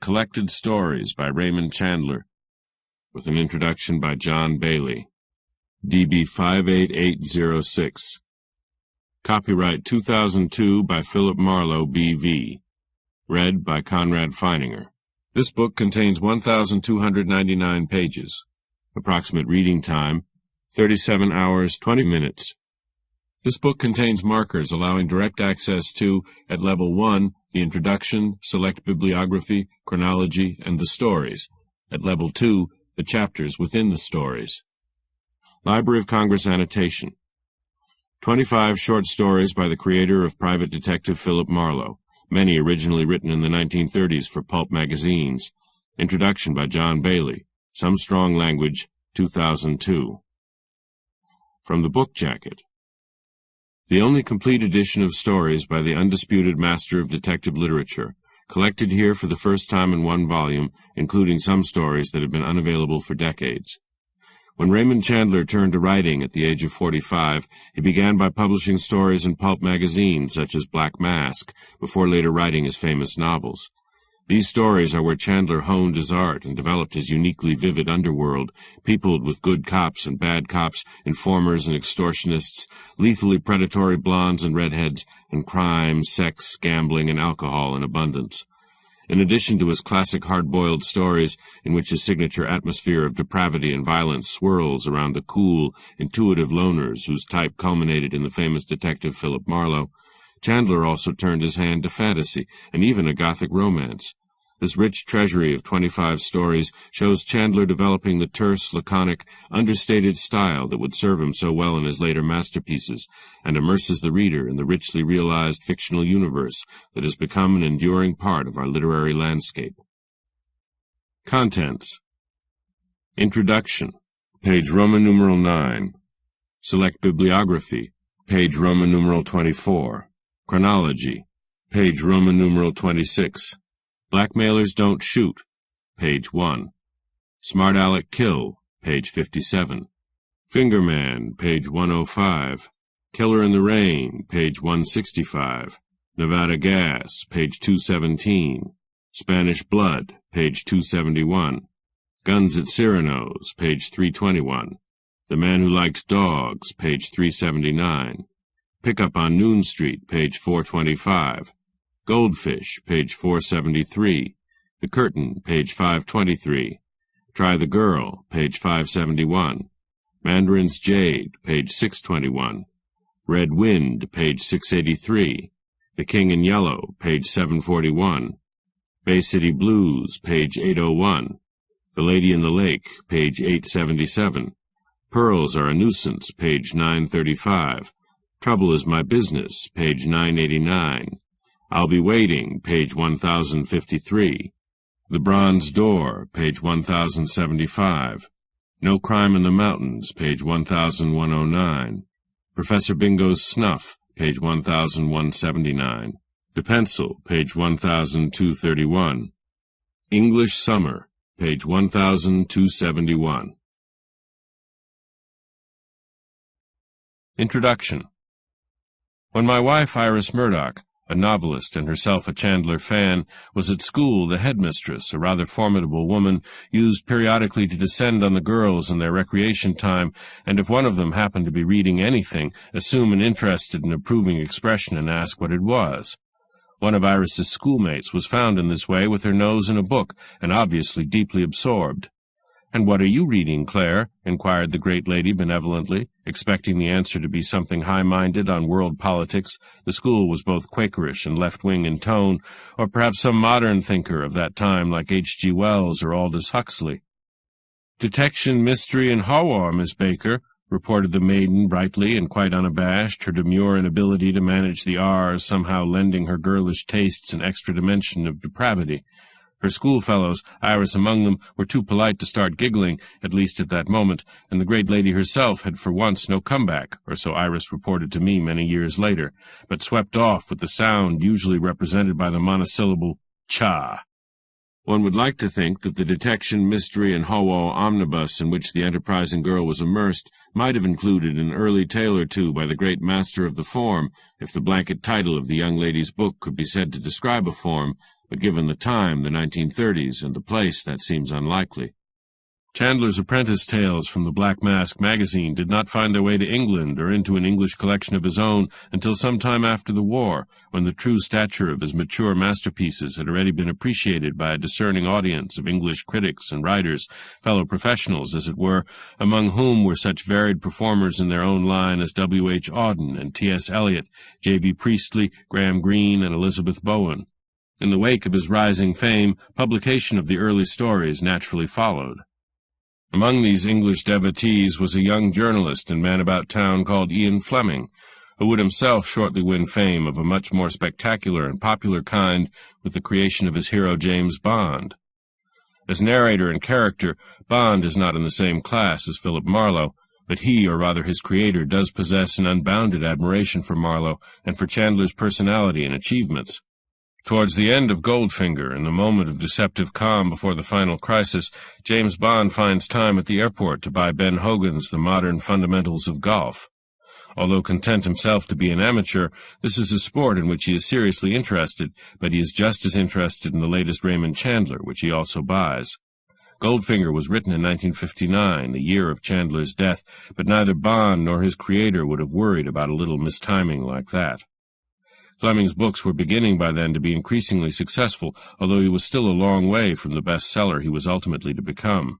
Collected Stories by Raymond Chandler, with an introduction by John Bayley. DB 58806. Copyright 2002 by Philip Marlowe, B.V. Read by Conrad Feininger. This book contains 1,299 pages. Approximate reading time, 37 hours, 20 minutes. This book contains markers allowing direct access to, at Level 1, the Introduction, Select Bibliography, Chronology, and the Stories. At Level 2, the chapters within the stories. Library of Congress annotation. 25 short stories by the creator of Private Detective Philip Marlowe, many originally written in the 1930s for pulp magazines. Introduction by John Bayley. Some Strong Language, 2002. From the book jacket. The only complete edition of stories by the undisputed master of detective literature, collected here for the first time in one volume, including some stories that have been unavailable for decades. When Raymond Chandler turned to writing at the age of 45, he began by publishing stories in pulp magazines such as Black Mask, before later writing his famous novels. These stories are where Chandler honed his art and developed his uniquely vivid underworld, peopled with good cops and bad cops, informers and extortionists, lethally predatory blondes and redheads, and crime, sex, gambling, and alcohol in abundance. In addition to his classic hard-boiled stories, in which his signature atmosphere of depravity and violence swirls around the cool, intuitive loners whose type culminated in the famous detective Philip Marlowe, Chandler also turned his hand to fantasy and even a Gothic romance. This rich treasury of 25 stories shows Chandler developing the terse, laconic, understated style that would serve him so well in his later masterpieces, and immerses the reader in the richly realized fictional universe that has become an enduring part of our literary landscape. Contents. Introduction, page Roman numeral 9. Select Bibliography, page Roman numeral 24. Chronology, page Roman numeral 26. Blackmailers Don't Shoot, page 1. Smart-Aleck Kill, page 57. Fingerman, page 105. Killer in the Rain, page 165. Nevada Gas, page 217. Spanish Blood, page 271. Guns at Cyrano's, page 321. The Man Who Liked Dogs, page 379. Pickup on Noon Street, page 425. Goldfish, page 473. The Curtain, page 523. Try the Girl, page 571. Mandarin's Jade, page 621. Red Wind, page 683. The King in Yellow, page 741. Bay City Blues, page 801. The Lady in the Lake, page 877. Pearls Are a Nuisance, page 935. Trouble Is My Business, page 989. I'll Be Waiting, page 1053. The Bronze Door, page 1075. No Crime in the Mountains, page 1109. Professor Bingo's Snuff, page 1179. The Pencil, page 1231. English Summer, page 1271. Introduction. When my wife, Iris Murdoch, a novelist and herself a Chandler fan, was at school, the headmistress, a rather formidable woman, used periodically to descend on the girls in their recreation time, and if one of them happened to be reading anything, assume an interested and approving expression and ask what it was. One of Iris's schoolmates was found in this way with her nose in a book, and obviously deeply absorbed. "And what are you reading, Claire?" inquired the great lady benevolently, expecting the answer to be something high-minded on world politics. The school was both Quakerish and left-wing in tone, or perhaps some modern thinker of that time like H.G. Wells or Aldous Huxley. "Detection, mystery, and horror, Miss Baker," reported the maiden brightly and quite unabashed, her demure inability to manage the R's somehow lending her girlish tastes an extra dimension of depravity. Her schoolfellows, Iris among them, were too polite to start giggling, at least at that moment, and the great lady herself had for once no comeback, or so Iris reported to me many years later, but swept off with the sound usually represented by the monosyllable cha. One would like to think that the detection, mystery, and horror omnibus in which the enterprising girl was immersed might have included an early tale or two by the great master of the form, if the blanket title of the young lady's book could be said to describe a form, but given the time, the 1930s, and the place, that seems unlikely. Chandler's apprentice tales from the Black Mask magazine did not find their way to England or into an English collection of his own until some time after the war, when the true stature of his mature masterpieces had already been appreciated by a discerning audience of English critics and writers, fellow professionals, as it were, among whom were such varied performers in their own line as W. H. Auden and T. S. Eliot, J. B. Priestley, Graham Greene, and Elizabeth Bowen. In the wake of his rising fame, publication of the early stories naturally followed. Among these English devotees was a young journalist and man about town called Ian Fleming, who would himself shortly win fame of a much more spectacular and popular kind with the creation of his hero James Bond. As narrator and character, Bond is not in the same class as Philip Marlowe, but he, or rather his creator, does possess an unbounded admiration for Marlowe and for Chandler's personality and achievements. Towards the end of Goldfinger, in the moment of deceptive calm before the final crisis, James Bond finds time at the airport to buy Ben Hogan's The Modern Fundamentals of Golf. Although content himself to be an amateur, this is a sport in which he is seriously interested, but he is just as interested in the latest Raymond Chandler, which he also buys. Goldfinger was written in 1959, the year of Chandler's death, but neither Bond nor his creator would have worried about a little mistiming like that. Fleming's books were beginning by then to be increasingly successful, although he was still a long way from the bestseller he was ultimately to become.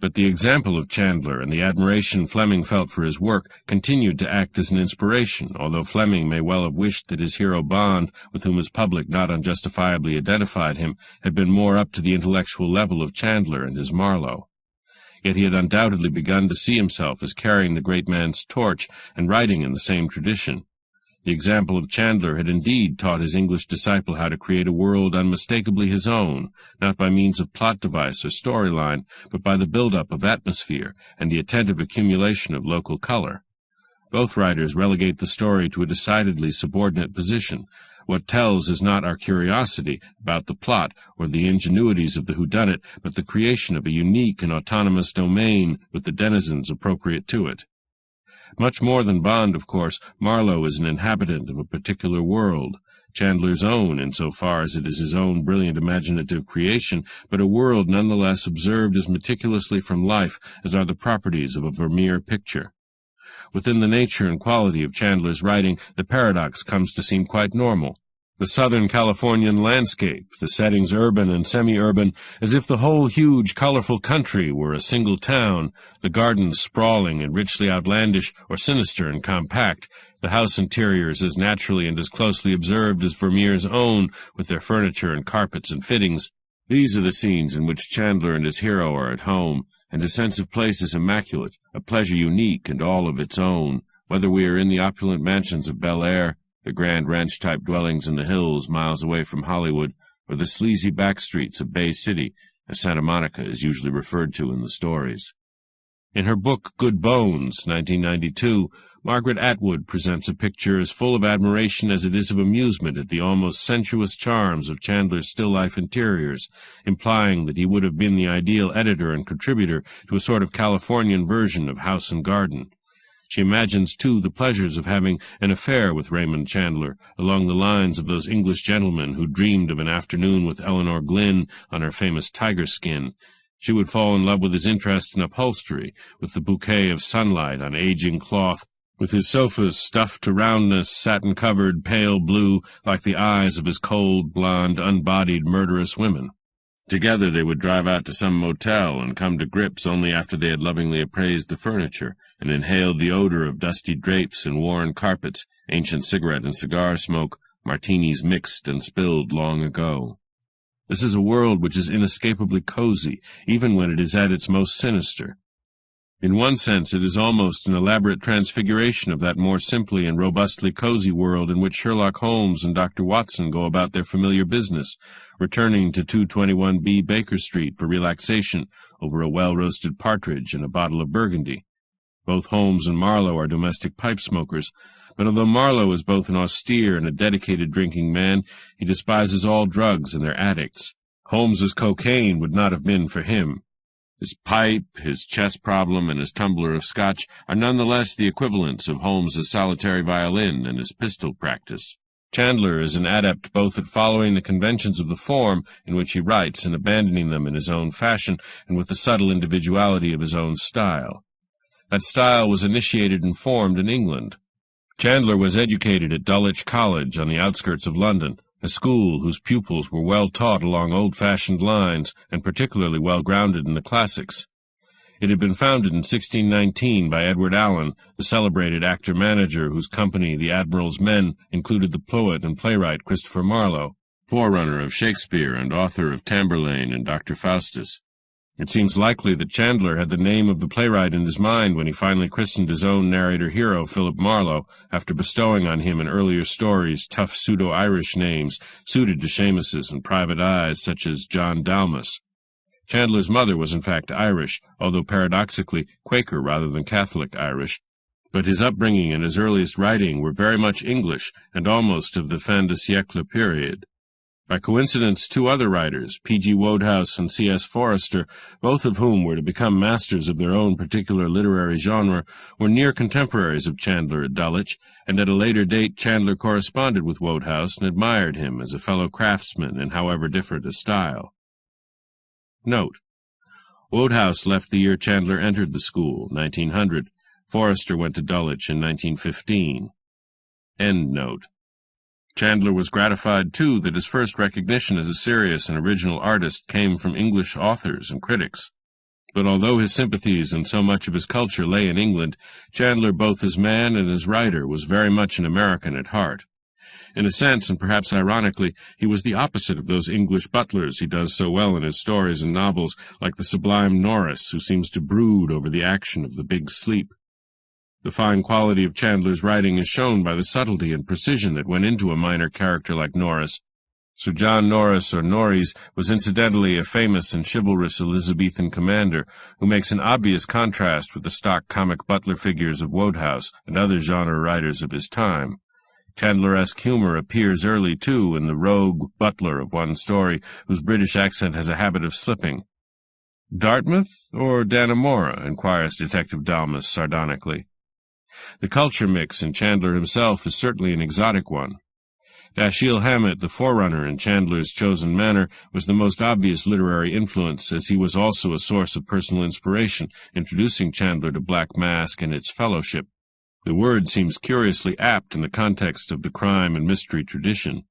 But the example of Chandler and the admiration Fleming felt for his work continued to act as an inspiration, although Fleming may well have wished that his hero Bond, with whom his public not unjustifiably identified him, had been more up to the intellectual level of Chandler and his Marlowe. Yet he had undoubtedly begun to see himself as carrying the great man's torch and writing in the same tradition. The example of Chandler had indeed taught his English disciple how to create a world unmistakably his own, not by means of plot device or storyline, but by the build-up of atmosphere and the attentive accumulation of local color. Both writers relegate the story to a decidedly subordinate position. What tells is not our curiosity about the plot or the ingenuities of the whodunit, but the creation of a unique and autonomous domain with the denizens appropriate to it. Much more than Bond, of course, Marlowe is an inhabitant of a particular world, Chandler's own insofar as it is his own brilliant imaginative creation, but a world nonetheless observed as meticulously from life as are the properties of a Vermeer picture. Within the nature and quality of Chandler's writing, the paradox comes to seem quite normal. The Southern Californian landscape, the settings urban and semi-urban, as if the whole huge, colorful country were a single town, the gardens sprawling and richly outlandish or sinister and compact, the house interiors as naturally and as closely observed as Vermeer's own, with their furniture and carpets and fittings. These are the scenes in which Chandler and his hero are at home, and a sense of place is immaculate, a pleasure unique and all of its own, whether we are in the opulent mansions of Bel Air, the grand ranch-type dwellings in the hills miles away from Hollywood, or the sleazy back streets of Bay City, as Santa Monica is usually referred to in the stories. In her book Good Bones, 1992, Margaret Atwood presents a picture as full of admiration as it is of amusement at the almost sensuous charms of Chandler's still-life interiors, implying that he would have been the ideal editor and contributor to a sort of Californian version of House and Garden. She imagines, too, the pleasures of having an affair with Raymond Chandler, along the lines of those English gentlemen who dreamed of an afternoon with Eleanor Glynn on her famous tiger skin. She would fall in love with his interest in upholstery, with the bouquet of sunlight on aging cloth, with his sofas stuffed to roundness, satin-covered, pale blue, like the eyes of his cold, blonde, unbodied, murderous women. Together they would drive out to some motel and come to grips only after they had lovingly appraised the furniture and inhaled the odor of dusty drapes and worn carpets, ancient cigarette and cigar smoke, martinis mixed and spilled long ago. This is a world which is inescapably cozy, even when it is at its most sinister. In one sense, it is almost an elaborate transfiguration of that more simply and robustly cozy world in which Sherlock Holmes and Dr. Watson go about their familiar business, returning to 221B Baker Street for relaxation over a well-roasted partridge and a bottle of Burgundy. Both Holmes and Marlowe are domestic pipe smokers, but although Marlowe is both an austere and a dedicated drinking man, he despises all drugs and their addicts. Holmes's cocaine would not have been for him. His pipe, his chess problem, and his tumbler of scotch are nonetheless the equivalents of Holmes's solitary violin and his pistol practice. Chandler is an adept both at following the conventions of the form in which he writes and abandoning them in his own fashion, and with the subtle individuality of his own style. That style was initiated and formed in England. Chandler was educated at Dulwich College on the outskirts of London, a school whose pupils were well taught along old-fashioned lines and particularly well grounded in the classics. It had been founded in 1619 by Edward Allen, the celebrated actor-manager whose company, the Admiral's Men, included the poet and playwright Christopher Marlowe, forerunner of Shakespeare and author of Tamburlaine and Dr. Faustus. It seems likely that Chandler had the name of the playwright in his mind when he finally christened his own narrator-hero, Philip Marlowe, after bestowing on him in earlier stories tough pseudo-Irish names suited to Seamus's and private eyes such as John Dalmas. Chandler's mother was in fact Irish, although paradoxically Quaker rather than Catholic Irish, but his upbringing and his earliest writing were very much English and almost of the fin de siècle period. By coincidence, two other writers, P.G. Wodehouse and C.S. Forester, both of whom were to become masters of their own particular literary genre, were near contemporaries of Chandler at Dulwich, and at a later date Chandler corresponded with Wodehouse and admired him as a fellow craftsman in however different a style. Note: Wodehouse left the year Chandler entered the school, 1900. Forester went to Dulwich in 1915. End note. Chandler was gratified, too, that his first recognition as a serious and original artist came from English authors and critics. But although his sympathies and so much of his culture lay in England, Chandler, both as man and as writer, was very much an American at heart. In a sense, and perhaps ironically, he was the opposite of those English butlers he does so well in his stories and novels, like the sublime Norris, who seems to brood over the action of the big sleep. The fine quality of Chandler's writing is shown by the subtlety and precision that went into a minor character like Norris. Sir John Norris, or Norreys, was incidentally a famous and chivalrous Elizabethan commander, who makes an obvious contrast with the stock comic butler figures of Wodehouse and other genre writers of his time. Chandleresque humor appears early, too, in the rogue butler of one story, whose British accent has a habit of slipping. "Dartmouth or Dannemora?" inquires Detective Dalmas sardonically. The culture mix in Chandler himself is certainly an exotic one. Dashiell Hammett, the forerunner in Chandler's chosen manner, was the most obvious literary influence, as he was also a source of personal inspiration, introducing Chandler to Black Mask and its fellowship. The word seems curiously apt in the context of the crime and mystery tradition.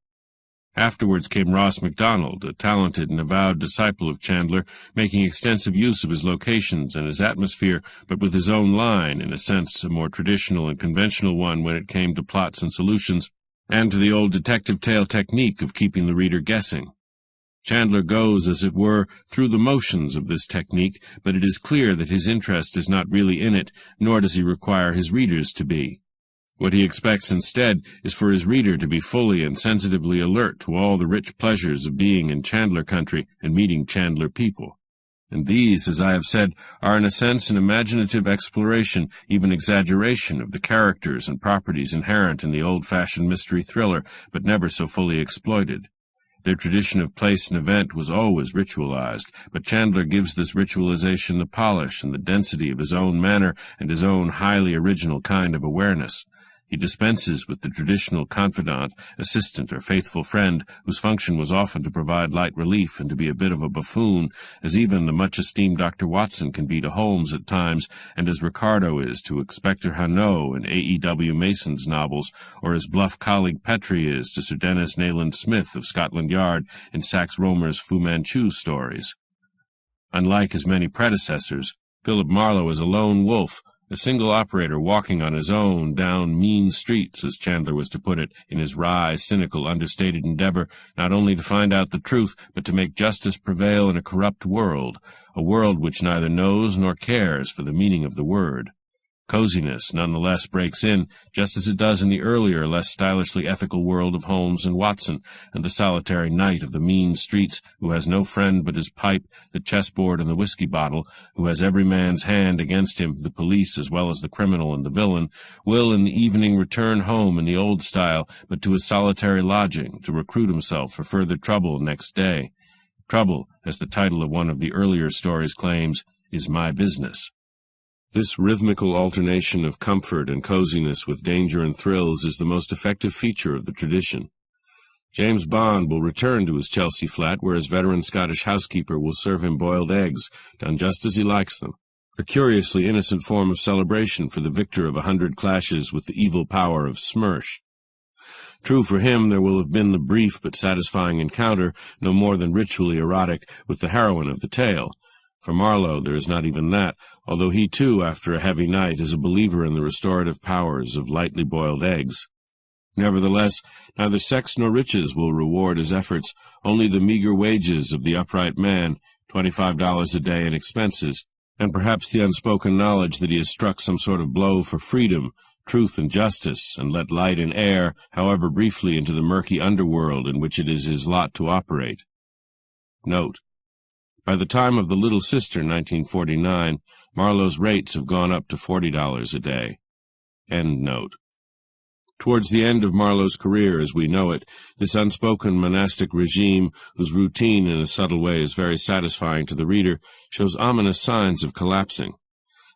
Afterwards came Ross MacDonald, a talented and avowed disciple of Chandler, making extensive use of his locations and his atmosphere, but with his own line, in a sense a more traditional and conventional one when it came to plots and solutions, and to the old detective tale technique of keeping the reader guessing. Chandler goes, as it were, through the motions of this technique, but it is clear that his interest is not really in it, nor does he require his readers to be. What he expects instead is for his reader to be fully and sensitively alert to all the rich pleasures of being in Chandler country and meeting Chandler people. And these, as I have said, are in a sense an imaginative exploration, even exaggeration, of the characters and properties inherent in the old-fashioned mystery thriller, but never so fully exploited. Their tradition of place and event was always ritualized, but Chandler gives this ritualization the polish and the density of his own manner and his own highly original kind of awareness. He dispenses with the traditional confidant, assistant, or faithful friend, whose function was often to provide light relief and to be a bit of a buffoon, as even the much-esteemed Dr. Watson can be to Holmes at times, and as Ricardo is to Inspector Hanot in A.E.W. Mason's novels, or as bluff colleague Petrie is to Sir Dennis Nayland Smith of Scotland Yard in Sax Rohmer's Fu Manchu stories. Unlike his many predecessors, Philip Marlowe is a lone wolf, a single operator walking on his own down mean streets, as Chandler was to put it, in his wry, cynical, understated endeavor not only to find out the truth, but to make justice prevail in a corrupt world, a world which neither knows nor cares for the meaning of the word. Coziness nonetheless breaks in, just as it does in the earlier, less stylishly ethical world of Holmes and Watson, and the solitary knight of the mean streets, who has no friend but his pipe, the chessboard, and the whiskey bottle, who has every man's hand against him, the police as well as the criminal and the villain, will in the evening return home in the old style, but to his solitary lodging, to recruit himself for further trouble next day. Trouble, as the title of one of the earlier stories claims, is my business. This rhythmical alternation of comfort and coziness with danger and thrills is the most effective feature of the tradition. James Bond will return to his Chelsea flat, where his veteran Scottish housekeeper will serve him boiled eggs, done just as he likes them, a curiously innocent form of celebration for the victor of 100 clashes with the evil power of Smersh. True, for him there will have been the brief but satisfying encounter, no more than ritually erotic, with the heroine of the tale. For Marlowe there is not even that, although he too, after a heavy night, is a believer in the restorative powers of lightly boiled eggs. Nevertheless, neither sex nor riches will reward his efforts, only the meager wages of the upright man, $25 a day in expenses, and perhaps the unspoken knowledge that he has struck some sort of blow for freedom, truth and justice, and let light and air, however briefly, into the murky underworld in which it is his lot to operate. Note: by the time of The Little Sister, 1949, Marlowe's rates have gone up to $40 a day. End note. Towards the end of Marlowe's career as we know it, this unspoken monastic regime, whose routine in a subtle way is very satisfying to the reader, shows ominous signs of collapsing.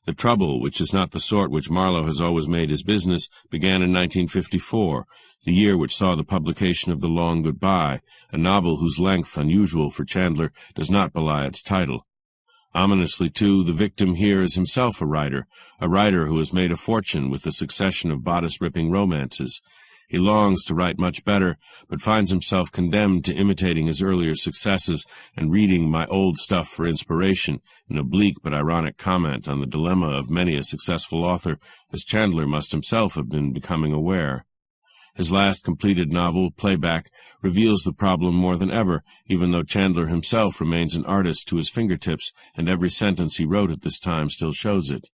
The trouble, which is not the sort which Marlowe has always made his business, began in 1954, the year which saw the publication of The Long Goodbye, a novel whose length, unusual for Chandler, does not belie its title. Ominously, too, the victim here is himself a writer who has made a fortune with a succession of bodice-ripping romances. He longs to write much better, but finds himself condemned to imitating his earlier successes and reading my old stuff for inspiration, an oblique but ironic comment on the dilemma of many a successful author, as Chandler must himself have been becoming aware. His last completed novel, Playback, reveals the problem more than ever, even though Chandler himself remains an artist to his fingertips, and every sentence he wrote at this time still shows it.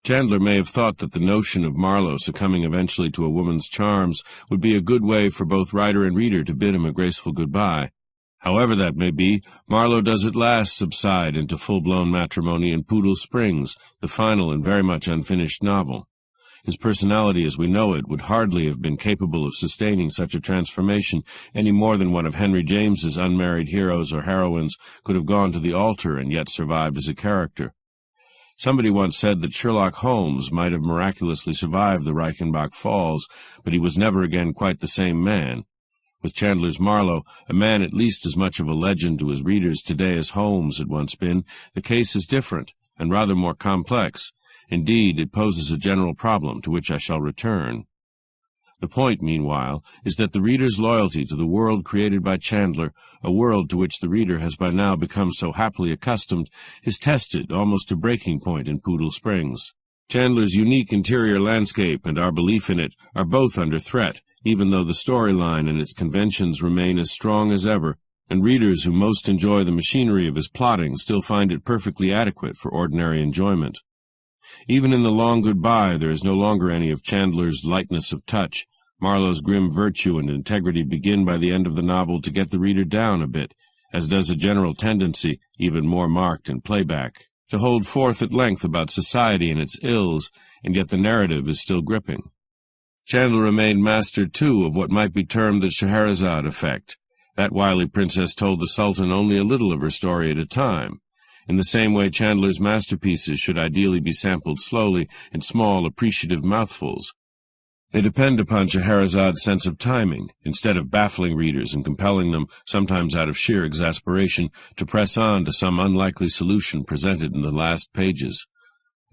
Chandler may have thought that the notion of Marlowe succumbing eventually to a woman's charms would be a good way for both writer and reader to bid him a graceful goodbye. However that may be, Marlowe does at last subside into full-blown matrimony in Poodle Springs, the final and very much unfinished novel. His personality as we know it would hardly have been capable of sustaining such a transformation any more than one of Henry James's unmarried heroes or heroines could have gone to the altar and yet survived as a character. Somebody once said that Sherlock Holmes might have miraculously survived the Reichenbach Falls, but he was never again quite the same man. With Chandler's Marlowe, a man at least as much of a legend to his readers today as Holmes had once been, the case is different, and rather more complex. Indeed, it poses a general problem to which I shall return. The point, meanwhile, is that the reader's loyalty to the world created by Chandler, a world to which the reader has by now become so happily accustomed, is tested almost to breaking point in Poodle Springs. Chandler's unique interior landscape and our belief in it are both under threat, even though the storyline and its conventions remain as strong as ever, and readers who most enjoy the machinery of his plotting still find it perfectly adequate for ordinary enjoyment. Even in The Long Goodbye there is no longer any of Chandler's lightness of touch. Marlowe's grim virtue and integrity begin by the end of the novel to get the reader down a bit, as does a general tendency, even more marked in Playback, to hold forth at length about society and its ills, and yet the narrative is still gripping. Chandler remained master, too, of what might be termed the Scheherazade effect. That wily princess told the Sultan only a little of her story at a time. In the same way, Chandler's masterpieces should ideally be sampled slowly, in small, appreciative mouthfuls. They depend upon Scheherazade's sense of timing, instead of baffling readers and compelling them, sometimes out of sheer exasperation, to press on to some unlikely solution presented in the last pages.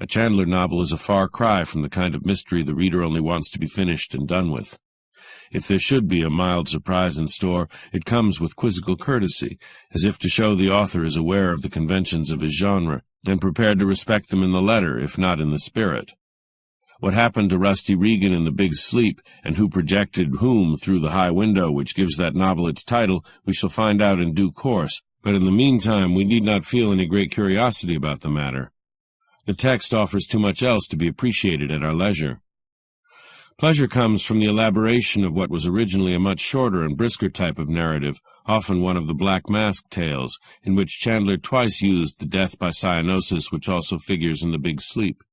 A Chandler novel is a far cry from the kind of mystery the reader only wants to be finished and done with. If there should be a mild surprise in store, it comes with quizzical courtesy, as if to show the author is aware of the conventions of his genre, and prepared to respect them in the letter, if not in the spirit. What happened to Rusty Regan in The Big Sleep, and who projected whom through the high window which gives that novel its title, we shall find out in due course, but in the meantime we need not feel any great curiosity about the matter. The text offers too much else to be appreciated at our leisure. Pleasure comes from the elaboration of what was originally a much shorter and brisker type of narrative, often one of the Black Mask tales, in which Chandler twice used the death by cyanosis which also figures in The Big Sleep.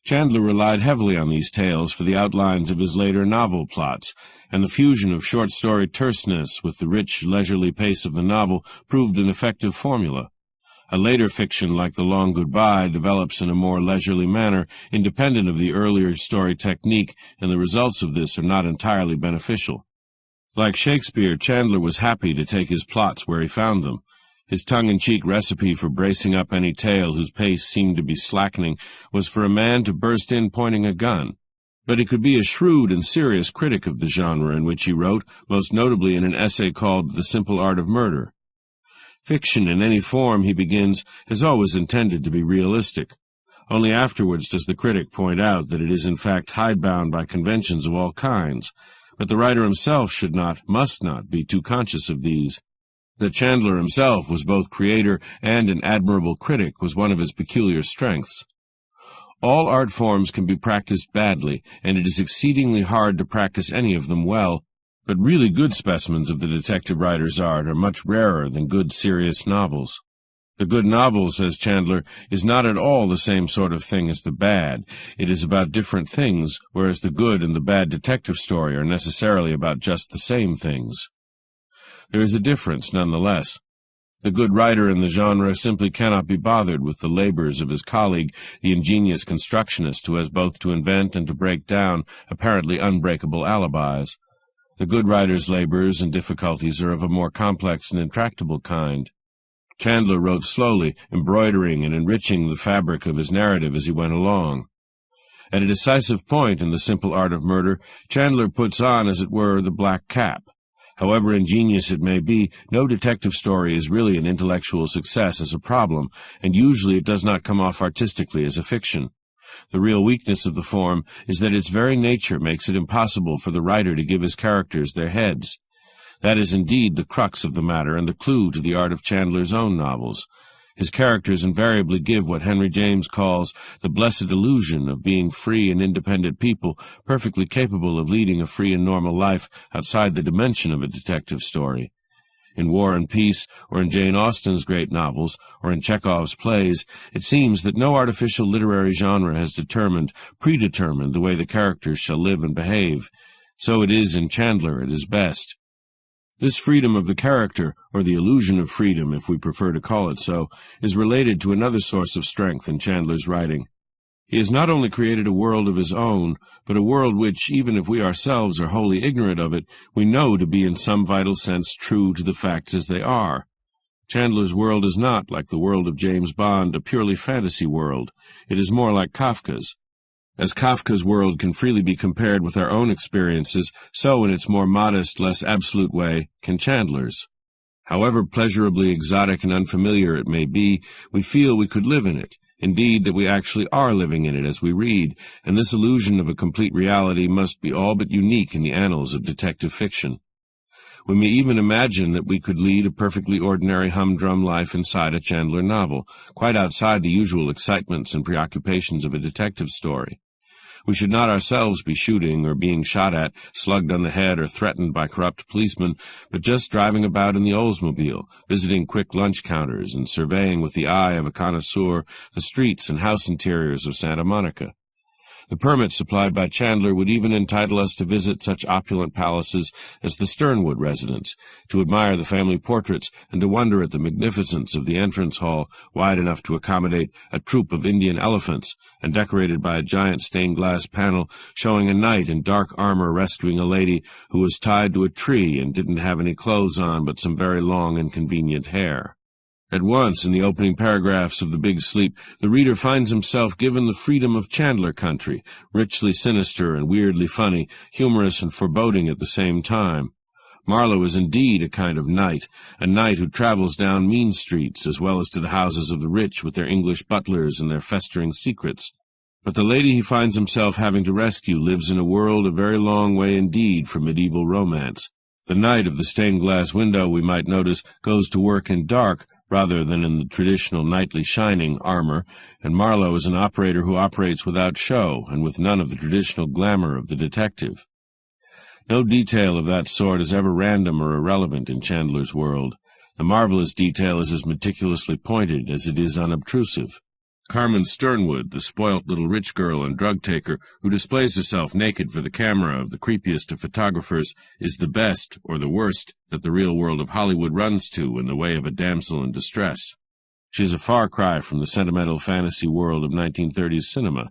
Chandler relied heavily on these tales for the outlines of his later novel plots, and the fusion of short-story terseness with the rich, leisurely pace of the novel proved an effective formula. A later fiction like The Long Goodbye develops in a more leisurely manner, independent of the earlier story technique, and the results of this are not entirely beneficial. Like Shakespeare, Chandler was happy to take his plots where he found them. His tongue-in-cheek recipe for bracing up any tale whose pace seemed to be slackening was for a man to burst in pointing a gun. But he could be a shrewd and serious critic of the genre in which he wrote, most notably in an essay called The Simple Art of Murder. Fiction in any form, he begins, is always intended to be realistic. Only afterwards does the critic point out that it is in fact hidebound by conventions of all kinds, but the writer himself should not, must not, be too conscious of these. That Chandler himself was both creator and an admirable critic was one of his peculiar strengths. All art forms can be practiced badly, and it is exceedingly hard to practice any of them well, but really good specimens of the detective writer's art are much rarer than good serious novels. The good novel, says Chandler, is not at all the same sort of thing as the bad. It is about different things, whereas the good and the bad detective story are necessarily about just the same things. There is a difference, nonetheless. The good writer in the genre simply cannot be bothered with the labors of his colleague, the ingenious constructionist who has both to invent and to break down apparently unbreakable alibis. The good writer's labors and difficulties are of a more complex and intractable kind. Chandler wrote slowly, embroidering and enriching the fabric of his narrative as he went along. At a decisive point in The Simple Art of Murder, Chandler puts on, as it were, the black cap. However ingenious it may be, no detective story is really an intellectual success as a problem, and usually it does not come off artistically as a fiction. The real weakness of the form is that its very nature makes it impossible for the writer to give his characters their heads. That is indeed the crux of the matter and the clue to the art of Chandler's own novels. His characters invariably give what Henry James calls the blessed illusion of being free and independent people, perfectly capable of leading a free and normal life outside the dimension of a detective story. In War and Peace, or in Jane Austen's great novels, or in Chekhov's plays, it seems that no artificial literary genre has predetermined the way the characters shall live and behave. So it is in Chandler at his best. This freedom of the character, or the illusion of freedom, if we prefer to call it so, is related to another source of strength in Chandler's writing. He has not only created a world of his own, but a world which, even if we ourselves are wholly ignorant of it, we know to be in some vital sense true to the facts as they are. Chandler's world is not, like the world of James Bond, a purely fantasy world. It is more like Kafka's. As Kafka's world can freely be compared with our own experiences, so in its more modest, less absolute way, can Chandler's. However pleasurably exotic and unfamiliar it may be, we feel we could live in it. Indeed, that we actually are living in it as we read, and this illusion of a complete reality must be all but unique in the annals of detective fiction. We may even imagine that we could lead a perfectly ordinary humdrum life inside a Chandler novel, quite outside the usual excitements and preoccupations of a detective story. We should not ourselves be shooting or being shot at, slugged on the head, or threatened by corrupt policemen, but just driving about in the Oldsmobile, visiting quick lunch counters and surveying with the eye of a connoisseur the streets and house interiors of Santa Monica. The permit supplied by Chandler would even entitle us to visit such opulent palaces as the Sternwood residence, to admire the family portraits, and to wonder at the magnificence of the entrance hall, wide enough to accommodate a troop of Indian elephants, and decorated by a giant stained-glass panel showing a knight in dark armor rescuing a lady who was tied to a tree and didn't have any clothes on but some very long and convenient hair. At once, in the opening paragraphs of The Big Sleep, the reader finds himself given the freedom of Chandler country, richly sinister and weirdly funny, humorous and foreboding at the same time. Marlowe is indeed a kind of knight, a knight who travels down mean streets as well as to the houses of the rich with their English butlers and their festering secrets. But the lady he finds himself having to rescue lives in a world a very long way indeed from medieval romance. The knight of the stained-glass window, we might notice, goes to work in dark, rather than in the traditional knightly shining armor, and Marlowe is an operator who operates without show and with none of the traditional glamour of the detective. No detail of that sort is ever random or irrelevant in Chandler's world. The marvelous detail is as meticulously pointed as it is unobtrusive. Carmen Sternwood, the spoilt little rich girl and drug-taker who displays herself naked for the camera of the creepiest of photographers, is the best, or the worst, that the real world of Hollywood runs to in the way of a damsel in distress. She is a far cry from the sentimental fantasy world of 1930s cinema.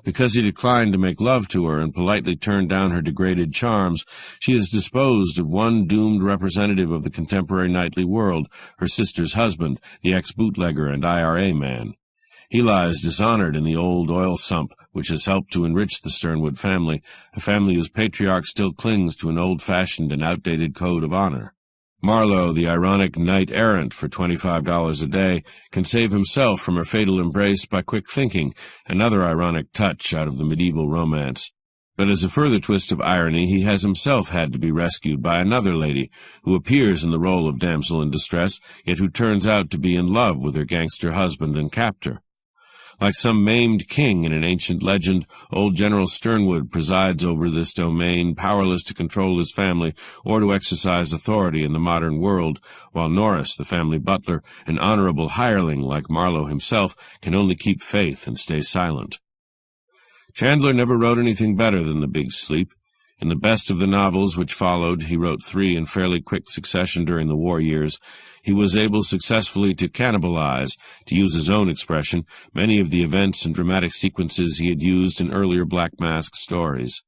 Because he declined to make love to her and politely turned down her degraded charms, she is disposed of one doomed representative of the contemporary nightly world, her sister's husband, the ex-bootlegger and IRA man. He lies dishonored in the old oil sump which has helped to enrich the Sternwood family, a family whose patriarch still clings to an old-fashioned and outdated code of honor. Marlowe, the ironic knight-errant for $25 a day, can save himself from her fatal embrace by quick thinking, another ironic touch out of the medieval romance. But as a further twist of irony, he has himself had to be rescued by another lady, who appears in the role of damsel in distress, yet who turns out to be in love with her gangster husband and captor. Like some maimed king in an ancient legend, old General Sternwood presides over this domain, powerless to control his family or to exercise authority in the modern world, while Norris, the family butler, an honorable hireling like Marlowe himself, can only keep faith and stay silent. Chandler never wrote anything better than The Big Sleep. In the best of the novels which followed, he wrote 3 in fairly quick succession during the war years, he was able successfully to cannibalize, to use his own expression, many of the events and dramatic sequences he had used in earlier Black Mask stories.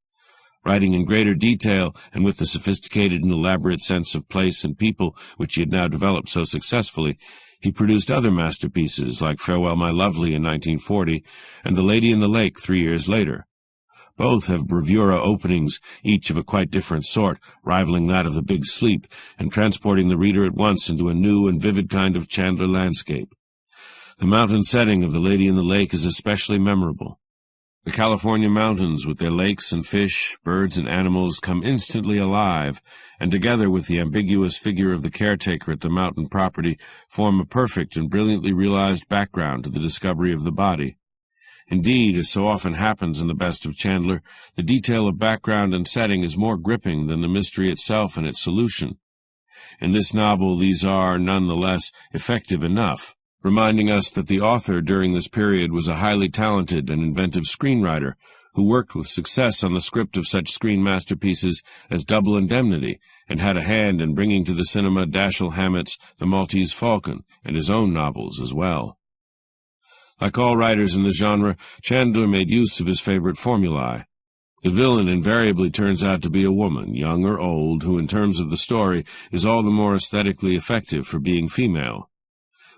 Writing in greater detail, and with the sophisticated and elaborate sense of place and people which he had now developed so successfully, he produced other masterpieces like Farewell, My Lovely in 1940, and The Lady in the Lake 3 years later. Both have bravura openings, each of a quite different sort, rivaling that of The Big Sleep, and transporting the reader at once into a new and vivid kind of Chandler landscape. The mountain setting of The Lady in the Lake is especially memorable. The California mountains, with their lakes and fish, birds and animals, come instantly alive, and together with the ambiguous figure of the caretaker at the mountain property, form a perfect and brilliantly realized background to the discovery of the body. Indeed, as so often happens in the best of Chandler, the detail of background and setting is more gripping than the mystery itself and its solution. In this novel, these are, nonetheless, effective enough, reminding us that the author during this period was a highly talented and inventive screenwriter who worked with success on the script of such screen masterpieces as Double Indemnity and had a hand in bringing to the cinema Dashiell Hammett's The Maltese Falcon and his own novels as well. Like all writers in the genre, Chandler made use of his favorite formulae. The villain invariably turns out to be a woman, young or old, who in terms of the story is all the more aesthetically effective for being female.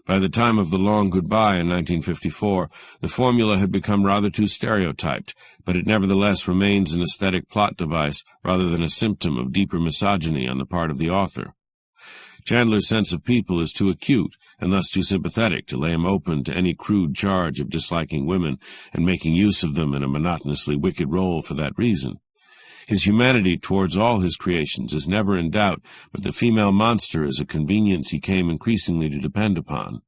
By the time of The Long Goodbye in 1954, the formula had become rather too stereotyped, but it nevertheless remains an aesthetic plot device rather than a symptom of deeper misogyny on the part of the author. Chandler's sense of people is too acute, and thus too sympathetic, to lay him open to any crude charge of disliking women and making use of them in a monotonously wicked role for that reason. His humanity towards all his creations is never in doubt, but the female monster is a convenience he came increasingly to depend upon.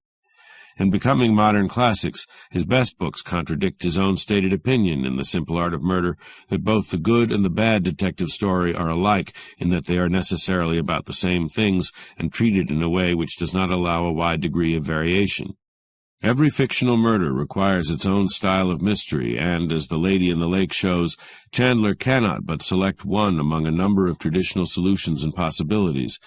In becoming modern classics, his best books contradict his own stated opinion in The Simple Art of Murder that both the good and the bad detective story are alike in that they are necessarily about the same things and treated in a way which does not allow a wide degree of variation. Every fictional murder requires its own style of mystery, and, as The Lady in the Lake shows, Chandler cannot but select one among a number of traditional solutions and possibilities,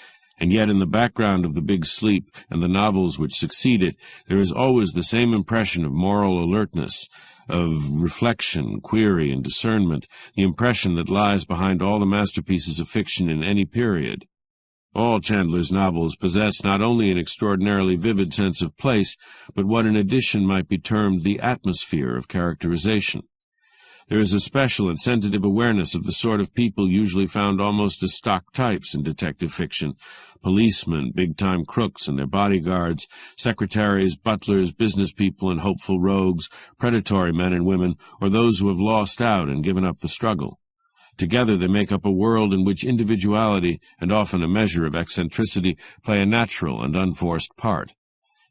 and yet in the background of The Big Sleep and the novels which succeed it, there is always the same impression of moral alertness, of reflection, query, and discernment, the impression that lies behind all the masterpieces of fiction in any period. All Chandler's novels possess not only an extraordinarily vivid sense of place, but what in addition might be termed the atmosphere of characterization. There is a special and sensitive awareness of the sort of people usually found almost as stock types in detective fiction: policemen, big-time crooks and their bodyguards, secretaries, butlers, business people, and hopeful rogues, predatory men and women, or those who have lost out and given up the struggle. Together they make up a world in which individuality, and often a measure of eccentricity, play a natural and unforced part.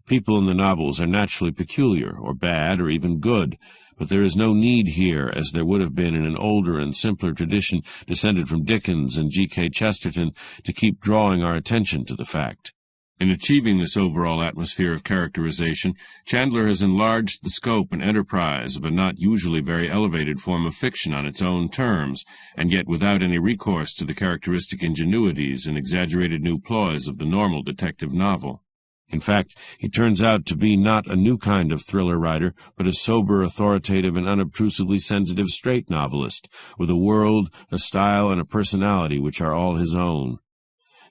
People in the novels are naturally peculiar, or bad, or even good, but there is no need here, as there would have been in an older and simpler tradition descended from Dickens and G.K. Chesterton, to keep drawing our attention to the fact. In achieving this overall atmosphere of characterization, Chandler has enlarged the scope and enterprise of a not usually very elevated form of fiction on its own terms, and yet without any recourse to the characteristic ingenuities and exaggerated new ploys of the normal detective novel. In fact, he turns out to be not a new kind of thriller writer, but a sober, authoritative, and unobtrusively sensitive straight novelist, with a world, a style, and a personality which are all his own.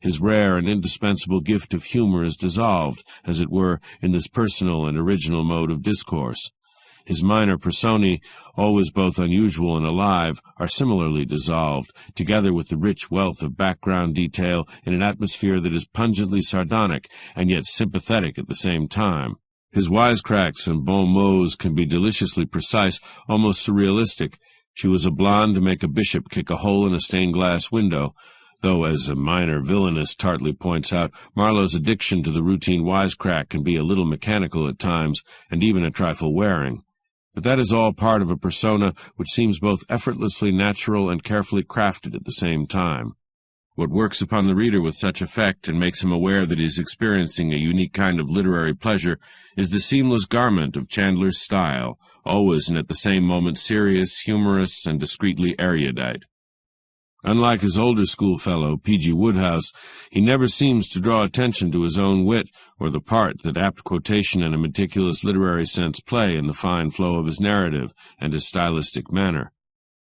His rare and indispensable gift of humor is dissolved, as it were, in this personal and original mode of discourse. His minor personae, always both unusual and alive, are similarly dissolved, together with the rich wealth of background detail in an atmosphere that is pungently sardonic and yet sympathetic at the same time. His wisecracks and bon mots can be deliciously precise, almost surrealistic. She was a blonde to make a bishop kick a hole in a stained-glass window, though, as a minor villainist tartly points out, Marlowe's addiction to the routine wisecrack can be a little mechanical at times, and even a trifle wearing. But that is all part of a persona which seems both effortlessly natural and carefully crafted at the same time. What works upon the reader with such effect and makes him aware that he is experiencing a unique kind of literary pleasure is the seamless garment of Chandler's style, always and at the same moment serious, humorous, and discreetly erudite. Unlike his older schoolfellow, P.G. Wodehouse, he never seems to draw attention to his own wit or the part that apt quotation and a meticulous literary sense play in the fine flow of his narrative and his stylistic manner.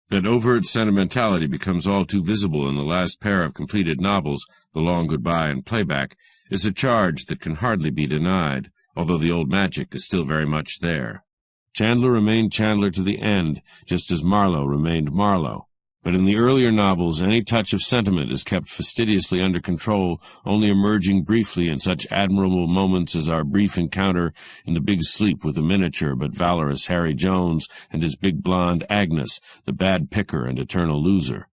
That overt sentimentality becomes all too visible in the last pair of completed novels, The Long Goodbye and Playback, is a charge that can hardly be denied, although the old magic is still very much there. Chandler remained Chandler to the end, just as Marlowe remained Marlowe. But in the earlier novels, any touch of sentiment is kept fastidiously under control, only emerging briefly in such admirable moments as our brief encounter in The Big Sleep with the miniature but valorous Harry Jones and his big blonde Agnes, the bad picker and eternal loser.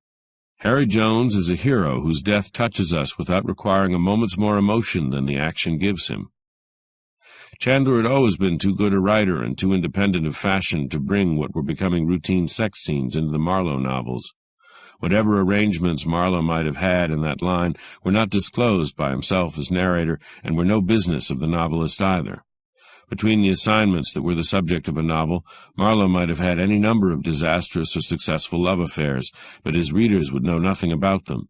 Harry Jones is a hero whose death touches us without requiring a moment's more emotion than the action gives him. Chandler had always been too good a writer and too independent of fashion to bring what were becoming routine sex scenes into the Marlowe novels. Whatever arrangements Marlowe might have had in that line were not disclosed by himself as narrator and were no business of the novelist either. Between the assignments that were the subject of a novel, Marlowe might have had any number of disastrous or successful love affairs, but his readers would know nothing about them.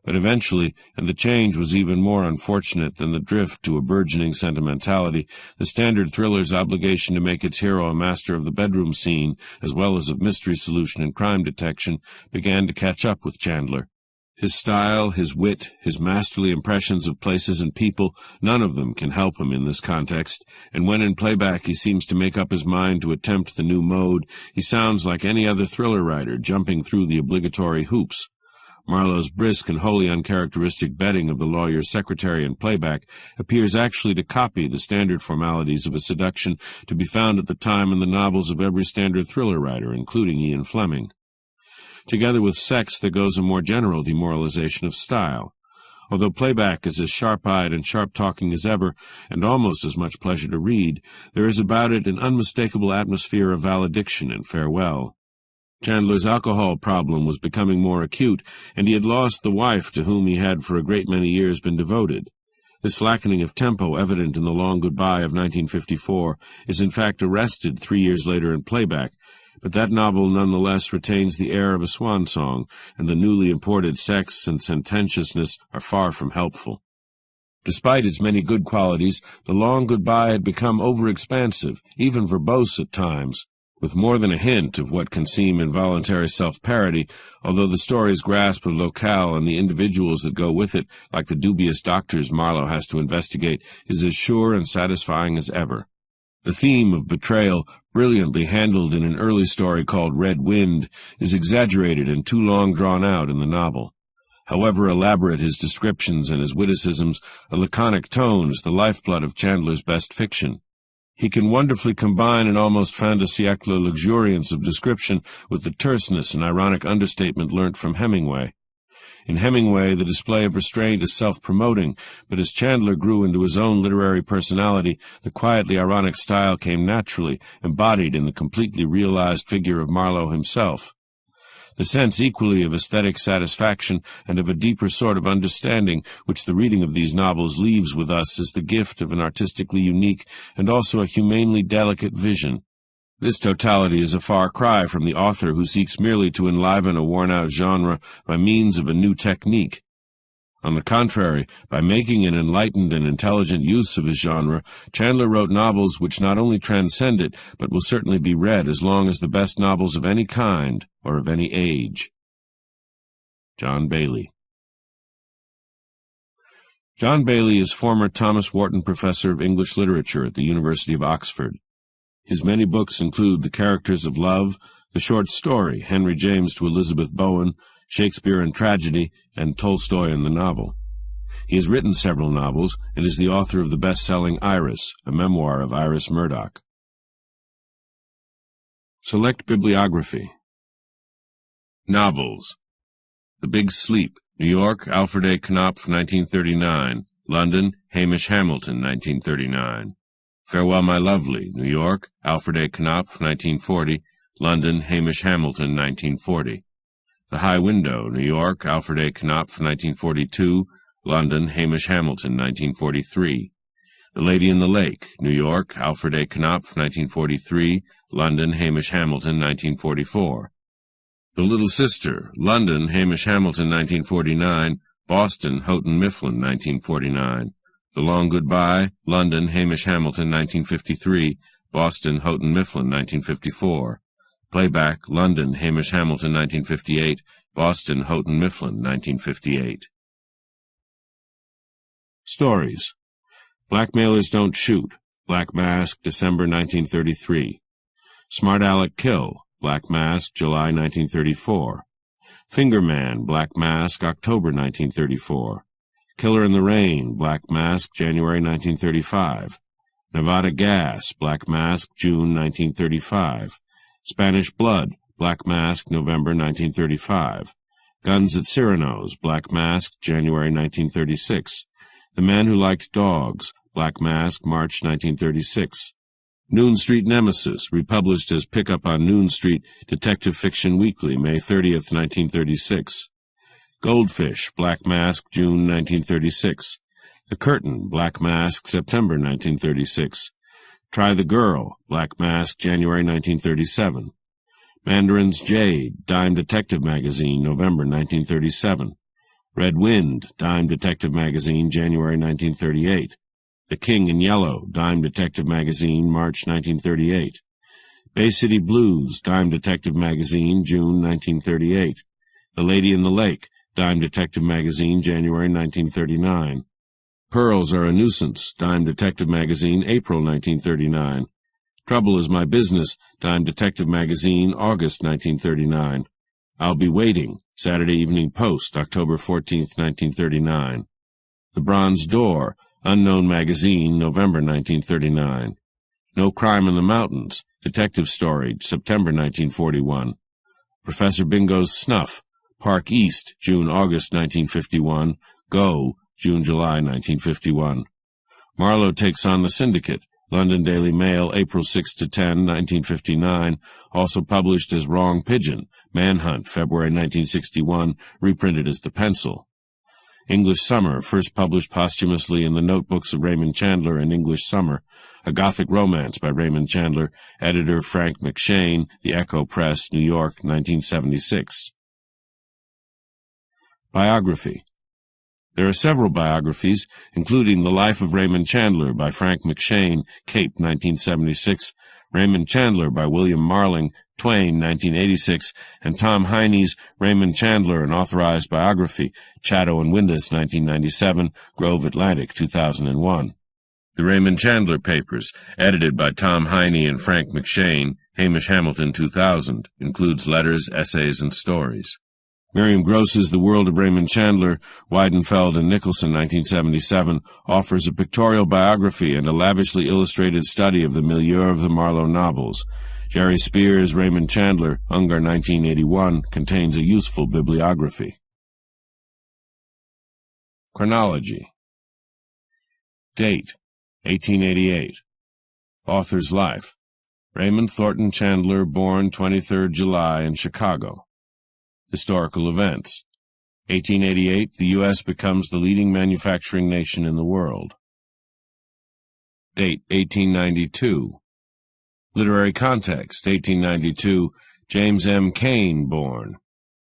But eventually, and the change was even more unfortunate than the drift to a burgeoning sentimentality, the standard thriller's obligation to make its hero a master of the bedroom scene, as well as of mystery solution and crime detection, began to catch up with Chandler. His style, his wit, his masterly impressions of places and people, none of them can help him in this context, and when in Playback he seems to make up his mind to attempt the new mode, he sounds like any other thriller writer jumping through the obligatory hoops. Marlowe's brisk and wholly uncharacteristic betting of the lawyer's secretary in Playback appears actually to copy the standard formalities of a seduction to be found at the time in the novels of every standard thriller writer, including Ian Fleming. Together with sex, there goes a more general demoralization of style. Although Playback is as sharp-eyed and sharp-talking as ever, and almost as much pleasure to read, there is about it an unmistakable atmosphere of valediction and farewell. Chandler's alcohol problem was becoming more acute, and he had lost the wife to whom he had for a great many years been devoted. The slackening of tempo evident in The Long Goodbye of 1954 is in fact arrested 3 years later in Playback, but that novel nonetheless retains the air of a swan song, and the newly imported sex and sententiousness are far from helpful. Despite its many good qualities, The Long Goodbye had become overexpansive, even verbose at times, with more than a hint of what can seem involuntary self-parody, although the story's grasp of locale and the individuals that go with it, like the dubious doctors Marlowe has to investigate, is as sure and satisfying as ever. The theme of betrayal, brilliantly handled in an early story called Red Wind, is exaggerated and too long drawn out in the novel. However elaborate his descriptions and his witticisms, a laconic tone is the lifeblood of Chandler's best fiction. He can wonderfully combine an almost fin de siècle luxuriance of description with the terseness and ironic understatement learnt from Hemingway. In Hemingway, the display of restraint is self-promoting, but as Chandler grew into his own literary personality, the quietly ironic style came naturally, embodied in the completely realized figure of Marlowe himself. The sense equally of aesthetic satisfaction and of a deeper sort of understanding which the reading of these novels leaves with us is the gift of an artistically unique and also a humanely delicate vision. This totality is a far cry from the author who seeks merely to enliven a worn-out genre by means of a new technique. On the contrary, by making an enlightened and intelligent use of his genre, Chandler wrote novels which not only transcend it, but will certainly be read as long as the best novels of any kind or of any age. John Bayley. John Bayley is former Thomas Wharton Professor of English Literature at the University of Oxford. His many books include The Characters of Love, the short story Henry James to Elizabeth Bowen, Shakespeare and Tragedy, and Tolstoy and the Novel. He has written several novels and is the author of the best-selling Iris, a memoir of Iris Murdoch. Select Bibliography. Novels. The Big Sleep, New York, Alfred A. Knopf, 1939. London, Hamish Hamilton, 1939. Farewell, My Lovely, New York, Alfred A. Knopf, 1940. London, Hamish Hamilton, 1940. The High Window, New York, Alfred A. Knopf, 1942. London, Hamish Hamilton, 1943. The Lady in the Lake, New York, Alfred A. Knopf, 1943. London, Hamish Hamilton, 1944. The Little Sister, London, Hamish Hamilton, 1949. Boston, Houghton Mifflin, 1949. The Long Goodbye, London, Hamish Hamilton, 1953. Boston, Houghton Mifflin, 1954. Playback, London, Hamish Hamilton, 1958. Boston, Houghton Mifflin, 1958. Stories. Blackmailers Don't Shoot, Black Mask, December 1933. Smart-Aleck Kill, Black Mask, July 1934. Finger Man, Black Mask, October 1934. Killer in the Rain, Black Mask, January 1935. Nevada Gas, Black Mask, June 1935. Spanish Blood, Black Mask, November 1935. Guns at Cyrano's, Black Mask, January 1936. The Man Who Liked Dogs, Black Mask, March 1936. Noon Street Nemesis, republished as Pickup on Noon Street, Detective Fiction Weekly, May 30th, 1936. Goldfish, Black Mask, June 1936. The Curtain, Black Mask, September 1936. Try the Girl, Black Mask, January 1937. Mandarin's Jade, Dime Detective Magazine, November 1937. Red Wind, Dime Detective Magazine, January 1938. The King in Yellow, Dime Detective Magazine, March 1938. Bay City Blues, Dime Detective Magazine, June 1938. The Lady in the Lake, Dime Detective Magazine, January 1939. Pearls Are a Nuisance, Dime Detective Magazine, April 1939. Trouble Is My Business, Dime Detective Magazine, August 1939. I'll Be Waiting, Saturday Evening Post, October 14, 1939. The Bronze Door, Unknown Magazine, November 1939. No Crime in the Mountains, Detective Story, September 1941. Professor Bingo's Snuff, Park East, June-August 1951. Go, June-July 1951. Marlowe Takes on the Syndicate, London Daily Mail, April 6 to 10, 1959, also published as Wrong Pigeon, Manhunt, February 1961, reprinted as The Pencil. English Summer, first published posthumously in the Notebooks of Raymond Chandler and English Summer, a Gothic romance by Raymond Chandler, editor Frank McShane, The Echo Press, New York, 1976. Biography. There are several biographies, including The Life of Raymond Chandler by Frank McShane, Cape, 1976, Raymond Chandler by William Marling, Twain, 1986, and Tom Heine's Raymond Chandler, an authorized biography, Chatto and Windus, 1997, Grove Atlantic, 2001. The Raymond Chandler Papers, edited by Tom Heine and Frank McShane, Hamish Hamilton, 2000, includes letters, essays, and stories. Miriam Gross's The World of Raymond Chandler, Weidenfeld and Nicholson, 1977, offers a pictorial biography and a lavishly illustrated study of the milieu of the Marlowe novels. Jerry Spears' Raymond Chandler, Ungar, 1981, contains a useful bibliography. Chronology. Date, 1888. Author's life. Raymond Thornton Chandler, born 23rd July in Chicago. Historical events. 1888, the U.S. becomes the leading manufacturing nation in the world. Date, 1892. Literary context, 1892, James M. Cain born.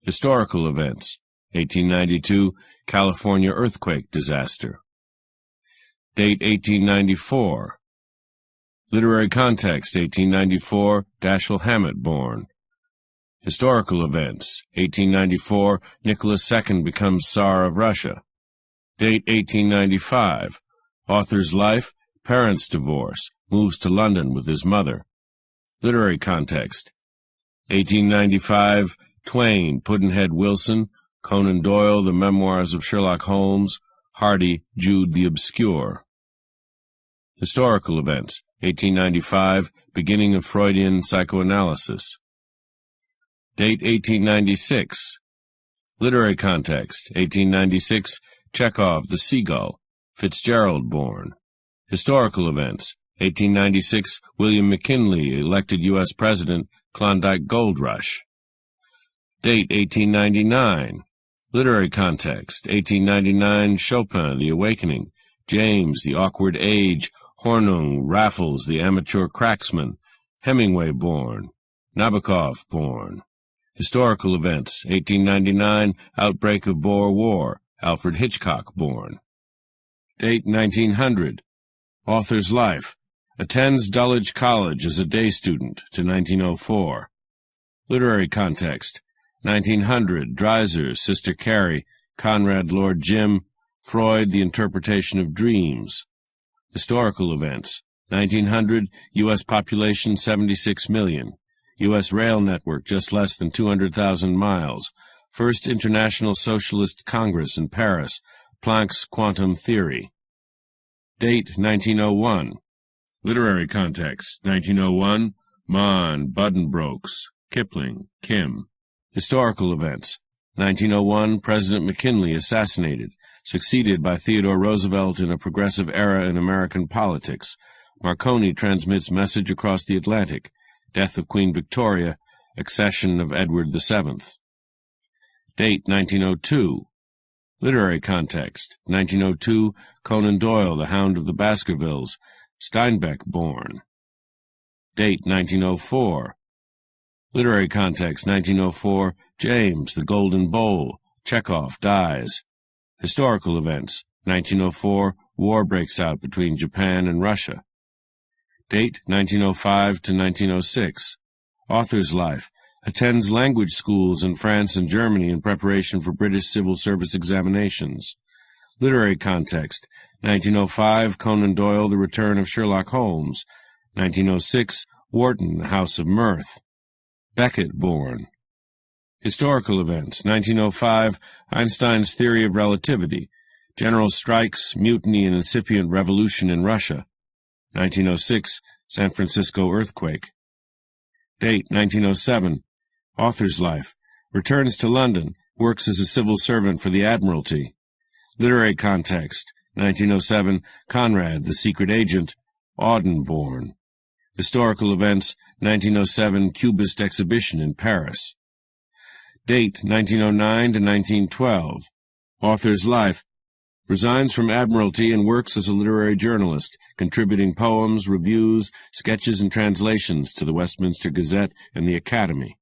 Historical events. 1892, California earthquake disaster. Date 1894. Literary context, 1894, Dashiell Hammett born. Historical events, 1894, Nicholas II becomes Tsar of Russia. Date 1895. Author's life, parents divorce, moves to London with his mother. Literary context, 1895, Twain, Pudd'nhead Wilson, Conan Doyle, The Memoirs of Sherlock Holmes, Hardy, Jude the Obscure. Historical events, 1895, beginning of Freudian psychoanalysis. Date 1896. Literary context, 1896, Chekhov, The Seagull, Fitzgerald born. Historical events, 1896, William McKinley, elected U.S. President, Klondike Gold Rush. Date 1899. Literary context, 1899, Chopin, The Awakening, James, The Awkward Age, Hornung, Raffles, The Amateur Cracksman, Hemingway born, Nabokov born. Historical events, 1899, outbreak of Boer War, Alfred Hitchcock born. Date 1900. Author's life, attends Dulwich College as a day student to 1904. Literary context, 1900, Dreiser, Sister Carrie, Conrad, Lord Jim, Freud, The Interpretation of Dreams. Historical events, 1900, U.S. population 76 million, U.S. rail network just less than 200,000 miles, First International Socialist Congress in Paris, Planck's quantum theory. Date 1901. Literary context, 1901, Mann, Buddenbrooks, Kipling, Kim. Historical events, 1901, President McKinley assassinated, succeeded by Theodore Roosevelt in a progressive era in American politics. Marconi transmits message across the Atlantic. Death of Queen Victoria, accession of Edward VII. Date 1902. Literary context, 1902, Conan Doyle, The Hound of the Baskervilles, Steinbeck born. Date 1904. Literary context, 1904, James, The Golden Bowl, Chekhov dies. Historical events, 1904, war breaks out between Japan and Russia. Date 1905 to 1906. Author's life, attends language schools in France and Germany in preparation for British civil service examinations. Literary context, 1905, Conan Doyle, The Return of Sherlock Holmes. 1906, Wharton, The House of Mirth. Beckett born. Historical events, 1905, Einstein's Theory of Relativity, general strikes, mutiny, and incipient revolution in Russia. 1906, San Francisco earthquake. Date, 1907, author's life, returns to London, works as a civil servant for the Admiralty. Literary context, 1907, Conrad, the Secret Agent, Auden born. Historical events, 1907, Cubist exhibition in Paris. Date, 1909 to 1912. Author's life, resigns from Admiralty and works as a literary journalist, contributing poems, reviews, sketches, and translations to the Westminster Gazette and the Academy.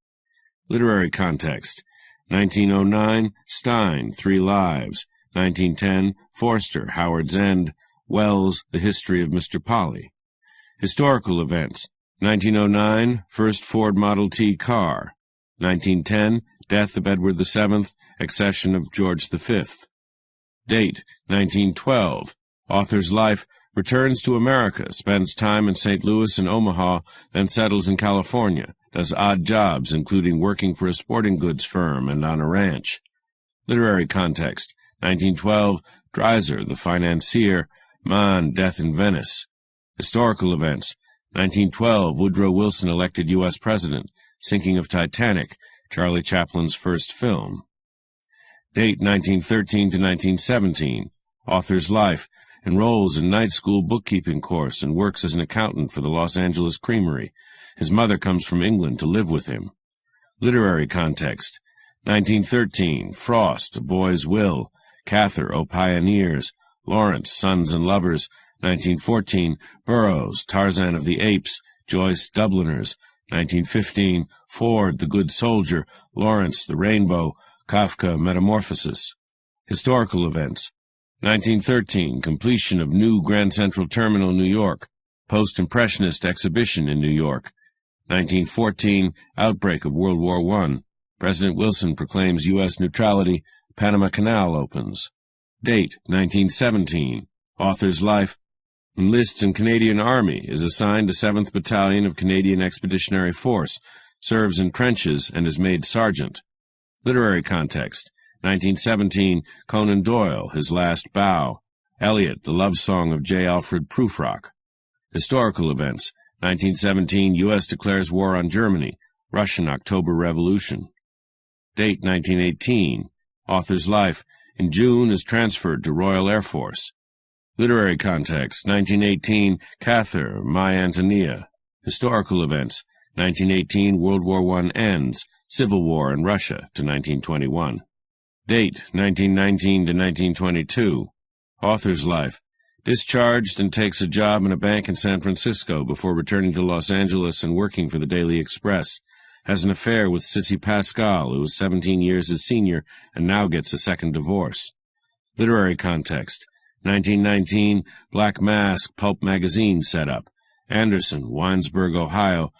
Literary context, 1909, Stein, Three Lives. 1910, Forster, Howard's End. Wells, The History of Mr. Polly. Historical events, 1909, first Ford Model T car. 1910, death of Edward VII, accession of George V. Date, 1912, author's life, returns to America, spends time in St. Louis and Omaha, then settles in California, does odd jobs, including working for a sporting goods firm and on a ranch. Literary context, 1912, Dreiser, The Financier, Mann, Death in Venice. Historical events, 1912, Woodrow Wilson elected U.S. President, sinking of Titanic, Charlie Chaplin's first film. Date, 1913 to 1917, author's life, enrolls in night school bookkeeping course and works as an accountant for the Los Angeles Creamery. His mother comes from England to live with him. Literary context, 1913, Frost, A Boy's Will, Cather, O Pioneers, Lawrence, Sons and Lovers. 1914, Burroughs, Tarzan of the Apes, Joyce, Dubliners. 1915, Ford, The Good Soldier, Lawrence, The Rainbow, Kafka, Metamorphosis. Historical events. 1913, completion of new Grand Central Terminal, New York. Post-Impressionist exhibition in New York. 1914, outbreak of World War I. President Wilson proclaims U.S. neutrality. Panama Canal opens. Date, 1917. Author's life. Enlists in Canadian Army, is assigned to 7th Battalion of Canadian Expeditionary Force, serves in trenches, and is made sergeant. Literary context. 1917, Conan Doyle, His Last Bow. Eliot, The Love Song of J. Alfred Prufrock. Historical events. 1917, U.S. declares war on Germany. Russian October Revolution. Date, 1918. Author's life. In June is transferred to Royal Air Force. Literary context. 1918, Cather, My Antonia. Historical events. 1918, World War I ends. Civil War in Russia to 1921. Date, 1919 to 1922. Author's life. Discharged and takes a job in a bank in San Francisco before returning to Los Angeles and working for the Daily Express. Has an affair with Sissy Pascal, who was 17 years his senior and now gets a second divorce. Literary context. 1919, Black Mask pulp magazine set up. Anderson, Winesburg, Ohio.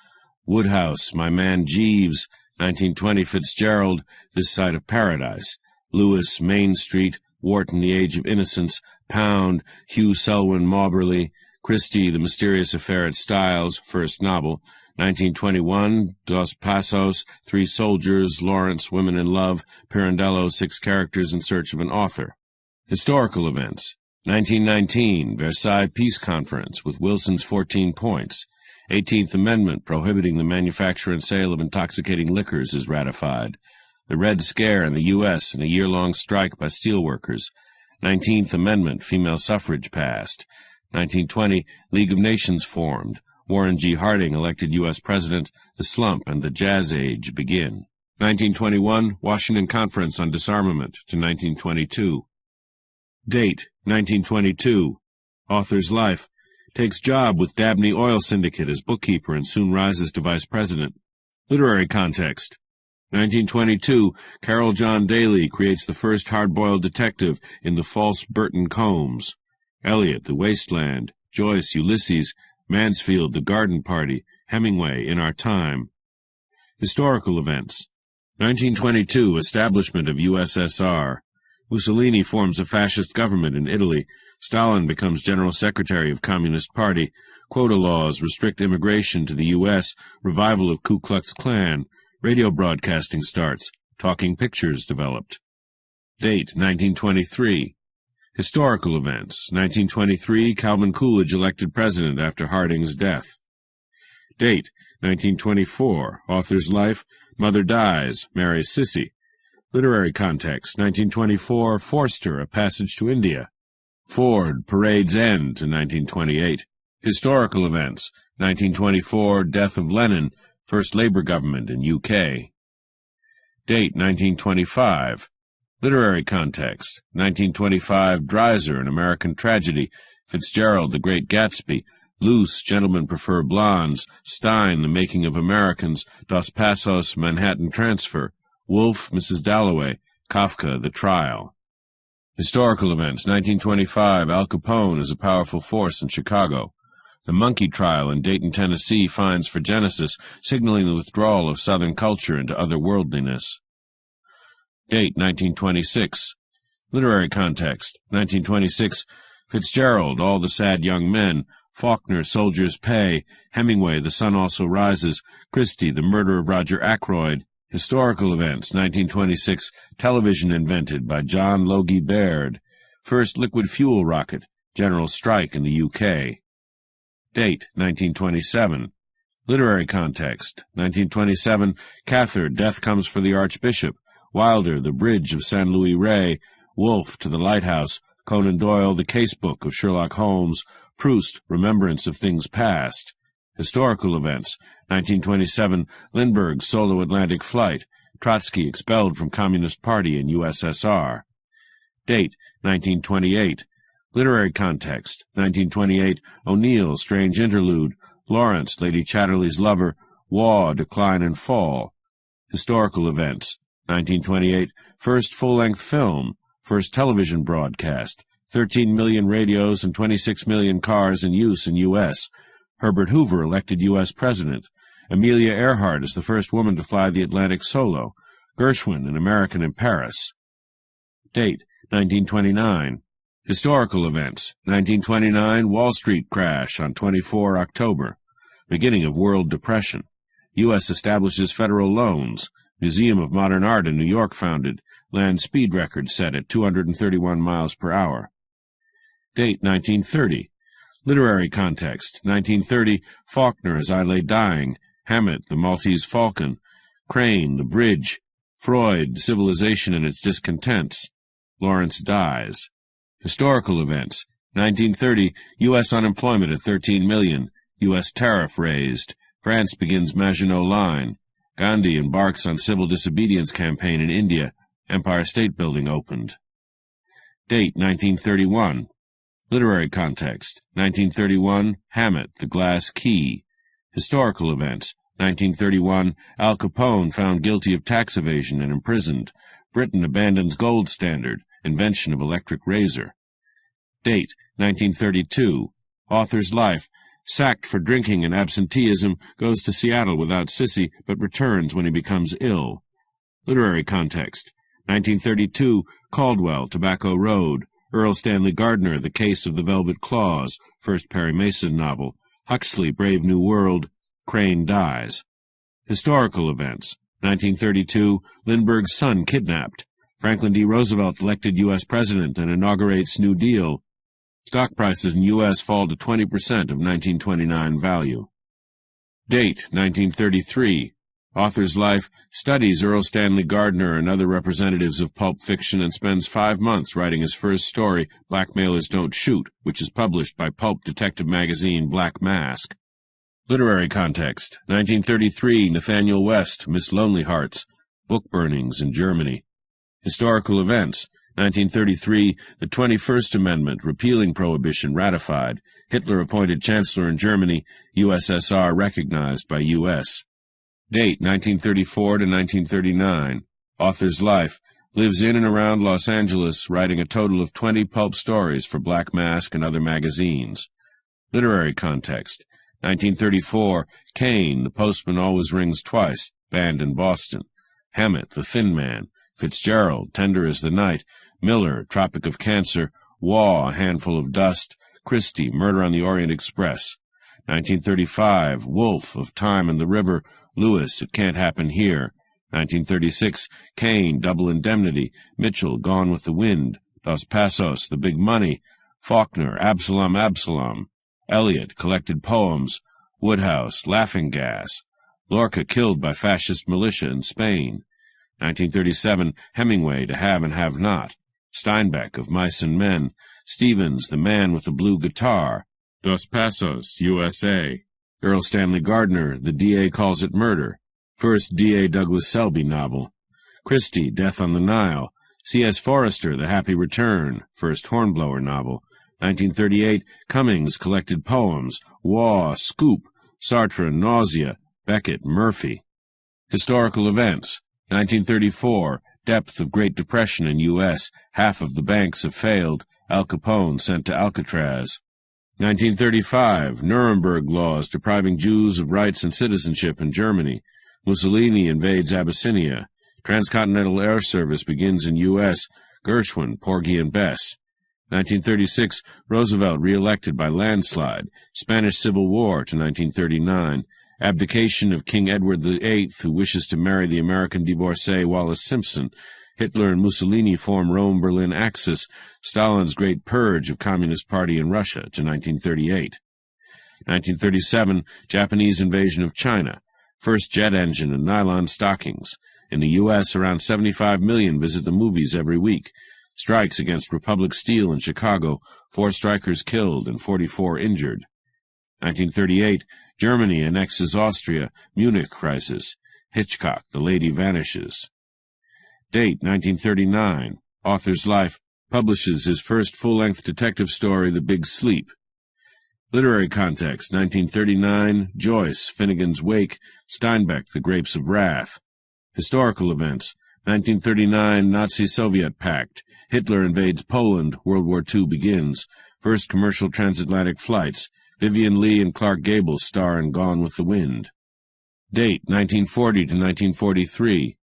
Woodhouse, My Man Jeeves. 1920, Fitzgerald, This Side of Paradise. Lewis, Main Street. Wharton, The Age of Innocence. Pound, Hugh Selwyn Mauberley. Christie, The Mysterious Affair at Styles, first novel. 1921, Dos Passos, Three Soldiers, Lawrence, Women in Love. Pirandello, Six Characters in Search of an Author. Historical events. 1919, Versailles Peace Conference with Wilson's 14 points. 18th Amendment prohibiting the manufacture and sale of intoxicating liquors is ratified. The Red Scare in the U.S. and a year-long strike by steelworkers. 19th Amendment, female suffrage passed. 1920, League of Nations formed. Warren G. Harding elected U.S. President. The slump and the Jazz Age begin. 1921, Washington Conference on Disarmament to 1922. Date, 1922. Author's life. Takes job with Dabney Oil Syndicate as bookkeeper and soon rises to vice president. Literary context. 1922, Carol John Daly creates the first hard-boiled detective in The False Burton Combs. Eliot, The Wasteland. Joyce, Ulysses. Mansfield, The Garden Party. Hemingway, In Our Time. Historical events. 1922, establishment of USSR. Mussolini forms a fascist government in Italy. Stalin becomes General Secretary of Communist Party. Quota laws restrict immigration to the U.S. Revival of Ku Klux Klan. Radio broadcasting starts. Talking pictures developed. Date, 1923. Historical events. 1923, Calvin Coolidge elected president after Harding's death. Date, 1924. Author's life. Mother dies. Marries Sissy. Literary context. 1924, Forster, A Passage to India. Ford, Parade's End to 1928. Historical events. 1924, Death of Lenin. First Labour government in UK. Date, 1925. Literary context. 1925, Dreiser, An American Tragedy. Fitzgerald, The Great Gatsby. Luce, Gentlemen Prefer Blondes. Stein, The Making of Americans. Dos Passos, Manhattan Transfer. Woolf, Mrs. Dalloway. Kafka, The Trial. Historical events. 1925, Al Capone is a powerful force in Chicago. The Monkey Trial in Dayton, Tennessee finds for Genesis, signaling the withdrawal of Southern culture into otherworldliness. Date, 1926. Literary context. 1926, Fitzgerald, All the Sad Young Men. Faulkner, Soldier's Pay. Hemingway, The Sun Also Rises. Christie, The Murder of Roger Ackroyd. Historical events. 1926, television invented by John Logie Baird. First liquid fuel rocket. General strike in the UK. Date, 1927. Literary context. 1927, Cather, Death Comes for the Archbishop. Wilder, The Bridge of San Luis Rey. Wolfe, To the Lighthouse. Conan Doyle, The Casebook of Sherlock Holmes. Proust, Remembrance of Things Past. Historical events. 1927, Lindbergh's solo Atlantic flight. Trotsky expelled from Communist Party in USSR. Date, 1928. Literary context. 1928, O'Neill, Strange Interlude. Lawrence, Lady Chatterley's Lover. Waugh, Decline and Fall. Historical events. 1928, first full-length film, first television broadcast, 13 million radios and 26 million cars in use in U.S. Herbert Hoover elected U.S. President. Amelia Earhart is the first woman to fly the Atlantic solo. Gershwin, an American in Paris. Date, 1929. Historical events, 1929, Wall Street crash on 24 October. Beginning of World Depression. U.S. establishes federal loans. Museum of Modern Art in New York founded. Land speed record set at 231 miles per hour. Date, 1930. Literary context, 1930, Faulkner, As I Lay Dying, Hammett, The Maltese Falcon, Crane, The Bridge, Freud, Civilization and Its Discontents, Lawrence Dies. Historical events, 1930, U.S. unemployment at 13 million, U.S. tariff raised, France begins Maginot Line, Gandhi embarks on civil disobedience campaign in India, Empire State Building opened. Date, 1931. Literary context, 1931, Hammett, The Glass Key. Historical events, 1931, Al Capone found guilty of tax evasion and imprisoned. Britain abandons gold standard, invention of electric razor. Date, 1932, author's life, sacked for drinking and absenteeism, goes to Seattle without Sissy, but returns when he becomes ill. Literary context, 1932, Caldwell, Tobacco Road, Earl Stanley Gardner, The Case of the Velvet Claws, first Perry Mason novel, Huxley, Brave New World, Crane Dies. Historical events, 1932, Lindbergh's son kidnapped, Franklin D. Roosevelt elected U.S. President and inaugurates New Deal. Stock prices in U.S. fall to 20% of 1929 value. Date, 1933. Author's life, studies Earl Stanley Gardner and other representatives of pulp fiction and spends 5 months writing his first story, Blackmailers Don't Shoot, which is published by pulp detective magazine Black Mask. Literary context, 1933, Nathaniel West, Miss Lonely Hearts, book burnings in Germany. Historical events, 1933, the 21st Amendment, repealing prohibition, ratified. Hitler appointed Chancellor in Germany, USSR recognized by U.S. Date, 1934 to 1939. Author's life, lives in and around Los Angeles, writing a total of 20 pulp stories for Black Mask and other magazines. Literary context, 1934, Kane, The Postman Always Rings Twice, banned in Boston. Hammett, The Thin Man. Fitzgerald, Tender as the Night. Miller, Tropic of Cancer. Waugh, A Handful of Dust. Christie, Murder on the Orient Express. 1935, Wolfe, Of Time and the River. Lewis, It Can't Happen Here. 1936, Kane, Double Indemnity. Mitchell, Gone with the Wind. Dos Passos, The Big Money. Faulkner, Absalom, Absalom. Eliot, Collected Poems. Woodhouse, Laughing Gas. Lorca, Killed by Fascist Militia in Spain. 1937, Hemingway, To Have and Have Not. Steinbeck, Of Mice and Men. Stevens, The Man with the Blue Guitar. Dos Passos, USA. Earl Stanley Gardner, The D.A. Calls It Murder. First D.A. Douglas Selby novel. Christie, Death on the Nile. C.S. Forrester, The Happy Return. First Hornblower novel. 1938, Cummings, Collected Poems. Waugh, Scoop. Sartre, Nausea. Beckett, Murphy. Historical events. 1934, depth of Great Depression in U.S. Half of the banks have failed. Al Capone sent to Alcatraz. 1935, Nuremberg laws depriving Jews of rights and citizenship in Germany. Mussolini invades Abyssinia. Transcontinental Air Service begins in U.S. Gershwin, Porgy and Bess. 1936, Roosevelt re-elected by landslide. Spanish Civil War to 1939. Abdication of King Edward VIII, who wishes to marry the American divorcee Wallis Simpson. Hitler and Mussolini form Rome-Berlin Axis. Stalin's Great Purge of Communist Party in Russia to 1938. 1937, Japanese invasion of China. First jet engine and nylon stockings. In the U.S., around 75 million visit the movies every week. Strikes against Republic Steel in Chicago. 4 strikers killed and 44 injured. 1938, Germany annexes Austria. Munich crisis. Hitchcock, The Lady Vanishes. Date, 1939. Author's life, publishes his first full-length detective story, The Big Sleep. Literary context, 1939, Joyce, Finnegan's Wake. Steinbeck, The Grapes of Wrath. Historical events, 1939 Nazi-Soviet Pact. Hitler invades Poland. World War II begins. First commercial transatlantic flights. Vivian Leigh and Clark Gable star in Gone with the Wind. Date 1940 to 1943.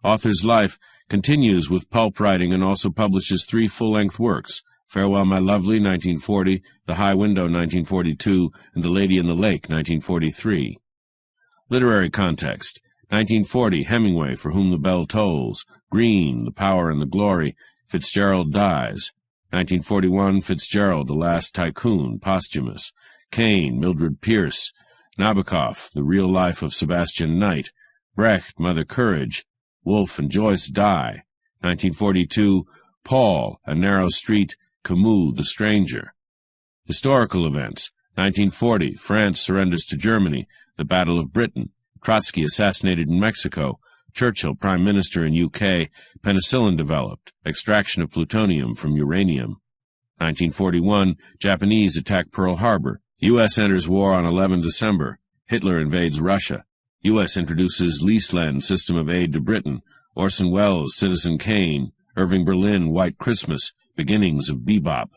Author's life continues with pulp writing and also publishes 3 full-length works: Farewell, My Lovely, 1940, The High Window, 1942, and The Lady in the Lake, 1943. Literary context: 1940, Hemingway, For Whom the Bell Tolls; Green, The Power and the Glory, Fitzgerald Dies; 1941, Fitzgerald, The Last Tycoon, posthumous; Kane, Mildred Pierce; Nabokov, The Real Life of Sebastian Knight; Brecht, Mother Courage; Woolf and Joyce die; 1942, Paul, A Narrow Street; Camus, The Stranger. Historical events: 1940, France surrenders to Germany, the Battle of Britain; Trotsky assassinated in Mexico; Churchill Prime Minister in UK; penicillin developed; extraction of plutonium from uranium. 1941, Japanese attack Pearl Harbor; U.S. enters war on 11 December; Hitler invades Russia; U.S. introduces Leaseland system of aid to Britain; Orson Welles, Citizen Kane; Irving Berlin, White Christmas, beginnings of bebop.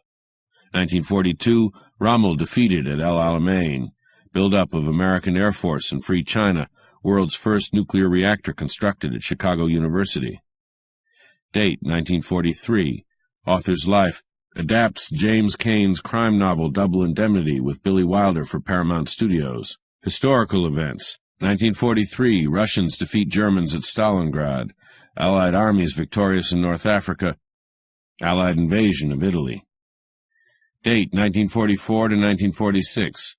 1942, Rommel defeated at El Alamein; build-up of American Air Force in Free China; world's first nuclear reactor constructed at Chicago University. Date 1943. Author's life adapts James Cain's crime novel Double Indemnity with Billy Wilder for Paramount Studios. Historical events: 1943, Russians defeat Germans at Stalingrad; Allied armies victorious in North Africa; Allied invasion of Italy. Date 1944 to 1946.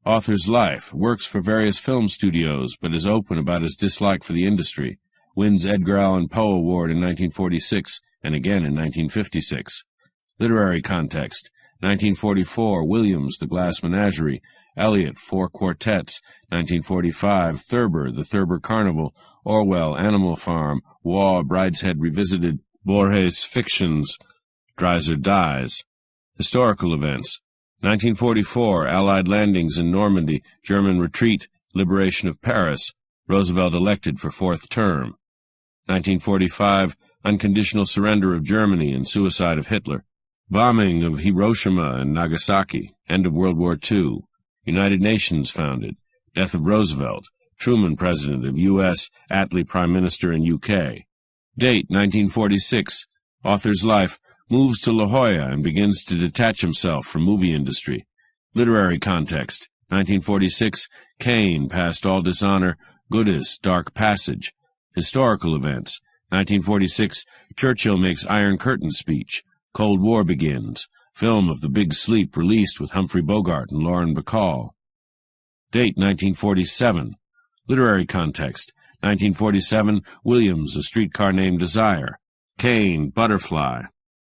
Author's life: works for various film studios, but is open about his dislike for the industry. Wins Edgar Allan Poe Award in 1946 and again in 1956. Literary context: 1944, Williams, The Glass Menagerie; Eliot, 4 quartets; 1945, Thurber, The Thurber Carnival; Orwell, Animal Farm; Waugh, Brideshead Revisited; Borges, Fictions; Dreiser Dies. Historical events: 1944, Allied landings in Normandy, German retreat, liberation of Paris; Roosevelt elected for 4th term. 1945, unconditional surrender of Germany and suicide of Hitler; bombing of Hiroshima and Nagasaki, end of World War II; United Nations founded; death of Roosevelt; Truman President of U.S., Attlee Prime Minister in UK. Date 1946. Author's life: moves to La Jolla and begins to detach himself from movie industry. Literary context: 1946, Cain, Past All Dishonor; Goodis, Dark Passage. Historical events: 1946, Churchill makes Iron Curtain speech; Cold War begins. Film of The Big Sleep released with Humphrey Bogart and Lauren Bacall. Date 1947. Literary context: 1947, Williams, A Streetcar Named Desire; Cain, Butterfly.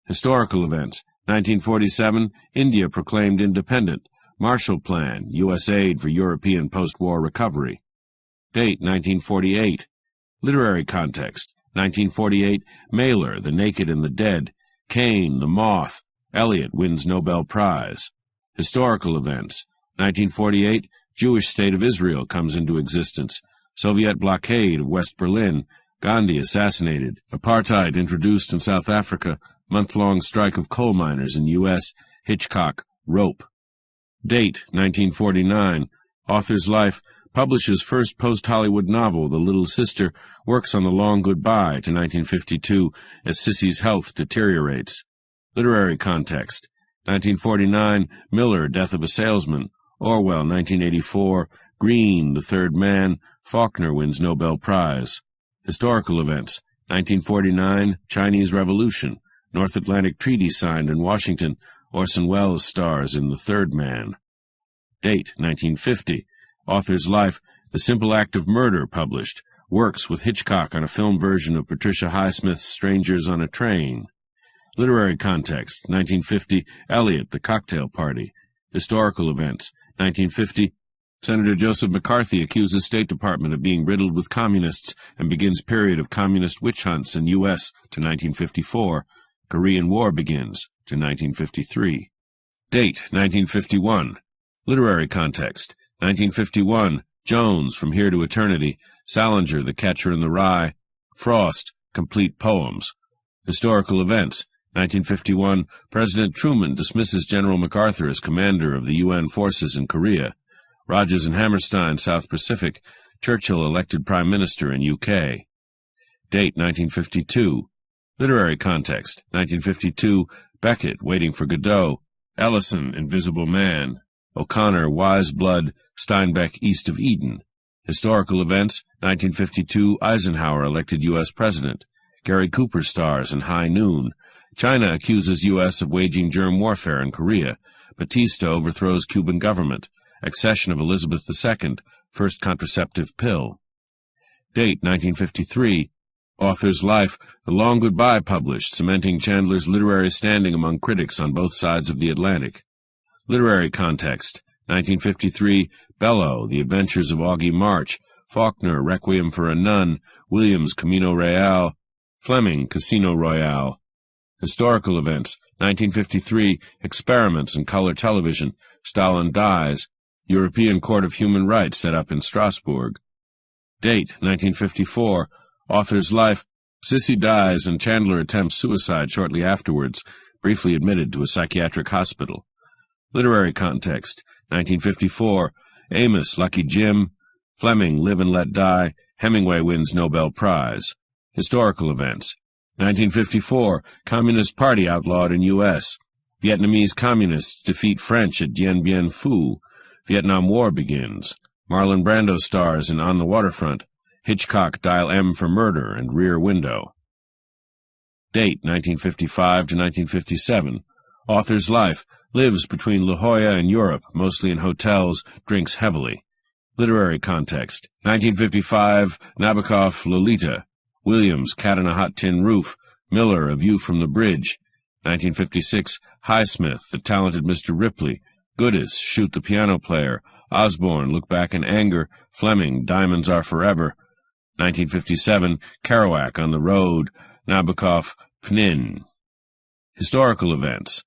Historical events: 1947, India proclaimed independent; Marshall Plan, U.S. aid for European post-war recovery. Date 1948. Literary context: 1948, Mailer, The Naked and the Dead; Cain, The Moth; Eliot wins Nobel Prize. Historical events: 1948, Jewish State of Israel comes into existence; Soviet blockade of West Berlin; Gandhi assassinated; apartheid introduced in South Africa; month-long strike of coal miners in U.S., Hitchcock, Rope. Date 1949. Author's life: publishes first post-Hollywood novel, The Little Sister; works on The Long Goodbye to 1952 as Sissy's health deteriorates. Literary context: 1949, Miller, Death of a Salesman; Orwell, 1984, Green, The Third Man; Faulkner wins Nobel Prize. Historical events: 1949, Chinese Revolution; North Atlantic Treaty signed in Washington; Orson Welles stars in The Third Man. Date 1950. Author's life: The Simple Act of Murder published; works with Hitchcock on a film version of Patricia Highsmith's Strangers on a Train. Literary context: 1950, Eliot, The Cocktail Party. Historical events: 1950, Senator Joseph McCarthy accuses State Department of being riddled with communists and begins period of communist witch hunts in U.S. to 1954. Korean War begins to 1953. Date 1951. Literary context: 1951, Jones, From Here to Eternity; Salinger, The Catcher in the Rye; Frost, Complete Poems. Historical Events. 1951, President Truman dismisses General MacArthur as commander of the UN forces in Korea. Rodgers and Hammerstein, South Pacific. Churchill elected Prime Minister in UK. Date, 1952. Literary context. 1952, Beckett, Waiting for Godot. Ellison, Invisible Man. O'Connor, Wise Blood. Steinbeck, East of Eden. Historical events. 1952, Eisenhower elected U.S. President. Gary Cooper stars in High Noon. China accuses U.S. of waging germ warfare in Korea. Batista overthrows Cuban government. Accession of Elizabeth II. First contraceptive pill. Date, 1953. Author's life. The Long Goodbye published, cementing Chandler's literary standing among critics on both sides of the Atlantic. Literary context. 1953, Bellow, The Adventures of Augie March. Faulkner, Requiem for a Nun. Williams, Camino Real. Fleming, Casino Royale. Historical events. 1953, Experiments in Color Television. Stalin dies. European Court of Human Rights set up in Strasbourg. Date, 1954. Author's life. Sissy dies and Chandler attempts suicide shortly afterwards, briefly admitted to a psychiatric hospital. Literary context. 1954. Amos, Lucky Jim. Fleming, Live and Let Die. Hemingway wins Nobel Prize. Historical events. 1954, Communist Party outlawed in U.S. Vietnamese Communists defeat French at Dien Bien Phu. Vietnam War begins. Marlon Brando stars in On the Waterfront. Hitchcock, Dial M for Murder and Rear Window. Date, 1955 to 1957. Author's life. Lives between La Jolla and Europe, mostly in hotels, drinks heavily. Literary context. 1955, Nabokov, Lolita. Williams, Cat on a Hot Tin Roof. Miller, A View from the Bridge. 1956, Highsmith, The Talented Mr. Ripley. Goodis, Shoot the Piano Player. Osborne, Look Back in Anger. Fleming, Diamonds Are Forever. 1957, Kerouac, On the Road. Nabokov, Pnin. Historical events.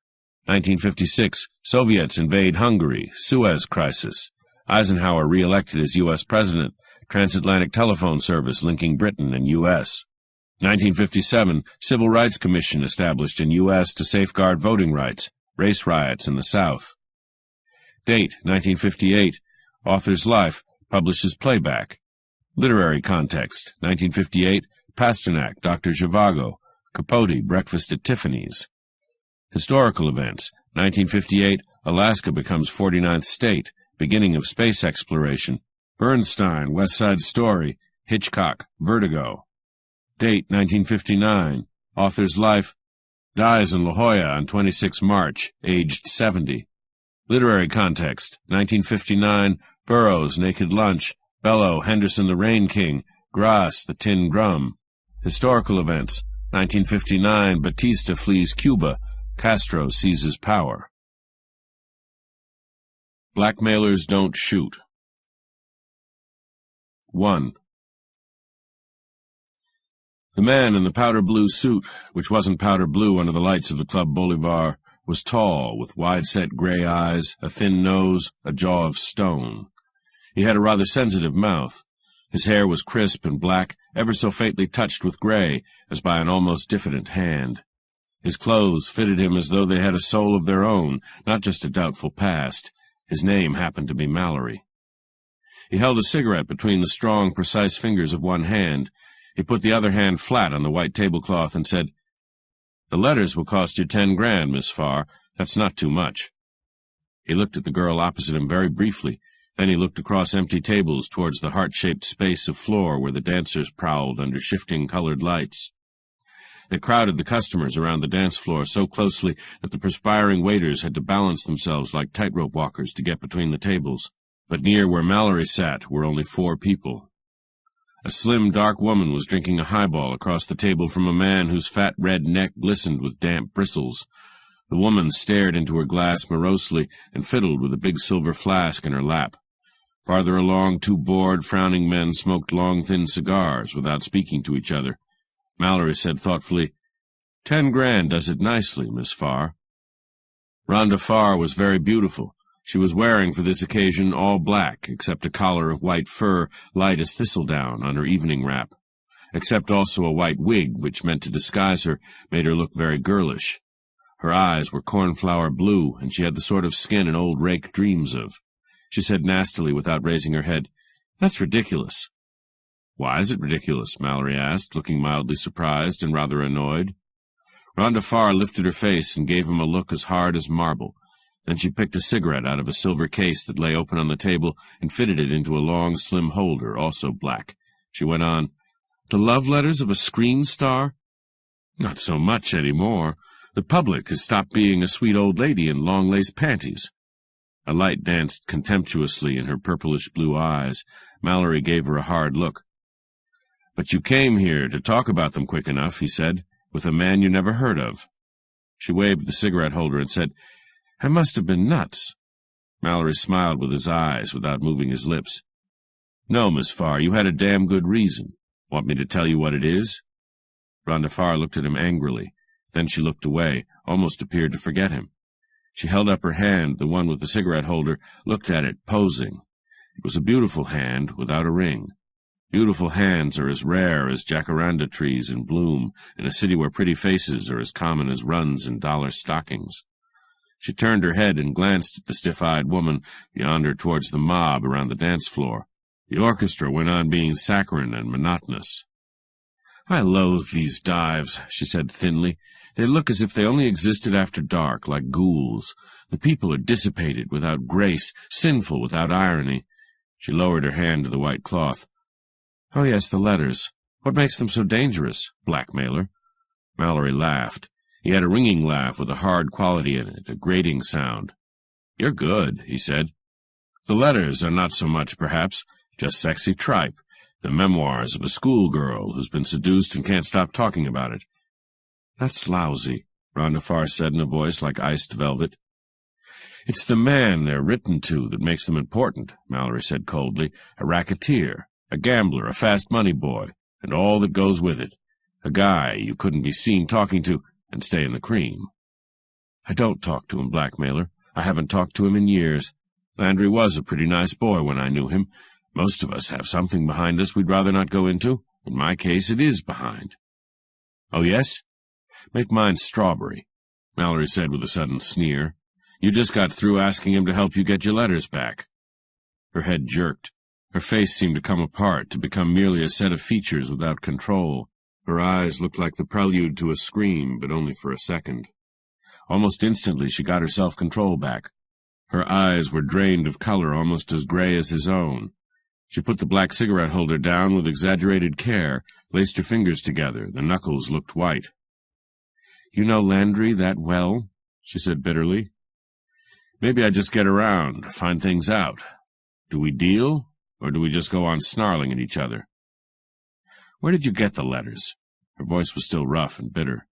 1956, Soviets invade Hungary. Suez Crisis. Eisenhower re-elected as U.S. President. Transatlantic Telephone Service linking Britain and U.S. 1957, Civil Rights Commission established in U.S. to safeguard voting rights. Race riots in the South. Date, 1958. Author's life. Publishes playback. Literary context. 1958, Pasternak, Dr. Zhivago. Capote, Breakfast at Tiffany's. Historical events. 1958, Alaska becomes 49th state. Beginning of space exploration. Bernstein, West Side Story. Hitchcock, Vertigo. Date, 1959. Author's life. Dies in La Jolla on 26 March, aged 70. Literary context. 1959. Burroughs, Naked Lunch. Bellow, Henderson the Rain King. Grass, The Tin Drum. Historical events. 1959. Batista flees Cuba. Castro seizes power. Blackmailers Don't Shoot. 1. The man in the powder blue suit, which wasn't powder blue under the lights of the Club Bolivar, was tall, with wide-set gray eyes, a thin nose, a jaw of stone. He had a rather sensitive mouth. His hair was crisp and black, ever so faintly touched with gray, as by an almost diffident hand. His clothes fitted him as though they had a soul of their own, not just a doubtful past. His name happened to be Mallory. He held a cigarette between the strong, precise fingers of one hand. He put the other hand flat on the white tablecloth and said, "The letters will cost you 10 grand, Miss Farr. That's not too much." He looked at the girl opposite him very briefly. Then he looked across empty tables towards the heart-shaped space of floor where the dancers prowled under shifting colored lights. They crowded the customers around the dance floor so closely that the perspiring waiters had to balance themselves like tightrope walkers to get between the tables. But near where Mallory sat were only 4 people. A slim, dark woman was drinking a highball across the table from a man whose fat red neck glistened with damp bristles. The woman stared into her glass morosely and fiddled with a big silver flask in her lap. Farther along, 2 bored, frowning men smoked long, thin cigars without speaking to each other. Mallory said thoughtfully, 10 grand does it nicely, Miss Farr. Rhonda Farr was very beautiful. She was wearing for this occasion all black, except a collar of white fur, light as thistledown, on her evening wrap. except also a white wig, which, meant to disguise her, made her look very girlish. Her eyes were cornflower blue, and she had the sort of skin an old rake dreams of. She said nastily, without raising her head, "That's ridiculous." "Why is it ridiculous?" Mallory asked, looking mildly surprised and rather annoyed. Rhonda Farr lifted her face and gave him a look as hard as marble. Then she picked a cigarette out of a silver case that lay open on the table and fitted it into a long, slim holder, also black. She went on, "The love letters of a screen star? Not so much any more. The public has stopped being a sweet old lady in long-lace panties." A light danced contemptuously in her purplish-blue eyes. Mallory gave her a hard look. "But you came here to talk about them quick enough," he said, "with a man you never heard of." She waved the cigarette holder and said, "I must have been nuts." Mallory smiled with his eyes, without moving his lips. "No, Miss Farr, you had a damn good reason. Want me to tell you what it is?" Rhonda Farr looked at him angrily. Then she looked away, almost appeared to forget him. She held up her hand, the one with the cigarette holder, looked at it, posing. It was a beautiful hand, without a ring. Beautiful hands are as rare as jacaranda trees in bloom in a city where pretty faces are as common as runs in dollar stockings. She turned her head and glanced at the stiff-eyed woman beyond her towards the mob around the dance floor. The orchestra went on being saccharine and monotonous. "I loathe these dives," she said thinly. "They look as if they only existed after dark, like ghouls. The people are dissipated, without grace, sinful, without irony." She lowered her hand to the white cloth. "Oh, yes, the letters. What makes them so dangerous? Blackmailer." Mallory laughed. He had a ringing laugh with a hard quality in it, a grating sound. "You're good," he said. "The letters are not so much, perhaps, just sexy tripe, the memoirs of a schoolgirl who's been seduced and can't stop talking about it." "That's lousy," Rhonda Farr said in a voice like iced velvet. "It's the man they're written to that makes them important," Mallory said coldly. "A racketeer, a gambler, a fast money boy, and all that goes with it. A guy you couldn't be seen talking to and stay in the cream." "I don't talk to him, Blackmailer. I haven't talked to him in years. Landry was a pretty nice boy when I knew him. Most of us have something behind us we'd rather not go into. In my case, it is behind." "Oh, yes? Make mine strawberry," Mallory said with a sudden sneer. "You just got through asking him to help you get your letters back." Her head jerked. Her face seemed to come apart, to become merely a set of features without control. Her eyes looked like the prelude to a scream, but only for a second. Almost instantly she got her self-control back. Her eyes were drained of color almost as gray as his own. She put the black cigarette holder down with exaggerated care, laced her fingers together. The knuckles looked white. "You know Landry that well?" she said bitterly. "Maybe I just get around, find things out. Do we deal, or do we just go on snarling at each other?" "Where did you get the letters?" Her voice was still rough and bitter.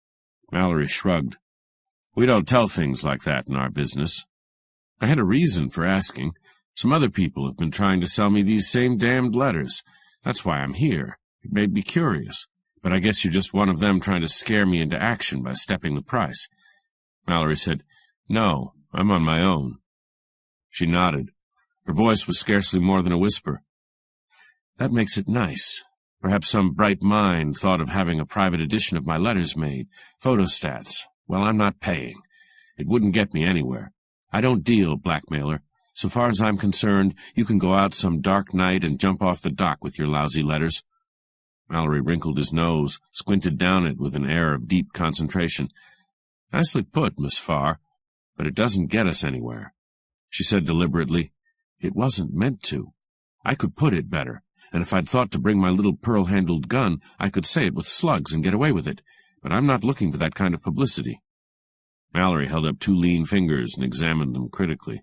Mallory shrugged. "We don't tell things like that in our business." "I had a reason for asking. Some other people have been trying to sell me these same damned letters. That's why I'm here. It made me curious. But I guess you're just one of them trying to scare me into action by stepping the price." Mallory said, "No, I'm on my own." She nodded. Her voice was scarcely more than a whisper. "That makes it nice. Perhaps some bright mind thought of having a private edition of my letters made. Photostats. Well, I'm not paying. It wouldn't get me anywhere. I don't deal, Blackmailer. So far as I'm concerned, you can go out some dark night and jump off the dock with your lousy letters." Mallory wrinkled his nose, squinted down it with an air of deep concentration. "Nicely put, Miss Farr, but it doesn't get us anywhere." She said deliberately, "It wasn't meant to. I could put it better, and if I'd thought to bring my little pearl-handled gun, I could say it with slugs and get away with it, but I'm not looking for that kind of publicity." Mallory held up two lean fingers and examined them critically.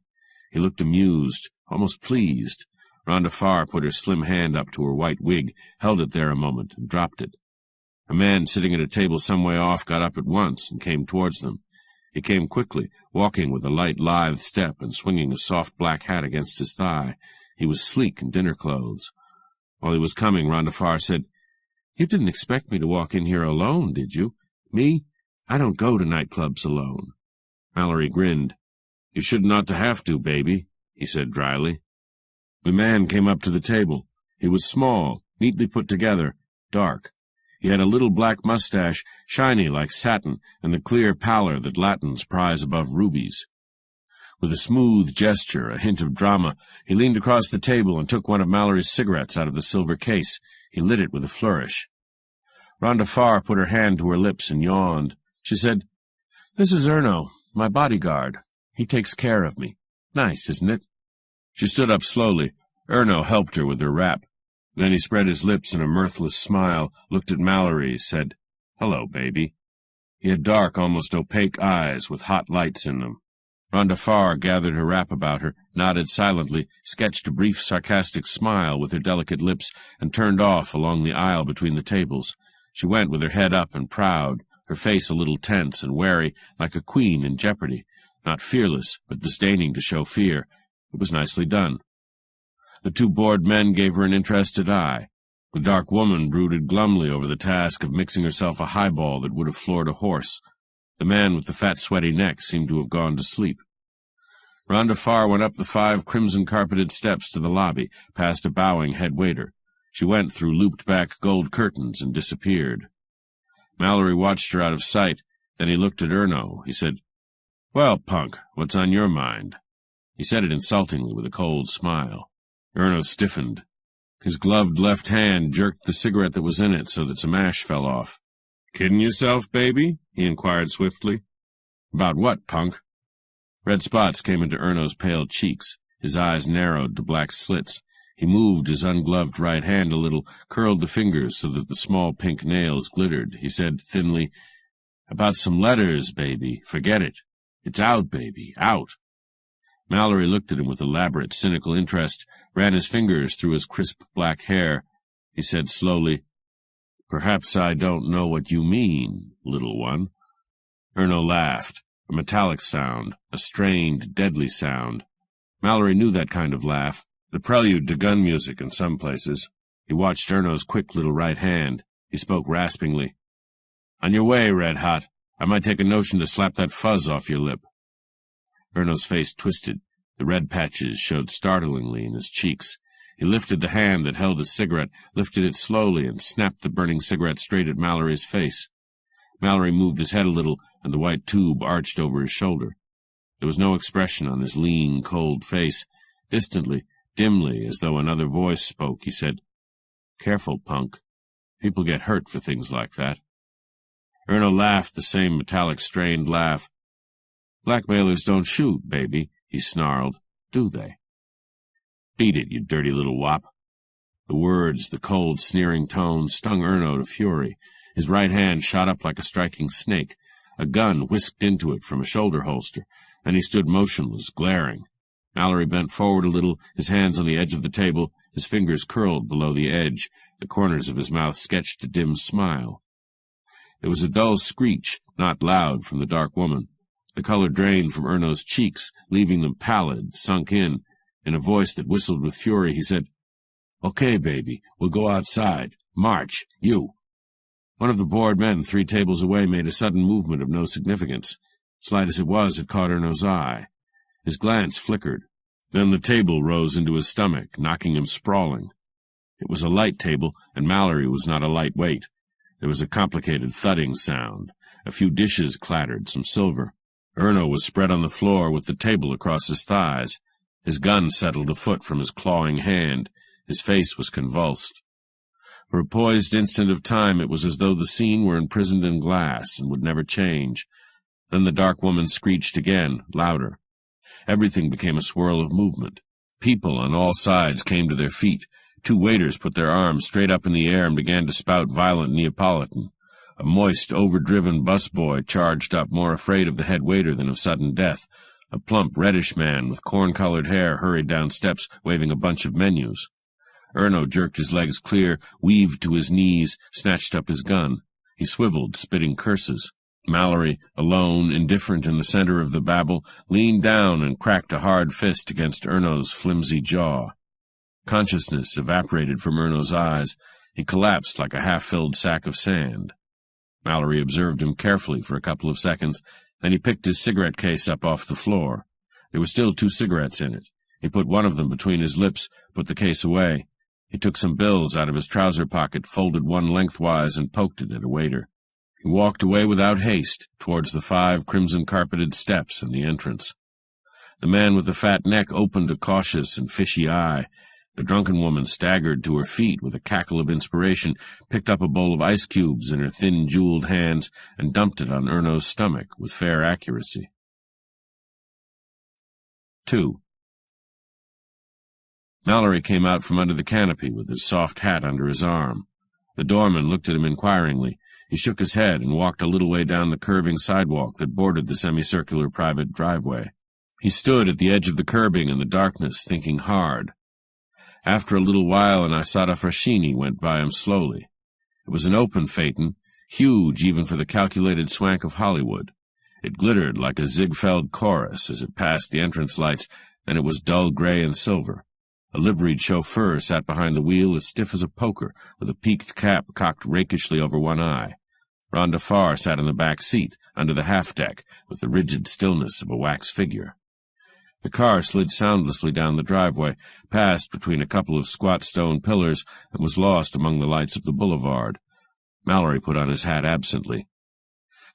He looked amused, almost pleased. Rhonda Farr put her slim hand up to her white wig, held it there a moment, and dropped it. A man sitting at a table some way off got up at once and came towards them. He came quickly, walking with a light, lithe step and swinging a soft black hat against his thigh. He was sleek in dinner clothes. While he was coming, Rhonda Farr said, "You didn't expect me to walk in here alone, did you? Me? I don't go to nightclubs alone." Mallory grinned. "You shouldn't ought to have to, baby," he said dryly. The man came up to the table. He was small, neatly put together, dark. He had a little black mustache, shiny like satin, and the clear pallor that Latins prize above rubies. With a smooth gesture, a hint of drama, he leaned across the table and took one of Mallory's cigarettes out of the silver case. He lit it with a flourish. Rhonda Farr put her hand to her lips and yawned. She said, "This is Erno, my bodyguard. He takes care of me. Nice, isn't it?" She stood up slowly. Erno helped her with her wrap. Then he spread his lips in a mirthless smile, looked at Mallory, said, "Hello, baby." He had dark, almost opaque eyes with hot lights in them. Rhonda Farr gathered her wrap about her, nodded silently, sketched a brief sarcastic smile with her delicate lips, and turned off along the aisle between the tables. She went with her head up and proud, her face a little tense and wary, like a queen in jeopardy, not fearless, but disdaining to show fear. It was nicely done. The two bored men gave her an interested eye. The dark woman brooded glumly over the task of mixing herself a highball that would have floored a horse. The man with the fat, sweaty neck seemed to have gone to sleep. Rhonda Farr went up the 5 crimson-carpeted steps to the lobby, past a bowing head waiter. She went through looped-back gold curtains and disappeared. Mallory watched her out of sight. Then he looked at Erno. He said, "Well, punk, what's on your mind?" He said it insultingly with a cold smile. Erno stiffened. His gloved left hand jerked the cigarette that was in it so that some ash fell off. "Kidding yourself, baby?" he inquired swiftly. "About what, punk?" Red spots came into Erno's pale cheeks. His eyes narrowed to black slits. He moved his ungloved right hand a little, curled the fingers so that the small pink nails glittered. He said thinly, "About some letters, baby. Forget it. It's out, baby, out." Mallory looked at him with elaborate, cynical interest, ran his fingers through his crisp black hair. He said slowly, "Perhaps I don't know what you mean, little one." Erno laughed, a metallic sound, a strained, deadly sound. Mallory knew that kind of laugh, the prelude to gun music in some places. He watched Erno's quick little right hand. He spoke raspingly. "On your way, Red Hot. I might take a notion to slap that fuzz off your lip." Erno's face twisted. The red patches showed startlingly in his cheeks. He lifted the hand that held his cigarette, lifted it slowly, and snapped the burning cigarette straight at Mallory's face. Mallory moved his head a little, and the white tube arched over his shoulder. There was no expression on his lean, cold face. Distantly, dimly, as though another voice spoke, he said, "Careful, punk. People get hurt for things like that." Erno laughed the same metallic, strained laugh. "Blackmailers don't shoot, baby," he snarled. "Do they?" "Beat it, you dirty little wop." The words, the cold, sneering tone, stung Erno to fury. His right hand shot up like a striking snake. A gun whisked into it from a shoulder holster, and he stood motionless, glaring. Mallory bent forward a little, his hands on the edge of the table, his fingers curled below the edge. The corners of his mouth sketched a dim smile. There was a dull screech, not loud, from the dark woman. The color drained from Erno's cheeks, leaving them pallid, sunk in. In a voice that whistled with fury, he said, "Okay, baby, we'll go outside. March, you." One of the bored men 3 tables away made a sudden movement of no significance. Slight as it was, it caught Erno's eye. His glance flickered. Then the table rose into his stomach, knocking him sprawling. It was a light table, and Mallory was not a light weight. There was a complicated thudding sound. A few dishes clattered, some silver. Erno was spread on the floor with the table across his thighs. His gun settled a foot from his clawing hand. His face was convulsed. For a poised instant of time it was as though the scene were imprisoned in glass and would never change. Then the dark woman screeched again, louder. Everything became a swirl of movement. People on all sides came to their feet. 2 waiters put their arms straight up in the air and began to spout violent Neapolitan. A moist, overdriven busboy charged up, more afraid of the head waiter than of sudden death. A plump, reddish man with corn-colored hair hurried down steps, waving a bunch of menus. Erno jerked his legs clear, weaved to his knees, snatched up his gun. He swiveled, spitting curses. Mallory, alone, indifferent in the center of the babel, leaned down and cracked a hard fist against Erno's flimsy jaw. Consciousness evaporated from Erno's eyes. He collapsed like a half-filled sack of sand. Mallory observed him carefully for a couple of seconds. Then he picked his cigarette case up off the floor. There were still 2 cigarettes in it. He put one of them between his lips, put the case away. He took some bills out of his trouser pocket, folded one lengthwise, and poked it at a waiter. He walked away without haste towards the 5 crimson-carpeted steps and the entrance. The man with the fat neck opened a cautious and fishy eye. The drunken woman staggered to her feet with a cackle of inspiration, picked up a bowl of ice cubes in her thin, jeweled hands, and dumped it on Erno's stomach with fair accuracy. 2. Mallory came out from under the canopy with his soft hat under his arm. The doorman looked at him inquiringly. He shook his head and walked a little way down the curving sidewalk that bordered the semicircular private driveway. He stood at the edge of the curbing in the darkness, thinking hard. After a little while, an Isata Fraschini went by him slowly. It was an open phaeton, huge even for the calculated swank of Hollywood. It glittered like a Ziegfeld chorus as it passed the entrance lights, then it was dull gray and silver. A liveried chauffeur sat behind the wheel as stiff as a poker, with a peaked cap cocked rakishly over one eye. Rhonda Farr sat in the back seat, under the half-deck, with the rigid stillness of a wax figure. The car slid soundlessly down the driveway, passed between a couple of squat stone pillars, and was lost among the lights of the boulevard. Mallory put on his hat absently.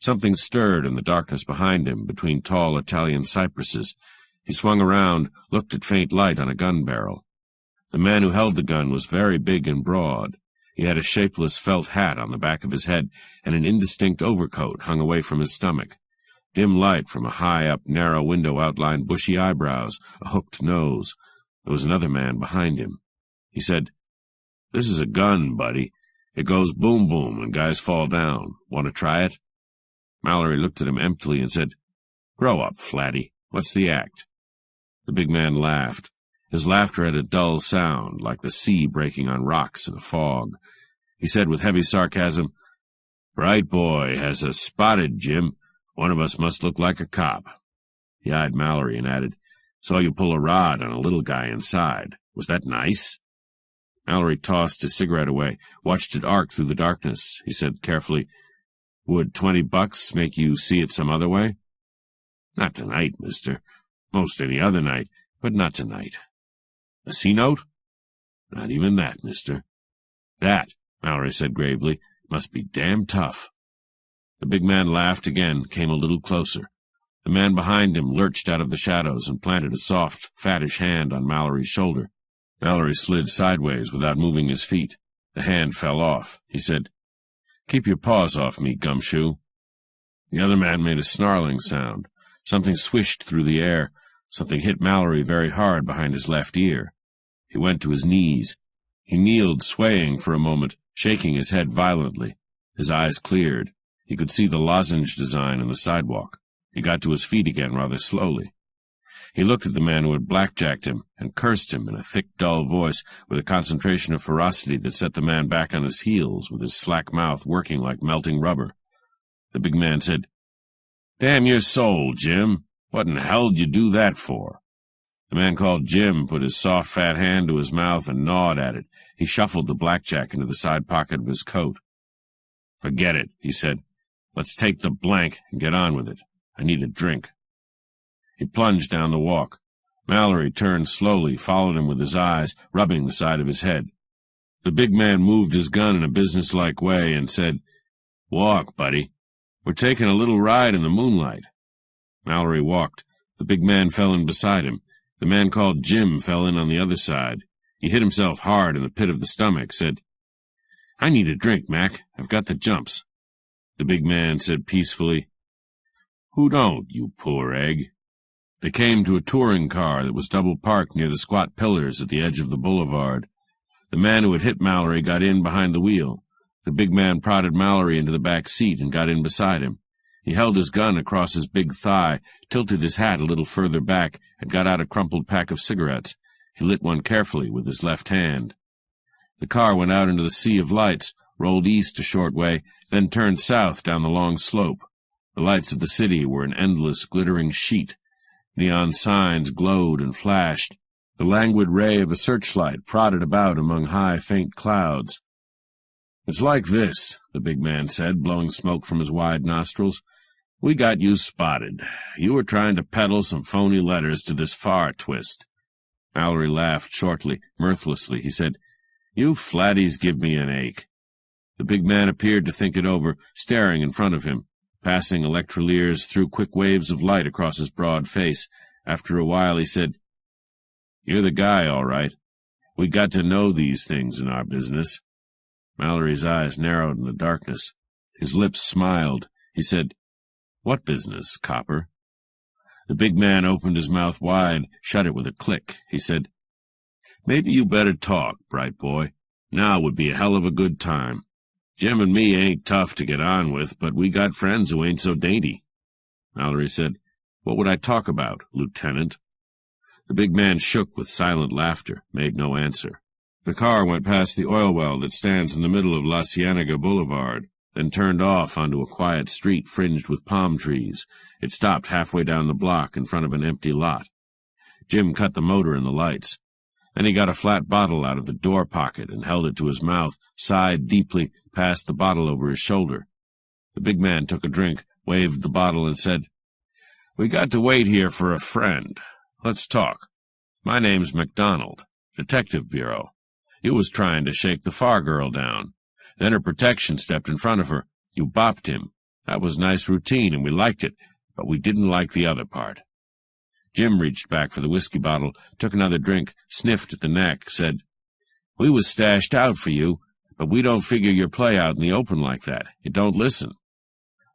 Something stirred in the darkness behind him, between tall Italian cypresses. He swung around, looked at faint light on a gun barrel. The man who held the gun was very big and broad. He had a shapeless felt hat on the back of his head, and an indistinct overcoat hung away from his stomach. Dim light from a high-up, narrow window outlined bushy eyebrows, a hooked nose. There was another man behind him. He said, "This is a gun, buddy. It goes boom-boom and guys fall down. Want to try it?" Mallory looked at him emptily and said, "Grow up, Flatty. What's the act?" The big man laughed. His laughter had a dull sound, like the sea breaking on rocks in a fog. He said with heavy sarcasm, "Bright boy has us spotted, Jim. One of us must look like a cop." He eyed Mallory and added, "Saw you pull a rod on a little guy inside. Was that nice?" Mallory tossed his cigarette away, watched it arc through the darkness. He said carefully, "Would $20 make you see it some other way?" "Not tonight, mister. Most any other night, but not tonight." "A C-note?" "Not even that, mister." "That," Mallory said gravely, "must be damn tough." The big man laughed again, came a little closer. The man behind him lurched out of the shadows and planted a soft, fattish hand on Mallory's shoulder. Mallory slid sideways without moving his feet. The hand fell off. He said, "Keep your paws off me, gumshoe." The other man made a snarling sound. Something swished through the air. Something hit Mallory very hard behind his left ear. He went to his knees. He kneeled, swaying for a moment, shaking his head violently. His eyes cleared. He could see the lozenge design in the sidewalk. He got to his feet again rather slowly. He looked at the man who had blackjacked him and cursed him in a thick, dull voice with a concentration of ferocity that set the man back on his heels, with his slack mouth working like melting rubber. The big man said, "Damn your soul, Jim. What in hell'd you do that for?" The man called Jim put his soft, fat hand to his mouth and gnawed at it. He shuffled the blackjack into the side pocket of his coat. "Forget it," he said. "Let's take the blank and get on with it. I need a drink." He plunged down the walk. Mallory turned slowly, followed him with his eyes, rubbing the side of his head. The big man moved his gun in a businesslike way and said, "Walk, buddy. We're taking a little ride in the moonlight." Mallory walked. The big man fell in beside him. The man called Jim fell in on the other side. He hit himself hard in the pit of the stomach, said, "I need a drink, Mac. I've got the jumps." The big man said peacefully, "Who don't, you poor egg?" They came to a touring car that was double-parked near the squat pillars at the edge of the boulevard. The man who had hit Mallory got in behind the wheel. The big man prodded Mallory into the back seat and got in beside him. He held his gun across his big thigh, tilted his hat a little further back, and got out a crumpled pack of cigarettes. He lit one carefully with his left hand. The car went out into the sea of lights, rolled east a short way, then turned south down the long slope. The lights of the city were an endless, glittering sheet. Neon signs glowed and flashed. The languid ray of a searchlight prodded about among high, faint clouds. "It's like this," the big man said, blowing smoke from his wide nostrils. "We got you spotted. You were trying to peddle some phony letters to this Farr twist." Mallory laughed shortly, mirthlessly. He said, You flatties give me an ache." The big man appeared to think it over, staring in front of him. Passing electroliers threw quick waves of light across his broad face. After a while he said, "You're the guy, all right. We got to know these things in our business." Mallory's eyes narrowed in the darkness. His lips smiled. He said, "What business, copper?" The big man opened his mouth wide, shut it with a click. He said, "Maybe you better talk, bright boy. Now would be a hell of a good time. Jim and me ain't tough to get on with, but we got friends who ain't so dainty." Mallory said, "What would I talk about, Lieutenant?" The big man shook with silent laughter, made no answer. The car went past the oil well that stands in the middle of La Cienega Boulevard, then turned off onto a quiet street fringed with palm trees. It stopped halfway down the block in front of an empty lot. Jim cut the motor and the lights. Then he got a flat bottle out of the door pocket and held it to his mouth, sighed deeply, passed the bottle over his shoulder. The big man took a drink, waved the bottle, and said, "We got to wait here for a friend. Let's talk. My name's MacDonald, Detective Bureau. You was trying to shake the Farr girl down. Then her protection stepped in front of her. You bopped him. That was nice routine, and we liked it, but we didn't like the other part." Jim reached back for the whiskey bottle, took another drink, sniffed at the neck, said, "We was stashed out for you, but we don't figure your play out in the open like that. You don't listen."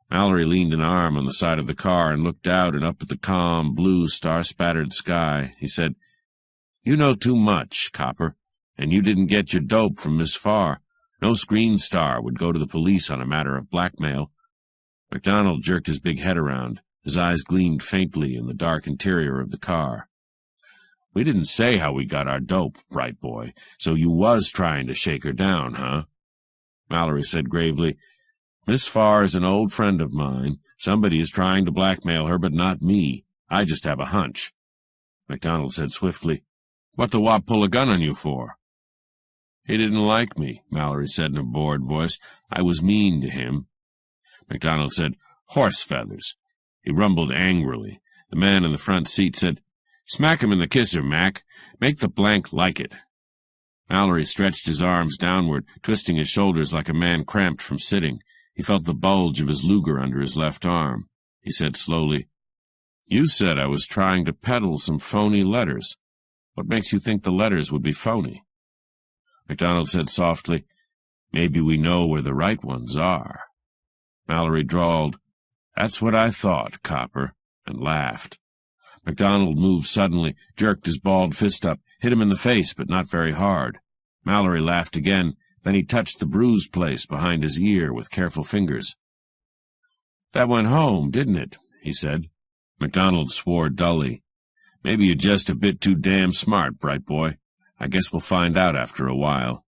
Mallory leaned an arm on the side of the car and looked out and up at the calm, blue, star-spattered sky. He said, "You know too much, copper, and you didn't get your dope from Miss Farr. No screen star would go to the police on a matter of blackmail." MacDonald jerked his big head around. His eyes gleamed faintly in the dark interior of the car. "We didn't say how we got our dope, bright boy, so you was trying to shake her down, huh?" Mallory said gravely, "Miss Farr is an old friend of mine. Somebody is trying to blackmail her, but not me. I just have a hunch." MacDonald said swiftly, "What the wop pull a gun on you for?" "He didn't like me," Mallory said in a bored voice. "I was mean to him." MacDonald said, "Horse feathers." He rumbled angrily. The man in the front seat said, "Smack him in the kisser, Mac. Make the blank like it." Mallory stretched his arms downward, twisting his shoulders like a man cramped from sitting. He felt the bulge of his Luger under his left arm. He said slowly, "You said I was trying to peddle some phony letters. What makes you think the letters would be phony?" MacDonald said softly, "Maybe we know where the right ones are." Mallory drawled, "That's what I thought, copper," and laughed. MacDonald moved suddenly, jerked his bald fist up, hit him in the face, but not very hard. Mallory laughed again, then he touched the bruised place behind his ear with careful fingers. "That went home, didn't it?" he said. MacDonald swore dully. "Maybe you're just a bit too damn smart, bright boy. I guess we'll find out after a while."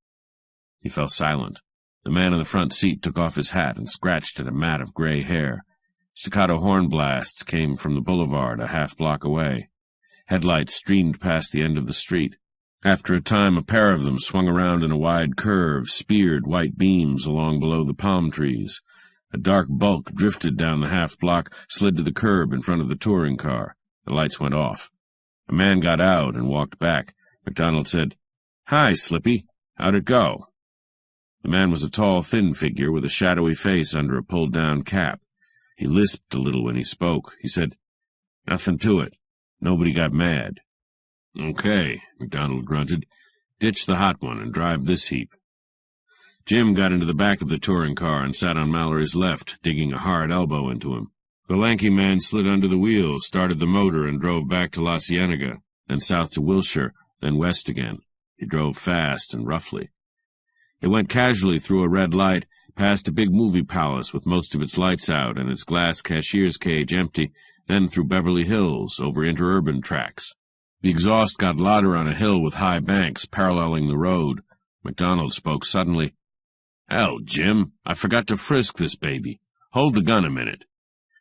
He fell silent. The man in the front seat took off his hat and scratched at a mat of gray hair. Staccato horn blasts came from the boulevard a half-block away. Headlights streamed past the end of the street. After a time, a pair of them swung around in a wide curve, speared white beams along below the palm trees. A dark bulk drifted down the half-block, slid to the curb in front of the touring car. The lights went off. A man got out and walked back. MacDonald said, "Hi, Slippy. How'd it go?" The man was a tall, thin figure with a shadowy face under a pulled-down cap. He lisped a little when he spoke. He said, "Nothing to it. Nobody got mad." "Okay," MacDonald grunted. "Ditch the hot one and drive this heap." Jim got into the back of the touring car and sat on Mallory's left, digging a hard elbow into him. The lanky man slid under the wheel, started the motor, and drove back to La Cienega, then south to Wilshire, then west again. He drove fast and roughly. They went casually through a red light, past a big movie palace with most of its lights out and its glass cashier's cage empty, then through Beverly Hills, over interurban tracks. The exhaust got louder on a hill with high banks paralleling the road. MacDonald spoke suddenly. "Hell, Jim, I forgot to frisk this baby. Hold the gun a minute."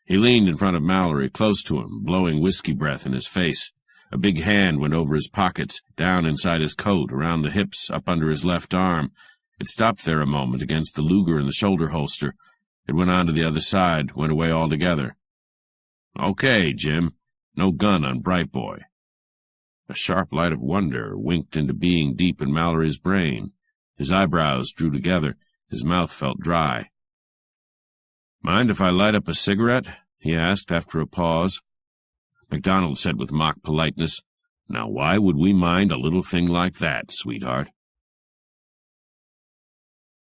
He leaned in front of Mallory, close to him, blowing whiskey breath in his face. A big hand went over his pockets, down inside his coat, around the hips, up under his left arm. It stopped there a moment against the Luger in the shoulder holster. It went on to the other side, went away altogether. "Okay, Jim. No gun on Bright Boy." A sharp light of wonder winked into being deep in Mallory's brain. His eyebrows drew together. His mouth felt dry. "Mind if I light up a cigarette?" he asked after a pause. MacDonald said with mock politeness, "Now why would we mind a little thing like that, sweetheart?"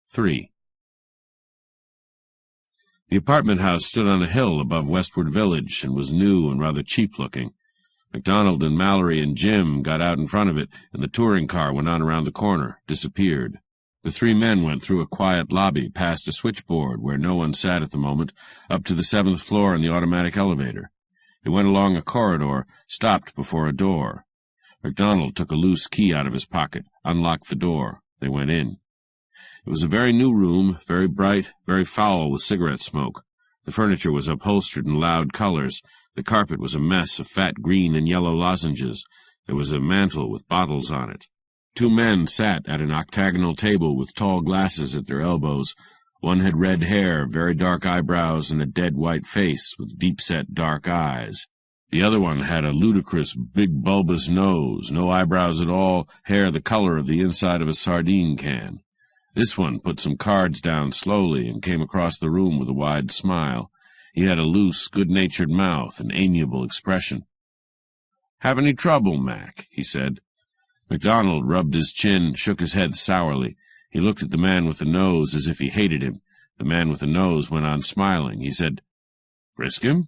3. The apartment house stood on a hill above Westward Village and was new and rather cheap-looking. MacDonald and Mallory and Jim got out in front of it, and the touring car went on around the corner, disappeared. The three men went through a quiet lobby, past a switchboard where no one sat at the moment, up to the 7th floor in the automatic elevator. They went along a corridor, stopped before a door. MacDonald took a loose key out of his pocket, unlocked the door. They went in. It was a very new room, very bright, very foul with cigarette smoke. The furniture was upholstered in loud colors. The carpet was a mess of fat green and yellow lozenges. There was a mantel with bottles on it. Two men sat at an octagonal table with tall glasses at their elbows. One had red hair, very dark eyebrows, and a dead white face with deep-set dark eyes. The other one had a ludicrous, big, bulbous nose, no eyebrows at all, hair the color of the inside of a sardine can. This one put some cards down slowly and came across the room with a wide smile. He had a loose, good-natured mouth, an amiable expression. "Have any trouble, Mac?" he said. MacDonald rubbed his chin, shook his head sourly. He looked at the man with the nose as if he hated him. The man with the nose went on smiling. He said, "Frisk him?"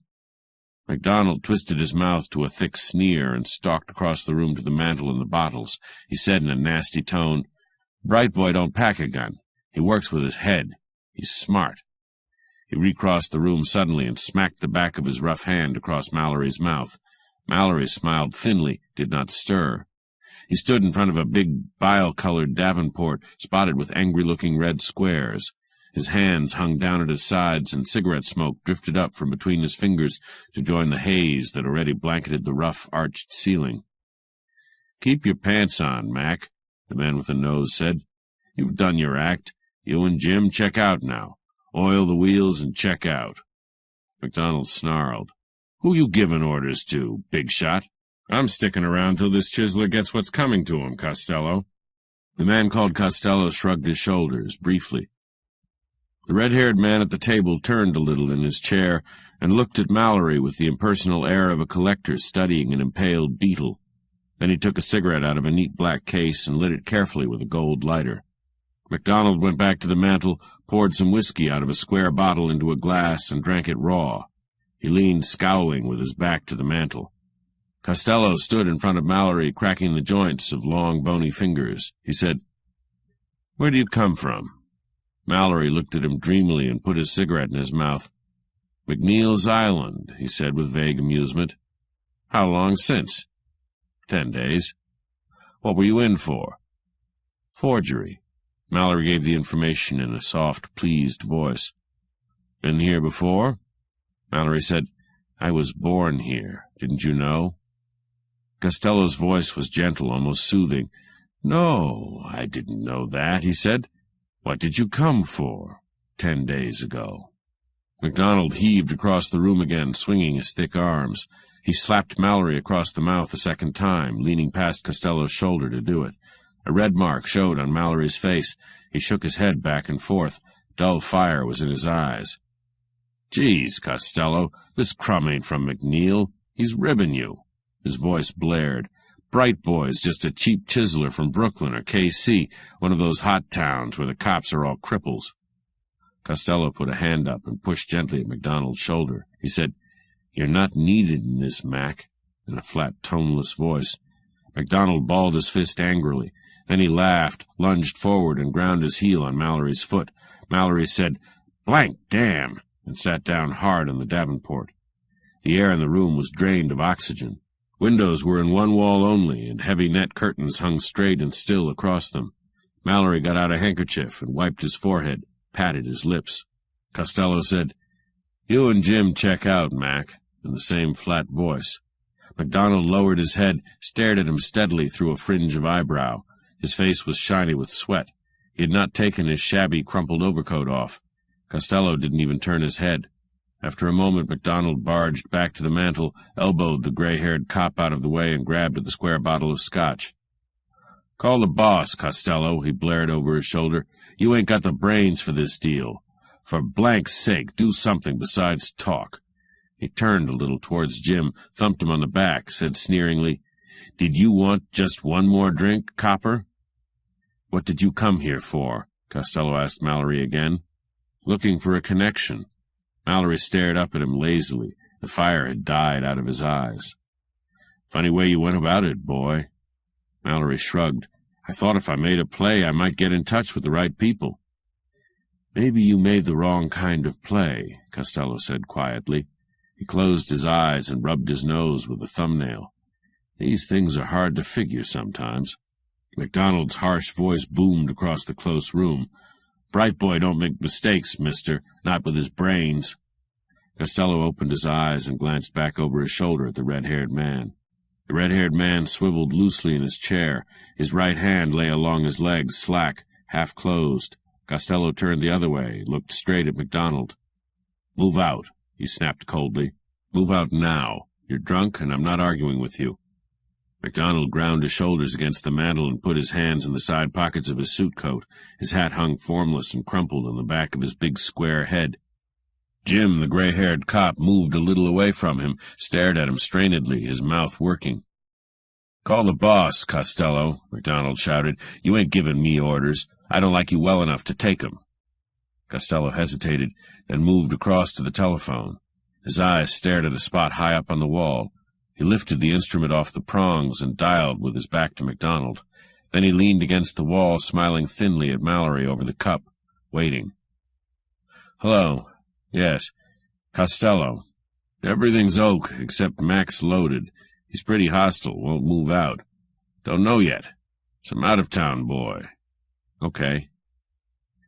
MacDonald twisted his mouth to a thick sneer and stalked across the room to the mantel and the bottles. He said in a nasty tone, "Bright boy don't pack a gun. He works with his head. He's smart." He recrossed the room suddenly and smacked the back of his rough hand across Mallory's mouth. Mallory smiled thinly, did not stir. He stood in front of a big, bile-colored davenport, spotted with angry-looking red squares. His hands hung down at his sides, and cigarette smoke drifted up from between his fingers to join the haze that already blanketed the rough, arched ceiling. "Keep your pants on, Mac," the man with the nose said. "You've done your act. You and Jim check out now. Oil the wheels and check out." MacDonald snarled. "Who you giving orders to, big shot?" "I'm sticking around till this chiseler gets what's coming to him, Costello." The man called Costello shrugged his shoulders, briefly. The red-haired man at the table turned a little in his chair and looked at Mallory with the impersonal air of a collector studying an impaled beetle. Then he took a cigarette out of a neat black case and lit it carefully with a gold lighter. MacDonald went back to the mantel, poured some whiskey out of a square bottle into a glass, and drank it raw. He leaned scowling with his back to the mantel. Costello stood in front of Mallory, cracking the joints of long, bony fingers. He said, "Where do you come from?" Mallory looked at him dreamily and put his cigarette in his mouth. "McNeil's Island," he said with vague amusement. "How long since?" 10 days. "What were you in for?" "Forgery." Mallory gave the information in a soft, pleased voice. "Been here before?" Mallory said, "I was born here. Didn't you know?" Costello's voice was gentle, almost soothing. "No, I didn't know that," he said. "What did you come for 10 days ago?" MacDonald heaved across the room again, swinging his thick arms. He slapped Mallory across the mouth a second time, leaning past Costello's shoulder to do it. A red mark showed on Mallory's face. He shook his head back and forth. Dull fire was in his eyes. "Geez, Costello, this crumb ain't from McNeil. He's ribbing you." His voice blared. "Bright boy's just a cheap chiseler from Brooklyn or K.C., one of those hot towns where the cops are all cripples." Costello put a hand up and pushed gently at MacDonald's shoulder. He said, "You're not needed in this, Mac," in a flat, toneless voice. MacDonald balled his fist angrily. Then he laughed, lunged forward, and ground his heel on Mallory's foot. Mallory said, "Blank damn," and sat down hard on the davenport. The air in the room was drained of oxygen. Windows were in one wall only, and heavy net curtains hung straight and still across them. Mallory got out a handkerchief and wiped his forehead, patted his lips. Costello said, "You and Jim check out, Mac," in the same flat voice. MacDonald lowered his head, stared at him steadily through a fringe of eyebrow. His face was shiny with sweat. He had not taken his shabby, crumpled overcoat off. Costello didn't even turn his head. After a moment, MacDonald barged back to the mantel, elbowed the gray-haired cop out of the way, and grabbed at the square bottle of scotch. "Call the boss, Costello," he blared over his shoulder. "You ain't got the brains for this deal. For blank's sake, do something besides talk." He turned a little towards Jim, thumped him on the back, said sneeringly, "Did you want just one more drink, copper?" "What did you come here for?" Costello asked Mallory again. "Looking for a connection." Mallory stared up at him lazily. The fire had died out of his eyes. "Funny way you went about it, boy." Mallory shrugged. "I thought if I made a play, I might get in touch with the right people." "Maybe you made the wrong kind of play," Costello said quietly. He closed his eyes and rubbed his nose with a thumbnail. "These things are hard to figure sometimes." MacDonald's harsh voice boomed across the close room. "Bright boy don't make mistakes, mister, not with his brains." Costello opened his eyes and glanced back over his shoulder at the red-haired man. The red-haired man swiveled loosely in his chair. His right hand lay along his legs, slack, half-closed. Costello turned the other way, looked straight at MacDonald. "Move out," he snapped coldly. "Move out now. You're drunk, and I'm not arguing with you." MacDonald ground his shoulders against the mantel and put his hands in the side pockets of his suit coat. His hat hung formless and crumpled on the back of his big square head. Jim, the gray-haired cop, moved a little away from him, stared at him strainedly, his mouth working. "Call the boss, Costello," MacDonald shouted. "You ain't giving me orders. I don't like you well enough to take 'em." Costello hesitated, then moved across to the telephone. His eyes stared at a spot high up on the wall. He lifted the instrument off the prongs and dialed with his back to MacDonald. Then he leaned against the wall, smiling thinly at Mallory over the cup, waiting. "Hello. Yes. Costello. Everything's oak, except Mac's loaded. He's pretty hostile, won't move out. Don't know yet. Some out-of-town boy." "Okay."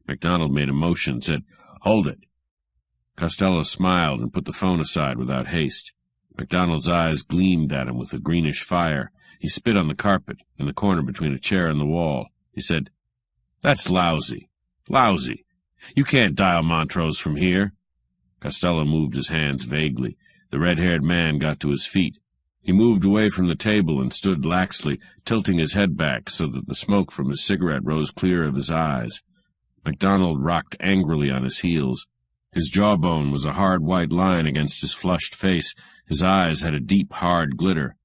MacDonald made a motion, said, "Hold it." Costello smiled and put the phone aside without haste. MacDonald's eyes gleamed at him with a greenish fire. He spit on the carpet, in the corner between a chair and the wall. He said, "That's lousy. Lousy. You can't dial Montrose from here." Costello moved his hands vaguely. The red-haired man got to his feet. He moved away from the table and stood laxly, tilting his head back so that the smoke from his cigarette rose clear of his eyes. MacDonald rocked angrily on his heels. His jawbone was a hard white line against his flushed face. His eyes had a deep, hard glitter.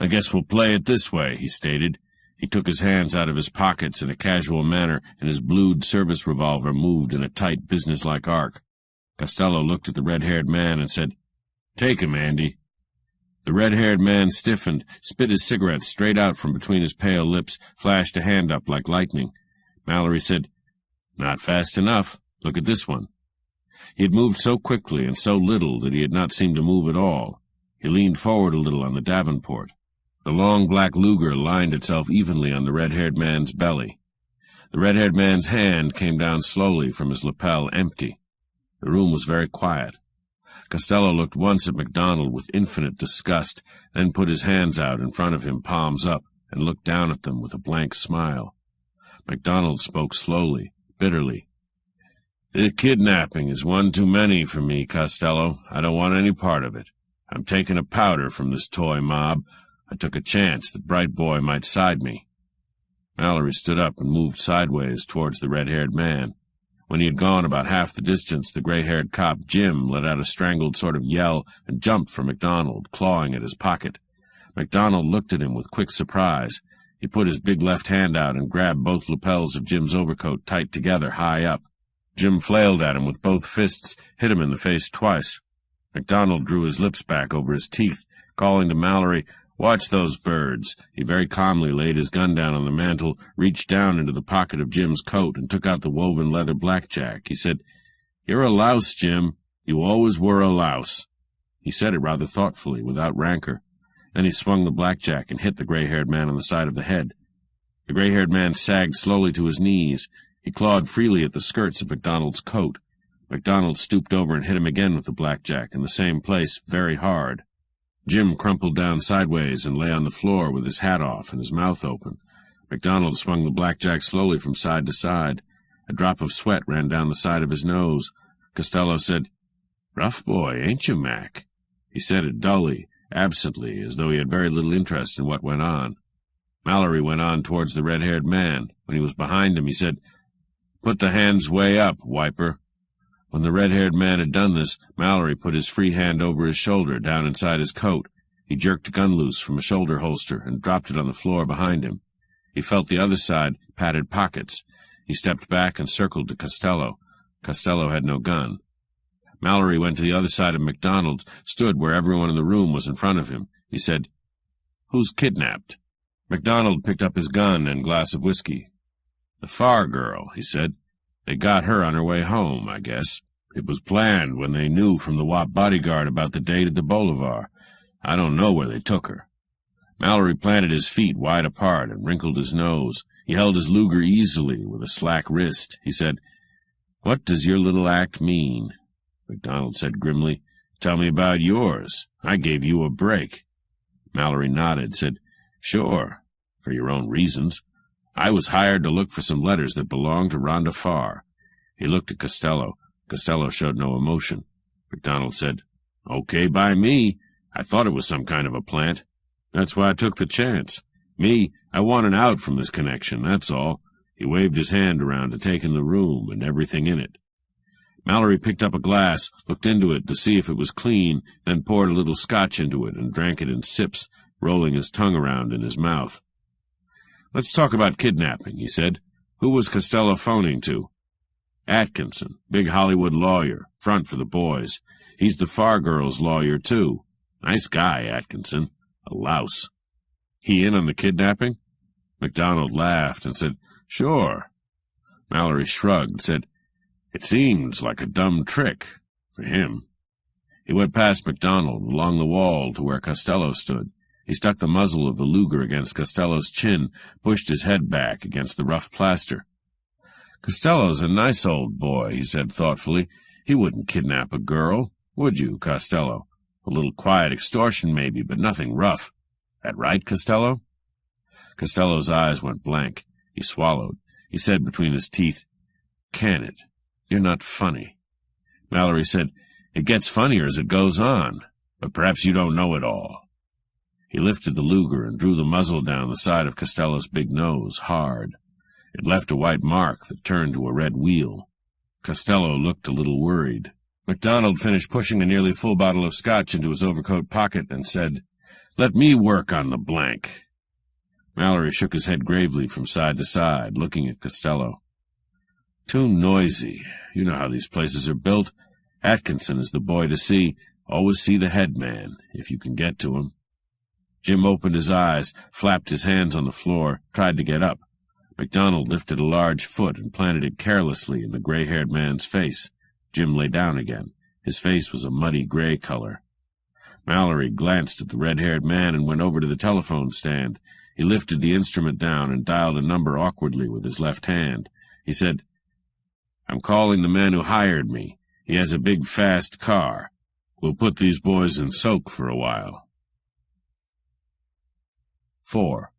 "I guess we'll play it this way," he stated. He took his hands out of his pockets in a casual manner, and his blued service revolver moved in a tight, businesslike arc. Costello looked at the red-haired man and said, "Take him, Andy." The red-haired man stiffened, spit his cigarette straight out from between his pale lips, flashed a hand up like lightning. Mallory said, "Not fast enough. Look at this one." He had moved so quickly and so little that he had not seemed to move at all. He leaned forward a little on the davenport. The long black Luger lined itself evenly on the red-haired man's belly. The red-haired man's hand came down slowly from his lapel, empty. The room was very quiet. Costello looked once at MacDonald with infinite disgust, then put his hands out in front of him, palms up, and looked down at them with a blank smile. MacDonald spoke slowly, bitterly. "The kidnapping is one too many for me, Costello. I don't want any part of it. I'm taking a powder from this toy mob. I took a chance that Bright Boy might side me." Mallory stood up and moved sideways towards the red-haired man. When he had gone about half the distance, the gray-haired cop, Jim, let out a strangled sort of yell and jumped for MacDonald, clawing at his pocket. MacDonald looked at him with quick surprise. He put his big left hand out and grabbed both lapels of Jim's overcoat tight together, high up. Jim flailed at him with both fists, hit him in the face twice. MacDonald drew his lips back over his teeth, calling to Mallory, "Watch those birds." He very calmly laid his gun down on the mantel, reached down into the pocket of Jim's coat, and took out the woven leather blackjack. He said, "You're a louse, Jim. You always were a louse." He said it rather thoughtfully, without rancor. Then he swung the blackjack and hit the gray-haired man on the side of the head. The gray-haired man sagged slowly to his knees. He clawed freely at the skirts of MacDonald's coat. MacDonald stooped over and hit him again with the blackjack, in the same place, very hard. Jim crumpled down sideways and lay on the floor with his hat off and his mouth open. MacDonald swung the blackjack slowly from side to side. A drop of sweat ran down the side of his nose. Costello said, "Rough boy, ain't you, Mac?" He said it dully, absently, as though he had very little interest in what went on. Mallory went on towards the red-haired man. When he was behind him, he said, "Put the hands way up, wiper." When the red-haired man had done this, Mallory put his free hand over his shoulder, down inside his coat. He jerked a gun loose from a shoulder holster and dropped it on the floor behind him. He felt the other side, padded pockets. He stepped back and circled to Costello. Costello had no gun. Mallory went to the other side of MacDonald's, stood where everyone in the room was in front of him. He said, "Who's kidnapped?" MacDonald picked up his gun and glass of whiskey. "The Farr girl," he said. "They got her on her way home, I guess. It was planned when they knew from the Wop bodyguard about the date at the Bolivar. I don't know where they took her." Mallory planted his feet wide apart and wrinkled his nose. He held his Luger easily with a slack wrist. He said, "What does your little act mean?" MacDonald said grimly, "Tell me about yours. I gave you a break." Mallory nodded, said, "Sure, for your own reasons. I was hired to look for some letters that belonged to Rhonda Farr." He looked at Costello. Costello showed no emotion. MacDonald said, "Okay by me. I thought it was some kind of a plant. That's why I took the chance. I want an out from this connection, that's all." He waved his hand around to take in the room and everything in it. Mallory picked up a glass, looked into it to see if it was clean, then poured a little scotch into it and drank it in sips, rolling his tongue around in his mouth. "Let's talk about kidnapping," he said. "Who was Costello phoning to?" "Atkinson, big Hollywood lawyer, front for the boys. He's the Farr girl's lawyer, too. Nice guy, Atkinson. A louse." "He in on the kidnapping?" MacDonald laughed and said, "Sure." Mallory shrugged, said, "It seems like a dumb trick for him." He went past MacDonald, along the wall to where Costello stood. He stuck the muzzle of the Luger against Costello's chin, pushed his head back against the rough plaster. "Costello's a nice old boy," he said thoughtfully. "He wouldn't kidnap a girl, would you, Costello? A little quiet extortion, maybe, but nothing rough. That right, Costello?" Costello's eyes went blank. He swallowed. He said between his teeth, "Can it? You're not funny." Mallory said, "It gets funnier as it goes on, but perhaps you don't know it all." He lifted the Luger and drew the muzzle down the side of Costello's big nose, hard. It left a white mark that turned to a red wheal. Costello looked a little worried. MacDonald finished pushing a nearly full bottle of scotch into his overcoat pocket and said, "Let me work on the blank." Mallory shook his head gravely from side to side, looking at Costello. "Too noisy. You know how these places are built. Atkinson is the boy to see. Always see the head man, if you can get to him." Jim opened his eyes, flapped his hands on the floor, tried to get up. MacDonald lifted a large foot and planted it carelessly in the gray-haired man's face. Jim lay down again. His face was a muddy gray color. Mallory glanced at the red-haired man and went over to the telephone stand. He lifted the instrument down and dialed a number awkwardly with his left hand. He said, "I'm calling the man who hired me. He has a big, fast car. We'll put these boys in soak for a while." 4.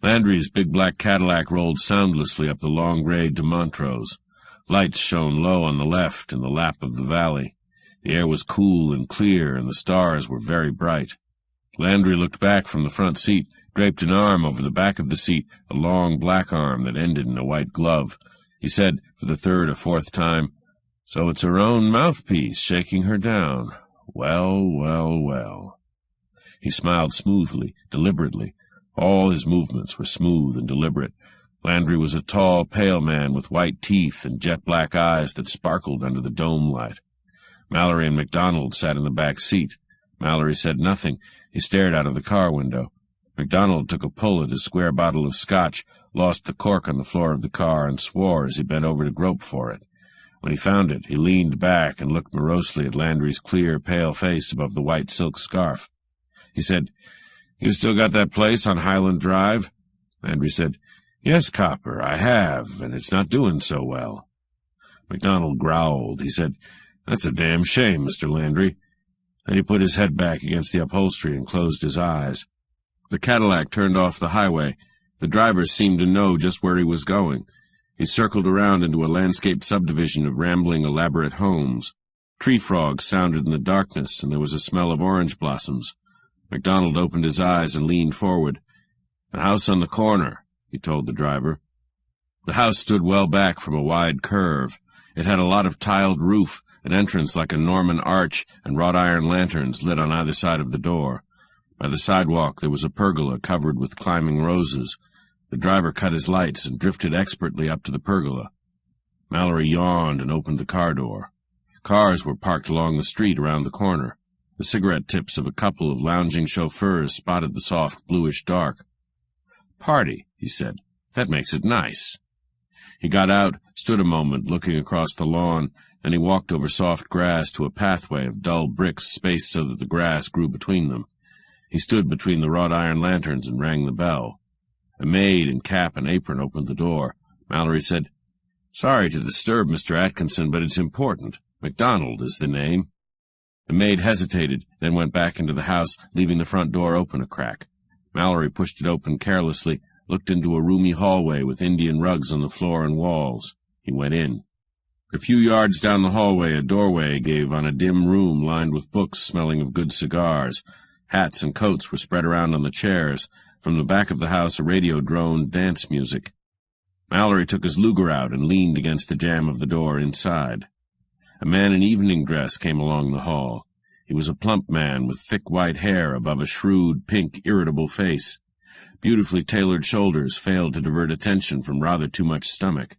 Landry's big black Cadillac rolled soundlessly up the long grade to Montrose. Lights shone low on the left in the lap of the valley. The air was cool and clear, and the stars were very bright. Landry looked back from the front seat, draped an arm over the back of the seat, a long black arm that ended in a white glove. He said, for the third or fourth time, "So it's her own mouthpiece shaking her down. Well, well, well." He smiled smoothly, deliberately. All his movements were smooth and deliberate. Landry was a tall, pale man with white teeth and jet-black eyes that sparkled under the dome light. Mallory and MacDonald sat in the back seat. Mallory said nothing. He stared out of the car window. MacDonald took a pull at his square bottle of scotch, lost the cork on the floor of the car, and swore as he bent over to grope for it. When he found it, he leaned back and looked morosely at Landry's clear, pale face above the white silk scarf. He said, "You still got that place on Highland Drive?" Landry said, "Yes, Copper, I have, and it's not doing so well." MacDonald growled. He said, "That's a damn shame, Mr. Landry." Then he put his head back against the upholstery and closed his eyes. The Cadillac turned off the highway. The driver seemed to know just where he was going. He circled around into a landscaped subdivision of rambling, elaborate homes. Tree frogs sounded in the darkness, and there was a smell of orange blossoms. MacDonald opened his eyes and leaned forward. "The house on the corner," he told the driver. The house stood well back from a wide curve. It had a lot of tiled roof, an entrance like a Norman arch, and wrought iron lanterns lit on either side of the door. By the sidewalk there was a pergola covered with climbing roses. The driver cut his lights and drifted expertly up to the pergola. Mallory yawned and opened the car door. Cars were parked along the street around the corner. The cigarette tips of a couple of lounging chauffeurs spotted the soft bluish dark. "Party," he said. "That makes it nice." He got out, stood a moment looking across the lawn, then he walked over soft grass to a pathway of dull bricks spaced so that the grass grew between them. He stood between the wrought iron lanterns and rang the bell. A maid in cap and apron opened the door. Mallory said, "Sorry to disturb, Mr. Atkinson, but it's important. MacDonald is the name." The maid hesitated, then went back into the house, leaving the front door open a crack. Mallory pushed it open carelessly, looked into a roomy hallway with Indian rugs on the floor and walls. He went in. A few yards down the hallway, a doorway gave on a dim room lined with books smelling of good cigars. Hats and coats were spread around on the chairs. From the back of the house, a radio droned dance music. Mallory took his Luger out and leaned against the jamb of the door inside. A man in evening dress came along the hall. He was a plump man with thick white hair above a shrewd, pink, irritable face. Beautifully tailored shoulders failed to divert attention from rather too much stomach.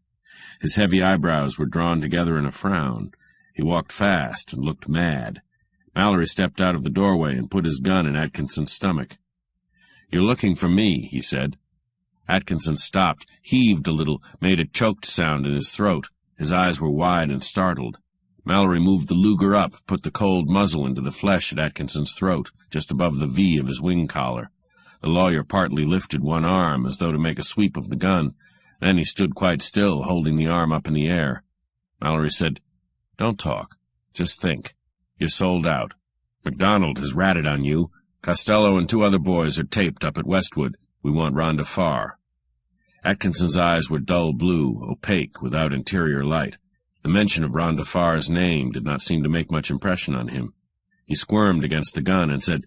His heavy eyebrows were drawn together in a frown. He walked fast and looked mad. Mallory stepped out of the doorway and put his gun in Atkinson's stomach. "You're looking for me," he said. Atkinson stopped, heaved a little, made a choked sound in his throat. His eyes were wide and startled. Mallory moved the Luger up, put the cold muzzle into the flesh at Atkinson's throat, just above the V of his wing collar. The lawyer partly lifted one arm, as though to make a sweep of the gun. Then he stood quite still, holding the arm up in the air. Mallory said, "Don't talk. Just think. You're sold out. MacDonald has ratted on you. Costello and 2 other boys are taped up at Westwood. We want Rhonda Farr." Atkinson's eyes were dull blue, opaque, without interior light. The mention of Rhonda Farr's name did not seem to make much impression on him. He squirmed against the gun and said,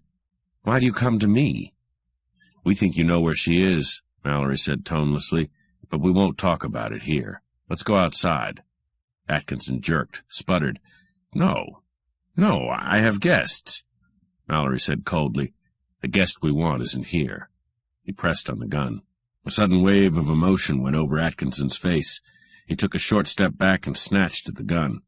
"Why do you come to me?" "We think you know where she is," Mallory said tonelessly, "but we won't talk about it here. Let's go outside." Atkinson jerked, sputtered. No, I have guests." Mallory said coldly, "The guest we want isn't here." He pressed on the gun. A sudden wave of emotion went over Atkinson's face. He took a short step back and snatched at the gun.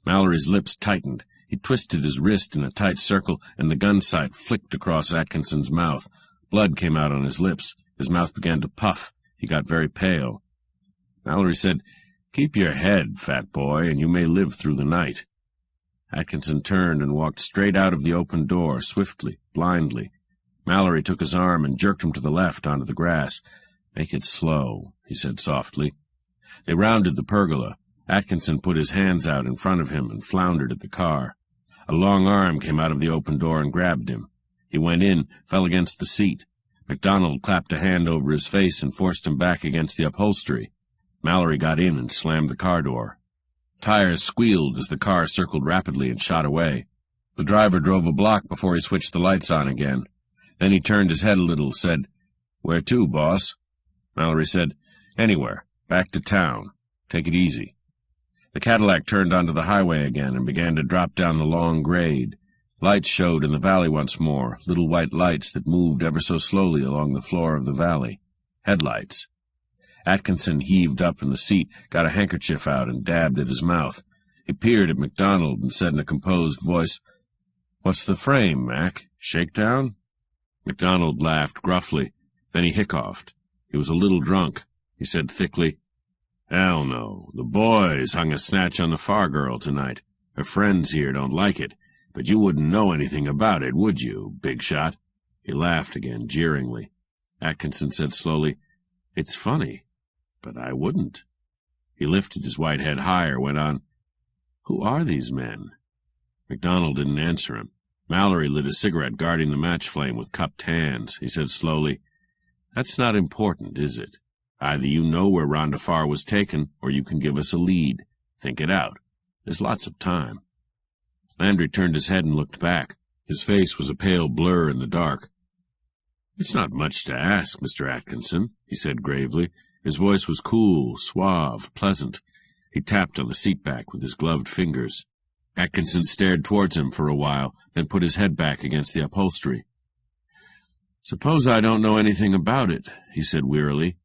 Mallory's lips tightened. He twisted his wrist in a tight circle, and the gun sight flicked across Atkinson's mouth. Blood came out on his lips. His mouth began to puff. He got very pale. Mallory said, "Keep your head, fat boy, and you may live through the night." Atkinson turned and walked straight out of the open door, swiftly, blindly. Mallory took his arm and jerked him to the left onto the grass. "Make it slow," he said softly. They rounded the pergola. Atkinson put his hands out in front of him and floundered at the car. A long arm came out of the open door and grabbed him. He went in, fell against the seat. MacDonald clapped a hand over his face and forced him back against the upholstery. Mallory got in and slammed the car door. Tires squealed as the car circled rapidly and shot away. The driver drove a block before he switched the lights on again. Then he turned his head a little, said, "Where to, boss?" Mallory said, "Anywhere. Back to town. Take it easy." The Cadillac turned onto the highway again and began to drop down the long grade. Lights showed in the valley once more, little white lights that moved ever so slowly along the floor of the valley. Headlights. Atkinson heaved up in the seat, got a handkerchief out, and dabbed at his mouth. He peered at MacDonald and said in a composed voice, "What's the frame, Mac? Shakedown?" MacDonald laughed gruffly. Then he hiccoughed. He was a little drunk. He said thickly, "Hell no. The boys hung a snatch on the Farr girl tonight. Her friends here don't like it, but you wouldn't know anything about it, would you, big shot?" He laughed again, jeeringly. Atkinson said slowly, "It's funny, but I wouldn't." He lifted his white head higher, went on, "Who are these men?" MacDonald didn't answer him. Mallory lit a cigarette, guarding the match flame with cupped hands. He said slowly, "That's not important, is it? Either you know where Rhonda Farr was taken, or you can give us a lead. Think it out. There's lots of time." Landry turned his head and looked back. His face was a pale blur in the dark. "It's not much to ask, Mr. Atkinson," he said gravely. His voice was cool, suave, pleasant. He tapped on the seat back with his gloved fingers. Atkinson stared towards him for a while, then put his head back against the upholstery. "Suppose I don't know anything about it," he said wearily.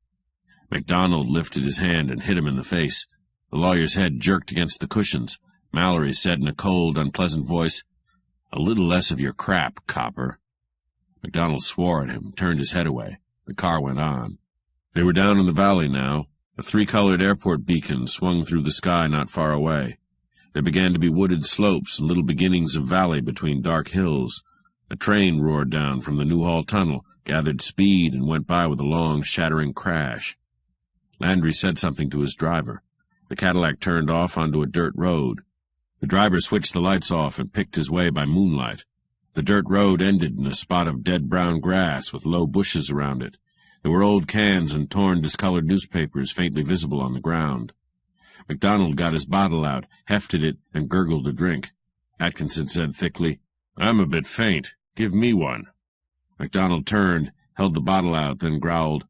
MacDonald lifted his hand and hit him in the face. The lawyer's head jerked against the cushions. Mallory said in a cold, unpleasant voice, "A little less of your crap, copper." MacDonald swore at him, turned his head away. The car went on. They were down in the valley now. A three-colored airport beacon swung through the sky not far away. There began to be wooded slopes and little beginnings of valley between dark hills. A train roared down from the Newhall tunnel, gathered speed, and went by with a long, shattering crash. Landry said something to his driver. The Cadillac turned off onto a dirt road. The driver switched the lights off and picked his way by moonlight. The dirt road ended in a spot of dead brown grass with low bushes around it. There were old cans and torn, discolored newspapers faintly visible on the ground. MacDonald got his bottle out, hefted it, and gurgled a drink. Atkinson said thickly, "I'm a bit faint. Give me one." MacDonald turned, held the bottle out, then growled,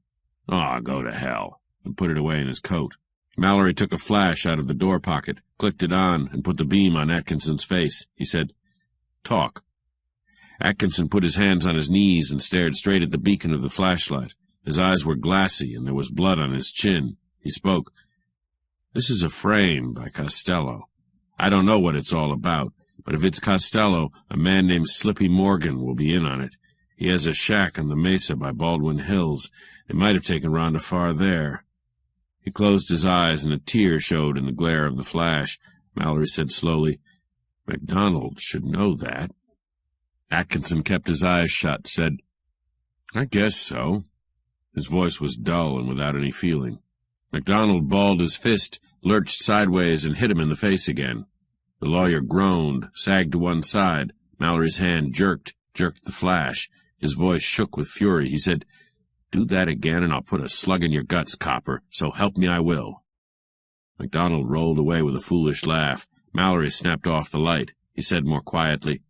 "Aw, go to hell," and put it away in his coat. Mallory took a flash out of the door pocket, clicked it on, and put the beam on Atkinson's face. He said, "Talk." Atkinson put his hands on his knees and stared straight at the beacon of the flashlight. His eyes were glassy, and there was blood on his chin. He spoke, "This is a frame by Costello. I don't know what it's all about, but if it's Costello, a man named Slippy Morgan will be in on it. He has a shack on the mesa by Baldwin Hills. They might have taken Rhonda Farr there." He closed his eyes, and a tear showed in the glare of the flash. Mallory said slowly, "MacDonald should know that." Atkinson kept his eyes shut, said, "I guess so." His voice was dull and without any feeling. MacDonald balled his fist, lurched sideways, and hit him in the face again. The lawyer groaned, sagged to one side. Mallory's hand jerked the flash. His voice shook with fury. He said, "Do that again, and I'll put a slug in your guts, copper. So help me I will." MacDonald rolled away with a foolish laugh. Mallory snapped off the light. He said more quietly,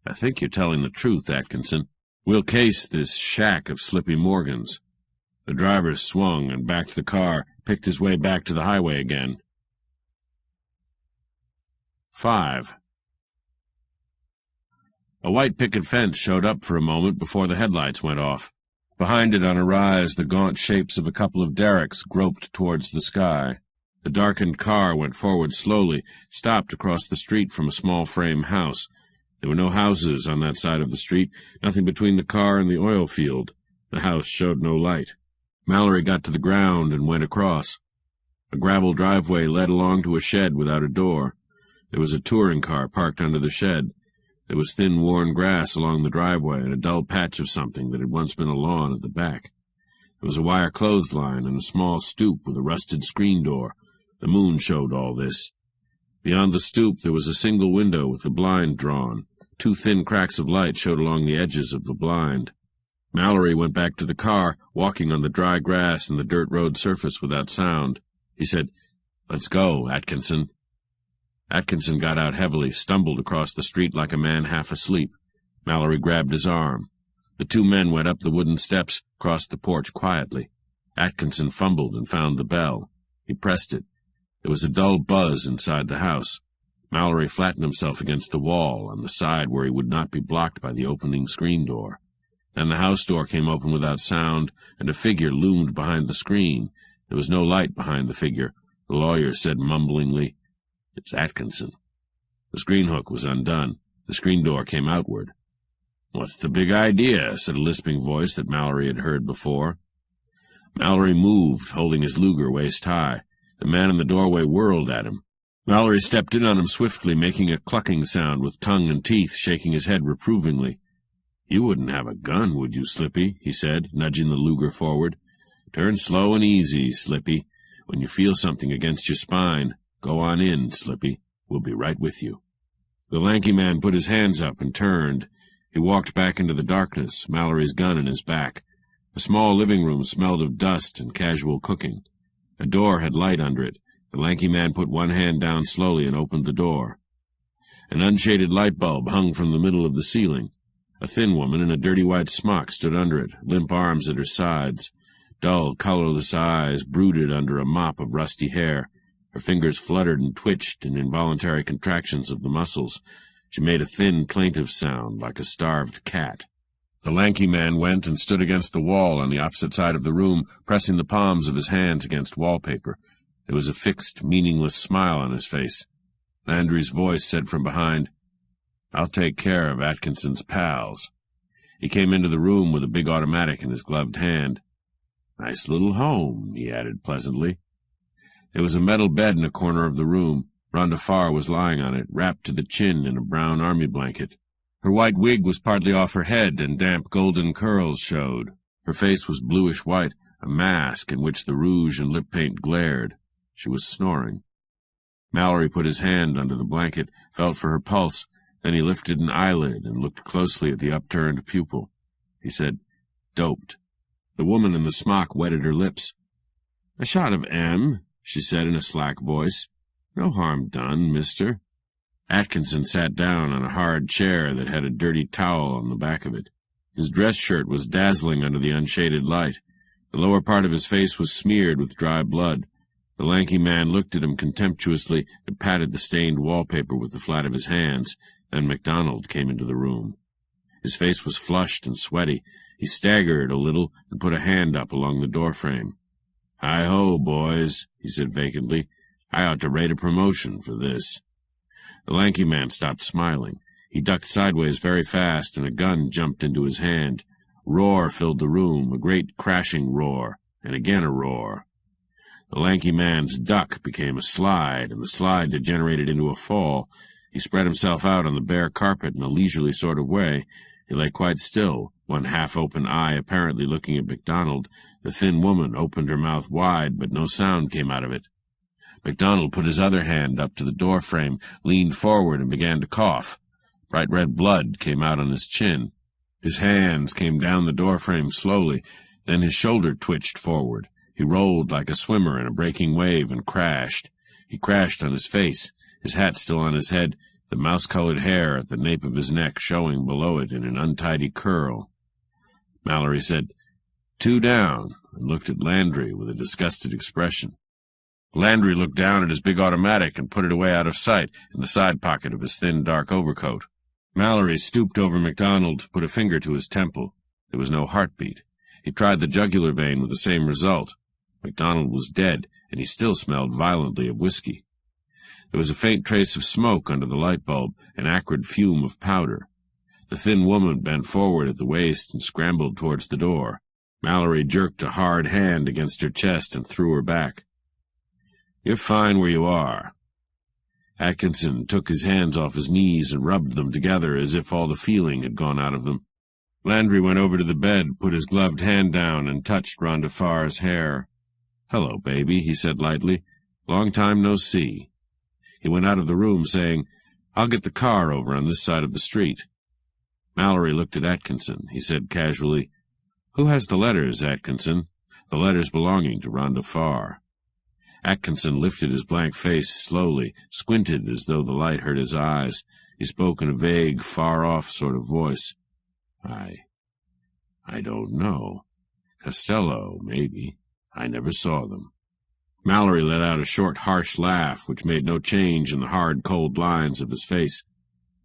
"I think you're telling the truth, Atkinson. We'll case this shack of Slippy Morgan's." The driver swung and backed the car, picked his way back to the highway again. 5. A white picket fence showed up for a moment before the headlights went off. Behind it on a rise, the gaunt shapes of a couple of derricks groped towards the sky. The darkened car went forward slowly, stopped across the street from a small frame house. There were no houses on that side of the street, nothing between the car and the oil field. The house showed no light. Mallory got to the ground and went across. A gravel driveway led along to a shed without a door. There was a touring car parked under the shed. There was thin, worn grass along the driveway and a dull patch of something that had once been a lawn at the back. There was a wire clothesline and a small stoop with a rusted screen door. The moon showed all this. Beyond the stoop there was a single window with the blind drawn. Two thin cracks of light showed along the edges of the blind. Mallory went back to the car, walking on the dry grass and the dirt road surface without sound. He said, "Let's go, Atkinson." Atkinson got out heavily, stumbled across the street like a man half asleep. Mallory grabbed his arm. The two men went up the wooden steps, crossed the porch quietly. Atkinson fumbled and found the bell. He pressed it. There was a dull buzz inside the house. Mallory flattened himself against the wall on the side where he would not be blocked by the opening screen door. Then the house door came open without sound, and a figure loomed behind the screen. There was no light behind the figure. The lawyer said mumblingly, "It's Atkinson." The screen hook was undone. The screen door came outward. "What's the big idea?" said a lisping voice that Mallory had heard before. Mallory moved, holding his Luger waist high. The man in the doorway whirled at him. Mallory stepped in on him swiftly, making a clucking sound with tongue and teeth, shaking his head reprovingly. "You wouldn't have a gun, would you, Slippy?" he said, nudging the Luger forward. "Turn slow and easy, Slippy. When you feel something against your spine, go on in, Slippy. We'll be right with you." The lanky man put his hands up and turned. He walked back into the darkness, Mallory's gun in his back. The small living room smelled of dust and casual cooking. A door had light under it. The lanky man put one hand down slowly and opened the door. An unshaded light bulb hung from the middle of the ceiling. A thin woman in a dirty white smock stood under it, limp arms at her sides. Dull, colorless eyes brooded under a mop of rusty hair. Her fingers fluttered and twitched in involuntary contractions of the muscles. She made a thin, plaintive sound, like a starved cat. The lanky man went and stood against the wall on the opposite side of the room, pressing the palms of his hands against wallpaper. There was a fixed, meaningless smile on his face. Landry's voice said from behind, "I'll take care of Atkinson's pals." He came into the room with a big automatic in his gloved hand. "Nice little home," he added pleasantly. There was a metal bed in a corner of the room. Rhonda Farr was lying on it, wrapped to the chin in a brown army blanket. Her white wig was partly off her head, and damp golden curls showed. Her face was bluish-white, a mask in which the rouge and lip paint glared. She was snoring. Mallory put his hand under the blanket, felt for her pulse, then he lifted an eyelid and looked closely at the upturned pupil. He said, "Doped." The woman in the smock wetted her lips. "A shot of M," she said in a slack voice. "No harm done, mister." Atkinson sat down on a hard chair that had a dirty towel on the back of it. His dress shirt was dazzling under the unshaded light. The lower part of his face was smeared with dry blood. The lanky man looked at him contemptuously and patted the stained wallpaper with the flat of his hands. Then MacDonald came into the room. His face was flushed and sweaty. He staggered a little and put a hand up along the doorframe. "Hi-ho, boys," he said vacantly. "I ought to rate a promotion for this." The lanky man stopped smiling. He ducked sideways very fast, and a gun jumped into his hand. Roar filled the room, a great crashing roar, and again a roar. The lanky man's duck became a slide, and the slide degenerated into a fall. He spread himself out on the bare carpet in a leisurely sort of way. He lay quite still, one half-open eye apparently looking at MacDonald. The thin woman opened her mouth wide, but no sound came out of it. MacDonald put his other hand up to the doorframe, leaned forward, and began to cough. Bright red blood came out on his chin. His hands came down the doorframe slowly, then his shoulder twitched forward. He rolled like a swimmer in a breaking wave and crashed. He crashed on his face, his hat still on his head, the mouse-colored hair at the nape of his neck showing below it in an untidy curl. Mallory said, "Two down," and looked at Landry with a disgusted expression. Landry looked down at his big automatic and put it away out of sight in the side pocket of his thin, dark overcoat. Mallory stooped over MacDonald, put a finger to his temple. There was no heartbeat. He tried the jugular vein with the same result. MacDonald was dead, and he still smelled violently of whiskey. There was a faint trace of smoke under the light bulb, an acrid fume of powder. The thin woman bent forward at the waist and scrambled towards the door. Mallory jerked a hard hand against her chest and threw her back. "You're fine where you are." Atkinson took his hands off his knees and rubbed them together as if all the feeling had gone out of them. Landry went over to the bed, put his gloved hand down, and touched Rhonda Farr's hair. "Hello, baby," he said lightly. "Long time no see." He went out of the room, saying, "I'll get the car over on this side of the street." Mallory looked at Atkinson. He said casually, "Who has the letters, Atkinson?" "The letters belonging to Rhonda Farr." Atkinson lifted his blank face slowly, squinted as though the light hurt his eyes. He spoke in a vague, far-off sort of voice. I don't know. Costello, maybe. I never saw them." Mallory let out a short, harsh laugh, which made no change in the hard, cold lines of his face.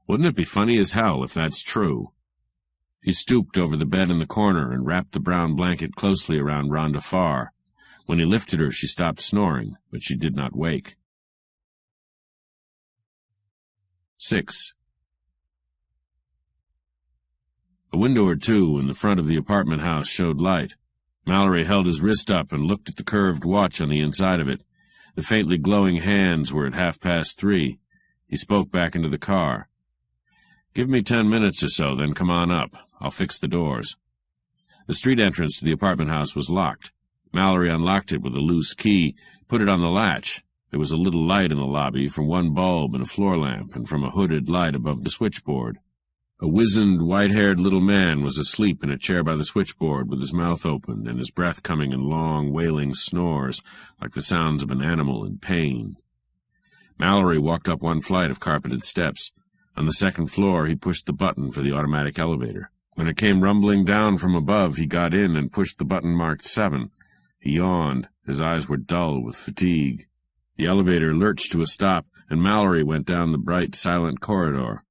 "Wouldn't it be funny as hell if that's true?" He stooped over the bed in the corner and wrapped the brown blanket closely around Rhonda Farr. When he lifted her, she stopped snoring, but she did not wake. 6. A window or two in the front of the apartment house showed light. Mallory held his wrist up and looked at the curved watch on the inside of it. The faintly glowing hands were at 3:30. He spoke back into the car. "Give me 10 minutes or so, then come on up. I'll fix the doors." The street entrance to the apartment house was locked. Mallory unlocked it with a loose key, put it on the latch. There was a little light in the lobby from one bulb and a floor lamp, and from a hooded light above the switchboard. A wizened, white-haired little man was asleep in a chair by the switchboard with his mouth open and his breath coming in long, wailing snores, like the sounds of an animal in pain. Mallory walked up one flight of carpeted steps. On the second floor, he pushed the button for the automatic elevator. When it came rumbling down from above, he got in and pushed the button marked 7. He yawned. His eyes were dull with fatigue. The elevator lurched to a stop, and Mallory went down the bright, silent corridor.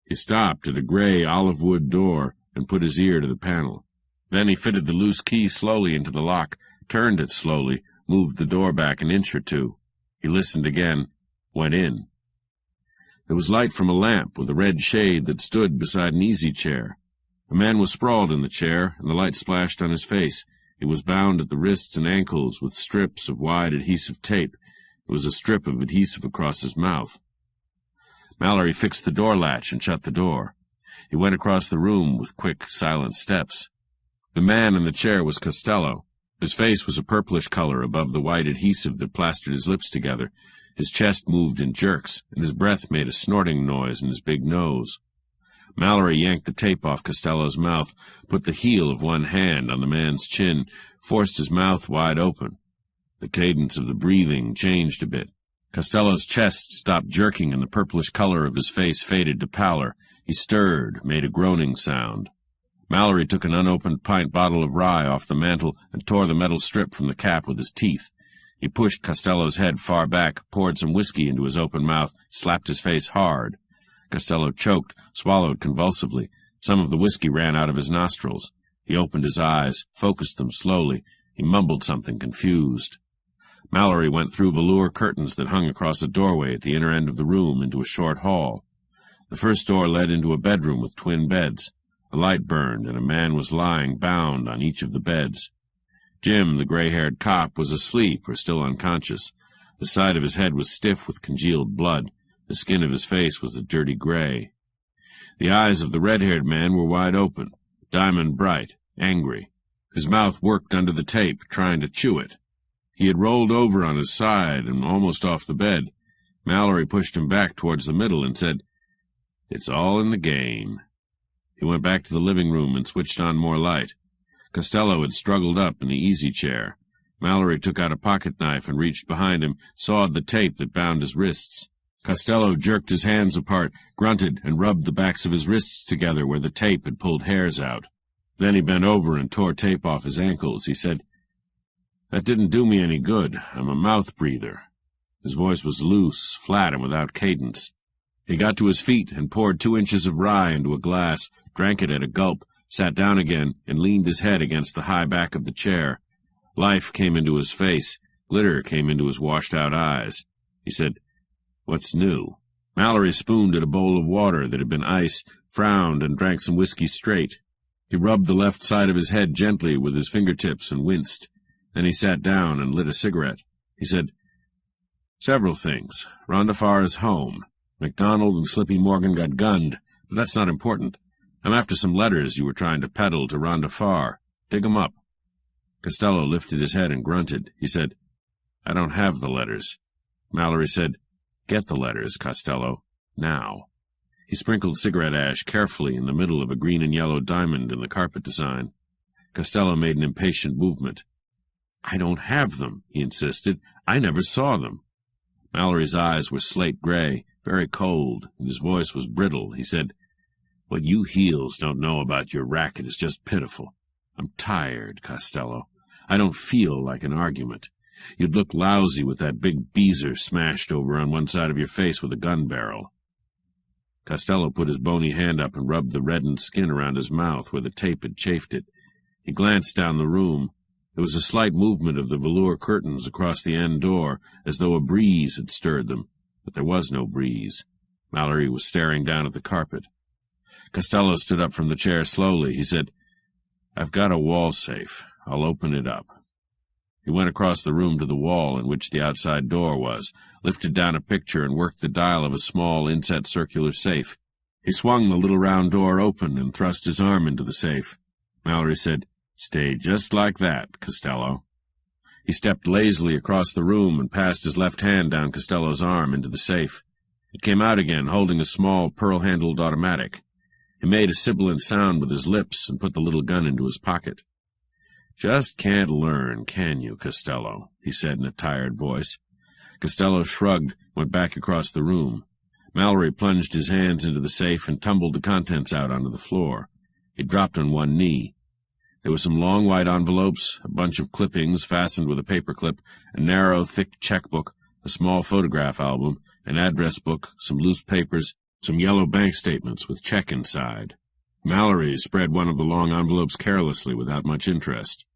He stopped at a gray olive-wood door and put his ear to the panel. Then he fitted the loose key slowly into the lock, turned it slowly, moved the door back an inch or two. He listened again, went in. There was light from a lamp with a red shade that stood beside an easy chair. A man was sprawled in the chair, and the light splashed on his face. He was bound at the wrists and ankles with strips of wide adhesive tape. There was a strip of adhesive across his mouth. Mallory fixed the door latch and shut the door. He went across the room with quick, silent steps. The man in the chair was Costello. His face was a purplish color above the white adhesive that plastered his lips together. His chest moved in jerks, and his breath made a snorting noise in his big nose. Mallory yanked the tape off Costello's mouth, put the heel of one hand on the man's chin, forced his mouth wide open. The cadence of the breathing changed a bit. Costello's chest stopped jerking, and the purplish color of his face faded to pallor. He stirred, made a groaning sound. Mallory took an unopened pint bottle of rye off the mantel and tore the metal strip from the cap with his teeth. He pushed Costello's head far back, poured some whiskey into his open mouth, slapped his face hard. Costello choked, swallowed convulsively. Some of the whiskey ran out of his nostrils. He opened his eyes, focused them slowly. He mumbled something confused. Mallory went through velour curtains that hung across a doorway at the inner end of the room into a short hall. The first door led into a bedroom with twin beds. A light burned, and a man was lying bound on each of the beds. Jim, the gray-haired cop, was asleep or still unconscious. The side of his head was stiff with congealed blood. The skin of his face was a dirty gray. The eyes of the red-haired man were wide open, diamond bright, angry. His mouth worked under the tape, trying to chew it. He had rolled over on his side and almost off the bed. Mallory pushed him back towards the middle and said, "It's all in the game." He went back to the living room and switched on more light. Costello had struggled up in the easy chair. Mallory took out a pocket-knife and reached behind him, sawed the tape that bound his wrists. Costello jerked his hands apart, grunted, and rubbed the backs of his wrists together where the tape had pulled hairs out. Then he bent over and tore tape off his ankles. He said, "That didn't do me any good. I'm a mouth breather." His voice was loose, flat, and without cadence. He got to his feet and poured 2 inches of rye into a glass, drank it at a gulp, sat down again, and leaned his head against the high back of the chair. Life came into his face. Glitter came into his washed-out eyes. He said, "What's new?" Mallory spooned at a bowl of water that had been ice, frowned, and drank some whiskey straight. He rubbed the left side of his head gently with his fingertips and winced. Then he sat down and lit a cigarette. He said, "Several things. Rhonda Farr is home. MacDonald and Slippy Morgan got gunned, but that's not important. I'm after some letters you were trying to peddle to Rhonda Farr. Dig 'em up." Costello lifted his head and grunted. He said, "I don't have the letters." Mallory said, "Get the letters, Costello. Now." He sprinkled cigarette ash carefully in the middle of a green and yellow diamond in the carpet design. Costello made an impatient movement. "I don't have them," he insisted. "I never saw them." Mallory's eyes were slate-gray, very cold, and his voice was brittle. He said, "What you heels don't know about your racket is just pitiful. I'm tired, Costello. I don't feel like an argument. You'd look lousy with that big beezer smashed over on one side of your face with a gun barrel." Costello put his bony hand up and rubbed the reddened skin around his mouth where the tape had chafed it. He glanced down the room. There was a slight movement of the velour curtains across the end door, as though a breeze had stirred them, but there was no breeze. Mallory was staring down at the carpet. Costello stood up from the chair slowly. He said, "I've got a wall safe. I'll open it up." He went across the room to the wall in which the outside door was, lifted down a picture, and worked the dial of a small inset circular safe. He swung the little round door open and thrust his arm into the safe. Mallory said, "Stay just like that, Costello." He stepped lazily across the room and passed his left hand down Costello's arm into the safe. It came out again, holding a small pearl-handled automatic. He made a sibilant sound with his lips and put the little gun into his pocket. "Just can't learn, can you, Costello?" he said in a tired voice. Costello shrugged, went back across the room. Mallory plunged his hands into the safe and tumbled the contents out onto the floor. He dropped on one knee. There were some long white envelopes, a bunch of clippings fastened with a paperclip, a narrow, thick checkbook, a small photograph album, an address book, some loose papers, some yellow bank statements with check inside. Mallory spread one of the long envelopes carelessly without much interest.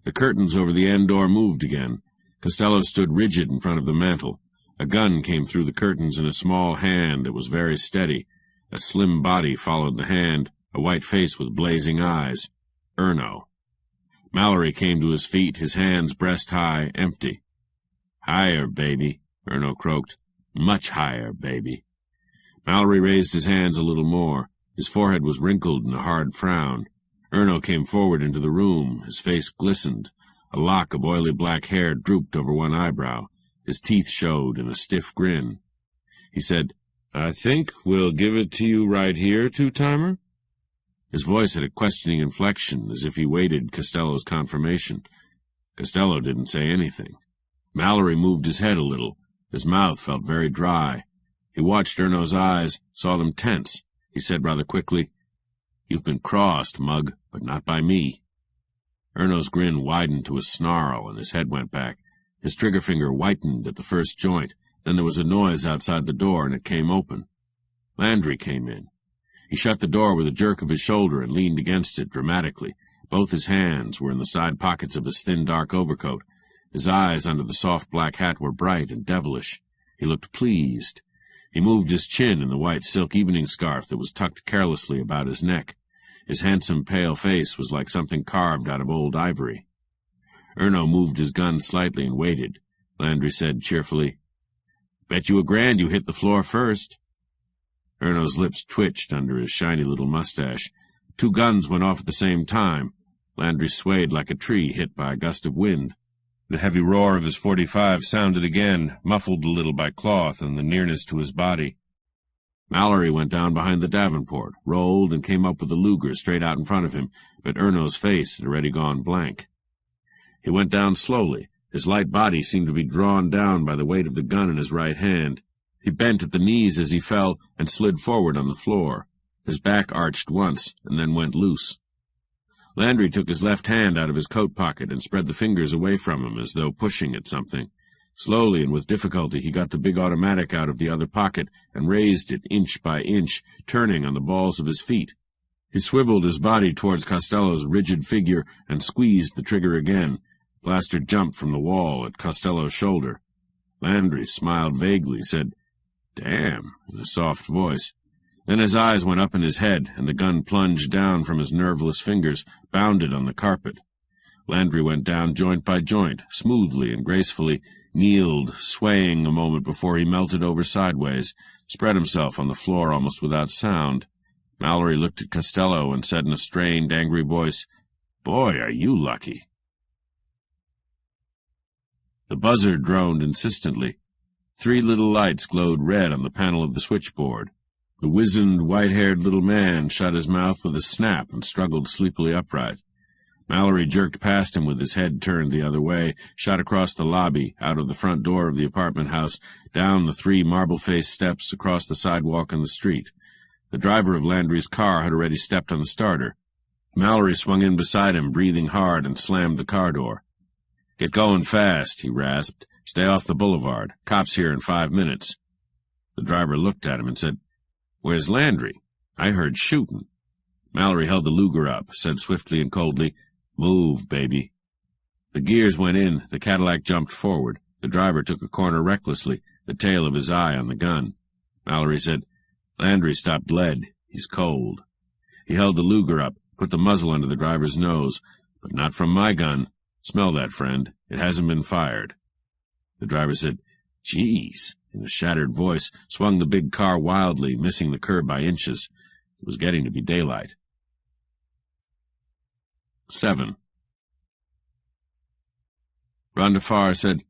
The curtains over the end door moved again. Costello stood rigid in front of the mantel. A gun came through the curtains in a small hand that was very steady. A slim body followed the hand, a white face with blazing eyes. Erno. Mallory came to his feet, his hands breast high, empty. "Higher, baby," Erno croaked. "Much higher, baby." Mallory raised his hands a little more. His forehead was wrinkled in a hard frown. Erno came forward into the room. His face glistened. A lock of oily black hair drooped over one eyebrow. His teeth showed in a stiff grin. He said, "I think we'll give it to you right here, two-timer?" His voice had a questioning inflection, as if he waited Costello's confirmation. Costello didn't say anything. Mallory moved his head a little. His mouth felt very dry. He watched Erno's eyes, saw them tense. He said rather quickly, "You've been crossed, Mug, but not by me." Erno's grin widened to a snarl, and his head went back. His trigger finger whitened at the first joint. Then there was a noise outside the door, and it came open. Landry came in. He shut the door with a jerk of his shoulder and leaned against it dramatically. Both his hands were in the side pockets of his thin, dark overcoat. His eyes under the soft black hat were bright and devilish. He looked pleased. He moved his chin in the white silk evening scarf that was tucked carelessly about his neck. His handsome, pale face was like something carved out of old ivory. Erno moved his gun slightly and waited. Landry said cheerfully, "Bet you $1,000 you hit the floor first." Erno's lips twitched under his shiny little mustache. 2 guns went off at the same time. Landry swayed like a tree hit by a gust of wind. The heavy roar of his .45 sounded again, muffled a little by cloth and the nearness to his body. Mallory went down behind the davenport, rolled, and came up with the Luger straight out in front of him, but Erno's face had already gone blank. He went down slowly. His light body seemed to be drawn down by the weight of the gun in his right hand. He bent at the knees as he fell and slid forward on the floor. His back arched once and then went loose. Landry took his left hand out of his coat pocket and spread the fingers away from him as though pushing at something. Slowly and with difficulty he got the big automatic out of the other pocket and raised it inch by inch, turning on the balls of his feet. He swiveled his body towards Costello's rigid figure and squeezed the trigger again. Blaster jumped from the wall at Costello's shoulder. Landry smiled vaguely, said, "Damn," in a soft voice. Then his eyes went up in his head, and the gun plunged down from his nerveless fingers, bounded on the carpet. Landry went down joint by joint, smoothly and gracefully, kneeled, swaying a moment before he melted over sideways, spread himself on the floor almost without sound. Mallory looked at Costello and said in a strained, angry voice, "Boy, are you lucky." The buzzer droned insistently. 3 little lights glowed red on the panel of the switchboard. The wizened, white-haired little man shut his mouth with a snap and struggled sleepily upright. Mallory jerked past him with his head turned the other way, shot across the lobby, out of the front door of the apartment house, down the 3 marble-faced steps, across the sidewalk and the street. The driver of Landry's car had already stepped on the starter. Mallory swung in beside him, breathing hard, and slammed the car door. "Get going fast," he rasped. "Stay off the boulevard. Cops here in 5 minutes." The driver looked at him and said, "Where's Landry? I heard shooting." Mallory held the Luger up, said swiftly and coldly, "Move, baby." The gears went in, the Cadillac jumped forward. The driver took a corner recklessly, the tail of his eye on the gun. Mallory said, "Landry stopped lead. He's cold." He held the Luger up, put the muzzle under the driver's nose. "But not from my gun. Smell that, friend. It hasn't been fired." The driver said, "Geez," in a shattered voice, swung the big car wildly, missing the curb by inches. It was getting to be daylight. 7. Rhonda Farr said,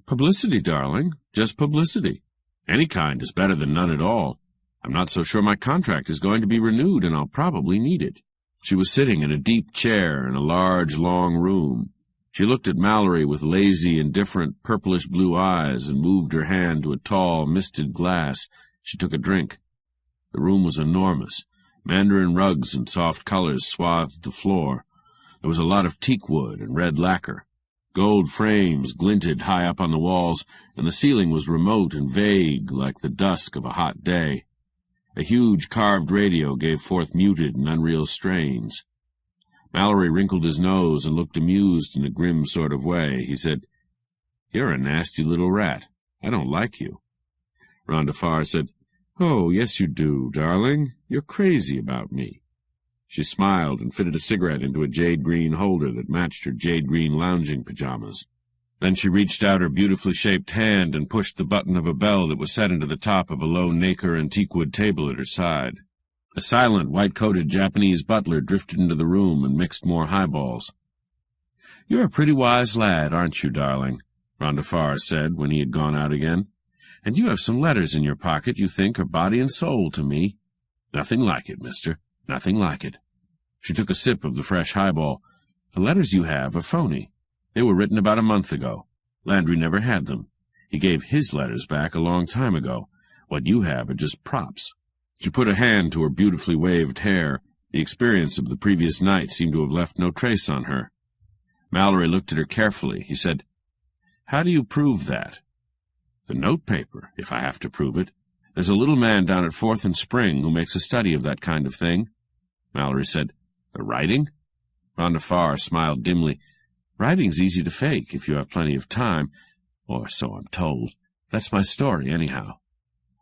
"Publicity, darling. Just publicity. Any kind is better than none at all. I'm not so sure my contract is going to be renewed, and I'll probably need it." She was sitting in a deep chair in a large, long room. She looked at Mallory with lazy, indifferent, purplish-blue eyes and moved her hand to a tall, misted glass. She took a drink. The room was enormous. Mandarin rugs and soft colors swathed the floor. There was a lot of teak wood and red lacquer. Gold frames glinted high up on the walls, and the ceiling was remote and vague like the dusk of a hot day. A huge carved radio gave forth muted and unreal strains. Mallory wrinkled his nose and looked amused in a grim sort of way. He said, "You're a nasty little rat. I don't like you." Rhonda Farr said, "Oh, yes you do, darling. You're crazy about me." She smiled and fitted a cigarette into a jade-green holder that matched her jade-green lounging pajamas. Then she reached out her beautifully shaped hand and pushed the button of a bell that was set into the top of a low nacre and teakwood table at her side. A silent, white-coated Japanese butler drifted into the room and mixed more highballs. "You're a pretty wise lad, aren't you, darling?" Rhonda Farr said when he had gone out again. "And you have some letters in your pocket you think are body and soul to me. Nothing like it, mister. Nothing like it." She took a sip of the fresh highball. "The letters you have are phony. They were written about a month ago. Landry never had them. He gave his letters back a long time ago. What you have are just props." She put a hand to her beautifully waved hair. The experience of the previous night seemed to have left no trace on her. Mallory looked at her carefully. He said, "How do you prove that?" "The notepaper, if I have to prove it. There's a little man down at 4th and Spring who makes a study of that kind of thing." Mallory said, "The writing?" Rhonda Farr smiled dimly. "Writing's easy to fake if you have plenty of time, or so I'm told. That's my story, anyhow."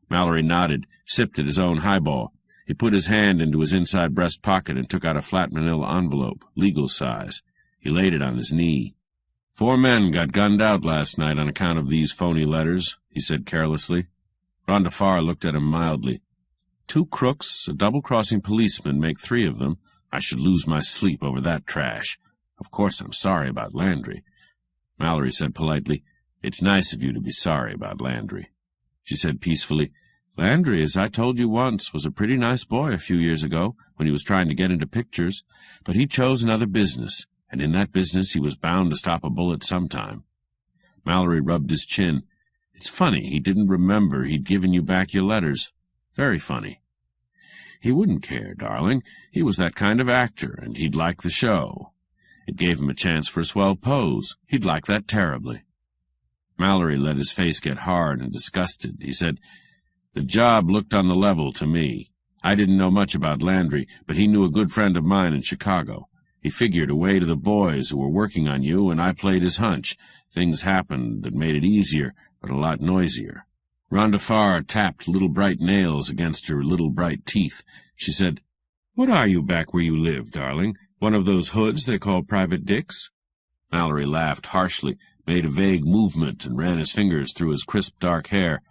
Mallory nodded, sipped at his own highball. He put his hand into his inside breast pocket and took out a flat manila envelope, legal size. He laid it on his knee. "4 men got gunned out last night on account of these phony letters," he said carelessly. Rhonda Farr looked at him mildly. 2 crooks, a double-crossing policeman make 3 of them. I should lose my sleep over that trash. Of course I'm sorry about Landry." Mallory said politely, "It's nice of you to be sorry about Landry." She said peacefully, "Landry, as I told you once, was a pretty nice boy a few years ago when he was trying to get into pictures, but he chose another business, and in that business he was bound to stop a bullet sometime." Mallory rubbed his chin. "It's funny he didn't remember he'd given you back your letters. Very funny." "He wouldn't care, darling. He was that kind of actor, and he'd like the show. It gave him a chance for a swell pose. He'd like that terribly." Mallory let his face get hard and disgusted. He said, "The job looked on the level to me. I didn't know much about Landry, but he knew a good friend of mine in Chicago. He figured away to the boys who were working on you, and I played his hunch. Things happened that made it easier, but a lot noisier." Rhonda Farr tapped little bright nails against her little bright teeth. She said, "What are you back where you live, darling? One of those hoods they call Private Dicks?" Mallory laughed harshly, made a vague movement, and ran his fingers through his crisp dark hair.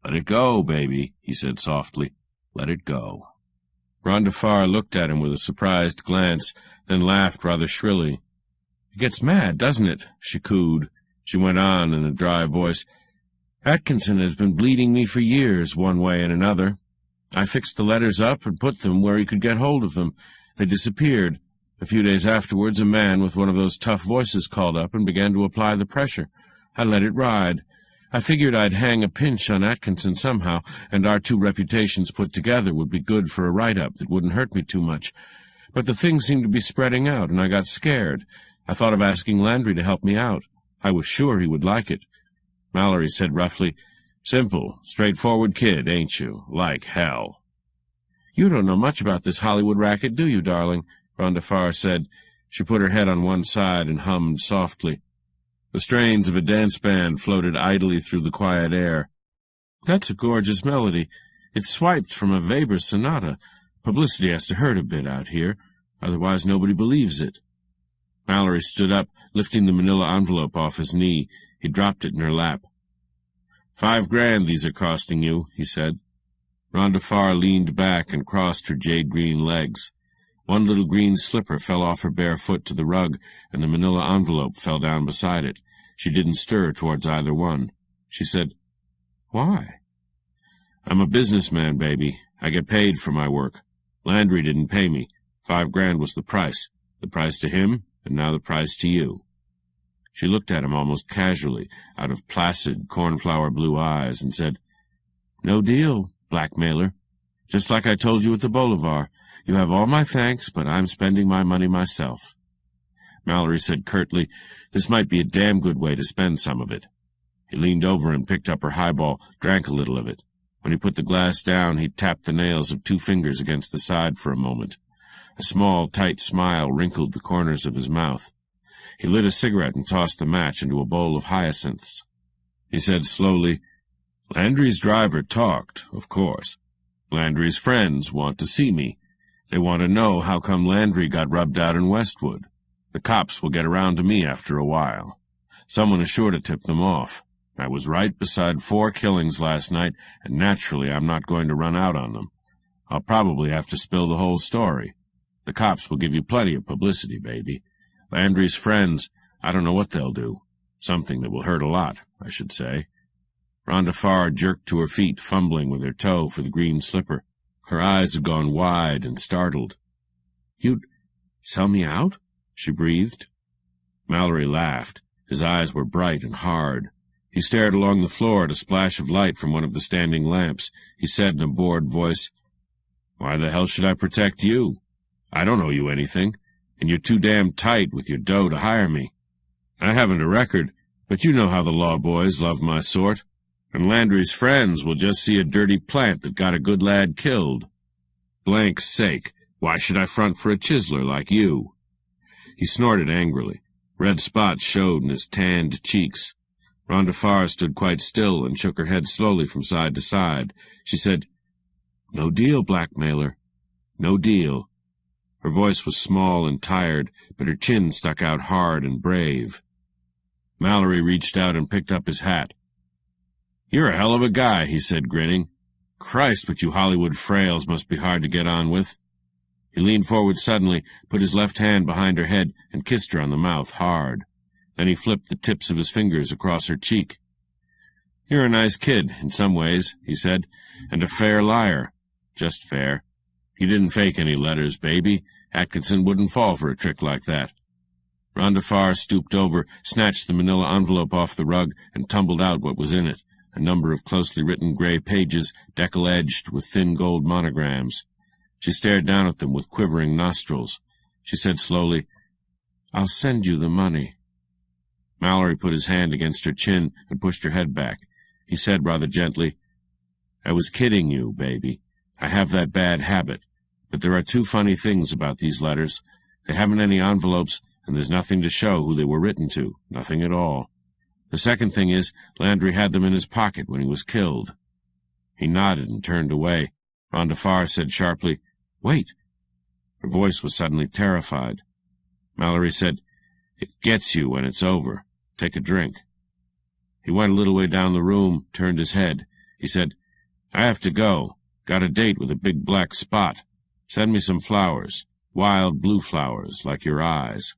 "Let it go, baby," he said softly. "Let it go." Rhonda Farr looked at him with a surprised glance, then laughed rather shrilly. "It gets mad, doesn't it?" she cooed. She went on in a dry voice, "Atkinson has been bleeding me for years, one way and another. I fixed the letters up and put them where he could get hold of them. They disappeared. A few days afterwards, a man with one of those tough voices called up and began to apply the pressure. I let it ride. I figured I'd hang a pinch on Atkinson somehow, and our 2 reputations put together would be good for a write-up that wouldn't hurt me too much. But the thing seemed to be spreading out, and I got scared. I thought of asking Landry to help me out. I was sure he would like it." Mallory said roughly, "Simple, straightforward kid, ain't you? Like hell." "You don't know much about this Hollywood racket, do you, darling?" Rhonda Farr said. She put her head on one side and hummed softly. The strains of a dance band floated idly through the quiet air. "That's a gorgeous melody. It's swiped from a Weber sonata. Publicity has to hurt a bit out here, otherwise nobody believes it." Mallory stood up, lifting the manila envelope off his knee. He dropped it in her lap. $5,000 these are costing you," he said. Rhonda Farr leaned back and crossed her jade-green legs. One little green slipper fell off her bare foot to the rug, and the manila envelope fell down beside it. She didn't stir towards either one. She said, "Why?" "I'm a businessman, baby. I get paid for my work. Landry didn't pay me. $5,000 was the price to him, and now the price to you." She looked at him almost casually, out of placid, cornflower blue eyes, and said, "No deal. blackmailer. Just like I told you at the Bolivar. You have all my thanks, but I'm spending my money myself." Mallory said curtly, "This might be a damn good way to spend some of it." He leaned over and picked up her highball, drank a little of it. When he put the glass down, he tapped the nails of 2 fingers against the side for a moment. A small, tight smile wrinkled the corners of his mouth. He lit a cigarette and tossed the match into a bowl of hyacinths. He said slowly, "Landry's driver talked, of course. Landry's friends want to see me. They want to know how come Landry got rubbed out in Westwood. The cops will get around to me after a while. Someone is sure to tip them off. I was right beside 4 killings last night, and naturally I'm not going to run out on them. I'll probably have to spill the whole story. The cops will give you plenty of publicity, baby. Landry's friends, I don't know what they'll do. Something that will hurt a lot, I should say." Rhonda Farr jerked to her feet, fumbling with her toe for the green slipper. Her eyes had gone wide and startled. "You'd sell me out?" she breathed. Mallory laughed. His eyes were bright and hard. He stared along the floor at a splash of light from one of the standing lamps. He said in a bored voice, "Why the hell should I protect you? I don't owe you anything, and you're too damn tight with your dough to hire me. I haven't a record, but you know how the law boys love my sort. And Landry's friends will just see a dirty plant that got a good lad killed. Blank's sake, why should I front for a chiseler like you?" He snorted angrily. Red spots showed in his tanned cheeks. Rhonda Farr stood quite still and shook her head slowly from side to side. She said, "No deal, blackmailer. No deal." Her voice was small and tired, but her chin stuck out hard and brave. Mallory reached out and picked up his hat. "You're a hell of a guy," he said, grinning. "Christ, but you Hollywood frails must be hard to get on with." He leaned forward suddenly, put his left hand behind her head, and kissed her on the mouth hard. Then he flipped the tips of his fingers across her cheek. "You're a nice kid, in some ways," he said, "and a fair liar. Just fair. You didn't fake any letters, baby. Atkinson wouldn't fall for a trick like that." Rhonda Farr stooped over, snatched the manila envelope off the rug, and tumbled out what was in it. A number of closely written gray pages, deckle-edged with thin gold monograms. She stared down at them with quivering nostrils. She said slowly, "I'll send you the money." Mallory put his hand against her chin and pushed her head back. He said rather gently, "I was kidding you, baby. I have that bad habit. But there are 2 funny things about these letters. They haven't any envelopes, and there's nothing to show who they were written to. Nothing at all. The second thing is, Landry had them in his pocket when he was killed." He nodded and turned away. Rhonda Farr said sharply, "Wait." Her voice was suddenly terrified. Mallory said, "It gets you when it's over. Take a drink." He went a little way down the room, turned his head. He said, "I have to go. Got a date with a big black spot. Send me some flowers. Wild blue flowers, like your eyes."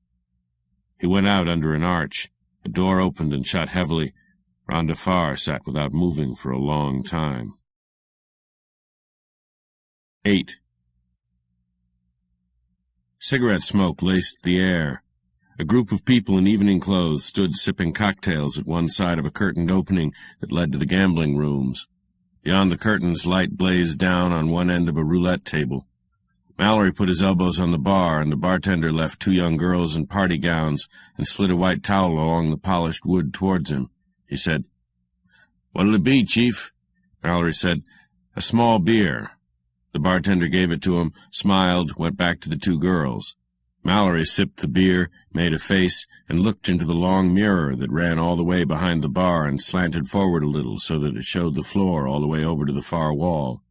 He went out under an arch. A door opened and shut heavily. Rhonda Farr sat without moving for a long time. 8. Cigarette smoke laced the air. A group of people in evening clothes stood sipping cocktails at one side of a curtained opening that led to the gambling rooms. Beyond the curtains, light blazed down on one end of a roulette table. Mallory put his elbows on the bar, and the bartender left 2 young girls in party gowns and slid a white towel along the polished wood towards him. He said, "What'll it be, Chief?" Mallory said, "A small beer." The bartender gave it to him, smiled, went back to the 2 girls. Mallory sipped the beer, made a face, and looked into the long mirror that ran all the way behind the bar and slanted forward a little so that it showed the floor all the way over to the far wall.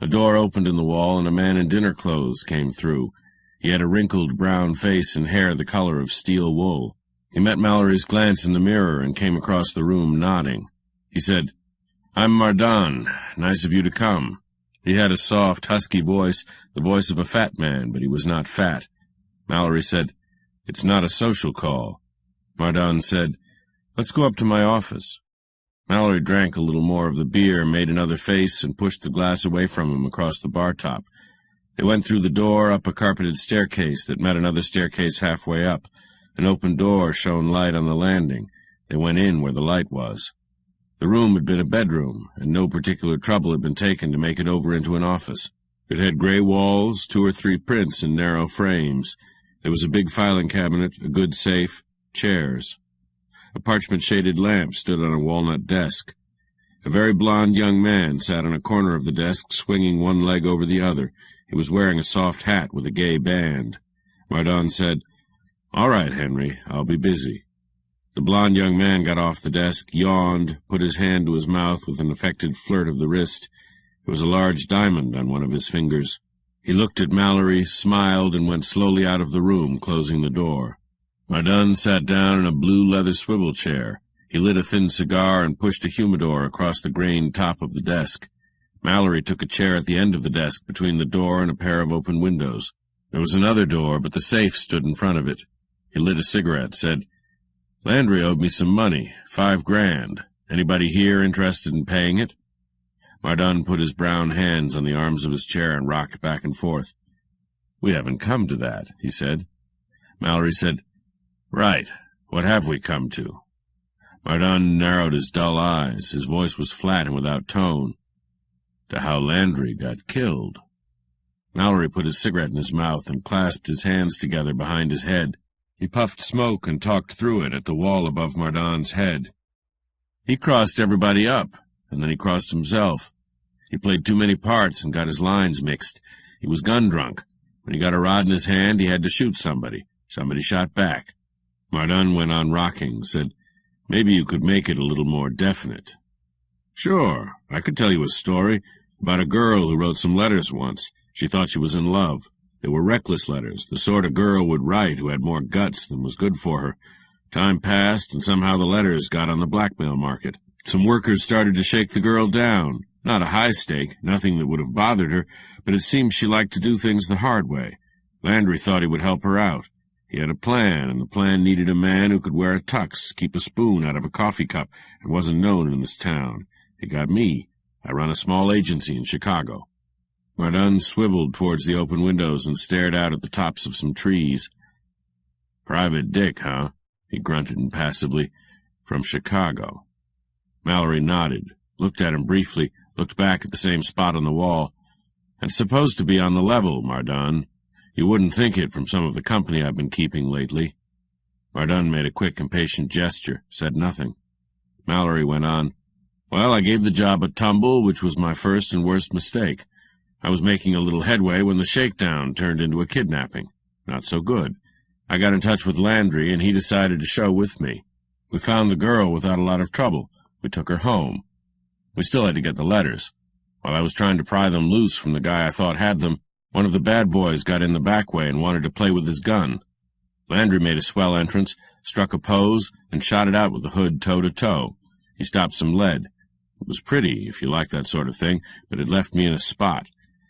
A door opened in the wall, and a man in dinner clothes came through. He had a wrinkled brown face and hair the color of steel wool. He met Mallory's glance in the mirror and came across the room, nodding. He said, "I'm Mardon. Nice of you to come." He had a soft, husky voice, the voice of a fat man, but he was not fat. Mallory said, "It's not a social call." Mardon said, "Let's go up to my office." Mallory drank a little more of the beer, made another face, and pushed the glass away from him across the bar top. They went through the door, up a carpeted staircase that met another staircase halfway up. An open door shone light on the landing. They went in where the light was. The room had been a bedroom, and no particular trouble had been taken to make it over into an office. It had gray walls, 2 or 3 prints in narrow frames. There was a big filing cabinet, a good safe, chairs. A parchment-shaded lamp stood on a walnut desk. A very blond young man sat on a corner of the desk, swinging one leg over the other. He was wearing a soft hat with a gay band. Mardon said, "All right, Henry, I'll be busy." The blond young man got off the desk, yawned, put his hand to his mouth with an affected flirt of the wrist. There was a large diamond on one of his fingers. He looked at Mallory, smiled, and went slowly out of the room, closing the door. Mardon sat down in a blue leather swivel chair. He lit a thin cigar and pushed a humidor across the grained top of the desk. Mallory took a chair at the end of the desk between the door and a pair of open windows. There was another door, but the safe stood in front of it. He lit a cigarette, said, "Landry owed me some money, $5,000. Anybody here interested in paying it?" Mardon put his brown hands on the arms of his chair and rocked back and forth. "We haven't come to that," he said. Mallory said, "Right. What have we come to?" Mardon narrowed his dull eyes. His voice was flat and without tone. "To how Landry got killed." Mallory put his cigarette in his mouth and clasped his hands together behind his head. He puffed smoke and talked through it at the wall above Mardon's head. "He crossed everybody up, and then he crossed himself. He played too many parts and got his lines mixed. He was gun-drunk. When he got a rod in his hand, he had to shoot somebody. Somebody shot back." Mardon went on rocking, said, "Maybe you could make it a little more definite." "Sure, I could tell you a story about a girl who wrote some letters once. She thought she was in love. They were reckless letters, the sort a girl would write who had more guts than was good for her. Time passed, and somehow the letters got on the blackmail market. Some workers started to shake the girl down. Not a high stake, nothing that would have bothered her, but it seemed she liked to do things the hard way. Landry thought he would help her out. He had a plan, and the plan needed a man who could wear a tux, keep a spoon out of a coffee cup, and wasn't known in this town. It got me. I run a small agency in Chicago." Mardon swiveled towards the open windows and stared out at the tops of some trees. "Private Dick, huh?" he grunted impassively. "From Chicago." Mallory nodded, looked at him briefly, looked back at the same spot on the wall. "And supposed to be on the level, Mardon. You wouldn't think it from some of the company I've been keeping lately." Mardon made a quick, impatient gesture, said nothing. Mallory went on, "Well, I gave the job a tumble, which was my first and worst mistake. I was making a little headway when the shakedown turned into a kidnapping. Not so good. I got in touch with Landry, and he decided to show with me. We found the girl without a lot of trouble. We took her home. We still had to get the letters. While I was trying to pry them loose from the guy I thought had them, one of the bad boys got in the back way and wanted to play with his gun. Landry made a swell entrance, struck a pose, and shot it out with the hood toe-to-toe. He stopped some lead. It was pretty, if you like that sort of thing, but it left me in a spot.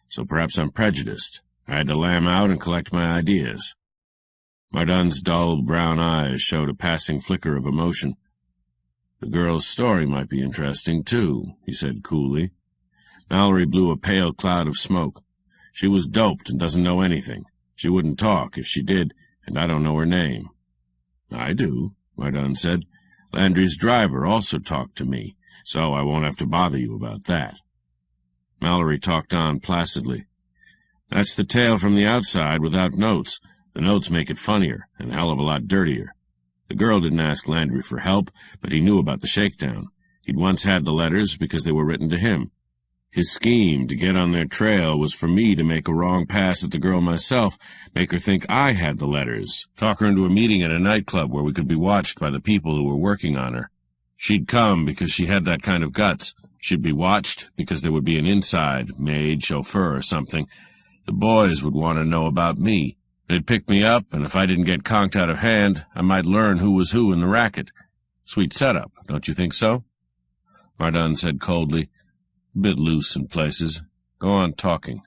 So perhaps I'm prejudiced. I had to lamb out and collect my ideas." Mardon's dull brown eyes showed a passing flicker of emotion. "The girl's story might be interesting, too," he said coolly. Mallory blew a pale cloud of smoke. "She was doped and doesn't know anything. She wouldn't talk if she did, and I don't know her name." "I do," Mardon said. "Landry's driver also talked to me, so I won't have to bother you about that." Mallory talked on placidly. "That's the tale from the outside without notes. The notes make it funnier and a hell of a lot dirtier. The girl didn't ask Landry for help, but he knew about the shakedown. He'd once had the letters because they were written to him. His scheme to get on their trail was for me to make a wrong pass at the girl myself, make her think I had the letters, talk her into a meeting at a nightclub where we could be watched by the people who were working on her. She'd come because she had that kind of guts. She'd be watched because there would be an inside, maid, chauffeur, or something. The boys would want to know about me. They'd pick me up, and if I didn't get conked out of hand, I might learn who was who in the racket. Sweet setup, don't you think so?" Mardon said coldly, "A bit loose in places. Go on talking."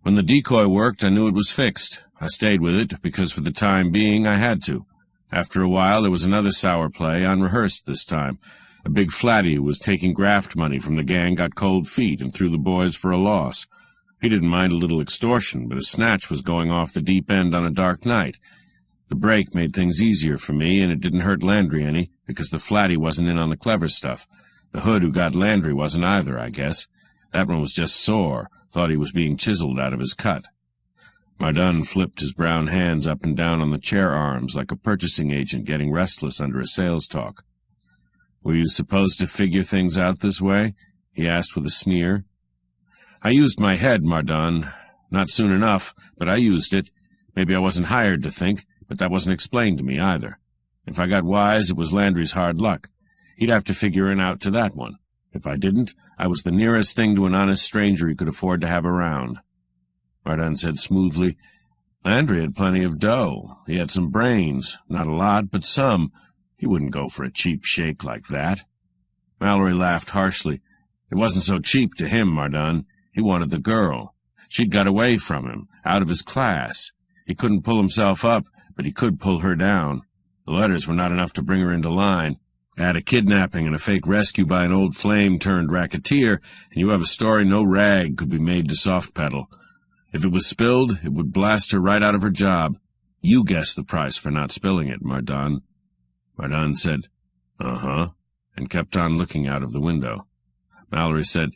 "When the decoy worked, I knew it was fixed. I stayed with it because for the time being I had to. After a while there was another sour play, unrehearsed this time. A big flatty who was taking graft money from the gang got cold feet and threw the boys for a loss. He didn't mind a little extortion, but a snatch was going off the deep end on a dark night. The break made things easier for me, and it didn't hurt Landry any, because the flatty wasn't in on the clever stuff. The hood who got Landry wasn't either, I guess. That one was just sore, thought he was being chiseled out of his cut. Mardon flipped his brown hands up and down on the chair arms like a purchasing agent getting restless under a sales talk. "Were you supposed to figure things out this way?" he asked with a sneer. "I used my head, Mardon. Not soon enough, but I used it. Maybe I wasn't hired to think, but that wasn't explained to me either. If I got wise, it was Landry's hard luck. He'd have to figure it out to that one. If I didn't, I was the nearest thing to an honest stranger he could afford to have around." Mardon said smoothly, "Landry had plenty of dough. He had some brains. Not a lot, but some. He wouldn't go for a cheap shake like that." Mallory laughed harshly. "It wasn't so cheap to him, Mardon. He wanted the girl. She'd got away from him, out of his class. He couldn't pull himself up, but he could pull her down. The letters were not enough to bring her into line. Add a kidnapping and a fake rescue by an old flame-turned-racketeer, and you have a story no rag could be made to soft-pedal. If it was spilled, it would blast her right out of her job. You guessed the price for not spilling it, Mardon." Mardon said, "Uh-huh," and kept on looking out of the window. Mallory said,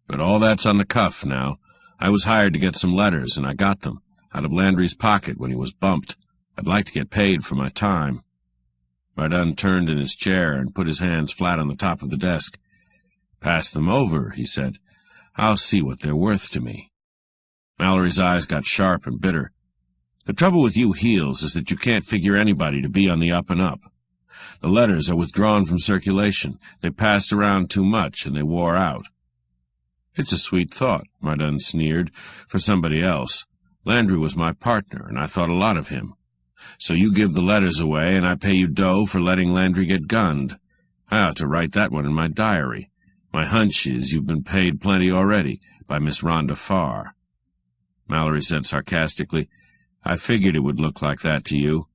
"But all that's on the cuff now. I was hired to get some letters, and I got them, out of Landry's pocket when he was bumped. I'd like to get paid for my time." Mardon turned in his chair and put his hands flat on the top of the desk. "Pass them over," he said. "I'll see what they're worth to me." Mallory's eyes got sharp and bitter. "The trouble with you heels is that you can't figure anybody to be on the up and up. The letters are withdrawn from circulation. They passed around too much, and they wore out." "It's a sweet thought," Mardon sneered, "for somebody else. Landry was my partner, and I thought a lot of him. So you give the letters away, and I pay you dough for letting Landry get gunned. I ought to write that one in my diary. My hunch is you've been paid plenty already by Miss Rhonda Farr." Mallory said sarcastically, "I figured it would look like that to you.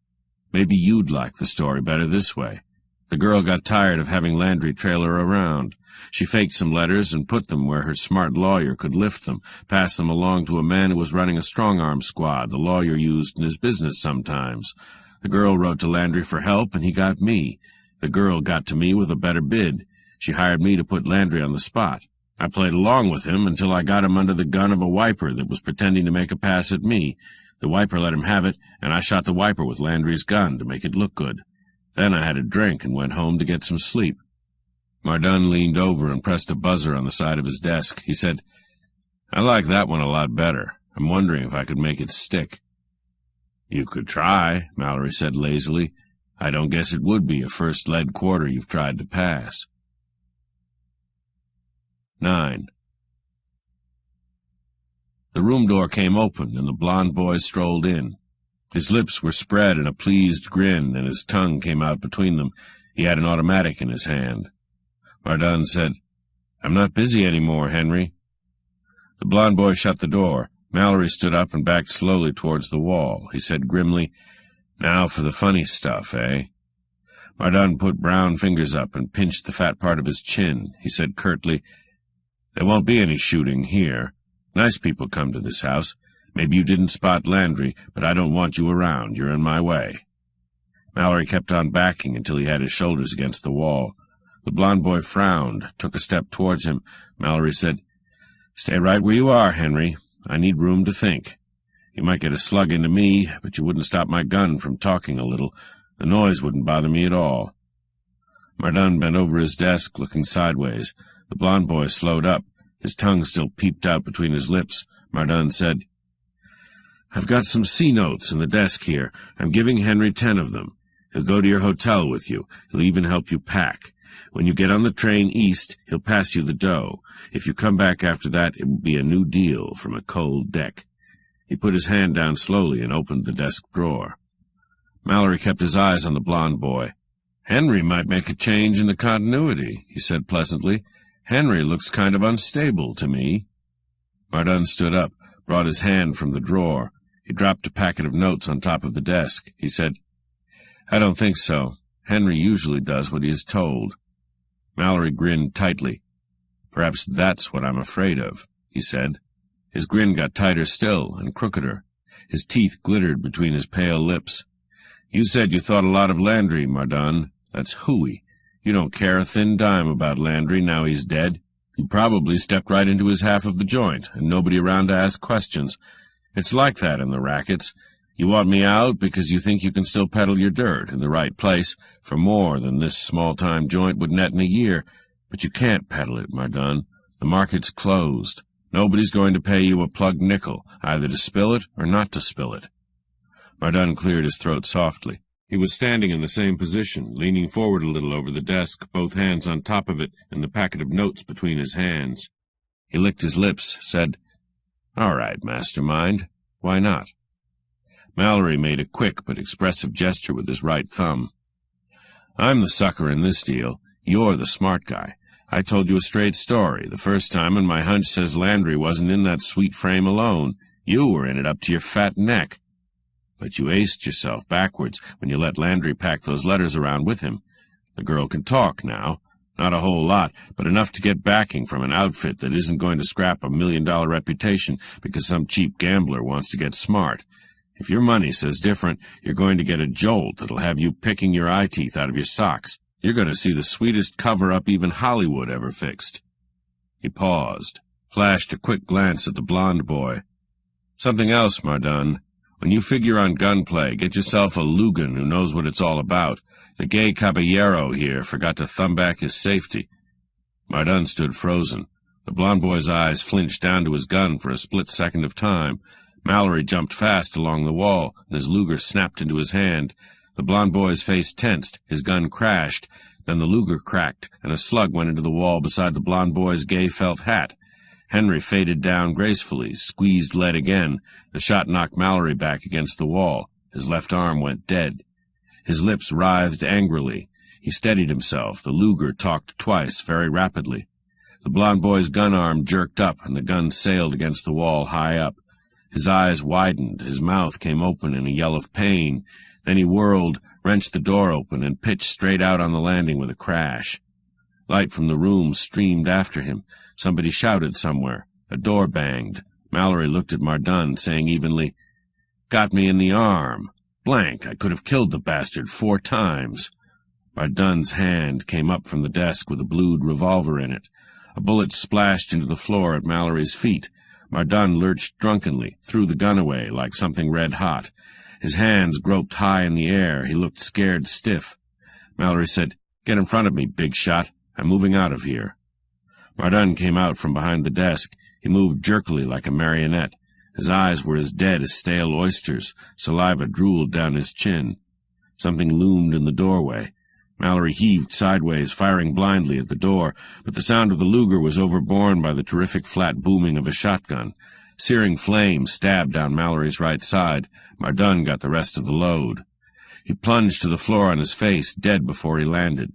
Maybe you'd like the story better this way. The girl got tired of having Landry trail her around. She faked some letters and put them where her smart lawyer could lift them, pass them along to a man who was running a strong-arm squad the lawyer used in his business sometimes. The girl wrote to Landry for help, and he got me. The girl got to me with a better bid. She hired me to put Landry on the spot. I played along with him until I got him under the gun of a wiper that was pretending to make a pass at me. The wiper let him have it, and I shot the wiper with Landry's gun to make it look good. Then I had a drink and went home to get some sleep." Mardon leaned over and pressed a buzzer on the side of his desk. He said, "I like that one a lot better. I'm wondering if I could make it stick." "You could try," Mallory said lazily. "I don't guess it would be a first lead quarter you've tried to pass." 9. The room door came open, and the blond boy strolled in. His lips were spread in a pleased grin, and his tongue came out between them. He had an automatic in his hand. Mardon said, "I'm not busy any more, Henry." The blond boy shut the door. Mallory stood up and backed slowly towards the wall. He said grimly, "Now for the funny stuff, eh?" Mardon put brown fingers up and pinched the fat part of his chin. He said curtly, "There won't be any shooting here. Nice people come to this house. Maybe you didn't spot Landry, but I don't want you around. You're in my way." Mallory kept on backing until he had his shoulders against the wall. The blond boy frowned, took a step towards him. Mallory said, "Stay right where you are, Henry. I need room to think. You might get a slug into me, but you wouldn't stop my gun from talking a little. The noise wouldn't bother me at all." Mardon bent over his desk, looking sideways. The blond boy slowed up. His tongue still peeped out between his lips. Mardon said, "I've got some C-notes in the desk here. I'm giving Henry 10 of them. He'll go to your hotel with you. He'll even help you pack. When you get on the train east, he'll pass you the dough. If you come back after that, it will be a new deal from a cold deck." He put his hand down slowly and opened the desk drawer. Mallory kept his eyes on the blond boy. "Henry might make a change in the continuity," he said pleasantly. "Henry looks kind of unstable to me." Mardon stood up, brought his hand from the drawer. He dropped a packet of notes on top of the desk. He said, "I don't think so. Henry usually does what he is told." Mallory grinned tightly. "Perhaps that's what I'm afraid of," he said. His grin got tighter still and crookeder. His teeth glittered between his pale lips. You said you thought a lot of Landry, Mardon. That's hooey. You don't care a thin dime about Landry now he's dead. You probably stepped right into his half of the joint, and nobody around to ask questions. It's like that in the rackets. You want me out because you think you can still peddle your dirt in the right place for more than this small-time joint would net in a year. But you can't peddle it, Mardon. The market's closed. Nobody's going to pay you a plugged nickel, either to spill it or not to spill it. Mardon cleared his throat softly. He was standing in the same position, leaning forward a little over the desk, both hands on top of it, and the packet of notes between his hands. He licked his lips, said, "All right, mastermind. Why not?" Mallory made a quick but expressive gesture with his right thumb. "I'm the sucker in this deal. You're the smart guy. I told you a straight story the first time, and my hunch says Landry wasn't in that sweet frame alone. You were in it up to your fat neck. But you aced yourself backwards when you let Landry pack those letters around with him. The girl can talk now. Not a whole lot, but enough to get backing from an outfit that isn't going to scrap a $1 million reputation because some cheap gambler wants to get smart. If your money says different, you're going to get a jolt that'll have you picking your eye teeth out of your socks. You're going to see the sweetest cover-up even Hollywood ever fixed." He paused, flashed a quick glance at the blond boy. "Something else, Mardon. When you figure on gunplay, get yourself a Lugan who knows what it's all about. The gay caballero here forgot to thumb back his safety." Mardon stood frozen. The blond boy's eyes flinched down to his gun for a split second of time. Mallory jumped fast along the wall, and his Luger snapped into his hand. The blond boy's face tensed, his gun crashed, then the Luger cracked, and a slug went into the wall beside the blond boy's gay felt hat. Henry faded down gracefully, squeezed lead again. The shot knocked Mallory back against the wall. His left arm went dead. His lips writhed angrily. He steadied himself. The Luger talked twice, very rapidly. The blond boy's gun arm jerked up, and the gun sailed against the wall high up. His eyes widened. His mouth came open in a yell of pain. Then he whirled, wrenched the door open, and pitched straight out on the landing with a crash. Light from the room streamed after him. Somebody shouted somewhere. A door banged. Mallory looked at Mardon, saying evenly, "Got me in the arm. Blank, I could have killed the bastard 4 times. Mardon's hand came up from the desk with a blued revolver in it. A bullet splashed into the floor at Mallory's feet. Mardon lurched drunkenly, threw the gun away like something red-hot. His hands groped high in the air. He looked scared stiff. Mallory said, "Get in front of me, big shot. I'm moving out of here." Mardon came out from behind the desk. He moved jerkily like a marionette. His eyes were as dead as stale oysters. Saliva drooled down his chin. Something loomed in the doorway. Mallory heaved sideways, firing blindly at the door, but the sound of the Luger was overborne by the terrific flat booming of a shotgun. Searing flame stabbed down Mallory's right side. Mardon got the rest of the load. He plunged to the floor on his face, dead before he landed.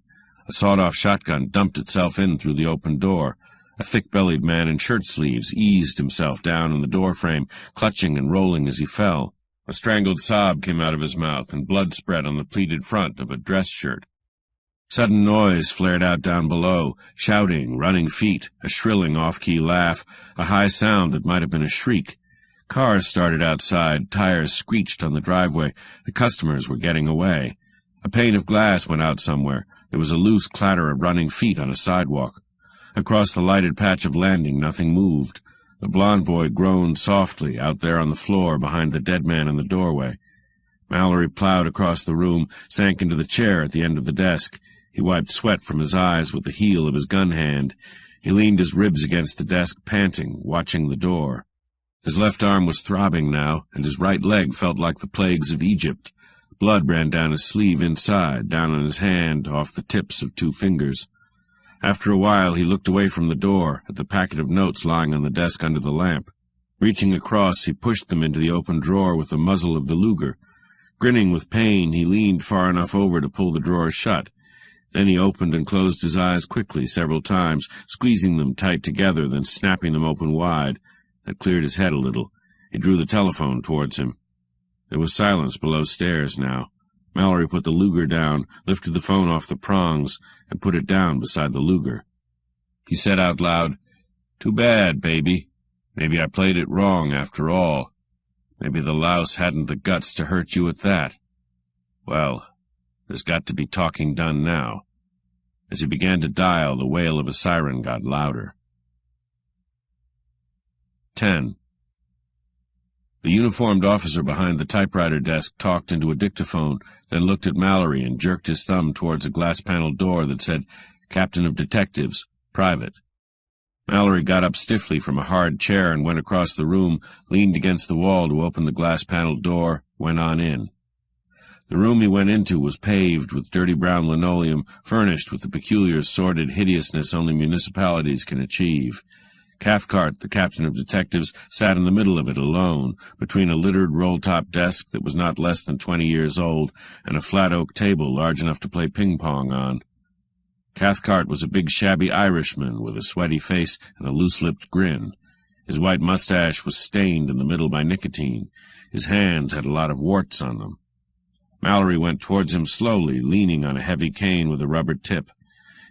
A sawed-off shotgun dumped itself in through the open door. A thick-bellied man in shirt-sleeves eased himself down in the doorframe, clutching and rolling as he fell. A strangled sob came out of his mouth, and blood spread on the pleated front of a dress shirt. Sudden noise flared out down below, shouting, running feet, a shrilling off-key laugh, a high sound that might have been a shriek. Cars started outside, tires screeched on the driveway. The customers were getting away. A pane of glass went out somewhere. There was a loose clatter of running feet on a sidewalk. Across the lighted patch of landing, nothing moved. The blond boy groaned softly out there on the floor behind the dead man in the doorway. Mallory plowed across the room, sank into the chair at the end of the desk. He wiped sweat from his eyes with the heel of his gun hand. He leaned his ribs against the desk, panting, watching the door. His left arm was throbbing now, and his right leg felt like the plagues of Egypt. Blood ran down his sleeve inside, down on his hand, off the tips of 2 fingers. After a while he looked away from the door, at the packet of notes lying on the desk under the lamp. Reaching across, he pushed them into the open drawer with the muzzle of the Luger. Grinning with pain, he leaned far enough over to pull the drawer shut. Then he opened and closed his eyes quickly several times, squeezing them tight together, then snapping them open wide. That cleared his head a little. He drew the telephone towards him. There was silence below stairs now. Mallory put the Luger down, lifted the phone off the prongs, and put it down beside the Luger. He said out loud, "Too bad, baby. Maybe I played it wrong after all. Maybe the louse hadn't the guts to hurt you at that." Well, there's got to be talking done now. As he began to dial, the wail of a siren got louder. 10. The uniformed officer behind the typewriter desk talked into a dictaphone, then looked at Mallory and jerked his thumb towards a glass-paneled door that said, Captain of Detectives, Private. Mallory got up stiffly from a hard chair and went across the room, leaned against the wall to open the glass-paneled door, went on in. The room he went into was paved with dirty brown linoleum, furnished with the peculiar sordid hideousness only municipalities can achieve. Cathcart, the captain of detectives, sat in the middle of it alone, between a littered roll-top desk that was not less than 20 years old and a flat oak table large enough to play ping-pong on. Cathcart was a big shabby Irishman with a sweaty face and a loose-lipped grin. His white mustache was stained in the middle by nicotine. His hands had a lot of warts on them. Mallory went towards him slowly, leaning on a heavy cane with a rubber tip.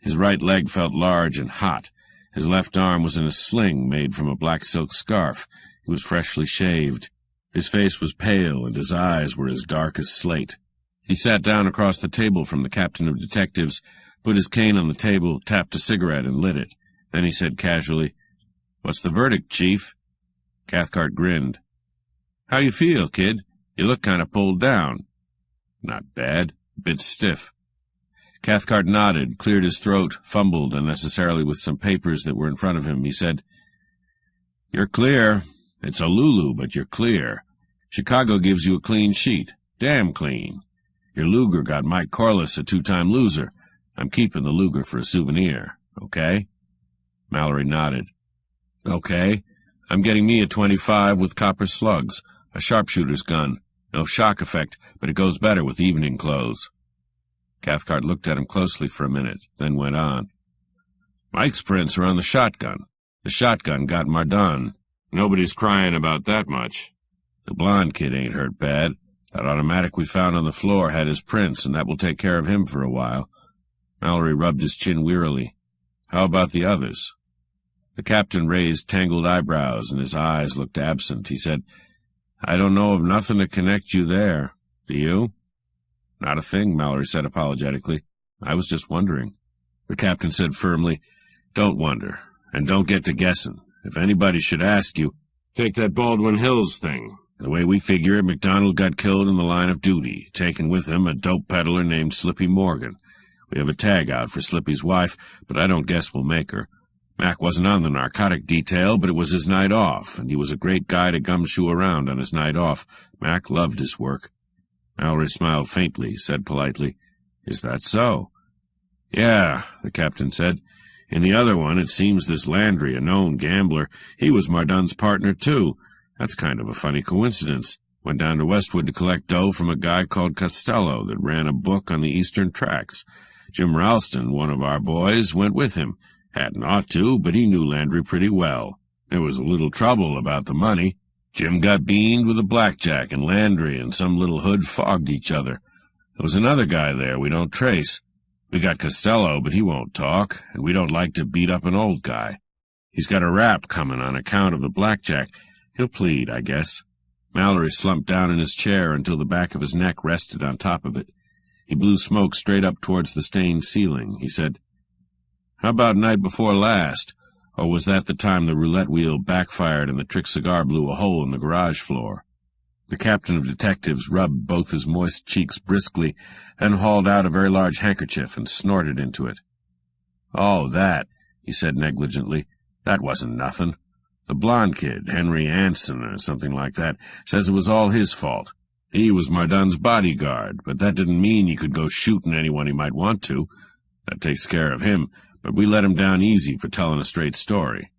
His right leg felt large and hot. His left arm was in a sling made from a black silk scarf. He was freshly shaved. His face was pale, and his eyes were as dark as slate. He sat down across the table from the captain of detectives, put his cane on the table, tapped a cigarette, and lit it. Then he said casually, "What's the verdict, Chief?" Cathcart grinned. "How you feel, kid? You look kind of pulled down." "Not bad. A bit stiff." Cathcart nodded, cleared his throat, fumbled unnecessarily with some papers that were in front of him. He said, "You're clear. It's a Lulu, but you're clear. Chicago gives you a clean sheet. Damn clean. Your Luger got Mike Corliss, a two-time loser. I'm keeping the Luger for a souvenir. Okay?" Mallory nodded. "Okay. I'm getting me a .25 with copper slugs, a sharpshooter's gun. No shock effect, but it goes better with evening clothes." Cathcart looked at him closely for a minute, then went on. "Mike's prints are on the shotgun. The shotgun got Mardon. Nobody's crying about that much. The blonde kid ain't hurt bad. That automatic we found on the floor had his prints, and that will take care of him for a while." Mallory rubbed his chin wearily. "How about the others?" The captain raised tangled eyebrows, and his eyes looked absent. He said, "I don't know of nothing to connect you there. Do you?" "Not a thing," Mallory said apologetically. "I was just wondering." The captain said firmly, "Don't wonder, and don't get to guessing. If anybody should ask you, take that Baldwin Hills thing. The way we figure it, McDonald got killed in the line of duty, taking with him a dope peddler named Slippy Morgan. We have a tag out for Slippy's wife, but I don't guess we'll make her. Mac wasn't on the narcotic detail, but it was his night off, and he was a great guy to gumshoe around on his night off. Mac loved his work." Mallory smiled faintly, said politely, "Is that so?" "Yeah," the captain said. "In the other one, it seems this Landry, a known gambler, he was Mardon's partner, too. That's kind of a funny coincidence. Went down to Westwood to collect dough from a guy called Costello that ran a book on the Eastern Tracks. Jim Ralston, one of our boys, went with him. Hadn't ought to, but he knew Landry pretty well. There was a little trouble about the money. Jim got beaned with a blackjack, and Landry and some little hood fogged each other. There was another guy there we don't trace. We got Costello, but he won't talk, and we don't like to beat up an old guy. He's got a rap coming on account of the blackjack. He'll plead, I guess." Mallory slumped down in his chair until the back of his neck rested on top of it. He blew smoke straight up towards the stained ceiling. He said, "How about night before last? Or was that the time the roulette wheel backfired and the trick cigar blew a hole in the garage floor?" The captain of detectives rubbed both his moist cheeks briskly, then hauled out a very large handkerchief and snorted into it. "Oh, that," he said negligently. "That wasn't nothing. The blonde kid, Henry Anson or something like that, says it was all his fault. He was Mardon's bodyguard, but that didn't mean he could go shooting anyone he might want to. That takes care of him, but we let him down easy for telling a straight story."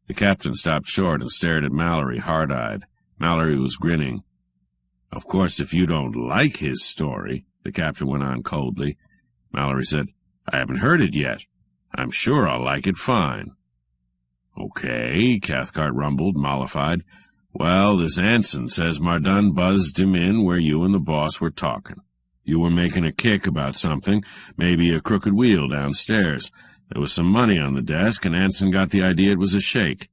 The captain stopped short and stared at Mallory, hard-eyed. Mallory was grinning. "Of course, if you don't like his story," the captain went on coldly. Mallory said, "I haven't heard it yet. I'm sure I'll like it fine." "Okay," Cathcart rumbled, mollified. "Well, this Anson says Mardon buzzed him in where you and the boss were talking. You were making a kick about something, maybe a crooked wheel downstairs. There was some money on the desk, and Anson got the idea it was a shake.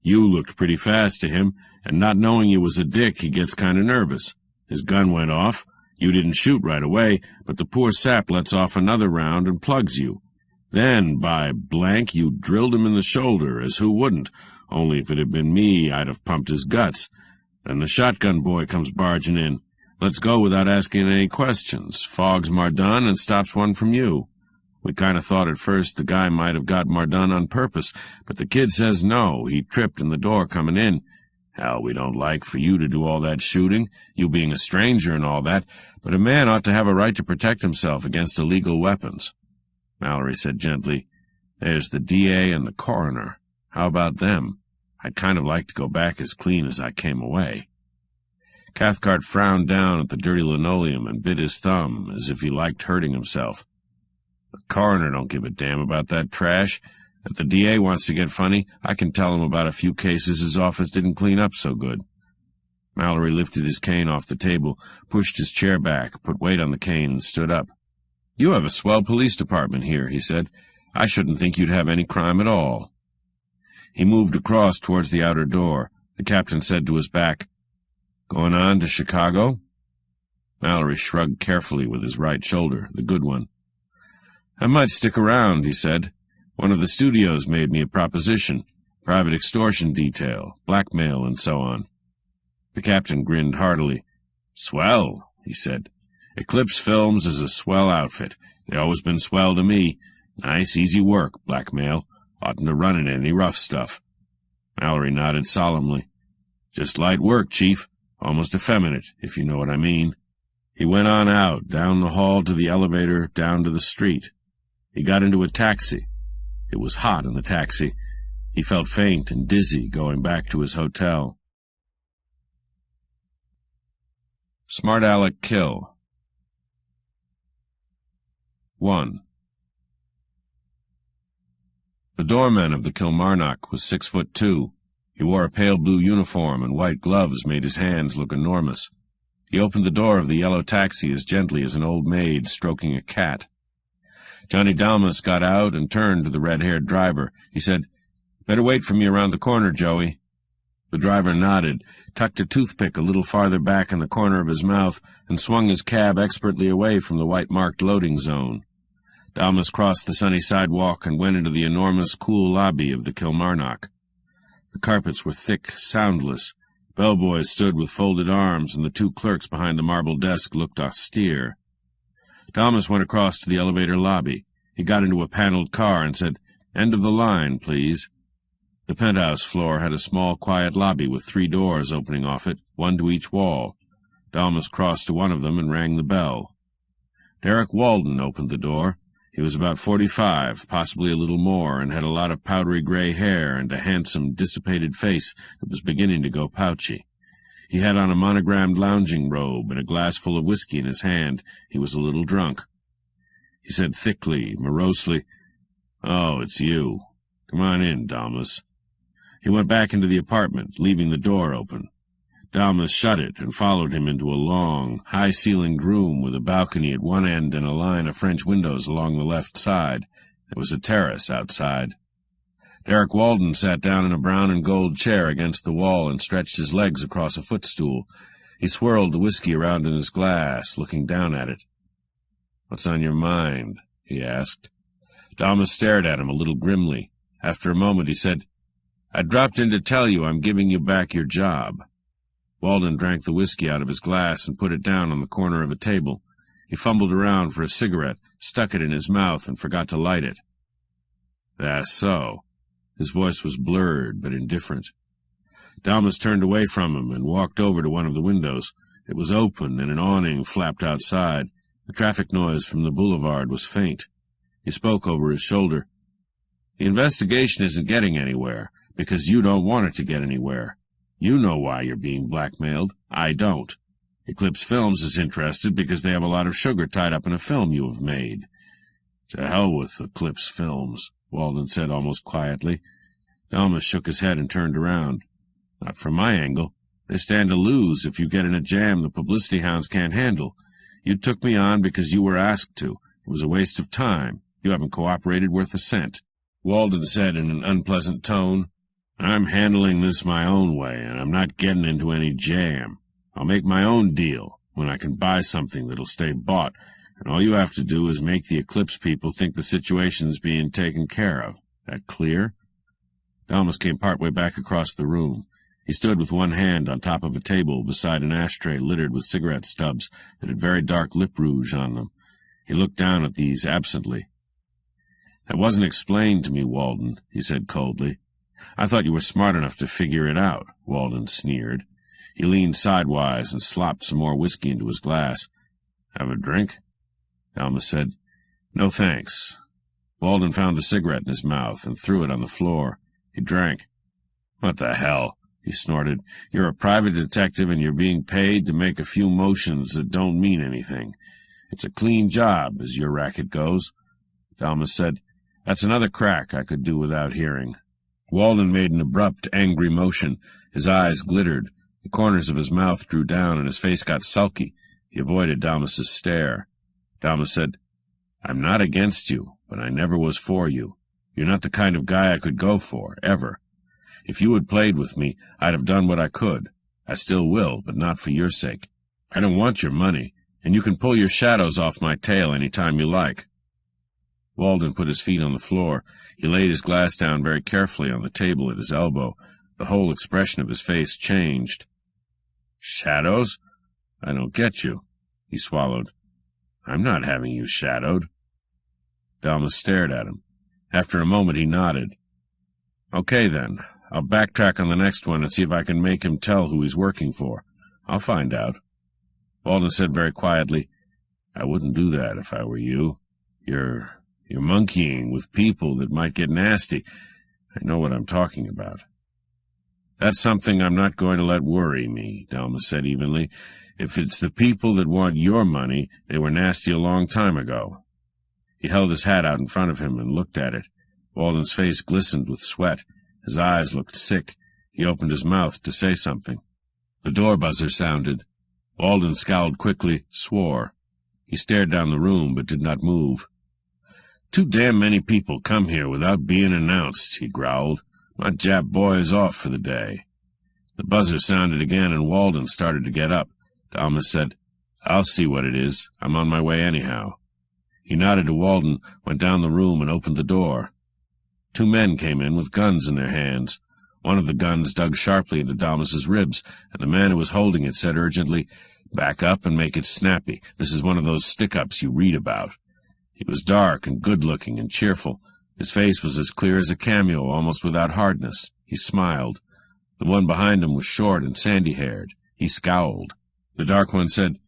You looked pretty fast to him, and not knowing you was a dick, he gets kind of nervous. His gun went off. You didn't shoot right away, but the poor sap lets off another round and plugs you. Then, by blank, you drilled him in the shoulder, as who wouldn't? Only if it had been me, I'd have pumped his guts. Then the shotgun boy comes barging in. Lets go without asking any questions, fogs Mardon and stops one from you. We kind of thought at first the guy might have got Mardon on purpose, but the kid says no, he tripped in the door coming in. Hell, we don't like for you to do all that shooting, you being a stranger and all that, but a man ought to have a right to protect himself against illegal weapons. Mallory said gently, There's the DA and the coroner. How about them? I'd kind of like to go back as clean as I came away. Cathcart frowned down at the dirty linoleum and bit his thumb, as if he liked hurting himself. The coroner don't give a damn about that trash. If the DA wants to get funny, I can tell him about a few cases his office didn't clean up so good. Mallory lifted his cane off the table, pushed his chair back, put weight on the cane, and stood up. You have a swell police department here, he said. I shouldn't think you'd have any crime at all. He moved across towards the outer door. The captain said to his back, Going on to Chicago? Mallory shrugged carefully with his right shoulder, the good one. I might stick around, he said. One of the studios made me a proposition. Private extortion detail, blackmail, and so on. The captain grinned heartily. Swell, he said. Eclipse Films is a swell outfit. They always been swell to me. Nice, easy work, blackmail. Oughtn't to run into any rough stuff. Mallory nodded solemnly. Just light work, Chief. Almost effeminate, if you know what I mean. He went on out, down the hall to the elevator, down to the street. He got into a taxi. It was hot in the taxi. He felt faint and dizzy going back to his hotel. Smart-Aleck Kill 1. The doorman of the Kilmarnock was 6'2". He wore a pale blue uniform, and white gloves made his hands look enormous. He opened the door of the yellow taxi as gently as an old maid stroking a cat. Johnny Dalmas got out and turned to the red-haired driver. He said, Better wait for me around the corner, Joey. The driver nodded, tucked a toothpick a little farther back in the corner of his mouth, and swung his cab expertly away from the white-marked loading zone. Dalmas crossed the sunny sidewalk and went into the enormous, cool lobby of the Kilmarnock. The carpets were thick, soundless. Bellboys stood with folded arms, and the two clerks behind the marble desk looked austere. Dalmas went across to the elevator lobby. He got into a paneled car and said, End of the line, please. The penthouse floor had a small, quiet lobby with 3 doors opening off it, one to each wall. Dalmas crossed to one of them and rang the bell. Derek Walden opened the door. He was about 45, possibly a little more, and had a lot of powdery gray hair and a handsome, dissipated face that was beginning to go pouchy. He had on a monogrammed lounging robe and a glass full of whiskey in his hand. He was a little drunk. He said thickly, morosely, Oh, it's you. Come on in, Dalmas. He went back into the apartment, leaving the door open. Dalmas shut it and followed him into a long, high-ceilinged room with a balcony at one end and a line of French windows along the left side. There was a terrace outside. Derek Walden sat down in a brown and gold chair against the wall and stretched his legs across a footstool. He swirled the whiskey around in his glass, looking down at it. "What's on your mind?" he asked. Dalmas stared at him a little grimly. After a moment he said, "I dropped in to tell you I'm giving you back your job." Walden drank the whiskey out of his glass and put it down on the corner of a table. He fumbled around for a cigarette, stuck it in his mouth, and forgot to light it. "That's so." His voice was blurred but indifferent. Dalmas turned away from him and walked over to one of the windows. It was open, and an awning flapped outside. The traffic noise from the boulevard was faint. He spoke over his shoulder. "The investigation isn't getting anywhere, because you don't want it to get anywhere. You know why you're being blackmailed. I don't. Eclipse Films is interested because they have a lot of sugar tied up in a film you have made." "To hell with Eclipse Films," Walden said almost quietly. Dalmas shook his head and turned around. "Not from my angle. They stand to lose if you get in a jam the publicity hounds can't handle. You took me on because you were asked to. It was a waste of time. You haven't cooperated worth a cent." Walden said in an unpleasant tone, "I'm handling this my own way, and I'm not getting into any jam. I'll make my own deal. when I can buy something that'll stay bought, and all you have to do is make the Eclipse people think the situation's being taken care of. That clear?" Dalmas came partway back across the room. He stood with one hand on top of a table beside an ashtray littered with cigarette stubs that had very dark lip rouge on them. He looked down at these absently. "That wasn't explained to me, Walden," he said coldly. "I thought you were smart enough to figure it out," Walden sneered. He leaned sidewise and slopped some more whiskey into his glass. "Have a drink?" Dalmas said, "No, thanks." Walden found a cigarette in his mouth and threw it on the floor. He drank. "What the hell?" he snorted. "You're a private detective and you're being paid to make a few motions that don't mean anything. It's a clean job, as your racket goes." Dalmas said, "That's another crack I could do without hearing." Walden made an abrupt, angry motion. His eyes glittered. The corners of his mouth drew down and his face got sulky. He avoided Dalmas's stare. Dalmas said, "I'm not against you, but I never was for you. You're not the kind of guy I could go for, ever. If you had played with me, I'd have done what I could. I still will, but not for your sake. I don't want your money, and you can pull your shadows off my tail any time you like." Walden put his feet on the floor. He laid his glass down very carefully on the table at his elbow. The whole expression of his face changed. "Shadows? I don't get you." He swallowed. "I'm not having you shadowed." Dalmas stared at him. After a moment he nodded. "Okay, then. I'll backtrack on the next one and see if I can make him tell who he's working for. I'll find out." Walden said very quietly, "I wouldn't do that if I were you. You're monkeying with people that might get nasty. I know what I'm talking about." "That's something I'm not going to let worry me," Dalmas said evenly. "If it's the people that want your money, they were nasty a long time ago." He held his hat out in front of him and looked at it. Walden's face glistened with sweat. His eyes looked sick. He opened his mouth to say something. The door buzzer sounded. Walden scowled quickly, swore. He stared down the room, but did not move. "Too damn many people come here without being announced," he growled. "My Jap boy is off for the day." The buzzer sounded again, and Walden started to get up. Dalmas said, "I'll see what it is. I'm on my way anyhow." He nodded to Walden, went down the room, and opened the door. Two men came in with guns in their hands. One of the guns dug sharply into Dalmas's ribs, and the man who was holding it said urgently, "Back up and make it snappy. This is one of those stick-ups you read about." He was dark and good-looking and cheerful. His face was as clear as a cameo, almost without hardness. He smiled. The one behind him was short and sandy-haired. He scowled. The dark one said,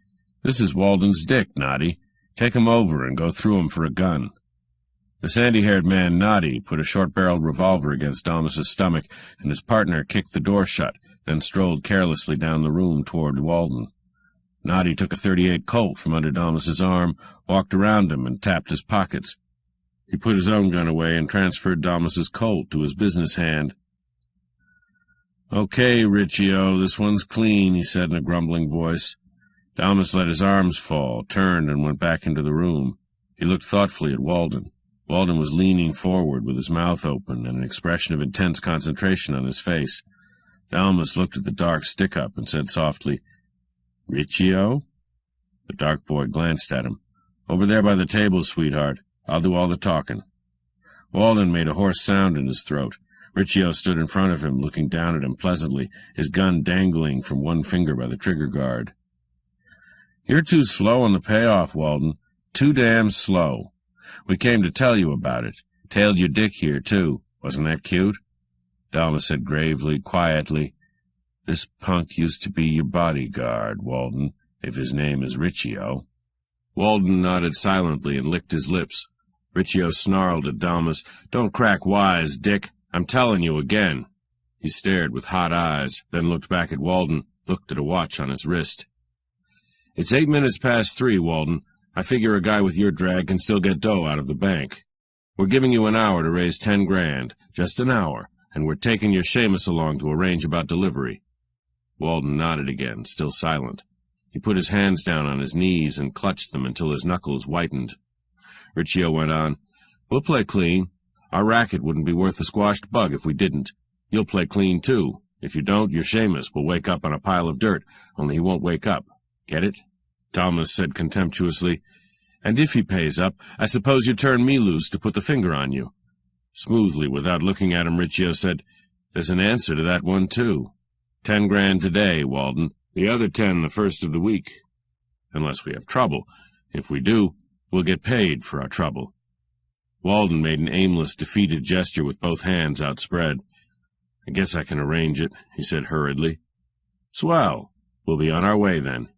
"This is Walden's dick, Noddy. Take him over and go through him for a gun." The sandy-haired man, Noddy, put a short-barreled revolver against Dalmas's stomach, and his partner kicked the door shut, then strolled carelessly down the room toward Walden. Noddy took a .38 Colt from under Dalmas's arm, walked around him, and tapped his pockets. He put his own gun away and transferred Dalmas's Colt to his business hand. "Okay, Riccio, this one's clean," he said in a grumbling voice. Dalmas let his arms fall, turned, and went back into the room. He looked thoughtfully at Walden. Walden was leaning forward with his mouth open and an expression of intense concentration on his face. Dalmas looked at the dark stick-up and said softly, "Riccio?" The dark boy glanced at him. "Over there by the table, sweetheart. I'll do all the talking." Walden made a hoarse sound in his throat. Riccio stood in front of him, looking down at him pleasantly, his gun dangling from one finger by the trigger guard. "You're too slow on the payoff, Walden. Too damn slow. We came to tell you about it. Tailed your dick here, too. Wasn't that cute?" Dalmas said gravely, quietly, "This punk used to be your bodyguard, Walden, if his name is Riccio." Walden nodded silently and licked his lips. Riccio snarled at Dalmas, "Don't crack wise, Dick. I'm telling you again." He stared with hot eyes, then looked back at Walden, looked at a watch on his wrist. "It's 8 minutes past 3, Walden. I figure a guy with your drag can still get dough out of the bank. We're giving you an hour to raise 10 grand, just an hour, and we're taking your Seamus along to arrange about delivery." Walden nodded again, still silent. He put his hands down on his knees and clutched them until his knuckles whitened. Riccio went on, "We'll play clean. Our racket wouldn't be worth a squashed bug if we didn't. You'll play clean, too. If you don't, your Seamus will wake up on a pile of dirt, only he won't wake up. Get it?" Dalmas said contemptuously. "And if he pays up, I suppose you turn me loose to put the finger on you." Smoothly, without looking at him, Riccio said, "There's an answer to that one, too. 10 grand today, Walden. The other 10 the first of the week. Unless we have trouble. If we do, we'll get paid for our trouble." Walden made an aimless, defeated gesture with both hands outspread. "I guess I can arrange it," he said hurriedly. "Swell. We'll be on our way, then."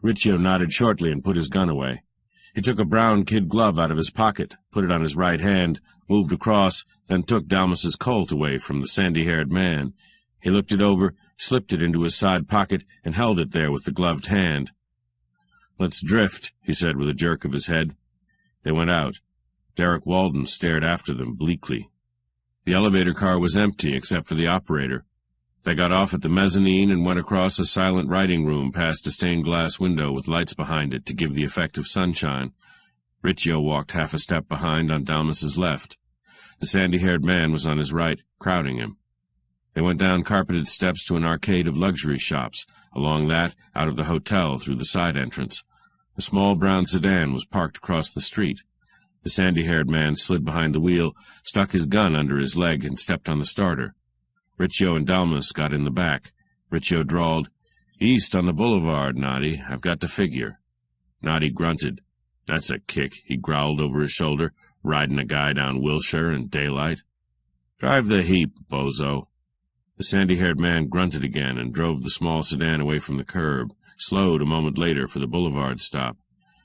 Riccio nodded shortly and put his gun away. He took a brown kid glove out of his pocket, put it on his right hand, moved across, then took Dalmas's Colt away from the sandy-haired man. He looked it over, slipped it into his side pocket, and held it there with the gloved hand. "Let's drift," he said with a jerk of his head. They went out. Derek Walden stared after them bleakly. The elevator car was empty except for the operator. They got off at the mezzanine and went across a silent writing room past a stained-glass window with lights behind it to give the effect of sunshine. Riccio walked half a step behind on Dalmas's left. The sandy-haired man was on his right, crowding him. They went down carpeted steps to an arcade of luxury shops, along that, out of the hotel through the side entrance. A small brown sedan was parked across the street. The sandy-haired man slid behind the wheel, stuck his gun under his leg, and stepped on the starter. Riccio and Dalmas got in the back. Riccio drawled, "East on the boulevard, Noddy. I've got to figure." Noddy grunted. "That's a kick," he growled over his shoulder, "riding a guy down Wilshire in daylight." "Drive the heap, bozo." The sandy-haired man grunted again and drove the small sedan away from the curb, slowed a moment later for the boulevard stop.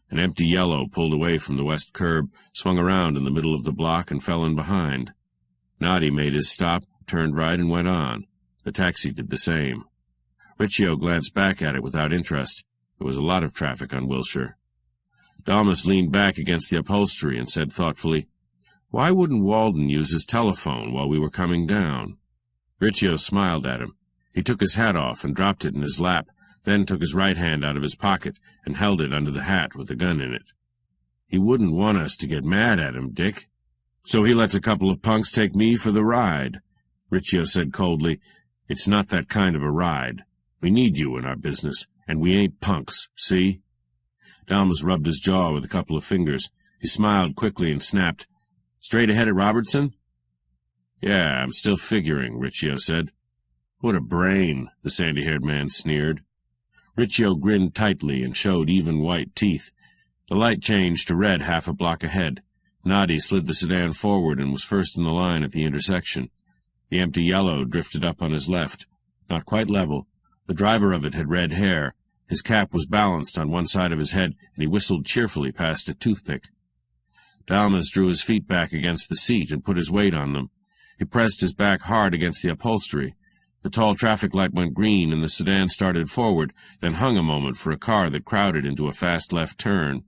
An empty yellow pulled away from the west curb, swung around in the middle of the block, and fell in behind. Noddy made his stop, turned right, and went on. The taxi did the same. Riccio glanced back at it without interest. There was a lot of traffic on Wilshire. Dalmas leaned back against the upholstery and said thoughtfully, "Why wouldn't Walden use his telephone while we were coming down?" Riccio smiled at him. He took his hat off and dropped it in his lap, then took his right hand out of his pocket and held it under the hat with the gun in it. "He wouldn't want us to get mad at him, Dick. So he lets a couple of punks take me for the ride." Riccio said coldly, "It's not that kind of a ride. We need you in our business, and we ain't punks, see?" Dalmas rubbed his jaw with a couple of fingers. He smiled quickly and snapped, "Straight ahead at Robertson?" "Yeah, I'm still figuring," Riccio said. "What a brain," the sandy-haired man sneered. Riccio grinned tightly and showed even white teeth. The light changed to red half a block ahead. Noddy slid the sedan forward and was first in the line at the intersection. The empty yellow drifted up on his left, not quite level. The driver of it had red hair. His cap was balanced on one side of his head, and he whistled cheerfully past a toothpick. Dalmas drew his feet back against the seat and put his weight on them. He pressed his back hard against the upholstery. The tall traffic light went green, and the sedan started forward, then hung a moment for a car that crowded into a fast left turn.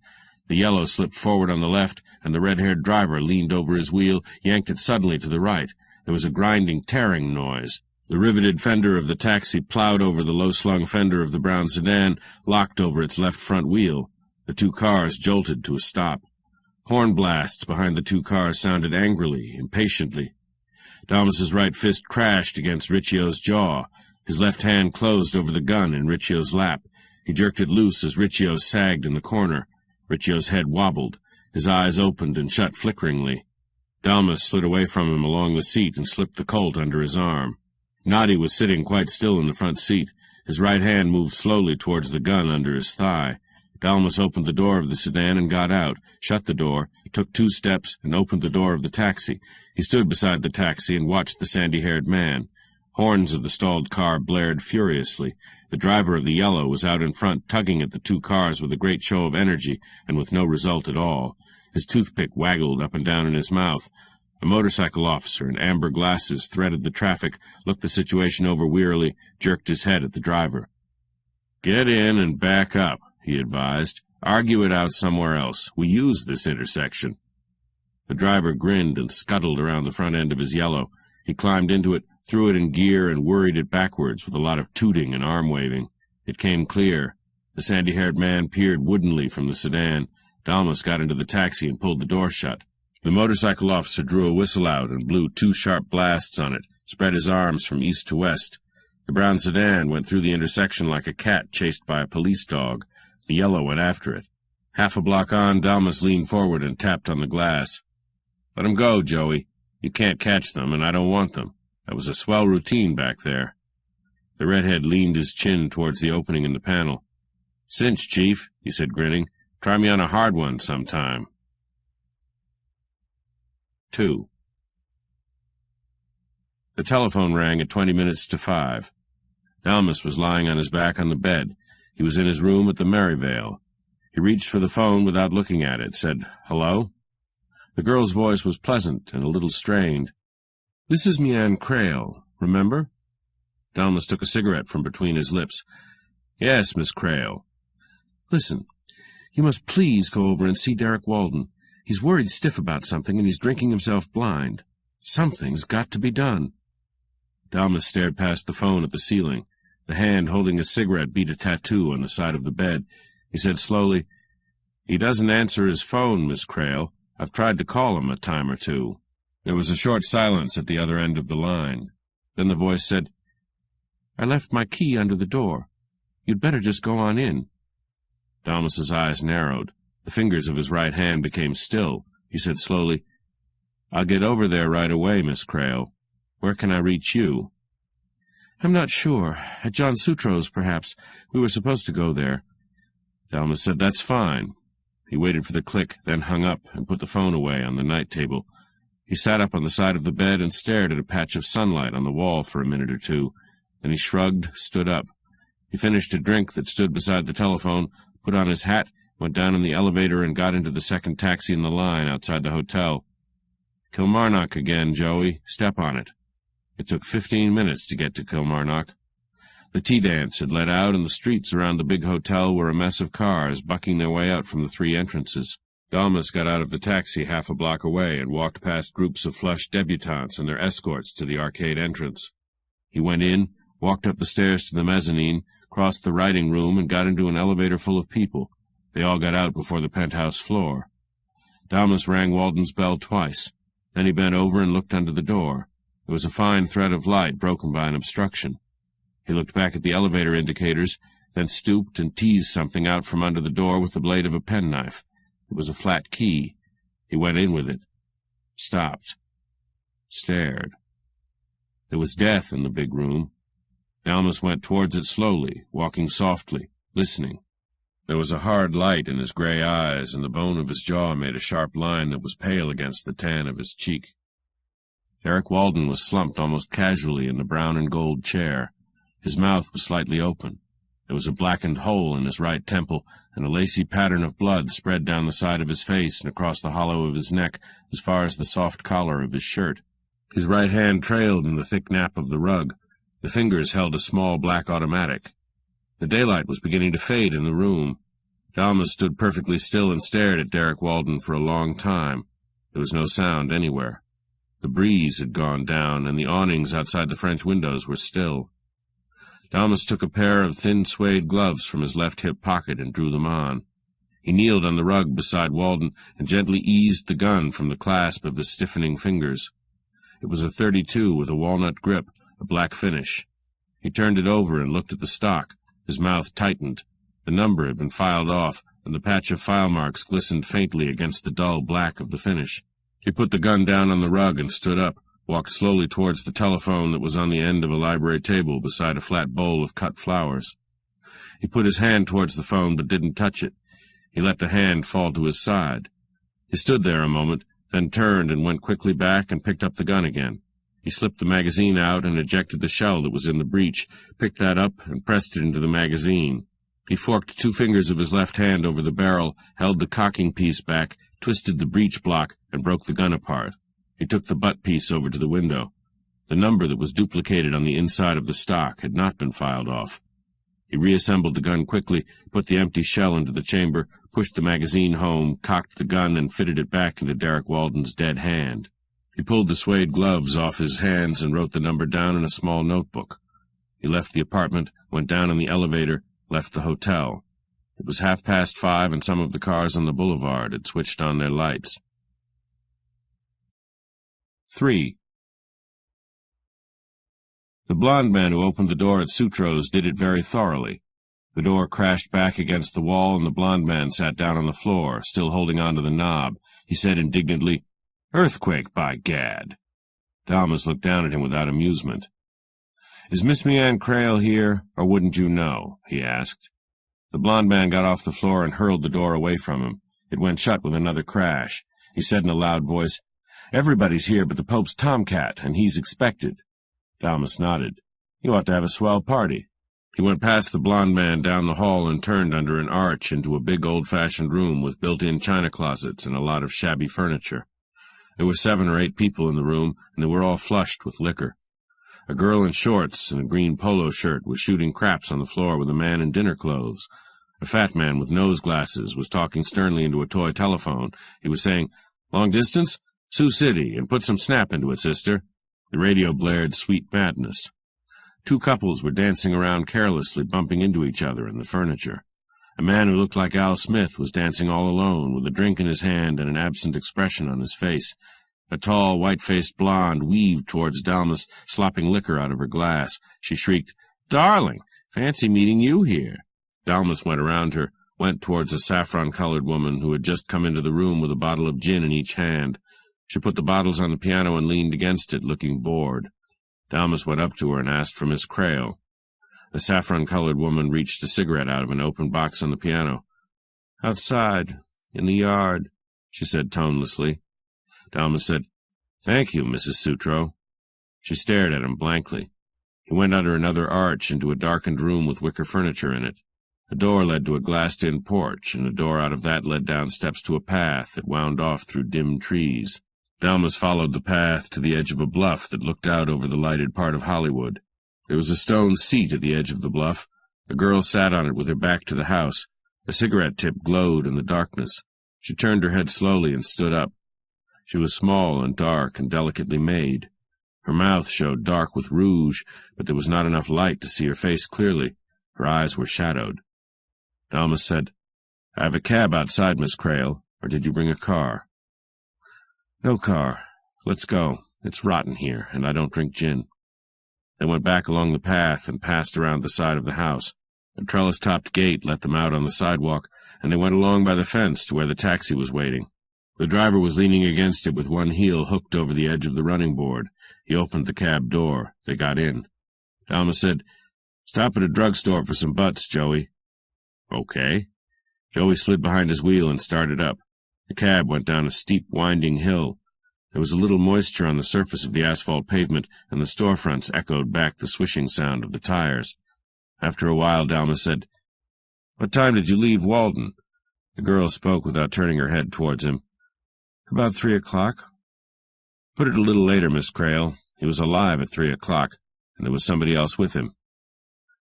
The yellow slipped forward on the left, and the red-haired driver leaned over his wheel, yanked it suddenly to the right. There was a grinding, tearing noise. The riveted fender of the taxi plowed over the low-slung fender of the brown sedan, locked over its left front wheel. The two cars jolted to a stop. Horn blasts behind the two cars sounded angrily, impatiently. Dalmas's right fist crashed against Riccio's jaw. His left hand closed over the gun in Riccio's lap. He jerked it loose as Riccio sagged in the corner. Riccio's head wobbled. His eyes opened and shut flickeringly. Dalmas slid away from him along the seat and slipped the Colt under his arm. Noddy was sitting quite still in the front seat. His right hand moved slowly towards the gun under his thigh. Dalmas opened the door of the sedan and got out, shut the door, took 2 steps, and opened the door of the taxi. He stood beside the taxi and watched the sandy-haired man. Horns of the stalled car blared furiously. The driver of the yellow was out in front, tugging at the two cars with a great show of energy, and with no result at all. His toothpick waggled up and down in his mouth. A motorcycle officer in amber glasses threaded the traffic, looked the situation over wearily, jerked his head at the driver. "Get in and back up," he advised. "Argue it out somewhere else. We use this intersection." The driver grinned and scuttled around the front end of his yellow. He climbed into it, threw it in gear, and worried it backwards with a lot of tooting and arm-waving. It came clear. The sandy-haired man peered woodenly from the sedan. Dalmas got into the taxi and pulled the door shut. The motorcycle officer drew a whistle out and blew 2 sharp blasts on it, spread his arms from east to west. The brown sedan went through the intersection like a cat chased by a police dog. The yellow went after it. Half a block on, Dalmas leaned forward and tapped on the glass. "Let 'em go, Joey. You can't catch them, and I don't want them. That was a swell routine back there." The redhead leaned his chin towards the opening in the panel. "Cinch, Chief," he said, grinning. "Try me on a hard one sometime." 2. The telephone rang at 20 minutes to 5. Dalmas was lying on his back on the bed. He was in his room at the Maryvale. He reached for the phone without looking at it, said, "Hello?" The girl's voice was pleasant and a little strained. "This is me, Ann Crail. Remember?" Dalmas took a cigarette from between his lips. "Yes, Miss Crail." "Listen, you must please go over and see Derek Walden. He's worried stiff about something, and he's drinking himself blind. Something's got to be done." Dalmas stared past the phone at the ceiling. The hand holding his cigarette beat a tattoo on the side of the bed. He said slowly, "He doesn't answer his phone, Miss Crail. I've tried to call him a time or two." There was a short silence at the other end of the line. Then the voice said, "I left my key under the door. You'd better just go on in." Dalmas's eyes narrowed. The fingers of his right hand became still. He said slowly, "I'll get over there right away, Miss Crail. Where can I reach you?" "I'm not sure. At John Sutro's, perhaps. We were supposed to go there." Dalmas said, "That's fine." He waited for the click, then hung up and put the phone away on the night table. He sat up on the side of the bed and stared at a patch of sunlight on the wall for a minute or two. Then he shrugged, stood up. He finished a drink that stood beside the telephone, put on his hat, went down in the elevator, and got into the second taxi in the line outside the hotel. "Kilmarnock again, Joey. Step on it." It took 15 minutes to get to Kilmarnock. The tea dance had let out, and the streets around the big hotel were a mess of cars bucking their way out from the 3 entrances. Dalmas got out of the taxi half a block away and walked past groups of flushed debutantes and their escorts to the arcade entrance. He went in, walked up the stairs to the mezzanine, crossed the writing room, and got into an elevator full of people. They all got out before the penthouse floor. Dalmas rang Walden's bell twice. Then he bent over and looked under the door. There was a fine thread of light broken by an obstruction. He looked back at the elevator indicators, then stooped and teased something out from under the door with the blade of a penknife. It was a flat key. He went in with it. Stopped. Stared. There was death in the big room. Dalmas went towards it slowly, walking softly, listening. There was a hard light in his gray eyes, and the bone of his jaw made a sharp line that was pale against the tan of his cheek. Derek Walden was slumped almost casually in the brown and gold chair. His mouth was slightly open. There was a blackened hole in his right temple, and a lacy pattern of blood spread down the side of his face and across the hollow of his neck as far as the soft collar of his shirt. His right hand trailed in the thick nap of the rug. The fingers held a small black automatic. The daylight was beginning to fade in the room. Dalmas stood perfectly still and stared at Derek Walden for a long time. There was no sound anywhere. The breeze had gone down, and the awnings outside the French windows were still. Dalmas took a pair of thin suede gloves from his left hip pocket and drew them on. He kneeled on the rug beside Walden and gently eased the gun from the clasp of his stiffening fingers. It was a .32 with a walnut grip, a black finish. He turned it over and looked at the stock. His mouth tightened. The number had been filed off, and the patch of file marks glistened faintly against the dull black of the finish. He put the gun down on the rug and stood up, walked slowly towards the telephone that was on the end of a library table beside a flat bowl of cut flowers. He put his hand towards the phone but didn't touch it. He let the hand fall to his side. He stood there a moment, then turned and went quickly back and picked up the gun again. He slipped the magazine out and ejected the shell that was in the breech, picked that up and pressed it into the magazine. He forked 2 fingers of his left hand over the barrel, held the cocking piece back, twisted the breech block, and broke the gun apart. He took the butt piece over to the window. The number that was duplicated on the inside of the stock had not been filed off. He reassembled the gun quickly, put the empty shell into the chamber, pushed the magazine home, cocked the gun, and fitted it back into Derek Walden's dead hand. He pulled the suede gloves off his hands and wrote the number down in a small notebook. He left the apartment, went down in the elevator, left the hotel. It was 5:30, and some of the cars on the boulevard had switched on their lights. 3. The blond man who opened the door at Sutro's did it very thoroughly. The door crashed back against the wall, and the blond man sat down on the floor, still holding on to the knob. He said indignantly, "Earthquake, by gad!" Dalmas looked down at him without amusement. "Is Miss Mianne Crale here, or wouldn't you know?" he asked. The blond man got off the floor and hurled the door away from him. It went shut with another crash. He said in a loud voice, "Everybody's here but the Pope's tomcat, and he's expected." Dalmas nodded. "You ought to have a swell party." He went past the blond man down the hall and turned under an arch into a big old-fashioned room with built-in china closets and a lot of shabby furniture. There were 7 or 8 people in the room, and they were all flushed with liquor. A girl in shorts and a green polo shirt was shooting craps on the floor with a man in dinner clothes. A fat man with nose glasses was talking sternly into a toy telephone. He was saying, "Long distance? Sioux City, and put some snap into it, sister." The radio blared Sweet Madness. 2 couples were dancing around carelessly, bumping into each other and the furniture. A man who looked like Al Smith was dancing all alone, with a drink in his hand and an absent expression on his face. A tall, white-faced blonde weaved towards Dalmas, slopping liquor out of her glass. She shrieked, "Darling, fancy meeting you here." Dalmas went around her, went towards a saffron-colored woman who had just come into the room with a bottle of gin in each hand. She put the bottles on the piano and leaned against it, looking bored. Dalmas went up to her and asked for Miss Crale. The saffron-colored woman reached a cigarette out of an open box on the piano. "Outside, in the yard," she said tonelessly. Dalmas said, "Thank you, Mrs. Sutro." She stared at him blankly. He went under another arch into a darkened room with wicker furniture in it. A door led to a glassed-in porch, and a door out of that led down steps to a path that wound off through dim trees. Dalmas followed the path to the edge of a bluff that looked out over the lighted part of Hollywood. There was a stone seat at the edge of the bluff. A girl sat on it with her back to the house. A cigarette tip glowed in the darkness. She turned her head slowly and stood up. She was small and dark and delicately made. Her mouth showed dark with rouge, but there was not enough light to see her face clearly. Her eyes were shadowed. Dalmas said, "I have a cab outside, Miss Crale, or did you bring a car?" "No car. Let's go. It's rotten here, and I don't drink gin." They went back along the path and passed around the side of the house. A trellis-topped gate let them out on the sidewalk, and they went along by the fence to where the taxi was waiting. The driver was leaning against it with one heel hooked over the edge of the running board. He opened the cab door. They got in. Dalmas said, "Stop at a drugstore for some butts, Joey." "Okay." Joey slid behind his wheel and started up. The cab went down a steep, winding hill. There was a little moisture on the surface of the asphalt pavement, and the storefronts echoed back the swishing sound of the tires. After a while, Dalmas said, "What time did you leave Walden?" The girl spoke without turning her head towards him. "About 3 o'clock. "Put it a little later, Miss Crale. He was alive at 3 o'clock, and there was somebody else with him."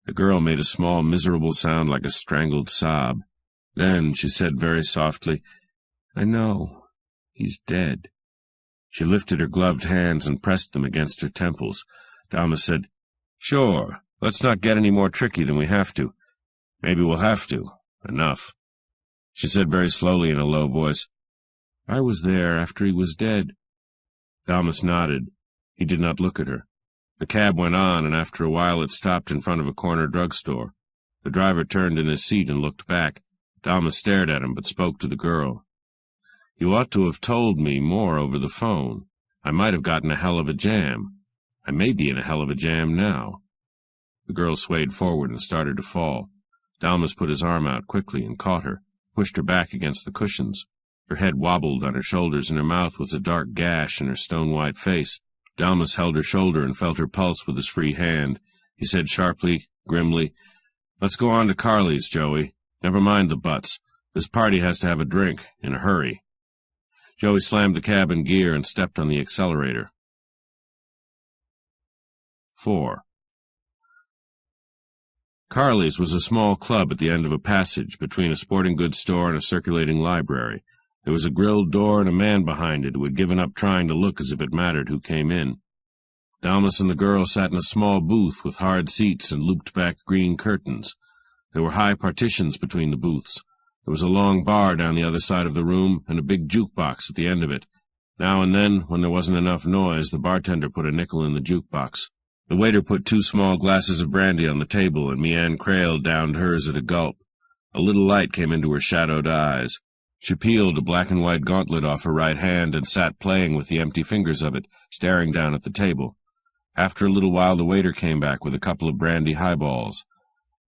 The girl made a small, miserable sound like a strangled sob. Then she said very softly, "I know. He's dead." She lifted her gloved hands and pressed them against her temples. Dalmas said, "Sure, let's not get any more tricky than we have to. Maybe we'll have to. Enough." She said very slowly in a low voice, "I was there after he was dead." Dalmas nodded. He did not look at her. The cab went on, and after a while it stopped in front of a corner drugstore. The driver turned in his seat and looked back. Dalmas stared at him, but spoke to the girl. "You ought to have told me more over the phone. I might have gotten a hell of a jam. I may be in a hell of a jam now." The girl swayed forward and started to fall. Dalmas put his arm out quickly and caught her, pushed her back against the cushions. Her head wobbled on her shoulders, and her mouth was a dark gash in her stone-white face. Dalmas held her shoulder and felt her pulse with his free hand. He said sharply, grimly, "Let's go on to Carly's, Joey. Never mind the butts. This party has to have a drink, in a hurry." Joey slammed the cab in gear and stepped on the accelerator. 4. Carly's was a small club at the end of a passage between a sporting goods store and a circulating library. There was a grilled door and a man behind it who had given up trying to look as if it mattered who came in. Dalmas and the girl sat in a small booth with hard seats and looped-back green curtains. There were high partitions between the booths. There was a long bar down the other side of the room and a big jukebox at the end of it. Now and then, when there wasn't enough noise, the bartender put a nickel in the jukebox. The waiter put 2 small glasses of brandy on the table, and Mianne Crail downed hers at a gulp. A little light came into her shadowed eyes. She peeled a black-and-white gauntlet off her right hand and sat playing with the empty fingers of it, staring down at the table. After a little while the waiter came back with a couple of brandy highballs.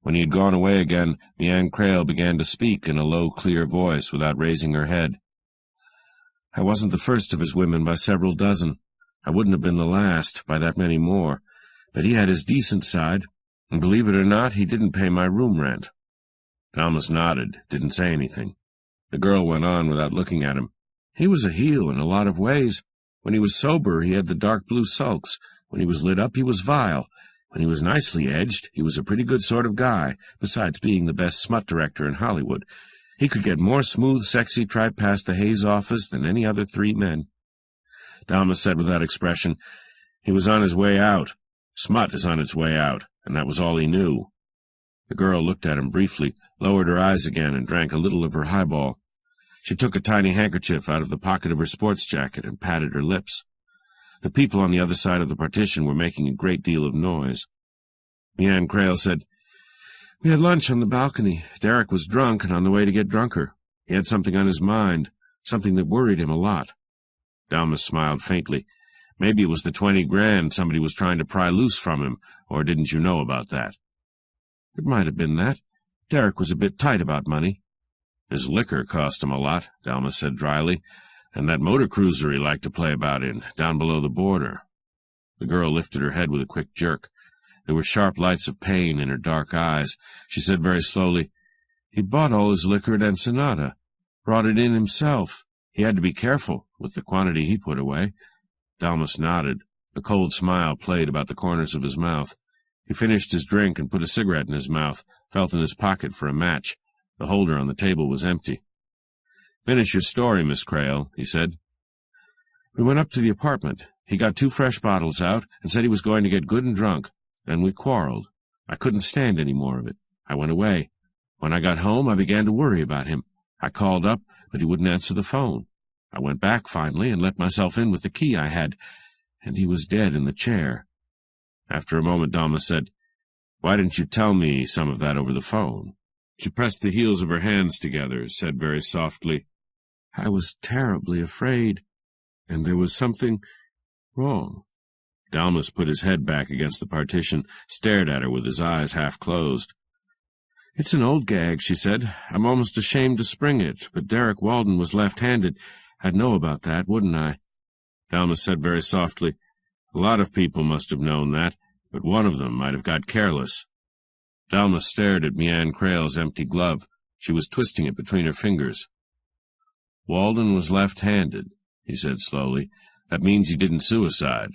When he had gone away again, Mianne Crail began to speak in a low, clear voice without raising her head. "I wasn't the first of his women by several dozen. I wouldn't have been the last by that many more. But he had his decent side, and believe it or not, he didn't pay my room rent." Thomas nodded, didn't say anything. The girl went on without looking at him. "He was a heel in a lot of ways. When he was sober, he had the dark blue sulks. When he was lit up, he was vile. When he was nicely edged, he was a pretty good sort of guy, besides being the best smut director in Hollywood. He could get more smooth, sexy tripe past the Hayes office than any other 3 men. Thomas said without expression, "He was on his way out. Smut is on its way out, and that was all he knew." The girl looked at him briefly, lowered her eyes again, and drank a little of her highball. She took a tiny handkerchief out of the pocket of her sports jacket and patted her lips. The people on the other side of the partition were making a great deal of noise. Mianne Crail said, "We had lunch on the balcony. Derek was drunk and on the way to get drunker. He had something on his mind, something that worried him a lot." Dalmas smiled faintly. "Maybe it was the 20 grand somebody was trying to pry loose from him, or didn't you know about that?" "It might have been that. Derek was a bit tight about money." "His liquor cost him a lot," Dalmas said dryly, "and that motor cruiser he liked to play about in, down below the border." The girl lifted her head with a quick jerk. There were sharp lights of pain in her dark eyes. She said very slowly, "He bought all his liquor at Ensenada. Brought it in himself. He had to be careful with the quantity he put away." Dalmas nodded. A cold smile played about the corners of his mouth. He finished his drink and put a cigarette in his mouth, felt in his pocket for a match. The holder on the table was empty. "Finish your story, Miss Crail," he said. "We went up to the apartment. He got 2 fresh bottles out and said he was going to get good and drunk. Then we quarreled. I couldn't stand any more of it. I went away. When I got home, I began to worry about him. I called up, but he wouldn't answer the phone. I went back finally and let myself in with the key I had, and he was dead in the chair." After a moment, Dalmas said, "Why didn't you tell me some of that over the phone?" She pressed the heels of her hands together, said very softly, "I was terribly afraid, and there was something wrong." Dalmas put his head back against the partition, stared at her with his eyes half closed. "It's an old gag," she said. "I'm almost ashamed to spring it, but Derek Walden was left-handed. I'd know about that, wouldn't I?" Dalmas said very softly, "A lot of people must have known that, but one of them might have got careless." Dalmas stared at Mianne Crail's empty glove. She was twisting it between her fingers. "Walden was left-handed," he said slowly. "That means he didn't suicide.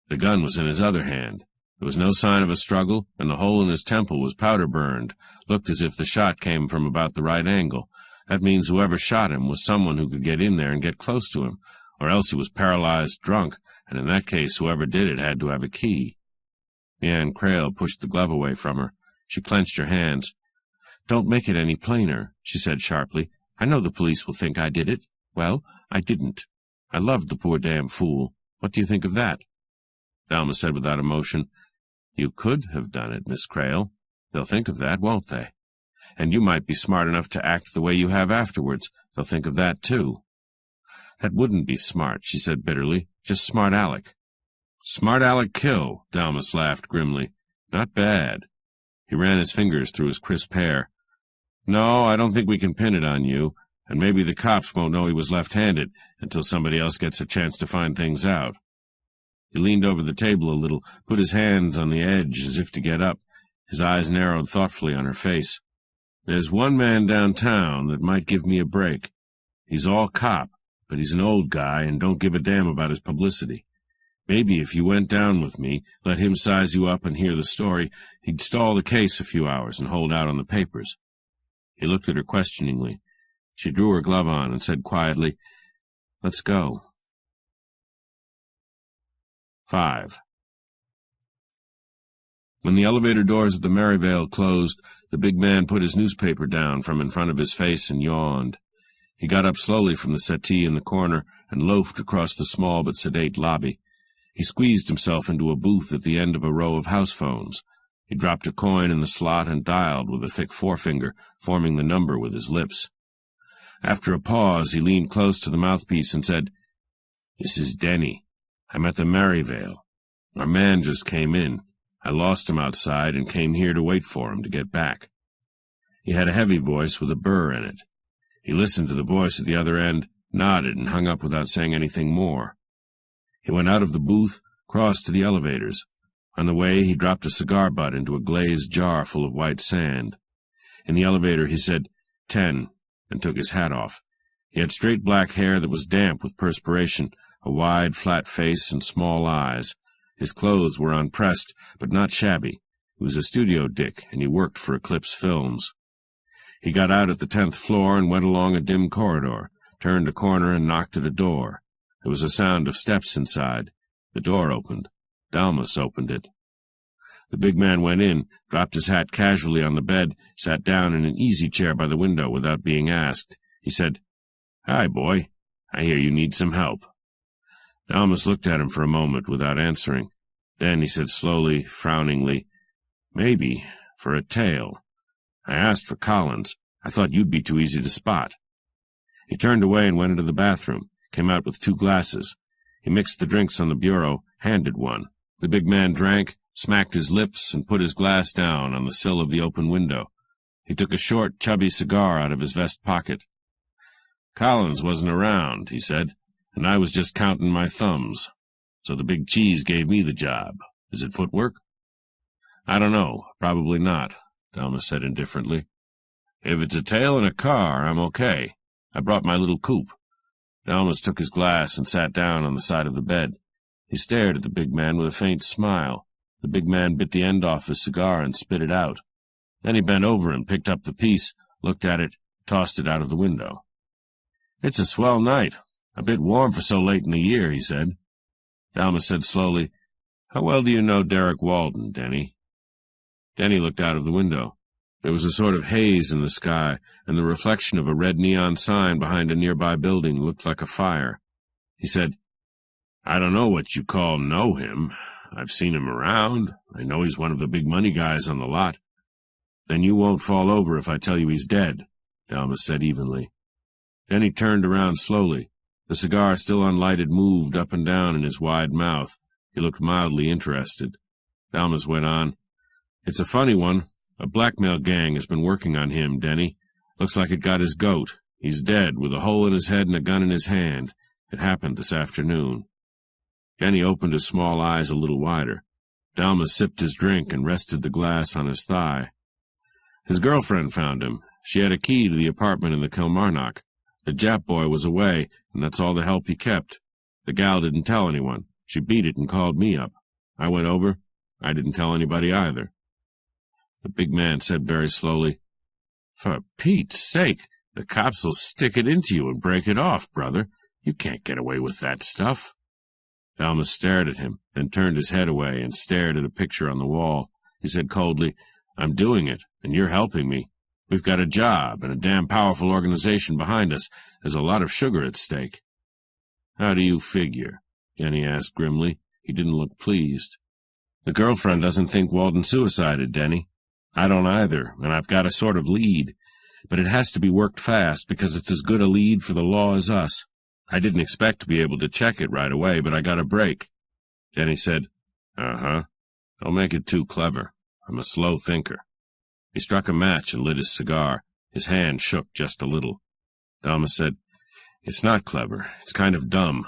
The gun was in his other hand. There was no sign of a struggle, and the hole in his temple was powder-burned. Looked as if the shot came from about the right angle. That means whoever shot him was someone who could get in there and get close to him, or else he was paralyzed drunk, and in that case whoever did it had to have a key." Mianne Crail pushed the glove away from her. She clenched her hands. "Don't make it any plainer," she said sharply. "I know the police will think I did it. Well, I didn't. I loved the poor damn fool. What do you think of that?" Dalmas said without emotion, "You could have done it, Miss Crail. They'll think of that, won't they? And you might be smart enough to act the way you have afterwards. They'll think of that, too." "That wouldn't be smart," she said bitterly. "Just Smart-Aleck." "Smart-Aleck Kill," Dalmas laughed grimly. "Not bad." He ran his fingers through his crisp hair. "No, I don't think we can pin it on you, and maybe the cops won't know he was left-handed until somebody else gets a chance to find things out." He leaned over the table a little, put his hands on the edge as if to get up. His eyes narrowed thoughtfully on her face. "There's one man downtown that might give me a break. He's all cop, but he's an old guy and don't give a damn about his publicity. Maybe if you went down with me, let him size you up and hear the story, he'd stall the case a few hours and hold out on the papers." He looked at her questioningly. She drew her glove on and said quietly, "Let's go." 5. When the elevator doors at the Maryvale closed, the big man put his newspaper down from in front of his face and yawned. He got up slowly from the settee in the corner and loafed across the small but sedate lobby. He squeezed himself into a booth at the end of a row of house phones. He dropped a coin in the slot and dialed with a thick forefinger, forming the number with his lips. After a pause, he leaned close to the mouthpiece and said, "This is Denny. I'm at the Maryvale. Our man just came in. I lost him outside and came here to wait for him to get back." He had a heavy voice with a burr in it. He listened to the voice at the other end, nodded, and hung up without saying anything more. He went out of the booth, crossed to the elevators. On the way, he dropped a cigar butt into a glazed jar full of white sand. In the elevator, he said, 10, and took his hat off. He had straight black hair that was damp with perspiration, a wide, flat face, and small eyes. His clothes were unpressed, but not shabby. He was a studio dick, and he worked for Eclipse Films. He got out at the 10th floor and went along a dim corridor, turned a corner and knocked at a door. There was a sound of steps inside. The door opened. Dalmas opened it. The big man went in, dropped his hat casually on the bed, sat down in an easy chair by the window without being asked. He said, "Hi, boy. I hear you need some help." Dalmas looked at him for a moment without answering. Then he said slowly, frowningly, "Maybe, for a tale. I asked for Collins. I thought you'd be too easy to spot." He turned away and went into the bathroom, came out with 2 glasses. He mixed the drinks on the bureau, handed one. The big man drank, smacked his lips, and put his glass down on the sill of the open window. He took a short, chubby cigar out of his vest pocket. "Collins wasn't around," he said, "and I was just counting my thumbs. So the big cheese gave me the job. Is it footwork?" "I don't know. Probably not," Dalmas said indifferently. "If it's a tail in a car, I'm okay. I brought my little coupe." Dalmas took his glass and sat down on the side of the bed. He stared at the big man with a faint smile. The big man bit the end off his cigar and spit it out. Then he bent over and picked up the piece, looked at it, tossed it out of the window. "It's a swell night. A bit warm for so late in the year," he said. Dalmas said slowly, "How well do you know Derek Walden, Denny?" Denny looked out of the window. There was a sort of haze in the sky, and the reflection of a red neon sign behind a nearby building looked like a fire. He said, "I don't know what you call know him. I've seen him around. I know he's one of the big money guys on the lot." "Then you won't fall over if I tell you he's dead," Dalmas said evenly. Then he turned around slowly. The cigar, still unlighted, moved up and down in his wide mouth. He looked mildly interested. Dalmas went on, "It's a funny one. A blackmail gang has been working on him, Denny. Looks like it got his goat. He's dead, with a hole in his head and a gun in his hand. It happened this afternoon." Denny opened his small eyes a little wider. Dalmas sipped his drink and rested the glass on his thigh. "His girlfriend found him. She had a key to the apartment in the Kilmarnock. The Jap boy was away, and that's all the help he kept. The gal didn't tell anyone. She beat it and called me up. I went over. I didn't tell anybody either." The big man said very slowly, "For Pete's sake, the cops will stick it into you and break it off, brother. You can't get away with that stuff." Dalmas stared at him, then turned his head away and stared at a picture on the wall. He said coldly, "I'm doing it, and you're helping me. We've got a job and a damn powerful organization behind us. There's a lot of sugar at stake." "How do you figure?" Denny asked grimly. He didn't look pleased. "The girlfriend doesn't think Walden suicided, Denny. I don't either, and I've got a sort of lead. But it has to be worked fast, because it's as good a lead for the law as us. I didn't expect to be able to check it right away, but I got a break." Denny said, "Uh-huh. Don't make it too clever. I'm a slow thinker." He struck a match and lit his cigar. His hand shook just a little. Dalmas said, "It's not clever. It's kind of dumb.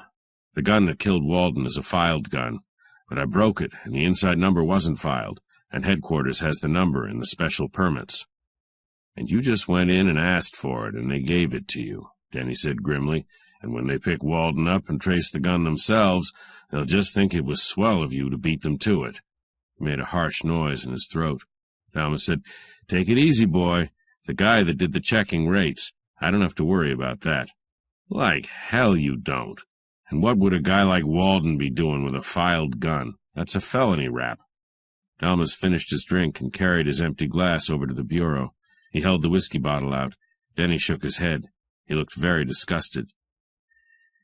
The gun that killed Walden is a filed gun, but I broke it, and the inside number wasn't filed, and headquarters has the number in the special permits." "And you just went in and asked for it, and they gave it to you," Denny said grimly. "And when they pick Walden up and trace the gun themselves, they'll just think it was swell of you to beat them to it." He made a harsh noise in his throat. Dalmas said, "Take it easy, boy. The guy that did the checking rates. I don't have to worry about that." "Like hell you don't. And what would a guy like Walden be doing with a filed gun? That's a felony rap." Dalmas finished his drink and carried his empty glass over to the bureau. He held the whiskey bottle out. Denny shook his head. He looked very disgusted.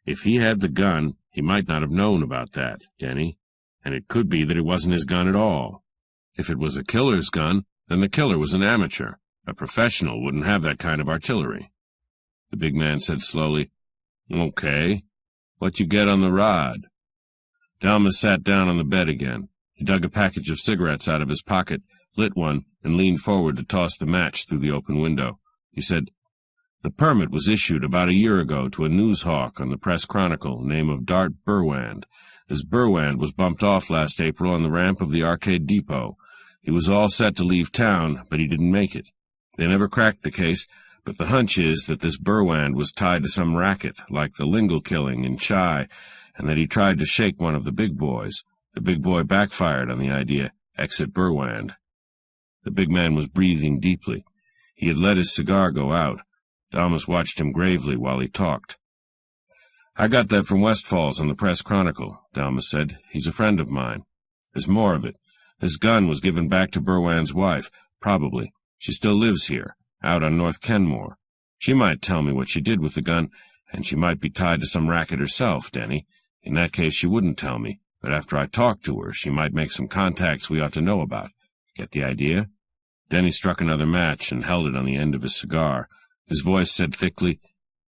"If he had the gun, He might not have known about that, Denny, and it could be that it wasn't his gun at all. If it was a killer's gun, then the killer was an amateur. A professional wouldn't have that kind of artillery. The big man said slowly, "Okay. What you get on the rod?" Dalmas sat down on the bed again. He dug a package of cigarettes out of his pocket, lit one, and leaned forward to toss the match through the open window. He said, "The permit was issued about a year ago to a news hawk on the Press Chronicle, name of Dart Burwand. This Burwand was bumped off last April on the ramp of the Arcade Depot. He was all set to leave town, but he didn't make it. They never cracked the case, but the hunch is that this Burwand was tied to some racket, like the Lingle killing in Chai, and that he tried to shake one of the big boys. The big boy backfired on the idea, exit Burwand." The big man was breathing deeply. He had let his cigar go out. Dalmas watched him gravely while he talked. "I got that from Westfall's on the Press Chronicle," Dalmas said. "He's a friend of mine. There's more of it. This gun was given back to Burwand's wife, probably. She still lives here, out on North Kenmore. She might tell me what she did with the gun, and she might be tied to some racket herself, Denny. In that case, she wouldn't tell me, but after I talked to her, she might make some contacts we ought to know about. Get the idea?" Denny struck another match and held it on the end of his cigar. His voice said thickly,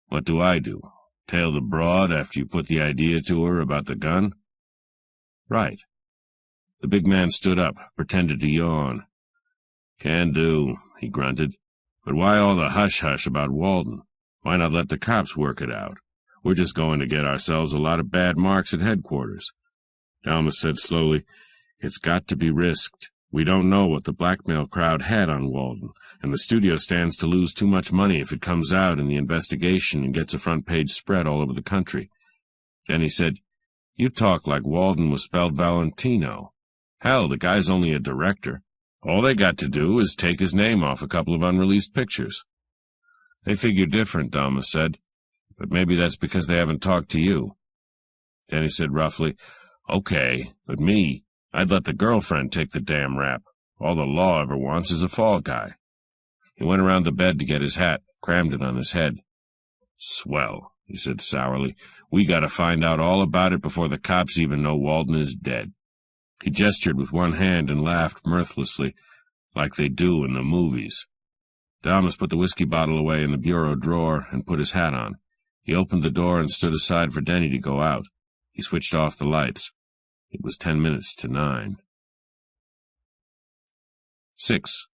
"What do I do? Tail the broad after you put the idea to her about the gun?" "Right." The big man stood up, pretended to yawn. "Can do," he grunted. "But why all the hush-hush about Walden? Why not let the cops work it out? We're just going to get ourselves a lot of bad marks at headquarters." Dalmas said slowly, "It's got to be risked. We don't know what the blackmail crowd had on Walden, and the studio stands to lose too much money if it comes out in the investigation and gets a front-page spread all over the country." Then he said, "You talk like Walden was spelled Valentino. Hell, the guy's only a director. All they got to do is take his name off a couple of unreleased pictures." "They figure different," Dalmas said, "but maybe that's because they haven't talked to you." Then he said roughly, "Okay, but me, I'd let the girlfriend take the damn rap. All the law ever wants is a fall guy." He went around the bed to get his hat, crammed it on his head. "Swell," he said sourly. "We gotta find out all about it before the cops even know Walden is dead." He gestured with one hand and laughed mirthlessly, like they do in the movies. Dalmas put the whiskey bottle away in the bureau drawer and put his hat on. He opened the door and stood aside for Denny to go out. He switched off the lights. It was 10 minutes to 9. 6.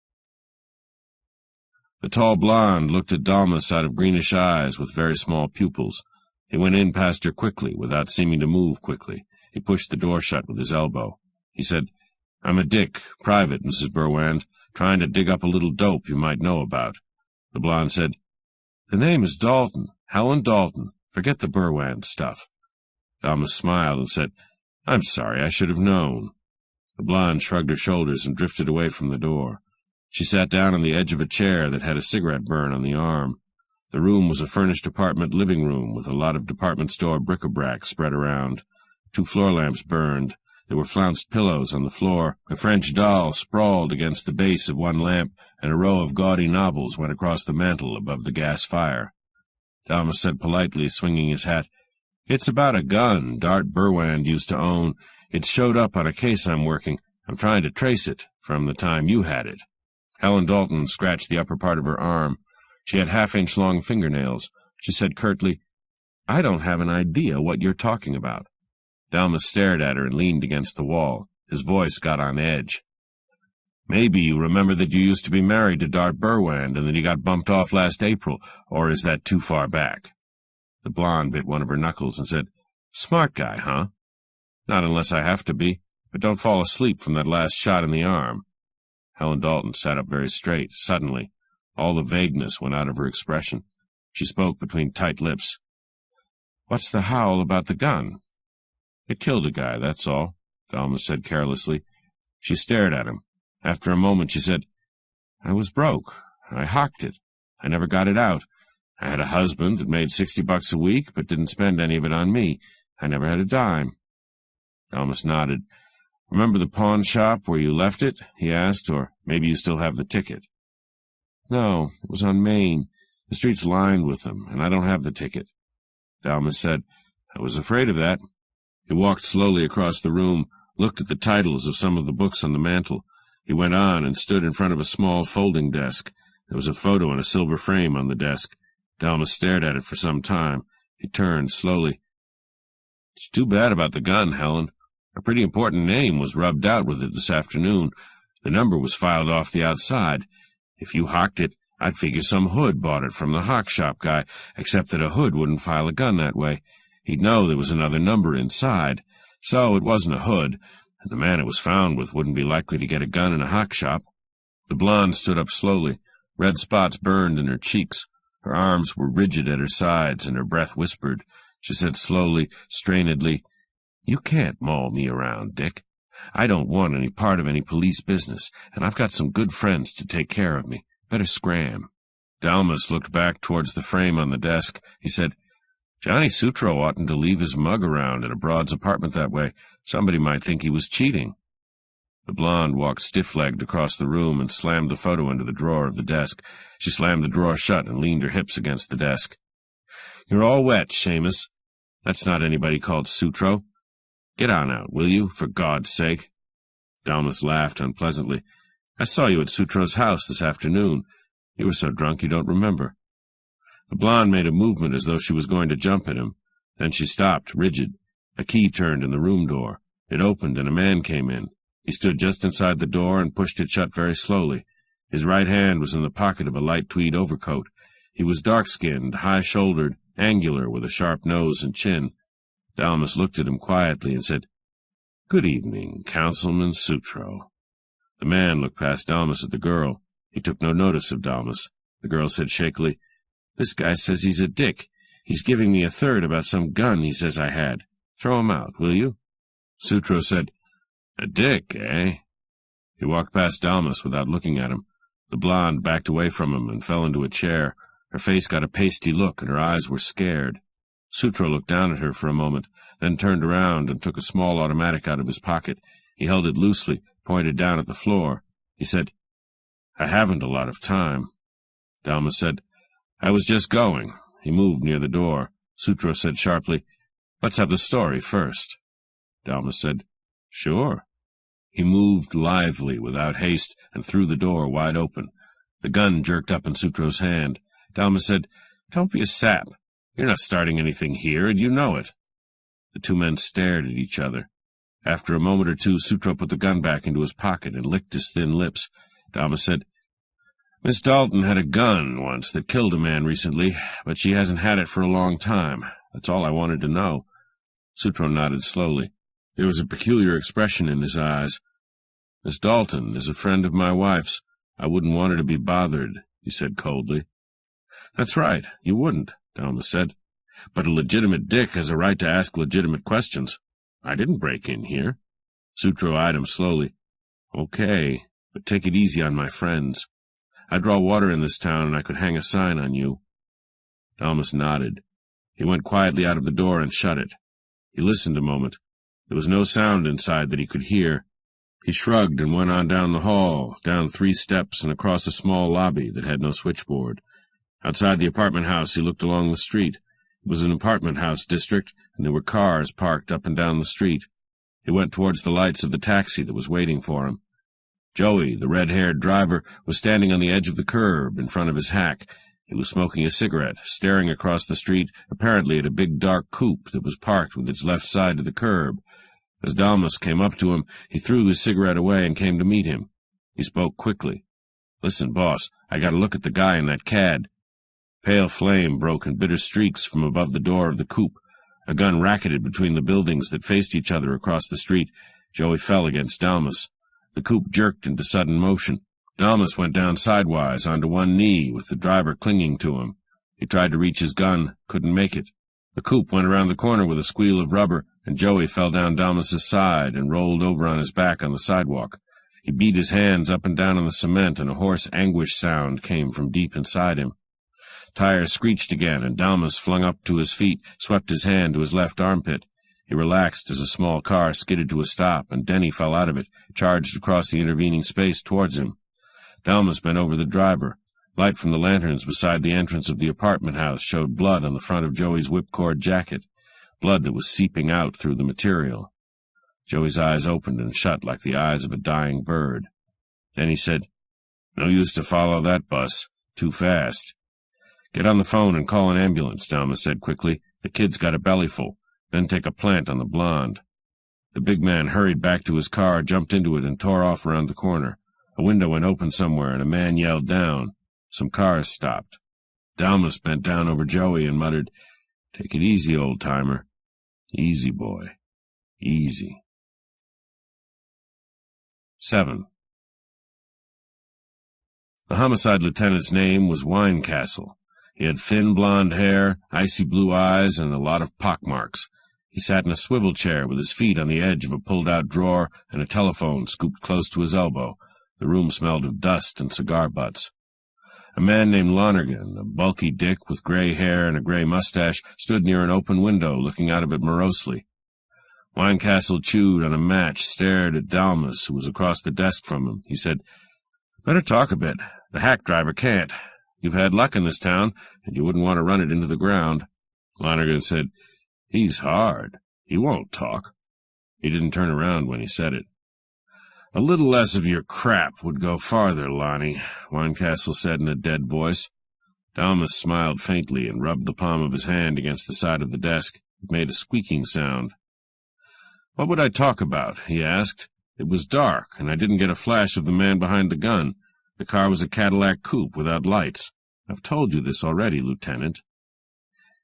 The tall blonde looked at Dalmas out of greenish eyes with very small pupils. He went in past her quickly, without seeming to move quickly. He pushed the door shut with his elbow. He said, "I'm a dick, private, Mrs. Burwand, trying to dig up a little dope you might know about." The blonde said, "The name is Dalton, Helen Dalton. Forget the Burwand stuff." Dalmas smiled and said, "I'm sorry, I should have known." The blonde shrugged her shoulders and drifted away from the door. She sat down on the edge of a chair that had a cigarette burn on the arm. The room was a furnished apartment living room with a lot of department store bric-a-brac spread around. 2 floor lamps burned. There were flounced pillows on the floor. A French doll sprawled against the base of one lamp, and a row of gaudy novels went across the mantel above the gas fire. Dalmas said politely, swinging his hat, "It's about a gun Dart Burwand used to own. It showed up on a case I'm working. I'm trying to trace it from the time you had it." Helen Dalton scratched the upper part of her arm. She had half-inch-long fingernails. She said curtly, "I don't have an idea what you're talking about." Dalmas stared at her and leaned against the wall. His voice got on edge. "Maybe you remember that you used to be married to Dart Burwand and that he got bumped off last April, or is that too far back?" The blonde bit one of her knuckles and said, "Smart guy, huh?" "Not unless I have to be, but don't fall asleep from that last shot in the arm." Helen Dalton sat up very straight, suddenly. All the vagueness went out of her expression. She spoke between tight lips. "What's the howl about the gun?" "It killed a guy, that's all," Dalmas said carelessly. She stared at him. After a moment she said, "I was broke. I hocked it. I never got it out. I had a husband that made $60 a week, but didn't spend any of it on me. I never had a dime." Dalmas nodded. "Remember the pawn shop where you left it?" he asked, "or maybe you still have the ticket." "No, it was on Main. The street's lined with them, and I don't have the ticket." Dalmas said, I was afraid of that. He walked slowly across the room, looked at the titles of some of the books on the mantel. He went on and stood in front of a small folding desk. There was a photo in a silver frame on the desk. Dalmas stared at it for some time. He turned slowly. It's too bad about the gun, Helen. A pretty important name was rubbed out with it this afternoon. The number was filed off the outside. If you hocked it, I'd figure some hood bought it from the hock shop guy, except that a hood wouldn't file a gun that way. He'd know there was another number inside. So it wasn't a hood, and the man it was found with wouldn't be likely to get a gun in a hock shop. The blonde stood up slowly. Red spots burned in her cheeks. Her arms were rigid at her sides, and her breath whispered. She said slowly, strainedly, "You can't maul me around, Dick. I don't want any part of any police business, and I've got some good friends to take care of me. Better scram." Dalmas looked back towards the frame on the desk. He said, "Johnny Sutro oughtn't to leave his mug around at a Broad's apartment that way. Somebody might think he was cheating." The blonde walked stiff-legged across the room and slammed the photo into the drawer of the desk. She slammed the drawer shut and leaned her hips against the desk. "You're all wet, Seamus. That's not anybody called Sutro. Get on out, will you, for God's sake?" Dalmas laughed unpleasantly. "I saw you at Sutro's house this afternoon. You were so drunk you don't remember." The blonde made a movement as though she was going to jump at him. Then she stopped, rigid. A key turned in the room door. It opened, and a man came in. He stood just inside the door and pushed it shut very slowly. His right hand was in the pocket of a light tweed overcoat. He was dark-skinned, high-shouldered, angular, with a sharp nose and chin. Dalmas looked at him quietly and said, "Good evening, Councilman Sutro." The man looked past Dalmas at the girl. He took no notice of Dalmas. The girl said shakily, "This guy says he's a dick. He's giving me a third about some gun he says I had. Throw him out, will you?" Sutro said, "A dick, eh?" He walked past Dalmas without looking at him. The blonde backed away from him and fell into a chair. Her face got a pasty look, and her eyes were scared. Sutro looked down at her for a moment, then turned around and took a small automatic out of his pocket. He held it loosely, pointed down at the floor. He said, "I haven't a lot of time." Dalmas said, "I was just going." He moved near the door. Sutro said sharply, "Let's have the story first." Dalmas said, "Sure." He moved lively, without haste, and threw the door wide open. The gun jerked up in Sutro's hand. Dalmas said, "Don't be a sap. You're not starting anything here, and you know it." The two men stared at each other. After a moment or two, Sutro put the gun back into his pocket and licked his thin lips. Dalmas said, "Miss Dalton had a gun once that killed a man recently, but she hasn't had it for a long time. That's all I wanted to know." Sutro nodded slowly. There was a peculiar expression in his eyes. "Miss Dalton is a friend of my wife's. I wouldn't want her to be bothered," he said coldly. "That's right, you wouldn't," Dalmas said. "But a legitimate dick has a right to ask legitimate questions. I didn't break in here." Sutro eyed him slowly. "Okay, but take it easy on my friends. I draw water in this town, and I could hang a sign on you." Dalmas nodded. He went quietly out of the door and shut it. He listened a moment. There was no sound inside that he could hear. He shrugged and went on down the hall, down 3 steps and across a small lobby that had no switchboard. Outside the apartment house, he looked along the street. It was an apartment house district, and there were cars parked up and down the street. He went towards the lights of the taxi that was waiting for him. Joey, the red-haired driver, was standing on the edge of the curb in front of his hack. He was smoking a cigarette, staring across the street, apparently at a big dark coupe that was parked with its left side to the curb. As Dalmas came up to him, he threw his cigarette away and came to meet him. He spoke quickly. "Listen, boss, I got to look at the guy in that cad." Pale flame broke in bitter streaks from above the door of the coupe. A gun racketed between the buildings that faced each other across the street. Joey fell against Dalmas. The coupe jerked into sudden motion. Dalmas went down sidewise onto one knee, with the driver clinging to him. He tried to reach his gun, couldn't make it. The coupe went around the corner with a squeal of rubber, and Joey fell down Dalmas's side and rolled over on his back on the sidewalk. He beat his hands up and down on the cement, and a hoarse anguish sound came from deep inside him. Tires screeched again, and Dalmas flung up to his feet, swept his hand to his left armpit. He relaxed as a small car skidded to a stop, and Denny fell out of it, charged across the intervening space towards him. Dalmas bent over the driver. Light from the lanterns beside the entrance of the apartment house showed blood on the front of Joey's whipcord jacket. blood that was seeping out through the material. Joey's eyes opened and shut like the eyes of a dying bird. Then he said, "No use to follow that bus. Too fast." "Get on the phone and call an ambulance," Dalmas said quickly. "The kid's got a bellyful. Then take a plant on the blonde." The big man hurried back to his car, jumped into it, and tore off around the corner. A window went open somewhere, and a man yelled down. Some cars stopped. Dalmas bent down over Joey and muttered, "Take it easy, old-timer. Easy, boy. Easy." 7. The homicide lieutenant's name was Winecastle. He had thin blonde hair, icy blue eyes, and a lot of pockmarks. He sat in a swivel chair with his feet on the edge of a pulled-out drawer and a telephone scooped close to his elbow. The room smelled of dust and cigar butts. A man named Lonergan, a bulky dick with gray hair and a gray mustache, stood near an open window, looking out of it morosely. Winecastle chewed on a match, stared at Dalmas, who was across the desk from him. He said, "Better talk a bit. The hack driver can't. You've had luck in this town, and you wouldn't want to run it into the ground." Lonergan said, "He's hard. He won't talk." He didn't turn around when he said it. "A little less of your crap would go farther, Lonnie," Winecastle said in a dead voice. Dalmas smiled faintly and rubbed the palm of his hand against the side of the desk. It made a squeaking sound. "What would I talk about?" he asked. "It was dark, and I didn't get a flash of the man behind the gun. The car was a Cadillac coupe without lights. I've told you this already, Lieutenant."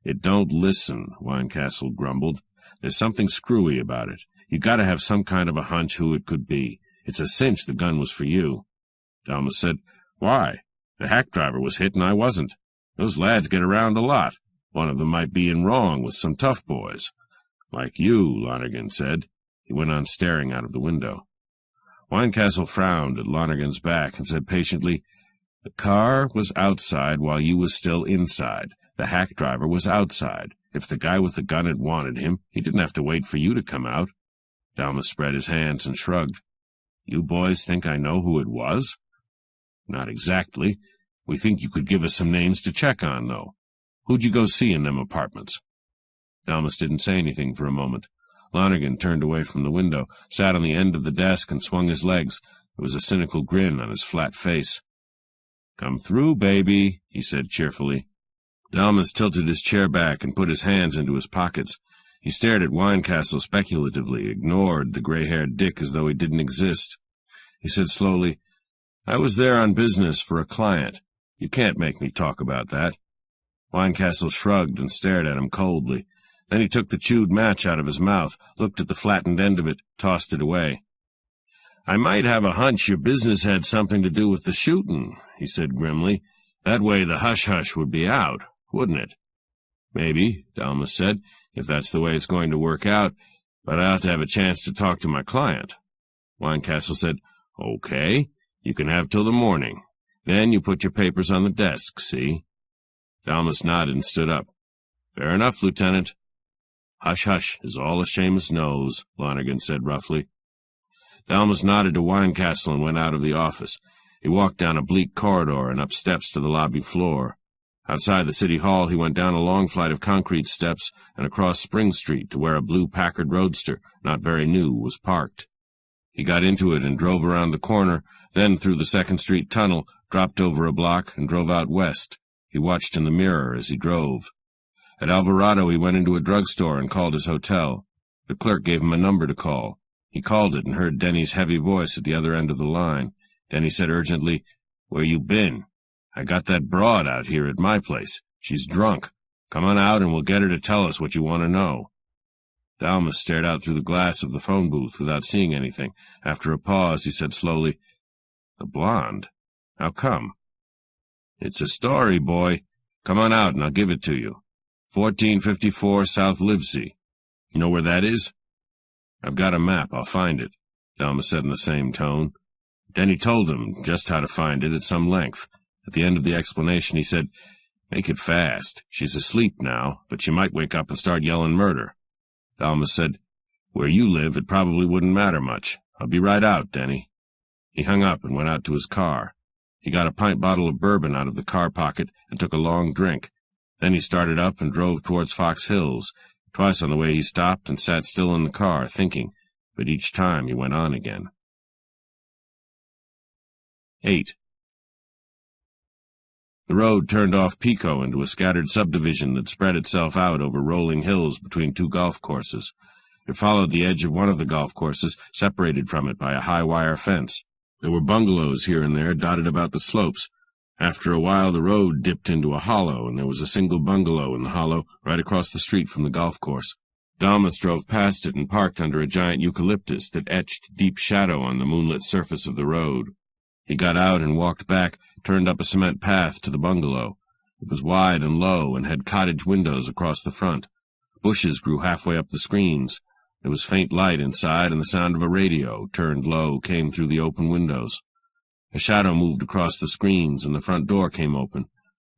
"It don't listen," Winecastle grumbled. "There's something screwy about it. You gotta have some kind of a hunch who it could be. It's a cinch the gun was for you." Dalmas said, "Why? The hack driver was hit and I wasn't. Those lads get around a lot. One of them might be in wrong with some tough boys." "Like you," Lonergan said. He went on staring out of the window. Winecastle frowned at Lonergan's back and said patiently, "The car was outside while you was still inside. The hack driver was outside. If the guy with the gun had wanted him, he didn't have to wait for you to come out." Dalmas spread his hands and shrugged. "You boys think I know who it was?" "Not exactly. We think you could give us some names to check on, though. Who'd you go see in them apartments?" Dalmas didn't say anything for a moment. Lonergan turned away from the window, sat on the end of the desk, and swung his legs. There was a cynical grin on his flat face. "Come through, baby," he said cheerfully. Dalmas tilted his chair back and put his hands into his pockets. He stared at Winecastle speculatively, ignored the gray-haired dick as though he didn't exist. He said slowly, "I was there on business for a client. You can't make me talk about that." Winecastle shrugged and stared at him coldly. Then he took the chewed match out of his mouth, looked at the flattened end of it, tossed it away. "I might have a hunch your business had something to do with the shooting," he said grimly. "That way the hush-hush would be out, wouldn't it?" "Maybe," Dalmas said, "if that's the way it's going to work out, but I ought to have a chance to talk to my client." Winecastle said, "Okay, you can have till the morning. Then you put your papers on the desk, see?" Dalmas nodded and stood up. "Fair enough, Lieutenant." "Hush-hush is all a Seamus knows," Lonergan said roughly. Dalmas nodded to Winecastle and went out of the office. He walked down a bleak corridor and up steps to the lobby floor. Outside the city hall, he went down a long flight of concrete steps and across Spring Street to where a blue Packard Roadster, not very new, was parked. He got into it and drove around the corner, then through the 2nd Street tunnel, dropped over a block, and drove out west. He watched in the mirror as he drove. At Alvarado, he went into a drugstore and called his hotel. The clerk gave him a number to call. He called it and heard Denny's heavy voice at the other end of the line. Denny said urgently, "Where you been? I got that broad out here at my place. She's drunk. Come on out and we'll get her to tell us what you want to know." Dalmas stared out through the glass of the phone booth without seeing anything. After a pause, he said slowly, "The blonde? How come?" "It's a story, boy. Come on out and I'll give it to you. 1454 South Livesey. You know where that is?" "I've got a map. I'll find it," Dalmas said in the same tone. Denny told him just how to find it at some length. At the end of the explanation, he said, "Make it fast. She's asleep now, but she might wake up and start yelling murder." Dalmas said, "Where you live, it probably wouldn't matter much. I'll be right out, Denny." He hung up and went out to his car. He got a pint bottle of bourbon out of the car pocket and took a long drink. Then he started up and drove towards Fox Hills. Twice on the way he stopped and sat still in the car, thinking, but each time he went on again. 8. The road turned off Pico into a scattered subdivision that spread itself out over rolling hills between two golf courses. It followed the edge of one of the golf courses, separated from it by a high wire fence. There were bungalows here and there dotted about the slopes. After a while, the road dipped into a hollow, and there was a single bungalow in the hollow right across the street from the golf course. Dalmas drove past it and parked under a giant eucalyptus that etched deep shadow on the moonlit surface of the road. He got out and walked back, turned up a cement path to the bungalow. It was wide and low and had cottage windows across the front. Bushes grew halfway up the screens. There was faint light inside, and the sound of a radio, turned low, came through the open windows. A shadow moved across the screens, and the front door came open.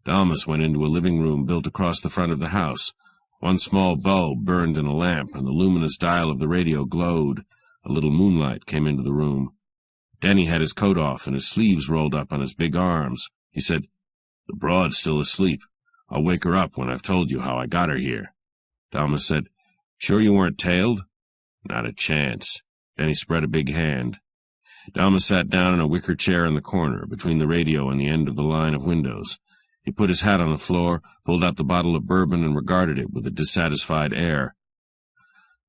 Dalmas went into a living room built across the front of the house. One small bulb burned in a lamp, and the luminous dial of the radio glowed. A little moonlight came into the room. Denny had his coat off and his sleeves rolled up on his big arms. He said, "The broad's still asleep. I'll wake her up when I've told you how I got her here." Dalmas said, "Sure you weren't tailed?" "Not a chance." Denny spread a big hand. Dalmas sat down in a wicker chair in the corner, between the radio and the end of the line of windows. He put his hat on the floor, pulled out the bottle of bourbon, and regarded it with a dissatisfied air.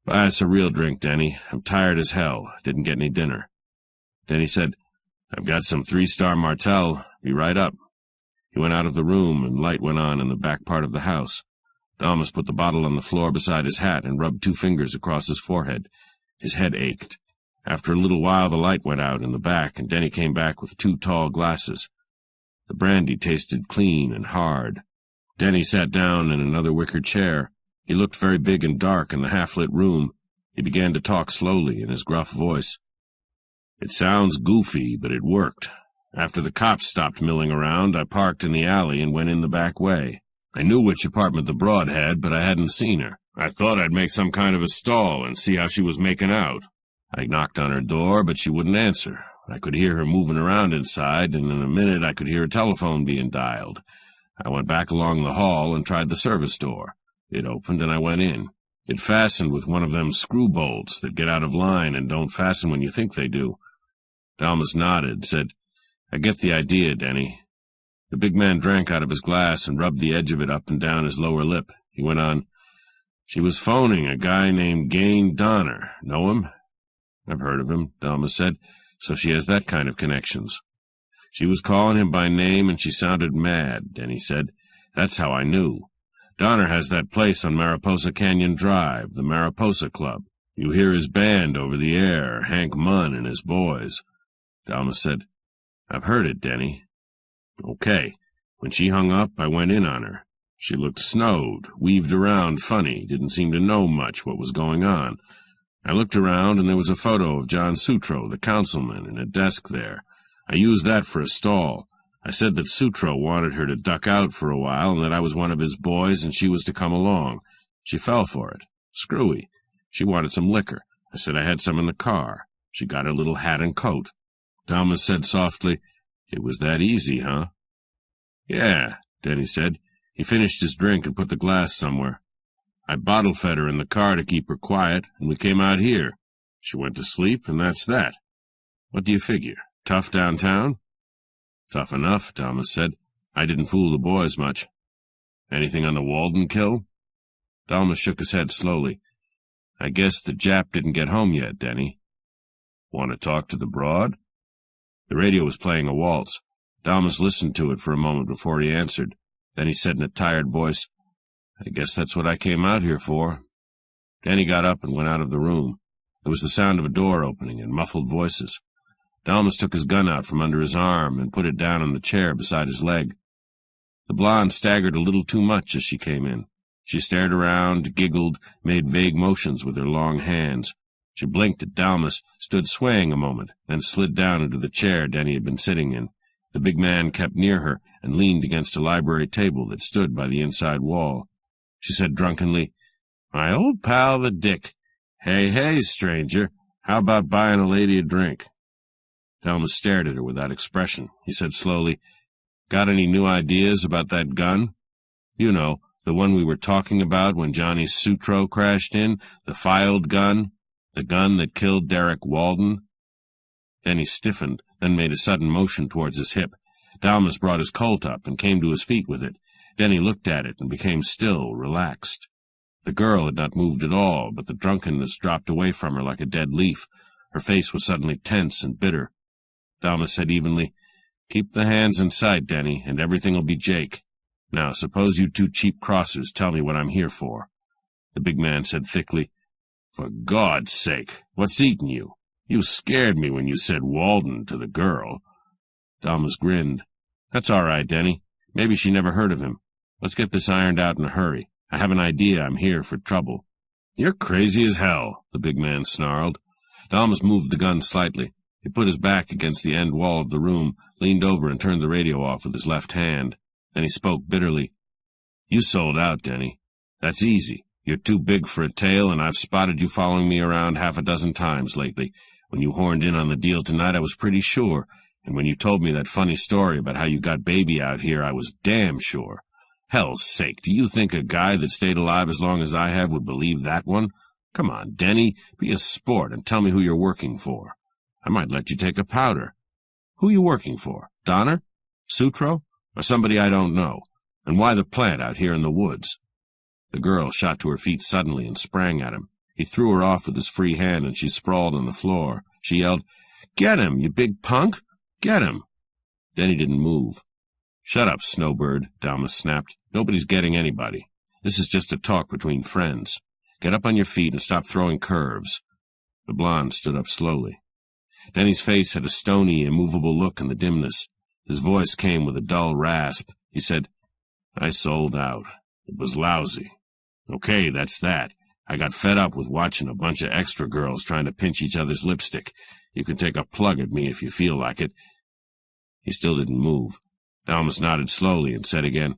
"Buy us a real drink, Denny. I'm tired as hell. Didn't get any dinner." Denny said, "I've got some 3-Star Martell. Be right up." He went out of the room, and light went on in the back part of the house. Dalmas put the bottle on the floor beside his hat and rubbed 2 fingers across his forehead. His head ached. After a little while the light went out in the back, and Denny came back with 2 tall glasses. The brandy tasted clean and hard. Denny sat down in another wicker chair. He looked very big and dark in the half-lit room. He began to talk slowly in his gruff voice. "It sounds goofy, but it worked. After the cops stopped milling around, I parked in the alley and went in the back way. I knew which apartment the broad had, but I hadn't seen her. I thought I'd make some kind of a stall and see how she was making out. I knocked on her door, but she wouldn't answer. I could hear her moving around inside, and in a minute I could hear a telephone being dialed. I went back along the hall and tried the service door. It opened, and I went in. It fastened with one of them screw bolts that get out of line and don't fasten when you think they do." Dalmas nodded, said, "I get the idea, Denny." The big man drank out of his glass and rubbed the edge of it up and down his lower lip. He went on, "She was phoning a guy named Gain Donner. Know him?" "I've heard of him," Dalmas said. "So she has that kind of connections." "She was calling him by name, and she sounded mad," Denny said. "That's how I knew. Donner has that place on Mariposa Canyon Drive, the Mariposa Club. You hear his band over the air, Hank Munn and his boys." Dalmas said, "I've heard it, Denny." "Okay. When she hung up, I went in on her. She looked snowed, weaved around funny, didn't seem to know much what was going on. I looked around, and there was a photo of John Sutro, the councilman, in a desk there. I used that for a stall. I said that Sutro wanted her to duck out for a while, and that I was one of his boys, and she was to come along. She fell for it. Screwy. She wanted some liquor. I said I had some in the car. She got her little hat and coat." Dalmas said softly, "It was that easy, huh?" "Yeah," Denny said. He finished his drink and put the glass somewhere. "I bottle-fed her in the car to keep her quiet, and we came out here. She went to sleep, and that's that. What do you figure? Tough downtown?" "Tough enough," Dalmas said. "I didn't fool the boys much." "Anything on the Walden kill?" Dalmas shook his head slowly. "I guess the Jap didn't get home yet, Denny." "Want to talk to the broad?" The radio was playing a waltz. Dalmas listened to it for a moment before he answered. Then he said in a tired voice, "I guess that's what I came out here for." Denny got up and went out of the room. There was the sound of a door opening and muffled voices. Dalmas took his gun out from under his arm and put it down on the chair beside his leg. The blonde staggered a little too much as she came in. She stared around, giggled, made vague motions with her long hands. She blinked at Dalmas, stood swaying a moment, then slid down into the chair Denny had been sitting in. The big man kept near her and leaned against a library table that stood by the inside wall. She said drunkenly, "My old pal, the Dick. Hey, stranger, how about buying a lady a drink?" Dalmas stared at her without expression. He said slowly, "Got any new ideas about that gun? You know, The one we were talking about when Johnny Sutro crashed in? The filed gun? The gun that killed Derek Walden?" Denny stiffened, then made a sudden motion towards his hip. Dalmas brought his Colt up and came to his feet with it. Denny looked at it and became still, relaxed. The girl had not moved at all, but the drunkenness dropped away from her like a dead leaf. Her face was suddenly tense and bitter. Dalmas said evenly, "Keep the hands in sight, Denny, and everything'll be Jake. Now, suppose you two cheap crossers tell me what I'm here for." The big man said thickly, "For God's sake, what's eating you? You scared me when you said Walden to the girl." Dalmas grinned. "That's all right, Denny. Maybe she never heard of him. Let's get this ironed out in a hurry. I have an idea I'm here for trouble." "You're crazy as hell," the big man snarled. Dalmas moved the gun slightly. He put his back against the end wall of the room, leaned over and turned the radio off with his left hand. Then he spoke bitterly. "You sold out, Denny. That's easy. You're too big for a tail, and I've spotted you following me around half a dozen times lately. When you horned in on the deal tonight, I was pretty sure, and when you told me that funny story about how you got Baby out here, I was damn sure. Hell's sake, do you think a guy that stayed alive as long as I have would believe that one? Come on, Denny, be a sport and tell me who you're working for. I might let you take a powder. Who you working for? Donner? Sutro? Or somebody I don't know? And why the plant out here in the woods?" The girl shot to her feet suddenly and sprang at him. He threw her off with his free hand, and she sprawled on the floor. She yelled, "Get him, you big punk! Get him!" Denny didn't move. "Shut up, Snowbird," Dalmas snapped. "Nobody's getting anybody. This is just a talk between friends. Get up on your feet and stop throwing curves." The blonde stood up slowly. Denny's face had a stony, immovable look in the dimness. His voice came with a dull rasp. He said, "I sold out. It was lousy. Okay, that's that. I got fed up with watching a bunch of extra girls trying to pinch each other's lipstick. You can take a plug at me if you feel like it." He still didn't move. Dalmas nodded slowly and said again,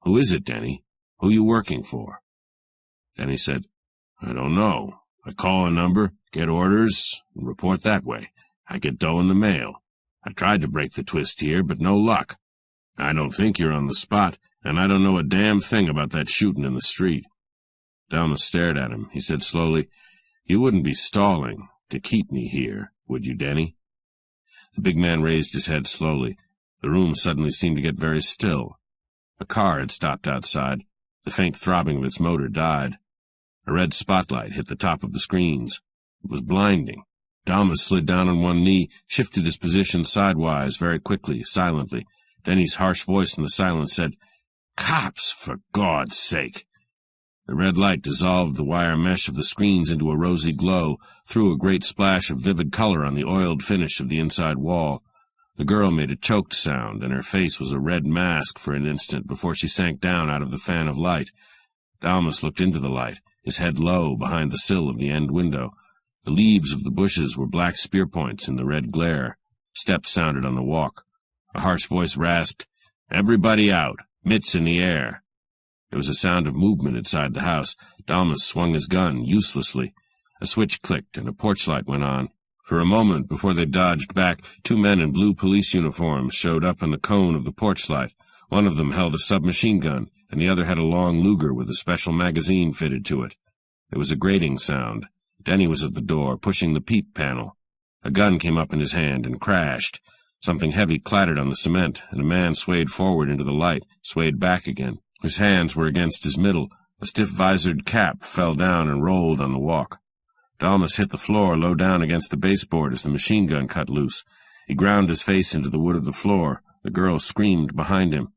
"Who is it, Denny? Who you working for?" Denny said, "I don't know. I call a number, get orders, and report that way. I get dough in the mail. I tried to break the twist here, but no luck. I don't think you're on the spot, and I don't know a damn thing about that shooting in the street." Dalmas stared at him. He said slowly, "You wouldn't be stalling to keep me here, would you, Denny?" The big man raised his head slowly. The room suddenly seemed to get very still. A car had stopped outside. The faint throbbing of its motor died. A red spotlight hit the top of the screens. It was blinding. Dalmas slid down on one knee, shifted his position sidewise very quickly, silently. Denny's harsh voice in the silence said, "Cops, for God's sake!" The red light dissolved the wire mesh of the screens into a rosy glow, threw a great splash of vivid color on the oiled finish of the inside wall. The girl made a choked sound, and her face was a red mask for an instant before she sank down out of the fan of light. Dalmas looked into the light, his head low behind the sill of the end window. The leaves of the bushes were black spear points in the red glare. Steps sounded on the walk. A harsh voice rasped, "Everybody out! Mitts in the air!" There was a sound of movement inside the house. Dalmas swung his gun, uselessly. A switch clicked, and a porch light went on. For a moment, before they dodged back, two men in blue police uniforms showed up in the cone of the porch light. One of them held a submachine gun, and the other had a long Luger with a special magazine fitted to it. There was a grating sound. Denny was at the door, pushing the peep panel. A gun came up in his hand and crashed. Something heavy clattered on the cement, and a man swayed forward into the light, swayed back again. His hands were against his middle. A stiff-visored cap fell down and rolled on the walk. Dalmas hit the floor low down against the baseboard as the machine gun cut loose. He ground his face into the wood of the floor. The girl screamed behind him.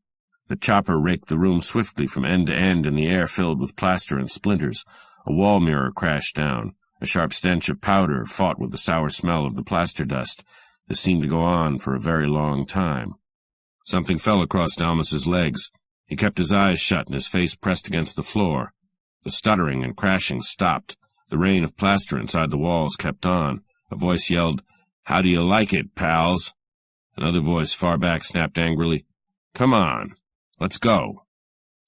The chopper raked the room swiftly from end to end, and the air filled with plaster and splinters. A wall mirror crashed down. A sharp stench of powder fought with the sour smell of the plaster dust. This seemed to go on for a very long time. Something fell across Dalmas's legs. He kept his eyes shut and his face pressed against the floor. The stuttering and crashing stopped. The rain of plaster inside the walls kept on. A voice yelled, "How do you like it, pals?" Another voice far back snapped angrily, "Come on, let's go."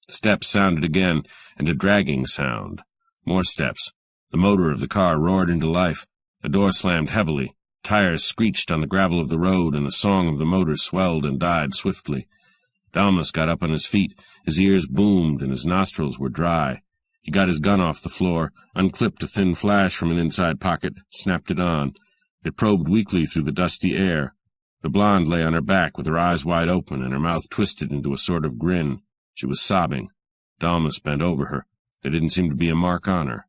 Steps sounded again, and a dragging sound. More steps. The motor of the car roared into life. A door slammed heavily. Tires screeched on the gravel of the road, and the song of the motor swelled and died swiftly. Dalmas got up on his feet. His ears boomed and his nostrils were dry. He got his gun off the floor, unclipped a thin flash from an inside pocket, snapped it on. It probed weakly through the dusty air. The blonde lay on her back with her eyes wide open and her mouth twisted into a sort of grin. She was sobbing. Dalmas bent over her. There didn't seem to be a mark on her.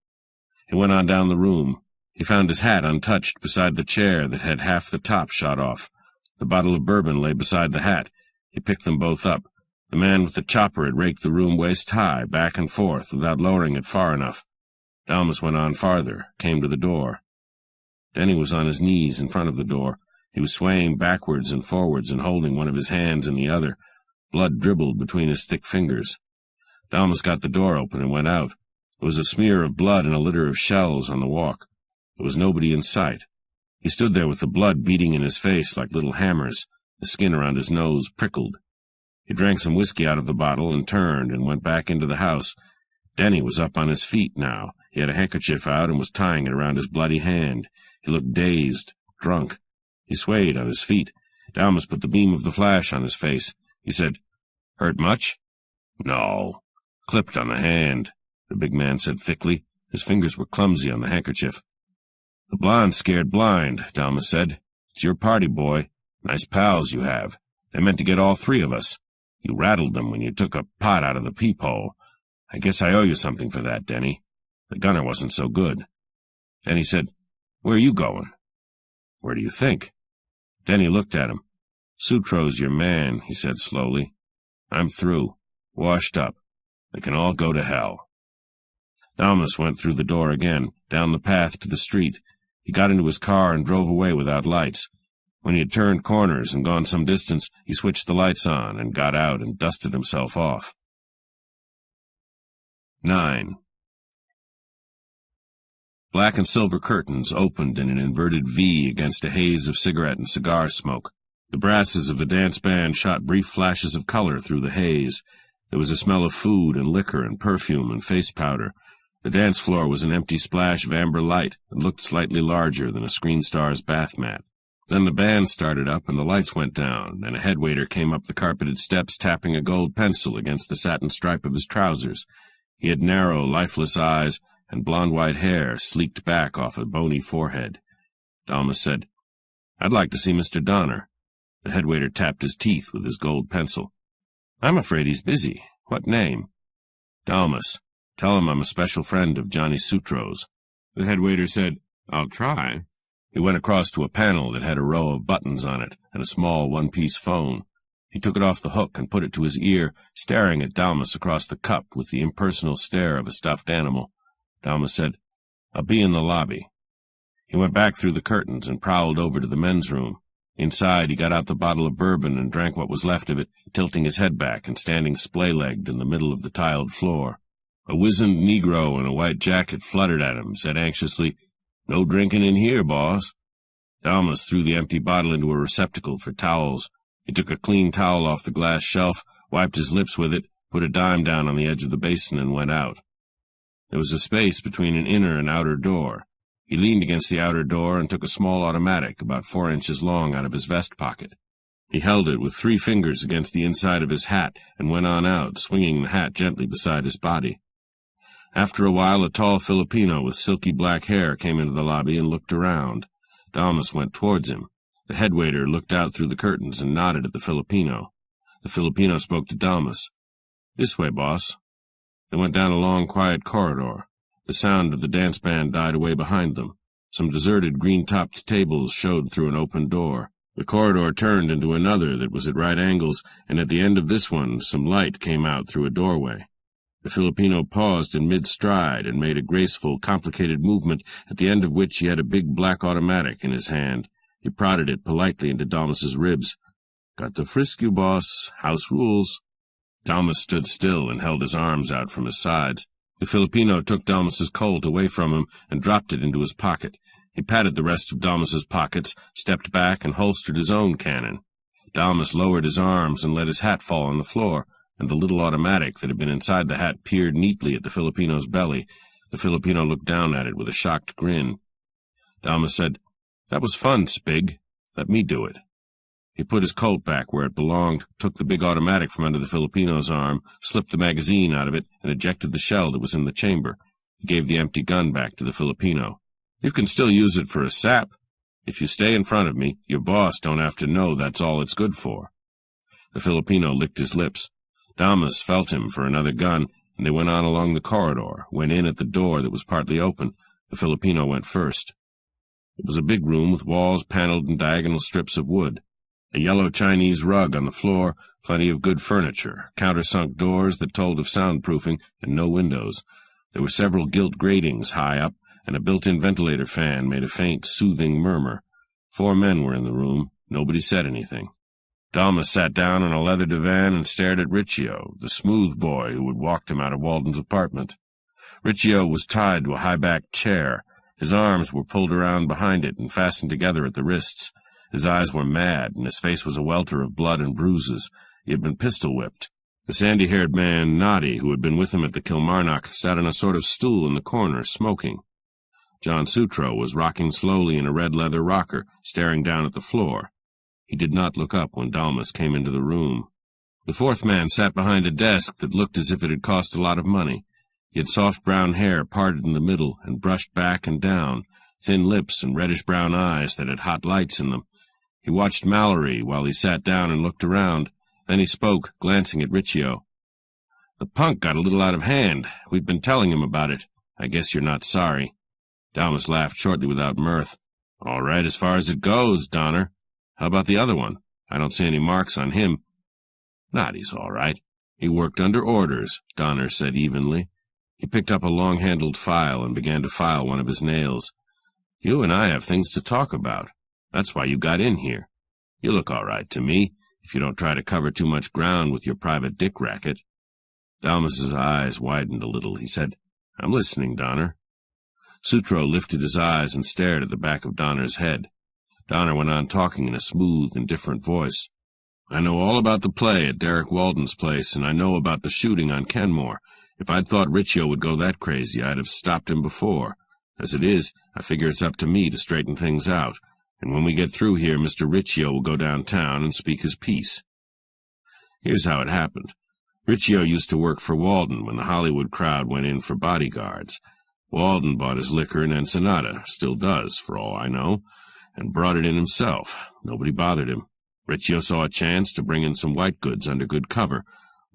He went on down the room. He found his hat untouched beside the chair that had half the top shot off. The bottle of bourbon lay beside the hat. He picked them both up. The man with the chopper had raked the room waist-high, back and forth, without lowering it far enough. Dalmas went on farther, came to the door. Denny was on his knees in front of the door. He was swaying backwards and forwards and holding one of his hands in the other. Blood dribbled between his thick fingers. Dalmas got the door open and went out. There was a smear of blood and a litter of shells on the walk. There was nobody in sight. He stood there with the blood beating in his face like little hammers. The skin around his nose prickled. He drank some whiskey out of the bottle and turned and went back into the house. Denny was up on his feet now. He had a handkerchief out and was tying it around his bloody hand. He looked dazed, drunk. He swayed on his feet. Dalmas put the beam of the flash on his face. He said, "Hurt much?" "No. Clipped on the hand," the big man said thickly. His fingers were clumsy on the handkerchief. "The blonde's scared blind," Dalmas said. "It's your party, boy. Nice pals you have. They meant to get all three of us. You rattled them when you took a pot out of the peephole. I guess I owe you something for that, Denny. The gunner wasn't so good." Denny said, "Where are you going?" "Where do you think?" Denny looked at him. "Sutro's your man," he said slowly. "I'm through. Washed up. They can all go to hell." Dalmas went through the door again, down the path to the street. He got into his car and drove away without lights. When he had turned corners and gone some distance, he switched the lights on and got out and dusted himself off. 9. Black and silver curtains opened in an inverted V against a haze of cigarette and cigar smoke. The brasses of the dance band shot brief flashes of color through the haze. There was a smell of food and liquor and perfume and face powder. The dance floor was an empty splash of amber light and looked slightly larger than a screen star's bath mat. Then the band started up and the lights went down, and a headwaiter came up the carpeted steps tapping a gold pencil against the satin stripe of his trousers. He had narrow, lifeless eyes and blonde-white hair sleeked back off a bony forehead. Dalmas said, "I'd like to see Mr. Donner." The headwaiter tapped his teeth with his gold pencil. "I'm afraid he's busy. What name?" "Dalmas. Tell him I'm a special friend of Johnny Sutro's." The headwaiter said, "I'll try." He went across to a panel that had a row of buttons on it and a small one-piece phone. He took it off the hook and put it to his ear, staring at Dalmas across the cup with the impersonal stare of a stuffed animal. Dalmas said, "I'll be in the lobby." He went back through the curtains and prowled over to the men's room. Inside, he got out the bottle of bourbon and drank what was left of it, tilting his head back and standing splay-legged in the middle of the tiled floor. A wizened Negro in a white jacket fluttered at him, said anxiously, "No drinking in here, boss." Dalmas threw the empty bottle into a receptacle for towels. He took a clean towel off the glass shelf, wiped his lips with it, put a dime down on the edge of the basin, and went out. There was a space between an inner and outer door. He leaned against the outer door and took a small automatic about 4 inches long out of his vest pocket. He held it with 3 fingers against the inside of his hat and went on out, swinging the hat gently beside his body. After a while, a tall Filipino with silky black hair came into the lobby and looked around. Dalmas went towards him. The headwaiter looked out through the curtains and nodded at the Filipino. The Filipino spoke to Dalmas. "This way, boss." They went down a long, quiet corridor. The sound of the dance band died away behind them. Some deserted green-topped tables showed through an open door. The corridor turned into another that was at right angles, and at the end of this one some light came out through a doorway. The Filipino paused in mid-stride and made a graceful, complicated movement, at the end of which he had a big black automatic in his hand. He prodded it politely into Dalmas's ribs. "Got to frisk you, boss. House rules." Dalmas stood still and held his arms out from his sides. The Filipino took Dalmas's Colt away from him and dropped it into his pocket. He patted the rest of Dalmas's pockets, stepped back, and holstered his own cannon. Dalmas lowered his arms and let his hat fall on the floor, and the little automatic that had been inside the hat peered neatly at the Filipino's belly. The Filipino looked down at it with a shocked grin. Dalmas said, "That was fun, Spig. Let me do it." He put his Colt back where it belonged, took the big automatic from under the Filipino's arm, slipped the magazine out of it, and ejected the shell that was in the chamber. He gave the empty gun back to the Filipino. "You can still use it for a sap. If you stay in front of me, your boss don't have to know that's all it's good for." The Filipino licked his lips. Damas felt him for another gun, and they went on along the corridor, went in at the door that was partly open. The Filipino went first. It was a big room with walls paneled in diagonal strips of wood. A yellow Chinese rug on the floor, plenty of good furniture, countersunk doors that told of soundproofing, and no windows. There were several gilt gratings high up, and a built-in ventilator fan made a faint, soothing murmur. 4 men were in the room. Nobody said anything. Damas sat down on a leather divan and stared at Riccio, the smooth boy who had walked him out of Walden's apartment. Riccio was tied to a high-backed chair. His arms were pulled around behind it and fastened together at the wrists. His eyes were mad, and his face was a welter of blood and bruises. He had been pistol-whipped. The sandy-haired man, Noddy, who had been with him at the Kilmarnock, sat on a sort of stool in the corner, smoking. John Sutro was rocking slowly in a red leather rocker, staring down at the floor. He did not look up when Damas came into the room. The 4th man sat behind a desk that looked as if it had cost a lot of money. He had soft brown hair parted in the middle and brushed back and down, thin lips and reddish-brown eyes that had hot lights in them. He watched Mallory while he sat down and looked around. Then he spoke, glancing at Riccio. "The punk got a little out of hand. We've been telling him about it. I guess you're not sorry." Damas laughed shortly without mirth. "All right as far as it goes, Donner. How about the other one? I don't see any marks on him." "Noddy's all right. He worked under orders," Donner said evenly. He picked up a long-handled file and began to file one of his nails. "You and I have things to talk about. That's why you got in here. You look all right to me, if you don't try to cover too much ground with your private dick racket." Damas's eyes widened a little. He said, "I'm listening, Donner." Sutro lifted his eyes and stared at the back of Donner's head. Donner went on talking in a smooth, indifferent voice. "I know all about the play at Derek Walden's place, and I know about the shooting on Kenmore. If I'd thought Riccio would go that crazy, I'd have stopped him before. As it is, I figure it's up to me to straighten things out. And when we get through here, Mr. Riccio will go downtown and speak his piece." Here's how it happened. Riccio used to work for Walden when the Hollywood crowd went in for bodyguards. Walden bought his liquor in Ensenada, still does, for all I know, and brought it in himself. Nobody bothered him. Riccio saw a chance to bring in some white goods under good cover.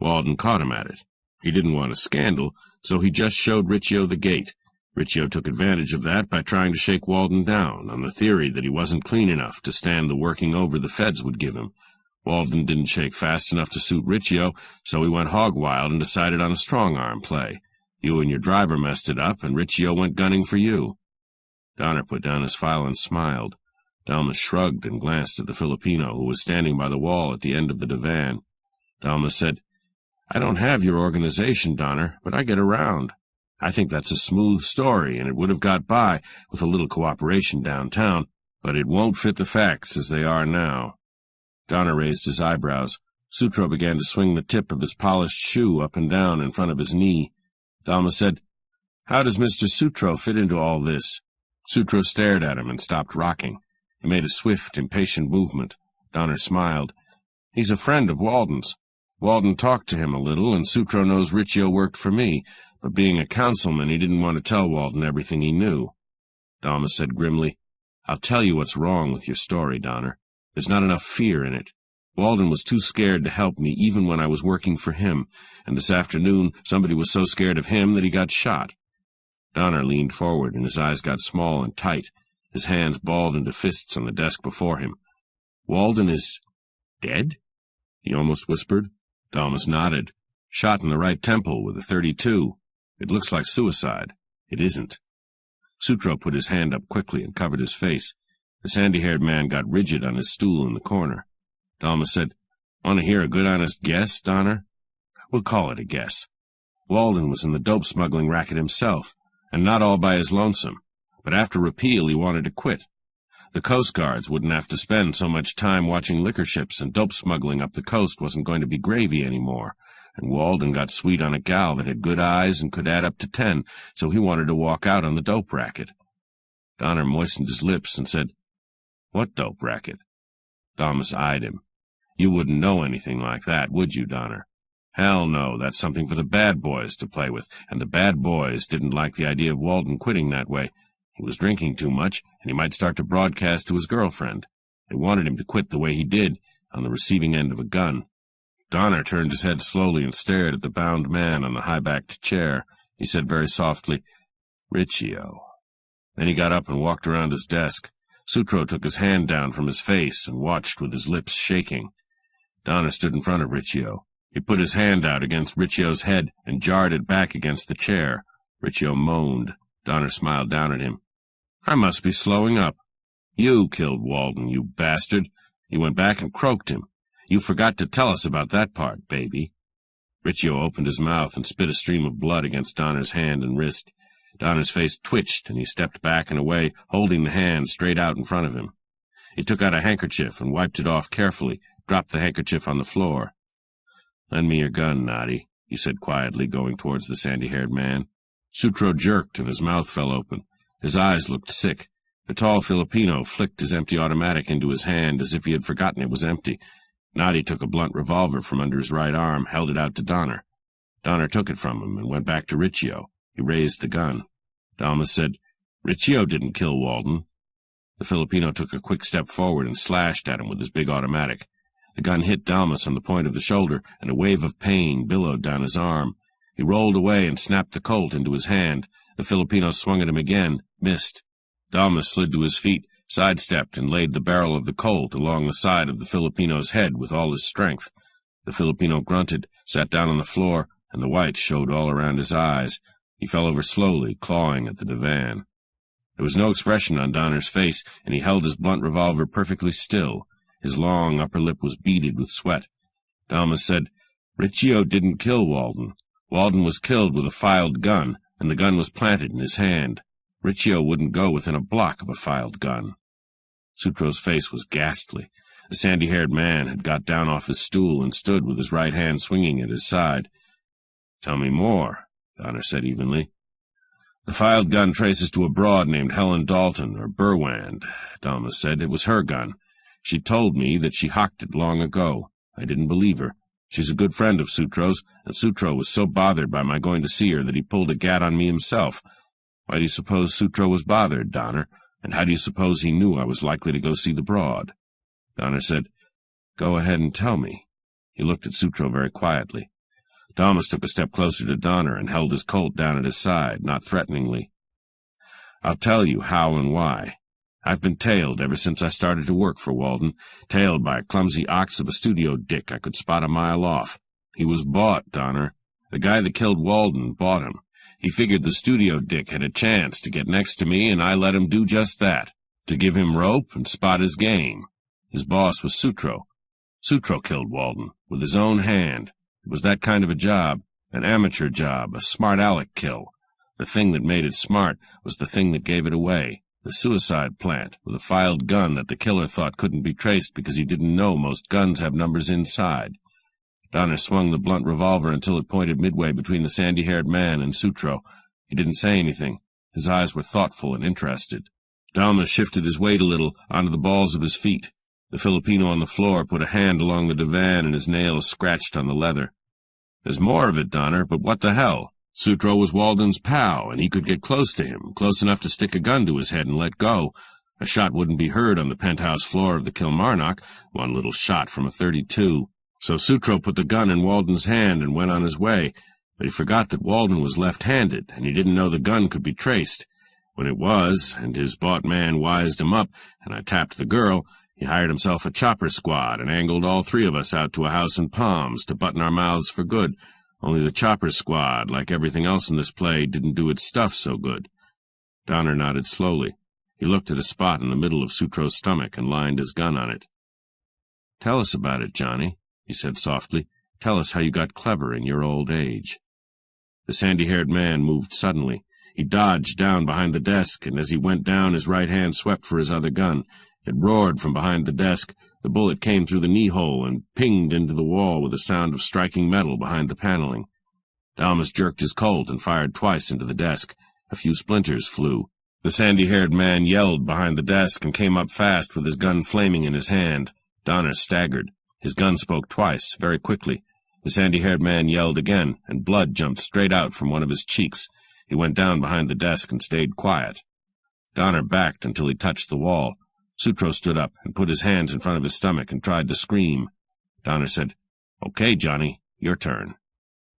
Walden caught him at it. He didn't want a scandal, so he just showed Riccio the gate. Riccio took advantage of that by trying to shake Walden down, on the theory that he wasn't clean enough to stand the working over the feds would give him. Walden didn't shake fast enough to suit Riccio, so he went hog wild and decided on a strong-arm play. You and your driver messed it up, and Riccio went gunning for you. Donner put down his file and smiled. Damas shrugged and glanced at the Filipino, who was standing by the wall at the end of the divan. Damas said, "I don't have your organization, Donner, but I get around. I think that's a smooth story, and it would have got by with a little cooperation downtown, but it won't fit the facts as they are now." Donner raised his eyebrows. Sutro began to swing the tip of his polished shoe up and down in front of his knee. Damas said, "How does Mr. Sutro fit into all this?" Sutro stared at him and stopped rocking. He made a swift, impatient movement. Donner smiled. "He's a friend of Walden's. Walden talked to him a little, and Sutro knows Riccio worked for me, but being a councilman, he didn't want to tell Walden everything he knew." Damas said grimly, "I'll tell you what's wrong with your story, Donner. There's not enough fear in it. Walden was too scared to help me even when I was working for him, and this afternoon somebody was so scared of him that he got shot." Donner leaned forward, and his eyes got small and tight. His hands balled into fists on the desk before him. "Walden is dead?" he almost whispered. Damas nodded. "Shot in the right temple with a .32. It looks like suicide. It isn't." Sutro put his hand up quickly and covered his face. The sandy-haired man got rigid on his stool in the corner. Damas said, "Want to hear a good honest guess, Donner?" "We'll call it a guess. Walden was in the dope-smuggling racket himself, and not all by his lonesome. But after repeal he wanted to quit. The Coast Guards wouldn't have to spend so much time watching liquor ships, and dope smuggling up the coast wasn't going to be gravy anymore. And Walden got sweet on a gal that had good eyes and could add up to 10, so he wanted to walk out on the dope racket." Donner moistened his lips and said, "What dope racket?" Dalmas eyed him. "You wouldn't know anything like that, would you, Donner?" "Hell no, that's something for the bad boys to play with, and the bad boys didn't like the idea of Walden quitting that way. He was drinking too much, and he might start to broadcast to his girlfriend. They wanted him to quit the way he did, on the receiving end of a gun." Donner turned his head slowly and stared at the bound man on the high-backed chair. He said very softly, "Riccio." Then he got up and walked around his desk. Sutro took his hand down from his face and watched with his lips shaking. Donner stood in front of Riccio. He put his hand out against Riccio's head and jarred it back against the chair. Riccio moaned. Donner smiled down at him. "I must be slowing up. You killed Walden, you bastard. You went back and croaked him. You forgot to tell us about that part, baby." Riccio opened his mouth and spit a stream of blood against Donner's hand and wrist. Donner's face twitched, and he stepped back and away, holding the hand straight out in front of him. He took out a handkerchief and wiped it off carefully, dropped the handkerchief on the floor. "Lend me your gun, Noddy," he said quietly, going towards the sandy-haired man. Sutro jerked, and his mouth fell open. His eyes looked sick. The tall Filipino flicked his empty automatic into his hand as if he had forgotten it was empty. Noddy took a blunt revolver from under his right arm, held it out to Donner. Donner took it from him and went back to Riccio. He raised the gun. Dalmas said, "Riccio didn't kill Walden." The Filipino took a quick step forward and slashed at him with his big automatic. The gun hit Dalmas on the point of the shoulder, and a wave of pain billowed down his arm. He rolled away and snapped the Colt into his hand. The Filipino swung at him again, missed. Dalmas slid to his feet, sidestepped, and laid the barrel of the Colt along the side of the Filipino's head with all his strength. The Filipino grunted, sat down on the floor, and the whites showed all around his eyes. He fell over slowly, clawing at the divan. There was no expression on Donner's face, and he held his blunt revolver perfectly still. His long upper lip was beaded with sweat. Dalmas said, "Riccio didn't kill Walden. Walden was killed with a filed gun, and the gun was planted in his hand. Riccio wouldn't go within a block of a filed gun." Sutro's face was ghastly. The sandy-haired man had got down off his stool and stood with his right hand swinging at his side. "Tell me more," Donner said evenly. "The filed gun traces to a broad named Helen Dalton, or Burwand," Dalmas said. "It was her gun. She told me that she hocked it long ago. I didn't believe her. She's a good friend of Sutro's, and Sutro was so bothered by my going to see her that he pulled a gat on me himself. Why do you suppose Sutro was bothered, Donner? And how do you suppose he knew I was likely to go see the broad?" Donner said, "Go ahead and tell me." He looked at Sutro very quietly. Dalmas took a step closer to Donner and held his Colt down at his side, not threateningly. "I'll tell you how and why. I've been tailed ever since I started to work for Walden, tailed by a clumsy ox of a studio dick I could spot a mile off. He was bought, Donner. The guy that killed Walden bought him. He figured the studio dick had a chance to get next to me, and I let him do just that, to give him rope and spot his game. His boss was Sutro. Sutro killed Walden, with his own hand. It was that kind of a job, an amateur job, a Smart-Aleck Kill. The thing that made it smart was the thing that gave it away, the suicide plant, with a filed gun that the killer thought couldn't be traced because he didn't know most guns have numbers inside." Donner swung the blunt revolver until it pointed midway between the sandy-haired man and Sutro. He didn't say anything. His eyes were thoughtful and interested. Dalmas shifted his weight a little onto the balls of his feet. The Filipino on the floor put a hand along the divan, and his nails scratched on the leather. "There's more of it, Donner, but what the hell? Sutro was Walden's pal, and he could get close to him, close enough to stick a gun to his head and let go. A shot wouldn't be heard on the penthouse floor of the Kilmarnock, one little shot from a .32. So Sutro put the gun in Walden's hand and went on his way, but he forgot that Walden was left-handed, and he didn't know the gun could be traced. When it was, and his bought man wised him up, and I tapped the girl, he hired himself a chopper squad and angled all three of us out to a house in Palms to button our mouths for good. Only the chopper squad, like everything else in this play, didn't do its stuff so good." Donner nodded slowly. He looked at a spot in the middle of Sutro's stomach and lined his gun on it. "Tell us about it, Johnny," he said softly. "Tell us how you got clever in your old age." The sandy-haired man moved suddenly. He dodged down behind the desk, and as he went down, his right hand swept for his other gun. It roared from behind the desk. The bullet came through the knee-hole and pinged into the wall with a sound of striking metal behind the paneling. Dalmas jerked his Colt and fired twice into the desk. A few splinters flew. The sandy-haired man yelled behind the desk and came up fast with his gun flaming in his hand. Donner staggered. His gun spoke twice, very quickly. The sandy-haired man yelled again, and blood jumped straight out from one of his cheeks. He went down behind the desk and stayed quiet. Donner backed until he touched the wall. Sutro stood up and put his hands in front of his stomach and tried to scream. Donner said, "Okay, Johnny, your turn."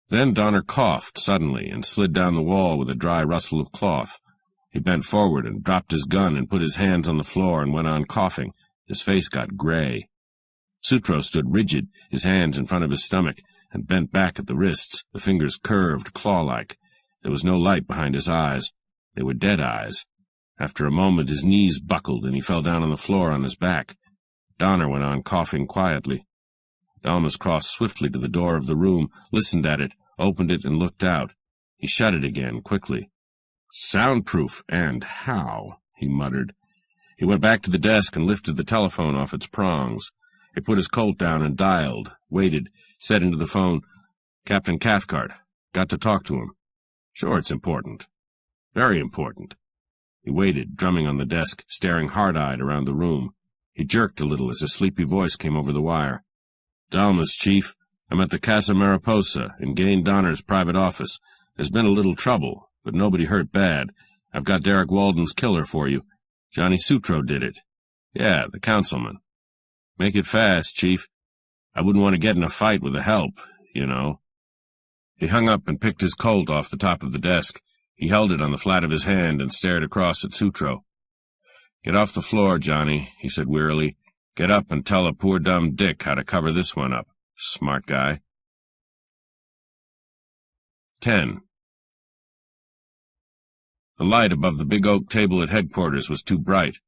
Then Donner coughed suddenly and slid down the wall with a dry rustle of cloth. He bent forward and dropped his gun and put his hands on the floor and went on coughing. His face got gray. Sutro stood rigid, his hands in front of his stomach, and bent back at the wrists, the fingers curved, claw-like. There was no light behind his eyes. They were dead eyes. After a moment his knees buckled and he fell down on the floor on his back. Donner went on coughing quietly. Dalmas crossed swiftly to the door of the room, listened at it, opened it, and looked out. He shut it again, quickly. "Soundproof, and how?" he muttered. He went back to the desk and lifted the telephone off its prongs. He put his Colt down and dialed, waited, said into the phone, "Captain Cathcart. Got to talk to him." "Sure, it's important." "Very important." He waited, drumming on the desk, staring hard-eyed around the room. He jerked a little as a sleepy voice came over the wire. "Dalmas, Chief. I'm at the Casa Mariposa, in Gain Donner's private office. There's been a little trouble, but nobody hurt bad. I've got Derek Walden's killer for you. Johnny Sutro did it." "Yeah, the councilman." "Make it fast, Chief. I wouldn't want to get in a fight with the help, you know." He hung up and picked his Colt off the top of the desk. He held it on the flat of his hand and stared across at Sutro. "Get off the floor, Johnny," he said wearily. "Get up and tell a poor dumb dick how to cover this one up. Smart guy." 10. The light above the big oak table at headquarters was too bright.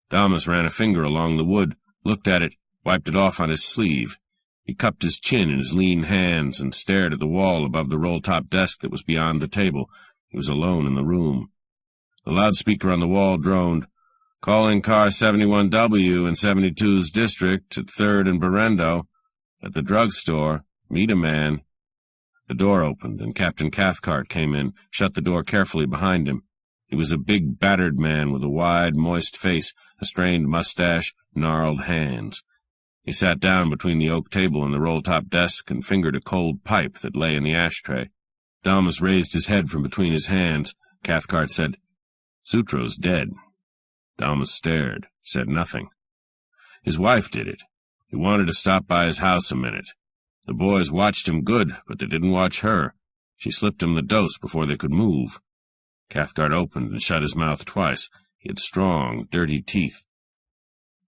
Dalmas ran a finger along the wood, looked at it, wiped it off on his sleeve. He cupped his chin in his lean hands and stared at the wall above the roll-top desk that was beyond the table. He was alone in the room. The loudspeaker on the wall droned, "Calling car 71W in 72's district at 3rd and Berendo. At the drugstore. Meet a man." The door opened, and Captain Cathcart came in, shut the door carefully behind him. He was a big, battered man with a wide, moist face, a strained mustache, gnarled hands. He sat down between the oak table and the roll-top desk and fingered a cold pipe that lay in the ashtray. Dalmas raised his head from between his hands. Cathcart said, "Sutro's dead." Dalmas stared, said nothing. "His wife did it. He wanted to stop by his house a minute. The boys watched him good, but they didn't watch her. She slipped him the dose before they could move." Cathcart opened and shut his mouth twice. He had strong, dirty teeth.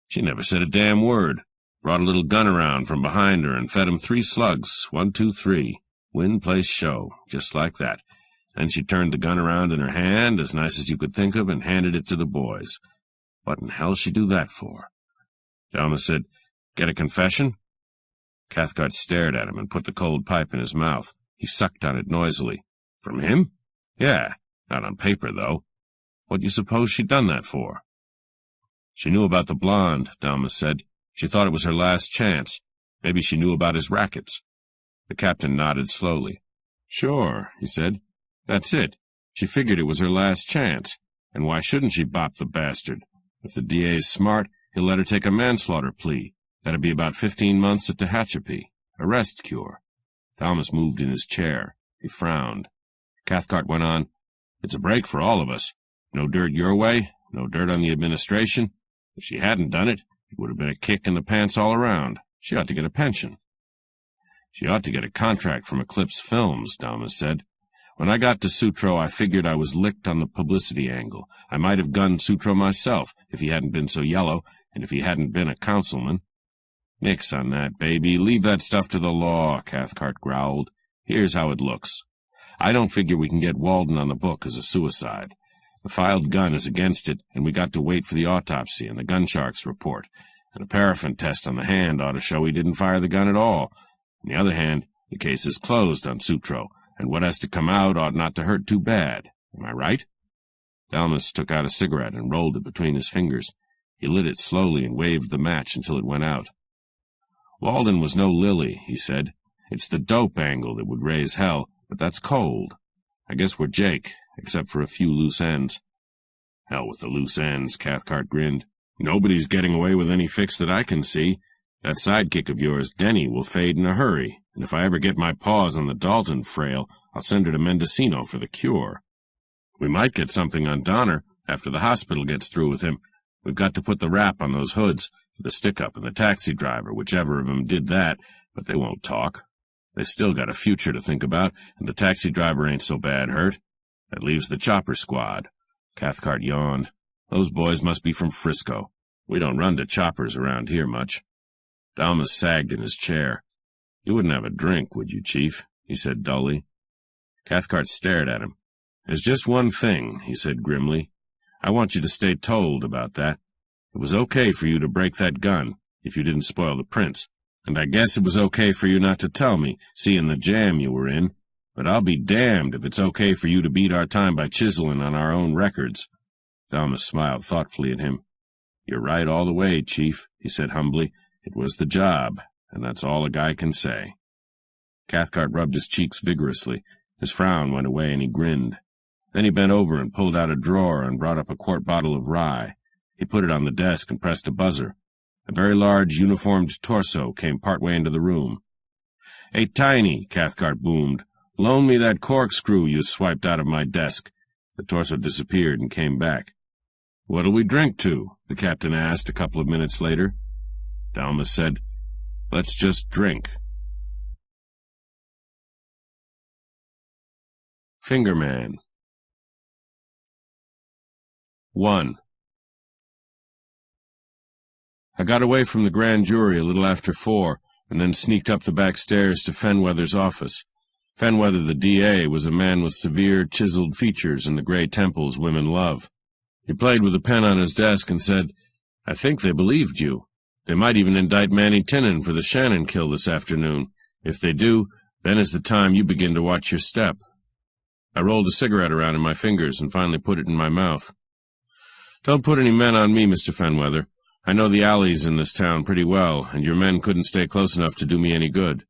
"She never said a damn word. Brought a little gun around from behind her and fed him 3 slugs, 1, 2, 3. Win, place, show, just like that. Then she turned the gun around in her hand, as nice as you could think of, and handed it to the boys. What in hell'd she do that for?" Dalmas said, "Get a confession?" Cathcart stared at him and put the cold pipe in his mouth. He sucked on it noisily. "From him?" "Yeah, not on paper, though. What do you suppose she'd done that for?" "She knew about the blonde," Dalmas said. "She thought it was her last chance. Maybe she knew about his rackets." The captain nodded slowly. "Sure," he said. "That's it. She figured it was her last chance. And why shouldn't she bop the bastard? If the DA's smart, he'll let her take a manslaughter plea. That'd be about 15 months at Tehachapi. A rest cure." Dalmas moved in his chair. He frowned. Cathcart went on, "It's a break for all of us. No dirt your way, no dirt on the administration. If she hadn't done it, it would have been a kick in the pants all around. She ought to get a pension." "She ought to get a contract from Eclipse Films," Dalmas said. "When I got to Sutro, I figured I was licked on the publicity angle. I might have gunned Sutro myself, if he hadn't been so yellow, and if he hadn't been a councilman." "Nix on that, baby. Leave that stuff to the law," Cathcart growled. "Here's how it looks. I don't figure we can get Walden on the book as a suicide. The filed gun is against it, and we got to wait for the autopsy and the gun shark's report, and a paraffin test on the hand ought to show he didn't fire the gun at all. On the other hand, the case is closed on Sutro, and what has to come out ought not to hurt too bad. Am I right?" Dalmas took out a cigarette and rolled it between his fingers. He lit it slowly and waved the match until it went out. "Walden was no lily," he said. "It's the dope angle that would raise hell, but that's cold. I guess we're Jake, except for a few loose ends." "Hell with the loose ends," Cathcart grinned. "Nobody's getting away with any fix that I can see. That sidekick of yours, Denny, will fade in a hurry, and if I ever get my paws on the Dalton frail, I'll send her to Mendocino for the cure. We might get something on Donner after the hospital gets through with him. We've got to put the rap on those hoods for the stick-up and the taxi driver, whichever of them did that, but they won't talk. They still got a future to think about, and the taxi driver ain't so bad hurt. That leaves the chopper squad. Cathcart yawned. Those boys must be from Frisco. We don't run to choppers around here much. Dalmas sagged in his chair. You wouldn't have a drink, would you, Chief? He said dully. Cathcart stared at him. There's just one thing, he said grimly. I want you to stay told about that. It was okay for you to break that gun, if you didn't spoil the prints, and I guess it was okay for you not to tell me, seeing the jam you were in, but I'll be damned if it's okay for you to beat our time by chiseling on our own records. Dalmas smiled thoughtfully at him. You're right all the way, Chief, he said humbly. It was the job, and that's all a guy can say. Cathcart rubbed his cheeks vigorously. His frown went away, and he grinned. Then he bent over and pulled out a drawer and brought up a quart bottle of rye. He put it on the desk and pressed a buzzer. A very large, uniformed torso came partway into the room. "Hey, Tiny," Cathcart boomed, "loan me that corkscrew you swiped out of my desk." The torso disappeared and came back. "What'll we drink to?" the captain asked a couple of minutes later. Dalmas said, "Let's just drink." Fingerman 1. I got away from the grand jury a little after 4, and then sneaked up the back stairs to Fenweather's office. Fenweather, the D.A., was a man with severe, chiseled features and the gray temples women love. He played with a pen on his desk and said, "I think they believed you. They might even indict Manny Tinnan for the Shannon kill this afternoon. If they do, then is the time you begin to watch your step." I rolled a cigarette around in my fingers and finally put it in my mouth. "Don't put any men on me, Mr. Fenweather. I know the alleys in this town pretty well, and your men couldn't stay close enough to do me any good."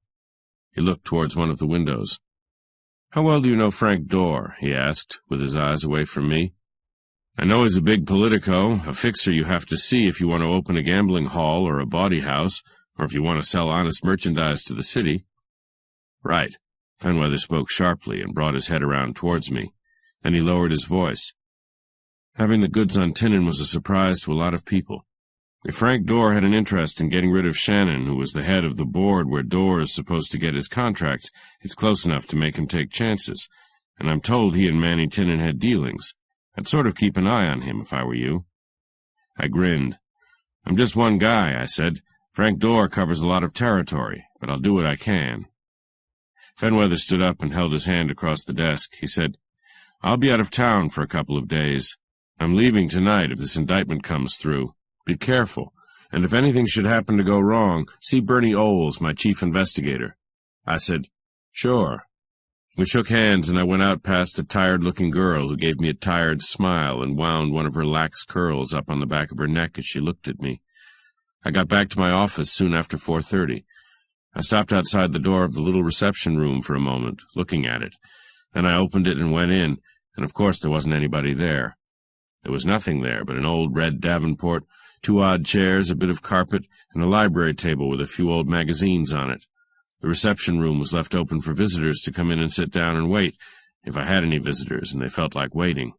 He looked towards one of the windows. "How well do you know Frank Dorr?" he asked, with his eyes away from me. "I know he's a big politico, a fixer you have to see if you want to open a gambling hall or a bawdy house, or if you want to sell honest merchandise to the city." "Right." Fenweather spoke sharply and brought his head around towards me. Then he lowered his voice. "Having the goods on Tinnan was a surprise to a lot of people. If Frank Dorr had an interest in getting rid of Shannon, who was the head of the board where Dorr is supposed to get his contracts, it's close enough to make him take chances, and I'm told he and Manny Tinnan had dealings. I'd sort of keep an eye on him if I were you." I grinned. "I'm just one guy," I said. "Frank Dorr covers a lot of territory, but I'll do what I can." Fenweather stood up and held his hand across the desk. He said, "I'll be out of town for a couple of days. I'm leaving tonight if this indictment comes through. Be careful, and if anything should happen to go wrong, see Bernie Oles, my chief investigator." I said, "Sure." We shook hands, and I went out past a tired-looking girl who gave me a tired smile and wound one of her lax curls up on the back of her neck as she looked at me. I got back to my office soon after 4:30. I stopped outside the door of the little reception room for a moment, looking at it. Then I opened it and went in, and of course there wasn't anybody there. There was nothing there but an old red Davenport, 2 odd chairs, a bit of carpet, and a library table with a few old magazines on it. The reception room was left open for visitors to come in and sit down and wait, if I had any visitors and they felt like waiting.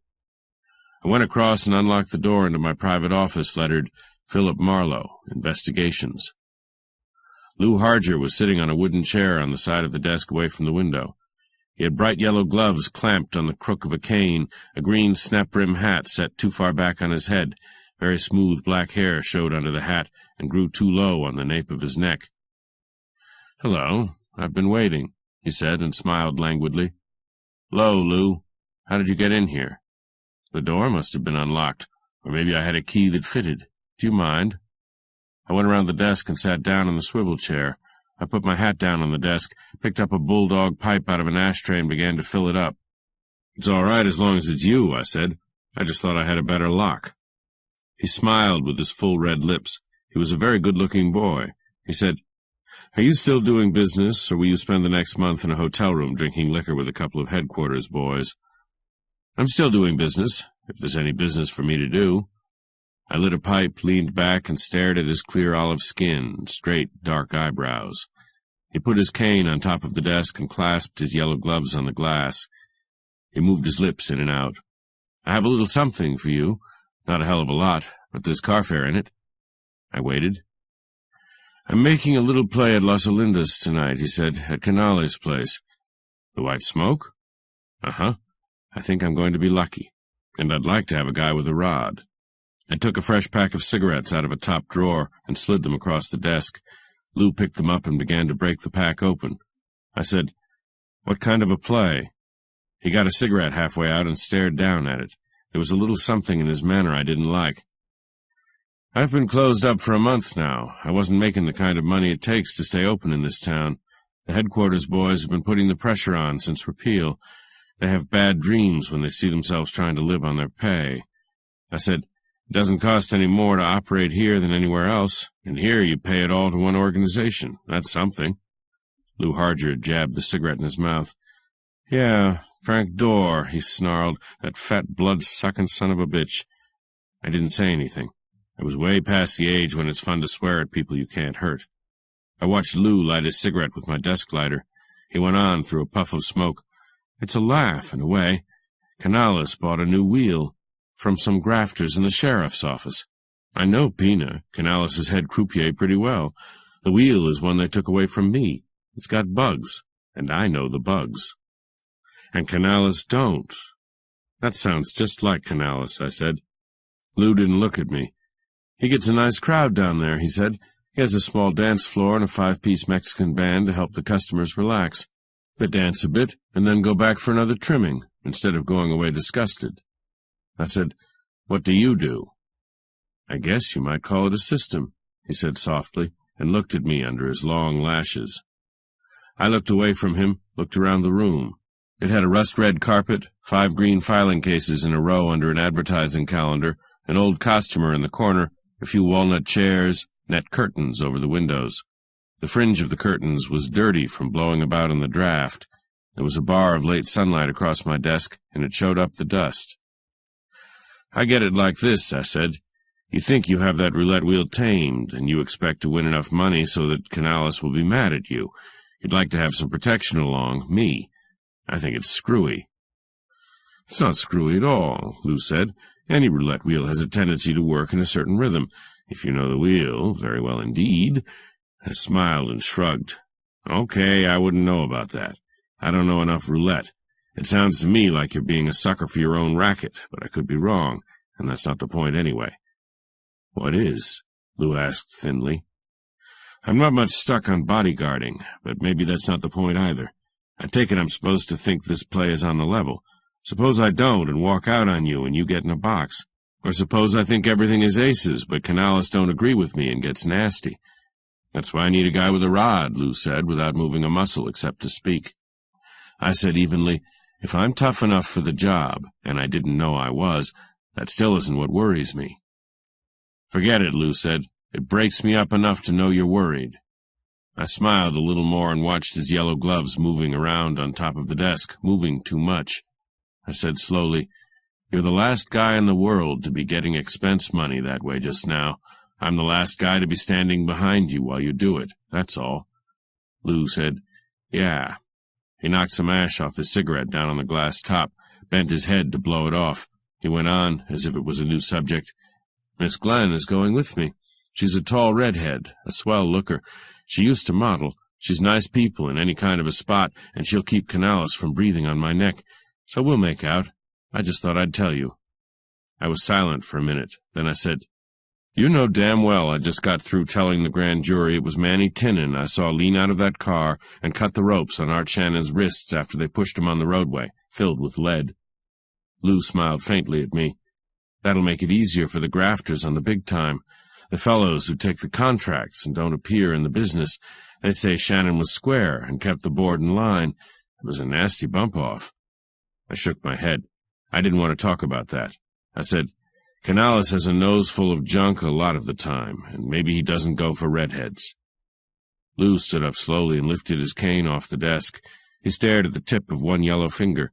I went across and unlocked the door into my private office lettered, "Philip Marlowe, Investigations." Lou Harger was sitting on a wooden chair on the side of the desk away from the window. He had bright yellow gloves clamped on the crook of a cane, a green snap-brim hat set too far back on his head. Very smooth black hair showed under the hat and grew too low on the nape of his neck. "Hello, I've been waiting," he said, and smiled languidly. "'Lo, Lou. How did you get in here?" "The door must have been unlocked, or maybe I had a key that fitted. Do you mind?" I went around the desk and sat down in the swivel chair. I put my hat down on the desk, picked up a bulldog pipe out of an ashtray and began to fill it up. "It's all right as long as it's you," I said. "I just thought I had a better lock." He smiled with his full red lips. He was a very good-looking boy. He said, "Are you still doing business, or will you spend the next month in a hotel room drinking liquor with a couple of headquarters boys?" "I'm still doing business, if there's any business for me to do." I lit a pipe, leaned back, and stared at his clear olive skin and straight, dark eyebrows. He put his cane on top of the desk and clasped his yellow gloves on the glass. He moved his lips in and out. "I have a little something for you. Not a hell of a lot, but there's carfare in it." I waited. "I'm making a little play at Las Olindas tonight," he said, "at Canales' place." "The White Smoke?" "Uh-huh. I think I'm going to be lucky, and I'd like to have a guy with a rod." I took a fresh pack of cigarettes out of a top drawer and slid them across the desk. Lou picked them up and began to break the pack open. I said, "What kind of a play?" He got a cigarette halfway out and stared down at it. There was a little something in his manner I didn't like. "I've been closed up for a month now. I wasn't making the kind of money it takes to stay open in this town. The headquarters boys have been putting the pressure on since repeal. They have bad dreams when they see themselves trying to live on their pay." I said, "It doesn't cost any more to operate here than anywhere else, and here you pay it all to one organization. That's something." Lou Harger jabbed the cigarette in his mouth. "Yeah, Frank Dorr," he snarled, "that fat, blood-sucking son of a bitch." I didn't say anything. I was way past the age when it's fun to swear at people you can't hurt. I watched Lou light his cigarette with my desk lighter. He went on through a puff of smoke. "It's a laugh, in a way. Canales bought a new wheel from some grafters in the sheriff's office. I know Pina, Canales' head croupier, pretty well. The wheel is one they took away from me. It's got bugs, and I know the bugs. And Canales don't." "That sounds just like Canales," I said. Lou didn't look at me. "He gets a nice crowd down there," he said. "He has a small dance floor and a 5-piece Mexican band to help the customers relax. They dance a bit and then go back for another trimming, instead of going away disgusted." I said, "What do you do?" "I guess you might call it a system," he said softly, and looked at me under his long lashes. I looked away from him, looked around the room. It had a rust-red carpet, 5 green filing cases in a row under an advertising calendar, an old costumer in the corner, a few walnut chairs, net curtains over the windows. The fringe of the curtains was dirty from blowing about in the draft. There was a bar of late sunlight across my desk, and it showed up the dust. "I get it like this," I said. "You think you have that roulette wheel tamed, and you expect to win enough money so that Canales will be mad at you. You'd like to have some protection along, me. I think it's screwy." "It's not screwy at all," Lou said. "Any roulette wheel has a tendency to work in a certain rhythm. If you know the wheel, very well indeed." I smiled and shrugged. "Okay, I wouldn't know about that. I don't know enough roulette. It sounds to me like you're being a sucker for your own racket, but I could be wrong, and that's not the point anyway." "What is?" Lou asked thinly. "I'm not much stuck on bodyguarding, but maybe that's not the point either. I take it I'm supposed to think this play is on the level. Suppose I don't and walk out on you and you get in a box. Or suppose I think everything is aces, but Canales don't agree with me and gets nasty." "That's why I need a guy with a rod," Lou said, without moving a muscle except to speak. I said evenly, "If I'm tough enough for the job, and I didn't know I was, that still isn't what worries me." "Forget it," Lou said. "It breaks me up enough to know you're worried." I smiled a little more and watched his yellow gloves moving around on top of the desk, moving too much. I said slowly, "You're the last guy in the world to be getting expense money that way just now. I'm the last guy to be standing behind you while you do it, that's all." Lou said, "Yeah." He knocked some ash off his cigarette down on the glass top, bent his head to blow it off. He went on, as if it was a new subject. "Miss Glenn is going with me. She's a tall redhead, a swell looker. She used to model. She's nice people in any kind of a spot, and she'll keep Canales from breathing on my neck. So we'll make out. I just thought I'd tell you." I was silent for a minute. Then I said, "You know damn well I just got through telling the grand jury it was Manny Tinnan I saw lean out of that car and cut the ropes on Art Shannon's wrists after they pushed him on the roadway, filled with lead." Lou smiled faintly at me. "That'll make it easier for the grafters on the big time. The fellows who take the contracts and don't appear in the business. They say Shannon was square and kept the board in line. It was a nasty bump-off." I shook my head. I didn't want to talk about that. I said, "Canales has a nose full of junk a lot of the time, and maybe he doesn't go for redheads." Lou stood up slowly and lifted his cane off the desk. He stared at the tip of one yellow finger.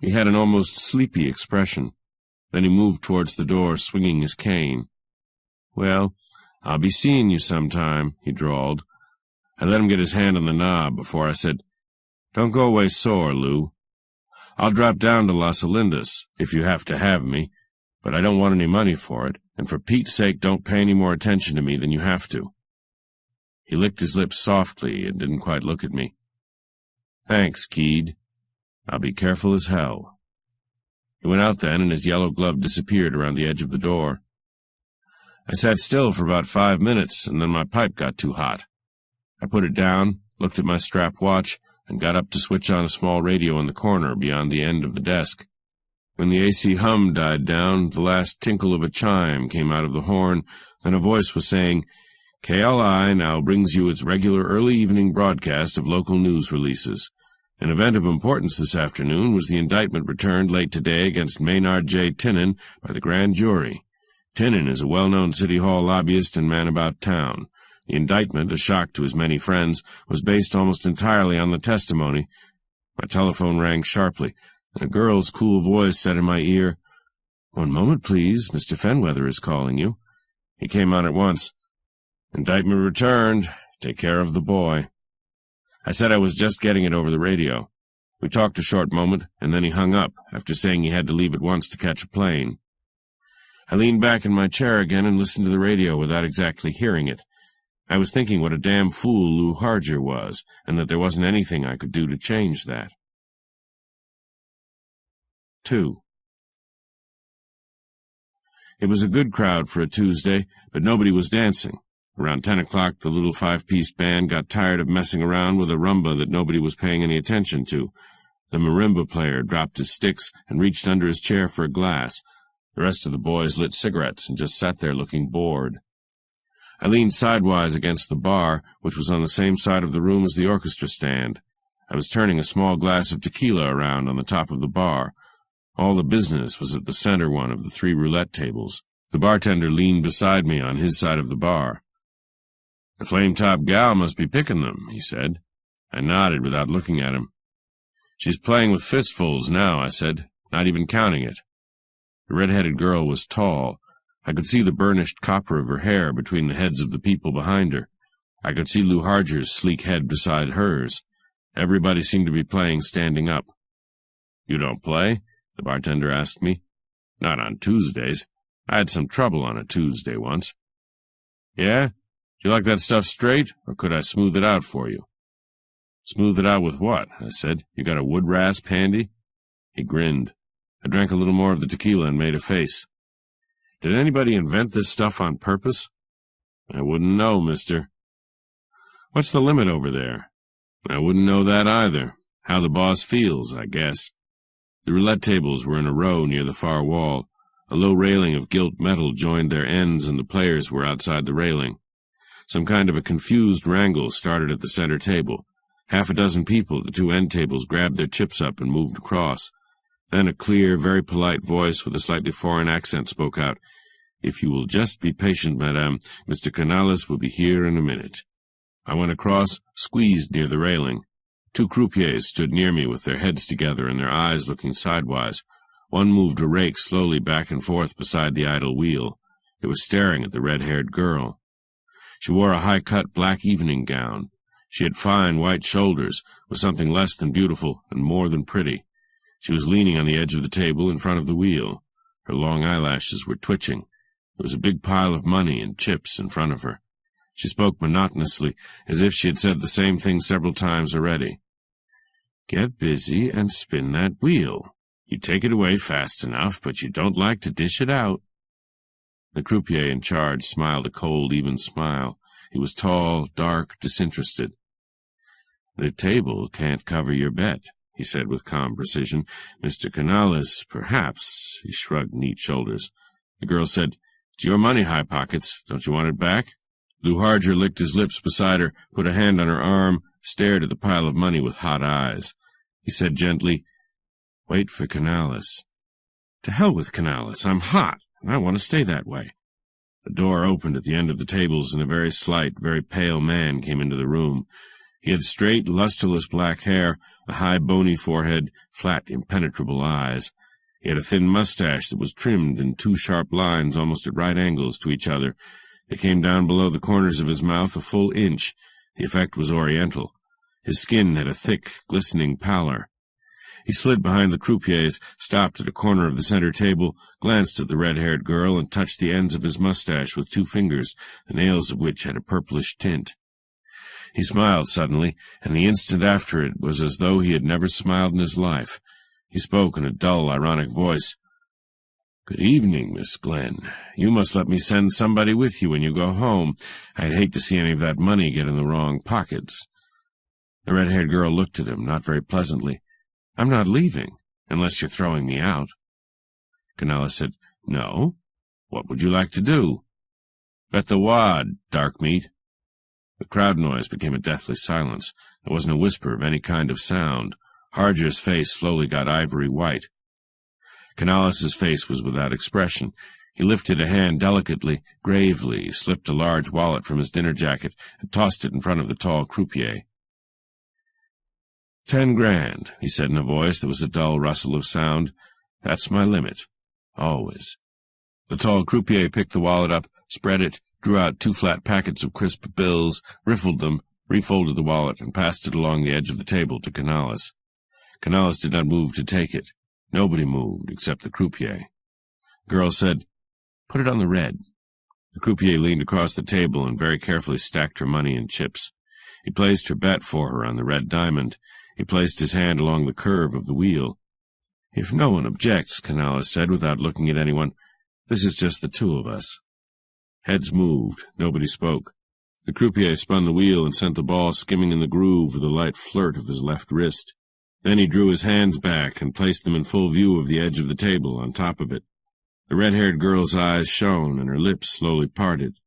He had an almost sleepy expression. Then he moved towards the door, swinging his cane. "Well, I'll be seeing you sometime," he drawled. I let him get his hand on the knob before I said, "Don't go away sore, Lou. I'll drop down to Las Olindas if you have to have me, but I don't want any money for it, and for Pete's sake don't pay any more attention to me than you have to." He licked his lips softly and didn't quite look at me. "Thanks, Keed. I'll be careful as hell." He went out then, and his yellow glove disappeared around the edge of the door. I sat still for about 5 minutes, and then my pipe got too hot. I put it down, looked at my strap watch, and got up to switch on a small radio in the corner beyond the end of the desk. When the AC hum died down, the last tinkle of a chime came out of the horn, then a voice was saying, "KLI now brings you its regular early evening broadcast of local news releases. An event of importance this afternoon was the indictment returned late today against Maynard J. Tinnan by the grand jury. Tinnan is a well-known City Hall lobbyist and man about town. The indictment, a shock to his many friends, was based almost entirely on the testimony." My telephone rang sharply, and a girl's cool voice said in my ear, "One moment, please. Mr. Fenweather is calling you." He came on at once. "Indictment returned. Take care of the boy." I said I was just getting it over the radio. We talked a short moment, and then he hung up, after saying he had to leave at once to catch a plane. I leaned back in my chair again and listened to the radio without exactly hearing it. I was thinking what a damn fool Lou Harger was, and that there wasn't anything I could do to change that. 2. It was a good crowd for a Tuesday, but nobody was dancing. Around 10 o'clock, the little 5-piece band got tired of messing around with a rumba that nobody was paying any attention to. The marimba player dropped his sticks and reached under his chair for a glass. The rest of the boys lit cigarettes and just sat there looking bored. I leaned sidewise against the bar, which was on the same side of the room as the orchestra stand. I was turning a small glass of tequila around on the top of the bar. All the business was at the center one of the 3 roulette tables. The bartender leaned beside me on his side of the bar. "The flame-top gal must be picking them," he said. I nodded without looking at him. "She's playing with fistfuls now," I said, "not even counting it." The red-headed girl was tall. I could see the burnished copper of her hair between the heads of the people behind her. I could see Lou Harger's sleek head beside hers. Everybody seemed to be playing standing up. "You don't play?" the bartender asked me. "Not on Tuesdays. I had some trouble on a Tuesday once." "Yeah? Do you like that stuff straight, or could I smooth it out for you?" "Smooth it out with what?" I said. "You got a wood rasp handy?" He grinned. I drank a little more of the tequila and made a face. "Did anybody invent this stuff on purpose?" "I wouldn't know, mister." "What's the limit over there?" "I wouldn't know that either. How the boss feels, I guess." The roulette tables were in a row near the far wall. A low railing of gilt metal joined their ends, and the players were outside the railing. Some kind of a confused wrangle started at the center table. Half a dozen people at the 2 end tables grabbed their chips up and moved across. Then a clear, very polite voice with a slightly foreign accent spoke out, "If you will just be patient, madame, Mr. Canales will be here in a minute." I went across, squeezed near the railing. 2 croupiers stood near me with their heads together and their eyes looking sidewise. One moved a rake slowly back and forth beside the idle wheel. It was staring at the red-haired girl. She wore a high-cut black evening gown. She had fine white shoulders, was something less than beautiful and more than pretty. She was leaning on the edge of the table in front of the wheel. Her long eyelashes were twitching. There was a big pile of money and chips in front of her. She spoke monotonously, as if she had said the same thing several times already. "Get busy and spin that wheel. You take it away fast enough, but you don't like to dish it out." The croupier in charge smiled a cold, even smile. He was tall, dark, disinterested. "The table can't cover your bet," he said with calm precision. "Mr. Canales, perhaps." He shrugged neat shoulders. The girl said, "It's your money, High Pockets. Don't you want it back?" Lou Harger licked his lips beside her, put a hand on her arm, stared at the pile of money with hot eyes. He said gently, "Wait for Canales." "To hell with Canales. I'm hot, and I want to stay that way." The door opened at the end of the tables, and a very slight, very pale man came into the room. He had straight, lusterless black hair, a high, bony forehead, flat, impenetrable eyes. He had a thin mustache that was trimmed in 2 sharp lines almost at right angles to each other, They came down below the corners of his mouth a full inch. The effect was oriental. His skin had a thick, glistening pallor. He slid behind the croupiers, stopped at a corner of the center table, glanced at the red-haired girl, and touched the ends of his mustache with 2 fingers, the nails of which had a purplish tint. He smiled suddenly, and the instant after it was as though he had never smiled in his life. He spoke in a dull, ironic voice. "Good evening, Miss Glenn. You must let me send somebody with you when you go home. I'd hate to see any of that money get in the wrong pockets." The red-haired girl looked at him, not very pleasantly. "I'm not leaving, unless you're throwing me out." Canales said, "No. What would you like to do?" "Bet the wad, dark meat." The crowd noise became a deathly silence. There wasn't a whisper of any kind of sound. Harger's face slowly got ivory white. Canales's face was without expression. He lifted a hand delicately, gravely, slipped a large wallet from his dinner jacket, and tossed it in front of the tall croupier. "10 grand, he said in a voice that was a dull rustle of sound. "That's my limit. Always." The tall croupier picked the wallet up, spread it, drew out 2 flat packets of crisp bills, riffled them, refolded the wallet, and passed it along the edge of the table to Canales. Canales did not move to take it. Nobody moved, except the croupier. The girl said, "Put it on the red." The croupier leaned across the table and very carefully stacked her money in chips. He placed her bet for her on the red diamond. He placed his hand along the curve of the wheel. "If no one objects," Canales said without looking at anyone, "this is just the 2 of us." Heads moved. Nobody spoke. The croupier spun the wheel and sent the ball skimming in the groove with a light flirt of his left wrist. Then he drew his hands back and placed them in full view of the edge of the table on top of it. The red-haired girl's eyes shone and her lips slowly parted.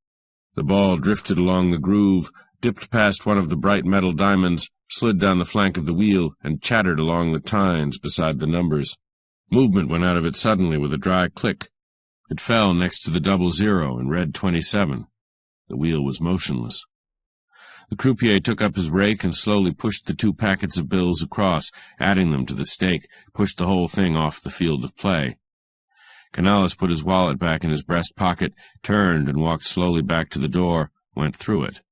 The ball drifted along the groove, dipped past one of the bright metal diamonds, slid down the flank of the wheel, and chattered along the tines beside the numbers. Movement went out of it suddenly with a dry click. It fell next to the 00 and read 27. The wheel was motionless. The croupier took up his rake and slowly pushed the 2 packets of bills across, adding them to the stake, pushed the whole thing off the field of play. Canales put his wallet back in his breast pocket, turned and walked slowly back to the door, went through it.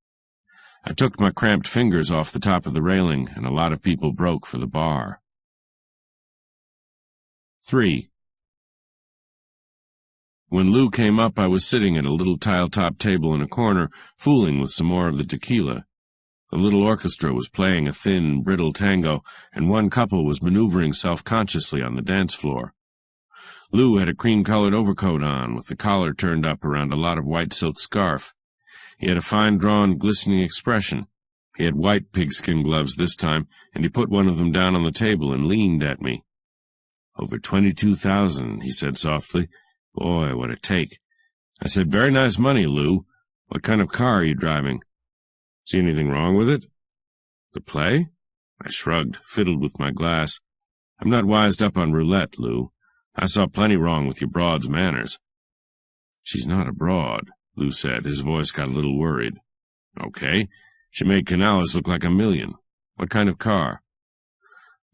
I took my cramped fingers off the top of the railing, and a lot of people broke for the bar. 3. When Lou came up, I was sitting at a little tile-top table in a corner, fooling with some more of the tequila. The little orchestra was playing a thin, brittle tango, and one couple was maneuvering self-consciously on the dance floor. Lou had a cream-colored overcoat on, with the collar turned up around a lot of white silk scarf. He had a fine-drawn, glistening expression. He had white pigskin gloves this time, and he put one of them down on the table and leaned at me. "Over 22,000, he said softly. "Boy, what a take." I said, "Very nice money, Lou. What kind of car are you driving?" "See anything wrong with it?" "The play?" I shrugged, fiddled with my glass. "I'm not wised up on roulette, Lou. I saw plenty wrong with your broad's manners." "She's not a broad," Lou said. His voice got a little worried. "Okay. She made Canales look like $1 million. What kind of car?"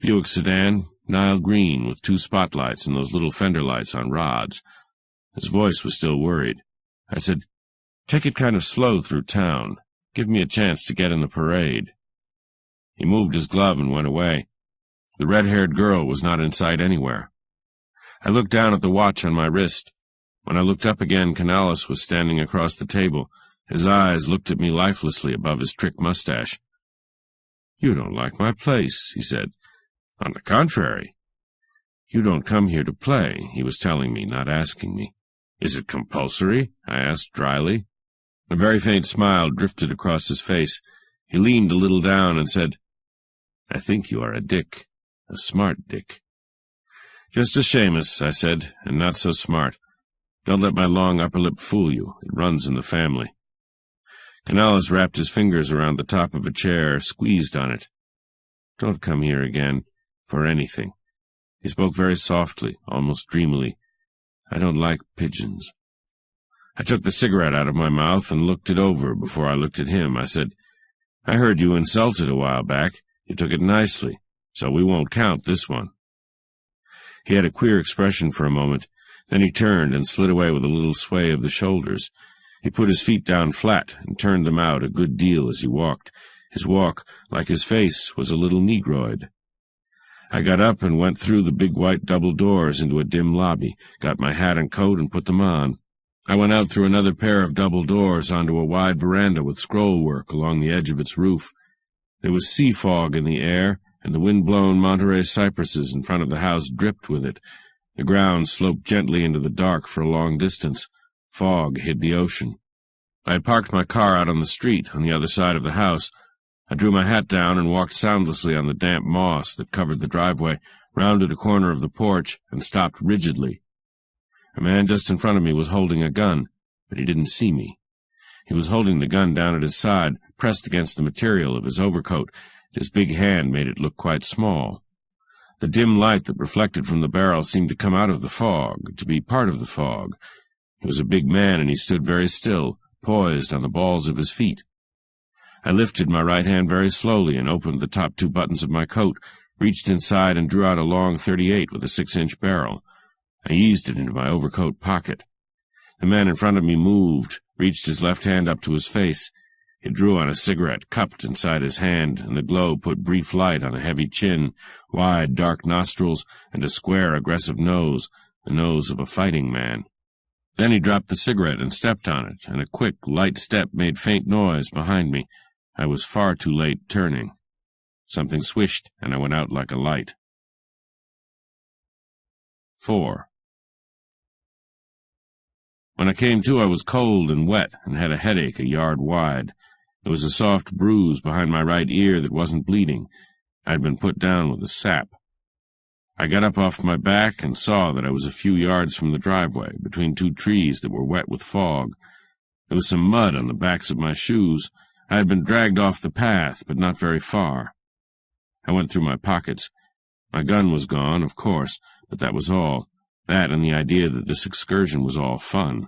"Buick sedan, Nile green, with 2 spotlights and those little fender lights on rods." His voice was still worried. I said, "Take it kind of slow through town. Give me a chance to get in the parade." He moved his glove and went away. The red-haired girl was not in sight anywhere. I looked down at the watch on my wrist. When I looked up again, Canales was standing across the table. His eyes looked at me lifelessly above his trick mustache. "You don't like my place," he said. "On the contrary." "You don't come here to play," he was telling me, not asking me. "Is it compulsory?" I asked dryly. A very faint smile drifted across his face. He leaned a little down and said, "I think you are a dick, a smart dick." "Just a Seamus," I said, "and not so smart. Don't let my long upper lip fool you. It runs in the family." Canales wrapped his fingers around the top of a chair, squeezed on it. "Don't come here again, for anything." He spoke very softly, almost dreamily. "I don't like pigeons." I took the cigarette out of my mouth and looked it over before I looked at him. I said, "I heard you insulted a while back. You took it nicely, so we won't count this one." He had a queer expression for a moment. Then he turned and slid away with a little sway of the shoulders. He put his feet down flat and turned them out a good deal as he walked. His walk, like his face, was a little negroid. I got up and went through the big white double doors into a dim lobby, got my hat and coat and put them on. I went out through another pair of double doors onto a wide veranda with scrollwork along the edge of its roof. There was sea fog in the air, and the wind-blown Monterey cypresses in front of the house dripped with it. The ground sloped gently into the dark for a long distance. Fog hid the ocean. I had parked my car out on the street on the other side of the house. I drew my hat down and walked soundlessly on the damp moss that covered the driveway, rounded a corner of the porch, and stopped rigidly. A man just in front of me was holding a gun, but he didn't see me. He was holding the gun down at his side, pressed against the material of his overcoat. His big hand made it look quite small. The dim light that reflected from the barrel seemed to come out of the fog, to be part of the fog. He was a big man, and he stood very still, poised on the balls of his feet. I lifted my right hand very slowly and opened the top 2 buttons of my coat, reached inside and drew out a long .38 with a 6-inch barrel. I eased it into my overcoat pocket. The man in front of me moved, reached his left hand up to his face. He drew on a cigarette cupped inside his hand, and the glow put brief light on a heavy chin, wide, dark nostrils, and a square, aggressive nose, the nose of a fighting man. Then he dropped the cigarette and stepped on it, and a quick, light step made faint noise behind me. I was far too late turning. Something swished, and I went out like a light. 4. When I came to, I was cold and wet and had a headache a yard wide. There was a soft bruise behind my right ear that wasn't bleeding. I had been put down with a sap. I got up off my back and saw that I was a few yards from the driveway, between 2 trees that were wet with fog. There was some mud on the backs of my shoes. I had been dragged off the path, but not very far. I went through my pockets. My gun was gone, of course, but that was all. That and the idea that this excursion was all fun.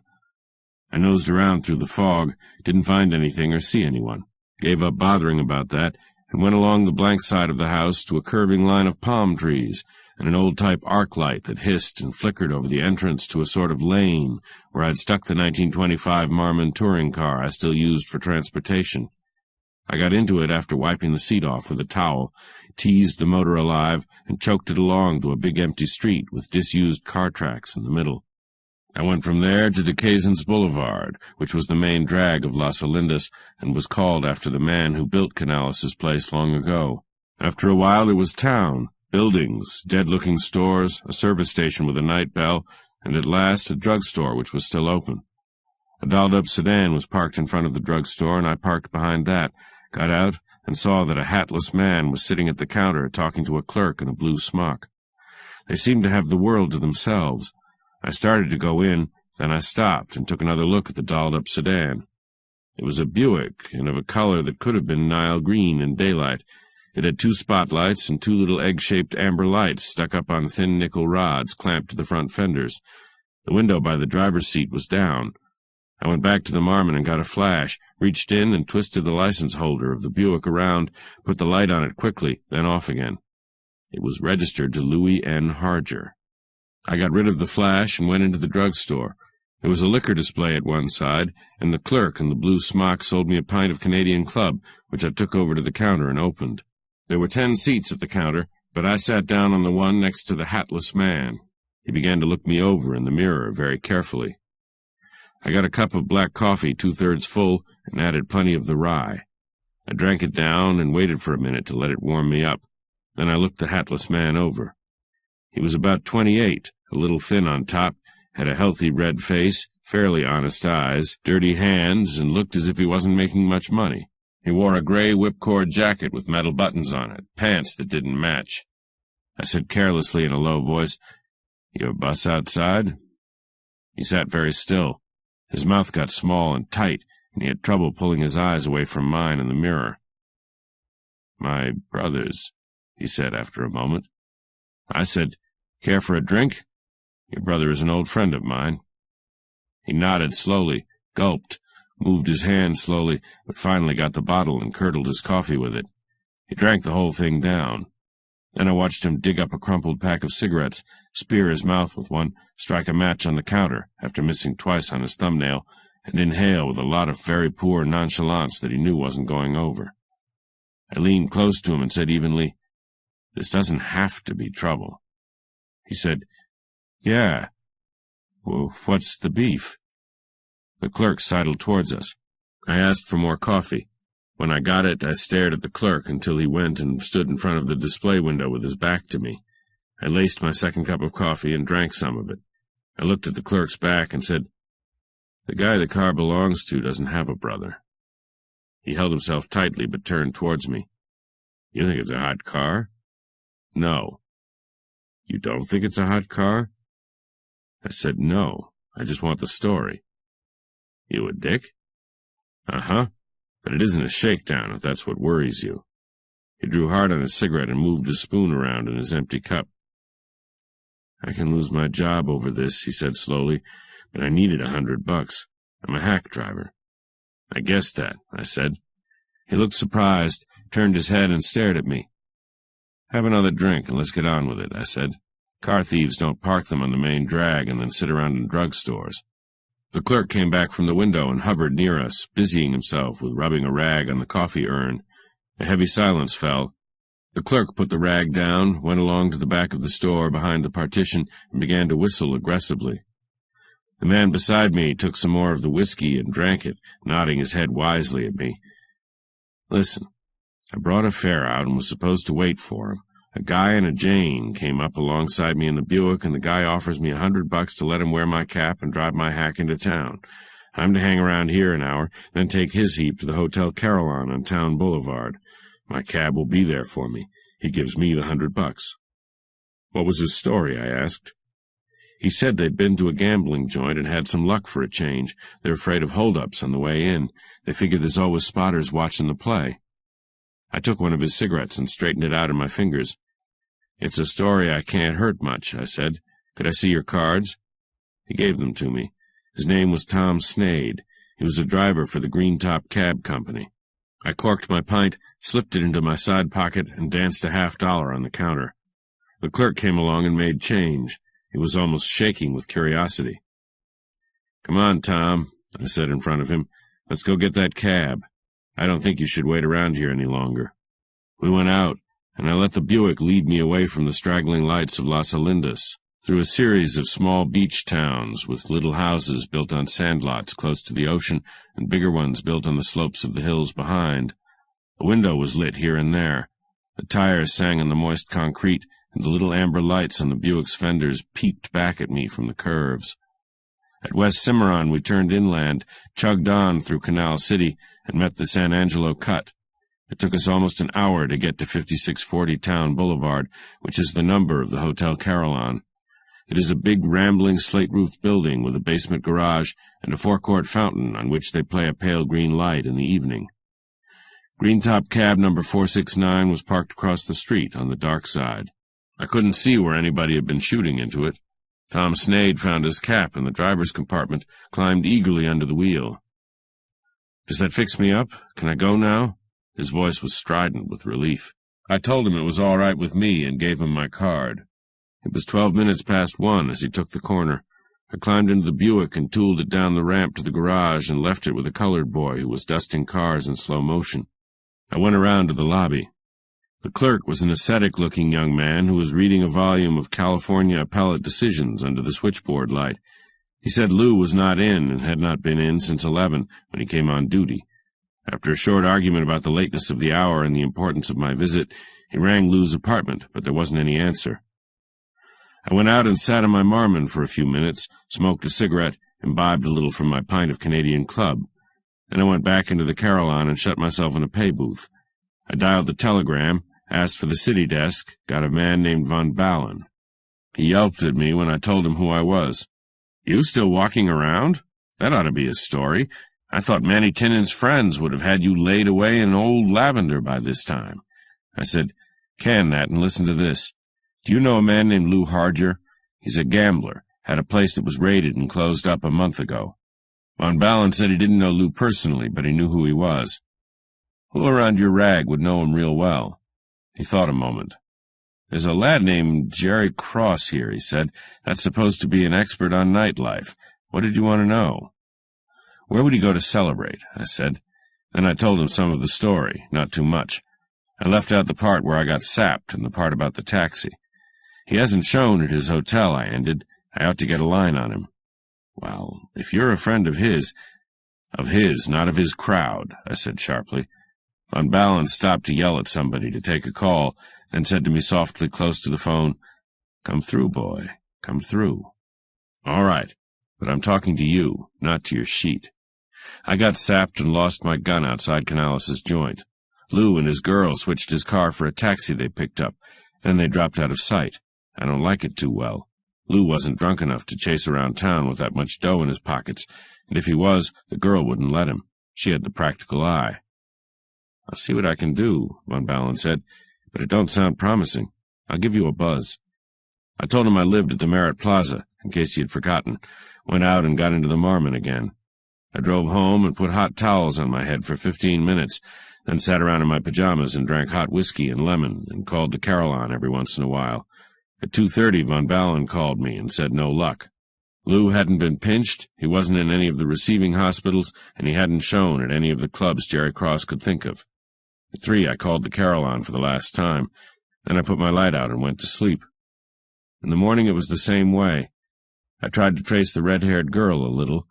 I nosed around through the fog, didn't find anything or see anyone, gave up bothering about that, and went along the blank side of the house to a curving line of palm trees and an old-type arc light that hissed and flickered over the entrance to a sort of lane where I'd stuck the 1925 Marmon touring car I still used for transportation. I got into it after wiping the seat off with a towel, teased the motor alive, and choked it along to a big empty street with disused car tracks in the middle. I went from there to Decaisons Boulevard, which was the main drag of Las Olindas and was called after the man who built Canales' place long ago. After a while there was town, buildings, dead-looking stores, a service station with a night bell, and at last a drugstore which was still open. A dolled-up sedan was parked in front of the drugstore, and I parked behind that, got out, and saw that a hatless man was sitting at the counter talking to a clerk in a blue smock. They seemed to have the world to themselves. I started to go in, then I stopped and took another look at the dolled-up sedan. It was a Buick, and of a color that could have been Nile green in daylight. It had 2 spotlights and 2 little egg-shaped amber lights stuck up on thin nickel rods clamped to the front fenders. The window by the driver's seat was down. I went back to the Marmon and got a flash, reached in and twisted the license holder of the Buick around, put the light on it quickly, then off again. It was registered to Louis N. Harger. I got rid of the flash and went into the drugstore. There was a liquor display at one side, and the clerk in the blue smock sold me a pint of Canadian Club, which I took over to the counter and opened. There were 10 seats at the counter, but I sat down on the one next to the hatless man. He began to look me over in the mirror very carefully. I got a cup of black coffee 2/3 full and added plenty of the rye. I drank it down and waited for a minute to let it warm me up. Then I looked the hatless man over. He was about 28, a little thin on top, had a healthy red face, fairly honest eyes, dirty hands, and looked as if he wasn't making much money. He wore a gray whipcord jacket with metal buttons on it, pants that didn't match. I said carelessly in a low voice, "Your bus outside?" He sat very still. His mouth got small and tight, and he had trouble pulling his eyes away from mine in the mirror. "My brother's," he said after a moment. I said, "Care for a drink? Your brother is an old friend of mine." He nodded slowly, gulped, moved his hand slowly, but finally got the bottle and curdled his coffee with it. He drank the whole thing down. Then I watched him dig up a crumpled pack of cigarettes, spear his mouth with one, strike a match on the counter, after missing twice on his thumbnail, and inhale with a lot of very poor nonchalance that he knew wasn't going over. I leaned close to him and said evenly, "This doesn't have to be trouble." He said, "Yeah. Well, what's the beef?" The clerk sidled towards us. I asked for more coffee. When I got it, I stared at the clerk until he went and stood in front of the display window with his back to me. I laced my second cup of coffee and drank some of it. I looked at the clerk's back and said, "The guy the car belongs to doesn't have a brother." He held himself tightly but turned towards me. "You think it's a hot car?" "No." "You don't think it's a hot car?" I said, "No. I just want the story." "You a dick?" "Uh-huh. But it isn't a shakedown, if that's what worries you." He drew hard on his cigarette and moved his spoon around in his empty cup. "I can lose my job over this," he said slowly, "but I needed $100. I'm a hack driver." "I guessed that," I said. He looked surprised, turned his head, and stared at me. "Have another drink, and let's get on with it," I said. "Car thieves don't park them on the main drag and then sit around in drugstores." The clerk came back from the window and hovered near us, busying himself with rubbing a rag on the coffee urn. A heavy silence fell. The clerk put the rag down, went along to the back of the store behind the partition, and began to whistle aggressively. The man beside me took some more of the whiskey and drank it, nodding his head wisely at me. "Listen, I brought a fare out and was supposed to wait for him. A guy and a Jane came up alongside me in the Buick, and the guy offers me $100 to let him wear my cap and drive my hack into town. I'm to hang around here an hour, then take his heap to the Hotel Caroline on Town Boulevard. My cab will be there for me. He gives me the $100. "What was his story?" I asked. "He said they'd been to a gambling joint and had some luck for a change. They're afraid of hold-ups on the way in. They figure there's always spotters watching the play." I took one of his cigarettes and straightened it out in my fingers. "It's a story I can't hurt much," I said. "Could I see your cards?" He gave them to me. His name was Tom Snade. He was a driver for the Green Top Cab Company. I corked my pint, slipped it into my side pocket, and danced a $50 on the counter. The clerk came along and made change. He was almost shaking with curiosity. "Come on, Tom," I said in front of him. "Let's go get that cab. I don't think you should wait around here any longer." We went out, and I let the Buick lead me away from the straggling lights of Las Alindas, through a series of small beach towns with little houses built on sandlots close to the ocean and bigger ones built on the slopes of the hills behind. A window was lit here and there. The tires sang on the moist concrete, and the little amber lights on the Buick's fenders peeped back at me from the curves. At West Cimarron we turned inland, chugged on through Canal City, and met the San Angelo Cut. It took us almost an hour to get to 5640 Town Boulevard, which is the number of the Hotel Caroline. It is a big, rambling, slate-roofed building with a basement garage and a forecourt fountain on which they play a pale green light in the evening. Green Top cab number 469 was parked across the street on the dark side. I couldn't see where anybody had been shooting into it. Tom Snade found his cap in the driver's compartment, climbed eagerly under the wheel. "Does that fix me up? Can I go now?" His voice was strident with relief. I told him it was all right with me and gave him my card. It was 12 minutes past 1 as he took the corner. I climbed into the Buick and tooled it down the ramp to the garage and left it with a colored boy who was dusting cars in slow motion. I went around to the lobby. The clerk was an ascetic-looking young man who was reading a volume of California appellate decisions under the switchboard light. He said Lou was not in and had not been in since 11 when he came on duty. After a short argument about the lateness of the hour and the importance of my visit, he rang Lou's apartment, but there wasn't any answer. I went out and sat in my Marmon for a few minutes, smoked a cigarette, imbibed a little from my pint of Canadian Club. Then I went back into the Caroline and shut myself in a pay booth. I dialed the telegram, asked for the city desk, got a man named Von Ballen. He yelped at me when I told him who I was. "You still walking around? That ought to be a story. I thought Manny Tinnan's friends would have had you laid away in old lavender by this time." I said, "Can that and listen to this. Do you know a man named Lou Harger? He's a gambler, had a place that was raided and closed up a month ago." Von Ballen said he didn't know Lou personally, but he knew who he was. "Who around your rag would know him real well?" He thought a moment. "There's a lad named Jerry Cross here," he said. "That's supposed to be an expert on nightlife. What did you want to know?" Where would he go to celebrate? I said. Then I told him some of the story, not too much. I left out the part where I got sapped and the part about the taxi. He hasn't shown at his hotel, I ended. I ought to get a line on him. Well, if you're a friend of his, not of his crowd, I said sharply. Von Ballin stopped to yell at somebody to take a call, then said to me softly close to the phone, "Come through, boy, come through." All right, but I'm talking to you, not to your sheet. I got sapped and lost my gun outside Canales' joint. Lou and his girl switched his car for a taxi they picked up. Then they dropped out of sight. I don't like it too well. Lou wasn't drunk enough to chase around town with that much dough in his pockets, and if he was, the girl wouldn't let him. She had the practical eye. "I'll see what I can do," Von Ballin said, "but it don't sound promising. I'll give you a buzz." I told him I lived at the Merritt Plaza, in case he had forgotten, went out and got into the Marmon again. I drove home and put hot towels on my head for 15 minutes, then sat around in my pajamas and drank hot whiskey and lemon and called the Caroline every once in a while. At 2:30, Von Ballin called me and said no luck. Lou hadn't been pinched, he wasn't in any of the receiving hospitals, and he hadn't shown at any of the clubs Jerry Cross could think of. At 3, I called the Caroline for the last time. Then I put my light out and went to sleep. In the morning it was the same way. I tried to trace the red-haired girl a little.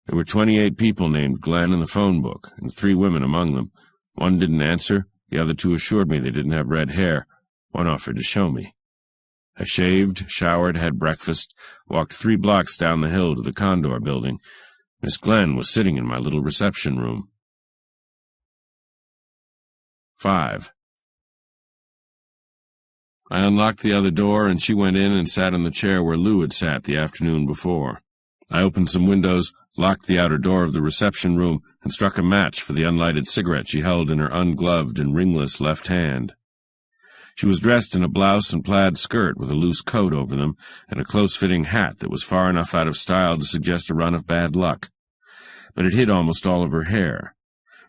There were 28 people named Glenn in the phone book, and 3 women among them. One didn't answer, the other 2 assured me they didn't have red hair. One offered to show me. I shaved, showered, had breakfast, walked 3 blocks down the hill to the Condor building. Miss Glenn was sitting in my little reception room. 5. I unlocked the other door, and she went in and sat in the chair where Lou had sat the afternoon before. I opened some windows, locked the outer door of the reception room, and struck a match for the unlighted cigarette she held in her ungloved and ringless left hand. She was dressed in a blouse and plaid skirt with a loose coat over them, and a close-fitting hat that was far enough out of style to suggest a run of bad luck. But it hid almost all of her hair.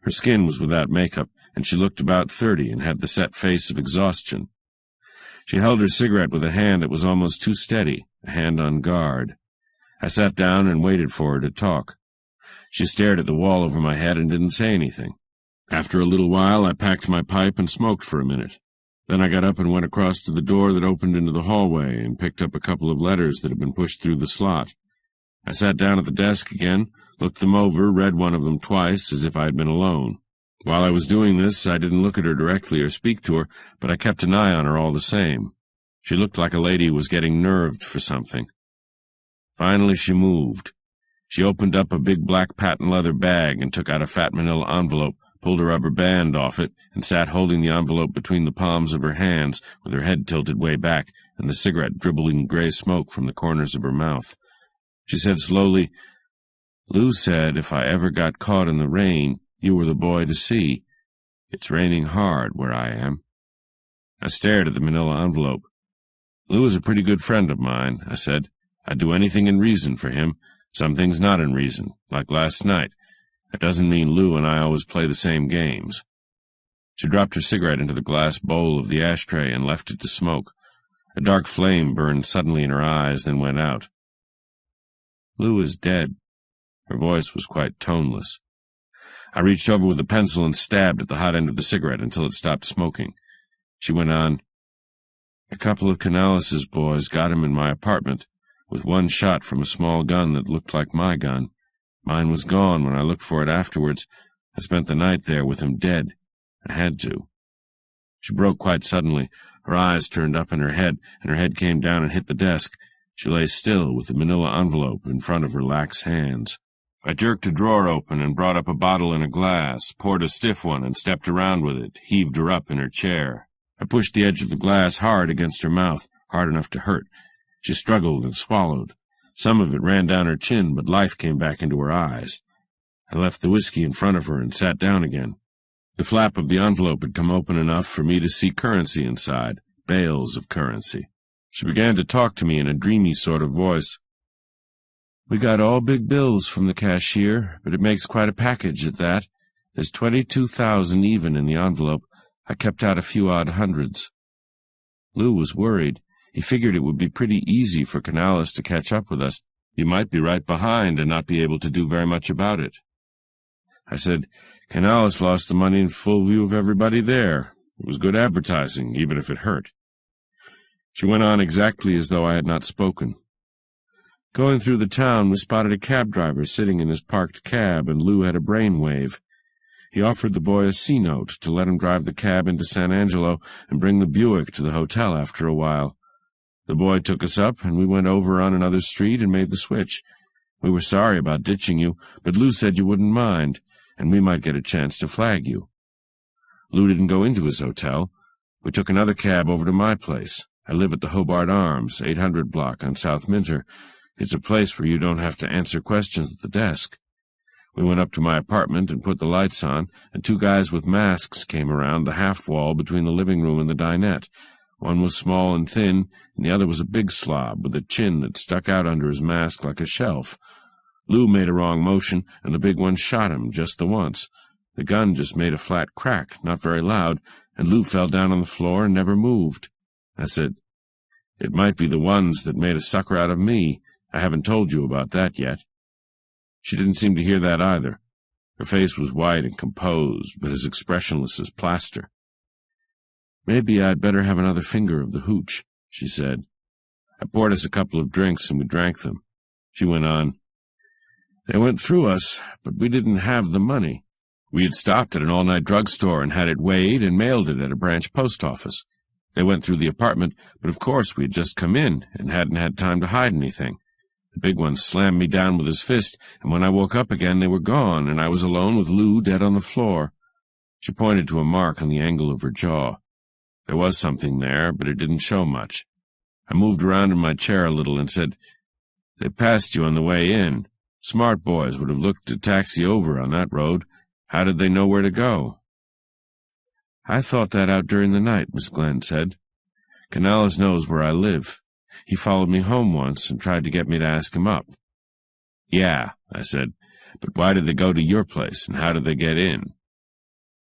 Her skin was without makeup, and she looked about 30 and had the set face of exhaustion. She held her cigarette with a hand that was almost too steady, a hand on guard. I sat down and waited for her to talk. She stared at the wall over my head and didn't say anything. After a little while, I packed my pipe and smoked for a minute. Then I got up and went across to the door that opened into the hallway and picked up a couple of letters that had been pushed through the slot. I sat down at the desk again, looked them over, read one of them twice, as if I had been alone. While I was doing this, I didn't look at her directly or speak to her, but I kept an eye on her all the same. She looked like a lady who was getting nerved for something. Finally, she moved. She opened up a big black patent leather bag and took out a fat manila envelope, pulled a rubber band off it, and sat holding the envelope between the palms of her hands, with her head tilted way back, and the cigarette dribbling gray smoke from the corners of her mouth. She said slowly, "Lou said if I ever got caught in the rain, you were the boy to see. It's raining hard where I am." I stared at the manila envelope. "Lou is a pretty good friend of mine," I said. "I'd do anything in reason for him, some things not in reason, like last night. It doesn't mean Lou and I always play the same games." She dropped her cigarette into the glass bowl of the ashtray and left it to smoke. A dark flame burned suddenly in her eyes, then went out. "Lou is dead." Her voice was quite toneless. I reached over with a pencil and stabbed at the hot end of the cigarette until it stopped smoking. She went on, "A couple of Canales' boys got him in my apartment, with one shot from a small gun that looked like my gun. Mine was gone when I looked for it afterwards. I spent the night there with him dead. I had to." She broke quite suddenly. Her eyes turned up in her head, and her head came down and hit the desk. She lay still with the manila envelope in front of her lax hands. I jerked a drawer open and brought up a bottle and a glass, poured a stiff one and stepped around with it, heaved her up in her chair. I pushed the edge of the glass hard against her mouth, hard enough to hurt. She struggled and swallowed. Some of it ran down her chin, but life came back into her eyes. I left the whiskey in front of her and sat down again. The flap of the envelope had come open enough for me to see currency inside, bales of currency. She began to talk to me in a dreamy sort of voice. "We got all big bills from the cashier, but it makes quite a package at that. There's 22,000 even in the envelope. I kept out a few odd hundreds." Lou was worried. He figured it would be pretty easy for Canales to catch up with us. He might be right behind and not be able to do very much about it. I said, "Canales lost the money in full view of everybody there. It was good advertising, even if it hurt." She went on exactly as though I had not spoken. "Going through the town, we spotted a cab driver sitting in his parked cab, and Lou had a brainwave. He offered the boy a C-note to let him drive the cab into San Angelo and bring the Buick to the hotel after a while. The boy took us up, and we went over on another street and made the switch. We were sorry about ditching you, but Lou said you wouldn't mind, and we might get a chance to flag you. Lou didn't go into his hotel. We took another cab over to my place. I live at the Hobart Arms, 800 block on South Minter. It's a place where you don't have to answer questions at the desk. We went up to my apartment and put the lights on, and two guys with masks came around the half-wall between the living room and the dinette. One was small and thin, and the other was a big slob with a chin that stuck out under his mask like a shelf. Lou made a wrong motion, and the big one shot him just the once. The gun just made a flat crack, not very loud, and Lou fell down on the floor and never moved. I said, "It might be the ones that made a sucker out of me. I haven't told you about that yet." She didn't seem to hear that either. Her face was white and composed, but as expressionless as plaster. "Maybe I'd better have another finger of the hooch," she said. I poured us a couple of drinks, and we drank them. She went on, "They went through us, but we didn't have the money. We had stopped at an all-night drugstore and had it weighed and mailed it at a branch post office. They went through the apartment, but of course we had just come in and hadn't had time to hide anything. The big one slammed me down with his fist, and when I woke up again they were gone, and I was alone with Lou dead on the floor." She pointed to a mark on the angle of her jaw. There was something there, but it didn't show much. I moved around in my chair a little and said, "They passed you on the way in. Smart boys would have looked to taxi over on that road. How did they know where to go?" "I thought that out during the night," Miss Glenn said. "Canales knows where I live. He followed me home once and tried to get me to ask him up." "Yeah," I said, "but why did they go to your place, and how did they get in?"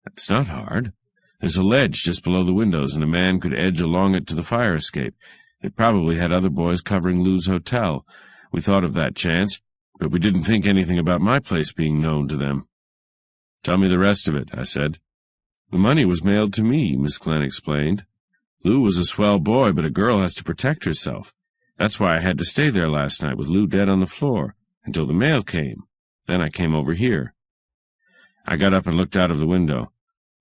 "It's not hard. There's a ledge just below the windows, and a man could edge along it to the fire escape. They probably had other boys covering Lou's hotel. We thought of that chance, but we didn't think anything about my place being known to them." "Tell me the rest of it," I said. "The money was mailed to me," Miss Glenn explained. "Lou was a swell boy, but a girl has to protect herself. That's why I had to stay there last night with Lou dead on the floor, until the mail came. Then I came over here." I got up and looked out of the window.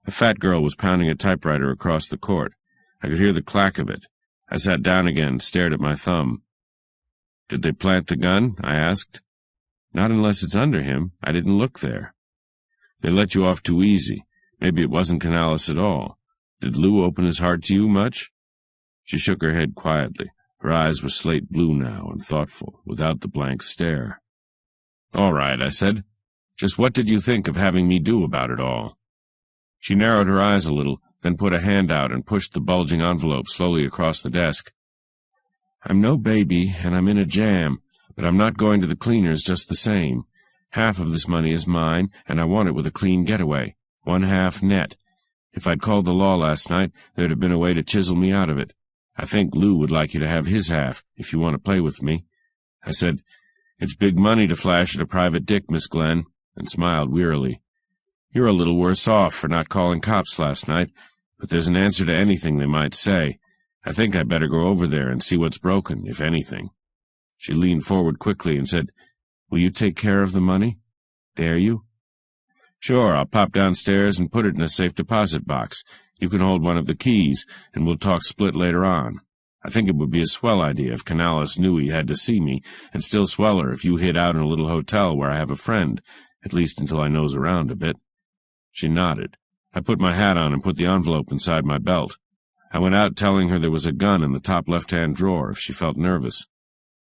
A fat girl was pounding a typewriter across the court. I could hear the clack of it. I sat down again and stared at my thumb. "Did they plant the gun?" I asked. "Not unless it's under him. I didn't look there." "They let you off too easy. Maybe it wasn't Canales at all. Did Lou open his heart to you much?" She shook her head quietly. Her eyes were slate blue now and thoughtful, without the blank stare. "All right," I said. "Just what did you think of having me do about it all?" She narrowed her eyes a little, then put a hand out and pushed the bulging envelope slowly across the desk. "I'm no baby, and I'm in a jam, but I'm not going to the cleaners just the same. Half of this money is mine, and I want it with a clean getaway, 1/2 net. If I'd called the law last night, there'd have been a way to chisel me out of it. I think Lou would like you to have his half, if you want to play with me." I said, "It's big money to flash at a private dick, Miss Glenn," and smiled wearily. "You're a little worse off for not calling cops last night, but there's an answer to anything they might say. I think I'd better go over there and see what's broken, if anything." She leaned forward quickly and said, "Will you take care of the money? Dare you?" "Sure, I'll pop downstairs and put it in a safe deposit box. You can hold one of the keys, and we'll talk split later on. I think it would be a swell idea if Canales knew he had to see me, and still sweller if you hid out in a little hotel where I have a friend, at least until I nose around a bit." She nodded. I put my hat on and put the envelope inside my belt. I went out telling her there was a gun in the top left-hand drawer if she felt nervous.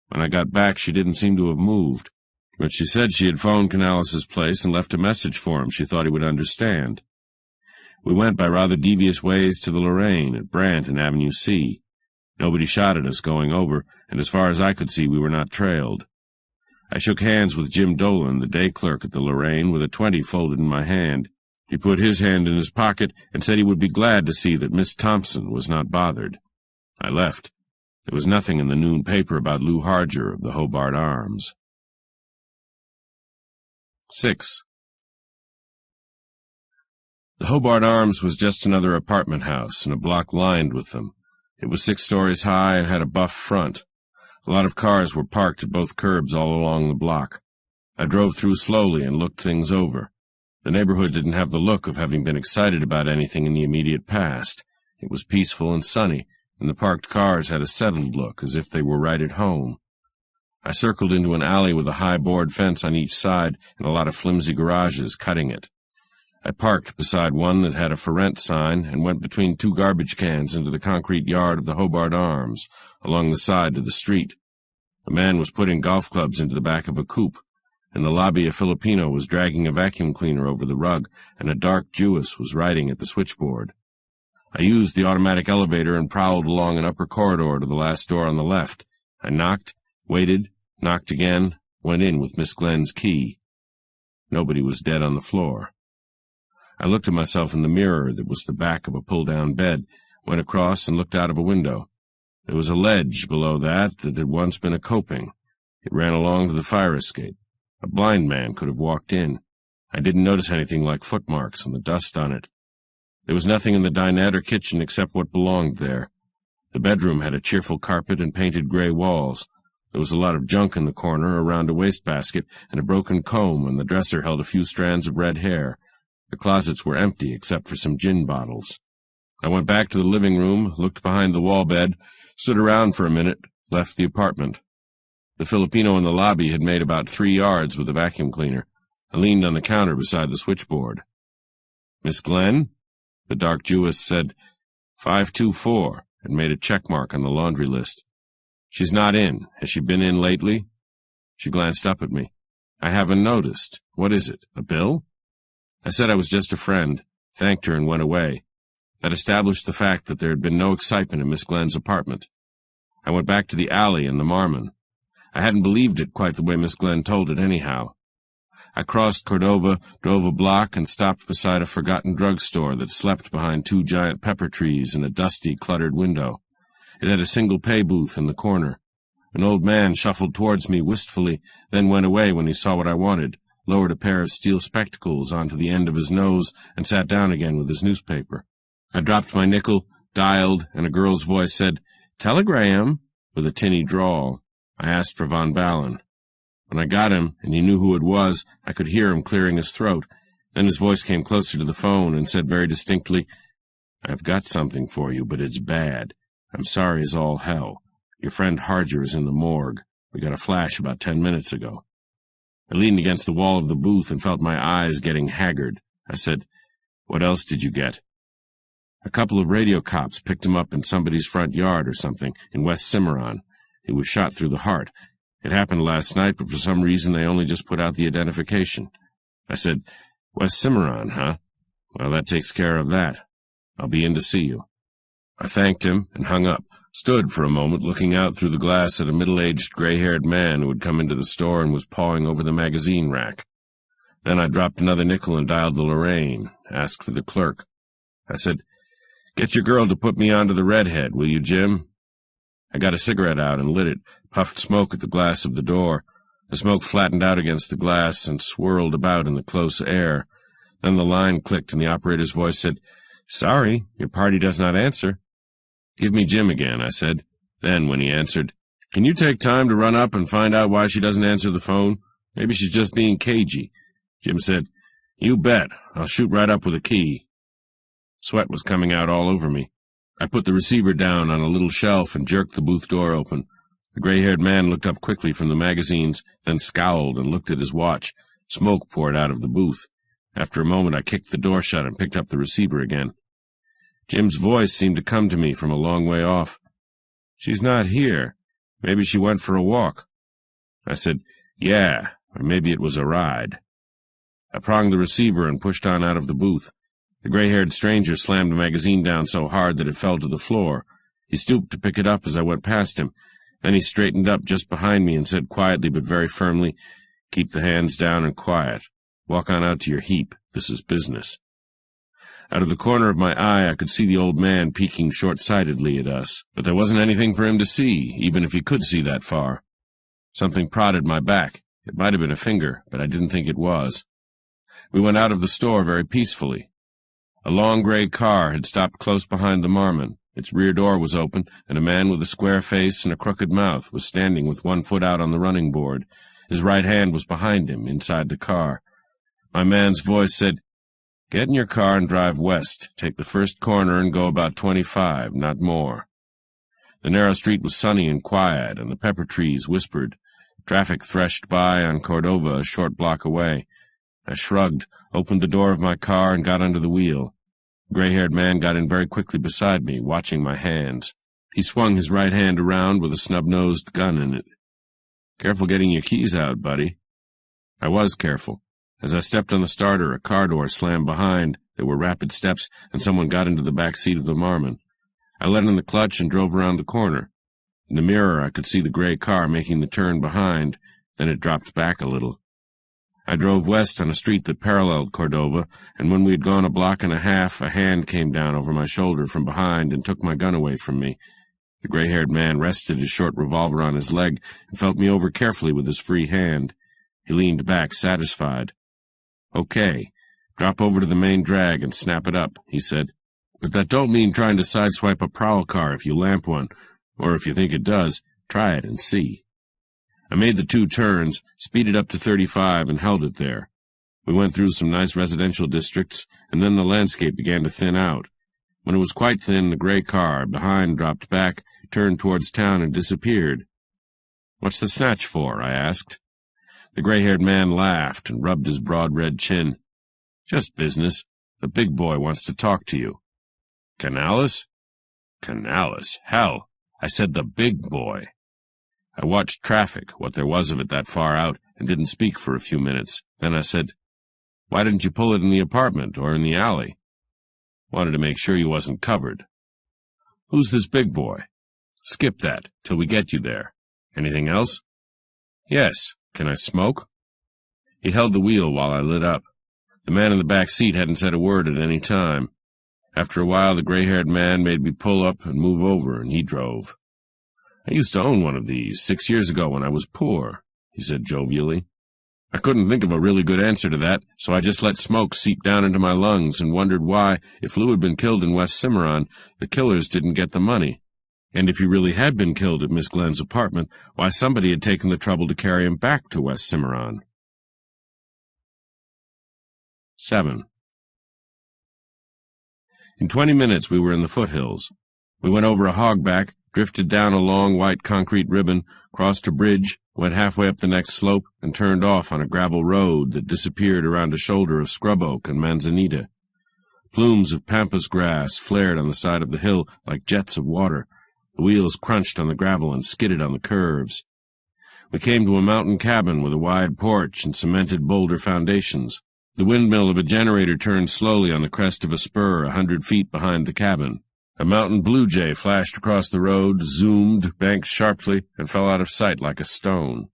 When I got back, she didn't seem to have moved, but she said she had phoned Canales' place and left a message for him she thought he would understand. We went by rather devious ways to the Lorraine at Brant and Avenue C. Nobody shot at us going over, and as far as I could see, we were not trailed. I shook hands with Jim Dolan, the day clerk at the Lorraine, with a 20 folded in my hand. He put his hand in his pocket and said he would be glad to see that Miss Thompson was not bothered. I left. There was nothing in the noon paper about Lou Harger of the Hobart Arms. 6. The Hobart Arms was just another apartment house, and a block lined with them. It was 6 stories high and had a buff front. A lot of cars were parked at both curbs all along the block. I drove through slowly and looked things over. The neighborhood didn't have the look of having been excited about anything in the immediate past. It was peaceful and sunny, and the parked cars had a settled look, as if they were right at home. I circled into an alley with a high board fence on each side and a lot of flimsy garages cutting it. I parked beside one that had a for rent sign and went between 2 garbage cans into the concrete yard of the Hobart Arms, along the side to the street. A man was putting golf clubs into the back of a coupe. In the lobby, a Filipino was dragging a vacuum cleaner over the rug, and a dark Jewess was writing at the switchboard. I used the automatic elevator and prowled along an upper corridor to the last door on the left. I knocked, waited, knocked again, went in with Miss Glenn's key. Nobody was dead on the floor. I looked at myself in the mirror that was the back of a pull-down bed, went across and looked out of a window. There was a ledge below that had once been a coping. It ran along to the fire escape. A blind man could have walked in. I didn't notice anything like footmarks and the dust on it. There was nothing in the dinette or kitchen except what belonged there. The bedroom had a cheerful carpet and painted gray walls. There was a lot of junk in the corner around a wastebasket and a broken comb, and the dresser held a few strands of red hair. The closets were empty except for some gin bottles. I went back to the living room, looked behind the wall bed, stood around for a minute, left the apartment. The Filipino in the lobby had made about 3 yards with a vacuum cleaner. I leaned on the counter beside the switchboard. "Miss Glenn?" The dark Jewess said 524 and made a check mark on the laundry list. "She's not in. Has she been in lately?" She glanced up at me. "I haven't noticed. What is it, a bill?" I said I was just a friend, thanked her, and went away. That established the fact that there had been no excitement in Miss Glenn's apartment. I went back to the alley and the Marmon. I hadn't believed it quite the way Miss Glenn told it anyhow. I crossed Cordova, drove a block, and stopped beside a forgotten drugstore that slept behind 2 giant pepper trees in a dusty, cluttered window. It had a single pay booth in the corner. An old man shuffled towards me wistfully, then went away when he saw what I wanted, lowered a pair of steel spectacles onto the end of his nose, and sat down again with his newspaper. I dropped my nickel, dialed, and a girl's voice said, "Telegram," with a tinny drawl. I asked for Von Ballon. When I got him, and he knew who it was, I could hear him clearing his throat. Then his voice came closer to the phone and said very distinctly, "I've got something for you, but it's bad. I'm sorry as all hell. Your friend Harger is in the morgue. We got a flash about 10 minutes ago." I leaned against the wall of the booth and felt my eyes getting haggard. I said, "What else did you get?" "A couple of radio cops picked him up in somebody's front yard or something in West Cimarron. He was shot through the heart. It happened last night, but for some reason they only just put out the identification." I said, "West Cimarron, huh? Well, that takes care of that. I'll be in to see you." I thanked him and hung up, stood for a moment looking out through the glass at a middle-aged, gray-haired man who had come into the store and was pawing over the magazine rack. Then I dropped another nickel and dialed the Lorraine, asked for the clerk. I said, "Get your girl to put me onto the redhead, will you, Jim?" I got a cigarette out and lit it, puffed smoke at the glass of the door. The smoke flattened out against the glass and swirled about in the close air. Then the line clicked and the operator's voice said, "Sorry, your party does not answer." "Give me Jim again," I said. Then, when he answered, "Can you take time to run up and find out why she doesn't answer the phone? Maybe she's just being cagey." Jim said, "You bet. I'll shoot right up with a key." Sweat was coming out all over me. I put the receiver down on a little shelf and jerked the booth door open. The gray-haired man looked up quickly from the magazines, then scowled and looked at his watch. Smoke poured out of the booth. After a moment, I kicked the door shut and picked up the receiver again. Jim's voice seemed to come to me from a long way off. "She's not here. Maybe she went for a walk." I said, "Yeah, or maybe it was a ride." I pronged the receiver and pushed on out of the booth. The gray-haired stranger slammed the magazine down so hard that it fell to the floor. He stooped to pick it up as I went past him. Then he straightened up just behind me and said quietly but very firmly, "Keep the hands down and quiet. Walk on out to your heap. This is business." Out of the corner of my eye, I could see the old man peeking short-sightedly at us, but there wasn't anything for him to see, even if he could see that far. Something prodded my back. It might have been a finger, but I didn't think it was. We went out of the store very peacefully. A long gray car had stopped close behind the Marmon. Its rear door was open, and a man with a square face and a crooked mouth was standing with one foot out on the running board. His right hand was behind him, inside the car. My man's voice said, "Get in your car and drive west. Take the first corner and go about 25, not more." The narrow street was sunny and quiet, and the pepper trees whispered. Traffic threshed by on Cordova a short block away. I shrugged, opened the door of my car, and got under the wheel. The gray-haired man got in very quickly beside me, watching my hands. He swung his right hand around with a snub-nosed gun in it. "Careful getting your keys out, buddy." I was careful. As I stepped on the starter, a car door slammed behind. There were rapid steps, and someone got into the back seat of the Marmon. I let in the clutch and drove around the corner. In the mirror, I could see the gray car making the turn behind. Then it dropped back a little. I drove west on a street that paralleled Cordova, and when we had gone a block and a half, a hand came down over my shoulder from behind and took my gun away from me. The gray-haired man rested his short revolver on his leg and felt me over carefully with his free hand. He leaned back, satisfied. "Okay, drop over to the main drag and snap it up," he said. "But that don't mean trying to sideswipe a prowl car if you lamp one, or if you think it does, try it and see." I made the 2 turns, speeded up to 35, and held it there. We went through some nice residential districts, and then the landscape began to thin out. When it was quite thin, the gray car behind dropped back, turned towards town, and disappeared. "What's the snatch for?" I asked. The gray-haired man laughed and rubbed his broad red chin. "Just business. The big boy wants to talk to you." "Canales?" "Canales? Hell! I said the big boy." I watched traffic, what there was of it that far out, and didn't speak for a few minutes. Then I said, "Why didn't you pull it in the apartment or in the alley?" "Wanted to make sure you wasn't covered." "Who's this big boy?" "Skip that, till we get you there." "Anything else?" "Yes. Can I smoke?" He held the wheel while I lit up. The man in the back seat hadn't said a word at any time. After a while, the gray-haired man made me pull up and move over, and he drove. "I used to own one of these 6 years ago when I was poor," he said jovially. I couldn't think of a really good answer to that, so I just let smoke seep down into my lungs and wondered why, if Lou had been killed in West Cimarron, the killers didn't get the money. And if he really had been killed at Miss Glenn's apartment, why somebody had taken the trouble to carry him back to West Cimarron. 7. In 20 minutes we were in the foothills. We went over a hogback, drifted down a long white concrete ribbon, crossed a bridge, went halfway up the next slope, and turned off on a gravel road that disappeared around a shoulder of scrub oak and manzanita. Plumes of pampas grass flared on the side of the hill like jets of water. The wheels crunched on the gravel and skidded on the curves. We came to a mountain cabin with a wide porch and cemented boulder foundations. The windmill of a generator turned slowly on the crest of a spur 100 feet behind the cabin. A mountain blue jay flashed across the road, zoomed, banked sharply, and fell out of sight like a stone.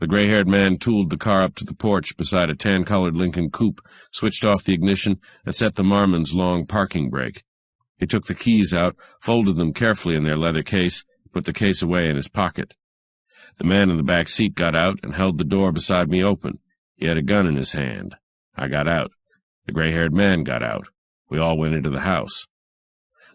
The gray-haired man tooled the car up to the porch beside a tan-colored Lincoln coupe, switched off the ignition, and set the Marmon's long parking brake. He took the keys out, folded them carefully in their leather case, put the case away in his pocket. The man in the back seat got out and held the door beside me open. He had a gun in his hand. I got out. The gray-haired man got out. We all went into the house.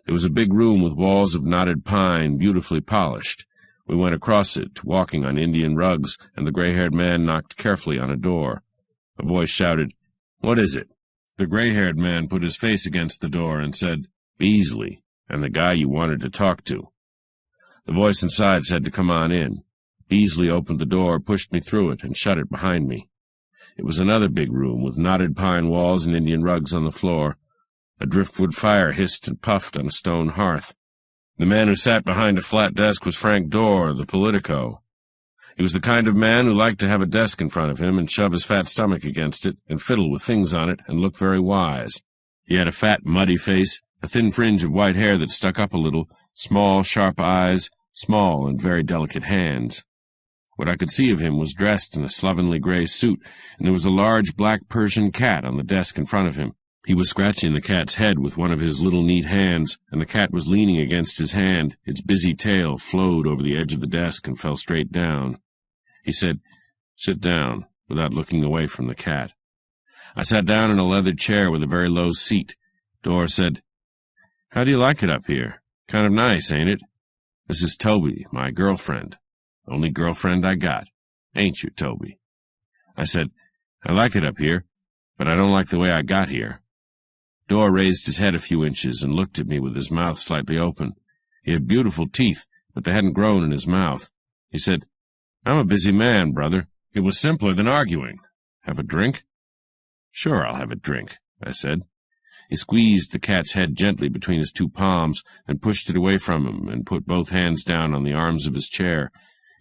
There was a big room with walls of knotted pine, beautifully polished. We went across it, walking on Indian rugs, and the gray-haired man knocked carefully on a door. A voice shouted, "What is it?" The gray-haired man put his face against the door and said, "Beasley, and the guy you wanted to talk to." The voice inside said to come on in. Beasley opened the door, pushed me through it, and shut it behind me. It was another big room with knotted pine walls and Indian rugs on the floor. A driftwood fire hissed and puffed on a stone hearth. The man who sat behind a flat desk was Frank Dorr, the Politico. He was the kind of man who liked to have a desk in front of him and shove his fat stomach against it and fiddle with things on it and look very wise. He had a fat, muddy face, a thin fringe of white hair that stuck up a little, small, sharp eyes, small and very delicate hands. What I could see of him was dressed in a slovenly gray suit, and there was a large black Persian cat on the desk in front of him. He was scratching the cat's head with one of his little neat hands, and the cat was leaning against his hand. Its busy tail flowed over the edge of the desk and fell straight down. He said, "Sit down," without looking away from the cat. I sat down in a leather chair with a very low seat. Dor said, "How do you like it up here? Kind of nice, ain't it? This is Toby, my girlfriend. Only girlfriend I got. Ain't you, Toby?" I said, "I like it up here, but I don't like the way I got here." Dor raised his head a few inches and looked at me with his mouth slightly open. He had beautiful teeth, but they hadn't grown in his mouth. He said, "I'm a busy man, brother." It was simpler than arguing. "Have a drink?" "Sure, I'll have a drink," I said. He squeezed the cat's head gently between his two palms, then pushed it away from him and put both hands down on the arms of his chair.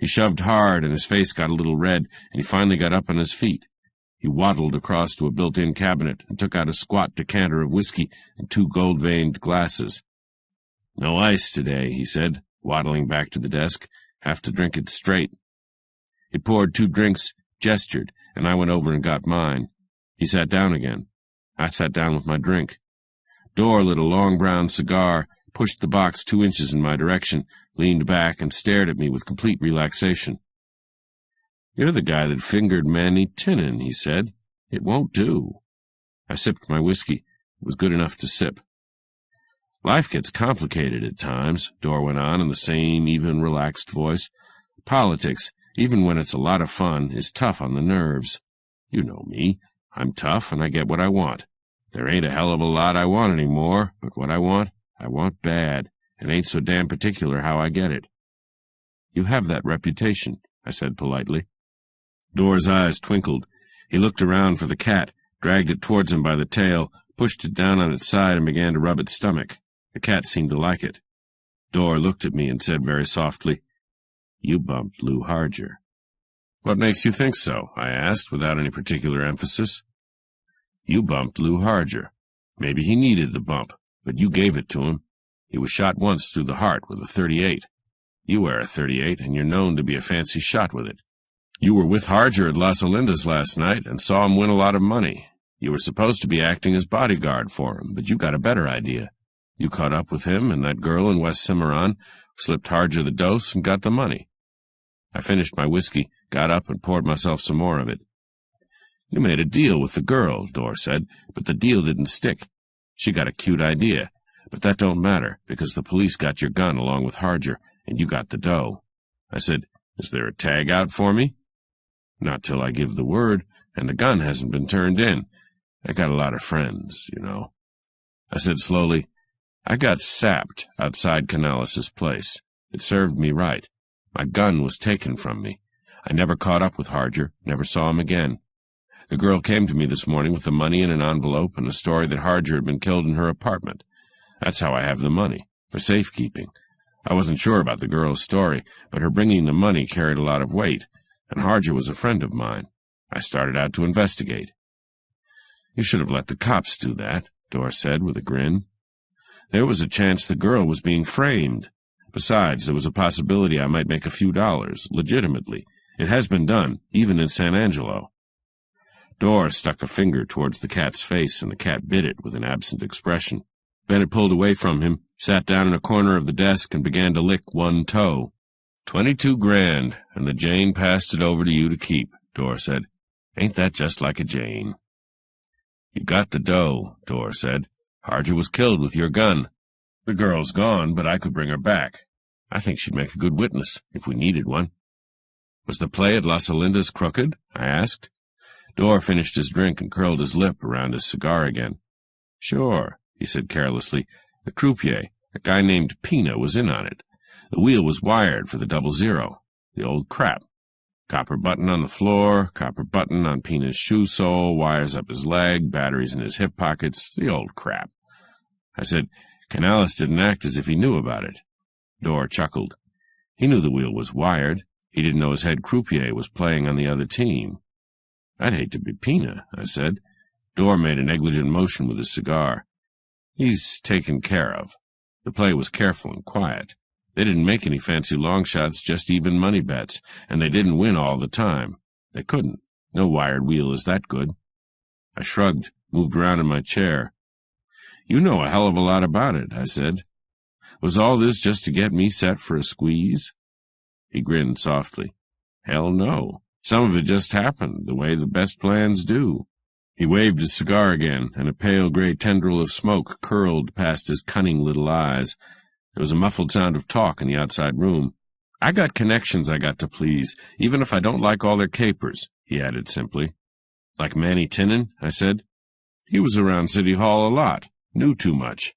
He shoved hard, and his face got a little red, and he finally got up on his feet. He waddled across to a built-in cabinet and took out a squat decanter of whiskey and 2 gold-veined glasses. "No ice today," he said, waddling back to the desk. "Have to drink it straight." He poured 2 drinks, gestured, and I went over and got mine. He sat down again. I sat down with my drink. Dor lit a long brown cigar, pushed the box 2 inches in my direction, leaned back, and stared at me with complete relaxation. "You're the guy that fingered Manny Tinnan," he said. "It won't do." I sipped my whiskey. It was good enough to sip. "Life gets complicated at times," Dor went on in the same even, relaxed voice. "Politics, even when it's a lot of fun, is tough on the nerves. You know me. I'm tough, and I get what I want. There ain't a hell of a lot I want anymore, but what I want bad, and ain't so damn particular how I get it." "You have that reputation," I said politely. Dor's eyes twinkled. He looked around for the cat, dragged it towards him by the tail, pushed it down on its side, and began to rub its stomach. The cat seemed to like it. Dor looked at me and said very softly, "You bumped Lou Harger." "What makes you think so?" I asked, without any particular emphasis. "You bumped Lou Harger. Maybe he needed the bump, but you gave it to him. He was shot once through the heart with a .38. You wear a .38, and you're known to be a fancy shot with it. You were with Harger at Las Olindas last night and saw him win a lot of money. You were supposed to be acting as bodyguard for him, but you got a better idea. You caught up with him and that girl in West Cimarron, slipped Harger the dose, and got the money." I finished my whiskey, got up, and poured myself some more of it. "You made a deal with the girl," Dor said, "but the deal didn't stick. She got a cute idea, but that don't matter, because the police got your gun along with Harger, and you got the dough." I said, "Is there a tag out for me?" "Not till I give the word, and the gun hasn't been turned in. I got a lot of friends, you know." I said slowly, "I got sapped outside Canales' place. It served me right. My gun was taken from me. I never caught up with Harger, never saw him again. The girl came to me this morning with the money in an envelope and a story that Harger had been killed in her apartment. That's how I have the money, for safekeeping. I wasn't sure about the girl's story, but her bringing the money carried a lot of weight, and Harger was a friend of mine. I started out to investigate." "You should have let the cops do that," Dor said with a grin. "There was a chance the girl was being framed. Besides, there was a possibility I might make a few dollars, legitimately. It has been done, even in San Angelo." Dor stuck a finger towards the cat's face, and the cat bit it with an absent expression. Then it pulled away from him, sat down in a corner of the desk, and began to lick one toe. $22 grand, and the Jane passed it over to you to keep," Dor said. "Ain't that just like a Jane?" "You got the dough," Dor said. "Harger was killed with your gun. The girl's gone, but I could bring her back. I think she'd make a good witness, if we needed one." "Was the play at Las Olindas crooked?" I asked. Dor finished his drink and curled his lip around his cigar again. "Sure," he said carelessly. "The croupier, a guy named Pina, was in on it. The wheel was wired for the 00. The old crap. Copper button on the floor, copper button on Pina's shoe sole, wires up his leg, batteries in his hip pockets, the old crap." I said, "Canales didn't act as if he knew about it." Dor chuckled. "He knew the wheel was wired. He didn't know his head croupier was playing on the other team." "I'd hate to be Pina," I said. Dor made a negligent motion with his cigar. "He's taken care of. The play was careful and quiet. They didn't make any fancy long shots, just even money bets, and they didn't win all the time. They couldn't. No wired wheel is that good." I shrugged, moved around in my chair. "You know a hell of a lot about it," I said. "Was all this just to get me set for a squeeze?" He grinned softly. "Hell no. Some of it just happened, the way the best plans do." He waved his cigar again, and a pale gray tendril of smoke curled past his cunning little eyes. There was a muffled sound of talk in the outside room. "I got connections I got to please, even if I don't like all their capers," he added simply. "Like Manny Tinnan?" I said. "He was around City Hall a lot. Knew too much."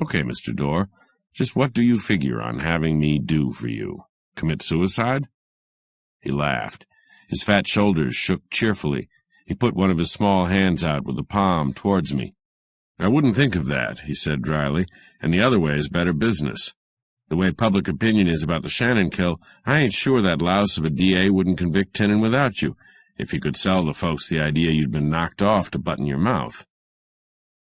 "Okay, Mr. Dorr, just what do you figure on having me do for you? Commit suicide?" He laughed. His fat shoulders shook cheerfully. He put one of his small hands out with the palm towards me. "I wouldn't think of that," he said dryly, "and the other way is better business. The way public opinion is about the Shannon kill, I ain't sure that louse of a D.A. wouldn't convict Tinnan without you, if he could sell the folks the idea you'd been knocked off to button your mouth."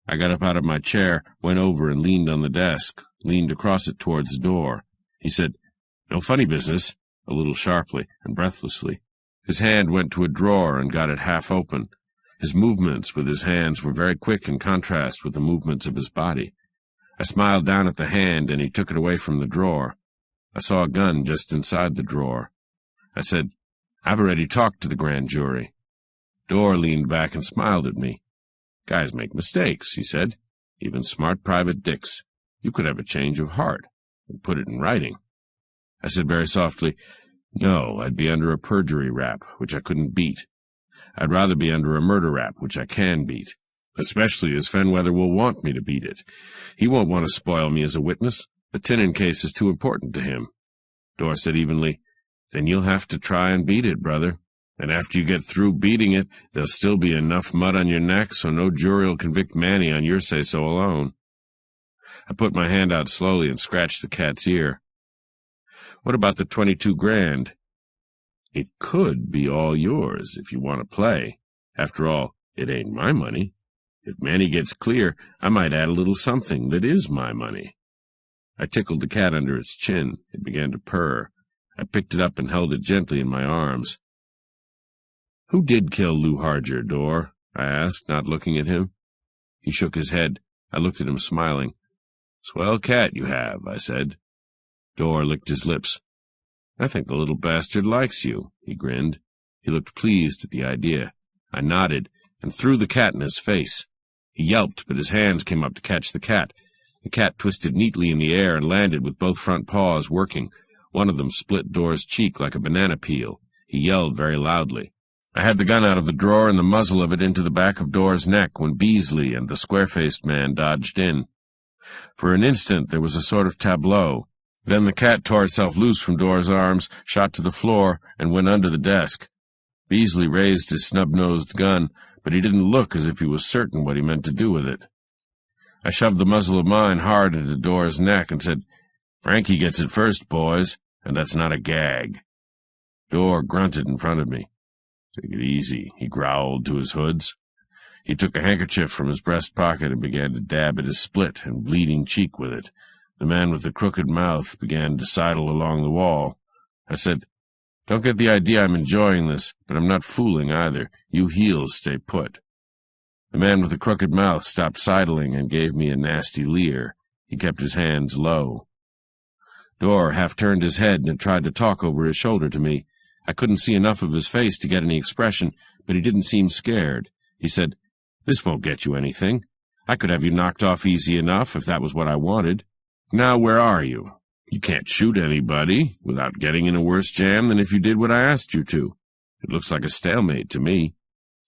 I got up out of my chair, went over and leaned on the desk, leaned across it towards the door. He said, "No funny business," a little sharply and breathlessly. His hand went to a drawer and got it half open. His movements with his hands were very quick in contrast with the movements of his body. I smiled down at the hand, and he took it away from the drawer. I saw a gun just inside the drawer. I said, "I've already talked to the grand jury." Dorr leaned back and smiled at me. "Guys make mistakes," he said. "Even smart private dicks. You could have a change of heart and put it in writing." I said very softly, "No, I'd be under a perjury rap, which I couldn't beat. I'd rather be under a murder rap, which I can beat, especially as Fenweather will want me to beat it. He won't want to spoil me as a witness. The Tinnan case is too important to him." Dorr said evenly, "Then you'll have to try and beat it, brother. And after you get through beating it, there'll still be enough mud on your neck so no jury will convict Manny on your say-so alone." I put my hand out slowly and scratched the cat's ear. "What about the 22 grand? It could be all yours if you want to play. After all, it ain't my money. If Manny gets clear, I might add a little something that is my money." I tickled the cat under its chin. It began to purr. I picked it up and held it gently in my arms. "Who did kill Lou Harger, Dorr?" I asked, not looking at him. He shook his head. I looked at him, smiling. "Swell cat you have," I said. Dorr licked his lips. "I think the little bastard likes you," he grinned. He looked pleased at the idea. I nodded and threw the cat in his face. He yelped, but his hands came up to catch the cat. The cat twisted neatly in the air and landed with both front paws working. One of them split Dorr's cheek like a banana peel. He yelled very loudly. I had the gun out of the drawer and the muzzle of it into the back of Dorr's neck when Beasley and the square-faced man dodged in. For an instant there was a sort of tableau. Then the cat tore itself loose from Dorr's arms, shot to the floor, and went under the desk. Beasley raised his snub-nosed gun, but he didn't look as if he was certain what he meant to do with it. I shoved the muzzle of mine hard into Dorr's neck and said, "Frankie gets it first, boys, and that's not a gag." Dorr grunted in front of me. "Take it easy," he growled to his hoods. He took a handkerchief from his breast pocket and began to dab at his split and bleeding cheek with it. The man with the crooked mouth began to sidle along the wall. I said, "Don't get the idea I'm enjoying this, but I'm not fooling either. You heels stay put." The man with the crooked mouth stopped sidling and gave me a nasty leer. He kept his hands low. Dorr half turned his head and tried to talk over his shoulder to me. I couldn't see enough of his face to get any expression, but he didn't seem scared. He said, "This won't get you anything. I could have you knocked off easy enough if that was what I wanted. Now where are you? You can't shoot anybody without getting in a worse jam than if you did what I asked you to. It looks like a stalemate to me."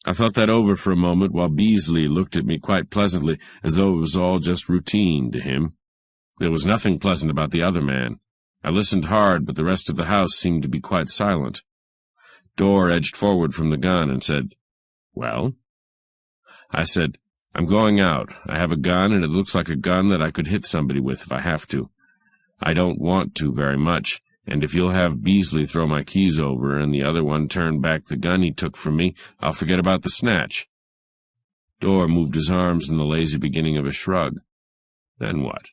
I thought that over for a moment while Beasley looked at me quite pleasantly, as though it was all just routine to him. There was nothing pleasant about the other man. I listened hard, but the rest of the house seemed to be quite silent. Dorr edged forward from the gun and said, "Well?" I said, "I'm going out. I have a gun, and it looks like a gun that I could hit somebody with if I have to. I don't want to very much, and if you'll have Beasley throw my keys over and the other one turn back the gun he took from me, I'll forget about the snatch." Dorr moved his arms in the lazy beginning of a shrug. "Then what?"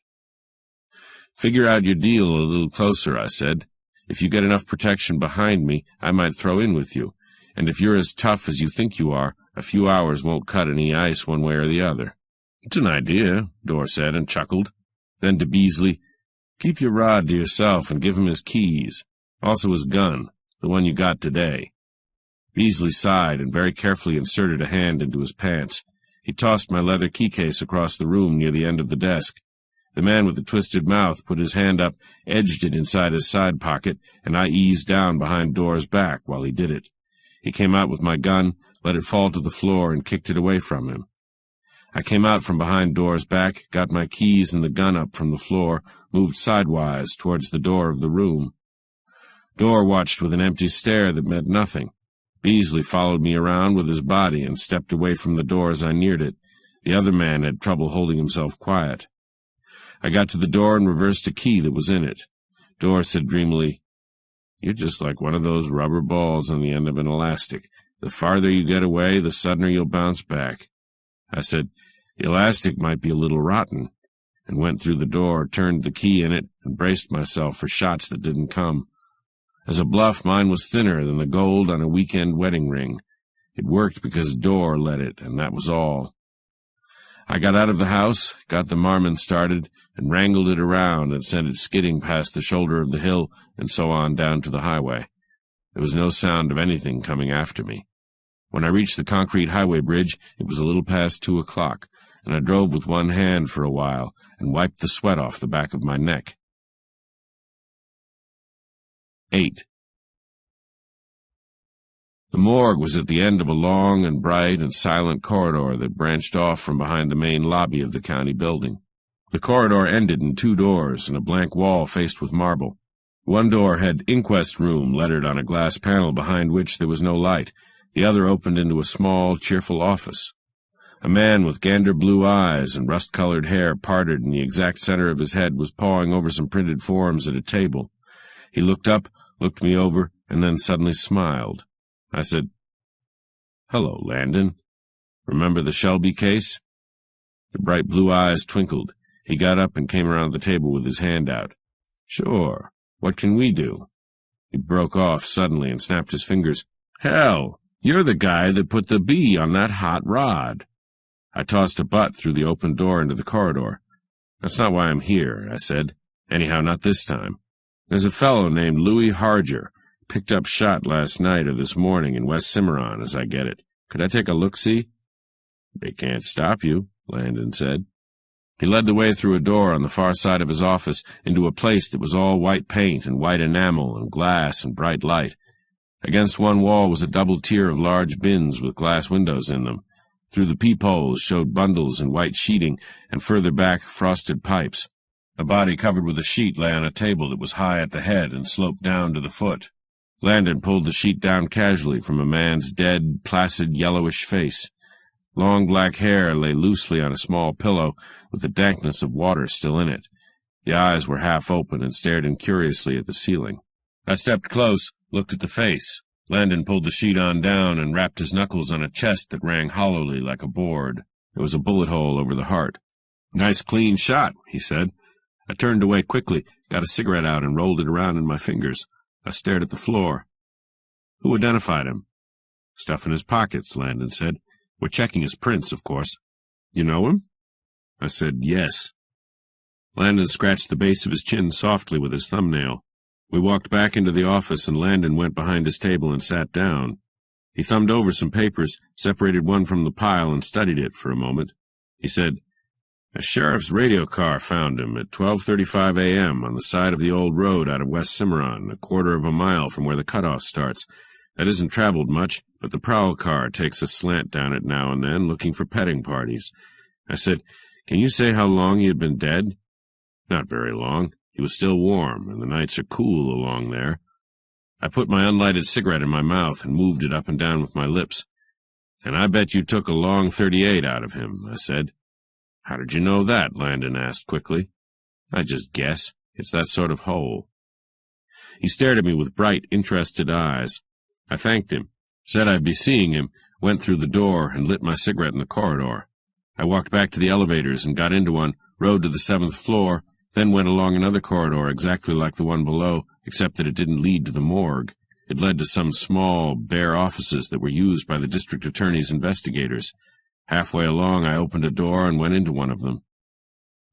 "Figure out your deal a little closer," I said. "If you get enough protection behind me, I might throw in with you, and if you're as tough as you think you are, a few hours won't cut any ice one way or the other." "It's an idea," Dorr said, and chuckled. Then to Beasley, "Keep your rod to yourself and give him his keys, also his gun, the one you got today." Beasley sighed and very carefully inserted a hand into his pants. He tossed my leather key-case across the room near the end of the desk. The man with the twisted mouth put his hand up, edged it inside his side pocket, and I eased down behind Door's back while he did it. He came out with my gun, let it fall to the floor, and kicked it away from him. I came out from behind Door's back, got my keys and the gun up from the floor, moved sidewise towards the door of the room. Door watched with an empty stare that meant nothing. Beasley followed me around with his body and stepped away from the door as I neared it. The other man had trouble holding himself quiet. I got to the door and reversed a key that was in it. Door said dreamily, "You're just like one of those rubber balls on the end of an elastic. The farther you get away, the suddener you'll bounce back." I said, "The elastic might be a little rotten," and went through the door, turned the key in it, and braced myself for shots that didn't come. As a bluff, mine was thinner than the gold on a weekend wedding ring. It worked because Door let it, and that was all. I got out of the house, got the Marmon started, and wrangled it around and sent it skidding past the shoulder of the hill and so on down to the highway. There was no sound of anything coming after me. When I reached the concrete highway bridge, it was a little past 2 o'clock, and I drove with one hand for a while and wiped the sweat off the back of my neck. 8. The morgue was at the end of a long and bright and silent corridor that branched off from behind the main lobby of the county building. The corridor ended in 2 doors and a blank wall faced with marble. One door had "Inquest Room" lettered on a glass panel behind which there was no light. The other opened into a small, cheerful office. A man with gander blue eyes and rust-colored hair parted in the exact center of his head was pawing over some printed forms at a table. He looked up, looked me over, and then suddenly smiled. I said, "Hello, Landon. Remember the Shelby case?" The bright blue eyes twinkled. He got up and came around the table with his hand out. "Sure. What can we do?" He broke off suddenly and snapped his fingers. "Hell, you're the guy that put the bee on that hot rod." I tossed a butt through the open door into the corridor. "That's not why I'm here," I said. "Anyhow, not this time. There's a fellow named Louis Harger, picked up shot last night or this morning in West Cimarron, as I get it. Could I take a look-see?" "They can't stop you," Landon said. He led the way through a door on the far side of his office into a place that was all white paint and white enamel and glass and bright light. Against one wall was a double tier of large bins with glass windows in them. Through the peepholes showed bundles and white sheeting, and further back frosted pipes. A body covered with a sheet lay on a table that was high at the head and sloped down to the foot. Landon pulled the sheet down casually from a man's dead, placid, yellowish face. Long black hair lay loosely on a small pillow, with the dankness of water still in it. The eyes were half open and stared incuriously at the ceiling. I stepped close, looked at the face. Landon pulled the sheet on down and rapped his knuckles on a chest that rang hollowly like a board. There was a bullet hole over the heart. "Nice clean shot," he said. I turned away quickly, got a cigarette out and rolled it around in my fingers. I stared at the floor. "Who identified him?" "Stuff in his pockets," Landon said. "We're checking his prints, of course." "You know him?" I said, "Yes." Landon scratched the base of his chin softly with his thumbnail. We walked back into the office, and Landon went behind his table and sat down. He thumbed over some papers, separated one from the pile, and studied it for a moment. He said, "A sheriff's radio car found him at 12:35 a.m. on the side of the old road out of West Cimarron, a quarter of a mile from where the cutoff starts. That isn't traveled much, but the prowl car takes a slant down it now and then, looking for petting parties." I said, "Can you say how long he had been dead?" "Not very long. He was still warm, and the nights are cool along there." I put my unlighted cigarette in my mouth and moved it up and down with my lips. "And I bet you took a long 38 out of him," I said. "How did you know that?" Landon asked quickly. "I just guess. It's that sort of hole." He stared at me with bright, interested eyes. I thanked him, said I'd be seeing him, went through the door, and lit my cigarette in the corridor. I walked back to the elevators and got into one, rode to the 7th floor, then went along another corridor exactly like the one below, except that it didn't lead to the morgue. It led to some small, bare offices that were used by the district attorney's investigators. Halfway along, I opened a door and went into one of them.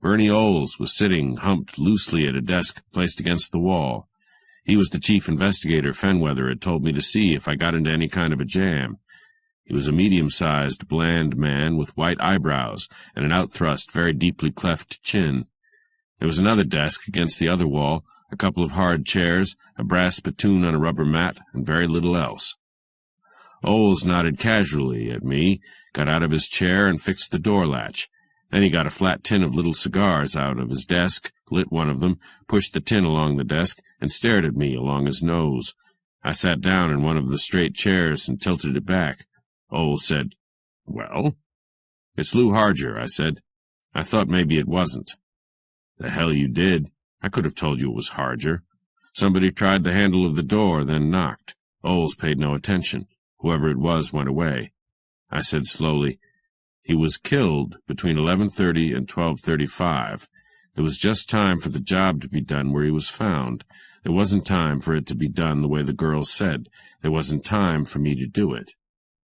Bernie Olds was sitting, humped loosely at a desk placed against the wall. He was the chief investigator Fenweather had told me to see if I got into any kind of a jam. He was a medium-sized, bland man with white eyebrows and an outthrust, very deeply cleft chin. There was another desk against the other wall, a couple of hard chairs, a brass spittoon on a rubber mat, and very little else. Oles nodded casually at me, got out of his chair, and fixed the door latch. Then he got a flat tin of little cigars out of his desk, lit one of them, pushed the tin along the desk, and stared at me along his nose. I sat down in one of the straight chairs and tilted it back. Oles said, "Well?" "It's Lou Harger," I said. "I thought maybe it wasn't." "The hell you did. I could have told you it was Harger." Somebody tried the handle of the door, then knocked. Oles paid no attention. Whoever it was went away. I said slowly, "He was killed between 11:30 and 12:35. There was just time for the job to be done where he was found. There wasn't time for it to be done the way the girl said. There wasn't time for me to do it."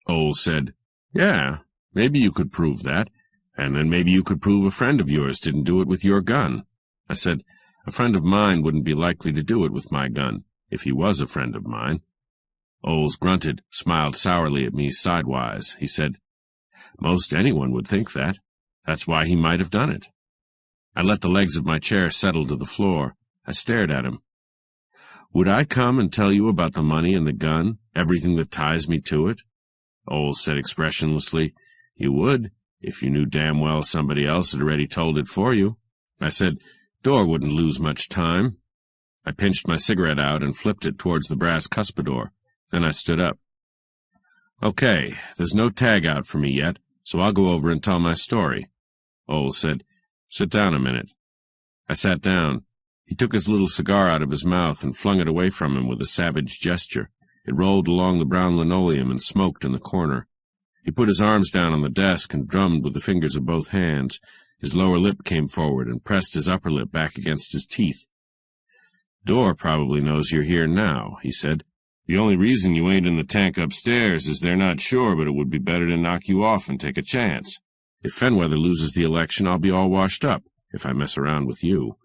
Oles said, "Yeah, maybe you could prove that, and then maybe you could prove a friend of yours didn't do it with your gun." I said, "A friend of mine wouldn't be likely to do it with my gun, if he was a friend of mine." Oles grunted, smiled sourly at me sidewise. He said, "Most anyone would think that. That's why he might have done it." I let the legs of my chair settle to the floor. I stared at him. "Would I come and tell you about the money and the gun, everything that ties me to it?" Oles said expressionlessly, "You would, if you knew damn well somebody else had already told it for you." I said, "Door wouldn't lose much time." I pinched my cigarette out and flipped it towards the brass cuspidor. Then I stood up. "Okay, there's no tag out for me yet, so I'll go over and tell my story." Oles said, "Sit down a minute." I sat down. He took his little cigar out of his mouth and flung it away from him with a savage gesture. It rolled along the brown linoleum and smoked in the corner. He put his arms down on the desk and drummed with the fingers of both hands. His lower lip came forward and pressed his upper lip back against his teeth. "Door probably knows you're here now," he said. "The only reason you ain't in the tank upstairs is they're not sure, but it would be better to knock you off and take a chance. If Fenweather loses the election, I'll be all washed up, if I mess around with you."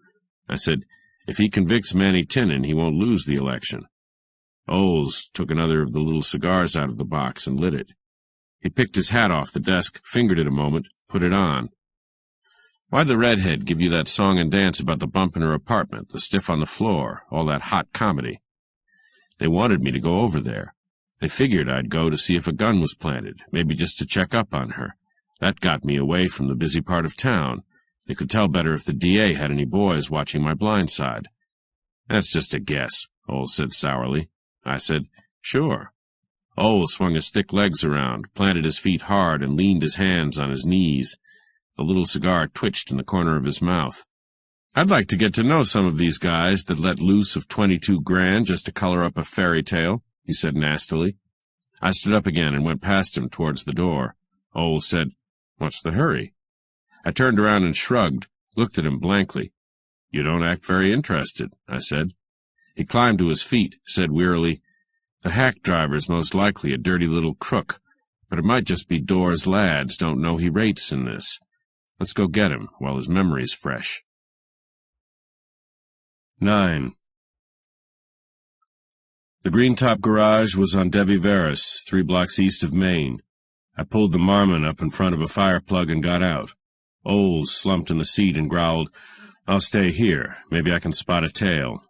I said, "If he convicts Manny Tinnan, he won't lose the election." Oles took another of the little cigars out of the box and lit it. He picked his hat off the desk, fingered it a moment, put it on. "Why'd the redhead give you that song and dance about the bump in her apartment, the stiff on the floor, all that hot comedy?" "They wanted me to go over there. They figured I'd go to see if a gun was planted, maybe just to check up on her. That got me away from the busy part of town. They could tell better if the DA had any boys watching my blind side." "That's just a guess," Oles said sourly. I said, "Sure." Oles swung his thick legs around, planted his feet hard, and leaned his hands on his knees. The little cigar twitched in the corner of his mouth. "I'd like to get to know some of these guys that let loose of 22 grand just to color up a fairy tale," he said nastily. I stood up again and went past him towards the door. Oles said, "What's the hurry?" I turned around and shrugged, looked at him blankly. "You don't act very interested," I said. He climbed to his feet, said wearily, "The hack driver's most likely a dirty little crook, but it might just be Door's lads don't know he rates in this. Let's go get him while his memory's fresh." 9. The Greentop garage was on Devi Veris, 3 blocks east of Maine. I pulled the Marmon up in front of a fire plug and got out. Oles slumped in the seat and growled, "I'll stay here. Maybe I can spot a tail."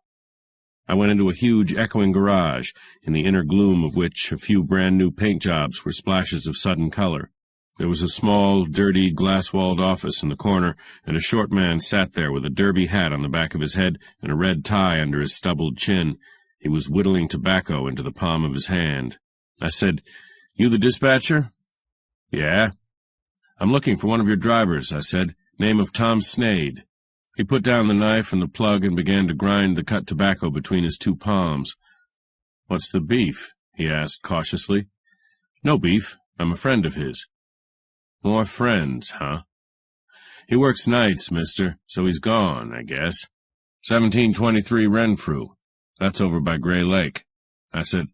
I went into a huge, echoing garage, in the inner gloom of which a few brand-new paint jobs were splashes of sudden color. There was a small, dirty, glass-walled office in the corner, and a short man sat there with a derby hat on the back of his head and a red tie under his stubbled chin. He was whittling tobacco into the palm of his hand. I said, "You the dispatcher?" "Yeah." "I'm looking for one of your drivers," I said. "Name of Tom Snade." He put down the knife and the plug and began to grind the cut tobacco between his 2 palms. "What's the beef?" he asked cautiously. "No beef. I'm a friend of his." "More friends, huh?" "He works nights, mister, so he's gone, I guess. 1723 Renfrew. That's over by Gray Lake." I said,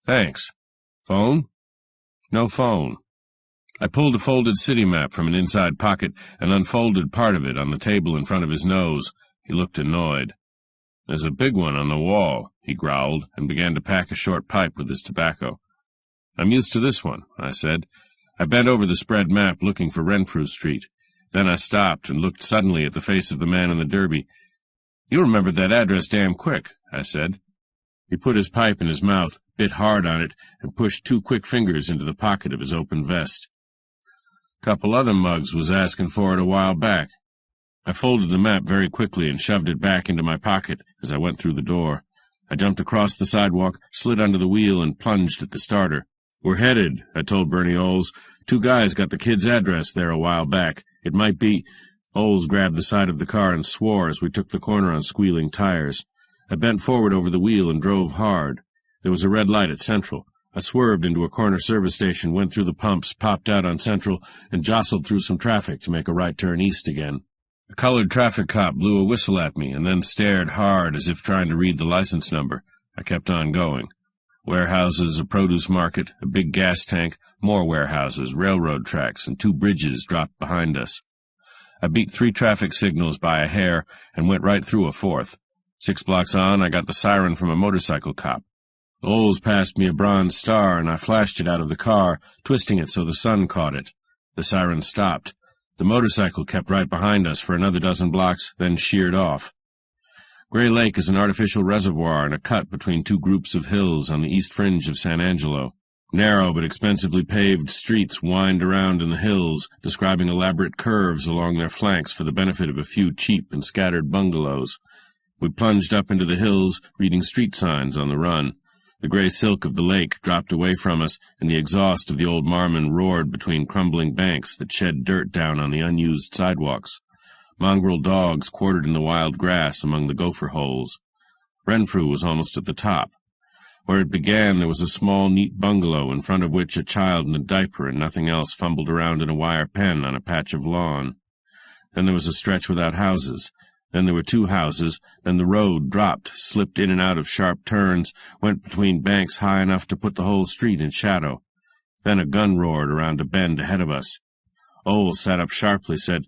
"Thanks. Phone?" "No phone." I pulled a folded city map from an inside pocket and unfolded part of it on the table in front of his nose. He looked annoyed. "There's a big one on the wall," he growled, and began to pack a short pipe with his tobacco. "I'm used to this one," I said. I bent over the spread map looking for Renfrew Street. Then I stopped and looked suddenly at the face of the man in the derby. "You remembered that address damn quick," I said. He put his pipe in his mouth, bit hard on it, and pushed 2 quick fingers into the pocket of his open vest. "Couple other mugs was asking for it a while back." I folded the map very quickly and shoved it back into my pocket as I went through the door. I jumped across the sidewalk, slid under the wheel, and plunged at the starter. "We're headed," I told Bernie Olds. "2 guys got the kid's address there a while back. It might be—" Olds grabbed the side of the car and swore as we took the corner on squealing tires. I bent forward over the wheel and drove hard. There was a red light at Central. I swerved into a corner service station, went through the pumps, popped out on Central, and jostled through some traffic to make a right turn east again. A colored traffic cop blew a whistle at me and then stared hard as if trying to read the license number. I kept on going. Warehouses, a produce market, a big gas tank, more warehouses, railroad tracks, and 2 bridges dropped behind us. I beat 3 traffic signals by a hair and went right through a 4th. 6 blocks on, I got the siren from a motorcycle cop. Olds passed me a bronze star, and I flashed it out of the car, twisting it so the sun caught it. The siren stopped. The motorcycle kept right behind us for another dozen blocks, then sheared off. Gray Lake is an artificial reservoir and a cut between 2 groups of hills on the east fringe of San Angelo. Narrow but expensively paved streets wind around in the hills, describing elaborate curves along their flanks for the benefit of a few cheap and scattered bungalows. We plunged up into the hills, reading street signs on the run. The gray silk of the lake dropped away from us, and the exhaust of the old Marmon roared between crumbling banks that shed dirt down on the unused sidewalks. Mongrel dogs quartered in the wild grass among the gopher holes. Renfrew was almost at the top. Where it began there was a small, neat bungalow in front of which a child in a diaper and nothing else fumbled around in a wire pen on a patch of lawn. Then there was a stretch without houses. Then there were 2 houses, then the road dropped, slipped in and out of sharp turns, went between banks high enough to put the whole street in shadow. Then a gun roared around a bend ahead of us. Olds sat up sharply, said,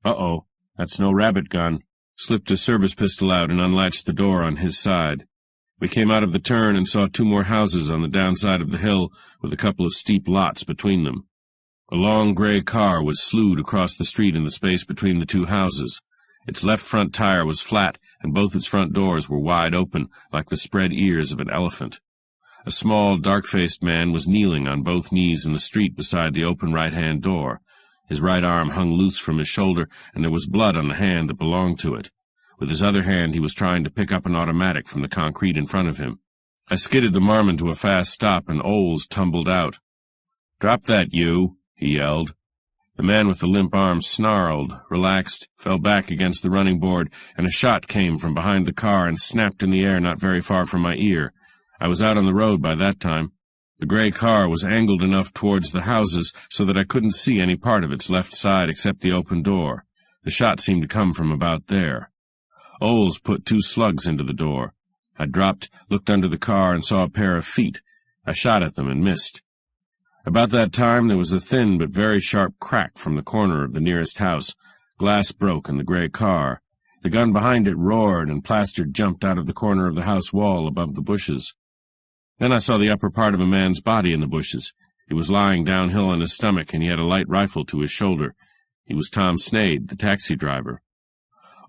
"Uh-oh, that's no rabbit gun," slipped his service pistol out and unlatched the door on his side. We came out of the turn and saw 2 more houses on the downside of the hill, with a couple of steep lots between them. A long gray car was slewed across the street in the space between the 2 houses. Its left front tire was flat, and both its front doors were wide open, like the spread ears of an elephant. A small, dark-faced man was kneeling on both knees in the street beside the open right-hand door. His right arm hung loose from his shoulder, and there was blood on the hand that belonged to it. With his other hand he was trying to pick up an automatic from the concrete in front of him. I skidded the Marmon to a fast stop, and Olds tumbled out. "Drop that, you!" he yelled. The man with the limp arm snarled, relaxed, fell back against the running board, and a shot came from behind the car and snapped in the air not very far from my ear. I was out on the road by that time. The gray car was angled enough towards the houses so that I couldn't see any part of its left side except the open door. The shot seemed to come from about there. Olds put 2 slugs into the door. I dropped, looked under the car, and saw a pair of feet. I shot at them and missed. About that time there was a thin but very sharp crack from the corner of the nearest house. Glass broke in the gray car. The gun behind it roared, and plaster jumped out of the corner of the house wall above the bushes. Then I saw the upper part of a man's body in the bushes. He was lying downhill on his stomach, and he had a light rifle to his shoulder. He was Tom Snade, the taxi driver.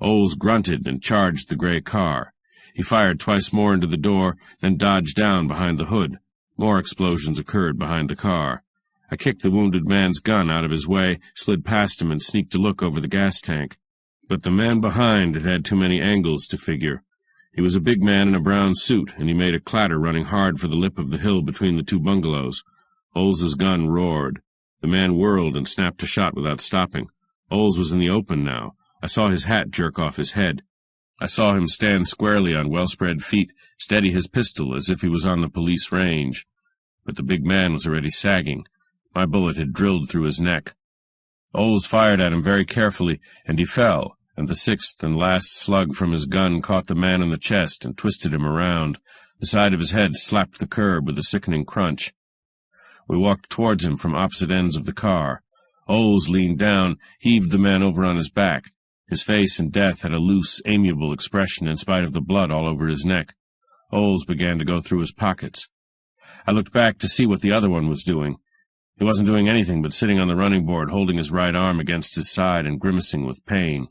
Olds grunted and charged the gray car. He fired twice more into the door, then dodged down behind the hood. More explosions occurred behind the car. I kicked the wounded man's gun out of his way, slid past him, and sneaked a look over the gas tank. But the man behind had too many angles to figure. He was a big man in a brown suit, and he made a clatter running hard for the lip of the hill between the 2 bungalows. Olds's gun roared. The man whirled and snapped a shot without stopping. Olds was in the open now. I saw his hat jerk off his head. I saw him stand squarely on well-spread feet, steady his pistol as if he was on the police range. But the big man was already sagging. My bullet had drilled through his neck. Olds fired at him very carefully, and he fell, and the 6th and last slug from his gun caught the man in the chest and twisted him around. The side of his head slapped the curb with a sickening crunch. We walked towards him from opposite ends of the car. Olds leaned down, heaved the man over on his back. His face in death had a loose, amiable expression in spite of the blood all over his neck. Oles began to go through his pockets. I looked back to see what the other one was doing. He wasn't doing anything but sitting on the running board, holding his right arm against his side and grimacing with pain.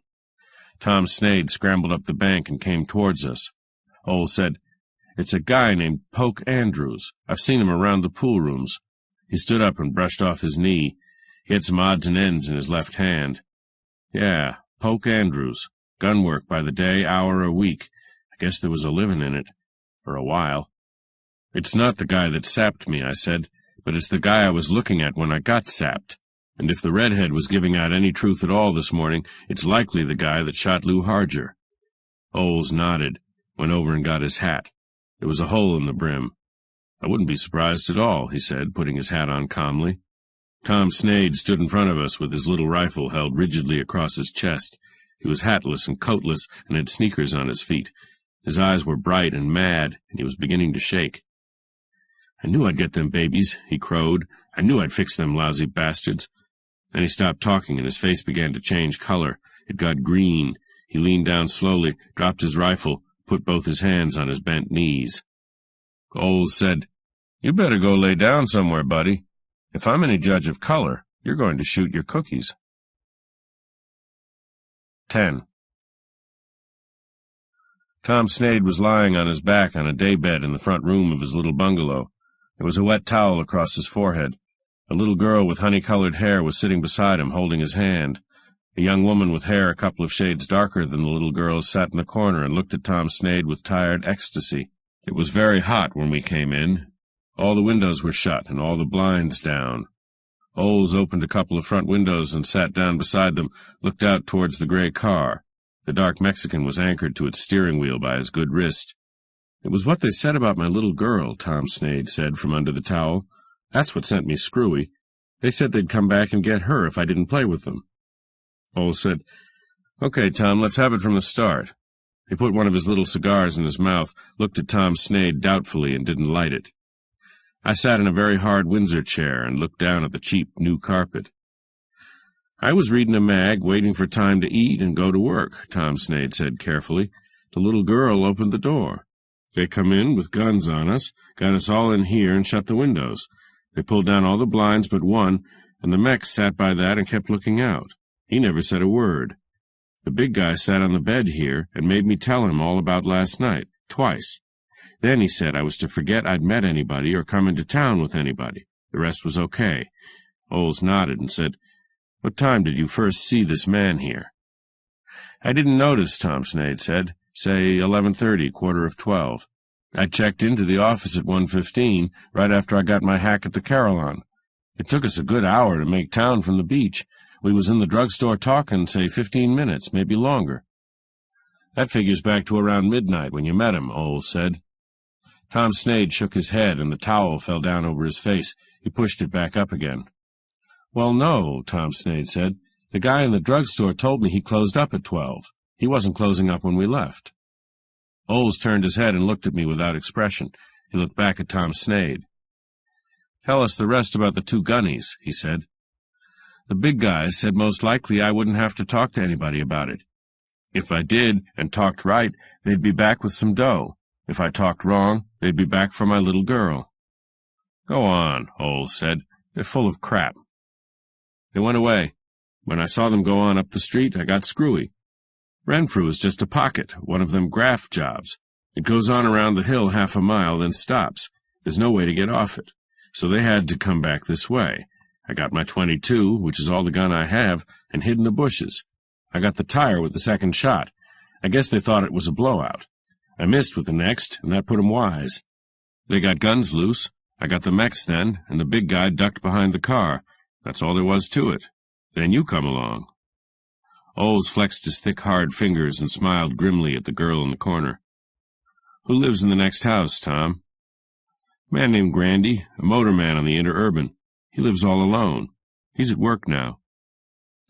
Tom Sneyd scrambled up the bank and came towards us. Oles said, "It's a guy named Poke Andrews. I've seen him around the pool rooms." He stood up and brushed off his knee. He had some odds and ends in his left hand. "Yeah, Poke Andrews. Gun work by the day, hour a week. I guess there was a living in it. For a while." "It's not the guy that sapped me," I said, "but it's the guy I was looking at when I got sapped. And if the redhead was giving out any truth at all this morning, it's likely the guy that shot Lou Harger." Oles nodded, went over and got his hat. There was a hole in the brim. "I wouldn't be surprised at all," he said, putting his hat on calmly. Tom Sneyd stood in front of us with his little rifle held rigidly across his chest. He was hatless and coatless and had sneakers on his feet. His eyes were bright and mad, and he was beginning to shake. "I knew I'd get them babies," he crowed. "I knew I'd fix them lousy bastards." Then he stopped talking, and his face began to change color. It got green. He leaned down slowly, dropped his rifle, put both his hands on his bent knees. Oles said, "You better go lay down somewhere, buddy. If I'm any judge of color, you're going to shoot your cookies." 10. Tom Sneyd was lying on his back on a daybed in the front room of his little bungalow. There was a wet towel across his forehead. A little girl with honey-colored hair was sitting beside him, holding his hand. A young woman with hair a couple of shades darker than the little girl's sat in the corner and looked at Tom Sneyd with tired ecstasy. It was very hot when we came in. All the windows were shut and all the blinds down. Oles opened a couple of front windows and sat down beside them, looked out towards the gray car. The dark Mexican was anchored to its steering wheel by his good wrist. "It was what they said about my little girl," Tom Sneyd said from under the towel. "That's what sent me screwy. They said they'd come back and get her if I didn't play with them." Oles said, "Okay, Tom, let's have it from the start." He put one of his little cigars in his mouth, looked at Tom Sneyd doubtfully, and didn't light it. I sat in a very hard Windsor chair and looked down at the cheap new carpet. "I was reading a mag, waiting for time to eat and go to work," Tom Sneyd said carefully. "The little girl opened the door. They come in with guns on us, got us all in here and shut the windows. They pulled down all the blinds but one, and the Mex sat by that and kept looking out. He never said a word. The big guy sat on the bed here and made me tell him all about last night, twice. Then he said I was to forget I'd met anybody or come into town with anybody. The rest was okay." Oles nodded and said, "What time did you first see this man here?" "I didn't notice," Tom Sneyd said. "Say 11:30, 11:45. I checked into the office at 1:15, right after I got my hack at the Carillon. It took us a good hour to make town from the beach. We was in the drugstore talking, say 15 minutes, maybe longer." "That figures back to around midnight when you met him," Oles said. Tom Sneyd shook his head, and the towel fell down over his face. He pushed it back up again. "Well, no," Tom Sneyd said. "The guy in the drugstore told me he closed up at 12. He wasn't closing up when we left." Oles turned his head and looked at me without expression. He looked back at Tom Sneyd. "Tell us the rest about the two gunnies," he said. "The big guy said most likely I wouldn't have to talk to anybody about it. If I did, and talked right, they'd be back with some dough. If I talked wrong, they'd be back for my little girl." "Go on," Oles said. "They're full of crap." "They went away. When I saw them go on up the street, I got screwy. Renfrew is just a pocket, one of them graft jobs. It goes on around the hill half a mile, then stops. There's no way to get off it. So they had to come back this way. I got my .22, which is all the gun I have, and hid in the bushes. I got the tire with the second shot. I guess they thought it was a blowout. I missed with the next, and that put 'em wise. They got guns loose. I got the Mex then, and the big guy ducked behind the car. That's all there was to it. Then you come along." Oles flexed his thick, hard fingers and smiled grimly at the girl in the corner. "Who lives in the next house, Tom?" "A man named Grandy, a motorman on the Interurban. He lives all alone. He's at work now."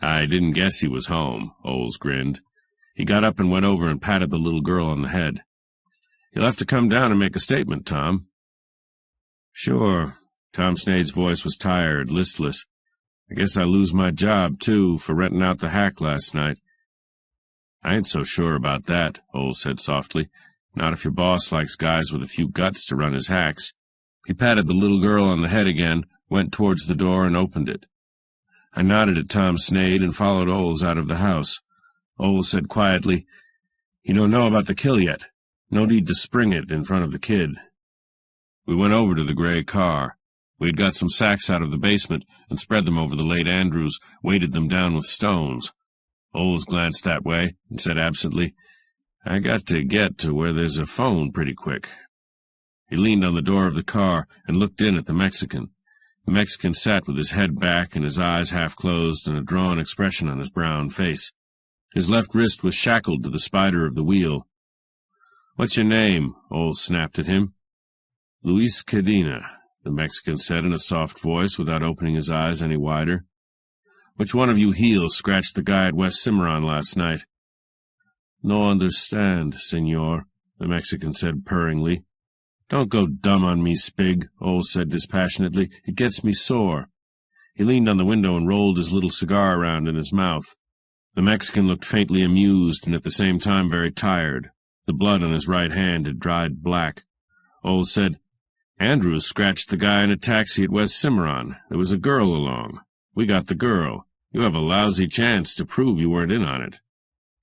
"I didn't guess he was home," Oles grinned. He got up and went over and patted the little girl on the head. "You'll have to come down and make a statement, Tom." "Sure." Tom Sneyd's voice was tired, listless. "I guess I lose my job, too, for renting out the hack last night. I ain't so sure about that, Oles said softly. Not if your boss likes guys with a few guts to run his hacks. He patted the little girl on the head again, went towards the door, and opened it. I nodded at Tom Snade and followed Oles out of the house. Oles said quietly, "You don't know about the kill yet. No need to spring it in front of the kid." We went over to the gray car. We had got some sacks out of the basement and spread them over the late Andrews, weighted them down with stones. Oles glanced that way and said absently, "I got to get to where there's a phone pretty quick." He leaned on the door of the car and looked in at the Mexican. The Mexican sat with his head back and his eyes half closed and a drawn expression on his brown face. His left wrist was shackled to the spider of the wheel. "What's your name?" Oles snapped at him. "Luis Cadena," the Mexican said in a soft voice without opening his eyes any wider. "Which one of you heels scratched the guy at West Cimarron last night?" "No understand, senor," the Mexican said purringly. "Don't go dumb on me, Spig," Oles said dispassionately. "It gets me sore." He leaned on the window and rolled his little cigar around in his mouth. The Mexican looked faintly amused and at the same time very tired. The blood on his right hand had dried black. Oles said, "Andrews scratched the guy in a taxi at West Cimarron. There was a girl along. We got the girl. You have a lousy chance to prove you weren't in on it."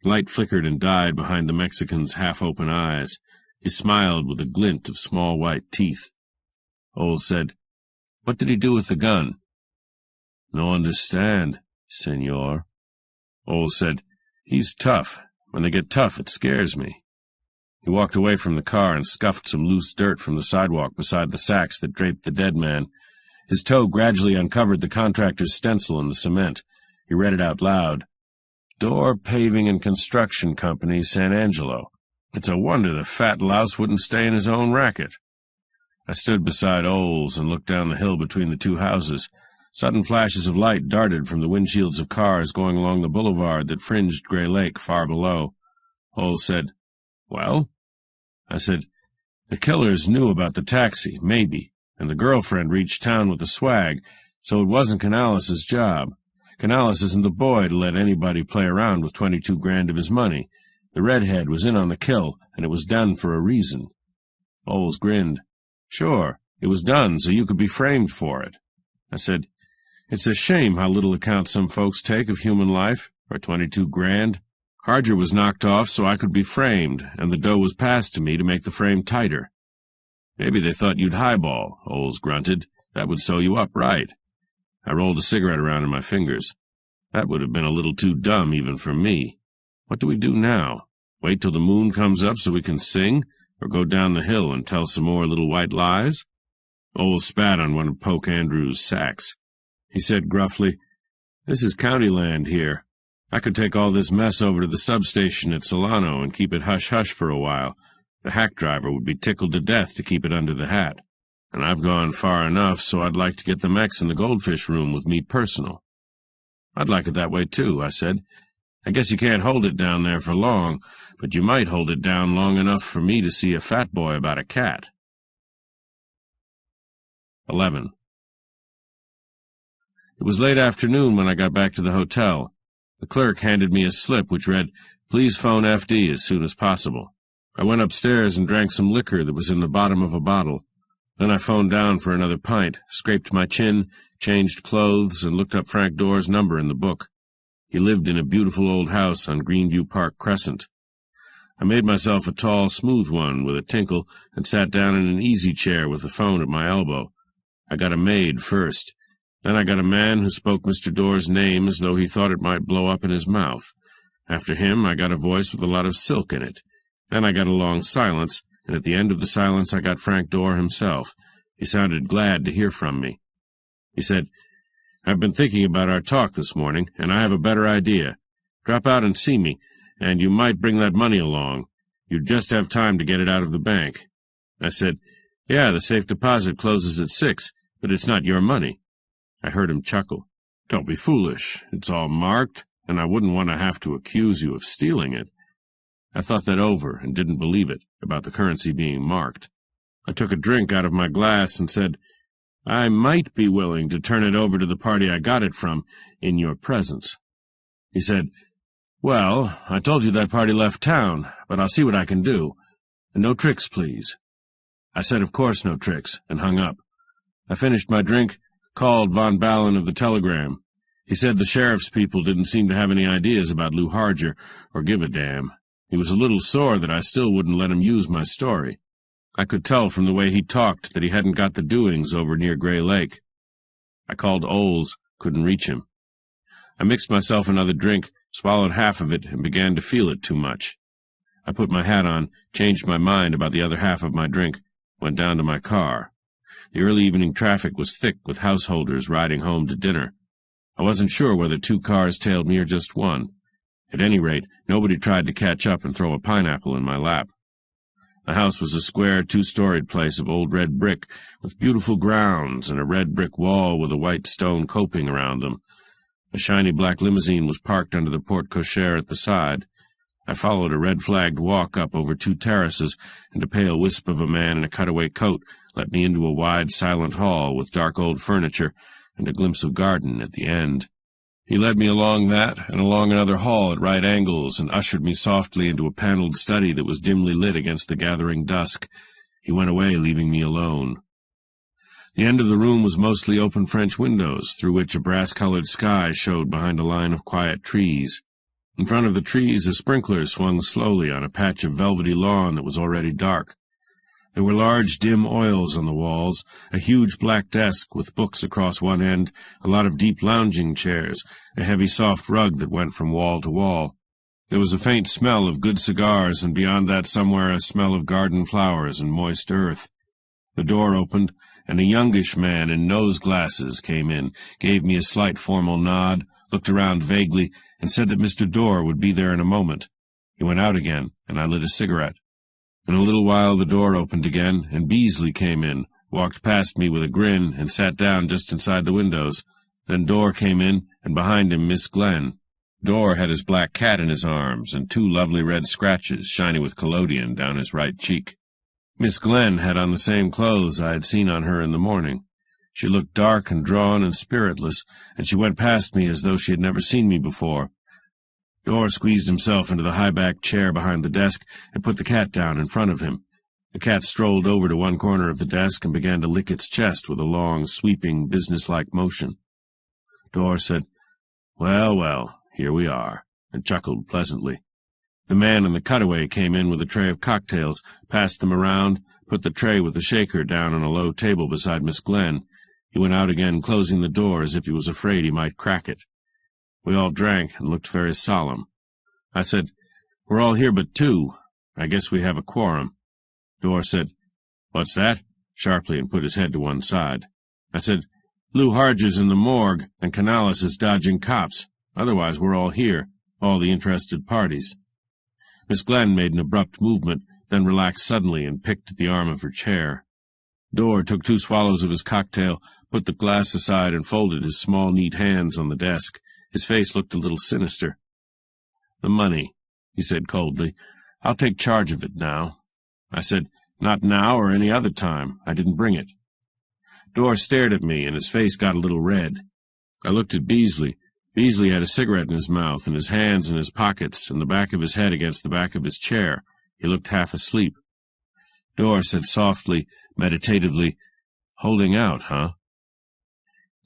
Light flickered and died behind the Mexican's half-open eyes. He smiled with a glint of small white teeth. Oles said, "What did he do with the gun?" "No understand, senor." Oles said, "He's tough. When they get tough, it scares me." He walked away from the car and scuffed some loose dirt from the sidewalk beside the sacks that draped the dead man. His toe gradually uncovered the contractor's stencil in the cement. He read it out loud. "Door Paving and Construction Company, San Angelo. It's a wonder the fat louse wouldn't stay in his own racket." I stood beside Oles and looked down the hill between the two houses. Sudden flashes of light darted from the windshields of cars going along the boulevard that fringed Gray Lake far below. Oles said, "Well?" I said, "The killers knew about the taxi, maybe, and the girlfriend reached town with the swag, so it wasn't Canales' job. Canales isn't the boy to let anybody play around with 22 grand of his money. The redhead was in on the kill, and it was done for a reason." Oles grinned. "Sure, it was done so you could be framed for it." I said, "It's a shame how little account some folks take of human life, for 22 grand. Harger was knocked off so I could be framed, and the dough was passed to me to make the frame tighter." "Maybe they thought you'd highball," Oles grunted. "That would sew you up right." I rolled a cigarette around in my fingers. "That would have been a little too dumb even for me. What do we do now? Wait till the moon comes up so we can sing, or go down the hill and tell some more little white lies?" Oles spat on one of Poke Andrews' sacks. He said gruffly, "This is county land here. I could take all this mess over to the substation at Solano and keep it hush-hush for a while. The hack driver would be tickled to death to keep it under the hat. And I've gone far enough, so I'd like to get the Mex in the goldfish room with me personal." "I'd like it that way, too," I said. "I guess you can't hold it down there for long, but you might hold it down long enough for me to see a fat boy about a cat." 11. It was late afternoon when I got back to the hotel. The clerk handed me a slip which read, "Please phone FD as soon as possible." I went upstairs and drank some liquor that was in the bottom of a bottle. Then I phoned down for another pint, scraped my chin, changed clothes, and looked up Frank Doerr's number in the book. He lived in a beautiful old house on Greenview Park Crescent. I made myself a tall, smooth one with a tinkle and sat down in an easy chair with the phone at my elbow. I got a maid first. Then I got a man who spoke Mr. Doerr's name as though he thought it might blow up in his mouth. After him, I got a voice with a lot of silk in it. Then I got a long silence, and at the end of the silence I got Frank Doerr himself. He sounded glad to hear from me. He said, "I've been thinking about our talk this morning, and I have a better idea. Drop out and see me, and you might bring that money along. You'd just have time to get it out of the bank." I said, "Yeah, the safe deposit closes at 6, but it's not your money." I heard him chuckle. "Don't be foolish. It's all marked, and I wouldn't want to have to accuse you of stealing it." I thought that over and didn't believe it, about the currency being marked. I took a drink out of my glass and said, "I might be willing to turn it over to the party I got it from, in your presence." He said, "Well, I told you that party left town, but I'll see what I can do. And no tricks, please." I said of course no tricks, and hung up. I finished my drink, called Von Ballen of the Telegram. He said the sheriff's people didn't seem to have any ideas about Lou Harger, or give a damn. He was a little sore that I still wouldn't let him use my story. I could tell from the way he talked that he hadn't got the doings over near Gray Lake. I called Oles, couldn't reach him. I mixed myself another drink, swallowed half of it, and began to feel it too much. I put my hat on, changed my mind about the other half of my drink, went down to my car. The early evening traffic was thick with householders riding home to dinner. I wasn't sure whether 2 cars tailed me or just one. At any rate, nobody tried to catch up and throw a pineapple in my lap. The house was a square 2-storied place of old red brick, with beautiful grounds and a red brick wall with a white stone coping around them. A shiny black limousine was parked under the porte-cochere at the side. I followed a red-flagged walk up over 2 terraces, and a pale wisp of a man in a cutaway coat let me into a wide, silent hall with dark old furniture and a glimpse of garden at the end. He led me along that and along another hall at right angles and ushered me softly into a paneled study that was dimly lit against the gathering dusk. He went away, leaving me alone. The end of the room was mostly open French windows, through which a brass-colored sky showed behind a line of quiet trees. In front of the trees, a sprinkler swung slowly on a patch of velvety lawn that was already dark. There were large, dim oils on the walls, a huge black desk with books across one end, a lot of deep lounging chairs, a heavy soft rug that went from wall to wall. There was a faint smell of good cigars, and beyond that somewhere a smell of garden flowers and moist earth. The door opened, and a youngish man in nose-glasses came in, gave me a slight formal nod, looked around vaguely, and said that Mr. Dorr would be there in a moment. He went out again, and I lit a cigarette. In a little while the door opened again, and Beasley came in, walked past me with a grin, and sat down just inside the windows. Then Dorr came in, and behind him Miss Glenn. Dorr had his black cat in his arms, and 2 lovely red scratches, shiny with collodion, down his right cheek. Miss Glenn had on the same clothes I had seen on her in the morning. She looked dark and drawn and spiritless, and she went past me as though she had never seen me before. Dorr squeezed himself into the high-backed chair behind the desk and put the cat down in front of him. The cat strolled over to one corner of the desk and began to lick its chest with a long, sweeping, businesslike motion. Dorr said, "Well, well, here we are," and chuckled pleasantly. The man in the cutaway came in with a tray of cocktails, passed them around, put the tray with the shaker down on a low table beside Miss Glenn. He went out again, closing the door as if he was afraid he might crack it. We all drank and looked very solemn. I said, "We're all here but 2. I guess we have a quorum." Dorr said, "What's that?" sharply, and put his head to one side. I said, "Lou Harger's in the morgue, and Canales is dodging cops. Otherwise we're all here, all the interested parties." Miss Glenn made an abrupt movement, then relaxed suddenly and picked at the arm of her chair. Dorr took 2 swallows of his cocktail, put the glass aside, and folded his small, neat hands on the desk. His face looked a little sinister. "The money," he said coldly. "I'll take charge of it now." I said, "Not now or any other time. I didn't bring it." Dorr stared at me, and his face got a little red. I looked at Beasley. Beasley had a cigarette in his mouth, and his hands in his pockets, and the back of his head against the back of his chair. He looked half asleep. Dorr said softly, meditatively, "Holding out, huh?"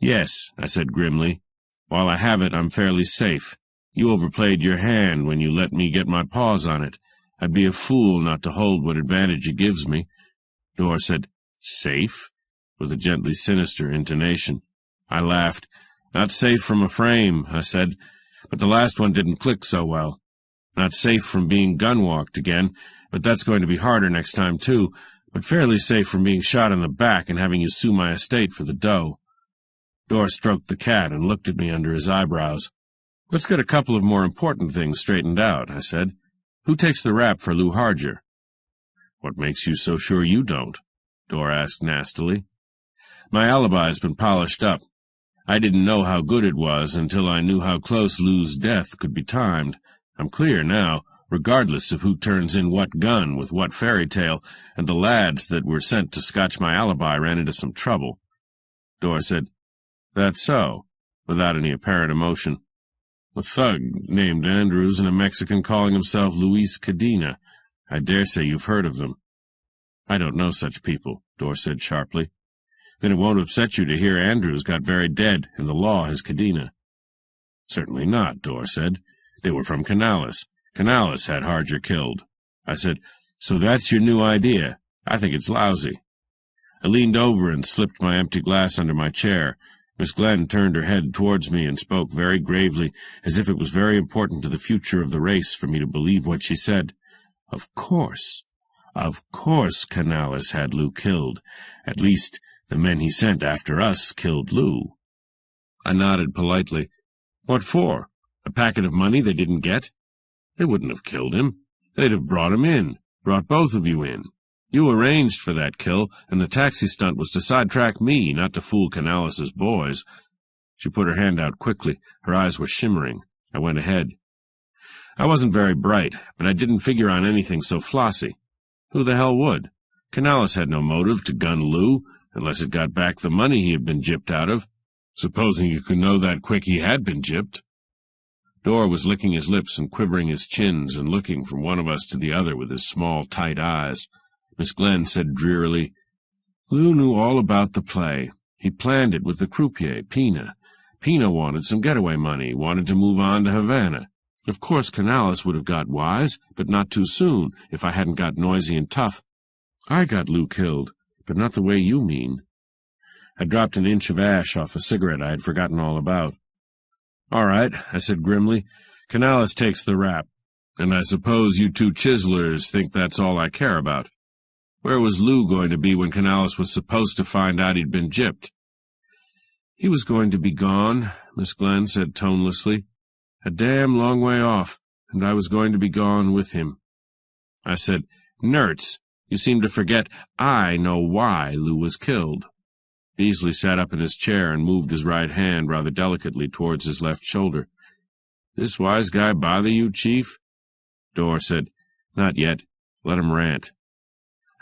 "Yes," I said grimly. "While I have it, I'm fairly safe. You overplayed your hand when you let me get my paws on it. I'd be a fool not to hold what advantage it gives me." Dorr said, "Safe?" with a gently sinister intonation. I laughed. "Not safe from a frame," I said, "but the last one didn't click so well. Not safe from being gun-walked again, but that's going to be harder next time, too, but fairly safe from being shot in the back and having you sue my estate for the dough." Dorr stroked the cat and looked at me under his eyebrows. "Let's get a couple of more important things straightened out," I said. "Who takes the rap for Lou Harger?" "What makes you so sure you don't?" Dorr asked nastily. "My alibi's been polished up. I didn't know how good it was until I knew how close Lou's death could be timed. I'm clear now, regardless of who turns in what gun with what fairy tale, and the lads that were sent to scotch my alibi ran into some trouble." Dorr said, "That's so," without any apparent emotion. A thug named Andrews and a Mexican calling himself Luis Cadena. I dare say you've heard of them." "I don't know such people," Dorr said sharply. "Then it won't upset you to hear Andrews got very dead, and the law has Cadena." "Certainly not," Dorr said. "They were from Canales. Canales had Harger killed." I said, "So that's your new idea? I think it's lousy." I leaned over and slipped my empty glass under my chair. Miss Glenn turned her head towards me and spoke very gravely, as if it was very important to the future of the race for me to believe what she said. Of course Canales had Lou killed. At least, the men he sent after us killed Lou." I nodded politely. "What for? A packet of money they didn't get?" "They wouldn't have killed him. They'd have brought him in, brought both of you in. You arranged for that kill, and the taxi stunt was to sidetrack me, not to fool Canales' boys." She put her hand out quickly. Her eyes were shimmering. I went ahead. "I wasn't very bright, but I didn't figure on anything so flossy. Who the hell would? Canales had no motive to gun Lou, unless it got back the money he had been gypped out of. Supposing you could know that quick he had been gypped." Dorr was licking his lips and quivering his chins and looking from one of us to the other with his small, tight eyes. Miss Glenn said drearily, "Lou knew all about the play. He planned it with the croupier, Pina. Pina wanted some getaway money, wanted to move on to Havana. Of course Canales would have got wise, but not too soon, if I hadn't got noisy and tough. I got Lou killed, but not the way you mean." I dropped an inch of ash off a cigarette I had forgotten all about. "All right," I said grimly, "Canales takes the rap, and I suppose you two chiselers think that's all I care about. Where was Lou going to be when Canales was supposed to find out he'd been gypped?" "He was going to be gone," Miss Glenn said tonelessly. "A damn long way off, and I was going to be gone with him." I said, "Nertz, you seem to forget I know why Lou was killed." Beasley sat up in his chair and moved his right hand rather delicately towards his left shoulder. "This wise guy bother you, Chief?" Dorr said, "Not yet. Let him rant."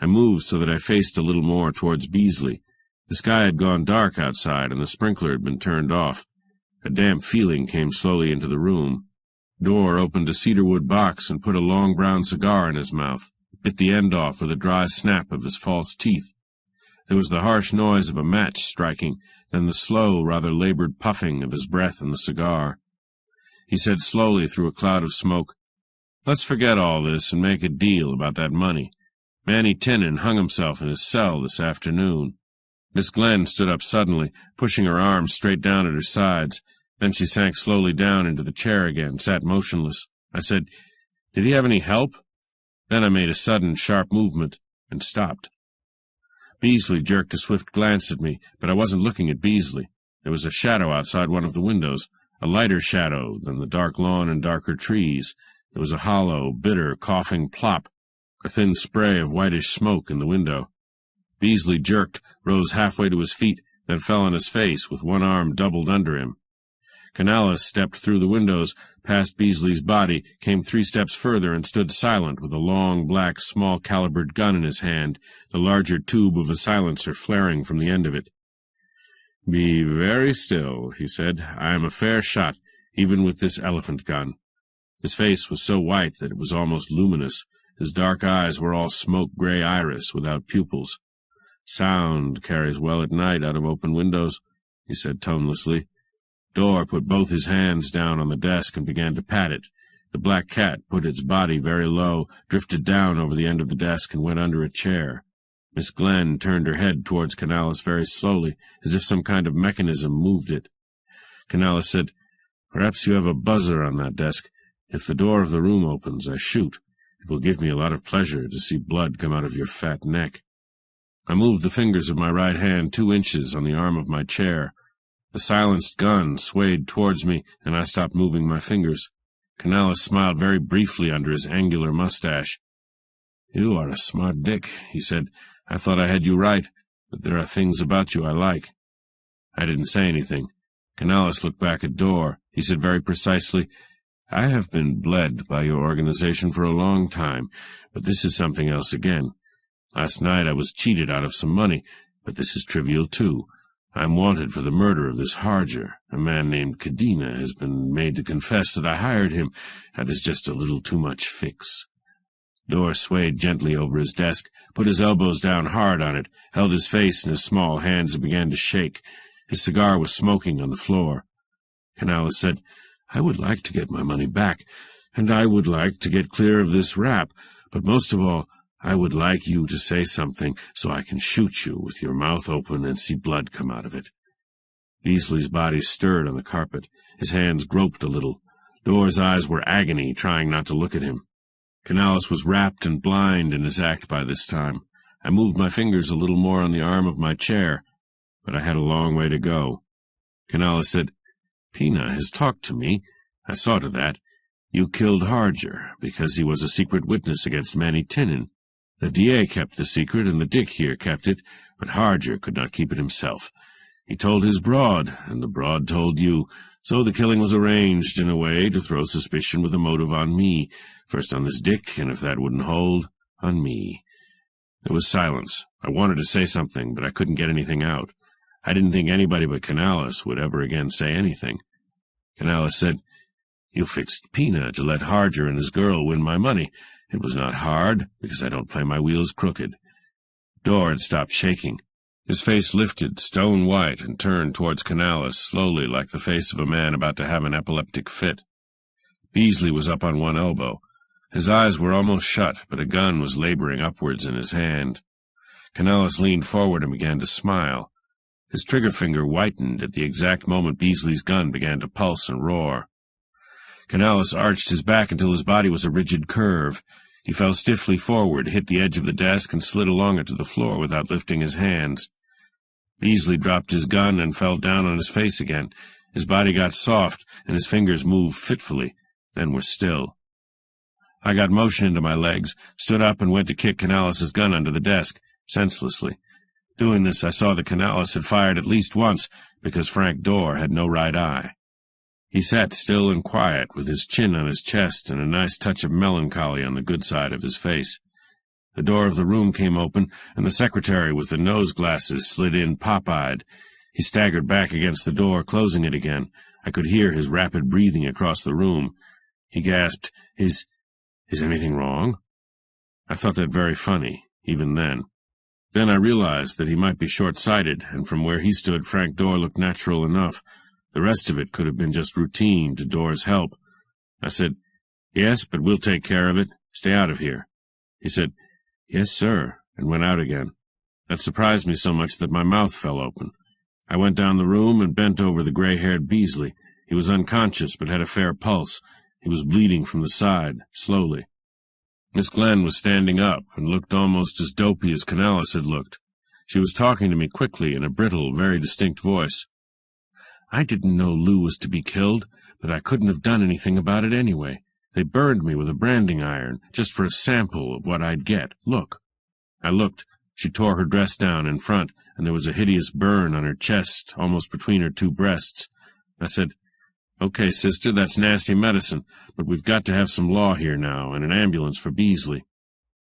I moved so that I faced a little more towards Beasley. The sky had gone dark outside, and the sprinkler had been turned off. A damp feeling came slowly into the room. Dorr opened a cedarwood box and put a long brown cigar in his mouth, bit the end off with a dry snap of his false teeth. There was the harsh noise of a match striking, then the slow, rather labored puffing of his breath in the cigar. He said slowly through a cloud of smoke, "Let's forget all this and make a deal about that money. Manny Tinnan hung himself in his cell this afternoon." Miss Glenn stood up suddenly, pushing her arms straight down at her sides. Then she sank slowly down into the chair again, sat motionless. I said, "Did he have any help?" Then I made a sudden, sharp movement and stopped. Beasley jerked a swift glance at me, but I wasn't looking at Beasley. There was a shadow outside one of the windows, a lighter shadow than the dark lawn and darker trees. There was a hollow, bitter, coughing plop, a thin spray of whitish smoke in the window. Beasley jerked, rose halfway to his feet, then fell on his face with one arm doubled under him. Canales stepped through the windows, past Beasley's body, came 3 steps further, and stood silent with a long, black, small-calibered gun in his hand, the larger tube of a silencer flaring from the end of it. "Be very still," he said. "I am a fair shot, even with this elephant gun." His face was so white that it was almost luminous. His dark eyes were all smoke-gray iris, without pupils. "Sound carries well at night out of open windows," he said tonelessly. Dorr put both his hands down on the desk and began to pat it. The black cat put its body very low, drifted down over the end of the desk, and went under a chair. Miss Glenn turned her head towards Canales very slowly, as if some kind of mechanism moved it. Canales said, "Perhaps you have a buzzer on that desk. If the door of the room opens, I shoot. It will give me a lot of pleasure to see blood come out of your fat neck." I moved the fingers of my right hand 2 inches on the arm of my chair. The silenced gun swayed towards me, and I stopped moving my fingers. Canales smiled very briefly under his angular mustache. "You are a smart dick," he said. "I thought I had you right, but there are things about you I like." I didn't say anything. Canales looked back at Dorr. He said very precisely, "I have been bled by your organization for a long time, but this is something else again. Last night I was cheated out of some money, but this is trivial too. I'm wanted for the murder of this Harger. A man named Cadena has been made to confess that I hired him. That is just a little too much fix." Dorr swayed gently over his desk, put his elbows down hard on it, held his face in his small hands and began to shake. His cigar was smoking on the floor. Canales said, "I would like to get my money back, and I would like to get clear of this rap, but most of all, I would like you to say something so I can shoot you with your mouth open and see blood come out of it." Beasley's body stirred on the carpet. His hands groped a little. Dorr's eyes were agony, trying not to look at him. Canales was rapt and blind in his act by this time. I moved my fingers a little more on the arm of my chair, but I had a long way to go. Canales said, "Pina has talked to me. I saw to that. You killed Harger because he was a secret witness against Manny Tinnan. The D.A. kept the secret, and the Dick here kept it, but Harger could not keep it himself. He told his broad, and the broad told you, so the killing was arranged in a way to throw suspicion with a motive on me, first on this Dick, and if that wouldn't hold, on me." There was silence. I wanted to say something, but I couldn't get anything out. I didn't think anybody but Canales would ever again say anything. Canales said, "You fixed Pina to let Harger and his girl win my money. It was not hard, because I don't play my wheels crooked." Dorr had stopped shaking. His face lifted, stone-white, and turned towards Canales, slowly, like the face of a man about to have an epileptic fit. Beasley was up on one elbow. His eyes were almost shut, but a gun was laboring upwards in his hand. Canales leaned forward and began to smile. His trigger finger whitened at the exact moment Beasley's gun began to pulse and roar. Canales arched his back until his body was a rigid curve. He fell stiffly forward, hit the edge of the desk, and slid along it to the floor without lifting his hands. Beasley dropped his gun and fell down on his face again. His body got soft, and his fingers moved fitfully, then were still. I got motion into my legs, stood up, and went to kick Canales' gun under the desk, senselessly. Doing this, I saw that Canales had fired at least once, because Frank Dorr had no right eye. He sat still and quiet, with his chin on his chest and a nice touch of melancholy on the good side of his face. The door of the room came open, and the secretary with the nose-glasses slid in pop-eyed. He staggered back against the door, closing it again. I could hear his rapid breathing across the room. He gasped, Is anything wrong?" I thought that very funny, even then. Then I realized that he might be short-sighted, and from where he stood Frank Dorr looked natural enough. The rest of it could have been just routine to Dorr's help. I said, "Yes, but we'll take care of it. Stay out of here." He said, "Yes, sir," and went out again. That surprised me so much that my mouth fell open. I went down the room and bent over the gray-haired Beasley. He was unconscious, but had a fair pulse. He was bleeding from the side, slowly. Miss Glenn was standing up and looked almost as dopey as Canales had looked. She was talking to me quickly in a brittle, very distinct voice. "I didn't know Lou was to be killed, but I couldn't have done anything about it anyway. They burned me with a branding iron, just for a sample of what I'd get. Look." I looked. She tore her dress down in front, and there was a hideous burn on her chest, almost between her two breasts. I said, "Okay, sister, that's nasty medicine, but we've got to have some law here now, and an ambulance for Beasley."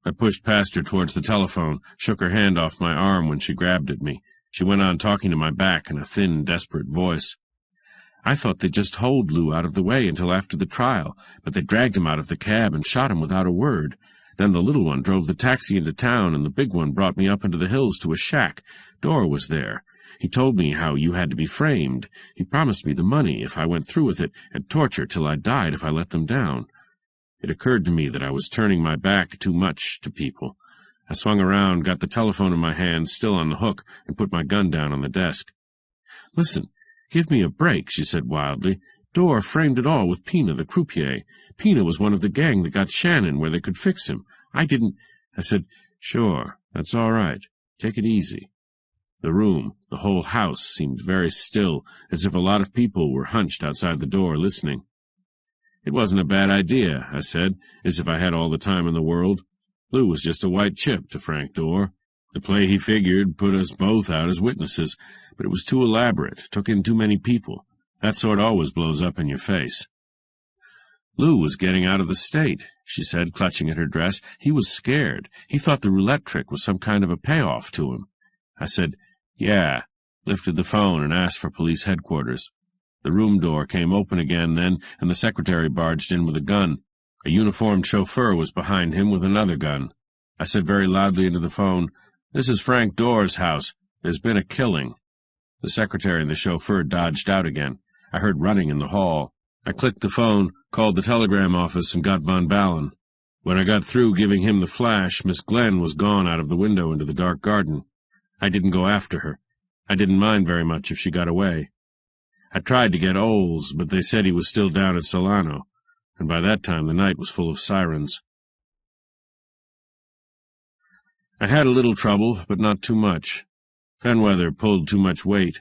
I pushed past her towards the telephone, shook her hand off my arm when she grabbed at me. She went on talking to my back in a thin, desperate voice. "I thought they'd just hold Lou out of the way until after the trial, but they dragged him out of the cab and shot him without a word. Then the little one drove the taxi into town, and the big one brought me up into the hills to a shack. Dorr was there. He told me how you had to be framed. He promised me the money if I went through with it, and torture till I died if I let them down." It occurred to me that I was turning my back too much to people. I swung around, got the telephone in my hand, still on the hook, and put my gun down on the desk. "Listen, give me a break," she said wildly. "Dorr framed it all with Pina, the croupier. Pina was one of the gang that got Shannon where they could fix him. I didn't—" I said, "Sure, that's all right. Take it easy." The room, the whole house, seemed very still, as if a lot of people were hunched outside the door listening. "It wasn't a bad idea," I said, as if I had all the time in the world. Lou was just a white chip to Frank Dorr. The play he figured put us both out as witnesses, but it was too elaborate, took in too many people. That sort always blows up in your face. "Lou was getting out of the state," she said, clutching at her dress. "He was scared. He thought the roulette trick was some kind of a payoff to him." I said, "Yeah, lifted the phone and asked for police headquarters. The room door came open again then, and the secretary barged in with a gun. A uniformed chauffeur was behind him with another gun. I said very loudly into the phone, "This is Frank Dorr's house. There's been a killing." The secretary and the chauffeur dodged out again. I heard running in the hall. I clicked the phone, called the telegram office, and got Von Ballen. When I got through giving him the flash, Miss Glenn was gone out of the window into the dark garden. I didn't go after her. I didn't mind very much if she got away. I tried to get Oles, but they said he was still down at Solano, and by that time the night was full of sirens. I had a little trouble, but not too much. Fenweather pulled too much weight.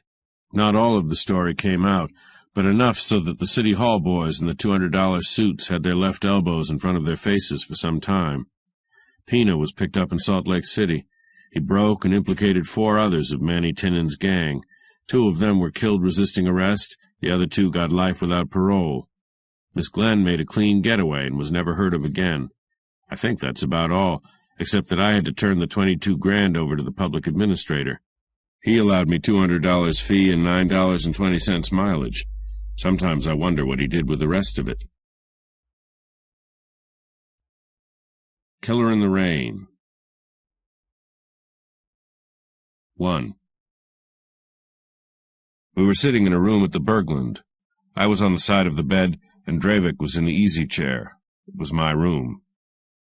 Not all of the story came out, but enough so that the City Hall boys in the $200 suits had their left elbows in front of their faces for some time. Pina was picked up in Salt Lake City. He broke and implicated 4 others of Manny Tinnan's gang. 2 of them were killed resisting arrest, the other 2 got life without parole. Miss Glenn made a clean getaway and was never heard of again. I think that's about all, except that I had to turn the $22 grand over to the public administrator. He allowed me $200 fee and $9.20 mileage. Sometimes I wonder what he did with the rest of it. Killer in the Rain. 1. We were sitting in a room at the Bergland. I was on the side of the bed, and Dravik was in the easy chair. It was my room.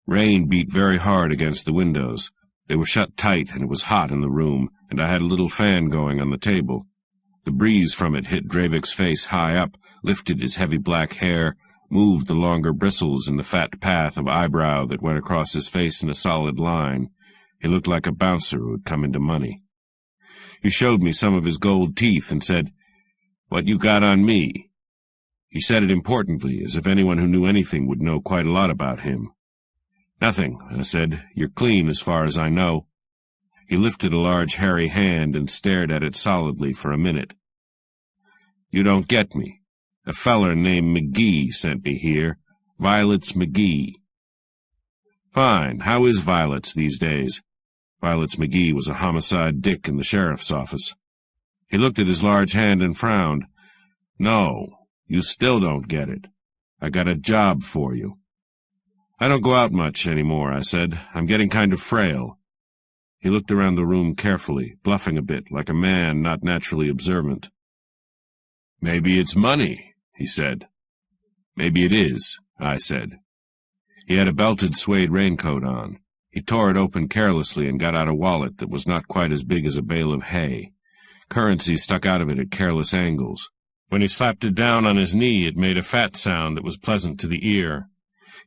Rain beat very hard against the windows. They were shut tight, and it was hot in the room, and I had a little fan going on the table. The breeze from it hit Dravik's face high up, lifted his heavy black hair, moved the longer bristles in the fat path of eyebrow that went across his face in a solid line. He looked like a bouncer who had come into money. He showed me some of his gold teeth and said, "What you got on me?" He said it importantly, as if anyone who knew anything would know quite a lot about him. "Nothing," I said. "You're clean as far as I know." He lifted a large hairy hand and stared at it solidly for a minute. "You don't get me. A feller named McGee sent me here. Violets McGee." "Fine. How is Violets these days?" Violets McGee was a homicide dick in the sheriff's office. He looked at his large hand and frowned. "No, you still don't get it. I got a job for you." "I don't go out much anymore," I said. "I'm getting kind of frail." He looked around the room carefully, bluffing a bit, like a man not naturally observant. "Maybe it's money," he said. "Maybe it is," I said. He had a belted suede raincoat on. He tore it open carelessly and got out a wallet that was not quite as big as a bale of hay. Currency stuck out of it at careless angles. When he slapped it down on his knee, it made a fat sound that was pleasant to the ear.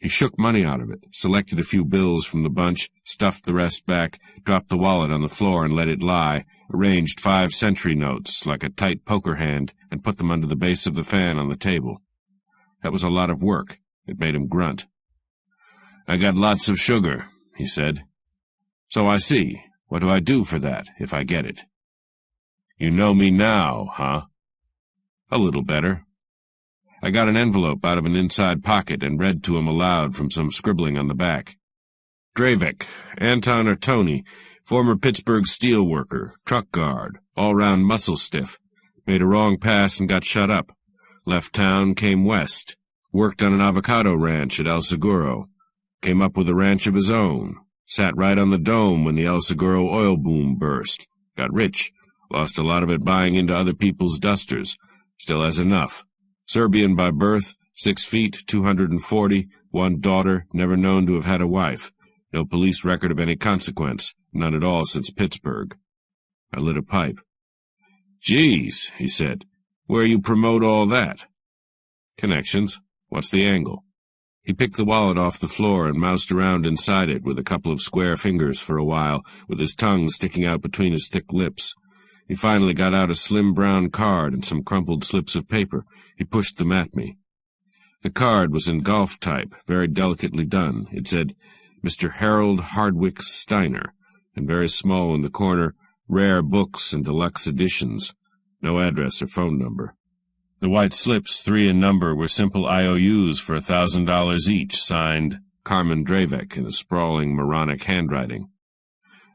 He shook money out of it, selected a few bills from the bunch, stuffed the rest back, dropped the wallet on the floor and let it lie, arranged 5-century notes like a tight poker hand, and put them under the base of the fan on the table. That was a lot of work. It made him grunt. "I got lots of sugar," he said. "So I see. What do I do for that, if I get it?" "You know me now, huh?" "A little better." I got an envelope out of an inside pocket and read to him aloud from some scribbling on the back. "Dravik, Anton or Tony, former Pittsburgh steel worker, truck guard, all-round muscle stiff, made a wrong pass and got shut up. Left town, came west, worked on an avocado ranch at El Seguro, came up with a ranch of his own, sat right on the dome when the El Seguro oil boom burst, got rich, lost a lot of it buying into other people's dusters, still has enough. Serbian by birth, 6 feet, 240, 1 daughter, never known to have had a wife. No police record of any consequence, none at all since Pittsburgh." I lit a pipe. "Geez," he said, "where you promote all that?" "Connections. What's the angle?" He picked the wallet off the floor and moused around inside it with a couple of square fingers for a while, with his tongue sticking out between his thick lips. He finally got out a slim brown card and some crumpled slips of paper. He pushed them at me. The card was in golf type, very delicately done. It said, "Mr. Harold Hardwick Steiner," and very small in the corner, "Rare Books and Deluxe Editions." No address or phone number. The white slips, 3 in number, were simple IOUs for $1,000 each, signed Carmen Dravik in a sprawling, moronic handwriting.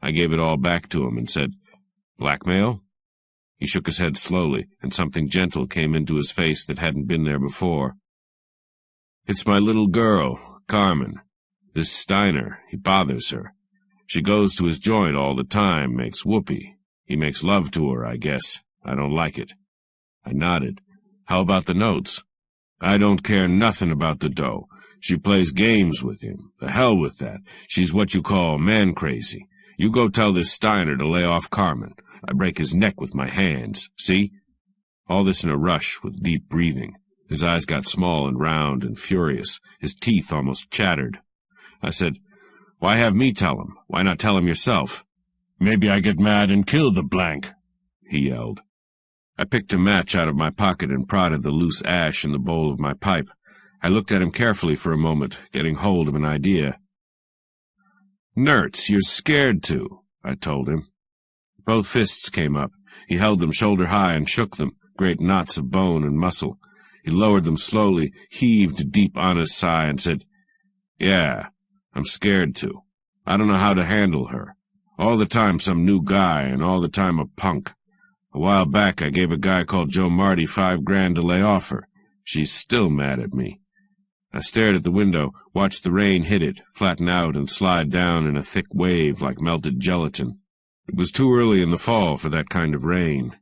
I gave it all back to him and said, "Blackmail?" He shook his head slowly, and something gentle came into his face that hadn't been there before. "It's my little girl, Carmen. This Steiner, he bothers her. She goes to his joint all the time, makes whoopee. He makes love to her, I guess. I don't like it." I nodded. "How about the notes?" "I don't care nothing about the dough. She plays games with him. The hell with that. She's what you call man-crazy. You go tell this Steiner to lay off Carmen. I break his neck with my hands. See?" All this in a rush, with deep breathing. His eyes got small and round and furious. His teeth almost chattered. I said, "Why have me tell him? Why not tell him yourself?" "Maybe I get mad and kill the blank," he yelled. I picked a match out of my pocket and prodded the loose ash in the bowl of my pipe. I looked at him carefully for a moment, getting hold of an idea. "Nertz, you're scared to," I told him. Both fists came up. He held them shoulder high and shook them, great knots of bone and muscle. He lowered them slowly, heaved a deep, honest sigh, and said, "Yeah, I'm scared to. I don't know how to handle her. All the time some new guy, and all the time a punk. A while back I gave a guy called Joe Marty $5,000 to lay off her. She's still mad at me." I stared at the window, watched the rain hit it, flatten out and slide down in a thick wave like melted gelatin. It was too early in the fall for that kind of rain.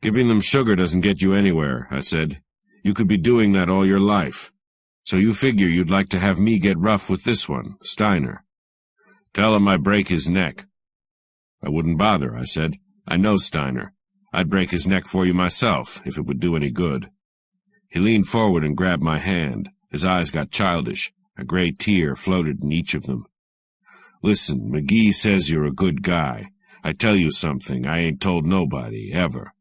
"Giving them sugar doesn't get you anywhere," I said. "You could be doing that all your life. So you figure you'd like to have me get rough with this one, Steiner. Tell him I break his neck." "I wouldn't bother," I said. "I know Steiner. I'd break his neck for you myself, if it would do any good." He leaned forward and grabbed my hand. His eyes got childish. A gray tear floated in each of them. "Listen, McGee says you're a good guy. I tell you something I ain't told nobody, ever.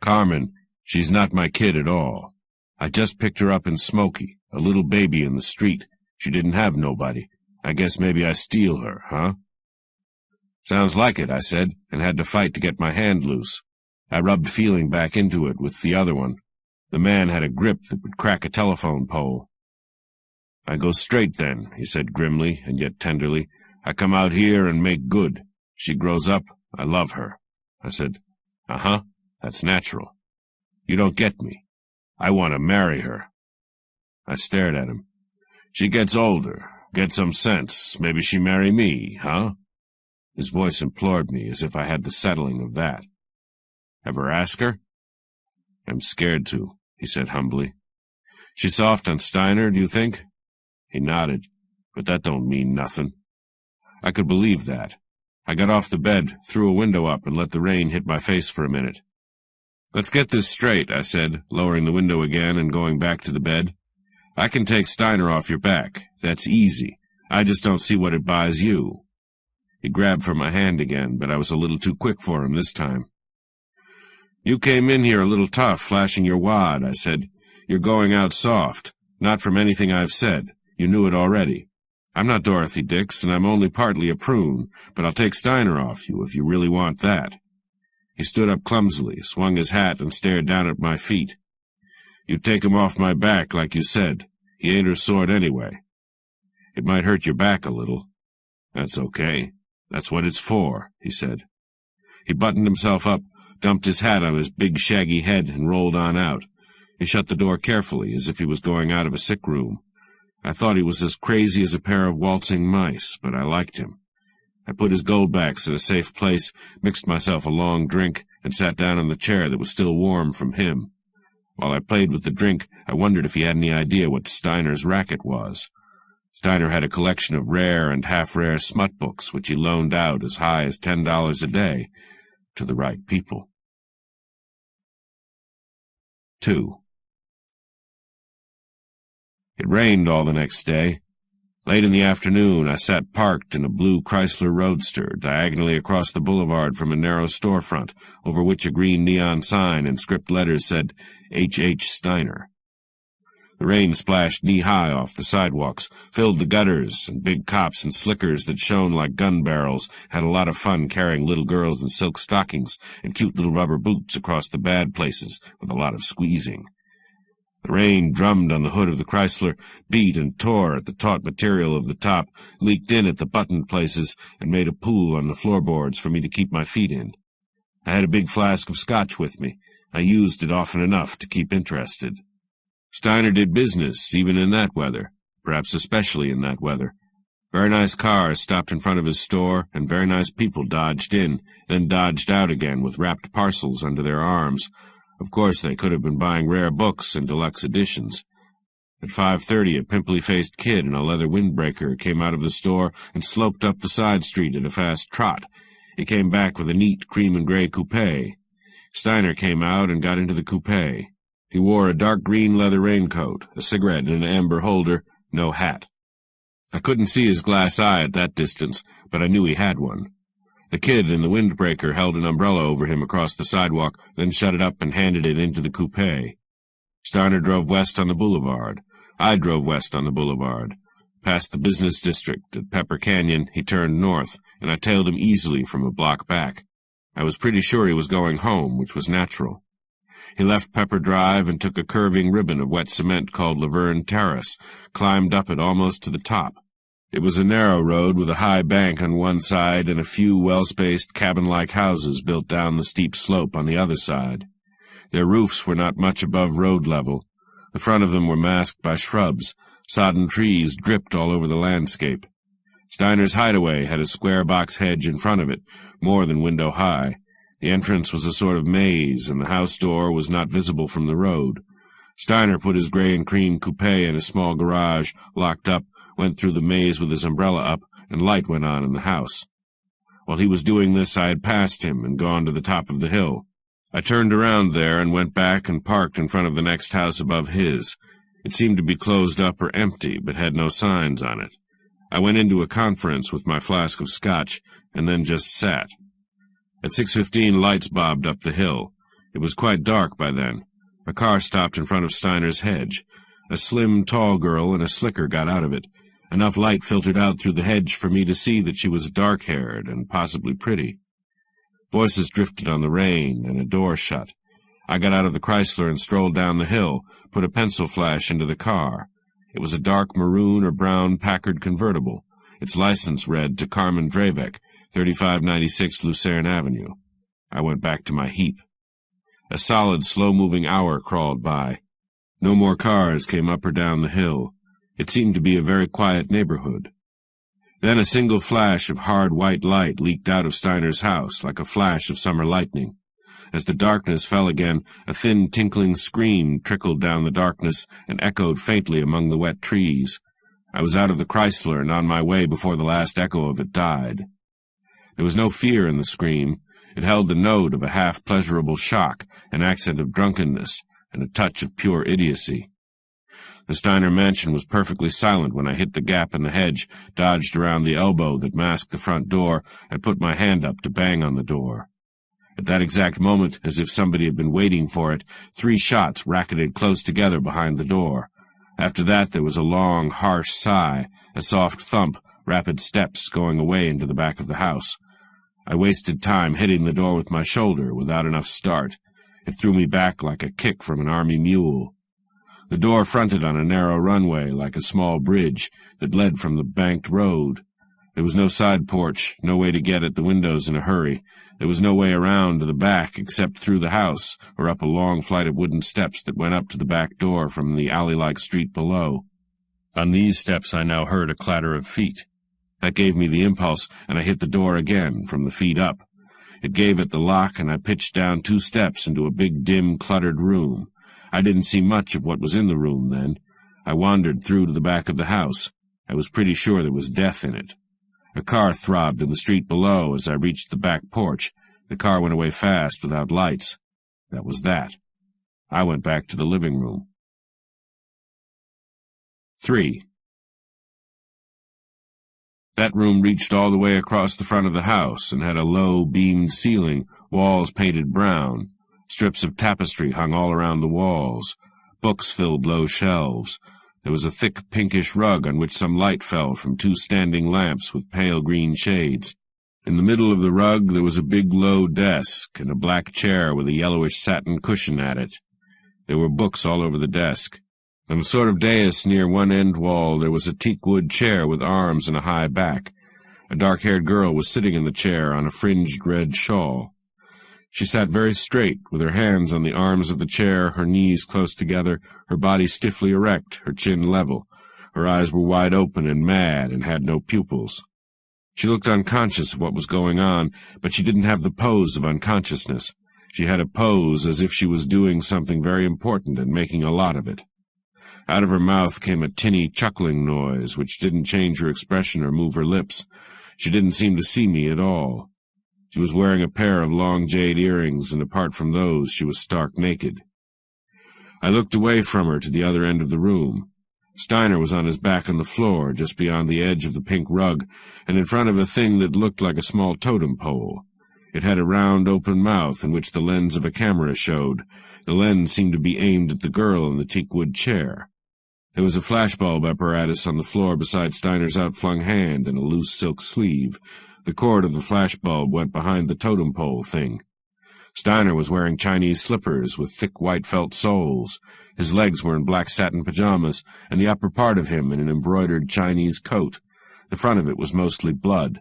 Carmen, she's not my kid at all. I just picked her up in Smoky, a little baby in the street. She didn't have nobody. I guess maybe I steal her, huh?" "Sounds like it," I said, and had to fight to get my hand loose. I rubbed feeling back into it with the other one. The man had a grip that would crack a telephone pole. "I go straight, then," he said grimly and yet tenderly. "I come out here and make good. She grows up, I love her." I said, "Uh-huh, that's natural. You don't get me. I want to marry her." I stared at him. "She gets older, get some sense, maybe she marry me, huh?" His voice implored me as if I had the settling of that. "Ever ask her?" "I'm scared to," he said humbly. "She soft on Steiner, do you think?" He nodded, "But that don't mean nothing." I could believe that. I got off the bed, threw a window up, and let the rain hit my face for a minute. "Let's get this straight," I said, lowering the window again and going back to the bed. "I can take Steiner off your back. That's easy. I just don't see what it buys you." He grabbed for my hand again, but I was a little too quick for him this time. "You came in here a little tough, flashing your wad," I said. "You're going out soft. Not from anything I've said. You knew it already. I'm not Dorothy Dix, and I'm only partly a prune, but I'll take Steiner off you if you really want that." He stood up clumsily, swung his hat, and stared down at my feet. "You take him off my back, like you said. He ain't her sort anyway. It might hurt your back a little." "That's okay. That's what it's for," he said. He buttoned himself up, dumped his hat on his big shaggy head, and rolled on out. He shut the door carefully, as if he was going out of a sick room. I thought he was as crazy as a pair of waltzing mice, but I liked him. I put his goldbacks in a safe place, mixed myself a long drink, and sat down on the chair that was still warm from him. While I played with the drink, I wondered if he had any idea what Steiner's racket was. Steiner had a collection of rare and half-rare smut books, which he loaned out as high as $10 a day to the right people. 2. It rained all the next day. Late in the afternoon, I sat parked in a blue Chrysler Roadster, diagonally across the boulevard from a narrow storefront, over which a green neon sign in script letters said, H. H. Steiner. The rain splashed knee-high off the sidewalks, filled the gutters, and big cops and slickers that shone like gun barrels had a lot of fun carrying little girls in silk stockings and cute little rubber boots across the bad places with a lot of squeezing. The rain drummed on the hood of the Chrysler, beat and tore at the taut material of the top, leaked in at the buttoned places, and made a pool on the floorboards for me to keep my feet in. I had a big flask of scotch with me. I used it often enough to keep interested. Steiner did business, even in that weather, perhaps especially in that weather. Very nice cars stopped in front of his store, and very nice people dodged in, then dodged out again with wrapped parcels under their arms. Of course, they could have been buying rare books and deluxe editions. At 5:30, a pimply-faced kid in a leather windbreaker came out of the store and sloped up the side street at a fast trot. He came back with a neat cream-and-gray coupé. Steiner came out and got into the coupé. He wore a dark green leather raincoat, a cigarette in an amber holder, no hat. I couldn't see his glass eye at that distance, but I knew he had one. The kid in the windbreaker held an umbrella over him across the sidewalk, then shut it up and handed it into the coupé. Steiner drove west on the boulevard. I drove west on the boulevard. Past the business district at Pepper Canyon, he turned north, and I tailed him easily from a block back. I was pretty sure he was going home, which was natural. He left Pepper Drive and took a curving ribbon of wet cement called Laverne Terrace, climbed up it almost to the top. It was a narrow road with a high bank on one side and a few well-spaced cabin-like houses built down the steep slope on the other side. Their roofs were not much above road level. The front of them were masked by shrubs. Sodden trees dripped all over the landscape. Steiner's hideaway had a square box hedge in front of it, more than window-high. The entrance was a sort of maze, and the house door was not visible from the road. Steiner put his gray and cream coupé in a small garage, locked up, went through the maze with his umbrella up, and light went on in the house. While he was doing this, I had passed him and gone to the top of the hill. I turned around there and went back and parked in front of the next house above his. It seemed to be closed up or empty, but had no signs on it. I went into a conference with my flask of scotch, and then just sat. At 6:15, lights bobbed up the hill. It was quite dark by then. A car stopped in front of Steiner's hedge. A slim, tall girl in a slicker got out of it. Enough light filtered out through the hedge for me to see that she was dark-haired and possibly pretty. Voices drifted on the rain, and a door shut. I got out of the Chrysler and strolled down the hill, put a pencil flash into the car. It was a dark maroon or brown Packard convertible. Its license read to Carmen Dravek, 3596 Lucerne Avenue. I went back to my heap. A solid, slow-moving hour crawled by. No more cars came up or down the hill. It seemed to be a very quiet neighborhood. Then a single flash of hard white light leaked out of Steiner's house, like a flash of summer lightning. As the darkness fell again, a thin, tinkling scream trickled down the darkness and echoed faintly among the wet trees. I was out of the Chrysler and on my way before the last echo of it died. There was no fear in the scream. It held the note of a half-pleasurable shock, an accent of drunkenness, and a touch of pure idiocy. The Steiner mansion was perfectly silent when I hit the gap in the hedge, dodged around the elbow that masked the front door, and put my hand up to bang on the door. At that exact moment, as if somebody had been waiting for it, 3 shots racketed close together behind the door. After that there was a long, harsh sigh, a soft thump, rapid steps going away into the back of the house. I wasted time hitting the door with my shoulder without enough start. It threw me back like a kick from an army mule. The door fronted on a narrow runway like a small bridge that led from the banked road. There was no side porch, no way to get at the windows in a hurry. There was no way around to the back except through the house or up a long flight of wooden steps that went up to the back door from the alley-like street below. On these steps I now heard a clatter of feet. That gave me the impulse, and I hit the door again, from the feet up. It gave at the lock, and I pitched down 2 steps into a big, dim, cluttered room. I didn't see much of what was in the room then. I wandered through to the back of the house. I was pretty sure there was death in it. A car throbbed in the street below as I reached the back porch. The car went away fast, without lights. That was that. I went back to the living room. 3. That room reached all the way across the front of the house and had a low, beamed ceiling, walls painted brown. Strips of tapestry hung all around the walls. Books filled low shelves. There was a thick pinkish rug on which some light fell from 2 standing lamps with pale green shades. In the middle of the rug there was a big low desk and a black chair with a yellowish satin cushion at it. There were books all over the desk. On a sort of dais near one end wall there was a teakwood chair with arms and a high back. A dark-haired girl was sitting in the chair on a fringed red shawl. She sat very straight, with her hands on the arms of the chair, her knees close together, her body stiffly erect, her chin level. Her eyes were wide open and mad and had no pupils. She looked unconscious of what was going on, but she didn't have the pose of unconsciousness. She had a pose as if she was doing something very important and making a lot of it. Out of her mouth came a tinny, chuckling noise, which didn't change her expression or move her lips. She didn't seem to see me at all. She was wearing a pair of long jade earrings, and apart from those, she was stark naked. I looked away from her to the other end of the room. Steiner was on his back on the floor, just beyond the edge of the pink rug, and in front of a thing that looked like a small totem pole. It had a round, open mouth in which the lens of a camera showed. The lens seemed to be aimed at the girl in the teakwood chair. There was a flashbulb apparatus on the floor beside Steiner's outflung hand and a loose silk sleeve. The cord of the flashbulb went behind the totem pole thing. Steiner was wearing Chinese slippers with thick white felt soles. His legs were in black satin pajamas, and the upper part of him in an embroidered Chinese coat. The front of it was mostly blood.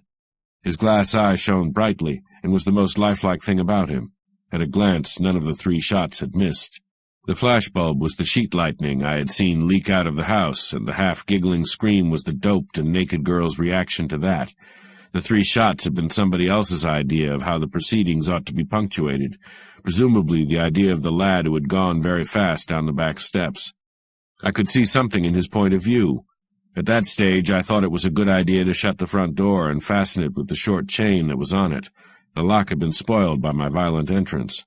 His glass eye shone brightly, and was the most lifelike thing about him. At a glance, none of the 3 shots had missed. The flashbulb was the sheet lightning I had seen leak out of the house, and the half-giggling scream was the doped and naked girl's reaction to that. The 3 shots had been somebody else's idea of how the proceedings ought to be punctuated, presumably the idea of the lad who had gone very fast down the back steps. I could see something in his point of view. At that stage I thought it was a good idea to shut the front door and fasten it with the short chain that was on it. The lock had been spoiled by my violent entrance.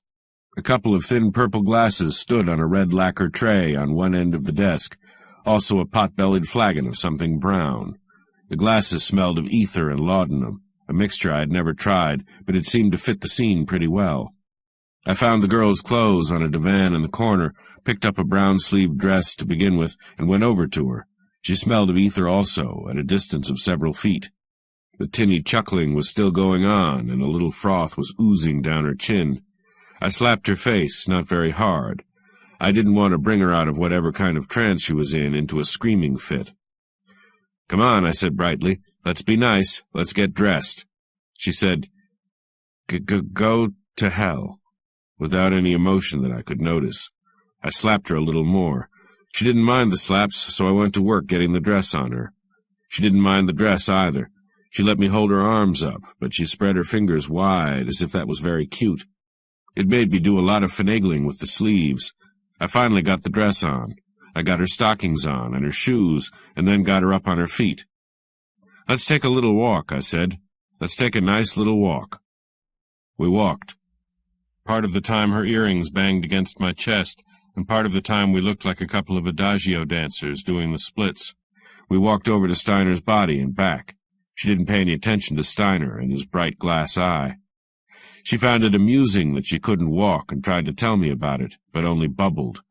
A couple of thin purple glasses stood on a red lacquer tray on one end of the desk, also a pot-bellied flagon of something brown. The glasses smelled of ether and laudanum, a mixture I had never tried, but it seemed to fit the scene pretty well. I found the girl's clothes on a divan in the corner, picked up a brown-sleeved dress to begin with, and went over to her. She smelled of ether also, at a distance of several feet. The tinny chuckling was still going on, and a little froth was oozing down her chin. I slapped her face, not very hard. I didn't want to bring her out of whatever kind of trance she was in into a screaming fit. "Come on," I said brightly. "Let's be nice. Let's get dressed." She said, Go to hell," without any emotion that I could notice. I slapped her a little more. She didn't mind the slaps, so I went to work getting the dress on her. She didn't mind the dress either. She let me hold her arms up, but she spread her fingers wide, as if that was very cute. It made me do a lot of finagling with the sleeves. I finally got the dress on. I got her stockings on, and her shoes, and then got her up on her feet. "Let's take a little walk," I said. "Let's take a nice little walk." We walked. Part of the time her earrings banged against my chest, and part of the time we looked like a couple of adagio dancers doing the splits. We walked over to Steiner's body and back. She didn't pay any attention to Steiner and his bright glass eye. She found it amusing that she couldn't walk and tried to tell me about it, but only bubbled.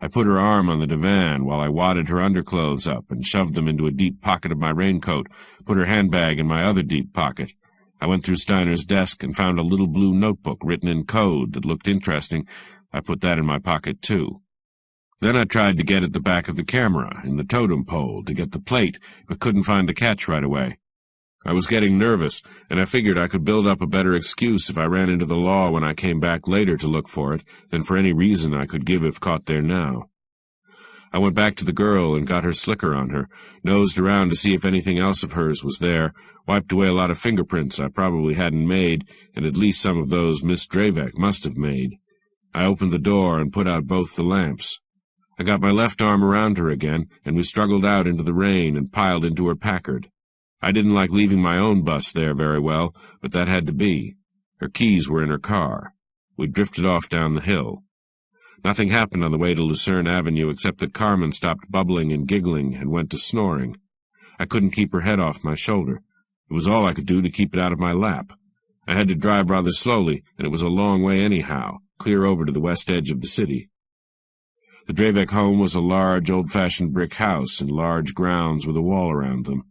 I put her arm on the divan while I wadded her underclothes up and shoved them into a deep pocket of my raincoat, put her handbag in my other deep pocket. I went through Steiner's desk and found a little blue notebook written in code that looked interesting. I put that in my pocket, too. Then I tried to get at the back of the camera, in the totem pole, to get the plate, but couldn't find the catch right away. I was getting nervous, and I figured I could build up a better excuse if I ran into the law when I came back later to look for it than for any reason I could give if caught there now. I went back to the girl and got her slicker on her, nosed around to see if anything else of hers was there, wiped away a lot of fingerprints I probably hadn't made, and at least some of those Miss Dravek must have made. I opened the door and put out both the lamps. I got my left arm around her again, and we struggled out into the rain and piled into her Packard. I didn't like leaving my own bus there very well, but that had to be. Her keys were in her car. We drifted off down the hill. Nothing happened on the way to Lucerne Avenue except that Carmen stopped bubbling and giggling and went to snoring. I couldn't keep her head off my shoulder. It was all I could do to keep it out of my lap. I had to drive rather slowly, and it was a long way anyhow, clear over to the west edge of the city. The Dravek home was a large, old-fashioned brick house in large grounds with a wall around them.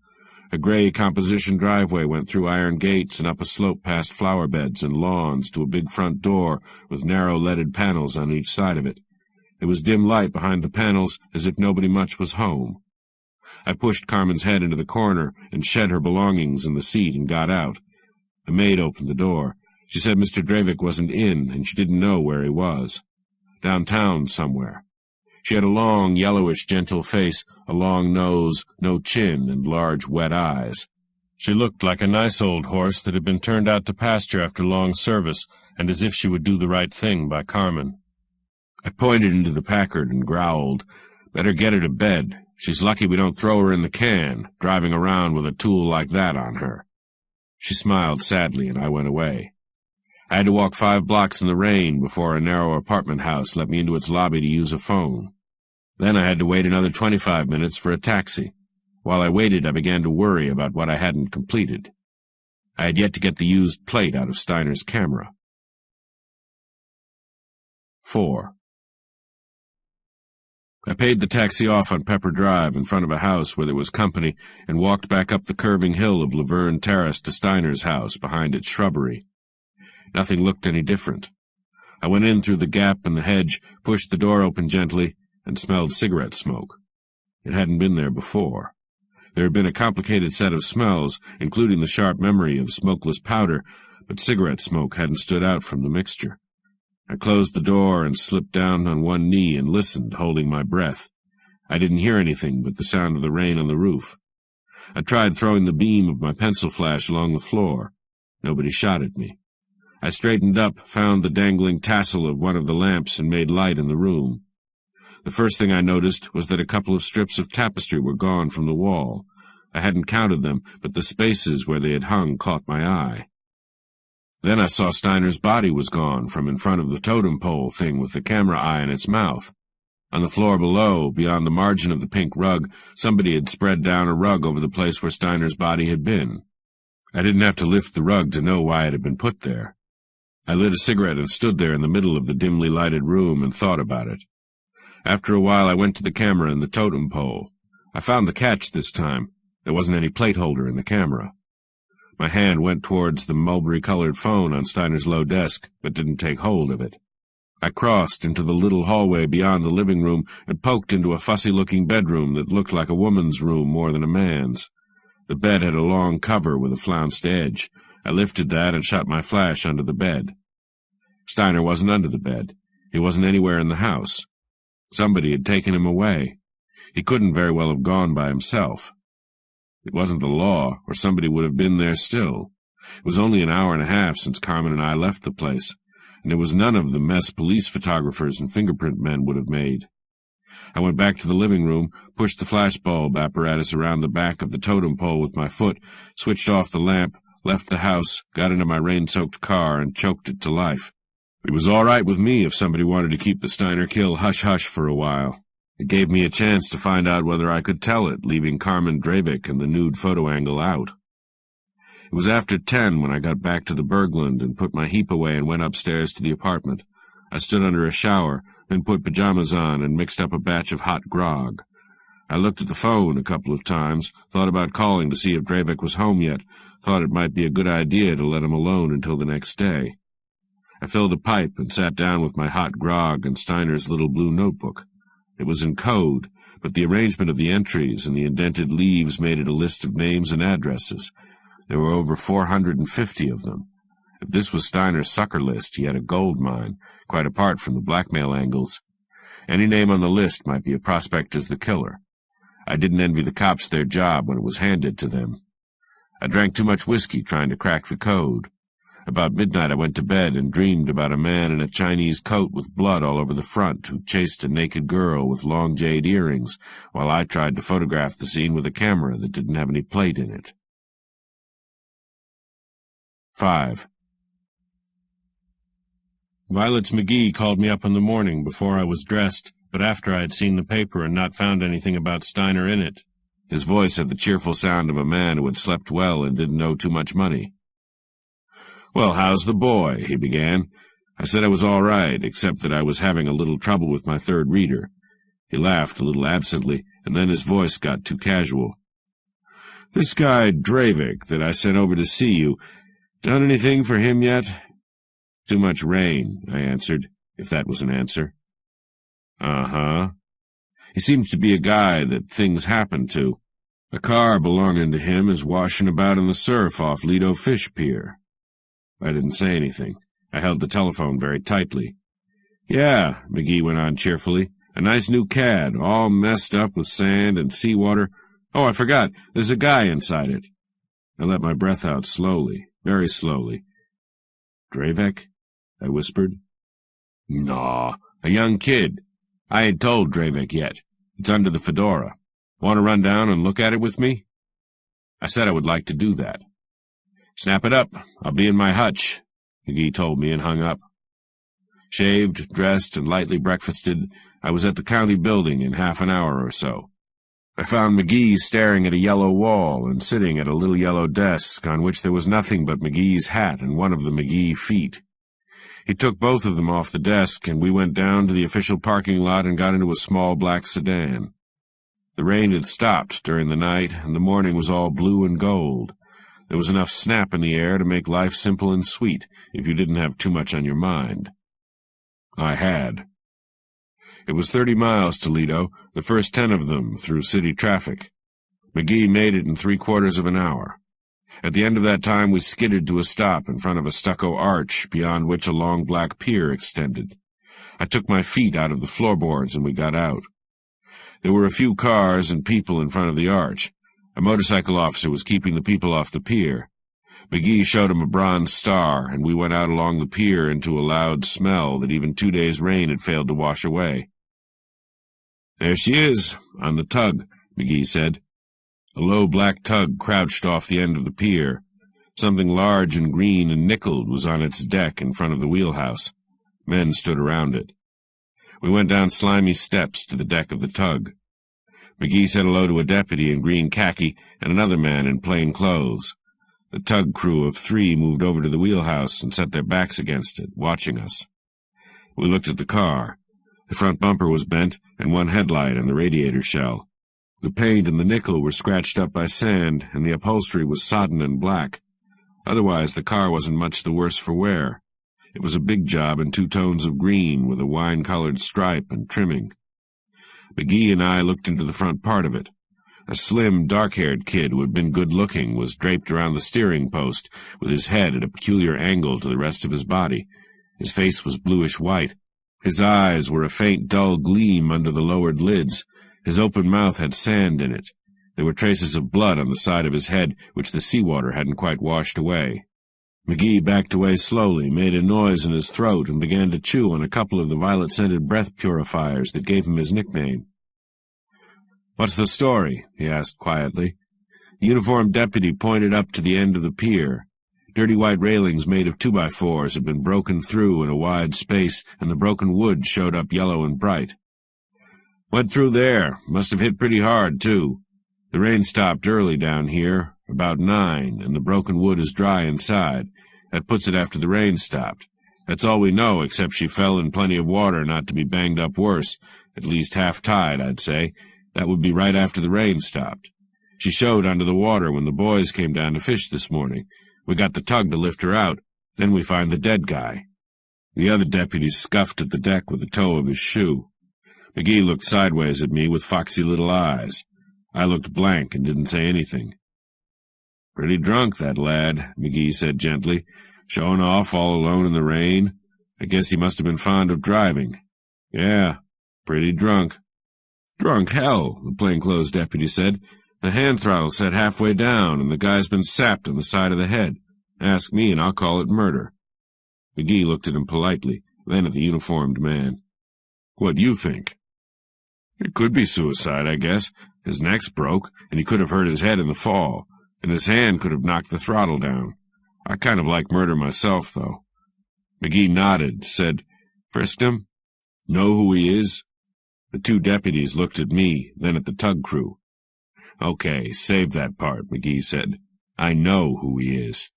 A gray composition driveway went through iron gates and up a slope past flower beds and lawns to a big front door with narrow leaded panels on each side of it. There was dim light behind the panels, as if nobody much was home. I pushed Carmen's head into the corner and shed her belongings in the seat and got out. The maid opened the door. She said Mr. Dravik wasn't in, and she didn't know where he was. Downtown somewhere. She had a long, yellowish, gentle face, a long nose, no chin, and large, wet eyes. She looked like a nice old horse that had been turned out to pasture after long service, and as if she would do the right thing by Carmen. I pointed into the Packard and growled, "Better get her to bed. She's lucky we don't throw her in the can, driving around with a tool like that on her." She smiled sadly, and I went away. I had to walk 5 blocks in the rain before a narrow apartment house let me into its lobby to use a phone. Then I had to wait another 25 minutes for a taxi. While I waited, I began to worry about what I hadn't completed. I had yet to get the used plate out of Steiner's camera. 4. I paid the taxi off on Pepper Drive in front of a house where there was company and walked back up the curving hill of Laverne Terrace to Steiner's house behind its shrubbery. Nothing looked any different. I went in through the gap in the hedge, pushed the door open gently, and smelled cigarette smoke. It hadn't been there before. There had been a complicated set of smells, including the sharp memory of smokeless powder, but cigarette smoke hadn't stood out from the mixture. I closed the door and slipped down on one knee and listened, holding my breath. I didn't hear anything but the sound of the rain on the roof. I tried throwing the beam of my pencil flash along the floor. Nobody shot at me. I straightened up, found the dangling tassel of one of the lamps, and made light in the room. The first thing I noticed was that a couple of strips of tapestry were gone from the wall. I hadn't counted them, but the spaces where they had hung caught my eye. Then I saw Steiner's body was gone from in front of the totem pole thing with the camera eye in its mouth. On the floor below, beyond the margin of the pink rug, somebody had spread down a rug over the place where Steiner's body had been. I didn't have to lift the rug to know why it had been put there. I lit a cigarette and stood there in the middle of the dimly lighted room and thought about it. After a while I went to the camera and the totem pole. I found the catch this time. There wasn't any plate holder in the camera. My hand went towards the mulberry-colored phone on Steiner's low desk, but didn't take hold of it. I crossed into the little hallway beyond the living room and poked into a fussy-looking bedroom that looked like a woman's room more than a man's. The bed had a long cover with a flounced edge. I lifted that and shot my flash under the bed. Steiner wasn't under the bed. He wasn't anywhere in the house. Somebody had taken him away. He couldn't very well have gone by himself. It wasn't the law, or somebody would have been there still. It was only an hour and a half since Carmen and I left the place, and it was none of the mess police photographers and fingerprint men would have made. I went back to the living room, pushed the flashbulb apparatus around the back of the totem pole with my foot, switched off the lamp, left the house, got into my rain-soaked car, and choked it to life. It was all right with me if somebody wanted to keep the Steiner kill hush-hush for a while. It gave me a chance to find out whether I could tell it, leaving Carmen Dravik and the nude photo angle out. It was after 10 when I got back to the Bergland and put my heap away and went upstairs to the apartment. I stood under a shower, then put pajamas on and mixed up a batch of hot grog. I looked at the phone a couple of times, thought about calling to see if Dravik was home yet, thought it might be a good idea to let him alone until the next day. I filled a pipe and sat down with my hot grog and Steiner's little blue notebook. It was in code, but the arrangement of the entries and the indented leaves made it a list of names and addresses. There were over 450 of them. If this was Steiner's sucker list, he had a gold mine, quite apart from the blackmail angles. Any name on the list might be a prospect as the killer. I didn't envy the cops their job when it was handed to them. I drank too much whiskey trying to crack the code. About midnight I went to bed and dreamed about a man in a Chinese coat with blood all over the front who chased a naked girl with long jade earrings while I tried to photograph the scene with a camera that didn't have any plate in it. 5. Violet McGee called me up in the morning before I was dressed, but after I had seen the paper and not found anything about Steiner in it. His voice had the cheerful sound of a man who had slept well and didn't owe too much money. "Well, how's the boy?" he began. I said I was all right, except that I was having a little trouble with my third reader. He laughed a little absently, and then his voice got too casual. "This guy Dravik that I sent over to see you, done anything for him yet?" "Too much rain," I answered, if that was an answer. "Uh-huh. He seems to be a guy that things happen to. A car belonging to him is washing about in the surf off Lido Fish Pier." I didn't say anything. I held the telephone very tightly. "Yeah," McGee went on cheerfully. "A nice new cad, all messed up with sand and seawater. Oh, I forgot, there's a guy inside it." I let my breath out slowly, very slowly. "Dravek?" I whispered. "Naw, a young kid. I ain't told Dravek yet. It's under the fedora. Want to run down and look at it with me?" I said I would like to do that. "Snap it up. I'll be in my hutch," McGee told me and hung up. Shaved, dressed, and lightly breakfasted, I was at the county building in half an hour or so. I found McGee staring at a yellow wall and sitting at a little yellow desk on which there was nothing but McGee's hat and one of the McGee feet. He took both of them off the desk, and we went down to the official parking lot and got into a small black sedan. The rain had stopped during the night, and the morning was all blue and gold. There was enough snap in the air to make life simple and sweet, if you didn't have too much on your mind. I had. It was 30 miles to Lido, the first 10 of them through city traffic. McGee made it in 3/4 of an hour. At the end of that time we skidded to a stop in front of a stucco arch beyond which a long black pier extended. I took my feet out of the floorboards and we got out. There were a few cars and people in front of the arch. A motorcycle officer was keeping the people off the pier. McGee showed him a bronze star, and we went out along the pier into a loud smell that even 2 days' rain had failed to wash away. "There she is, on the tug," McGee said. A low black tug crouched off the end of the pier. Something large and green and nickeled was on its deck in front of the wheelhouse. Men stood around it. We went down slimy steps to the deck of the tug. McGee said hello to a deputy in green khaki and another man in plain clothes. The tug crew of 3 moved over to the wheelhouse and set their backs against it, watching us. We looked at the car. The front bumper was bent, and one headlight and the radiator shell. The paint and the nickel were scratched up by sand, and the upholstery was sodden and black. Otherwise, the car wasn't much the worse for wear. It was a big job in 2 tones of green, with a wine-colored stripe and trimming. McGee and I looked into the front part of it. A slim, dark-haired kid who had been good-looking was draped around the steering post, with his head at a peculiar angle to the rest of his body. His face was bluish-white. His eyes were a faint, dull gleam under the lowered lids. His open mouth had sand in it. There were traces of blood on the side of his head, which the seawater hadn't quite washed away. McGee backed away slowly, made a noise in his throat, and began to chew on a couple of the violet-scented breath purifiers that gave him his nickname. "What's the story?" he asked quietly. The uniformed deputy pointed up to the end of the pier. Dirty white railings made of 2x4s had been broken through in a wide space, and the broken wood showed up yellow and bright. "Went through there. Must have hit pretty hard, too. The rain stopped early down here, about 9, and the broken wood is dry inside. That puts it after the rain stopped. That's all we know, except she fell in plenty of water not to be banged up worse, at least half-tide, I'd say. That would be right after the rain stopped. She showed under the water when the boys came down to fish this morning. We got the tug to lift her out. Then we find the dead guy." The other deputy scuffed at the deck with the toe of his shoe. McGee looked sideways at me with foxy little eyes. I looked blank and didn't say anything. "Pretty drunk, that lad," McGee said gently. "Showing off all alone in the rain. I guess he must have been fond of driving." "Yeah, pretty drunk." "Drunk hell," the plainclothes deputy said. "The hand throttle's set halfway down, and the guy's been sapped on the side of the head. Ask me, and I'll call it murder." McGee looked at him politely, then at the uniformed man. "What do you think?" "It could be suicide, I guess. His neck's broke, and he could have hurt his head in the fall, and his hand could have knocked the throttle down. I kind of like murder myself, though." McGee nodded, said, "Frisked him? Know who he is?" The 2 deputies looked at me, then at the tug crew. "Okay, save that part," McGee said. "I know who he is."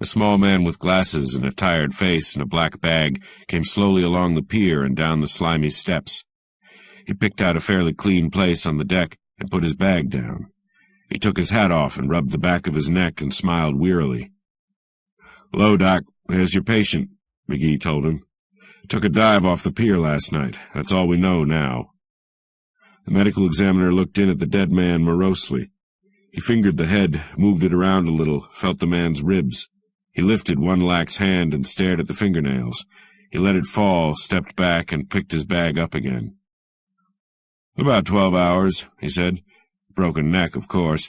A small man with glasses and a tired face and a black bag came slowly along the pier and down the slimy steps. He picked out a fairly clean place on the deck and put his bag down. He took his hat off and rubbed the back of his neck and smiled wearily. "Hello, Doc. There's your patient," McGee told him. "Took a dive off the pier last night. That's all we know now." The medical examiner looked in at the dead man morosely. He fingered the head, moved it around a little, felt the man's ribs. He lifted one lax hand and stared at the fingernails. He let it fall, stepped back, and picked his bag up again. "About 12 hours, he said. "Broken neck, of course.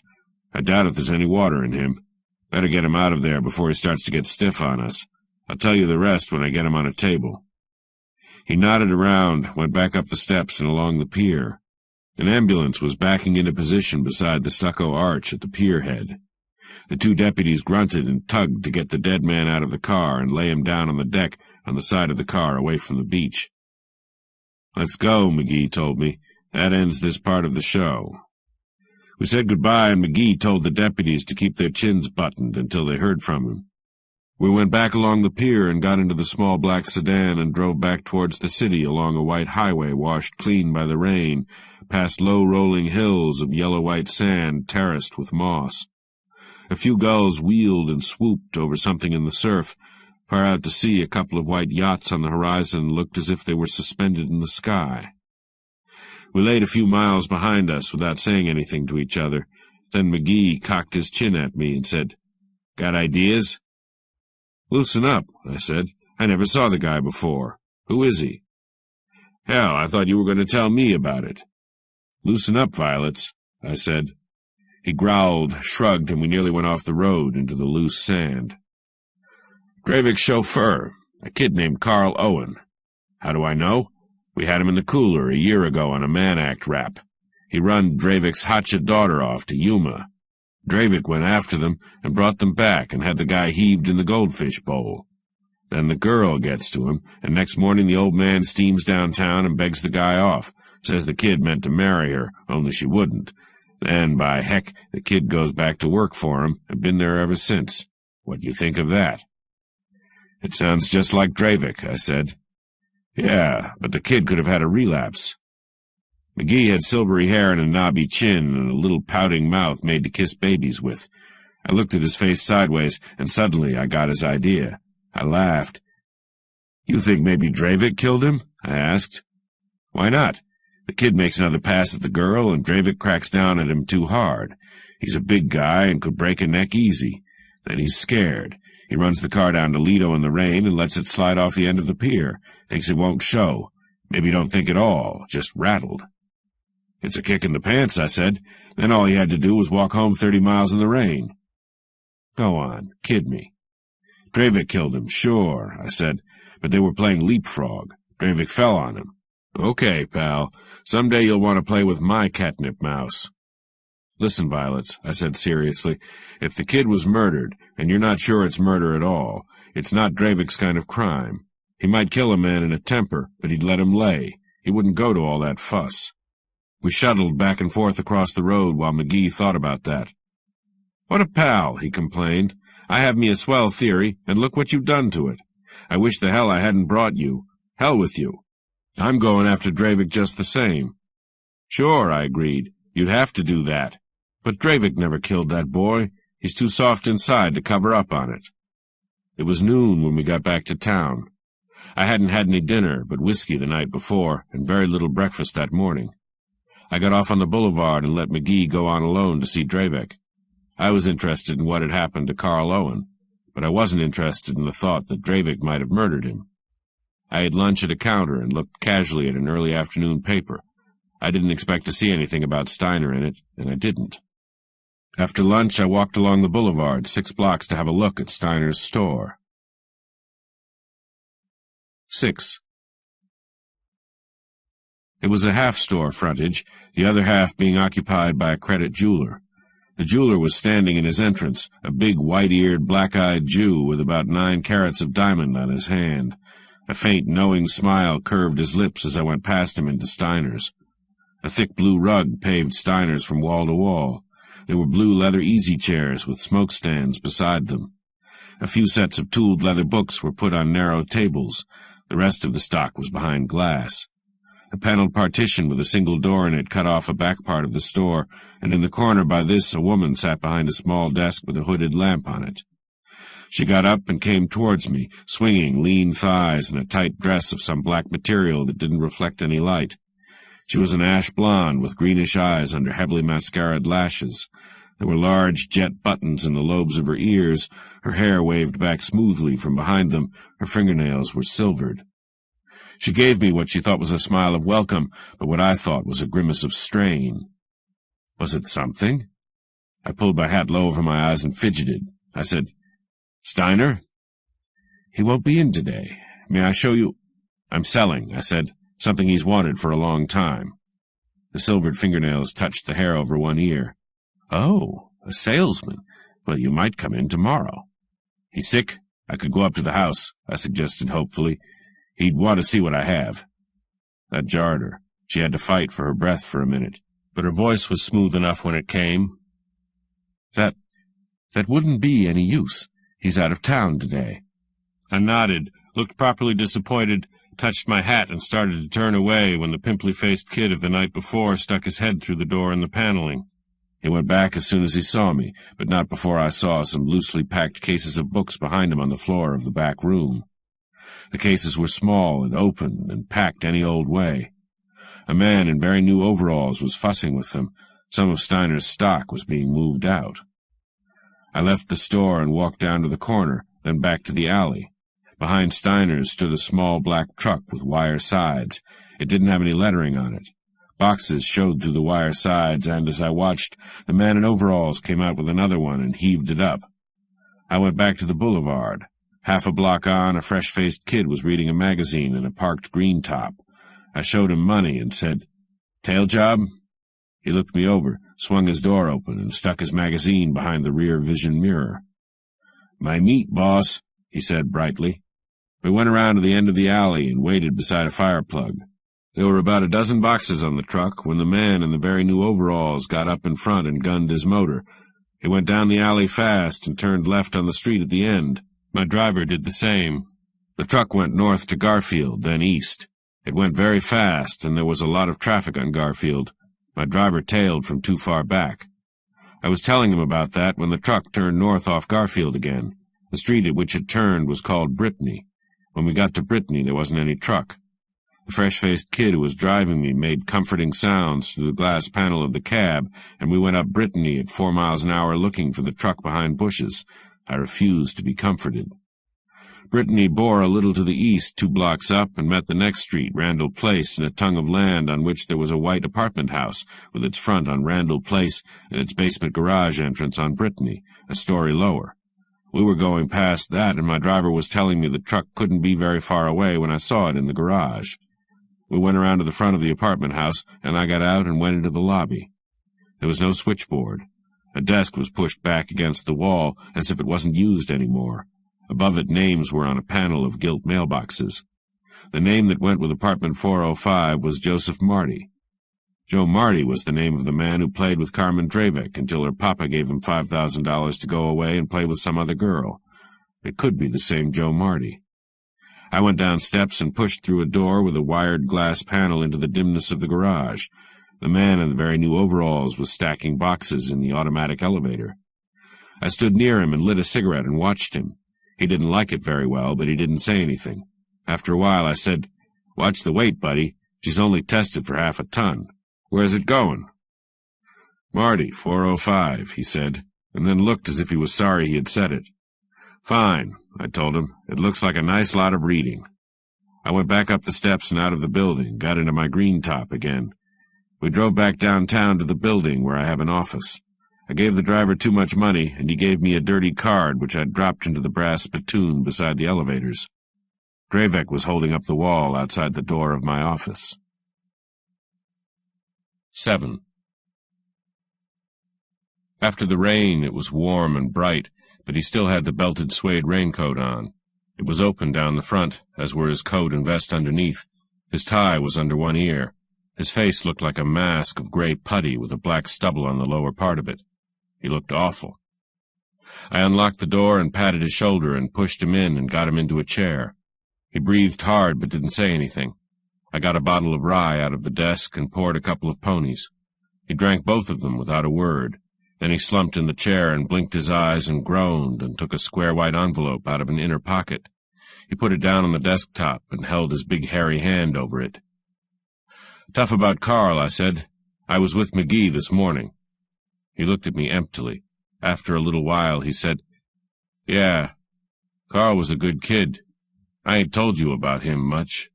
I doubt if there's any water in him. Better get him out of there before he starts to get stiff on us. I'll tell you the rest when I get him on a table." He nodded around, went back up the steps and along the pier. An ambulance was backing into position beside the stucco arch at the pier head. The two deputies grunted and tugged to get the dead man out of the car and lay him down on the deck on the side of the car away from the beach. "Let's go," McGee told me. "That ends this part of the show." We said goodbye, and McGee told the deputies to keep their chins buttoned until they heard from him. We went back along the pier and got into the small black sedan and drove back towards the city along a white highway washed clean by the rain, past low rolling hills of yellow-white sand terraced with moss. A few gulls wheeled and swooped over something in the surf. Far out to sea, a couple of white yachts on the horizon looked as if they were suspended in the sky. We laid a few miles behind us without saying anything to each other. Then McGee cocked his chin at me and said, "Got ideas?" "Loosen up," I said. "I never saw the guy before. Who is he?" "Hell, I thought you were going to tell me about it." "Loosen up, Violets," I said. He growled, shrugged, and we nearly went off the road into the loose sand. "Dreivik's chauffeur, a kid named Carl Owen. How do I know? We had him in the cooler a year ago on a man-act rap. He run Dreivik's hotshot daughter off to Yuma. Dreivik went after them and brought them back and had the guy heaved in the goldfish bowl. Then the girl gets to him, and next morning the old man steams downtown and begs the guy off, says the kid meant to marry her, only she wouldn't. Then, by heck, the kid goes back to work for him and been there ever since. What do you think of that?" "It sounds just like Dreivik," I said. "Yeah, but the kid could have had a relapse." McGee had silvery hair and a knobby chin and a little pouting mouth made to kiss babies with. I looked at his face sideways, and suddenly I got his idea. I laughed. "You think maybe Dreivik killed him?" I asked. "Why not? The kid makes another pass at the girl, and Dreivik cracks down at him too hard. He's a big guy and could break a neck easy. Then he's scared. He runs the car down to Lido in the rain and lets it slide off the end of the pier. Thinks it won't show. Maybe don't think at all, just rattled." "It's a kick in the pants," I said. "Then all he had to do was walk home 30 miles in the rain." "Go on, kid me." "Dreivik killed him, sure," I said, "but they were playing leapfrog. Dreivik fell on him." "Okay, pal. Someday you'll want to play with my catnip mouse." "Listen, Violets," I said seriously, "if the kid was murdered, and you're not sure it's murder at all, it's not Dreivik's kind of crime. He might kill a man in a temper, but he'd let him lay. He wouldn't go to all that fuss." We shuttled back and forth across the road while McGee thought about that. "What a pal," he complained. "I have me a swell theory, and look what you've done to it. I wish the hell I hadn't brought you. Hell with you. I'm going after Dreivik just the same." "Sure," I agreed. "You'd have to do that. But Dreivik never killed that boy. He's too soft inside to cover up on it." It was noon when we got back to town. I hadn't had any dinner but whiskey the night before, and very little breakfast that morning. I got off on the boulevard and let McGee go on alone to see Dreivik. I was interested in what had happened to Carl Owen, but I wasn't interested in the thought that Dreivik might have murdered him. I ate lunch at a counter and looked casually at an early afternoon paper. I didn't expect to see anything about Steiner in it, and I didn't. After lunch, I walked along the boulevard 6 blocks to have a look at Steiner's store. 6. It was a half-store frontage, the other half being occupied by a credit jeweler. The jeweler was standing in his entrance, a big white-eared, black-eyed Jew with about 9 carats of diamond on his hand. A faint, knowing smile curved his lips as I went past him into Steiner's. A thick blue rug paved Steiner's from wall to wall. There were blue leather easy chairs with smoke stands beside them. A few sets of tooled leather books were put on narrow tables. The rest of the stock was behind glass. A paneled partition with a single door in it cut off a back part of the store, and in the corner by this a woman sat behind a small desk with a hooded lamp on it. She got up and came towards me, swinging lean thighs and a tight dress of some black material that didn't reflect any light. She was an ash blonde with greenish eyes under heavily mascaraed lashes. There were large jet buttons in the lobes of her ears, her hair waved back smoothly from behind them, her fingernails were silvered. She gave me what she thought was a smile of welcome, but what I thought was a grimace of strain. Was it something? I pulled my hat low over my eyes and fidgeted. I said, "Steiner?" "He won't be in today. May I show you—" "I'm selling," I said. "Something he's wanted for a long time." The silvered fingernails touched the hair over one ear. "Oh, a salesman. Well, you might come in tomorrow." "He's sick? I could go up to the house," I suggested hopefully. "He'd want to see what I have." That jarred her. She had to fight for her breath for a minute, but her voice was smooth enough when it came. That wouldn't be any use. He's out of town today." I nodded, looked properly disappointed, touched my hat, and started to turn away when the pimply-faced kid of the night before stuck his head through the door in the paneling. He went back as soon as he saw me, but not before I saw some loosely packed cases of books behind him on the floor of the back room. The cases were small and open and packed any old way. A man in very new overalls was fussing with them. Some of Steiner's stock was being moved out. I left the store and walked down to the corner, then back to the alley. Behind Steiner's stood a small black truck with wire sides. It didn't have any lettering on it. Boxes showed through the wire sides, and as I watched, the man in overalls came out with another one and heaved it up. I went back to the boulevard. Half a block on, a fresh-faced kid was reading a magazine in a parked green top. I showed him money and said, "Tail job?" He looked me over, swung his door open, and stuck his magazine behind the rear vision mirror. "My meat, boss," he said brightly. We went around to the end of the alley and waited beside a fire plug. There were about a dozen boxes on the truck when the man in the very new overalls got up in front and gunned his motor. He went down the alley fast and turned left on the street at the end. My driver did the same. The truck went north to Garfield, then east. It went very fast, and there was a lot of traffic on Garfield. My driver tailed from too far back. I was telling him about that when the truck turned north off Garfield again. The street at which it turned was called Brittany. When we got to Brittany, there wasn't any truck. The fresh-faced kid who was driving me made comforting sounds through the glass panel of the cab, and we went up Brittany at 4 miles an hour looking for the truck behind bushes. I refused to be comforted. Brittany bore a little to the east, 2 blocks up, and met the next street, Randall Place, in a tongue of land on which there was a white apartment house, with its front on Randall Place and its basement garage entrance on Brittany, a story lower. We were going past that, and my driver was telling me the truck couldn't be very far away when I saw it in the garage. We went around to the front of the apartment house, and I got out and went into the lobby. There was no switchboard. A desk was pushed back against the wall, as if it wasn't used any more. Above it, names were on a panel of gilt mailboxes. The name that went with apartment 405 was Joseph Marty. Joe Marty was the name of the man who played with Carmen Drevek until her papa gave him $5,000 to go away and play with some other girl. It could be the same Joe Marty. I went down steps and pushed through a door with a wired glass panel into the dimness of the garage. The man in the very new overalls was stacking boxes in the automatic elevator. I stood near him and lit a cigarette and watched him. He didn't like it very well, but he didn't say anything. After a while, I said, "Watch the weight, buddy. She's only tested for half a ton. Where's it going?" "Marty, 405, he said, and then looked as if he was sorry he had said it. "Fine," I told him. "It looks like a nice lot of reading." I went back up the steps and out of the building, got into my green top again. We drove back downtown to the building where I have an office. I gave the driver too much money, and he gave me a dirty card which I'd dropped into the brass spittoon beside the elevators. Drevek was holding up the wall outside the door of my office. 7. After the rain, it was warm and bright, but he still had the belted suede raincoat on. It was open down the front, as were his coat and vest underneath. His tie was under one ear. His face looked like a mask of gray putty with a black stubble on the lower part of it. He looked awful. I unlocked the door and patted his shoulder and pushed him in and got him into a chair. He breathed hard but didn't say anything. I got a bottle of rye out of the desk and poured a couple of ponies. He drank both of them without a word. Then he slumped in the chair and blinked his eyes and groaned and took a square white envelope out of an inner pocket. He put it down on the desktop and held his big hairy hand over it. "Tough about Carl," I said. "I was with McGee this morning." He looked at me emptily. After a little while, he said, "Yeah, Carl was a good kid. I ain't told you about him much."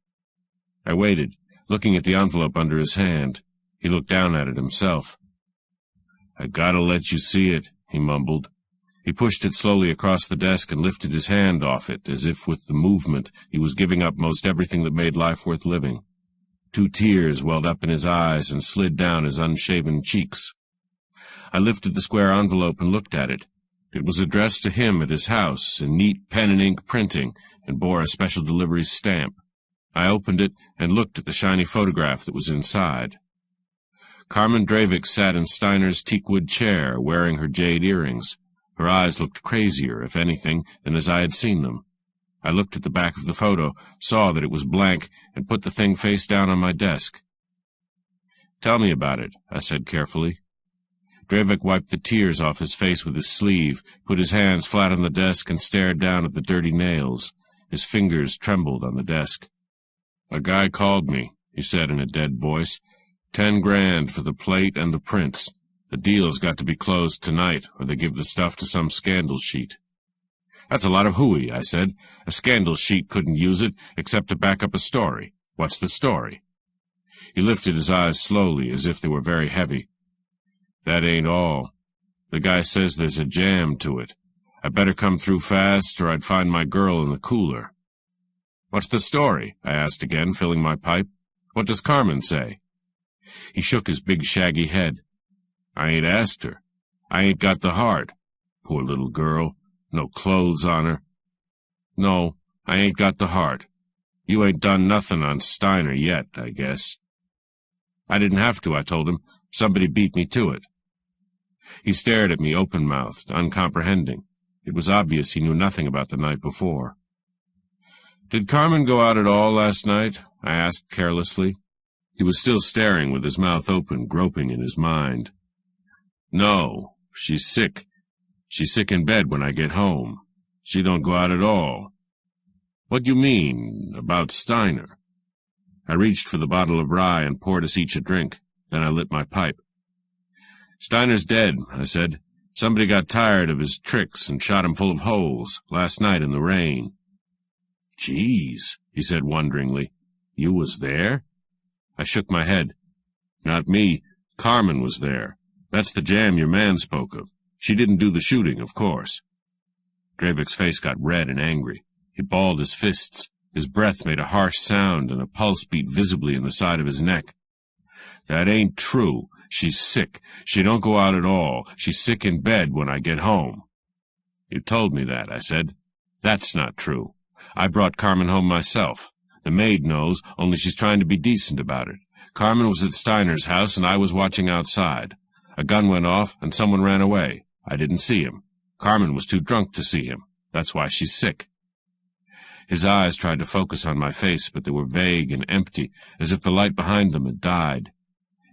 I waited, looking at the envelope under his hand. He looked down at it himself. "I gotta let you see it," he mumbled. He pushed it slowly across the desk and lifted his hand off it, as if with the movement he was giving up most everything that made life worth living. 2 tears welled up in his eyes and slid down his unshaven cheeks. I lifted the square envelope and looked at it. It was addressed to him at his house in neat pen-and-ink printing and bore a special delivery stamp. I opened it and looked at the shiny photograph that was inside. Carmen Drevick sat in Steiner's teakwood chair, wearing her jade earrings. Her eyes looked crazier, if anything, than as I had seen them. I looked at the back of the photo, saw that it was blank, and put the thing face down on my desk. "Tell me about it," I said carefully. Drevick wiped the tears off his face with his sleeve, put his hands flat on the desk, and stared down at the dirty nails. His fingers trembled on the desk. "A guy called me," he said in a dead voice. $10 grand for the plate and the prints. The deal's got to be closed tonight, or they give the stuff to some scandal sheet." "That's a lot of hooey," I said. "A scandal sheet couldn't use it, except to back up a story. What's the story?" He lifted his eyes slowly, as if they were very heavy. "That ain't all. The guy says there's a jam to it. I better come through fast, or I'd find my girl in the cooler." "What's the story?" I asked again, filling my pipe. "What does Carmen say?" He shook his big shaggy head. "I ain't asked her. I ain't got the heart. Poor little girl. No clothes on her. No, I ain't got the heart. You ain't done nothing on Steiner yet, I guess." "I didn't have to," I told him. "Somebody beat me to it." He stared at me open-mouthed, uncomprehending. It was obvious he knew nothing about the night before. "Did Carmen go out at all last night?" I asked carelessly. He was still staring with his mouth open, groping in his mind. "No, she's sick. She's sick in bed when I get home. She don't go out at all." "What do you mean, about Steiner?" I reached for the bottle of rye and poured us each a drink. Then I lit my pipe. "Steiner's dead," I said. "Somebody got tired of his tricks and shot him full of holes last night in the rain." "Geez," he said wonderingly. "You was there?" I shook my head. "Not me. Carmen was there. That's the jam your man spoke of. She didn't do the shooting, of course." Drevick's face got red and angry. He balled his fists. His breath made a harsh sound, and a pulse beat visibly in the side of his neck. "That ain't true. She's sick. She don't go out at all. She's sick in bed when I get home." "You told me that," I said. "That's not true. I brought Carmen home myself. The maid knows, only she's trying to be decent about it. Carmen was at Steiner's house, and I was watching outside. A gun went off, and someone ran away. I didn't see him. Carmen was too drunk to see him. That's why she's sick." His eyes tried to focus on my face, but they were vague and empty, as if the light behind them had died.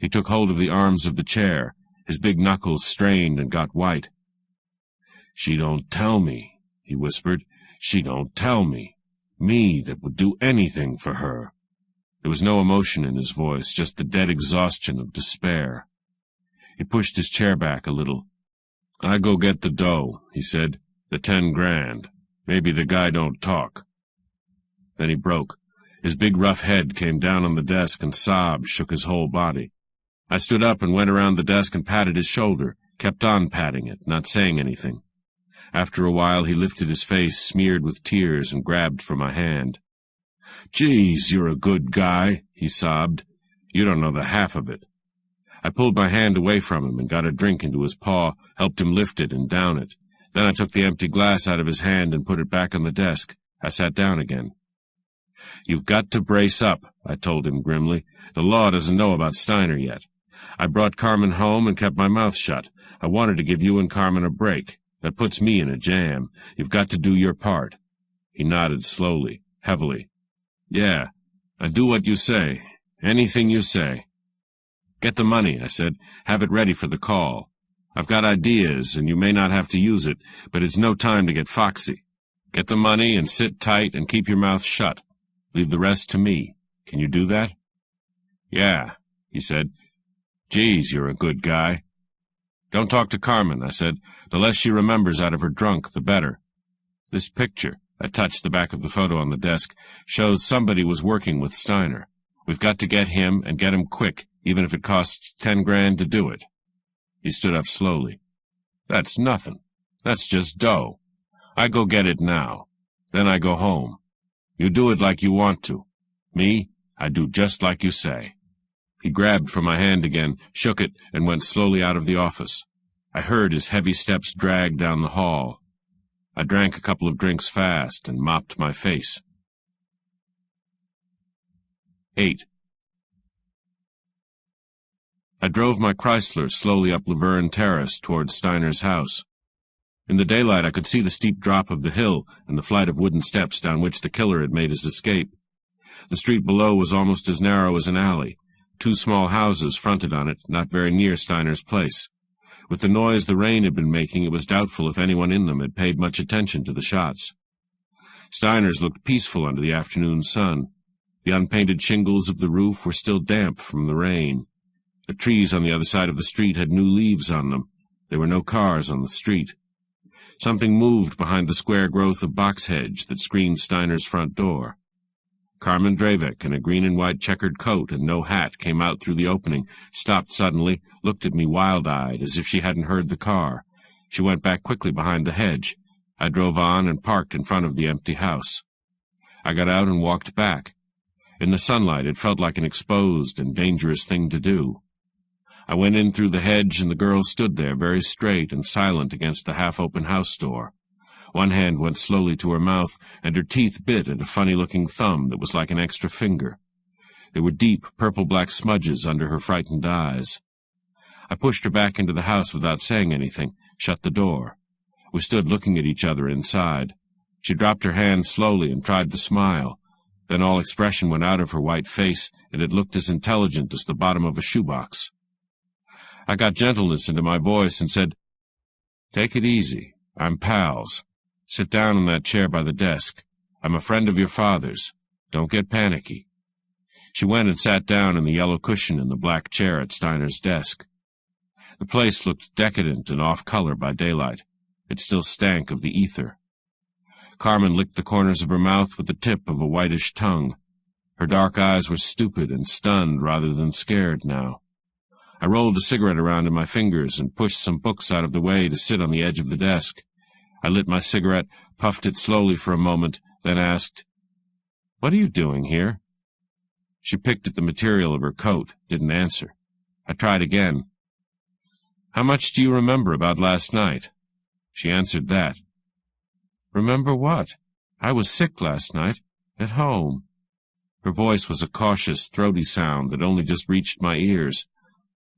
He took hold of the arms of the chair. His big knuckles strained and got white. "She don't tell me," he whispered. "She don't tell me. Me that would do anything for her." There was no emotion in his voice, just the dead exhaustion of despair. He pushed his chair back a little. "I go get the dough," he said. "The 10 grand. Maybe the guy don't talk." Then he broke. His big rough head came down on the desk, and sobs shook his whole body. I stood up and went around the desk and patted his shoulder, kept on patting it, not saying anything. After a while he lifted his face, smeared with tears, and grabbed for my hand. "Geez, you're a good guy," he sobbed. "You don't know the half of it." I pulled my hand away from him and got a drink into his paw, helped him lift it and down it. Then I took the empty glass out of his hand and put it back on the desk. I sat down again. "You've got to brace up," I told him grimly. "The law doesn't know about Steiner yet. I brought Carmen home and kept my mouth shut. I wanted to give you and Carmen a break. That puts me in a jam. You've got to do your part." He nodded slowly, heavily. "Yeah, I do what you say. Anything you say." "Get the money," I said. "Have it ready for the call. I've got ideas, and you may not have to use it, but it's no time to get foxy. Get the money and sit tight and keep your mouth shut. Leave the rest to me. Can you do that?" "Yeah," he said. "Geez, you're a good guy." Don't talk to Carmen, I said. The less she remembers out of her drunk, the better. This picture, I touched the back of the photo on the desk, shows somebody was working with Steiner. We've got to get him, and get him quick, even if it costs 10 grand to do it. He stood up slowly. That's nothing. That's just dough. I go get it now. Then I go home. You do it like you want to. Me, I do just like you say. He grabbed from my hand again, shook it, and went slowly out of the office. I heard his heavy steps drag down the hall. I drank a couple of drinks fast and mopped my face. 8. I drove my Chrysler slowly up Laverne Terrace toward Steiner's house. In the daylight I could see the steep drop of the hill and the flight of wooden steps down which the killer had made his escape. The street below was almost as narrow as an alley. 2 small houses fronted on it, not very near Steiner's place. With the noise the rain had been making, it was doubtful if anyone in them had paid much attention to the shots. Steiner's looked peaceful under the afternoon sun. The unpainted shingles of the roof were still damp from the rain. The trees on the other side of the street had new leaves on them. There were no cars on the street. Something moved behind the square growth of box hedge that screened Steiner's front door. Carmen Dravik, in a green and white checkered coat and no hat, came out through the opening, stopped suddenly, looked at me wild-eyed, as if she hadn't heard the car. She went back quickly behind the hedge. I drove on and parked in front of the empty house. I got out and walked back. In the sunlight it felt like an exposed and dangerous thing to do. I went in through the hedge, and the girl stood there, very straight and silent against the half-open house door. One hand went slowly to her mouth, and her teeth bit at a funny-looking thumb that was like an extra finger. There were deep, purple-black smudges under her frightened eyes. I pushed her back into the house without saying anything, shut the door. We stood looking at each other inside. She dropped her hand slowly and tried to smile. Then all expression went out of her white face, and it looked as intelligent as the bottom of a shoebox. I got gentleness into my voice and said, "Take it easy. I'm pals. Sit down in that chair by the desk. I'm a friend of your father's. Don't get panicky." She went and sat down in the yellow cushion in the black chair at Steiner's desk. The place looked decadent and off-color by daylight. It still stank of the ether. Carmen licked the corners of her mouth with the tip of a whitish tongue. Her dark eyes were stupid and stunned rather than scared now. I rolled a cigarette around in my fingers and pushed some books out of the way to sit on the edge of the desk. I lit my cigarette, puffed it slowly for a moment, then asked, "What are you doing here?" She picked at the material of her coat, didn't answer. I tried again. "How much do you remember about last night?" She answered that. "Remember what? I was sick last night, at home." Her voice was a cautious, throaty sound that only just reached my ears.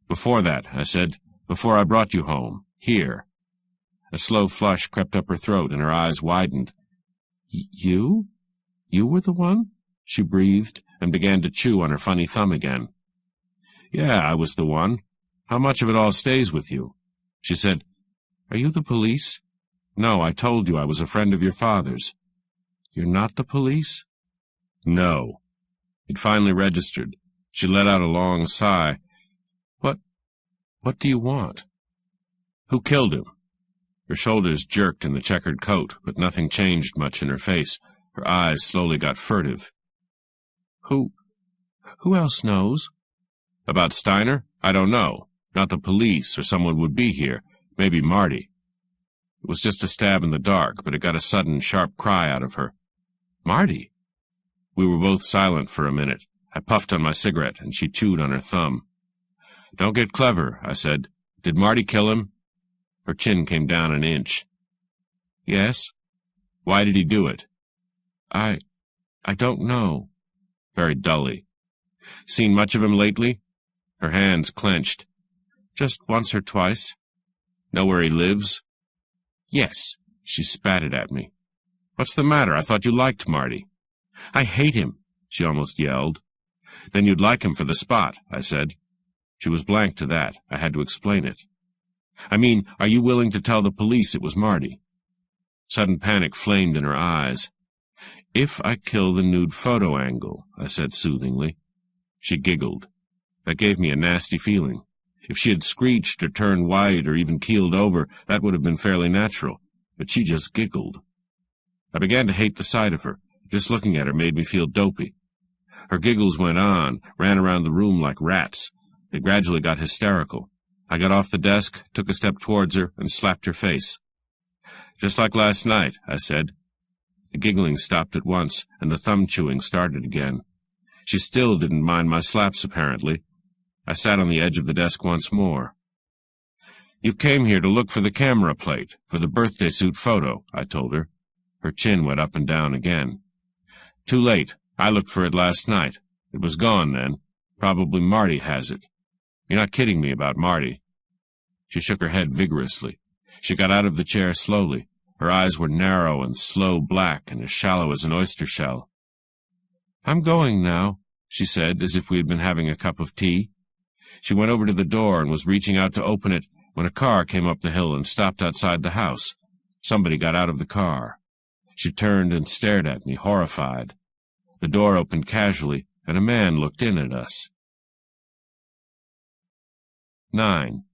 "Before that," I said, "before I brought you home, here." A slow flush crept up her throat, and her eyes widened. You? You were the one?" she breathed, and began to chew on her funny thumb again. "Yeah, I was the one. How much of it all stays with you?" She said, "Are you the police?" "No, I told you I was a friend of your father's." "You're not the police?" "No." It finally registered. She let out a long sigh. What do you want?" "Who killed him?" Her shoulders jerked in the checkered coat, but nothing changed much in her face. Her eyes slowly got furtive. Who else knows?" "About Steiner? I don't know. Not the police, or someone would be here. Maybe Marty." It was just a stab in the dark, but it got a sudden, sharp cry out of her. "Marty?" We were both silent for a minute. I puffed on my cigarette, and she chewed on her thumb. "Don't get clever," I said. "Did Marty kill him?" Her chin came down an inch. "Yes." "Why did he do it?" I don't know." Very dully. "Seen much of him lately?" Her hands clenched. "Just once or twice." "Know where he lives?" "Yes." She spat it at me. "What's the matter? I thought you liked Marty." "I hate him," she almost yelled. "Then you'd like him for the spot," I said. She was blank to that. I had to explain it. "I mean, are you willing to tell the police it was Marty?" Sudden panic flamed in her eyes. "If I kill the nude photo angle," I said soothingly. She giggled. That gave me a nasty feeling. If she had screeched or turned white or even keeled over, that would have been fairly natural, but she just giggled. I began to hate the sight of her. Just looking at her made me feel dopey. Her giggles went on, ran around the room like rats. They gradually got hysterical. I got off the desk, took a step towards her, and slapped her face. "Just like last night," I said. The giggling stopped at once, and the thumb-chewing started again. She still didn't mind my slaps, apparently. I sat on the edge of the desk once more. "You came here to look for the camera plate, for the birthday suit photo," I told her. Her chin went up and down again. "Too late. I looked for it last night. It was gone then. Probably Marty has it. You're not kidding me about Marty." She shook her head vigorously. She got out of the chair slowly. Her eyes were narrow and slow black and as shallow as an oyster shell. "I'm going now," she said, as if we had been having a cup of tea. She went over to the door and was reaching out to open it when a car came up the hill and stopped outside the house. Somebody got out of the car. She turned and stared at me, horrified. The door opened casually, and a man looked in at us. 9.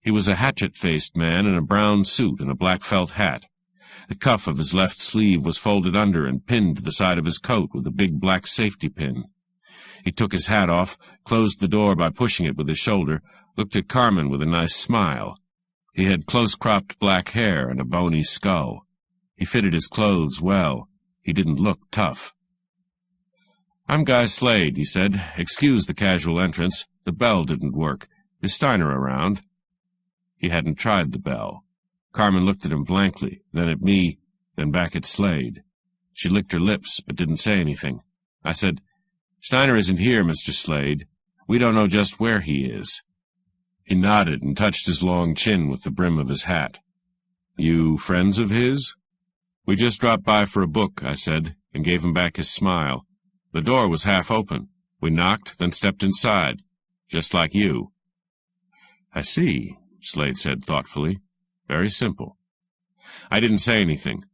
He was a hatchet-faced man in a brown suit and a black felt hat. The cuff of his left sleeve was folded under and pinned to the side of his coat with a big black safety pin. He took his hat off, closed the door by pushing it with his shoulder, looked at Carmen with a nice smile. He had close-cropped black hair and a bony skull. He fitted his clothes well. He didn't look tough. "I'm Guy Slade," he said. "Excuse the casual entrance. The bell didn't work. Is Steiner around?" He hadn't tried the bell. Carmen looked at him blankly, then at me, then back at Slade. She licked her lips, but didn't say anything. I said, "Steiner isn't here, Mr. Slade. We don't know just where he is." He nodded and touched his long chin with the brim of his hat. "You friends of his?" "We just dropped by for a book," I said, and gave him back his smile. "The door was half open. We knocked, then stepped inside. Just like you." "I see," Slade said thoughtfully. "Very simple." I didn't say anything.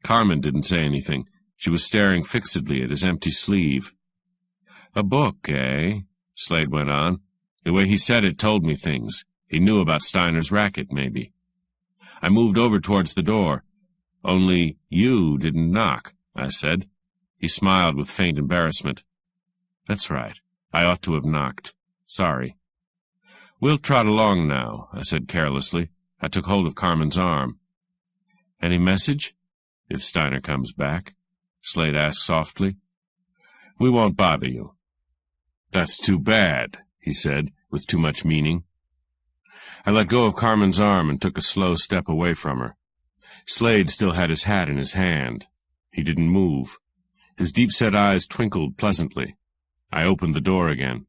Carmen didn't say anything. She was staring fixedly at his empty sleeve. "A book, eh?" Slade went on. The way he said it told me things. He knew about Steiner's racket, maybe. I moved over towards the door. "Only you didn't knock," I said. He smiled with faint embarrassment. "That's right. I ought to have knocked. Sorry." "We'll trot along now," I said carelessly. I took hold of Carmen's arm. "Any message?" "If Steiner comes back," Slade asked softly. "We won't bother you." "That's too bad," he said, with too much meaning. I let go of Carmen's arm and took a slow step away from her. Slade still had his hat in his hand. He didn't move. His deep-set eyes twinkled pleasantly. I opened the door again.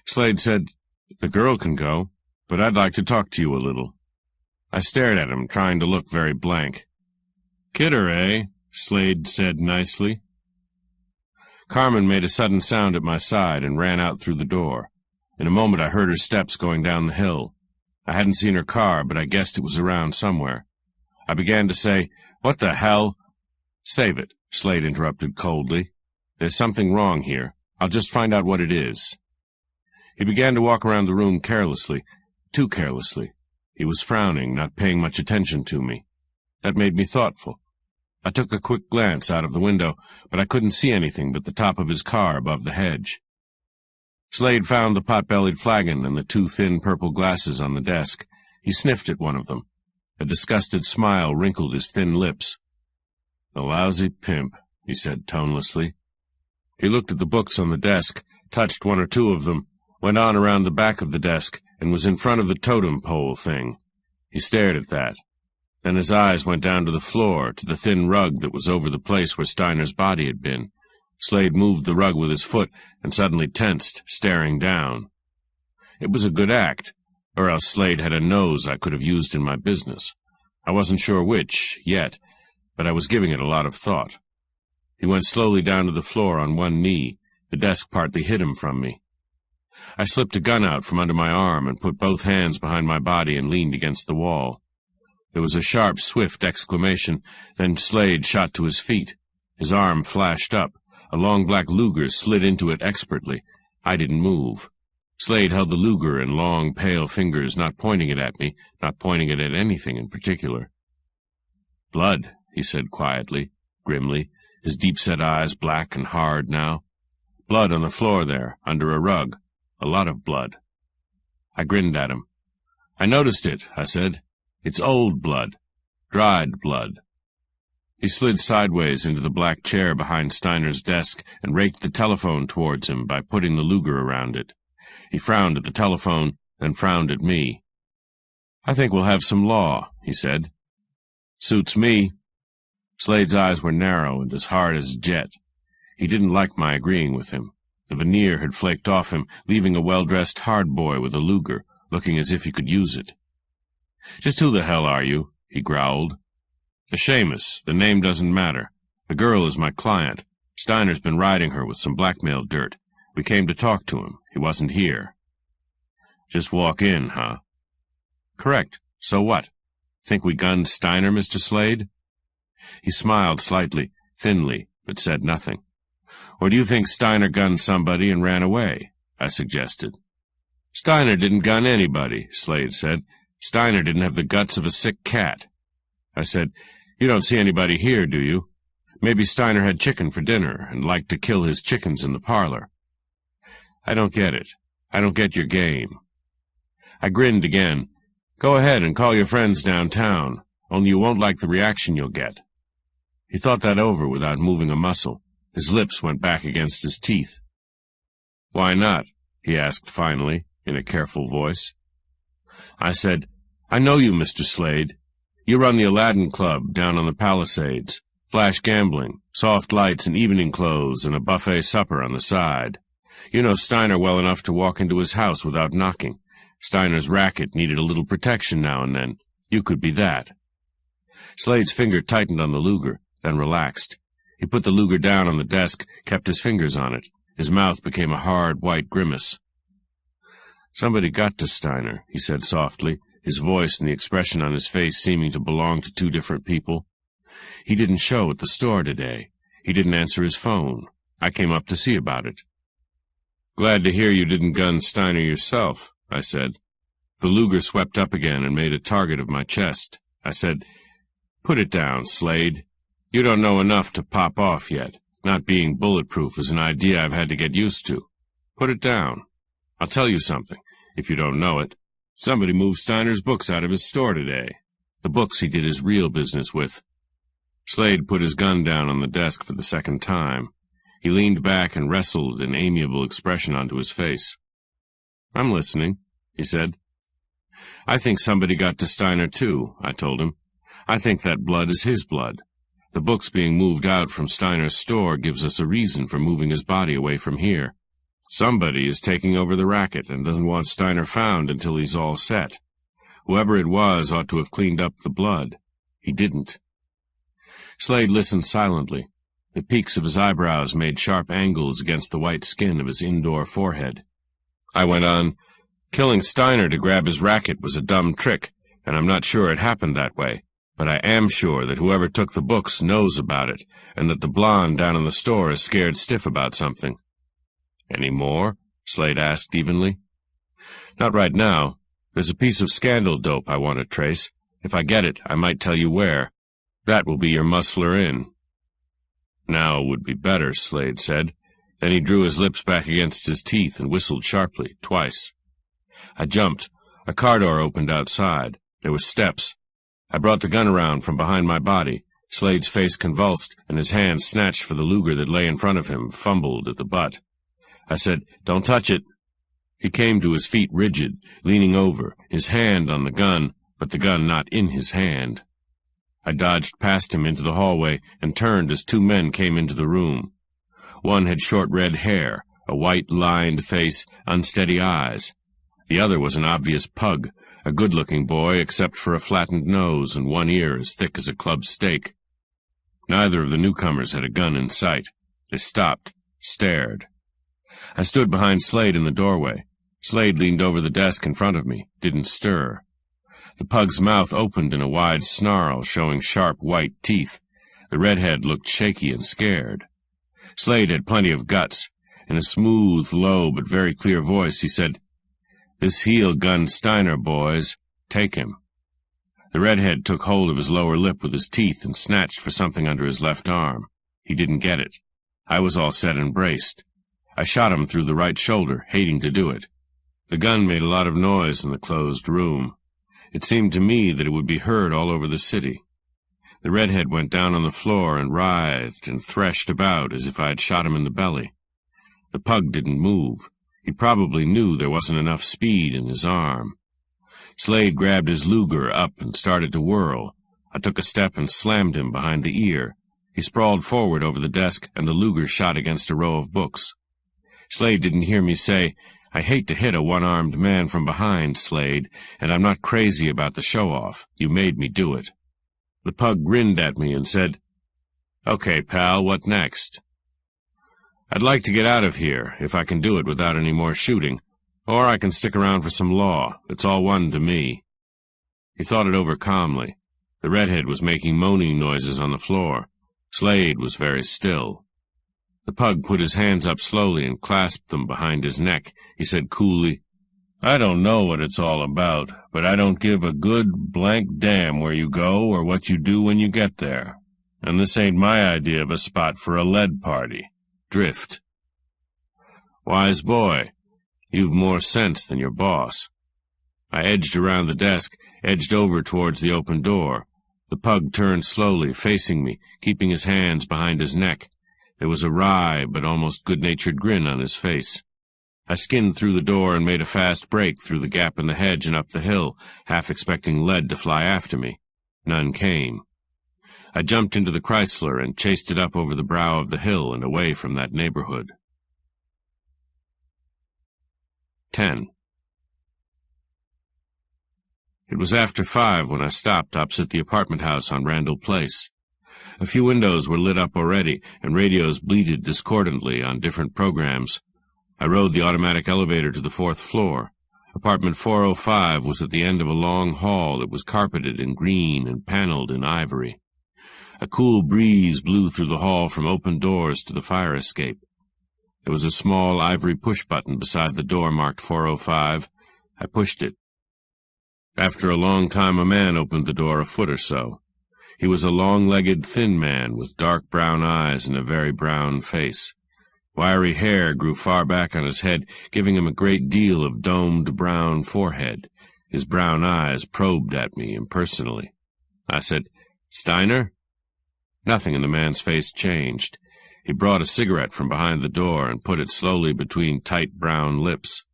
Slade said, "The girl can go, but I'd like to talk to you a little." I stared at him, trying to look very blank. "Kidder, eh?" Slade said nicely. Carmen made a sudden sound at my side and ran out through the door. In a moment I heard her steps going down the hill. I hadn't seen her car, but I guessed it was around somewhere. I began to say, "What the hell?" "Save it," Slade interrupted coldly. "There's something wrong here. I'll just find out what it is." He began to walk around the room carelessly, too carelessly. He was frowning, not paying much attention to me. That made me thoughtful. I took a quick glance out of the window, but I couldn't see anything but the top of his car above the hedge. Slade found the pot-bellied flagon and the two thin purple glasses on the desk. He sniffed at one of them. A disgusted smile wrinkled his thin lips. "A lousy pimp," he said tonelessly. He looked at the books on the desk, touched one or two of them, went on around the back of the desk, and was in front of the totem pole thing. He stared at that. Then his eyes went down to the floor, to the thin rug that was over the place where Steiner's body had been. Slade moved the rug with his foot and suddenly tensed, staring down. It was a good act, or else Slade had a nose I could have used in my business. I wasn't sure which, yet, but I was giving it a lot of thought. He went slowly down to the floor on one knee. The desk partly hid him from me. I slipped a gun out from under my arm and put both hands behind my body and leaned against the wall. There was a sharp, swift exclamation, then Slade shot to his feet. His arm flashed up. A long black Luger slid into it expertly. I didn't move. Slade held the Luger in long, pale fingers, not pointing it at me, not pointing it at anything in particular. "Blood," he said quietly, grimly, his deep-set eyes black and hard now. "Blood on the floor there, under a rug. A lot of blood." I grinned at him. "I noticed it," I said. "It's old blood. Dried blood." He slid sideways into the black chair behind Steiner's desk and raked the telephone towards him by putting the Luger around it. He frowned at the telephone, then frowned at me. "I think we'll have some law," he said. "Suits me." Slade's eyes were narrow and as hard as jet. He didn't like my agreeing with him. The veneer had flaked off him, leaving a well-dressed hard boy with a Luger, looking as if he could use it. "Just who the hell are you?" he growled. "A Seamus. The name doesn't matter. The girl is my client. Steiner's been riding her with some blackmail dirt. We came to talk to him. He wasn't here." "Just walk in, huh?" "Correct. So what? Think we gunned Steiner, Mr. Slade?" He smiled slightly, thinly, but said nothing. "Or do you think Steiner gunned somebody and ran away?" I suggested. "Steiner didn't gun anybody," Slade said. "Steiner didn't have the guts of a sick cat." I said, "You don't see anybody here, do you? Maybe Steiner had chicken for dinner and liked to kill his chickens in the parlor." "I don't get it. I don't get your game." I grinned again. "Go ahead and call your friends downtown, only you won't like the reaction you'll get." He thought that over without moving a muscle. His lips went back against his teeth. "Why not?" he asked finally, in a careful voice. I said, "I know you, Mr. Slade. You run the Aladdin Club down on the Palisades. Flash gambling, soft lights and evening clothes, and a buffet supper on the side. You know Steiner well enough to walk into his house without knocking. Steiner's racket needed a little protection now and then. You could be that." Slade's finger tightened on the Luger, then relaxed. He put the Luger down on the desk, kept his fingers on it. His mouth became a hard, white grimace. "Somebody got to Steiner," he said softly, his voice and the expression on his face seeming to belong to two different people. "He didn't show at the store today. He didn't answer his phone. I came up to see about it." "Glad to hear you didn't gun Steiner yourself," I said. The Luger swept up again and made a target of my chest. I said, "Put it down, Slade. You don't know enough to pop off yet. Not being bulletproof is an idea I've had to get used to. Put it down. I'll tell you something, if you don't know it. Somebody moved Steiner's books out of his store today. The books he did his real business with." Slade put his gun down on the desk for the second time. He leaned back and wrestled an amiable expression onto his face. "I'm listening," he said. "I think somebody got to Steiner, too," I told him. "I think that blood is his blood. The books being moved out from Steiner's store gives us a reason for moving his body away from here. Somebody is taking over the racket and doesn't want Steiner found until he's all set. Whoever it was ought to have cleaned up the blood. He didn't." Slade listened silently. The peaks of his eyebrows made sharp angles against the white skin of his indoor forehead. I went on, "Killing Steiner to grab his racket was a dumb trick, and I'm not sure it happened that way. But I am sure that whoever took the books knows about it, and that the blonde down in the store is scared stiff about something." "Any more?" Slade asked evenly. "Not right now. There's a piece of scandal dope I want to trace. If I get it, I might tell you where. That will be your muscler in." "Now would be better," Slade said. Then he drew his lips back against his teeth and whistled sharply, twice. I jumped. A car door opened outside. There were steps. I brought the gun around from behind my body. Slade's face convulsed, and his hand snatched for the Luger that lay in front of him, fumbled at the butt. I said, "Don't touch it." He came to his feet rigid, leaning over, his hand on the gun, but the gun not in his hand. I dodged past him into the hallway and turned as two men came into the room. One had short red hair, a white, lined face, unsteady eyes. The other was an obvious pug, a good-looking boy except for a flattened nose and one ear as thick as a club stake. Neither of the newcomers had a gun in sight. They stopped, stared. I stood behind Slade in the doorway. Slade leaned over the desk in front of me, didn't stir. The pug's mouth opened in a wide snarl, showing sharp white teeth. The redhead looked shaky and scared. Slade had plenty of guts, In a smooth, low, but very clear voice, he said, "This heel gun Steiner, boys. Take him." The redhead took hold of his lower lip with his teeth and snatched for something under his left arm. He didn't get it. I was all set and braced. I shot him through the right shoulder, hating to do it. The gun made a lot of noise in the closed room. It seemed to me that it would be heard all over the city. The redhead went down on the floor and writhed and threshed about as if I had shot him in the belly. The pug didn't move. He probably knew there wasn't enough speed in his arm. Slade grabbed his Luger up and started to whirl. I took a step and slammed him behind the ear. He sprawled forward over the desk, and the Luger shot against a row of books. Slade didn't hear me say, "I hate to hit a one-armed man from behind, Slade, and I'm not crazy about the show-off. You made me do it." The pug grinned at me and said, "Okay, pal, what next?" "I'd like to get out of here, if I can do it without any more shooting, or I can stick around for some law. It's all one to me." He thought it over calmly. The redhead was making moaning noises on the floor. Slade was very still. The pug put his hands up slowly and clasped them behind his neck. He said coolly, "I don't know what it's all about, but I don't give a good blank damn where you go or what you do when you get there. And this ain't my idea of a spot for a lead party. Drift." "Wise boy. You've more sense than your boss." I edged around the desk, edged over towards the open door. The pug turned slowly, facing me, keeping his hands behind his neck. There was a wry but almost good-natured grin on his face. I skinned through the door and made a fast break through the gap in the hedge and up the hill, half expecting lead to fly after me. None came. I jumped into the Chrysler and chased it up over the brow of the hill and away from that neighborhood. 10. It was after 5 when I stopped opposite the apartment house on Randall Place. A few windows were lit up already, and radios bleated discordantly on different programs. I rode the automatic elevator to the 4th floor. Apartment 405 was at the end of a long hall that was carpeted in green and paneled in ivory. A cool breeze blew through the hall from open doors to the fire escape. There was a small ivory push-button beside the door marked 405. I pushed it. After a long time a man opened the door a foot or so. He was a long-legged, thin man with dark brown eyes and a very brown face. Wiry hair grew far back on his head, giving him a great deal of domed brown forehead. His brown eyes probed at me impersonally. I said, "Steiner?" Nothing in the man's face changed. He brought a cigarette from behind the door and put it slowly between tight brown lips.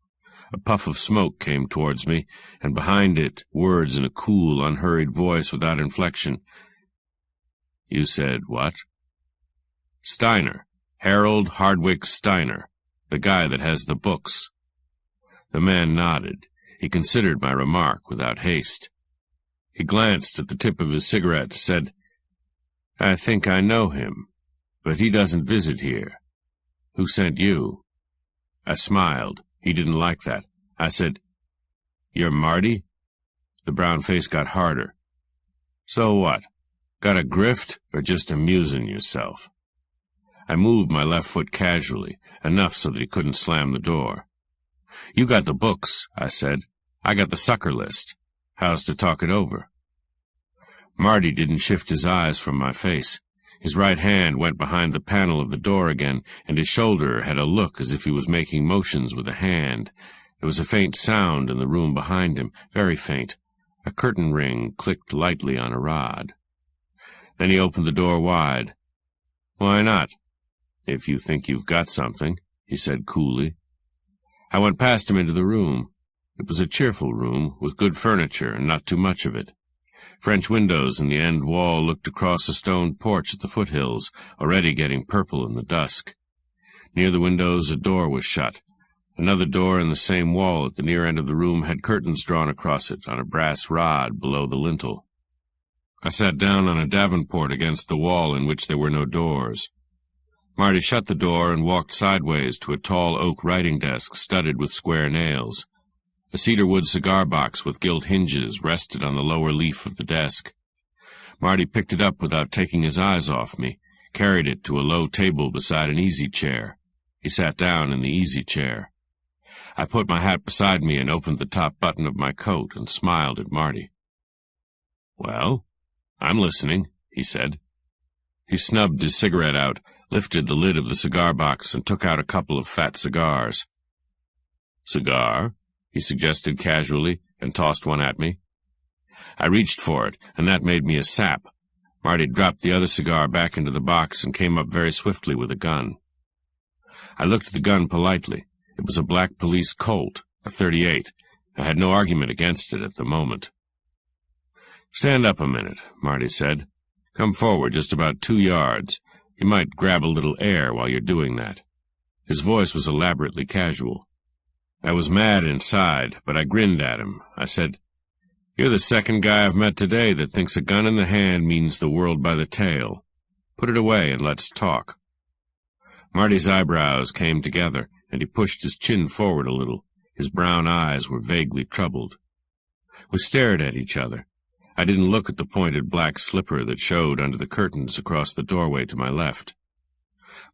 A puff of smoke came towards me, and behind it, words in a cool, unhurried voice without inflection. "You said what?" "Steiner. Harold Hardwick Steiner. The guy that has the books." The man nodded. He considered my remark without haste. He glanced at the tip of his cigarette, said, "I think I know him, but he doesn't visit here. Who sent you?" I smiled. He didn't like that. I said, "You're Marty?" The brown face got harder. "So what? Got a grift, or just amusing yourself?" I moved my left foot casually, enough so that he couldn't slam the door. "You got the books," I said. "I got the sucker list. How's to talk it over?" Marty didn't shift his eyes from my face. His right hand went behind the panel of the door again, and his shoulder had a look as if he was making motions with a hand. There was a faint sound in the room behind him, very faint. A curtain ring clicked lightly on a rod. Then he opened the door wide. "Why not? If you think you've got something," he said coolly. I went past him into the room. It was a cheerful room, with good furniture and not too much of it. French windows in the end wall looked across a stone porch at the foothills, already getting purple in the dusk. Near the windows a door was shut. Another door in the same wall at the near end of the room had curtains drawn across it on a brass rod below the lintel. I sat down on a davenport against the wall in which there were no doors. Marty shut the door and walked sideways to a tall oak writing desk studded with square nails. A cedarwood cigar box with gilt hinges rested on the lower leaf of the desk. Marty picked it up without taking his eyes off me, carried it to a low table beside an easy chair. He sat down in the easy chair. I put my hat beside me and opened the top button of my coat and smiled at Marty. "Well, I'm listening," he said. He snubbed his cigarette out, lifted the lid of the cigar box, and took out a couple of fat cigars. "Cigar?" he suggested casually, and tossed one at me. I reached for it, and that made me a sap. Marty dropped the other cigar back into the box and came up very swiftly with a gun. I looked at the gun politely. It was a black police Colt, a .38. I had no argument against it at the moment. "Stand up a minute," Marty said. "Come forward just about 2 yards. You might grab a little air while you're doing that." His voice was elaborately casual. I was mad inside, but I grinned at him. I said, "You're the second guy I've met today that thinks a gun in the hand means the world by the tail. Put it away and let's talk." Marty's eyebrows came together, and he pushed his chin forward a little. His brown eyes were vaguely troubled. We stared at each other. I didn't look at the pointed black slipper that showed under the curtains across the doorway to my left.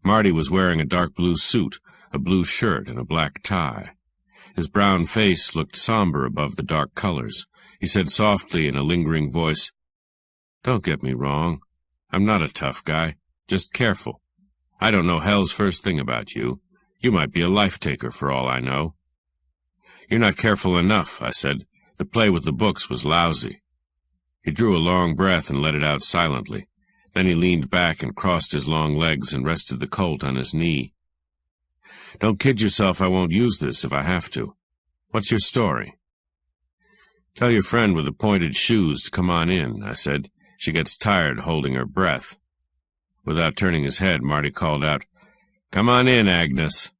Marty was wearing a dark blue suit, a blue shirt, and a black tie. His brown face looked somber above the dark colors. He said softly in a lingering voice, "Don't get me wrong. I'm not a tough guy. Just careful. I don't know hell's first thing about you. You might be a life-taker for all I know." "You're not careful enough," I said. "The play with the books was lousy." He drew a long breath and let it out silently. Then he leaned back and crossed his long legs and rested the Colt on his knee. "Don't kid yourself I won't use this if I have to. What's your story?" "Tell your friend with the pointed shoes to come on in," I said. "She gets tired holding her breath." Without turning his head, Marty called out, "Come on in, Agnes."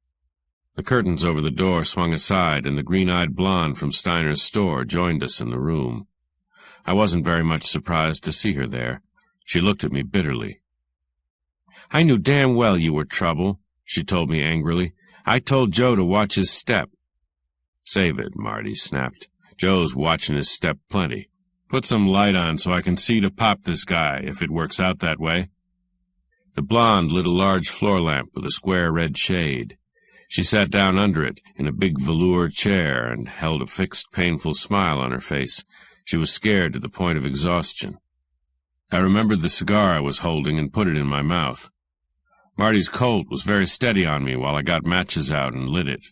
The curtains over the door swung aside, and the green-eyed blonde from Steiner's store joined us in the room. I wasn't very much surprised to see her there. She looked at me bitterly. "I knew damn well you were trouble," she told me angrily. "I told Joe to watch his step." "Save it," Marty snapped. "Joe's watching his step plenty. Put some light on so I can see to pop this guy, if it works out that way." The blonde lit a large floor lamp with a square red shade. She sat down under it in a big velour chair and held a fixed, painful smile on her face. She was scared to the point of exhaustion. I remembered the cigar I was holding and put it in my mouth. Marty's Colt was very steady on me while I got matches out and lit it.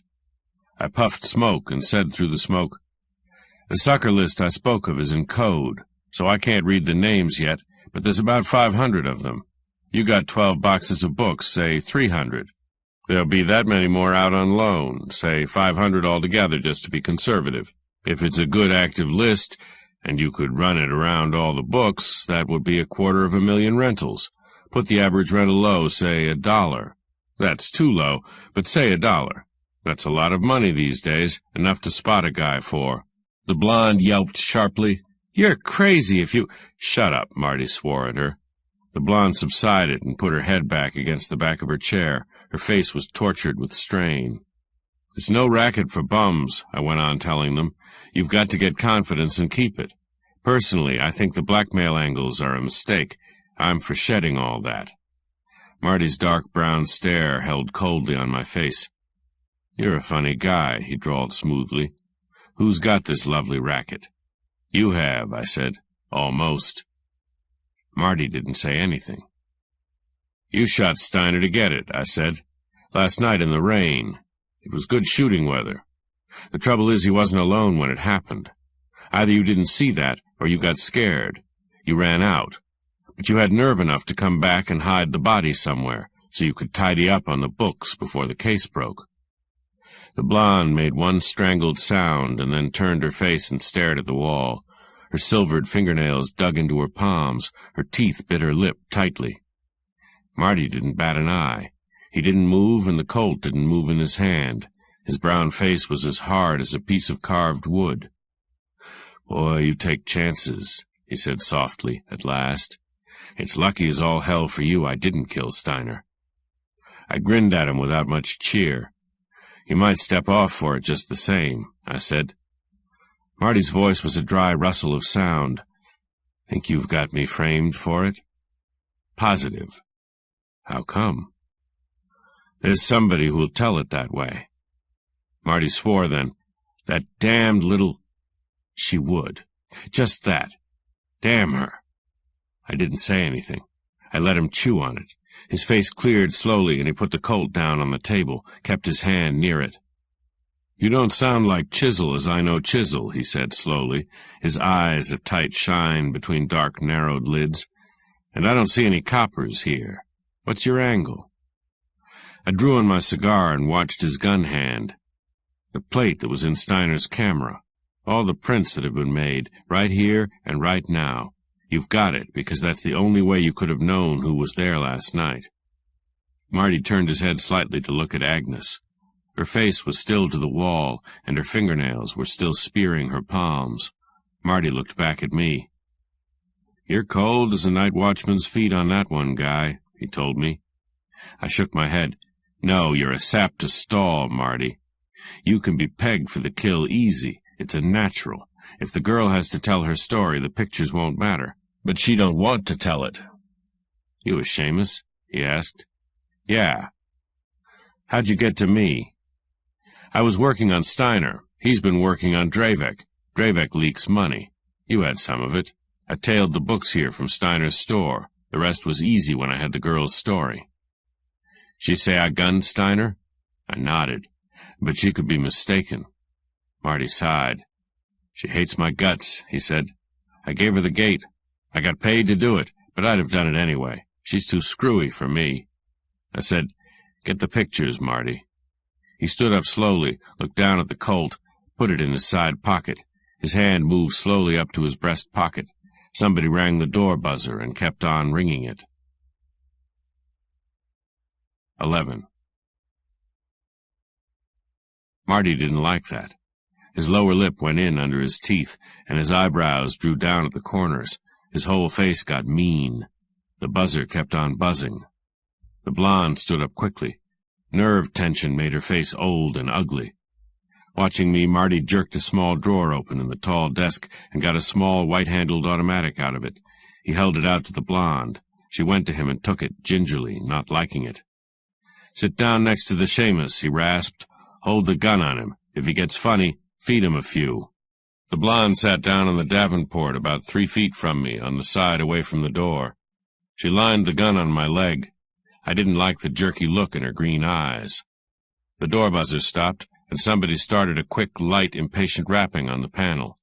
I puffed smoke and said through the smoke, "The sucker list I spoke of is in code, so I can't read the names yet, but there's about 500 of them. You got 12 boxes of books, say 300. There'll be that many more out on loan, say 500 altogether just to be conservative. If it's a good active list, and you could run it around all the books, that would be 250,000 rentals. Put the average rental low, say $1. That's too low, but say $1. That's a lot of money these days, enough to spot a guy for." The blonde yelped sharply, "You're crazy if you—" "Shut up," Marty swore at her. The blonde subsided and put her head back against the back of her chair. Her face was tortured with strain. "It's no racket for bums," I went on telling them. "You've got to get confidence and keep it. Personally, I think the blackmail angles are a mistake. I'm for shedding all that." Marty's dark brown stare held coldly on my face. "You're a funny guy," he drawled smoothly. "Who's got this lovely racket?" "You have," I said. "Almost." Marty didn't say anything. "You shot Steiner to get it," I said. "Last night in the rain. It was good shooting weather. The trouble is he wasn't alone when it happened. Either you didn't see that, or you got scared. You ran out. But you had nerve enough to come back and hide the body somewhere, so you could tidy up on the books before the case broke." The blonde made one strangled sound and then turned her face and stared at the wall. Her silvered fingernails dug into her palms. Her teeth bit her lip tightly. Marty didn't bat an eye. He didn't move, and the Colt didn't move in his hand. His brown face was as hard as a piece of carved wood. "Boy, you take chances," he said softly, at last. "It's lucky as all hell for you I didn't kill Steiner." I grinned at him without much cheer. "You might step off for it just the same," I said. Marty's voice was a dry rustle of sound. "Think you've got me framed for it?" "Positive." "How come?" There's somebody who'll tell it that way. Marty swore then. That damned little... She would. Just that. Damn her. I didn't say anything. I let him chew on it. His face cleared slowly, and he put the Colt down on the table, kept his hand near it. "You don't sound like Chisel as I know Chisel," he said slowly, his eyes a tight shine between dark, narrowed lids. "And I don't see any coppers here. What's your angle?" I drew on my cigar and watched his gun hand. The plate that was in Steiner's camera. All the prints that have been made, right here and right now. You've got it, because that's the only way you could have known who was there last night. Marty turned his head slightly to look at Agnes. Her face was still to the wall, and her fingernails were still spearing her palms. Marty looked back at me. "You're cold as a night watchman's feet on that one, Guy," he told me. I shook my head. "No, you're a sap to stall, Marty. You can be pegged for the kill easy. It's a natural. If the girl has to tell her story, the pictures won't matter. But she don't want to tell it." "You a Seamus?" he asked. "Yeah." "How'd you get to me?" "I was working on Steiner. He's been working on Dravek. Dravek leaks money. You had some of it. I tailed the books here from Steiner's store. The rest was easy when I had the girl's story." "She say I gunned Steiner?" I nodded. "But she could be mistaken." Marty sighed. "She hates my guts," he said. "I gave her the gate. I got paid to do it, but I'd have done it anyway. She's too screwy for me." I said, "Get the pictures, Marty." He stood up slowly, looked down at the Colt, put it in his side pocket. His hand moved slowly up to his breast pocket. Somebody rang the door buzzer and kept on ringing it. 11. Marty didn't like that. His lower lip went in under his teeth, and his eyebrows drew down at the corners. His whole face got mean. The buzzer kept on buzzing. The blonde stood up quickly. Nerve tension made her face old and ugly. Watching me, Marty jerked a small drawer open in the tall desk and got a small white-handled automatic out of it. He held it out to the blonde. She went to him and took it, gingerly, not liking it. "Sit down next to the Seamus," he rasped. "Hold the gun on him. If he gets funny, feed him a few." The blonde sat down on the davenport about 3 feet from me, on the side away from the door. She lined the gun on my leg. I didn't like the jerky look in her green eyes. The door buzzer stopped, and somebody started a quick, light, impatient rapping on the panel.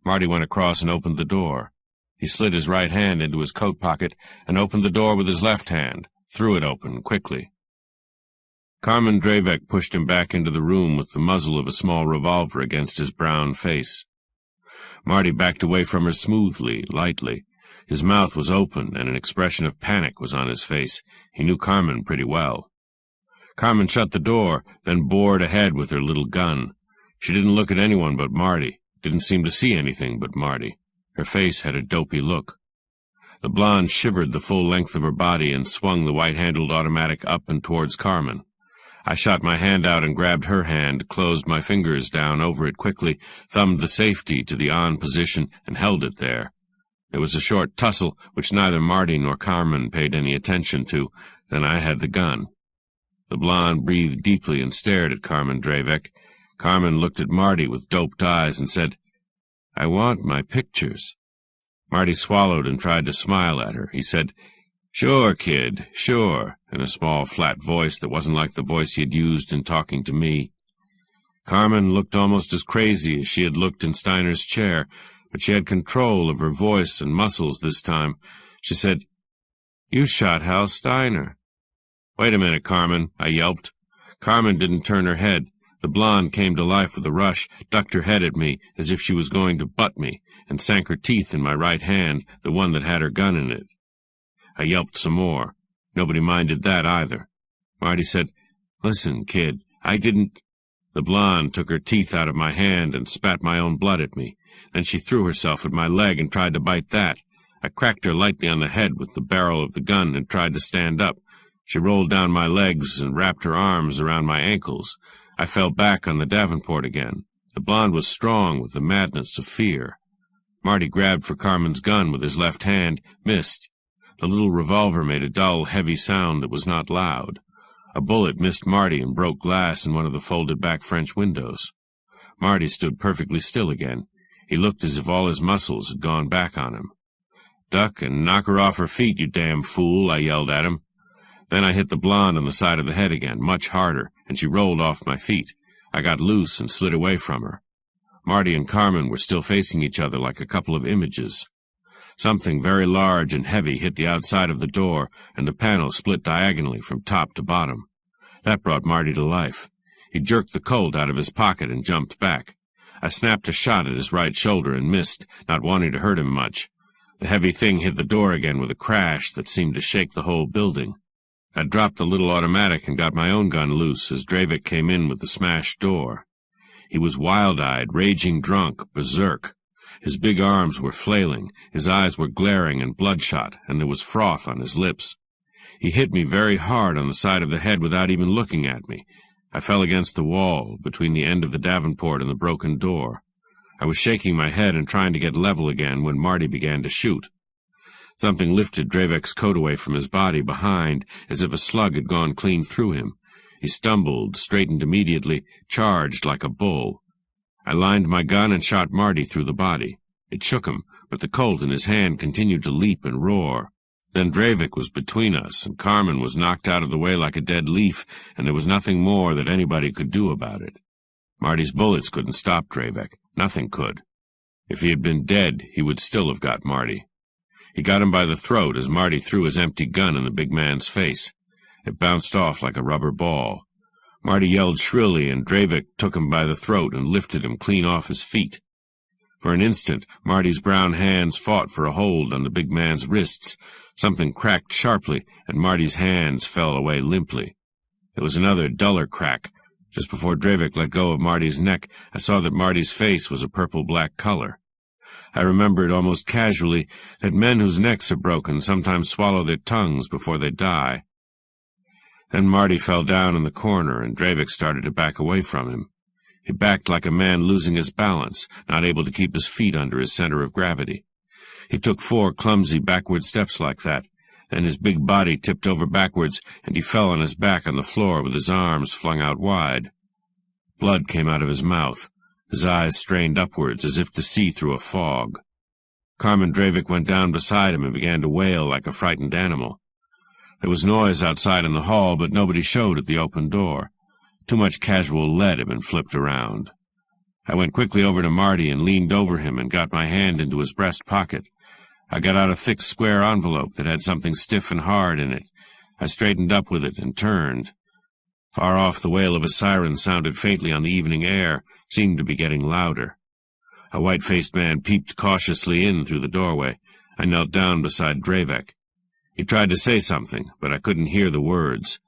Marty went across and opened the door. He slid his right hand into his coat pocket and opened the door with his left hand, threw it open quickly. Carmen Dravek pushed him back into the room with the muzzle of a small revolver against his brown face. Marty backed away from her smoothly, lightly. His mouth was open, and an expression of panic was on his face. He knew Carmen pretty well. Carmen shut the door, then bored ahead with her little gun. She didn't look at anyone but Marty, didn't seem to see anything but Marty. Her face had a dopey look. The blonde shivered the full length of her body and swung the white-handled automatic up and towards Carmen. I shot my hand out and grabbed her hand, closed my fingers down over it quickly, thumbed the safety to the on position, and held it there. There was a short tussle, which neither Marty nor Carmen paid any attention to. Then I had the gun. The blonde breathed deeply and stared at Carmen Dravek. Carmen looked at Marty with doped eyes and said, "I want my pictures." Marty swallowed and tried to smile at her. He said, "Sure, kid, sure," in a small, flat voice that wasn't like the voice he had used in talking to me. Carmen looked almost as crazy as she had looked in Steiner's chair, but she had control of her voice and muscles this time. She said, "You shot Hal Steiner." "Wait a minute, Carmen," I yelped. Carmen didn't turn her head. The blonde came to life with a rush, ducked her head at me as if she was going to butt me, and sank her teeth in my right hand, the one that had her gun in it. I yelped some more. Nobody minded that either. Marty said, "Listen, kid, I didn't—" The blonde took her teeth out of my hand and spat my own blood at me. Then she threw herself at my leg and tried to bite that. I cracked her lightly on the head with the barrel of the gun and tried to stand up. She rolled down my legs and wrapped her arms around my ankles. I fell back on the davenport again. The blonde was strong with the madness of fear. Marty grabbed for Carmen's gun with his left hand, missed. The little revolver made a dull, heavy sound that was not loud. A bullet missed Marty and broke glass in one of the folded-back French windows. Marty stood perfectly still again. He looked as if all his muscles had gone back on him. "Duck and knock her off her feet, you damn fool," I yelled at him. Then I hit the blonde on the side of the head again, much harder, and she rolled off my feet. I got loose and slid away from her. Marty and Carmen were still facing each other like a couple of images. Something very large and heavy hit the outside of the door, and the panel split diagonally from top to bottom. That brought Marty to life. He jerked the Colt out of his pocket and jumped back. I snapped a shot at his right shoulder and missed, not wanting to hurt him much. The heavy thing hit the door again with a crash that seemed to shake the whole building. I dropped the little automatic and got my own gun loose as Dravik came in with the smashed door. He was wild-eyed, raging drunk, berserk. His big arms were flailing, his eyes were glaring and bloodshot, and there was froth on his lips. He hit me very hard on the side of the head without even looking at me. I fell against the wall, between the end of the davenport and the broken door. I was shaking my head and trying to get level again when Marty began to shoot. Something lifted Dravik's coat away from his body behind, as if a slug had gone clean through him. He stumbled, straightened immediately, charged like a bull. I lined my gun and shot Marty through the body. It shook him, but the Colt in his hand continued to leap and roar. Then Dravik was between us, and Carmen was knocked out of the way like a dead leaf, and there was nothing more that anybody could do about it. Marty's bullets couldn't stop Dravik. Nothing could. If he had been dead, he would still have got Marty. He got him by the throat as Marty threw his empty gun in the big man's face. It bounced off like a rubber ball. Marty yelled shrilly, and Dravik took him by the throat and lifted him clean off his feet. For an instant, Marty's brown hands fought for a hold on the big man's wrists. Something cracked sharply, and Marty's hands fell away limply. There was another, duller crack. Just before Dravik let go of Marty's neck, I saw that Marty's face was a purple-black color. I remembered almost casually that men whose necks are broken sometimes swallow their tongues before they die. Then Marty fell down in the corner, and Dravik started to back away from him. He backed like a man losing his balance, not able to keep his feet under his center of gravity. He took 4 clumsy backward steps like that. Then his big body tipped over backwards, and he fell on his back on the floor with his arms flung out wide. Blood came out of his mouth. His eyes strained upwards as if to see through a fog. Carmen Dravik went down beside him and began to wail like a frightened animal. There was noise outside in the hall, but nobody showed at the open door. Too much casual lead had been flipped around. I went quickly over to Marty and leaned over him and got my hand into his breast pocket. I got out a thick square envelope that had something stiff and hard in it. I straightened up with it and turned. Far off, the wail of a siren sounded faintly on the evening air, seemed to be getting louder. A white-faced man peeped cautiously in through the doorway. I knelt down beside Dravik. He tried to say something, but I couldn't hear the words.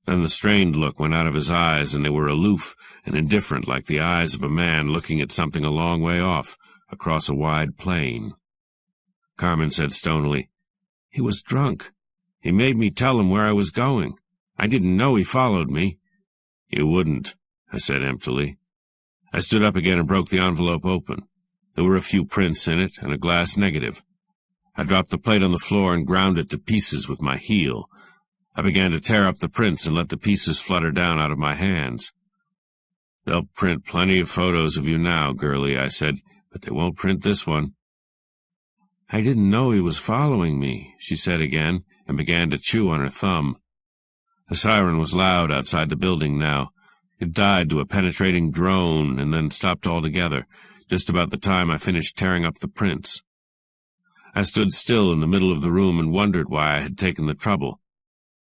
Then the strained look went out of his eyes, and they were aloof and indifferent like the eyes of a man looking at something a long way off, across a wide plain. Carmen said stonily, "He was drunk. He made me tell him where I was going. I didn't know he followed me." "You wouldn't," I said emptily. I stood up again and broke the envelope open. There were a few prints in it and a glass negative. I dropped the plate on the floor and ground it to pieces with my heel. I began to tear up the prints and let the pieces flutter down out of my hands. "They'll print plenty of photos of you now, girlie," I said, "but they won't print this one." "I didn't know he was following me," she said again, and began to chew on her thumb. The siren was loud outside the building now. It died to a penetrating drone and then stopped altogether, just about the time I finished tearing up the prints. I stood still in the middle of the room and wondered why I had taken the trouble.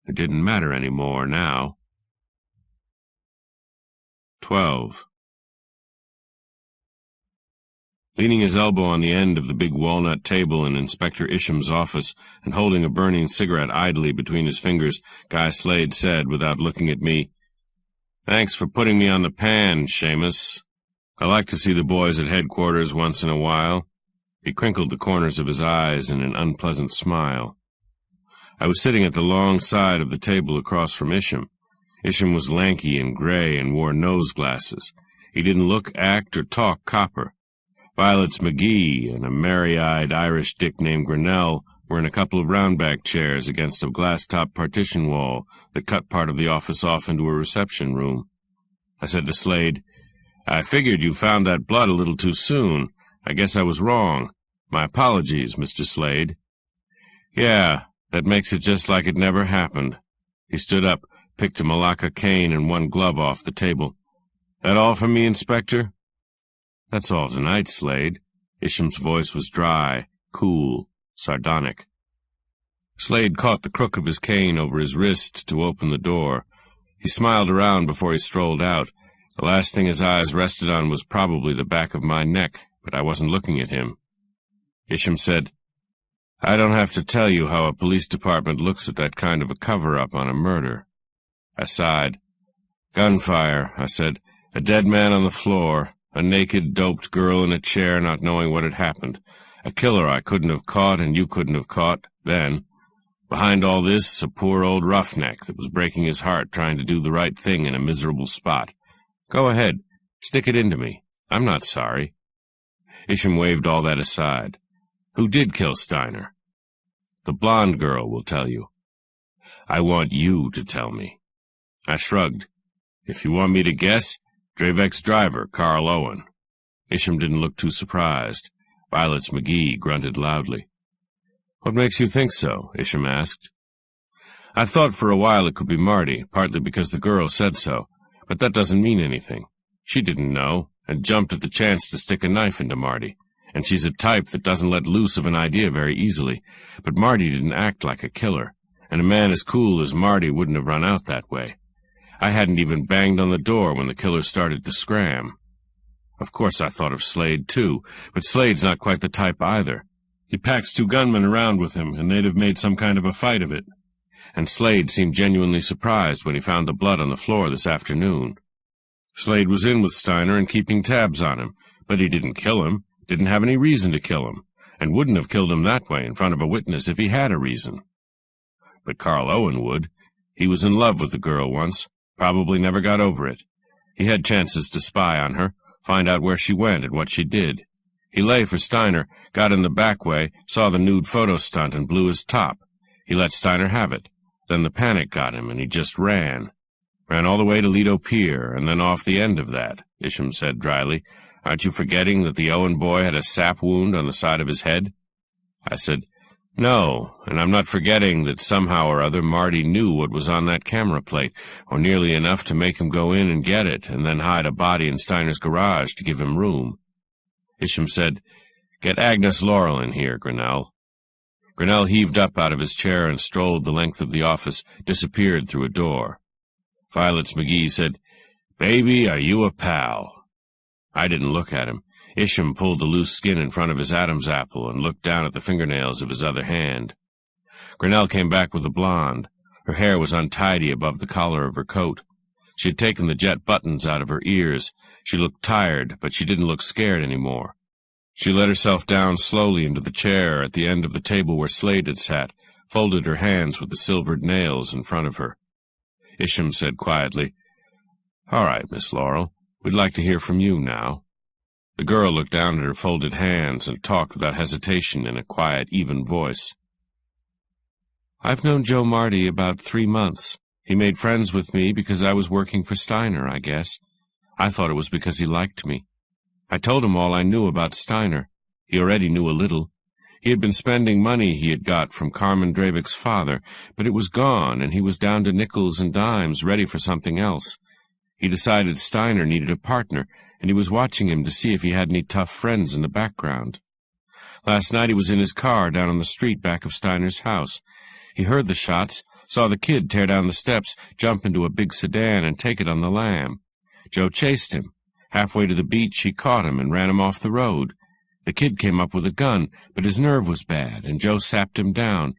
It didn't matter any more now. 12. Leaning his elbow on the end of the big walnut table in Inspector Isham's office and holding a burning cigarette idly between his fingers, Guy Slade said, without looking at me, "Thanks for putting me on the pan, Seamus. I like to see the boys at headquarters once in a while." He crinkled the corners of his eyes in an unpleasant smile. I was sitting at the long side of the table across from Isham. Isham was lanky and gray and wore nose glasses. He didn't look, act, or talk copper. Violets McGee and a merry-eyed Irish dick named Grinnell were in a couple of round-back chairs against a glass-top partition wall that cut part of the office off into a reception room. I said to Slade, "I figured you found that blood a little too soon. I guess I was wrong. My apologies, Mr. Slade." "Yeah, that makes it just like it never happened." He stood up, picked a Malacca cane and one glove off the table. "That all for me, Inspector?" "That's all tonight, Slade." Isham's voice was dry, cool, sardonic. Slade caught the crook of his cane over his wrist to open the door. He smiled around before he strolled out. The last thing his eyes rested on was probably the back of my neck, but I wasn't looking at him. Isham said, "I don't have to tell you how a police department looks at that kind of a cover-up on a murder." I sighed. "Gunfire," I said. "A dead man on the floor, a naked, doped girl in a chair not knowing what had happened. A killer I couldn't have caught and you couldn't have caught, then. Behind all this, a poor old roughneck that was breaking his heart trying to do the right thing in a miserable spot. Go ahead, stick it into me. I'm not sorry." Isham waved all that aside. "Who did kill Steiner?" "The blonde girl will tell you." "I want you to tell me." I shrugged. "If you want me to guess, Dravek's driver, Carl Owen." Isham didn't look too surprised. Violet's McGee grunted loudly. "What makes you think so?" Isham asked. "I thought for a while it could be Marty, partly because the girl said so, but that doesn't mean anything. She didn't know, and jumped at the chance to stick a knife into Marty, and she's a type that doesn't let loose of an idea very easily, but Marty didn't act like a killer, and a man as cool as Marty wouldn't have run out that way. I hadn't even banged on the door when the killer started to scram. Of course I thought of Slade, too, but Slade's not quite the type either. He packs 2 gunmen around with him, and they'd have made some kind of a fight of it. And Slade seemed genuinely surprised when he found the blood on the floor this afternoon. Slade was in with Steiner and keeping tabs on him, but he didn't kill him, didn't have any reason to kill him, and wouldn't have killed him that way in front of a witness if he had a reason. But Carl Owen would. He was in love with the girl once, probably never got over it. He had chances to spy on her, find out where she went and what she did. He lay for Steiner, got in the back way, saw the nude photo stunt, and blew his top. He let Steiner have it. Then the panic got him, and he just ran. Ran all the way to Lido Pier, and then off the end of that, Isham said dryly. "Aren't you forgetting that the Owen boy had a sap wound on the side of his head?" I said, "No, and I'm not forgetting that somehow or other Marty knew what was on that camera plate, or nearly enough to make him go in and get it, and then hide a body in Steiner's garage to give him room." Isham said, "Get Agnes Laurel in here, Grinnell." Grinnell heaved up out of his chair and strolled the length of the office, disappeared through a door. Violet's McGee said, "Baby, are you a pal?" I didn't look at him. Isham pulled the loose skin in front of his Adam's apple and looked down at the fingernails of his other hand. Grinnell came back with the blonde. Her hair was untidy above the collar of her coat. She had taken the jet buttons out of her ears. She looked tired, but she didn't look scared anymore. She let herself down slowly into the chair at the end of the table where Slade had sat, folded her hands with the silvered nails in front of her. Isham said quietly, "All right, Miss Laurel, we'd like to hear from you now." The girl looked down at her folded hands and talked without hesitation in a quiet, even voice. "I've known Joe Marty about 3 months. He made friends with me because I was working for Steiner, I guess. I thought it was because he liked me. I told him all I knew about Steiner. He already knew a little. He had been spending money he had got from Carmen Dravek's father, but it was gone, and he was down to nickels and dimes, ready for something else. He decided Steiner needed a partner, and he was watching him to see if he had any tough friends in the background. Last night he was in his car down on the street back of Steiner's house. He heard the shots, saw the kid tear down the steps, jump into a big sedan, and take it on the lam. Joe chased him. Halfway to the beach, he caught him and ran him off the road. The kid came up with a gun, but his nerve was bad, and Joe sapped him down.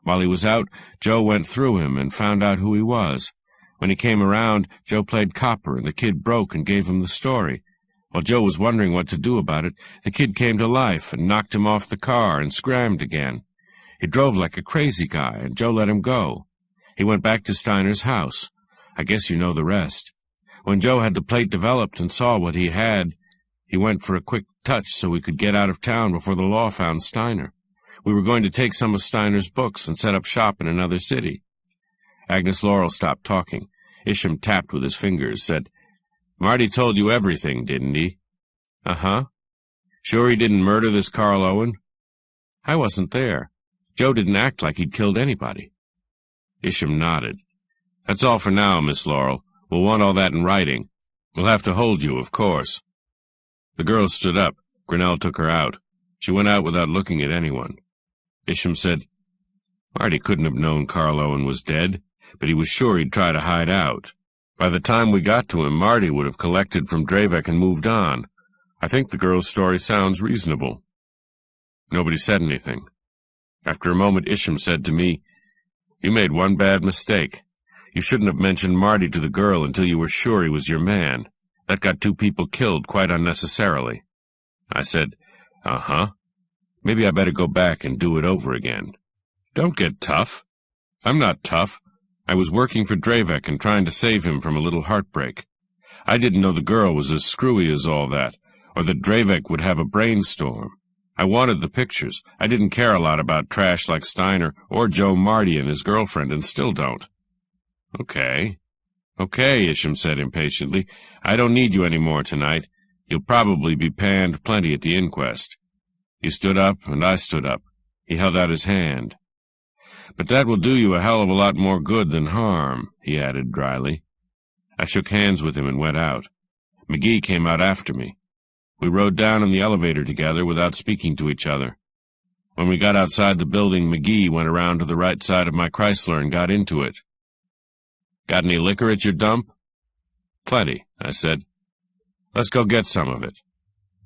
While he was out, Joe went through him and found out who he was. When he came around, Joe played copper, and the kid broke and gave him the story. While Joe was wondering what to do about it, the kid came to life and knocked him off the car and scrammed again. He drove like a crazy guy, and Joe let him go. He went back to Steiner's house. I guess you know the rest. When Joe had the plate developed and saw what he had, he went for a quick touch so he could get out of town before the law found Steiner. We were going to take some of Steiner's books and set up shop in another city. Agnes Laurel stopped talking. Isham tapped with his fingers, said, "Marty told you everything, didn't he?" "Uh-huh." "Sure he didn't murder this Carl Owen?" "I wasn't there. Joe didn't act like he'd killed anybody." Isham nodded. "That's all for now, Miss Laurel. We'll want all that in writing. We'll have to hold you, of course." The girl stood up. Grinnell took her out. She went out without looking at anyone. Isham said, "Marty couldn't have known Carl Owen was dead, but he was sure he'd try to hide out. By the time we got to him, Marty would have collected from Dravek and moved on. I think the girl's story sounds reasonable." Nobody said anything. After a moment, Isham said to me, "You made one bad mistake. You shouldn't have mentioned Marty to the girl until you were sure he was your man. That got 2 people killed quite unnecessarily." I said, "Uh-huh. Maybe I better go back and do it over again." "Don't get tough." "I'm not tough. I was working for Dravek and trying to save him from a little heartbreak. I didn't know the girl was as screwy as all that, or that Dravek would have a brainstorm. I wanted the pictures. I didn't care a lot about trash like Steiner or Joe Marty and his girlfriend, and still don't." "Okay. Okay," Isham said impatiently. "I don't need you any more tonight. You'll probably be panned plenty at the inquest." He stood up, and I stood up. He held out his hand. "But that will do you a hell of a lot more good than harm," he added dryly. I shook hands with him and went out. McGee came out after me. We rode down in the elevator together without speaking to each other. When we got outside the building, McGee went around to the right side of my Chrysler and got into it. "Got any liquor at your dump?" "Plenty," I said. "Let's go get some of it."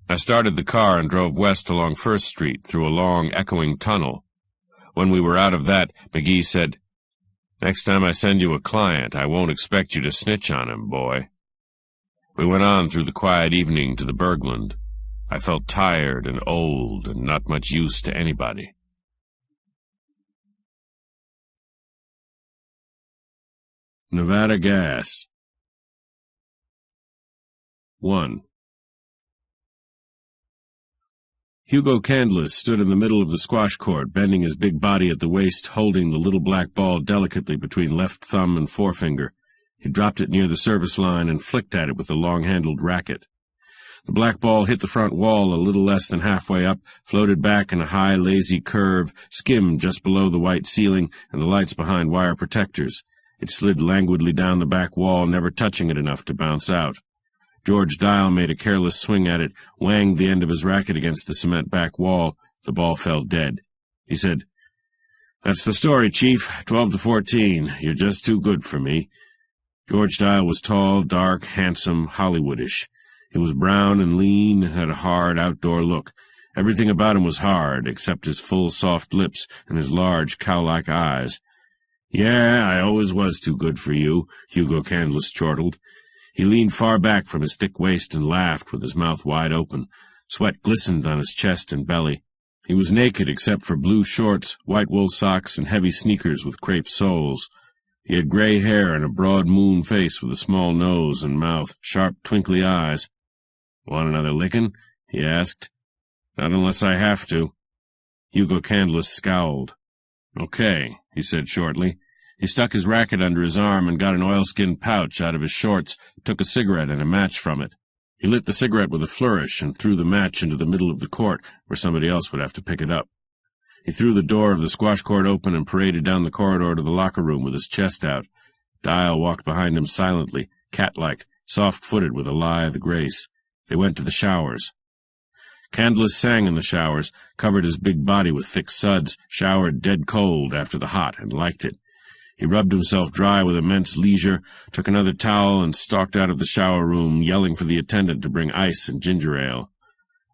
I started the car and drove west along First Street through a long, echoing tunnel. When we were out of that, McGee said, "Next time I send you a client, I won't expect you to snitch on him, boy." We went on through the quiet evening to the Bergland. I felt tired and old and not much use to anybody. Nevada Gas. 1. Hugo Candless stood in the middle of the squash court, bending his big body at the waist, holding the little black ball delicately between left thumb and forefinger. He dropped it near the service line and flicked at it with a long-handled racket. The black ball hit the front wall a little less than halfway up, floated back in a high, lazy curve, skimmed just below the white ceiling and the lights behind wire protectors. It slid languidly down the back wall, never touching it enough to bounce out. George Dial made a careless swing at it, wanged the end of his racket against the cement back wall. The ball fell dead. He said, "That's the story, Chief. 12-14. You're just too good for me." George Dial was tall, dark, handsome, Hollywoodish. He was brown and lean and had a hard, outdoor look. Everything about him was hard, except his full, soft lips and his large, cow-like eyes. "Yeah, I always was too good for you," Hugo Candless chortled. He leaned far back from his thick waist and laughed with his mouth wide open. Sweat glistened on his chest and belly. He was naked except for blue shorts, white wool socks, and heavy sneakers with crepe soles. He had gray hair and a broad moon face with a small nose and mouth, sharp, twinkly eyes. "Want another lickin'?" he asked. "Not unless I have to." Hugo Candless scowled. "Okay," he said shortly. He stuck his racket under his arm and got an oilskin pouch out of his shorts, took a cigarette and a match from it. He lit the cigarette with a flourish and threw the match into the middle of the court, where somebody else would have to pick it up. He threw the door of the squash court open and paraded down the corridor to the locker room with his chest out. Dial walked behind him silently, cat-like, soft-footed with a lithe grace. They went to the showers. Candless sang in the showers, covered his big body with thick suds, showered dead cold after the hot, and liked it. He rubbed himself dry with immense leisure, took another towel, and stalked out of the shower room, yelling for the attendant to bring ice and ginger ale.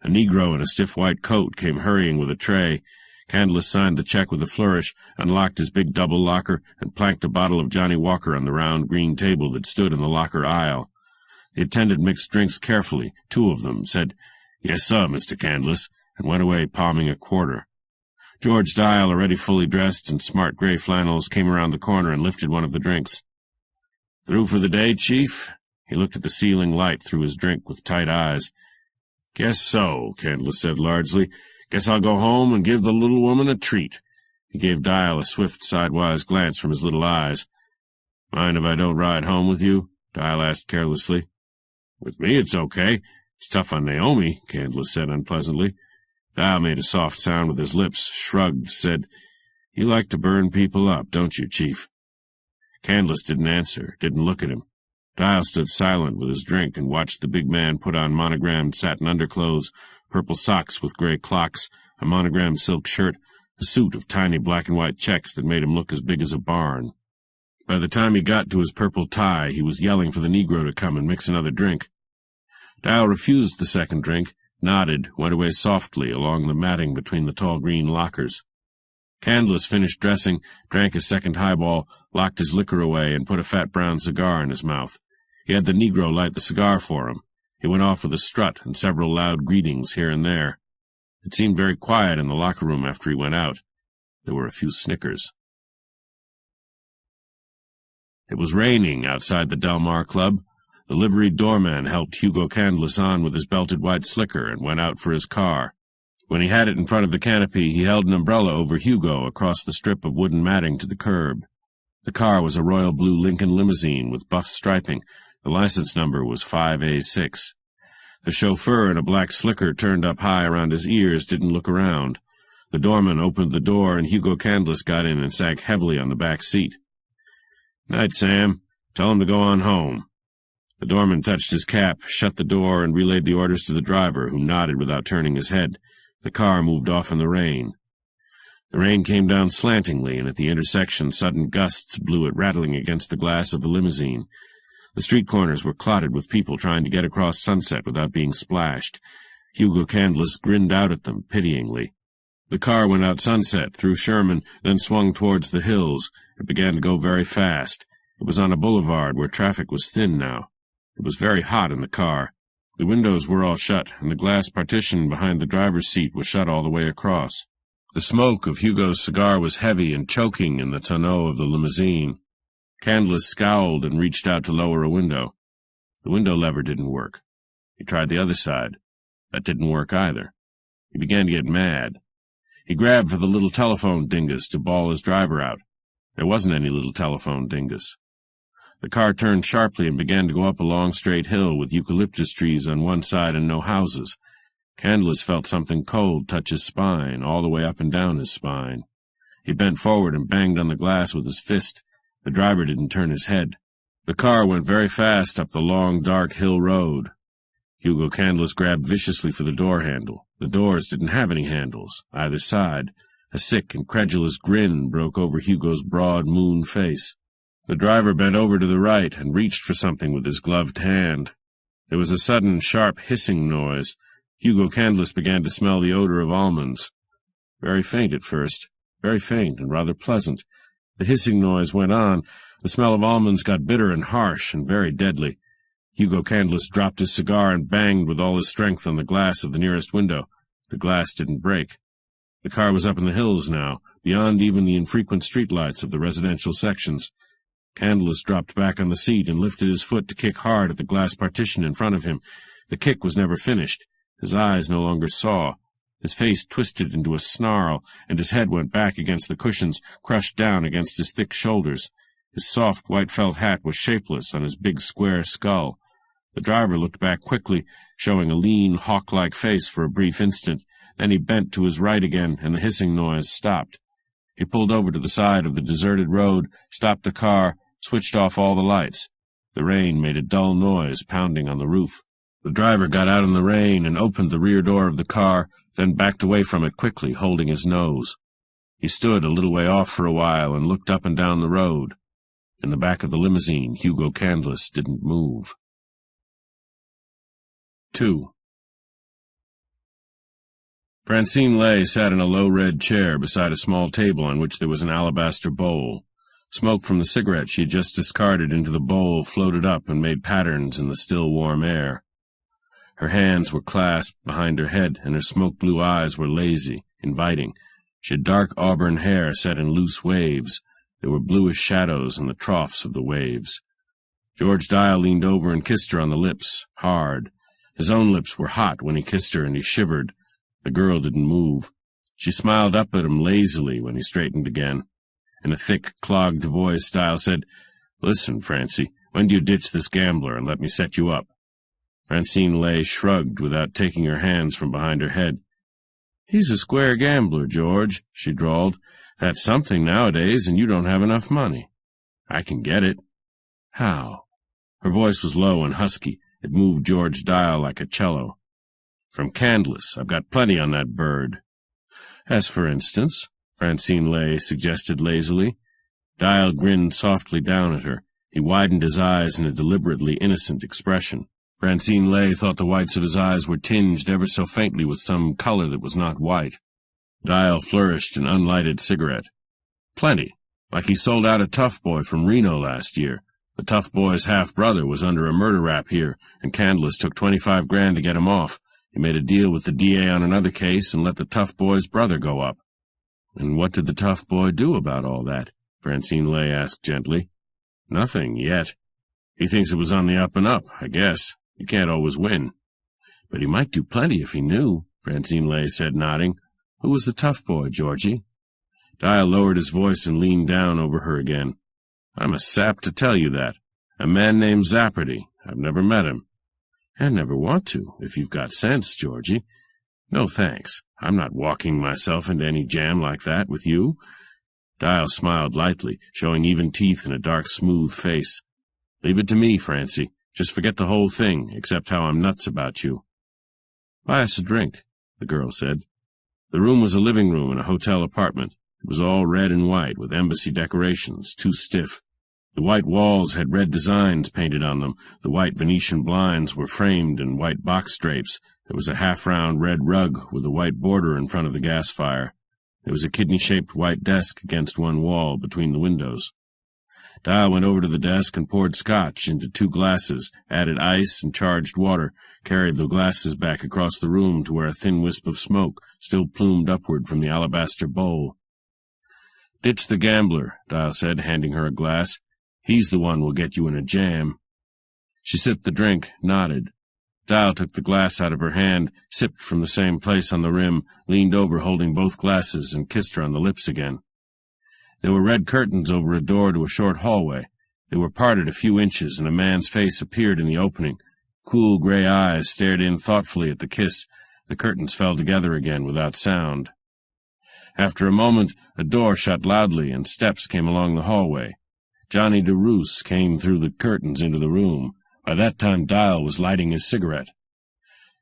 A Negro in a stiff white coat came hurrying with a tray. Candless signed the check with a flourish, unlocked his big double locker, and planked a bottle of Johnny Walker on the round green table that stood in the locker aisle. The attendant mixed drinks carefully, 2 of them, said, "Yes, sir, Mr. Candless," and went away palming a quarter. George Dial, already fully dressed in smart gray flannels, came around the corner and lifted one of the drinks. "Through for the day, Chief?" He looked at the ceiling light through his drink with tight eyes. "Guess so," Candless said largely. Guess I'll go home and give the little woman a treat." He gave Dial a swift, sidewise glance from his little eyes. "Mind if I don't ride home with you?" Dial asked carelessly. "With me it's okay. It's tough on Naomi," Candless said unpleasantly. Dial made a soft sound with his lips, shrugged, said, "You like to burn people up, don't you, Chief?" Candless didn't answer, didn't look at him. Dial stood silent with his drink and watched the big man put on monogrammed satin underclothes, purple socks with gray clocks, a monogrammed silk shirt, a suit of tiny black and white checks that made him look as big as a barn. By the time he got to his purple tie, he was yelling for the Negro to come and mix another drink. Dial refused the second drink, nodded, went away softly along the matting between the tall green lockers. Candless finished dressing, drank his second highball, locked his liquor away, and put a fat brown cigar in his mouth. He had the Negro light the cigar for him. He went off with a strut and several loud greetings here and there. It seemed very quiet in the locker room after he went out. There were a few snickers. It was raining outside the Del Mar Club. The liveried doorman helped Hugo Candless on with his belted white slicker and went out for his car. When he had it in front of the canopy, he held an umbrella over Hugo across the strip of wooden matting to the curb. The car was a royal blue Lincoln limousine with buff striping. The license number was 5A6. The chauffeur in a black slicker turned up high around his ears didn't look around. The doorman opened the door, and Hugo Candless got in and sank heavily on the back seat. "Night, Sam. Tell him to go on home." The doorman touched his cap, shut the door, and relayed the orders to the driver, who nodded without turning his head. The car moved off in the rain. The rain came down slantingly, and at the intersection sudden gusts blew it rattling against the glass of the limousine. The street corners were clotted with people trying to get across Sunset without being splashed. Hugo Candless grinned out at them pityingly. The car went out Sunset, through Sherman, then swung towards the hills. It began to go very fast. It was on a boulevard where traffic was thin now. It was very hot in the car. The windows were all shut, and the glass partition behind the driver's seat was shut all the way across. The smoke of Hugo's cigar was heavy and choking in the tonneau of the limousine. Candless scowled and reached out to lower a window. The window lever didn't work. He tried the other side. That didn't work either. He began to get mad. He grabbed for the little telephone dingus to bawl his driver out. There wasn't any little telephone dingus. The car turned sharply and began to go up a long straight hill with eucalyptus trees on one side and no houses. Candless felt something cold touch his spine, all the way up and down his spine. He bent forward and banged on the glass with his fist. The driver didn't turn his head. The car went very fast up the long, dark hill road. Hugo Candless grabbed viciously for the door handle. The doors didn't have any handles, either side. A sick, incredulous grin broke over Hugo's broad moon face. The driver bent over to the right and reached for something with his gloved hand. There was a sudden, sharp hissing noise. Hugo Candless began to smell the odor of almonds. Very faint at first, very faint and rather pleasant. The hissing noise went on. The smell of almonds got bitter and harsh and very deadly. Hugo Candless dropped his cigar and banged with all his strength on the glass of the nearest window. The glass didn't break. The car was up in the hills now, beyond even the infrequent streetlights of the residential sections. Candless dropped back on the seat and lifted his foot to kick hard at the glass partition in front of him. The kick was never finished. His eyes no longer saw. His face twisted into a snarl, and his head went back against the cushions, crushed down against his thick shoulders. His soft white felt hat was shapeless on his big square skull. The driver looked back quickly, showing a lean, hawk-like face for a brief instant. Then he bent to his right again, and the hissing noise stopped. He pulled over to the side of the deserted road, stopped the car, switched off all the lights. The rain made a dull noise pounding on the roof. The driver got out in the rain and opened the rear door of the car, then backed away from it quickly, holding his nose. He stood a little way off for a while and looked up and down the road. In the back of the limousine, Hugo Candless didn't move. 2. Francine Lay sat in a low red chair beside a small table on which there was an alabaster bowl. Smoke from the cigarette she had just discarded into the bowl floated up and made patterns in the still warm air. Her hands were clasped behind her head, and her smoke-blue eyes were lazy, inviting. She had dark auburn hair set in loose waves. There were bluish shadows in the troughs of the waves. George Dial leaned over and kissed her on the lips, hard. His own lips were hot when he kissed her, and he shivered. The girl didn't move. She smiled up at him lazily when he straightened again. In a thick, clogged voice, Dial said, "Listen, Francie, when do you ditch this gambler and let me set you up?" Francine Lay shrugged without taking her hands from behind her head. "He's a square gambler, George," she drawled. "That's something nowadays, and you don't have enough money." "I can get it." "How?" Her voice was low and husky. It moved George Dial like a cello. "From Candless. I've got plenty on that bird." "As for instance?" Francine Lay suggested lazily. Dial grinned softly down at her. He widened his eyes in a deliberately innocent expression. Francine Lay thought the whites of his eyes were tinged ever so faintly with some color that was not white. Dial flourished an unlighted cigarette. "Plenty. Like he sold out a tough boy from Reno last year. The tough boy's half-brother was under a murder rap here, and Candless took 25 grand to get him off. He made a deal with the DA on another case and let the tough boy's brother go up." "And what did the tough boy do about all that?" Francine Lay asked gently. "Nothing, yet. He thinks it was on the up and up, I guess. You can't always win." "But he might do plenty if he knew," Francine Lay said, nodding. "Who was the tough boy, Georgie?" Dial lowered his voice and leaned down over her again. "I'm a sap to tell you that. A man named Zappardy. I've never met him." "And never want to, if you've got sense, Georgie." "No, thanks. I'm not walking myself into any jam like that with you." Dial smiled lightly, showing even teeth in a dark, smooth face. "Leave it to me, Francie. Just forget the whole thing, except how I'm nuts about you." "Buy us a drink," the girl said. The room was a living room in a hotel apartment. It was all red and white, with embassy decorations, too stiff. The white walls had red designs painted on them. The white Venetian blinds were framed in white box drapes. There was a half-round red rug with a white border in front of the gas fire. There was a kidney-shaped white desk against one wall between the windows. Dial went over to the desk and poured scotch into 2 glasses, added ice and charged water, carried the glasses back across the room to where a thin wisp of smoke still plumed upward from the alabaster bowl. "Ditch the gambler," Dial said, handing her a glass. "He's the one will get you in a jam." She sipped the drink, nodded. Dial took the glass out of her hand, sipped from the same place on the rim, leaned over holding both glasses, and kissed her on the lips again. There were red curtains over a door to a short hallway. They were parted a few inches, and a man's face appeared in the opening. Cool gray eyes stared in thoughtfully at the kiss. The curtains fell together again without sound. After a moment, a door shut loudly, and steps came along the hallway. Johnny DeRoos came through the curtains into the room. By that time Dial was lighting his cigarette.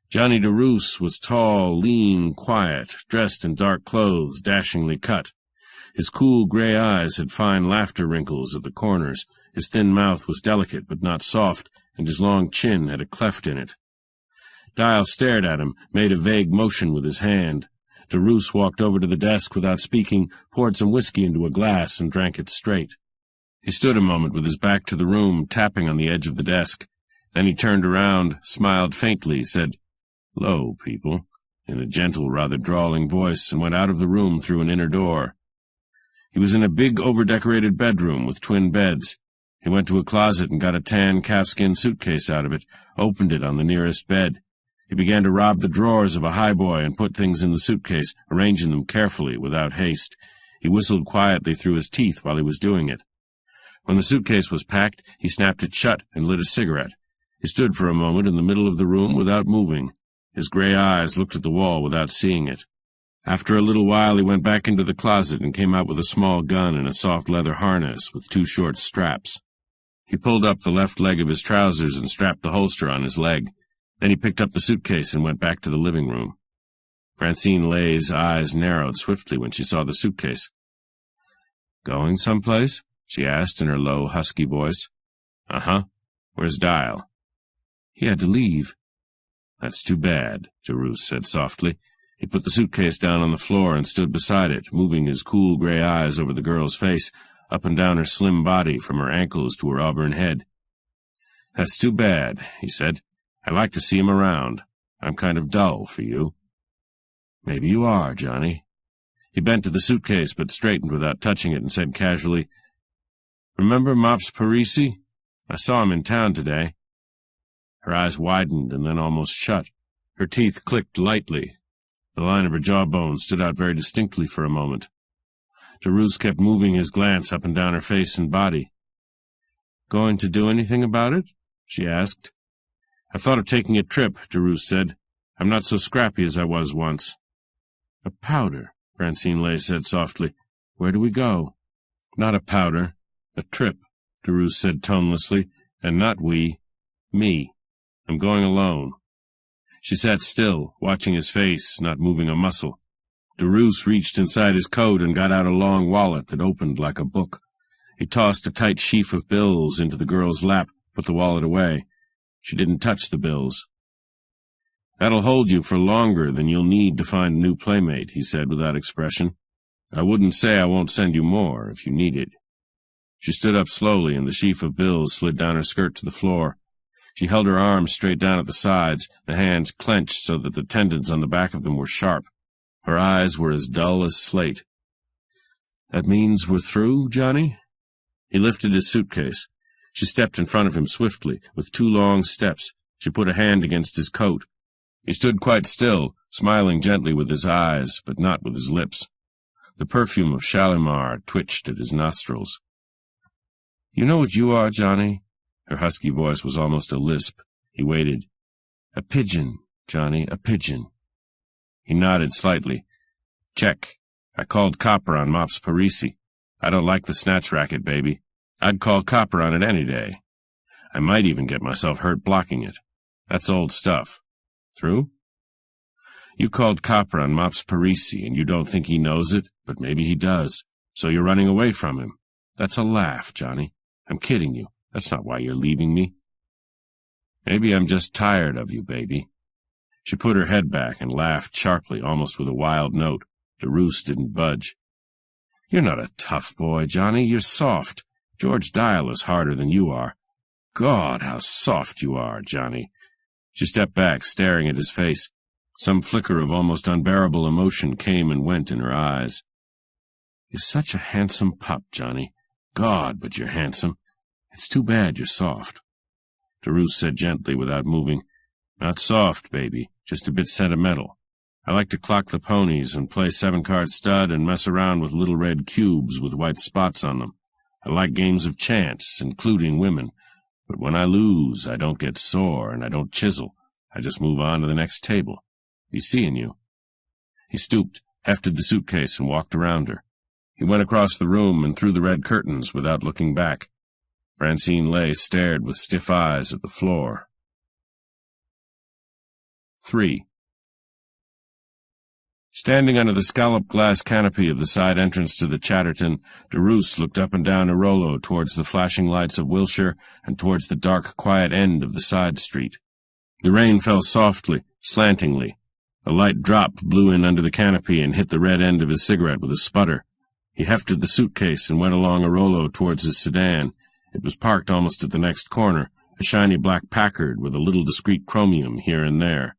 Johnny DeRoos was tall, lean, quiet, dressed in dark clothes, dashingly cut. His cool gray eyes had fine laughter wrinkles at the corners. His thin mouth was delicate but not soft, and his long chin had a cleft in it. Dial stared at him, made a vague motion with his hand. DeRoos walked over to the desk without speaking, poured some whiskey into a glass, and drank it straight. He stood a moment with his back to the room, tapping on the edge of the desk. Then he turned around, smiled faintly, said, "Lo, people," in a gentle, rather drawling voice, and went out of the room through an inner door. He was in a big, over-decorated bedroom with twin beds. He went to a closet and got a tan calfskin suitcase out of it, opened it on the nearest bed. He began to rob the drawers of a highboy and put things in the suitcase, arranging them carefully, without haste. He whistled quietly through his teeth while he was doing it. When the suitcase was packed, he snapped it shut and lit a cigarette. He stood for a moment in the middle of the room without moving. His gray eyes looked at the wall without seeing it. After a little while he went back into the closet and came out with a small gun in a soft leather harness with 2 short straps. He pulled up the left leg of his trousers and strapped the holster on his leg. Then he picked up the suitcase and went back to the living room. Francine Lay's eyes narrowed swiftly when she saw the suitcase. "Going someplace?" she asked in her low, husky voice. "Uh-huh. Where's Dial?" "He had to leave." "That's too bad," DeRoos said softly. He put the suitcase down on the floor and stood beside it, moving his cool gray eyes over the girl's face, up and down her slim body from her ankles to her auburn head. "That's too bad," he said. "I like to see him around. I'm kind of dull for you." "Maybe you are, Johnny." He bent to the suitcase but straightened without touching it and said casually, "Remember Mops Parisi? I saw him in town today." Her eyes widened and then almost shut. Her teeth clicked lightly. The line of her jawbone stood out very distinctly for a moment. DeRoos kept moving his glance up and down her face and body. "Going to do anything about it?" she asked. "I thought of taking a trip," DeRoos said. "I'm not so scrappy as I was once." "A powder," Francine Lay said softly. "Where do we go?" "Not a powder. A trip," DeRoos said tonelessly. "And not we. Me. I'm going alone." She sat still, watching his face, not moving a muscle. DeRoos reached inside his coat and got out a long wallet that opened like a book. He tossed a tight sheaf of bills into the girl's lap, put the wallet away. She didn't touch the bills. "That'll hold you for longer than you'll need to find a new playmate," he said without expression. "I wouldn't say I won't send you more if you need it." She stood up slowly, and the sheaf of bills slid down her skirt to the floor. She held her arms straight down at the sides, the hands clenched so that the tendons on the back of them were sharp. Her eyes were as dull as slate. "That means we're through, Johnny?" He lifted his suitcase. She stepped in front of him swiftly, with 2 long steps. She put a hand against his coat. He stood quite still, smiling gently with his eyes, but not with his lips. The perfume of Shalimar twitched at his nostrils. "You know what you are, Johnny?" Her husky voice was almost a lisp. He waited. "A pigeon, Johnny, a pigeon." He nodded slightly. "Check. I called copper on Mops Parisi. I don't like the snatch racket, baby. I'd call copper on it any day. I might even get myself hurt blocking it. That's old stuff. Through? You called copper on Mops Parisi, and you don't think he knows it, but maybe he does. So you're running away from him. That's a laugh, Johnny. I'm kidding you. That's not why you're leaving me. Maybe I'm just tired of you, baby." She put her head back and laughed sharply, almost with a wild note. DeRoos didn't budge. "You're not a tough boy, Johnny. You're soft. George Dial is harder than you are. God, how soft you are, Johnny." She stepped back, staring at his face. Some flicker of almost unbearable emotion came and went in her eyes. "You're such a handsome pup, Johnny. God, but you're handsome. It's too bad you're soft." DeRoos said gently, without moving, "Not soft, baby, just a bit sentimental. I like to clock the ponies and play 7-card stud and mess around with little red cubes with white spots on them. I like games of chance, including women. But when I lose, I don't get sore and I don't chisel. I just move on to the next table. Be seeing you." He stooped, hefted the suitcase, and walked around her. He went across the room and through the red curtains without looking back. Francine Lay stared with stiff eyes at the floor. 3. Standing under the scalloped glass canopy of the side entrance to the Chatterton, DeRoos looked up and down Arolo towards the flashing lights of Wilshire and towards the dark, quiet end of the side street. The rain fell softly, slantingly. A light drop blew in under the canopy and hit the red end of his cigarette with a sputter. He hefted the suitcase and went along Arolo towards his sedan. It was parked almost at the next corner, a shiny black Packard with a little discreet chromium here and there.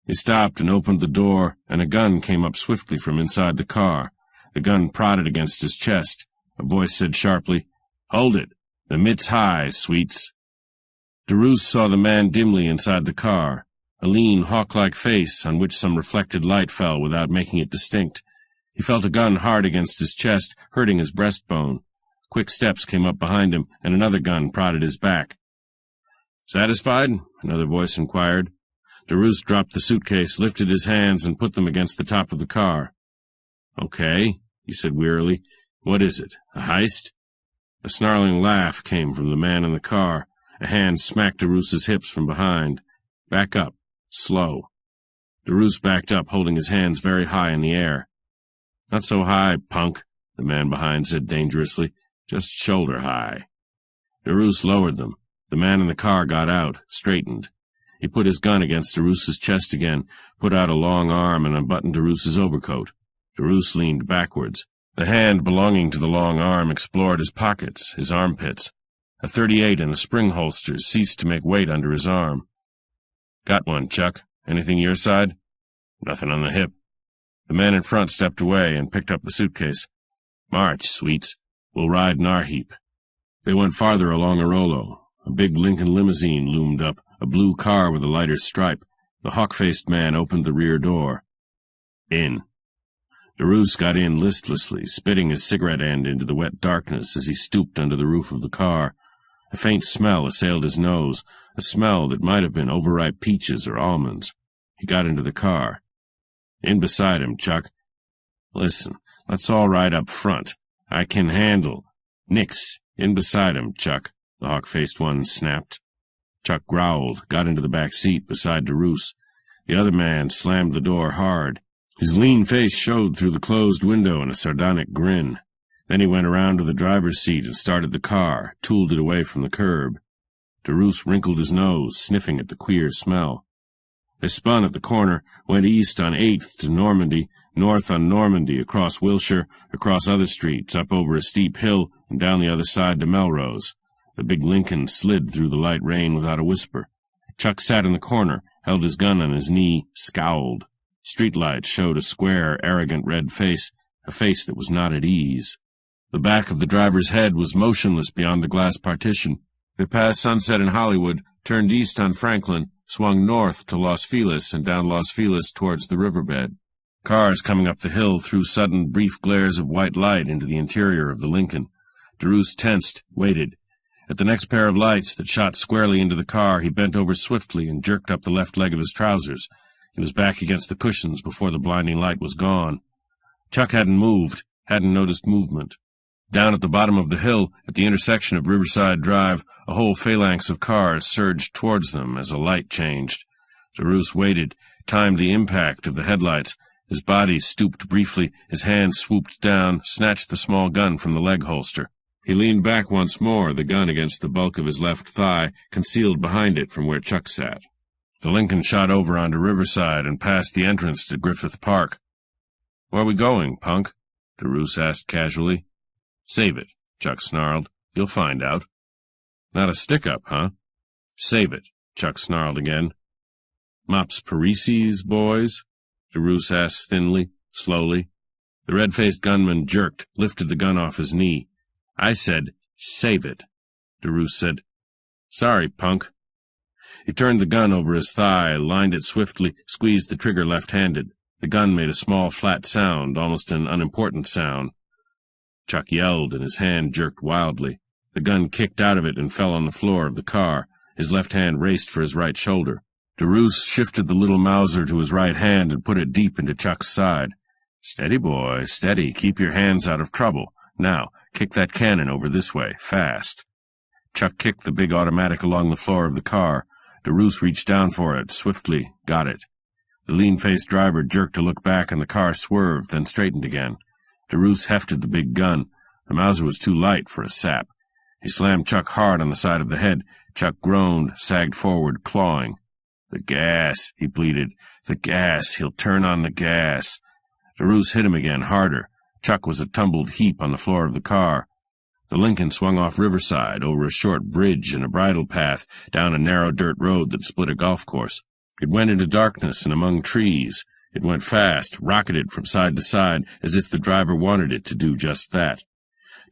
He stopped and opened the door, and a gun came up swiftly from inside the car. The gun prodded against his chest. A voice said sharply, "Hold it. The mit's high, sweets." DeRoos saw the man dimly inside the car, a lean, hawk-like face on which some reflected light fell without making it distinct. He felt a gun hard against his chest, hurting his breastbone. Quick steps came up behind him, and another gun prodded his back. "Satisfied?" another voice inquired. DeRoos dropped the suitcase, lifted his hands, and put them against the top of the car. "Okay," he said wearily. "What is it, a heist?" A snarling laugh came from the man in the car. A hand smacked DeRoos's hips from behind. "Back up. Slow." DeRoos backed up, holding his hands very high in the air. "Not so high, punk," the man behind said dangerously. "Just shoulder high." DeRoos lowered them. The man in the car got out, straightened. He put his gun against DeRoos's chest again, put out a long arm and unbuttoned DeRoos's overcoat. DeRoos leaned backwards. The hand belonging to the long arm explored his pockets, his armpits. A .38 in a spring holster ceased to make weight under his arm. "Got one, Chuck. Anything your side?" "Nothing on the hip." The man in front stepped away and picked up the suitcase. "March, sweets. We'll ride in our heap." They went farther along Arolo. A big Lincoln limousine loomed up, a blue car with a lighter stripe. The hawk-faced man opened the rear door. In. DeRoos got in listlessly, spitting his cigarette end into the wet darkness as he stooped under the roof of the car. A faint smell assailed his nose, a smell that might have been overripe peaches or almonds. He got into the car. In beside him, Chuck. Listen, let's all ride up front. I can handle. Nix. In beside him, Chuck, the hawk-faced one snapped. Chuck growled, got into the back seat beside DeRoos. The other man slammed the door hard. His lean face showed through the closed window in a sardonic grin. Then he went around to the driver's seat and started the car, tooled it away from the curb. DeRoos wrinkled his nose, sniffing at the queer smell. They spun at the corner, went east on 8th to Normandy, north on Normandy, across Wilshire, across other streets, up over a steep hill, and down the other side to Melrose. The big Lincoln slid through the light rain without a whisper. Chuck sat in the corner, held his gun on his knee, scowled. Streetlights showed a square, arrogant red face, a face that was not at ease. The back of the driver's head was motionless beyond the glass partition. They passed Sunset in Hollywood, turned east on Franklin, swung north to Los Feliz and down Los Feliz towards the riverbed. Cars coming up the hill threw sudden, brief glares of white light into the interior of the Lincoln. DeRoos tensed, waited. At the next pair of lights that shot squarely into the car, he bent over swiftly and jerked up the left leg of his trousers. He was back against the cushions before the blinding light was gone. Chuck hadn't moved, hadn't noticed movement. Down at the bottom of the hill, at the intersection of Riverside Drive, a whole phalanx of cars surged towards them as a light changed. DeRoos waited, timed the impact of the headlights. His body stooped briefly, his hand swooped down, snatched the small gun from the leg holster. He leaned back once more, the gun against the bulk of his left thigh, concealed behind it from where Chuck sat. The Lincoln shot over onto Riverside and past the entrance to Griffith Park. "Where are we going, punk?" DeRoos asked casually. "Save it," Chuck snarled. "You'll find out." "Not a stick-up, huh?" "Save it," Chuck snarled again. "Mops Parisis, boys?" DeRoos asked thinly, slowly. The red-faced gunman jerked, lifted the gun off his knee. "I said, save it." DeRoos said, "Sorry, punk." He turned the gun over his thigh, lined it swiftly, squeezed the trigger left-handed. The gun made a small, flat sound, almost an unimportant sound. Chuck yelled, and his hand jerked wildly. The gun kicked out of it and fell on the floor of the car. His left hand raced for his right shoulder. DeRoos shifted the little Mauser to his right hand and put it deep into Chuck's side. "Steady, boy, steady. Keep your hands out of trouble. Now, kick that cannon over this way, fast." Chuck kicked the big automatic along the floor of the car. DeRoos reached down for it, swiftly, got it. The lean-faced driver jerked to look back, and the car swerved, then straightened again. DeRoos hefted the big gun. The Mauser was too light for a sap. He slammed Chuck hard on the side of the head. Chuck groaned, sagged forward, clawing. "The gas," he pleaded. "The gas. He'll turn on the gas." DeRoos hit him again, harder. Chuck was a tumbled heap on the floor of the car. The Lincoln swung off Riverside, over a short bridge and a bridle path, down a narrow dirt road that split a golf course. It went into darkness and among trees. It went fast, rocketed from side to side, as if the driver wanted it to do just that.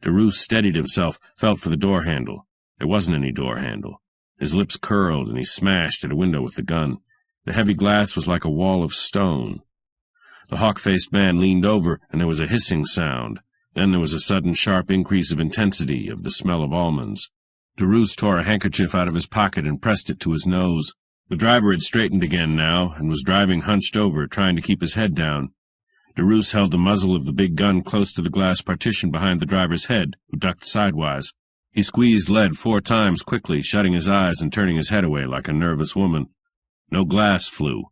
DeRoos steadied himself, felt for the door handle. There wasn't any door handle. His lips curled, and he smashed at a window with the gun. The heavy glass was like a wall of stone. The hawk-faced man leaned over, and there was a hissing sound. Then there was a sudden sharp increase of intensity, of the smell of almonds. DeRoos tore a handkerchief out of his pocket and pressed it to his nose. The driver had straightened again now, and was driving hunched over, trying to keep his head down. DeRoos held the muzzle of the big gun close to the glass partition behind the driver's head, who ducked sidewise. He squeezed lead 4 times quickly, shutting his eyes and turning his head away like a nervous woman. No glass flew.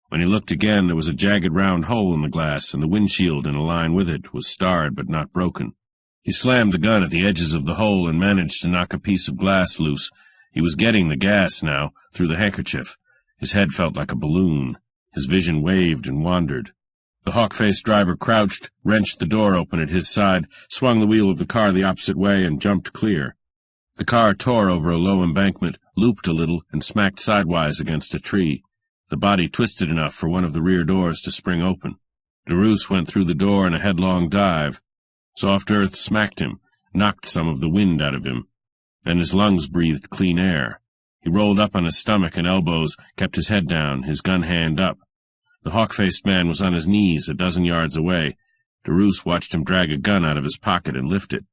When he looked again, there was a jagged round hole in the glass, and the windshield in a line with it was starred but not broken. He slammed the gun at the edges of the hole and managed to knock a piece of glass loose. He was getting the gas now, through the handkerchief. His head felt like a balloon. His vision waved and wandered. The hawk-faced driver crouched, wrenched the door open at his side, swung the wheel of the car the opposite way, and jumped clear. The car tore over a low embankment, looped a little, and smacked sidewise against a tree. The body twisted enough for one of the rear doors to spring open. DeRoos went through the door in a headlong dive. Soft earth smacked him, knocked some of the wind out of him. Then his lungs breathed clean air. He rolled up on his stomach and elbows, kept his head down, his gun hand up. The hawk-faced man was on his knees a dozen yards away. DeRoos watched him drag a gun out of his pocket and lift it.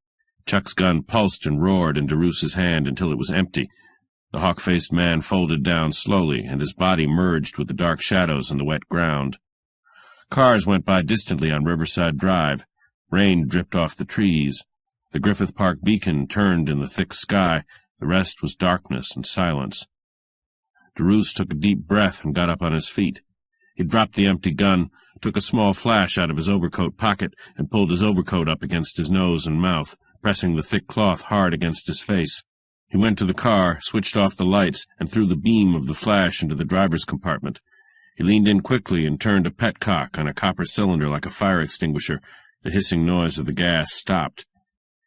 Chuck's gun pulsed and roared in DeRoos's hand until it was empty. The hawk-faced man folded down slowly, and his body merged with the dark shadows on the wet ground. Cars went by distantly on Riverside Drive. Rain dripped off the trees. The Griffith Park beacon turned in the thick sky. The rest was darkness and silence. DeRoos took a deep breath and got up on his feet. He dropped the empty gun, took a small flash out of his overcoat pocket, and pulled his overcoat up against his nose and mouth, pressing the thick cloth hard against his face. He went to the car, switched off the lights, and threw the beam of the flash into the driver's compartment. He leaned in quickly and turned a petcock on a copper cylinder like a fire extinguisher. The hissing noise of the gas stopped.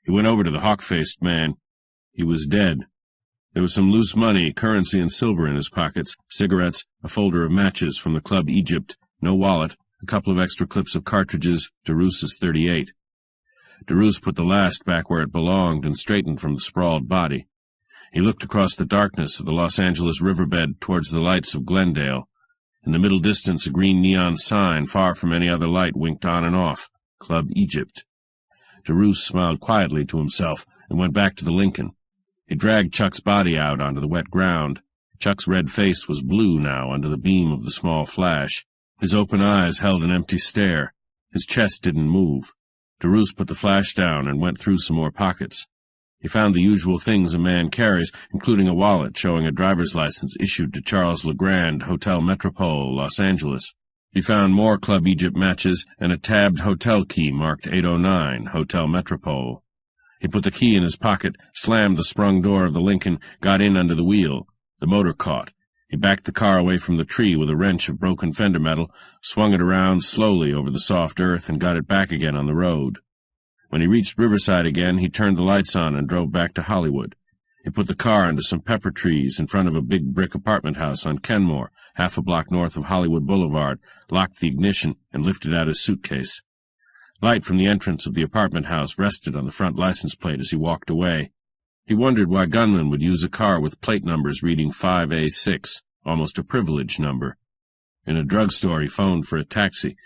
He went over to the hawk-faced man. He was dead. There was some loose money, currency, and silver in his pockets, cigarettes, a folder of matches from the Club Egypt, no wallet, a couple of extra clips of cartridges, DeRoos's .38. DeRoos put the last back where it belonged and straightened from the sprawled body. He looked across the darkness of the Los Angeles riverbed towards the lights of Glendale. In the middle distance, a green neon sign, far from any other light, winked on and off, Club Egypt. DeRoos smiled quietly to himself and went back to the Lincoln. He dragged Chuck's body out onto the wet ground. Chuck's red face was blue now under the beam of the small flash. His open eyes held an empty stare. His chest didn't move. DeRoos put the flash down and went through some more pockets. He found the usual things a man carries, including a wallet showing a driver's license issued to Charles LeGrand, Hotel Metropole, Los Angeles. He found more Club Egypt matches and a tabbed hotel key marked 809, Hotel Metropole. He put the key in his pocket, slammed the sprung door of the Lincoln, got in under the wheel. The motor caught. He backed the car away from the tree with a wrench of broken fender metal, swung it around slowly over the soft earth, and got it back again on the road. When he reached Riverside again, he turned the lights on and drove back to Hollywood. He put the car under some pepper trees in front of a big brick apartment house on Kenmore, half a block north of Hollywood Boulevard, locked the ignition, and lifted out his suitcase. Light from the entrance of the apartment house rested on the front license plate as he walked away. He wondered why gunmen would use a car with plate numbers reading 5A6, almost a privilege number. In a drugstore, he phoned for a taxi.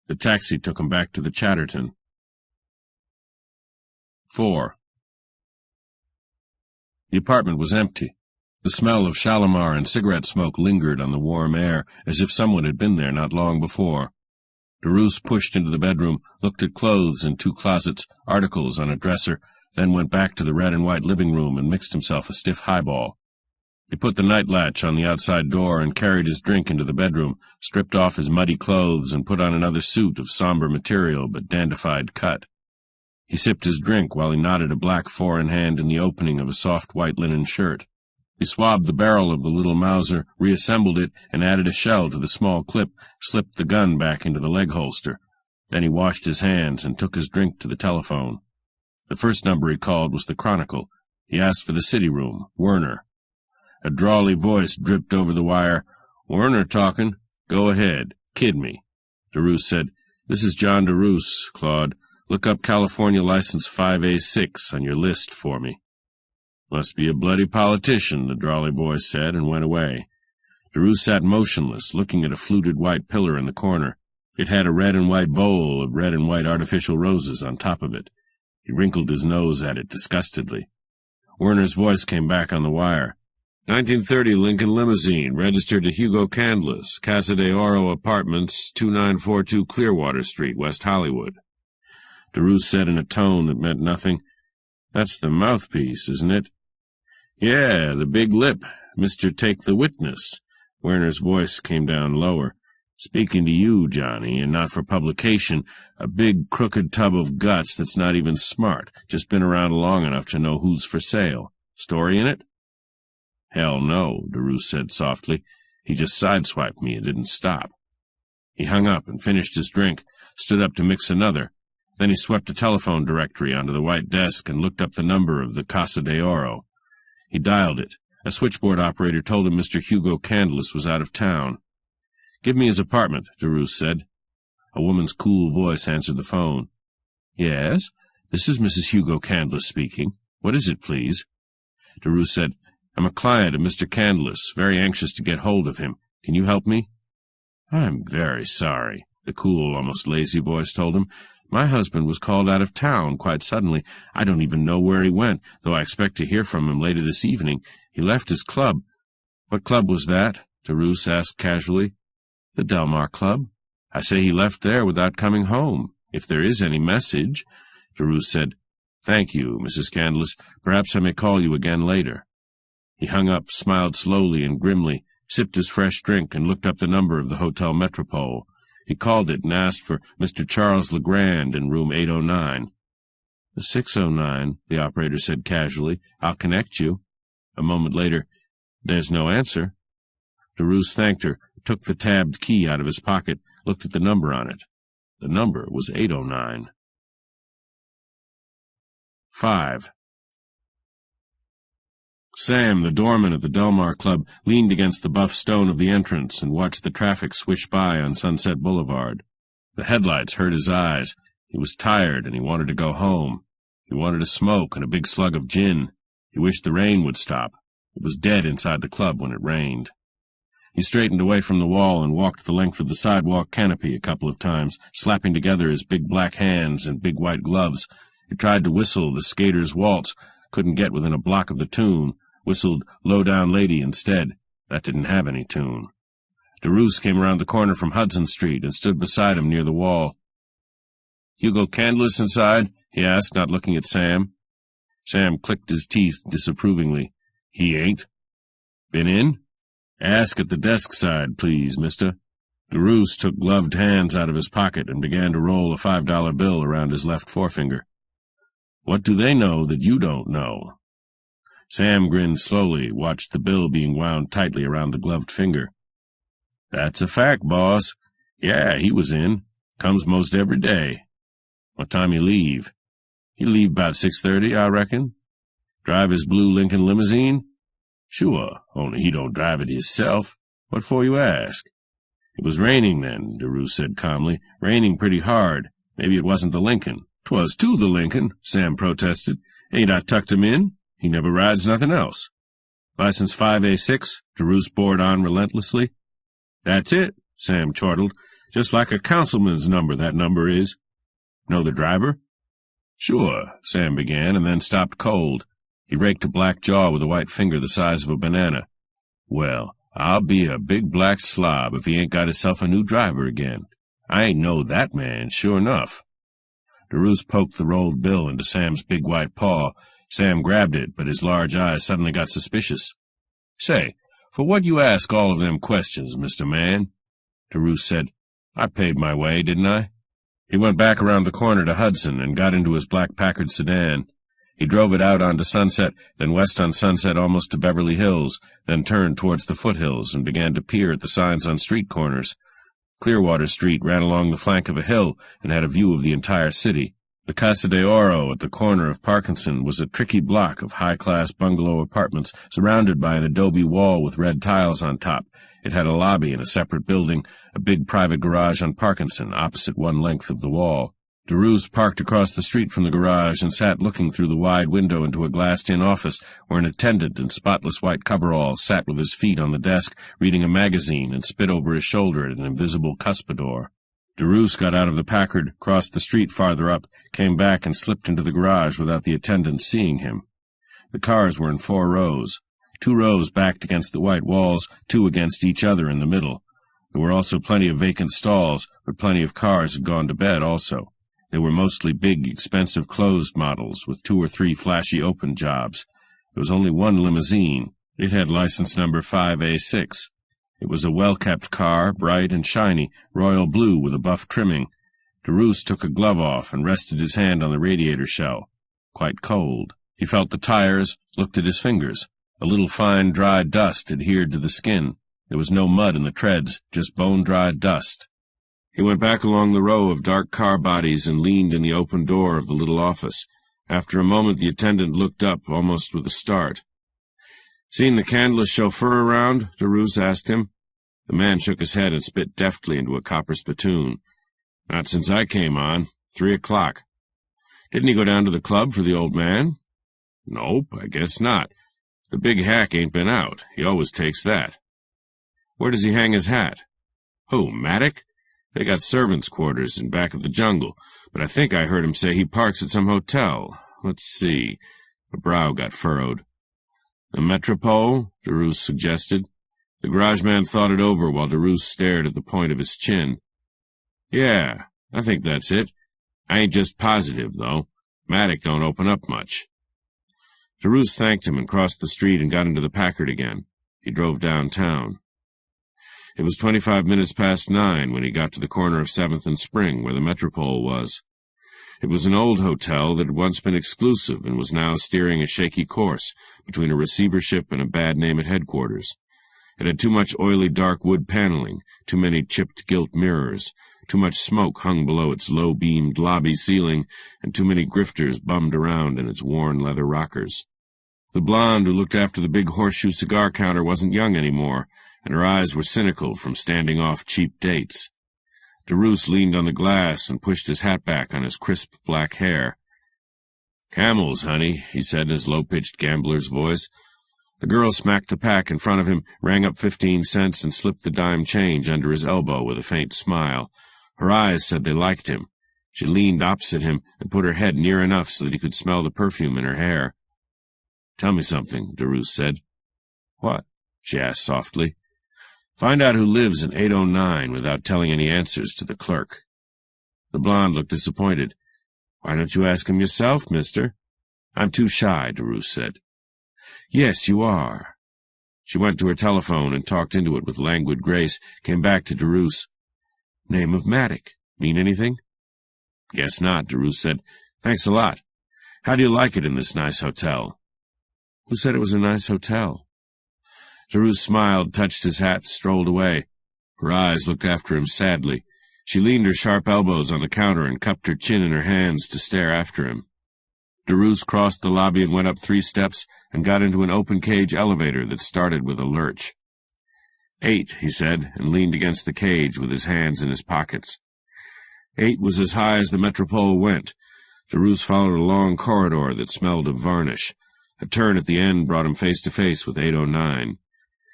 The taxi took him back to the Chatterton. 4. The apartment was empty. The smell of Shalimar and cigarette smoke lingered on the warm air, as if someone had been there not long before. DeRoos pushed into the bedroom, looked at clothes in 2 closets, articles on a dresser, then went back to the red and white living room and mixed himself a stiff highball. He put the night latch on the outside door and carried his drink into the bedroom, stripped off his muddy clothes and put on another suit of somber material but dandified cut. He sipped his drink while he knotted a black four-in-hand in the opening of a soft white linen shirt. He swabbed the barrel of the little Mauser, reassembled it, and added a shell to the small clip, slipped the gun back into the leg holster. Then he washed his hands and took his drink to the telephone. The first number he called was the Chronicle. He asked for the city room, Werner. A drawly voice dripped over the wire. "Werner talking. Go ahead. Kid me." DeRoos said, "This is John DeRoos, Claude. Look up California license 5A6 on your list for me." "Must be a bloody politician," the drawly voice said, and went away. DeRoos sat motionless, looking at a fluted white pillar in the corner. It had a red and white bowl of red and white artificial roses on top of it. He wrinkled his nose at it disgustedly. Werner's voice came back on the wire. 1930 Lincoln limousine, registered to Hugo Candless, Casa de Oro Apartments, 2942 Clearwater Street, West Hollywood. DeRoos said in a tone that meant nothing, "That's the mouthpiece, isn't it?" "Yeah, the big lip, Mr. Take the Witness." Werner's voice came down lower. "Speaking to you, Johnny, and not for publication, a big crooked tub of guts that's not even smart, just been around long enough to know who's for sale. Story in it?" "Hell no," DeRoos said softly. "He just sideswiped me and didn't stop." He hung up and finished his drink, stood up to mix another. Then he swept a telephone directory onto the white desk and looked up the number of the Casa de Oro. He dialed it. A switchboard operator told him Mr. Hugo Candless was out of town. "Give me his apartment," DeRoos said. A woman's cool voice answered the phone. "Yes, this is Mrs. Hugo Candless speaking. What is it, please?" DeRoos said, "I'm a client of Mr. Candless, very anxious to get hold of him. Can you help me?" "I'm very sorry," the cool, almost lazy voice told him. "My husband was called out of town quite suddenly. I don't even know where he went, though I expect to hear from him later this evening. He left his club." "What club was that?" DeRoos asked casually. "The Delmar Club. I say he left there without coming home. If there is any message—" DeRoos said, "Thank you, Mrs. Candless. Perhaps I may call you again later." He hung up, smiled slowly and grimly, sipped his fresh drink, and looked up the number of the Hotel Metropole. He called it and asked for Mr. Charles Legrand in room 809. "The 609, the operator said casually. "I'll connect you." A moment later, "There's no answer." DeRoos thanked her, took the tabbed key out of his pocket, looked at the number on it. The number was 809. 5. Sam, the doorman at the Delmar Club, leaned against the buff stone of the entrance and watched the traffic swish by on Sunset Boulevard. The headlights hurt his eyes. He was tired, and he wanted to go home. He wanted a smoke and a big slug of gin. He wished the rain would stop. It was dead inside the club when it rained. He straightened away from the wall and walked the length of the sidewalk canopy a couple of times, slapping together his big black hands and big white gloves. He tried to whistle the Skater's Waltz, couldn't get within a block of the tune, whistled Low Down Lady instead. That didn't have any tune. DeRoos came around the corner from Hudson Street and stood beside him near the wall. "Hugo Candless inside?" he asked, not looking at Sam. Sam clicked his teeth disapprovingly. "He ain't." "Been in?" "Ask at the desk side, please, mister." DeRoos took gloved hands out of his pocket and began to roll a $5 bill around his left forefinger. "What do they know that you don't know?" Sam grinned slowly, watched the bill being wound tightly around the gloved finger. "That's a fact, boss. Yeah, he was in. Comes most every day." "What time he leave?" "He leave about 6:30, I reckon." "Drive his blue Lincoln limousine?" "Sure, only he don't drive it hisself. What for you ask?" "It was raining then," DeRoos said calmly. "Raining pretty hard. Maybe it wasn't the Lincoln." "'Twas to the Lincoln," Sam protested. "Ain't I tucked him in? He never rides nothing else." "License 5A6, DeRoos bored on relentlessly. "That's it," Sam chortled. "Just like a councilman's number, that number is." "Know the driver?" "Sure," Sam began, and then stopped cold. He raked a black jaw with a white finger the size of a banana. "Well, I'll be a big black slob if he ain't got himself a new driver again. I ain't know that man, sure enough." DeRoos poked the rolled bill into Sam's big white paw. Sam grabbed it, but his large eyes suddenly got suspicious. "Say, for what you ask all of them questions, Mr. Man?" DeRoos said, "I paid my way, didn't I?" He went back around the corner to Hudson and got into his black Packard sedan. He drove it out onto Sunset, then west on Sunset almost to Beverly Hills, then turned towards the foothills and began to peer at the signs on street corners. Clearwater Street ran along the flank of a hill and had a view of the entire city. The Casa de Oro at the corner of Parkinson was a tricky block of high-class bungalow apartments surrounded by an adobe wall with red tiles on top. It had a lobby in a separate building, a big private garage on Parkinson, opposite one length of the wall. DeRoos parked across the street from the garage and sat looking through the wide window into a glassed-in office where an attendant in spotless white coveralls sat with his feet on the desk, reading a magazine and spit over his shoulder at an invisible cuspidor. DeRoos got out of the Packard, crossed the street farther up, came back and slipped into the garage without the attendant seeing him. The cars were in 4 rows. 2 rows backed against the white walls, 2 against each other in the middle. There were also plenty of vacant stalls, but plenty of cars had gone to bed also. They were mostly big, expensive closed models with 2 or 3 flashy open jobs. There was only one limousine. It had license number 5A6. It was a well-kept car, bright and shiny, royal blue with a buff trimming. DeRoos took a glove off and rested his hand on the radiator shell. Quite cold. He felt the tires, looked at his fingers. A little fine, dry dust adhered to the skin. There was no mud in the treads, just bone-dry dust. He went back along the row of dark car bodies and leaned in the open door of the little office. After a moment, the attendant looked up, almost with a start. "Seen the Candless chauffeur around?" DeRoos asked him. The man shook his head and spit deftly into a copper spittoon. "Not since I came on. 3 o'clock. "Didn't he go down to the club for the old man?" "Nope, I guess not. The big hack ain't been out. He always takes that." "Where does he hang his hat?" "Oh, Maddock? They got servants' quarters in back of the jungle, but I think I heard him say he parks at some hotel. Let's see." A brow got furrowed. "The Metropole?" DeRoos suggested. The garageman thought it over while DeRoos stared at the point of his chin. "Yeah, I think that's it. I ain't just positive, though. Maddock don't open up much." DeRoos thanked him and crossed the street and got into the Packard again. He drove downtown. It was 25 minutes past 9 when he got to the corner of 7th and Spring, where the Metropole was. It was an old hotel that had once been exclusive and was now steering a shaky course between a receivership and a bad name at headquarters. It had too much oily dark wood paneling, too many chipped gilt mirrors, too much smoke hung below its low-beamed lobby ceiling, and too many grifters bummed around in its worn leather rockers. The blonde who looked after the big horseshoe cigar counter wasn't young anymore, and her eyes were cynical from standing off cheap dates. DeRoos leaned on the glass and pushed his hat back on his crisp black hair. "Camels, honey," he said in his low-pitched gambler's voice. The girl smacked the pack in front of him, rang up 15 cents, and slipped the dime change under his elbow with a faint smile. Her eyes said they liked him. She leaned opposite him and put her head near enough so that he could smell the perfume in her hair. "Tell me something," DeRoos said. "What?" she asked softly. "Find out who lives in 809 without telling any answers to the clerk." The blonde looked disappointed. "Why don't you ask him yourself, mister?" "I'm too shy," DeRoos said. "Yes, you are." She went to her telephone and talked into it with languid grace, came back to DeRoos. "Name of Maddock. Mean anything?" "Guess not," DeRoos said. "Thanks a lot. How do you like it in this nice hotel?" "Who said it was a nice hotel?" DeRoos smiled, touched his hat, strolled away. Her eyes looked after him sadly. She leaned her sharp elbows on the counter and cupped her chin in her hands to stare after him. DeRoos crossed the lobby and went up 3 steps and got into an open-cage elevator that started with a lurch. 8, he said, and leaned against the cage with his hands in his pockets. 8 was as high as the Metropole went. DeRoos followed a long corridor that smelled of varnish. A turn at the end brought him face to face with 809.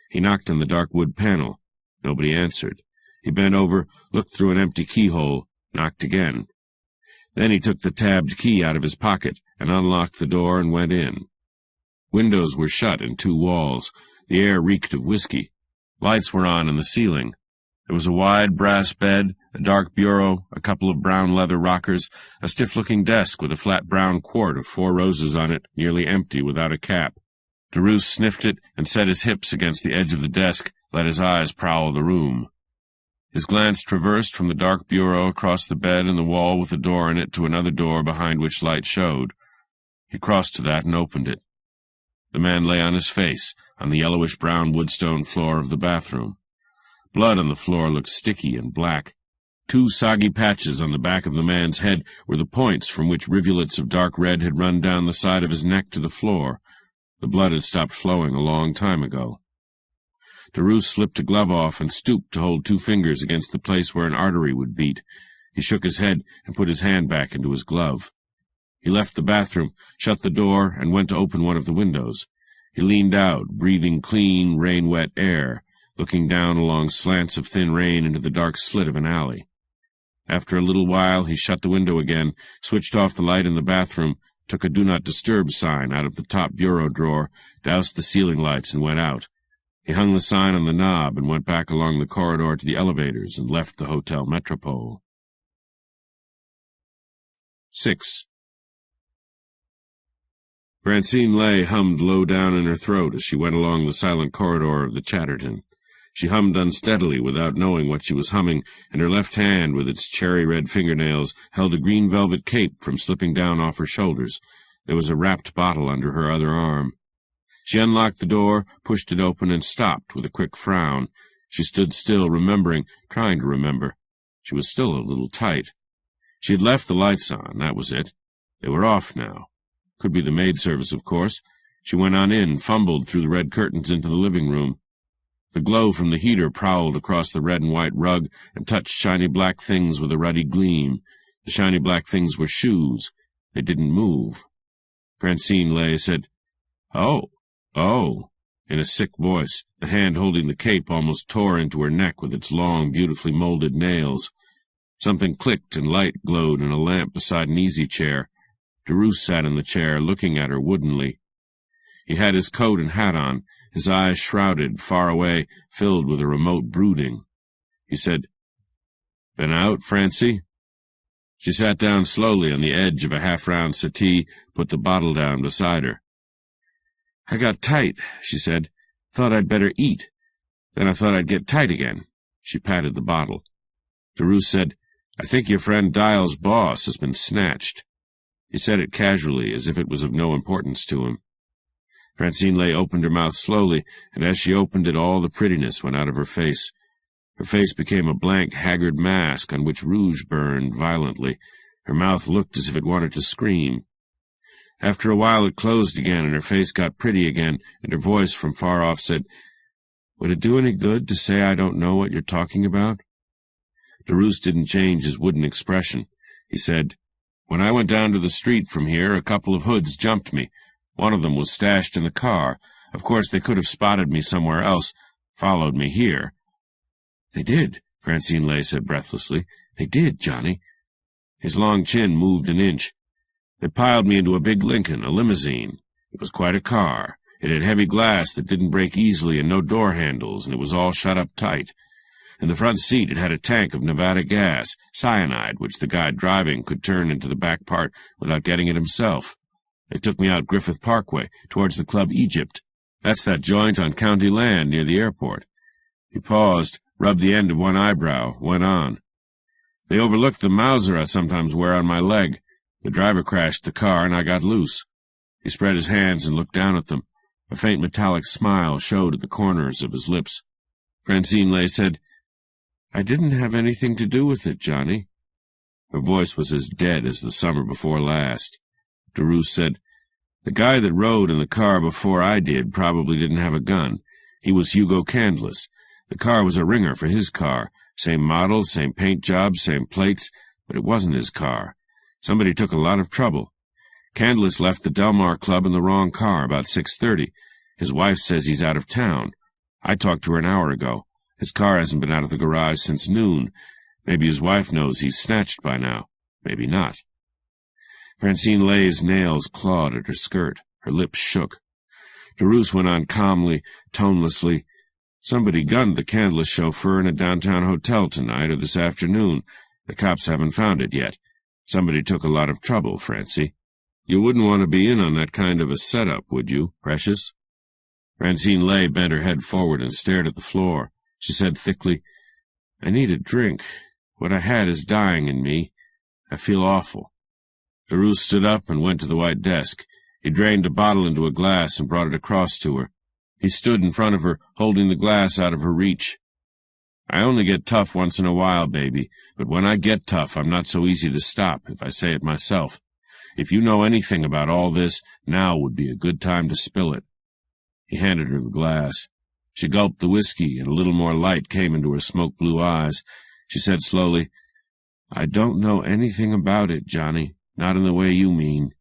He knocked on the dark wood panel. Nobody answered. He bent over, looked through an empty keyhole, knocked again. Then he took the tabbed key out of his pocket and unlocked the door and went in. Windows were shut in 2 walls. The air reeked of whiskey. Lights were on in the ceiling. There was a wide brass bed, a dark bureau, a couple of brown leather rockers, a stiff-looking desk with a flat brown quart of 4 roses on it, nearly empty without a cap. DeRoos sniffed it and set his hips against the edge of the desk, let his eyes prowl the room. His glance traversed from the dark bureau across the bed and the wall with a door in it to another door behind which light showed. He crossed to that and opened it. The man lay on his face, on the yellowish-brown woodstone floor of the bathroom. Blood on the floor looked sticky and black. 2 soggy patches on the back of the man's head were the points from which rivulets of dark red had run down the side of his neck to the floor. The blood had stopped flowing a long time ago. DeRoos slipped a glove off and stooped to hold 2 fingers against the place where an artery would beat. He shook his head and put his hand back into his glove. He left the bathroom, shut the door, and went to open one of the windows. He leaned out, breathing clean, rain-wet air, looking down along slants of thin rain into the dark slit of an alley. After a little while, he shut the window again, switched off the light in the bathroom, took a Do Not Disturb sign out of the top bureau drawer, doused the ceiling lights, and went out. He hung the sign on the knob and went back along the corridor to the elevators and left the Hotel Metropole. 6. Francine Lay hummed low down in her throat as she went along the silent corridor of the Chatterton. She hummed unsteadily without knowing what she was humming, and her left hand, with its cherry-red fingernails, held a green velvet cape from slipping down off her shoulders. There was a wrapped bottle under her other arm. She unlocked the door, pushed it open, and stopped with a quick frown. She stood still, remembering, trying to remember. She was still a little tight. She had left the lights on, that was it. They were off now. Could be the maid service, of course. She went on in, fumbled through the red curtains into the living room. The glow from the heater prowled across the red and white rug and touched shiny black things with a ruddy gleam. The shiny black things were shoes. They didn't move. Francine Lay said, "Oh, oh." in a sick voice. The hand holding the cape almost tore into her neck with its long, beautifully molded nails. Something clicked and light glowed in a lamp beside an easy-chair. Derouse sat in the chair, looking at her woodenly. He had his coat and hat on, his eyes shrouded, far away, filled with a remote brooding. He said, "Been out, Francie?" She sat down slowly on the edge of a half-round settee, put the bottle down beside her. "I got tight," she said. "Thought I'd better eat. Then I thought I'd get tight again." She patted the bottle. Derouse said, "I think your friend Dial's boss has been snatched." He said it casually, as if it was of no importance to him. Francine Lay opened her mouth slowly, and as she opened it all the prettiness went out of her face. Her face became a blank, haggard mask on which rouge burned violently. Her mouth looked as if it wanted to scream. After a while it closed again, and her face got pretty again, and her voice from far off said, "Would it do any good to say I don't know what you're talking about?" Derouse didn't change his wooden expression. He said, "When I went down to the street from here, a couple of hoods jumped me. One of them was stashed in the car. Of course, they could have spotted me somewhere else, followed me here." "They did," Francine Lay said breathlessly. "They did, Johnny." His long chin moved an inch. "They piled me into a big Lincoln, a limousine. It was quite a car. It had heavy glass that didn't break easily and no door handles, and it was all shut up tight. In the front seat it had a tank of Nevada gas, cyanide, which the guy driving could turn into the back part without getting it himself. They took me out Griffith Parkway, towards the Club Egypt. That's that joint on county land near the airport." He paused, rubbed the end of one eyebrow, went on. "They overlooked the Mauser I sometimes wear on my leg. The driver crashed the car, and I got loose." He spread his hands and looked down at them. A faint metallic smile showed at the corners of his lips. Francine Lay said, "I didn't have anything to do with it, Johnny." Her voice was as dead as the summer before last. Derouse said, "The guy that rode in the car before I did probably didn't have a gun. He was Hugo Candless. The car was a ringer for his car. Same model, same paint job, same plates, but it wasn't his car. Somebody took a lot of trouble. Candless left the Delmar Club in the wrong car about 6:30. His wife says he's out of town. I talked to her an hour ago. His car hasn't been out of the garage since noon. Maybe his wife knows he's snatched by now. Maybe not." Francine Lay's nails clawed at her skirt. Her lips shook. Derouse went on calmly, tonelessly. "Somebody gunned the Candless chauffeur in a downtown hotel tonight or this afternoon. The cops haven't found it yet. Somebody took a lot of trouble, Francie. You wouldn't want to be in on that kind of a setup, would you, precious?" Francine Lay bent her head forward and stared at the floor. She said thickly, "I need a drink. What I had is dying in me. I feel awful." Derouse stood up and went to the white desk. He drained a bottle into a glass and brought it across to her. He stood in front of her, holding the glass out of her reach. "I only get tough once in a while, baby, but when I get tough, I'm not so easy to stop, if I say it myself. If you know anything about all this, now would be a good time to spill it." He handed her the glass. She gulped the whiskey, and a little more light came into her smoke-blue eyes. She said slowly, "I don't know anything about it, Johnny, not in the way you mean.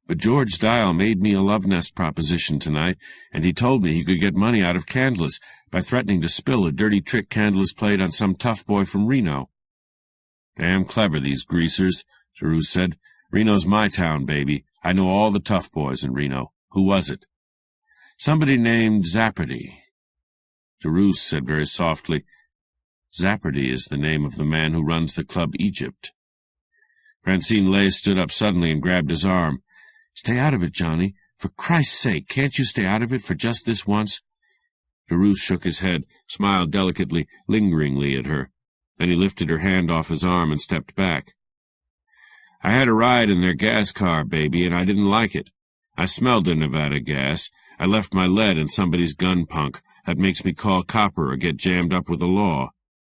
But George Dial made me a love nest proposition tonight, and he told me he could get money out of Candless by threatening to spill a dirty trick Candless played on some tough boy from Reno." "Damn clever, these greasers," Derouse said. "Reno's my town, baby. I know all the tough boys in Reno. Who was it?" "Somebody named Zappardy." Derouse said very softly, "Zappardy is the name of the man who runs the Club Egypt." Francine Lay stood up suddenly and grabbed his arm. "Stay out of it, Johnny. For Christ's sake, can't you stay out of it for just this once?" Derouse shook his head, smiled delicately, lingeringly at her. Then he lifted her hand off his arm and stepped back. "I had a ride in their gas car, baby, and I didn't like it. I smelled their Nevada gas. I left my lead in somebody's gun punk. That makes me call copper or get jammed up with the law.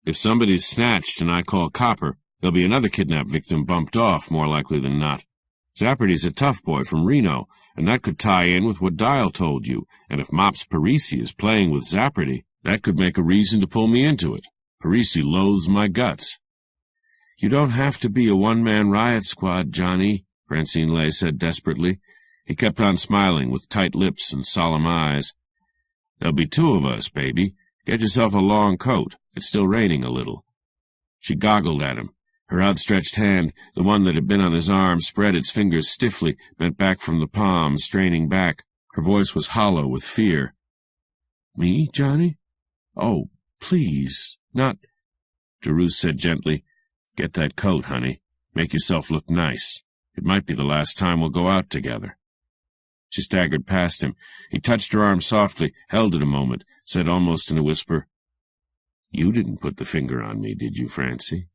If somebody's snatched and I call copper, there'll be another kidnap victim bumped off, more likely than not. Zappardy's a tough boy from Reno, and that could tie in with what Dial told you, and if Mops Parisi is playing with Zappardy, that could make a reason to pull me into it. Parisi loathes my guts." "You don't have to be a one-man riot squad, Johnny," Francine Lay said desperately. He kept on smiling with tight lips and solemn eyes. There'll be two of us, baby. Get yourself a long coat. It's still raining a little. She goggled at him. Her outstretched hand, the one that had been on his arm, spread its fingers stiffly, bent back from the palm, straining back. Her voice was hollow with fear. "Me, Johnny? Oh, please, not—" Derouse said gently, "Get that coat, honey. Make yourself look nice. It might be the last time we'll go out together." She staggered past him. He touched her arm softly, held it a moment, said almost in a whisper, "You didn't put the finger on me, did you, Francie?"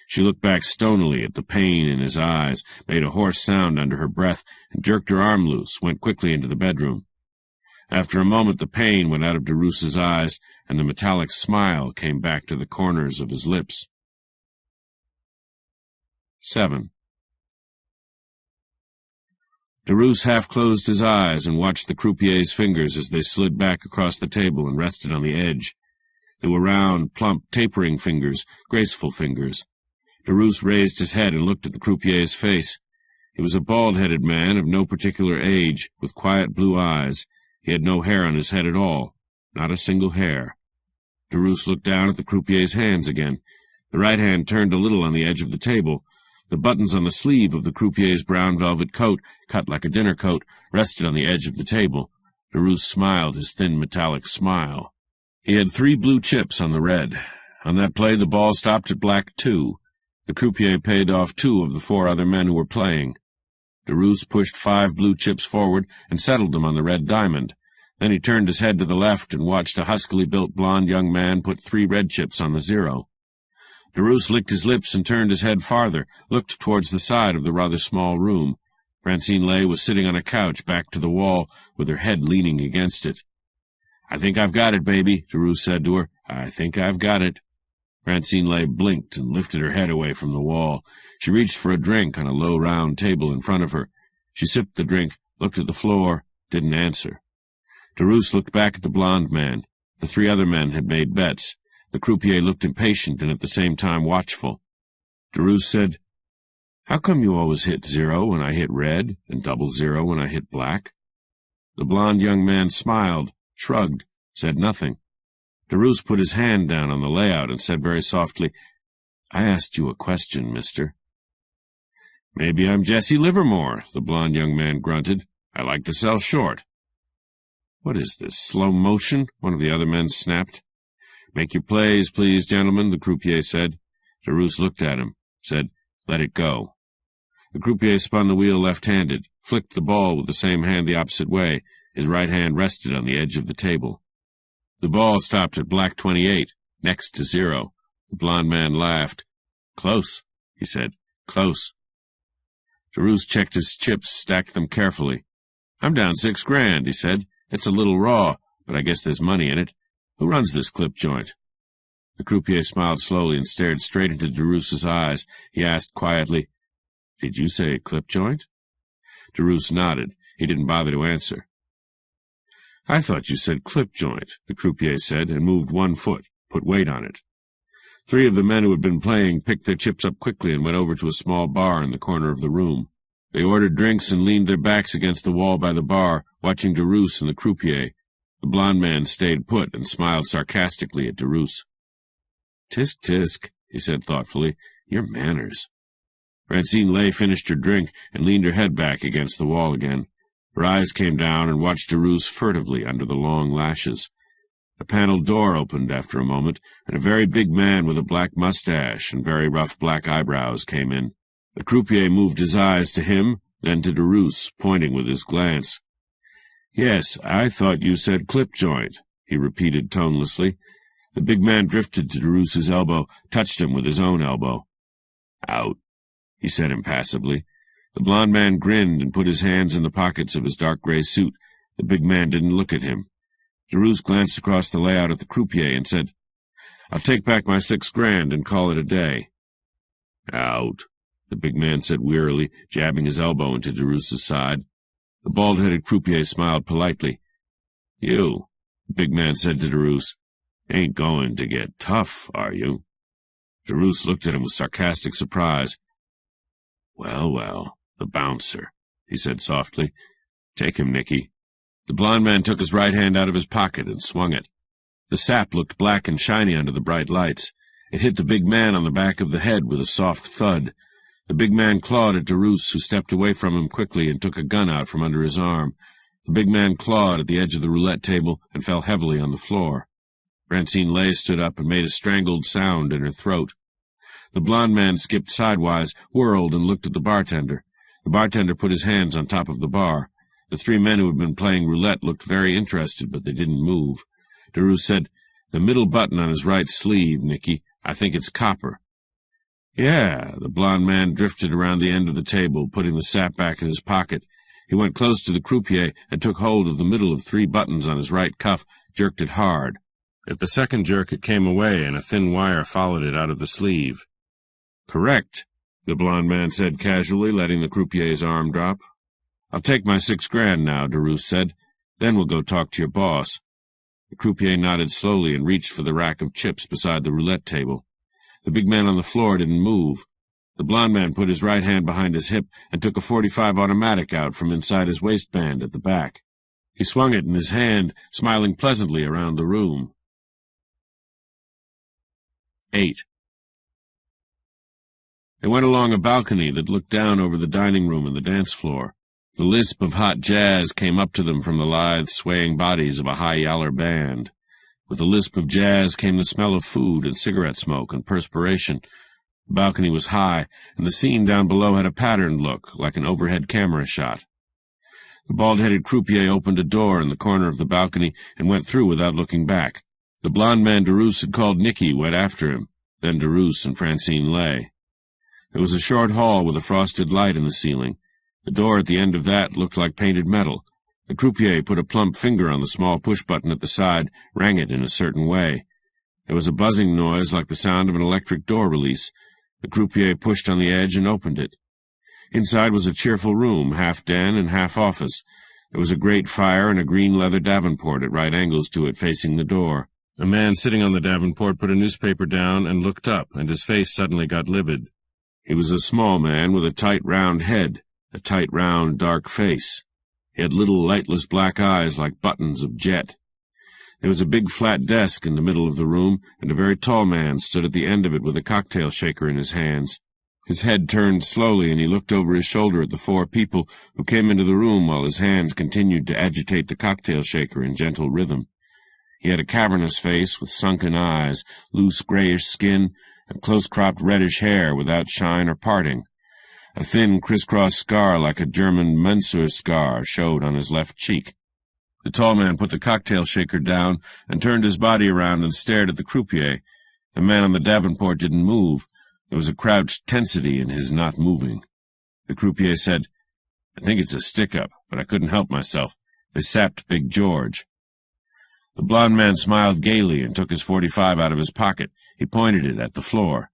She looked back stonily at the pain in his eyes, made a hoarse sound under her breath, and jerked her arm loose, went quickly into the bedroom. After a moment the pain went out of Derouse's eyes, and the metallic smile came back to the corners of his lips. 7. Derouse half-closed his eyes and watched the croupier's fingers as they slid back across the table and rested on the edge. They were round, plump, tapering fingers, graceful fingers. Derouse raised his head and looked at the croupier's face. He was a bald-headed man of no particular age, with quiet blue eyes. He had no hair on his head at all, not a single hair. Derouse looked down at the croupier's hands again. The right hand turned a little on the edge of the table. The buttons on the sleeve of the croupier's brown velvet coat, cut like a dinner coat, rested on the edge of the table. Derouse smiled his thin metallic smile. He had 3 blue chips on the red. On that play the ball stopped at black 2. The croupier paid off 2 of the 4 other men who were playing. Derouse pushed 5 blue chips forward and settled them on the red diamond. Then he turned his head to the left and watched a huskily built blond young man put 3 red chips on the 0. Derouse licked his lips and turned his head farther, looked towards the side of the rather small room. Francine Lay was sitting on a couch back to the wall, with her head leaning against it. "I think I've got it, baby," Derouse said to her. "I think I've got it." Francine Lay blinked and lifted her head away from the wall. She reached for a drink on a low round table in front of her. She sipped the drink, looked at the floor, didn't answer. Derouse looked back at the blond man. The 3 other men had made bets. The croupier looked impatient and at the same time watchful. Derouse said, "How come you always hit 0 when I hit red, and 00 when I hit black?" The blond young man smiled, shrugged, said nothing. Derouse put his hand down on the layout and said very softly, "I asked you a question, mister." "Maybe I'm Jesse Livermore," the blond young man grunted. "I like to sell short." "What is this, slow motion?" one of the other men snapped. "Make your plays, please, gentlemen," the croupier said. Derouse looked at him, said, "Let it go." The croupier spun the wheel left-handed, flicked the ball with the same hand the opposite way. His right hand rested on the edge of the table. The ball stopped at black 28, next to 0. The blond man laughed. "Close," he said. "Close." Derouse checked his chips, stacked them carefully. "I'm down $6 grand," he said. "It's a little raw, but I guess there's money in it. Who runs this clip joint?" The croupier smiled slowly and stared straight into Derouse's eyes. He asked quietly, "Did you say clip joint?" Derouse nodded. He didn't bother to answer. "I thought you said clip joint," the croupier said, and moved 1 foot, put weight on it. 3 of the men who had been playing picked their chips up quickly and went over to a small bar in the corner of the room. They ordered drinks and leaned their backs against the wall by the bar, watching Derouse and the croupier. The blond man stayed put and smiled sarcastically at Derouse. "Tisk, tisk," he said thoughtfully. "Your manners." Francine Lay finished her drink and leaned her head back against the wall again. Her eyes came down and watched Derouse furtively under the long lashes. A paneled door opened after a moment, and a very big man with a black mustache and very rough black eyebrows came in. The croupier moved his eyes to him, then to Derouse, pointing with his glance. "Yes, I thought you said clip joint," he repeated tonelessly. The big man drifted to Derouse's elbow, touched him with his own elbow. "Out," he said impassively. The blond man grinned and put his hands in the pockets of his dark gray suit. The big man didn't look at him. Derouse glanced across the layout at the croupier and said, "I'll take back my $6 grand and call it a day." "Out," the big man said wearily, jabbing his elbow into Derouse's side. The bald-headed croupier smiled politely. "You," the big man said to Derouse, "ain't going to get tough, are you?" Derouse looked at him with sarcastic surprise. Well, the bouncer," he said softly. "Take him, Nicky. The blond man took his right hand out of his pocket and swung it. The sap looked black and shiny under the bright lights. It hit the big man on the back of the head with a soft thud. The big man clawed at Derousse, who stepped away from him quickly and took a gun out from under his arm. The big man clawed at the edge of the roulette table and fell heavily on the floor. Francine Lay stood up and made a strangled sound in her throat. The blond man skipped sidewise, whirled, and looked at the bartender. The bartender put his hands on top of the bar. The three men who had been playing roulette looked very interested, but they didn't move. Derousse said, "The middle button on his right sleeve, Nicky. I think it's copper." "Yeah." The blond man drifted around the end of the table, putting the sap back in his pocket. He went close to the croupier and took hold of the middle of 3 buttons on his right cuff, jerked it hard. At the second jerk it came away, and a thin wire followed it out of the sleeve. "Correct," the blond man said casually, letting the croupier's arm drop. "I'll take my 6 grand now," Derousse said. "Then we'll go talk to your boss." The croupier nodded slowly and reached for the rack of chips beside the roulette table. The big man on the floor didn't move. The blond man put his right hand behind his hip and took a .45 automatic out from inside his waistband at the back. He swung it in his hand, smiling pleasantly around the room. 8. They went along a balcony that looked down over the dining room and the dance floor. The lisp of hot jazz came up to them from the lithe, swaying bodies of a high-yaller band. With the lisp of jazz came the smell of food and cigarette smoke and perspiration. The balcony was high, and the scene down below had a patterned look, like an overhead camera shot. The bald-headed croupier opened a door in the corner of the balcony and went through without looking back. The blond man Derousse had called Nicky went after him, then Derousse and Francine Lay. There was a short hall with a frosted light in the ceiling. The door at the end of that looked like painted metal. The croupier put a plump finger on the small push-button at the side, rang it in a certain way. There was a buzzing noise like the sound of an electric door release. The croupier pushed on the edge and opened it. Inside was a cheerful room, half den and half office. There was a grate fire and a green leather davenport at right angles to it facing the door. A man sitting on the davenport put a newspaper down and looked up, and his face suddenly got livid. He was a small man with a tight, round head, a tight, round, dark face. He had little, lightless black eyes like buttons of jet. There was a big flat desk in the middle of the room, and a very tall man stood at the end of it with a cocktail shaker in his hands. His head turned slowly, and he looked over his shoulder at the 4 people who came into the room while his hands continued to agitate the cocktail shaker in gentle rhythm. He had a cavernous face with sunken eyes, loose grayish skin, and close-cropped reddish hair without shine or parting. A thin, criss-cross scar like a German Mensur scar showed on his left cheek. The tall man put the cocktail shaker down and turned his body around and stared at the croupier. The man on the davenport didn't move. There was a crouched tensity in his not moving. The croupier said, "I think it's a stick-up, but I couldn't help myself. They sapped Big George." The blond man smiled gaily and took his .45 out of his pocket. He pointed it at the floor.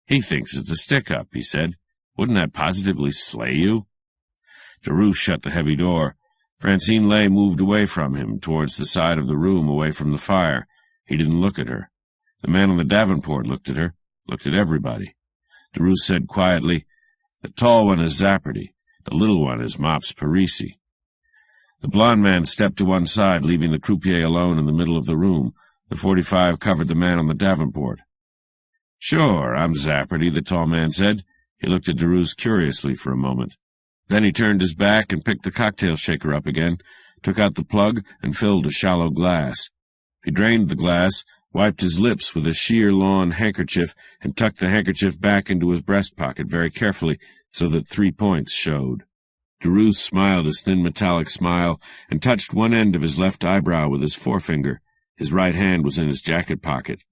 "He thinks it's a stick-up," he said. "Wouldn't that positively slay you?" Derousse shut the heavy door. Francine Lay moved away from him, towards the side of the room, away from the fire. He didn't look at her. The man on the davenport looked at her, looked at everybody. Derousse said quietly, "The tall one is Zappardi. The little one is Mops Parisi." The blond man stepped to one side, leaving the croupier alone in the middle of the room. The .45 covered the man on the davenport. "Sure, I'm Zappardi," the tall man said. He looked at Derousse curiously for a moment. Then he turned his back and picked the cocktail shaker up again, took out the plug, and filled a shallow glass. He drained the glass, wiped his lips with a sheer lawn handkerchief, and tucked the handkerchief back into his breast pocket very carefully so that 3 points showed. Derousse smiled his thin metallic smile and touched one end of his left eyebrow with his forefinger. His right hand was in his jacket pocket.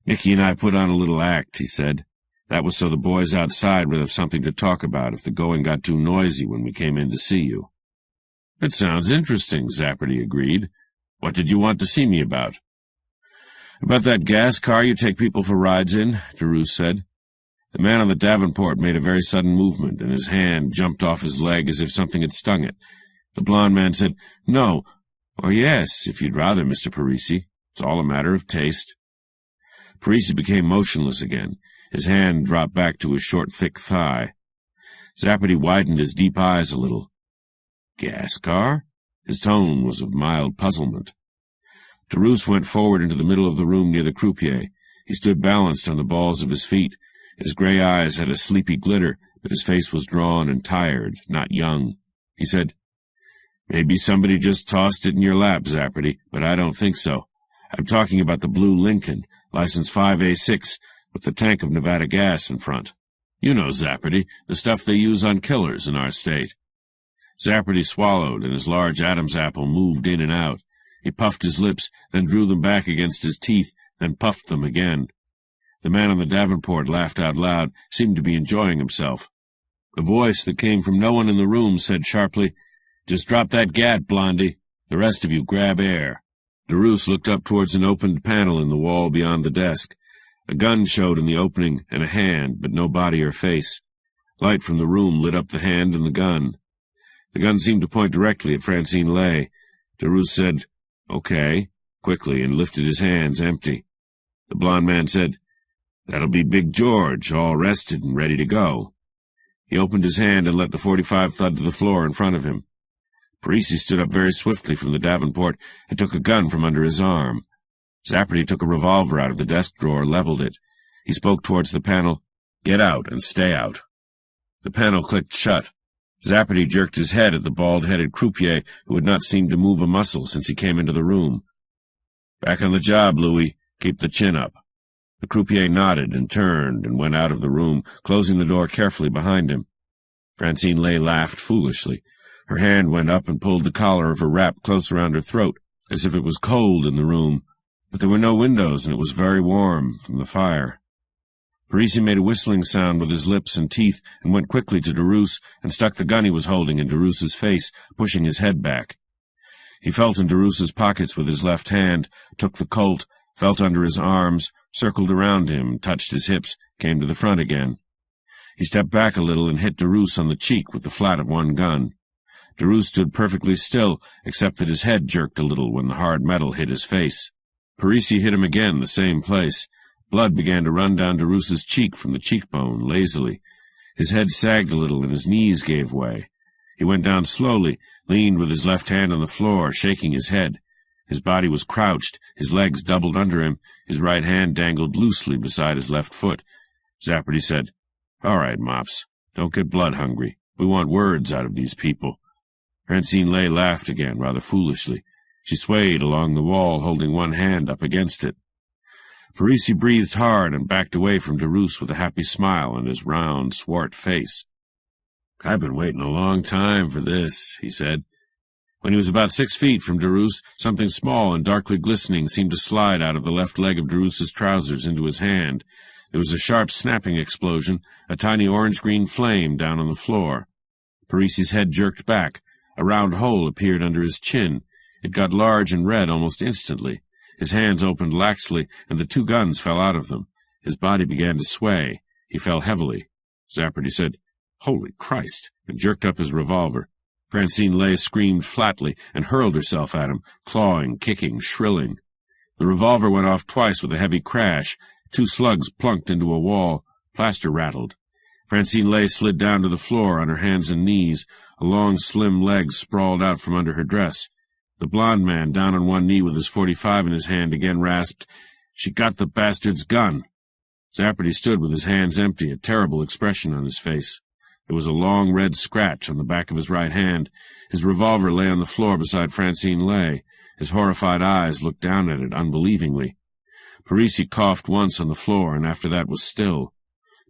"Nicky and I put on a little act," he said. "That was so the boys outside would have something to talk about if the going got too noisy when we came in to see you." "It sounds interesting," Zappardi agreed. "What did you want to see me about?" "About that gas car you take people for rides in," Derousse said. The man on the davenport made a very sudden movement, and his hand jumped off his leg as if something had stung it. The blond man said, "No, or yes, if you'd rather, Mr. Parisi. It's all a matter of taste." Parisi became motionless again. His hand dropped back to his short, thick thigh. Zappardi widened his deep eyes a little. "Gas car? His tone was of mild puzzlement. Derousse went forward into the middle of the room near the croupier. He stood balanced on the balls of his feet. His gray eyes had a sleepy glitter, but his face was drawn and tired, not young. He said, "Maybe somebody just tossed it in your lap, Zappardy, but I don't think so. I'm talking about the blue Lincoln, license 5A6, with the tank of Nevada gas in front. You know, Zappardy, the stuff they use on killers in our state." Zappardy swallowed, and his large Adam's apple moved in and out. He puffed his lips, then drew them back against his teeth, then puffed them again. The man on the Davenport laughed out loud, seemed to be enjoying himself. A voice that came from no one in the room said sharply, "Just drop that gat, Blondie. The rest of you grab air." Derousse looked up towards an opened panel in the wall beyond the desk. A gun showed in the opening, and a hand, but no body or face. Light from the room lit up the hand and the gun. The gun seemed to point directly at Francine Lay. Derousse said, "Okay," quickly, and lifted his hands empty. The blond man said, "That'll be Big George, all rested and ready to go." He opened his hand and let the .45 thud to the floor in front of him. Parisi stood up very swiftly from the Davenport and took a gun from under his arm. Zappardy took a revolver out of the desk drawer, leveled it. He spoke towards the panel, "Get out and stay out." The panel clicked shut. Zappardy jerked his head at the bald-headed croupier, who had not seemed to move a muscle since he came into the room. "Back on the job, Louis. Keep the chin up." The croupier nodded and turned and went out of the room, closing the door carefully behind him. Francine Lay laughed foolishly. Her hand went up and pulled the collar of her wrap close around her throat, as if it was cold in the room, but there were no windows and it was very warm from the fire. Parisi made a whistling sound with his lips and teeth and went quickly to Derousse and stuck the gun he was holding in Derousse's face, pushing his head back. He felt in Derousse's pockets with his left hand, took the Colt, felt under his arms, circled around him, touched his hips, came to the front again. He stepped back a little and hit Derousse on the cheek with the flat of one gun. Derousse stood perfectly still, except that his head jerked a little when the hard metal hit his face. Parisi hit him again, the same place. Blood began to run down Derousse's cheek from the cheekbone, lazily. His head sagged a little and his knees gave way. He went down slowly, leaned with his left hand on the floor, shaking his head. His body was crouched, his legs doubled under him, his right hand dangled loosely beside his left foot. Zappardy said, "All right, Mops, don't get blood-hungry. We want words out of these people." Francine Lay laughed again, rather foolishly. She swayed along the wall, holding one hand up against it. Parisi breathed hard and backed away from Derousse with a happy smile on his round, swart face. "I've been waiting a long time for this," he said. When he was about 6 feet from Derousse, something small and darkly glistening seemed to slide out of the left leg of Derousse's trousers into his hand. There was a sharp snapping explosion, a tiny orange-green flame down on the floor. Parisi's head jerked back. A round hole appeared under his chin. It got large and red almost instantly. His hands opened laxly, and the two guns fell out of them. His body began to sway. He fell heavily. Zappardy said, "Holy Christ," and jerked up his revolver. Francine Lay screamed flatly and hurled herself at him, clawing, kicking, shrilling. The revolver went off twice with a heavy crash. 2 slugs plunked into a wall. Plaster rattled. Francine Lay slid down to the floor on her hands and knees. A long, slim leg sprawled out from under her dress. The blond man, down on one knee with his .45 in his hand, again rasped, "She got the bastard's gun." Zappardy stood with his hands empty, a terrible expression on his face. There was a long red scratch on the back of his right hand. His revolver lay on the floor beside Francine Lay. His horrified eyes looked down at it unbelievingly. Parisi coughed once on the floor, and after that was still.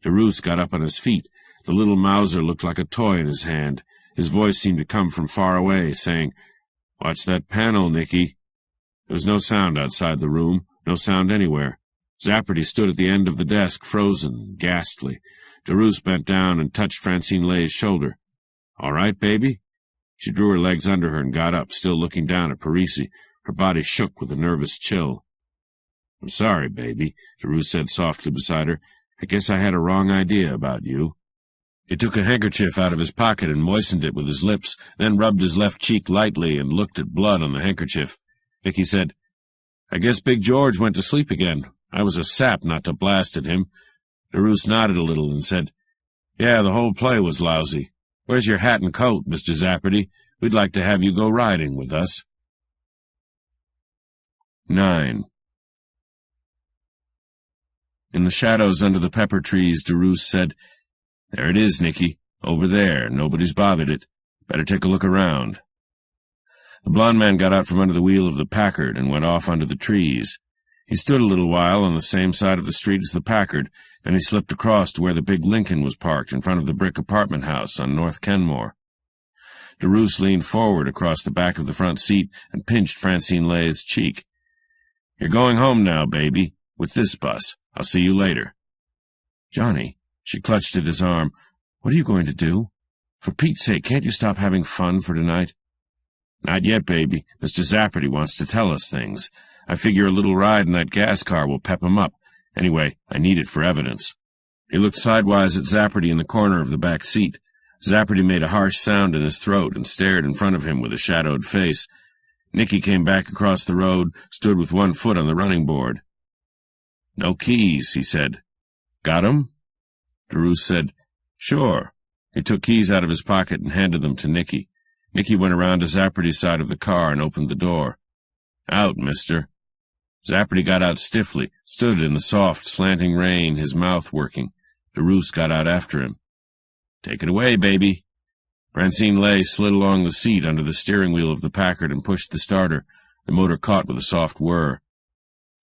Derousse got up on his feet. The little Mauser looked like a toy in his hand. His voice seemed to come from far away, saying, "Watch that panel, Nicky." There was no sound outside the room, no sound anywhere. Zappardy stood at the end of the desk, frozen, ghastly. Derousse bent down and touched Francine Lay's shoulder. "All right, baby?" She drew her legs under her and got up, still looking down at Parisi. Her body shook with a nervous chill. "I'm sorry, baby," Derousse said softly beside her. "I guess I had a wrong idea about you." He took a handkerchief out of his pocket and moistened it with his lips, then rubbed his left cheek lightly and looked at blood on the handkerchief. Nicky said, "I guess Big George went to sleep again. I was a sap not to blast at him." Derousse nodded a little and said, "Yeah, the whole play was lousy. Where's your hat and coat, Mr. Zappardy? We'd like to have you go riding with us. 9. In the shadows under the pepper trees, DeRoos said, "There it is, Nicky. Over there. Nobody's bothered it. Better take a look around." The blond man got out from under the wheel of the Packard and went off under the trees. He stood a little while on the same side of the street as the Packard, then he slipped across to where the big Lincoln was parked in front of the brick apartment house on North Kenmore. DeRoos leaned forward across the back of the front seat and pinched Francine Lay's cheek. "You're going home now, baby, with this bus. I'll see you later." "Johnny," she clutched at his arm, "what are you going to do? For Pete's sake, can't you stop having fun for tonight?" "Not yet, baby. Mr. Zafferty wants to tell us things. I figure a little ride in that gas car will pep him up. Anyway, I need it for evidence." He looked sidewise at Zafferty in the corner of the back seat. Zafferty made a harsh sound in his throat and stared in front of him with a shadowed face. Nicky came back across the road, stood with one foot on the running board. "No keys," he said. "Got 'em?" DeRoos said, "Sure." He took keys out of his pocket and handed them to Nicky. Nicky went around to Zafferty's side of the car and opened the door. "Out, mister." Zafferty got out stiffly, stood in the soft, slanting rain, his mouth working. DeRoos got out after him. "Take it away, baby." Francine Lay slid along the seat under the steering wheel of the Packard and pushed the starter. The motor caught with a soft whir.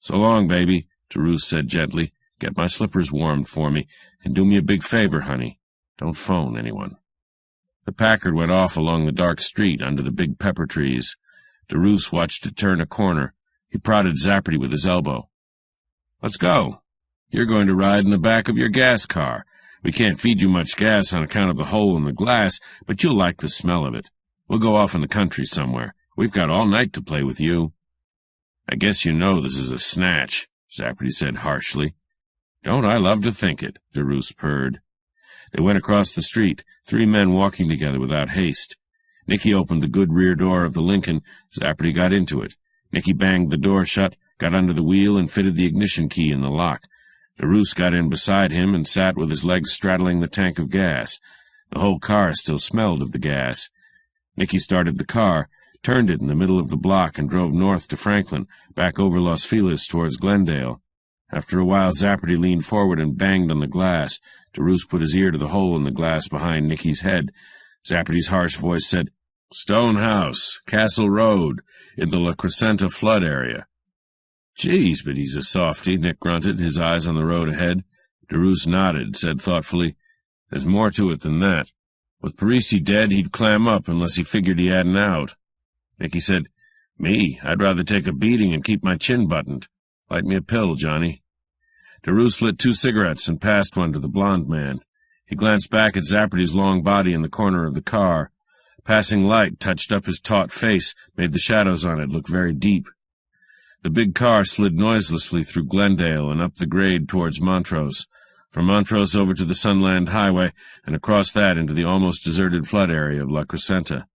"So long, baby," DeRoos said gently. "Get my slippers warmed for me, and do me a big favor, honey. Don't phone anyone." The Packard went off along the dark street under the big pepper trees. DeRoos watched it turn a corner. He prodded Zafferty with his elbow. "Let's go. You're going to ride in the back of your gas car. We can't feed you much gas on account of the hole in the glass, but you'll like the smell of it. We'll go off in the country somewhere. We've got all night to play with you." "I guess you know this is a snatch," Zafferty said harshly. "Don't I love to think it," DeRoos purred. They went across the street, 3 men walking together without haste. Nicky opened the good rear door of the Lincoln. Zafferty got into it. Nicky banged the door shut, got under the wheel, and fitted the ignition key in the lock. DeRoos got in beside him and sat with his legs straddling the tank of gas. The whole car still smelled of the gas. Nicky started the car, turned it in the middle of the block, and drove north to Franklin, back over Los Feliz towards Glendale. After a while, Zafferty leaned forward and banged on the glass. DeRoos put his ear to the hole in the glass behind Nicky's head. Zafferty's harsh voice said, "Stone House, Castle Road, in the La Crescenta flood area." "Geez, but he's a softy," Nick grunted, his eyes on the road ahead. DeRoos nodded, said thoughtfully, "There's more to it than that. With Parisi dead, he'd clam up unless he figured he had an out." Nicky said, "Me, I'd rather take a beating and keep my chin buttoned. Light me a pill, Johnny." DeRoos lit 2 cigarettes and passed one to the blond man. He glanced back at Zafferty's long body in the corner of the car. Passing light touched up his taut face, made the shadows on it look very deep. The big car slid noiselessly through Glendale and up the grade towards Montrose, from Montrose over to the Sunland Highway, and across that into the almost deserted flood area of La Crescenta.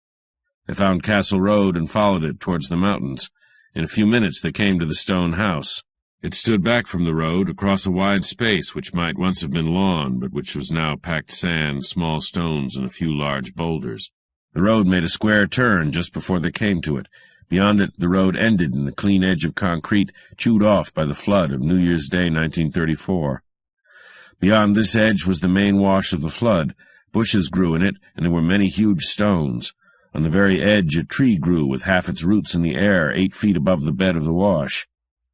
They found Castle Road and followed it towards the mountains. In a few minutes they came to the stone house. It stood back from the road across a wide space which might once have been lawn, but which was now packed sand, small stones, and a few large boulders. The road made a square turn just before they came to it. Beyond it, the road ended in a clean edge of concrete, chewed off by the flood of New Year's Day 1934. Beyond this edge was the main wash of the flood. Bushes grew in it, and there were many huge stones. On the very edge, a tree grew with half its roots in the air, 8 feet above the bed of the wash.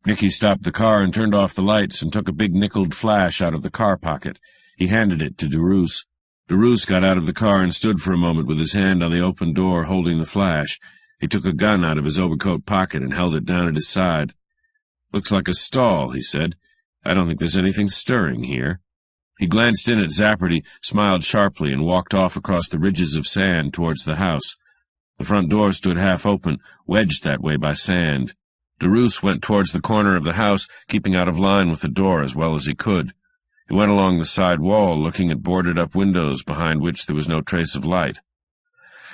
Nicky stopped the car and turned off the lights and took a big nickeled flash out of the car pocket. He handed it to DeRoos. DeRoos got out of the car and stood for a moment with his hand on the open door holding the flash. He took a gun out of his overcoat pocket and held it down at his side. "Looks like a stall," he said. "I don't think there's anything stirring here." He glanced in at Zafferty, smiled sharply, and walked off across the ridges of sand towards the house. The front door stood half open, wedged that way by sand. DeRoos went towards the corner of the house, keeping out of line with the door as well as he could. He went along the side wall, looking at boarded-up windows behind which there was no trace of light.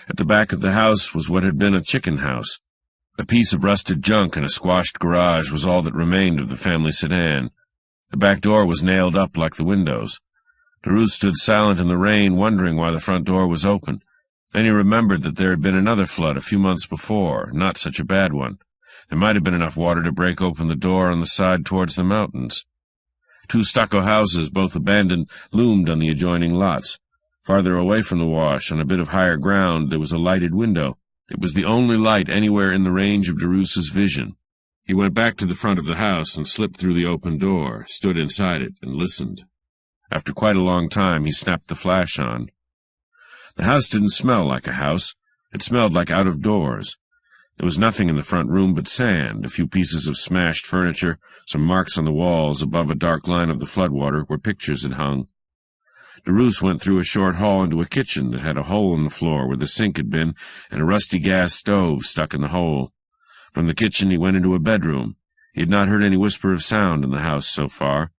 At the back of the house was what had been a chicken house. A piece of rusted junk and a squashed garage was all that remained of the family sedan. The back door was nailed up like the windows. DeRoos stood silent in the rain, wondering why the front door was open. Then he remembered that there had been another flood a few months before, not such a bad one. There might have been enough water to break open the door on the side towards the mountains. 2 stucco houses, both abandoned, loomed on the adjoining lots. Farther away from the wash, on a bit of higher ground, there was a lighted window. It was the only light anywhere in the range of Derouse's vision. He went back to the front of the house and slipped through the open door, stood inside it, and listened. After quite a long time, he snapped the flash on. The house didn't smell like a house. It smelled like out-of-doors. There was nothing in the front room but sand, a few pieces of smashed furniture, some marks on the walls above a dark line of the floodwater where pictures had hung. Derouse went through a short hall into a kitchen that had a hole in the floor where the sink had been and a rusty gas stove stuck in the hole. From the kitchen he went into a bedroom. He had not heard any whisper of sound in the house so far.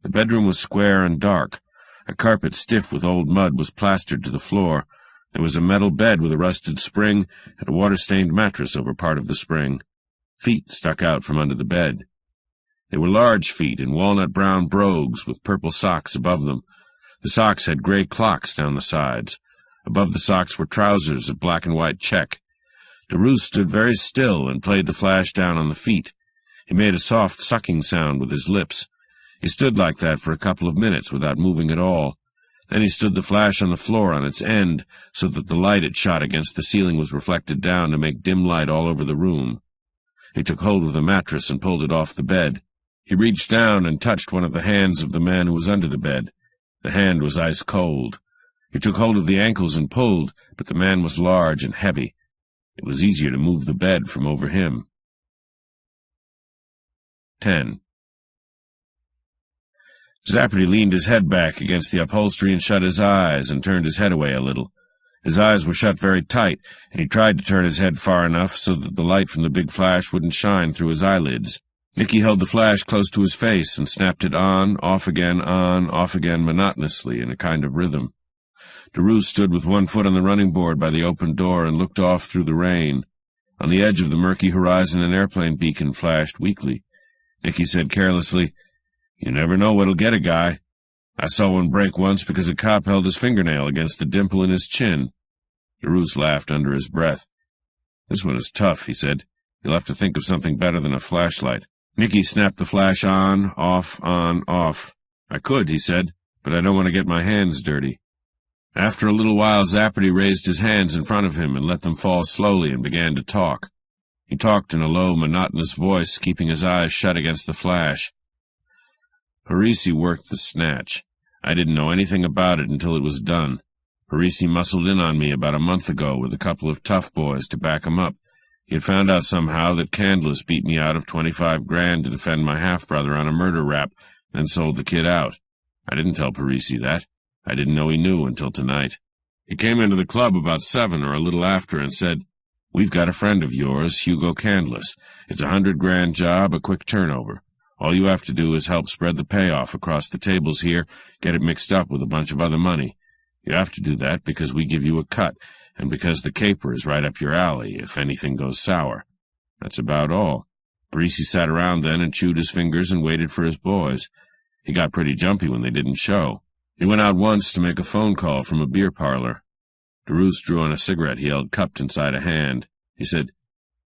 The bedroom was square and dark. A carpet stiff with old mud was plastered to the floor. There was a metal bed with a rusted spring and a water-stained mattress over part of the spring. Feet stuck out from under the bed. They were large feet in walnut-brown brogues with purple socks above them. The socks had gray clocks down the sides. Above the socks were trousers of black and white check. Derouse stood very still and played the flash down on the feet. He made a soft sucking sound with his lips. He stood like that for a couple of minutes without moving at all. Then he stood the flash on the floor on its end, so that the light it shot against the ceiling was reflected down to make dim light all over the room. He took hold of the mattress and pulled it off the bed. He reached down and touched one of the hands of the man who was under the bed. The hand was ice cold. He took hold of the ankles and pulled, but the man was large and heavy. It was easier to move the bed from over him. 10. Zappardy leaned his head back against the upholstery and shut his eyes and turned his head away a little. His eyes were shut very tight, and he tried to turn his head far enough so that the light from the big flash wouldn't shine through his eyelids. Nicky held the flash close to his face and snapped it on, off again, monotonously in a kind of rhythm. Derouse stood with one foot on the running board by the open door and looked off through the rain. On the edge of the murky horizon an airplane beacon flashed weakly. Nicky said carelessly, "You never know what'll get a guy. I saw one break once because a cop held his fingernail against the dimple in his chin." Derouse laughed under his breath. "This one is tough," he said. "You'll have to think of something better than a flashlight." Nicky snapped the flash on, off. "I could," he said, "but I don't want to get my hands dirty." After a little while, Zappardy raised his hands in front of him and let them fall slowly and began to talk. He talked in a low, monotonous voice, keeping his eyes shut against the flash. "Parisi worked the snatch. I didn't know anything about it until it was done. Parisi muscled in on me about a month ago with a couple of tough boys to back him up. He had found out somehow that Candless beat me out of 25 grand to defend my half-brother on a murder rap, then sold the kid out. I didn't tell Parisi that. I didn't know he knew until tonight. He came into the club about 7 or a little after and said, 'We've got a friend of yours, Hugo Candless. It's a 100 grand job, a quick turnover. All you have to do is help spread the payoff across the tables here, get it mixed up with a bunch of other money. You have to do that because we give you a cut, and because the caper is right up your alley if anything goes sour. That's about all.' Parisi sat around then and chewed his fingers and waited for his boys. He got pretty jumpy when they didn't show. He went out once to make a phone call from a beer parlor. Derouse drew on a cigarette he held cupped inside a hand. He said,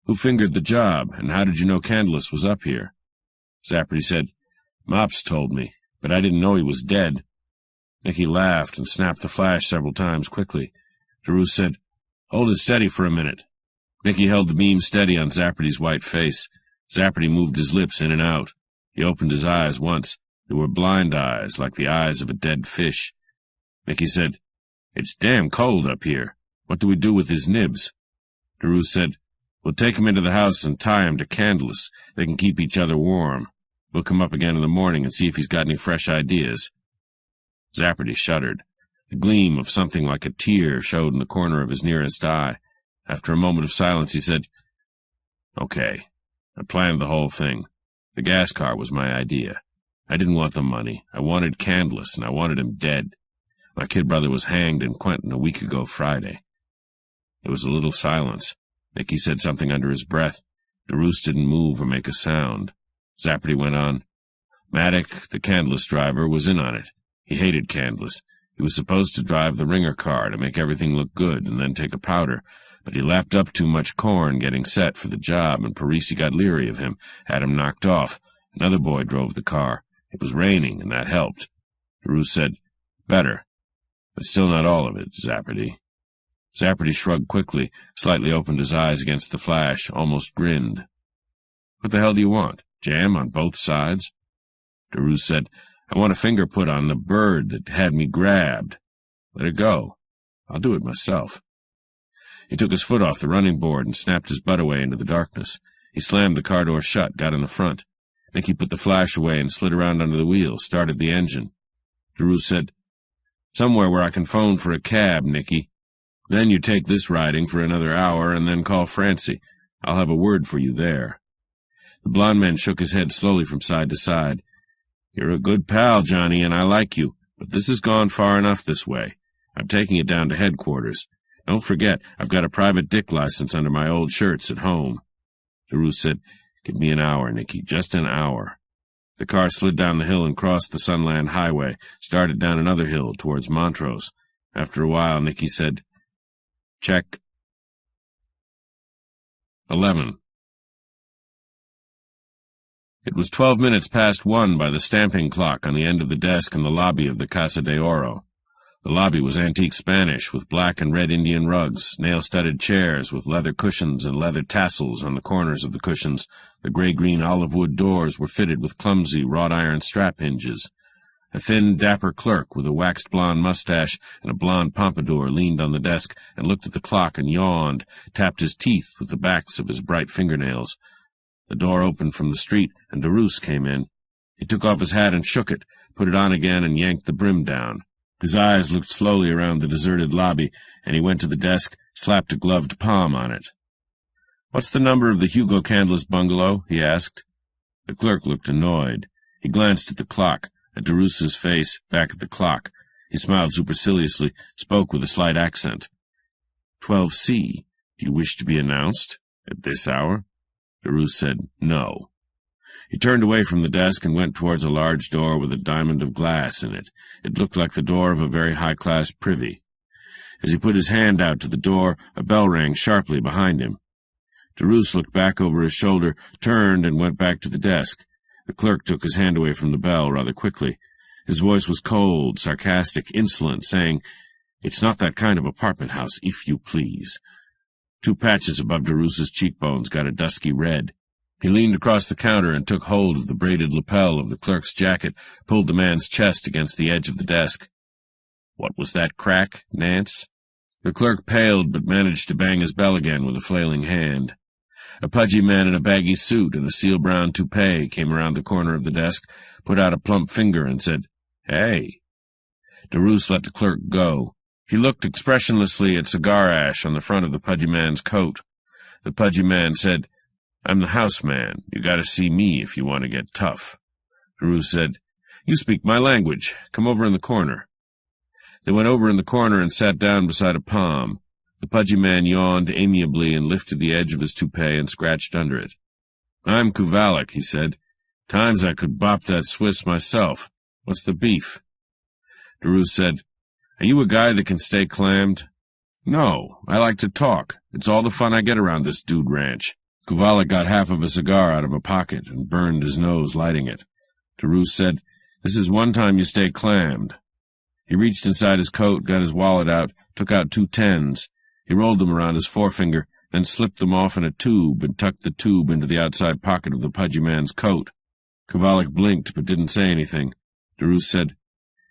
'Who fingered the job, and how did you know Candless was up here?' Zappardy said, 'Mops told me, but I didn't know he was dead.' Nicky laughed and snapped the flash several times quickly. Derouse said, 'Hold it steady for a minute.' Nicky held the beam steady on Zappardy's white face. Zappardy moved his lips in and out. He opened his eyes once. They were blind eyes, like the eyes of a dead fish. Nicky said, 'It's damn cold up here. What do we do with his nibs?' Derouse said, 'We'll take him into the house and tie him to Candless. They can keep each other warm. We'll come up again in the morning and see if he's got any fresh ideas.' Zappardy shuddered. The gleam of something like a tear showed in the corner of his nearest eye. After a moment of silence, he said, 'Okay, I planned the whole thing. The gas car was my idea. I didn't want the money. I wanted Candless, and I wanted him dead. My kid brother was hanged in Quentin a week ago Friday.' There was a little silence. Nicky said something under his breath. Derouse didn't move or make a sound. Zappardy went on. 'Maddock, the Candless driver, was in on it. He hated Candless. He was supposed to drive the ringer car to make everything look good and then take a powder, but he lapped up too much corn getting set for the job, and Parisi got leery of him, had him knocked off. Another boy drove the car. It was raining, and that helped. DeRoos said, "Better, but still not all of it, Zappardy." Zappardy shrugged quickly, slightly opened his eyes against the flash, almost grinned. "What the hell do you want? Jam on both sides?" DeRoos said, "I want a finger put on the bird that had me grabbed." "Let it go. I'll do it myself." He took his foot off the running board and snapped his butt away into the darkness. He slammed the car door shut, got in the front. Nicky put the flash away and slid around under the wheel, started the engine. DeRoos said, "Somewhere where I can phone for a cab, Nicky. Then you take this riding for another hour and then call Francie. I'll have a word for you there." The blond man shook his head slowly from side to side. "You're a good pal, Johnny, and I like you, but this has gone far enough this way. I'm taking it down to headquarters. Don't forget, I've got a private dick license under my old shirts at home." DeRoos said, "Give me an hour, Nicky, just an hour." The car slid down the hill and crossed the Sunland Highway, started down another hill towards Montrose. After a while, Nicky said, "Check." 11. It was 12 minutes past 1 by the stamping clock on the end of the desk in the lobby of the Casa de Oro. The lobby was antique Spanish, with black and red Indian rugs, nail-studded chairs with leather cushions and leather tassels on the corners of the cushions. The gray-green olive-wood doors were fitted with clumsy wrought-iron strap hinges. A thin, dapper clerk with a waxed blonde mustache and a blonde pompadour leaned on the desk and looked at the clock and yawned, tapped his teeth with the backs of his bright fingernails. The door opened from the street, and DeRoos came in. He took off his hat and shook it, put it on again, and yanked the brim down. His eyes looked slowly around the deserted lobby, and he went to the desk, slapped a gloved palm on it. "What's the number of the Hugo Candless bungalow?" he asked. The clerk looked annoyed. He glanced at the clock, at DeRoos's face, back at the clock. He smiled superciliously, spoke with a slight accent. 12C. Do you wish to be announced? At this hour? DeRoos said, "No." He turned away from the desk and went towards a large door with a diamond of glass in it. It looked like the door of a very high-class privy. As he put his hand out to the door, a bell rang sharply behind him. DeRoos looked back over his shoulder, turned, and went back to the desk. The clerk took his hand away from the bell rather quickly. His voice was cold, sarcastic, insolent, saying, "It's not that kind of apartment house, if you please." Two patches above DeRoos's cheekbones got a dusky red. He leaned across the counter and took hold of the braided lapel of the clerk's jacket, pulled the man's chest against the edge of the desk. "What was that crack, Nance?" The clerk paled but managed to bang his bell again with a flailing hand. A pudgy man in a baggy suit and a seal-brown toupee came around the corner of the desk, put out a plump finger, and said, "Hey." DeRoos let the clerk go. He looked expressionlessly at cigar ash on the front of the pudgy man's coat. The pudgy man said, "I'm the house man. You gotta see me if you want to get tough." DeRoos said, "You speak my language. Come over in the corner." They went over in the corner and sat down beside a palm. The pudgy man yawned amiably and lifted the edge of his toupee and scratched under it. "I'm Kuvalik," he said. "Times I could bop that Swiss myself. What's the beef?" DeRoos said, "Are you a guy that can stay clammed?" "No, I like to talk. It's all the fun I get around this dude ranch." Kuvalik got half of a cigar out of a pocket and burned his nose lighting it. DeRoos said, "This is one time you stay clammed." He reached inside his coat, got his wallet out, took out 2 tens. He rolled them around his forefinger, then slipped them off in a tube and tucked the tube into the outside pocket of the pudgy man's coat. Kuvalik blinked but didn't say anything. DeRoos said,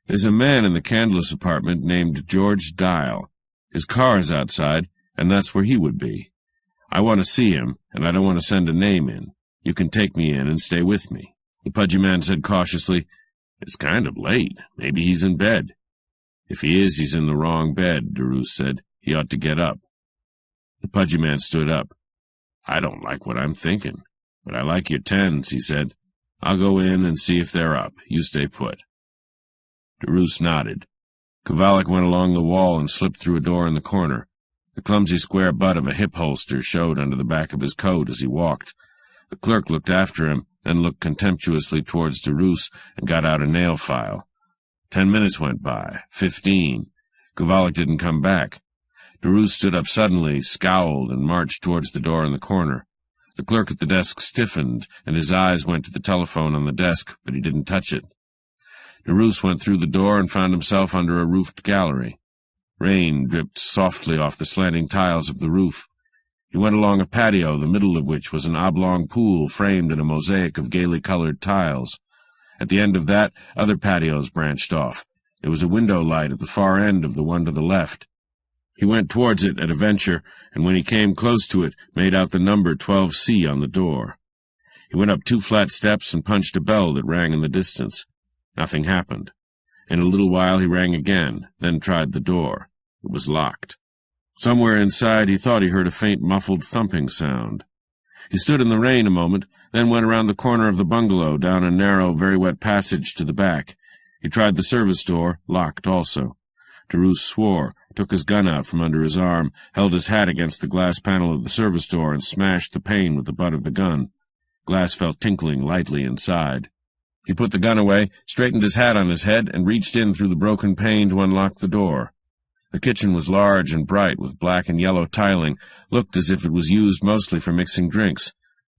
"There's a man in the Candless apartment named George Dial. His car is outside, and that's where he would be. I want to see him, and I don't want to send a name in. You can take me in and stay with me." The pudgy man said cautiously, "It's kind of late. Maybe he's in bed." "If he is, he's in the wrong bed," DeRoos said. "He ought to get up." The pudgy man stood up. "I don't like what I'm thinking, but I like your tens," he said. "I'll go in and see if they're up. You stay put." DeRoos nodded. Kuvalik went along the wall and slipped through a door in the corner. The clumsy square butt of a hip holster showed under the back of his coat as he walked. The clerk looked after him, then looked contemptuously towards DeRoos and got out a nail file. 10 minutes went by. 15. Kovalik didn't come back. DeRoos stood up suddenly, scowled, and marched towards the door in the corner. The clerk at the desk stiffened, and his eyes went to the telephone on the desk, but he didn't touch it. DeRoos went through the door and found himself under a roofed gallery. Rain dripped softly off the slanting tiles of the roof. He went along a patio, the middle of which was an oblong pool framed in a mosaic of gaily colored tiles. At the end of that, other patios branched off. There was a window light at the far end of the one to the left. He went towards it at a venture, and when he came close to it, made out the number 12C on the door. He went up 2 flat steps and punched a bell that rang in the distance. Nothing happened. In a little while he rang again, then tried the door. It was locked. Somewhere inside he thought he heard a faint muffled thumping sound. He stood in the rain a moment, then went around the corner of the bungalow, down a narrow, very wet passage to the back. He tried the service door, locked also. DeRoos swore, took his gun out from under his arm, held his hat against the glass panel of the service door, and smashed the pane with the butt of the gun. Glass fell tinkling lightly inside. He put the gun away, straightened his hat on his head, and reached in through the broken pane to unlock the door. The kitchen was large and bright, with black and yellow tiling, looked as if it was used mostly for mixing drinks.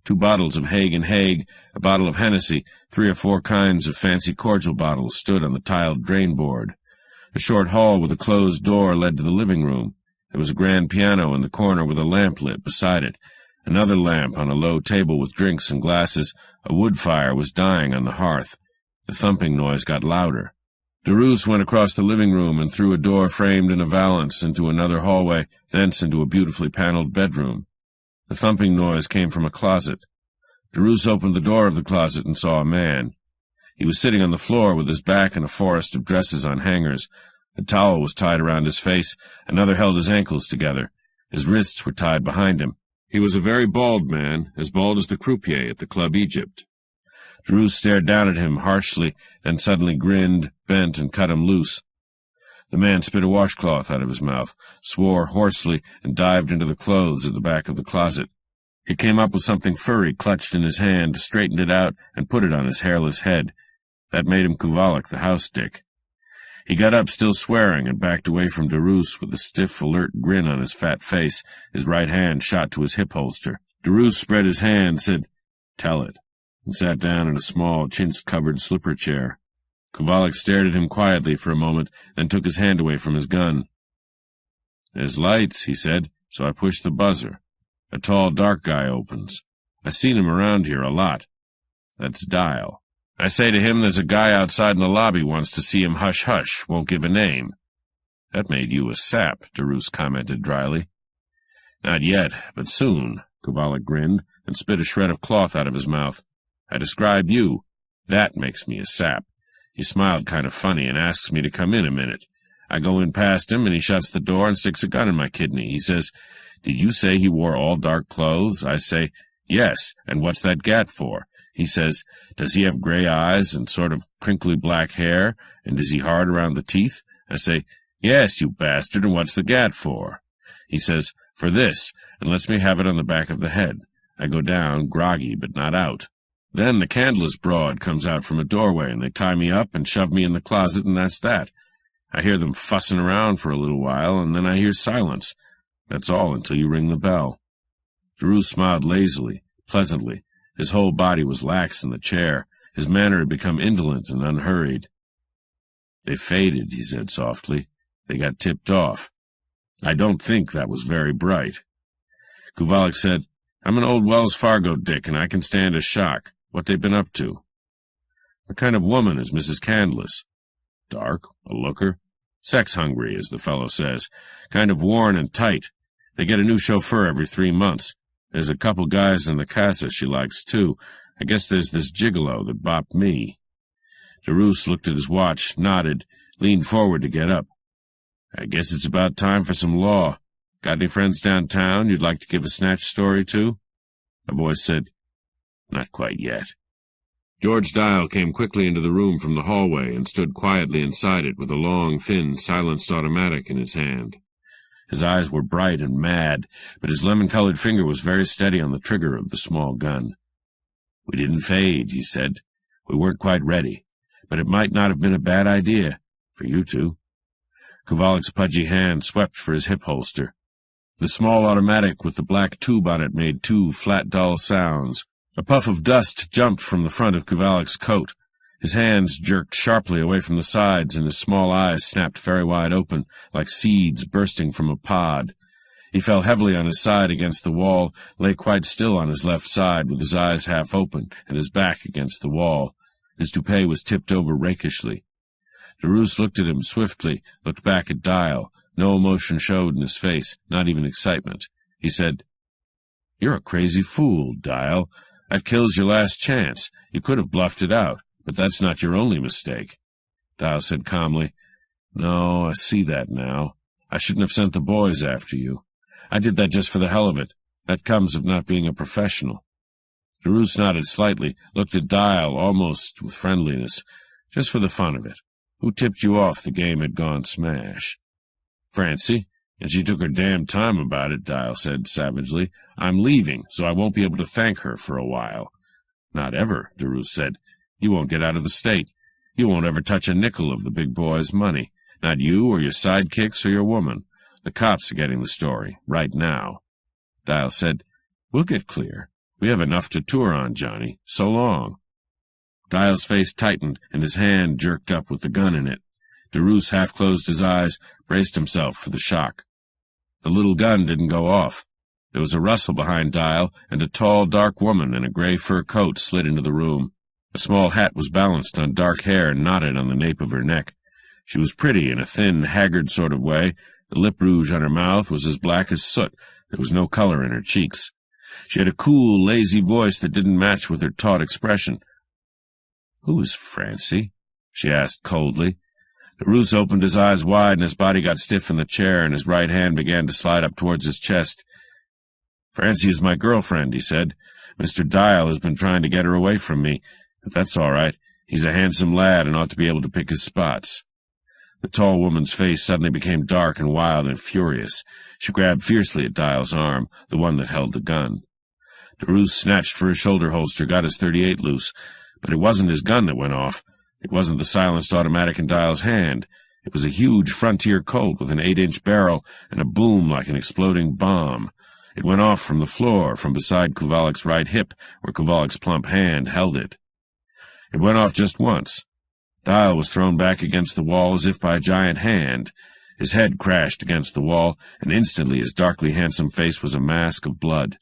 2 bottles of Haig and Haig, a bottle of Hennessy, 3 or 4 kinds of fancy cordial bottles stood on the tiled drain board. A short hall with a closed door led to the living room. There was a grand piano in the corner with a lamp lit beside it. Another lamp on a low table with drinks and glasses. A wood fire was dying on the hearth. The thumping noise got louder. DeRoos went across the living room and through a door framed in a valance into another hallway, thence into a beautifully paneled bedroom. The thumping noise came from a closet. DeRoos opened the door of the closet and saw a man. He was sitting on the floor with his back in a forest of dresses on hangers. A towel was tied around his face, another held his ankles together. His wrists were tied behind him. He was a very bald man, as bald as the croupier at the Club Egypt. DeRoos stared down at him harshly, then suddenly grinned, bent, and cut him loose. The man spit a washcloth out of his mouth, swore hoarsely, and dived into the clothes at the back of the closet. He came up with something furry clutched in his hand, straightened it out, and put it on his hairless head. That made him Kovalik, the house dick. He got up, still swearing, and backed away from DeRoos with a stiff, alert grin on his fat face, his right hand shot to his hip holster. DeRoos spread his hand, said, "Tell it," and sat down in a small, chintz-covered slipper chair. Kovalik stared at him quietly for a moment, then took his hand away from his gun. "There's lights," he said, so I pushed the buzzer. A tall, dark guy opens. I seen him around here a lot. That's Dial. I say to him there's a guy outside in the lobby wants to see him hush-hush, won't give a name. That made you a sap, DeRoos commented dryly. Not yet, but soon, Kovalik grinned, and spit a shred of cloth out of his mouth. I describe you. That makes me a sap. He smiled kind of funny and asks me to come in a minute. I go in past him, and he shuts the door and sticks a gun in my kidney. He says, "Did you say he wore all dark clothes?" I say, "Yes, and what's that gat for?" He says, "Does he have gray eyes and sort of crinkly black hair, and is he hard around the teeth?" I say, "Yes, you bastard, and what's the gat for?" He says, "For this," and lets me have it on the back of the head. I go down, groggy, but not out. Then the candleless broad comes out from a doorway, and they tie me up and shove me in the closet, and that's that. I hear them fussing around for a little while, and then I hear silence. That's all until you ring the bell. DeRoos smiled lazily, pleasantly. His whole body was lax in the chair. His manner had become indolent and unhurried. "They faded," he said softly. "They got tipped off. I don't think that was very bright." Kovalik said, "I'm an old Wells Fargo dick, and I can stand a shock. What they been up to?" "What kind of woman is Mrs. Candless?" "Dark, a looker. Sex-hungry, as the fellow says. Kind of worn and tight. They get a new chauffeur every 3 months. There's a couple guys in the casa she likes, too. I guess there's this gigolo that bopped me." DeRoos looked at his watch, nodded, leaned forward to get up. "I guess it's about time for some law. Got any friends downtown you'd like to give a snatch story to?" A voice said, "Not quite yet." George Dial came quickly into the room from the hallway and stood quietly inside it with a long, thin, silenced automatic in his hand. His eyes were bright and mad, but his lemon-colored finger was very steady on the trigger of the small gun. "We didn't fade," he said. "We weren't quite ready, but it might not have been a bad idea. For you two. Kovalik's pudgy hand swept for his hip holster. The small automatic with the black tube on it made two flat, dull sounds. A puff of dust jumped from the front of Kovalik's coat. His hands jerked sharply away from the sides, and his small eyes snapped very wide open, like seeds bursting from a pod. He fell heavily on his side against the wall, lay quite still on his left side, with his eyes half open and his back against the wall. His toupee was tipped over rakishly. DeRoos looked at him swiftly, looked back at Dial. No emotion showed in his face, not even excitement. He said, "You're a crazy fool, Dial. That kills your last chance. You could have bluffed it out, but that's not your only mistake." Dial said calmly, "No, I see that now. I shouldn't have sent the boys after you. I did that just for the hell of it. That comes of not being a professional." DeRoos nodded slightly, looked at Dial almost with friendliness. "Just for the fun of it. Who tipped you off the game had gone smash?" "Francie, and she took her damn time about it," Dial said savagely. "I'm leaving, so I won't be able to thank her for a while." "Not ever," DeRoos said. "You won't get out of the state. You won't ever touch a nickel of the big boy's money. Not you or your sidekicks or your woman. The cops are getting the story, right now." Dial said, "We'll get clear. We have enough to tour on, Johnny. So long." Dial's face tightened, and his hand jerked up with the gun in it. DeRoos half closed his eyes, braced himself for the shock. The little gun didn't go off. There was a rustle behind Dial, and a tall, dark woman in a gray fur coat slid into the room. A small hat was balanced on dark hair and knotted on the nape of her neck. She was pretty in a thin, haggard sort of way. The lip rouge on her mouth was as black as soot. There was no color in her cheeks. She had a cool, lazy voice that didn't match with her taut expression. "Who is Francie?" she asked coldly. DeRoos opened his eyes wide, and his body got stiff in the chair, and his right hand began to slide up towards his chest. "Francie is my girlfriend," he said. "Mr. Dial has been trying to get her away from me, but that's all right. He's a handsome lad and ought to be able to pick his spots." The tall woman's face suddenly became dark and wild and furious. She grabbed fiercely at Dial's arm, the one that held the gun. DeRoos snatched for his shoulder holster, got his .38 loose, but it wasn't his gun that went off. It wasn't the silenced automatic in Dial's hand. It was a huge Frontier Colt with an 8-inch barrel and a boom like an exploding bomb. It went off from the floor, from beside Kovalik's right hip, where Kovalik's plump hand held it. It went off just once. Dial was thrown back against the wall as if by a giant hand. His head crashed against the wall, and instantly his darkly handsome face was a mask of blood.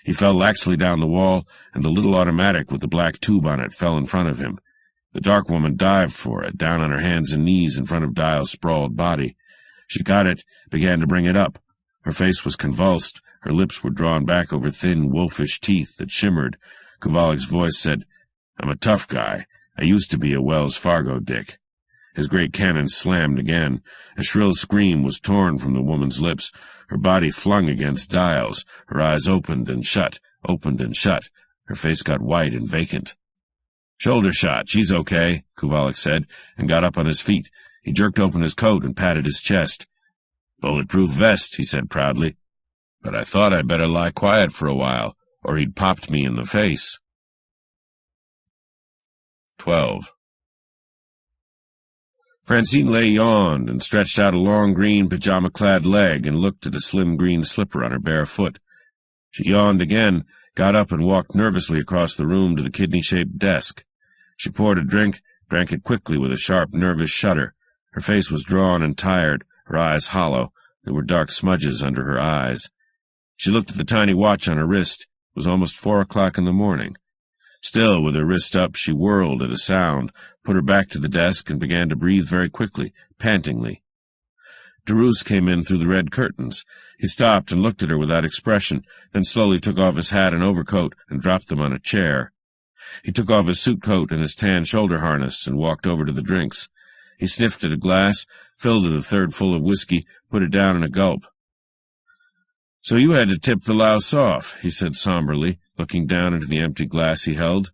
He fell laxly down the wall, and the little automatic with the black tube on it fell in front of him. The dark woman dived for it, down on her hands and knees in front of Dial's sprawled body. She got it, began to bring it up. Her face was convulsed, her lips were drawn back over thin, wolfish teeth that shimmered. Kovalik's voice said, "I'm a tough guy. I used to be a Wells Fargo dick." His great cannon slammed again. A shrill scream was torn from the woman's lips. Her body flung against Dial's. Her eyes opened and shut, opened and shut. Her face got white and vacant. "Shoulder shot. She's okay," Kovalik said, and got up on his feet. He jerked open his coat and patted his chest. "Bulletproof vest," he said proudly. "But I thought I'd better lie quiet for a while, or he'd popped me in the face." 12. Francine lay yawned and stretched out a long green pajama-clad leg and looked at a slim green slipper on her bare foot. She yawned again, got up and walked nervously across the room to the kidney-shaped desk. She poured a drink, drank it quickly with a sharp, nervous shudder. Her face was drawn and tired, her eyes hollow. There were dark smudges under her eyes. She looked at the tiny watch on her wrist. It was almost 4 o'clock in the morning. Still, with her wrist up, she whirled at a sound, put her back to the desk, and began to breathe very quickly, pantingly. DeRoos came in through the red curtains. He stopped and looked at her without expression, then slowly took off his hat and overcoat and dropped them on a chair. He took off his suit coat and his tan shoulder harness and walked over to the drinks. He sniffed at a glass, filled it a third full of whiskey, put it down in a gulp. "So you had to tip the louse off," he said somberly, looking down into the empty glass he held.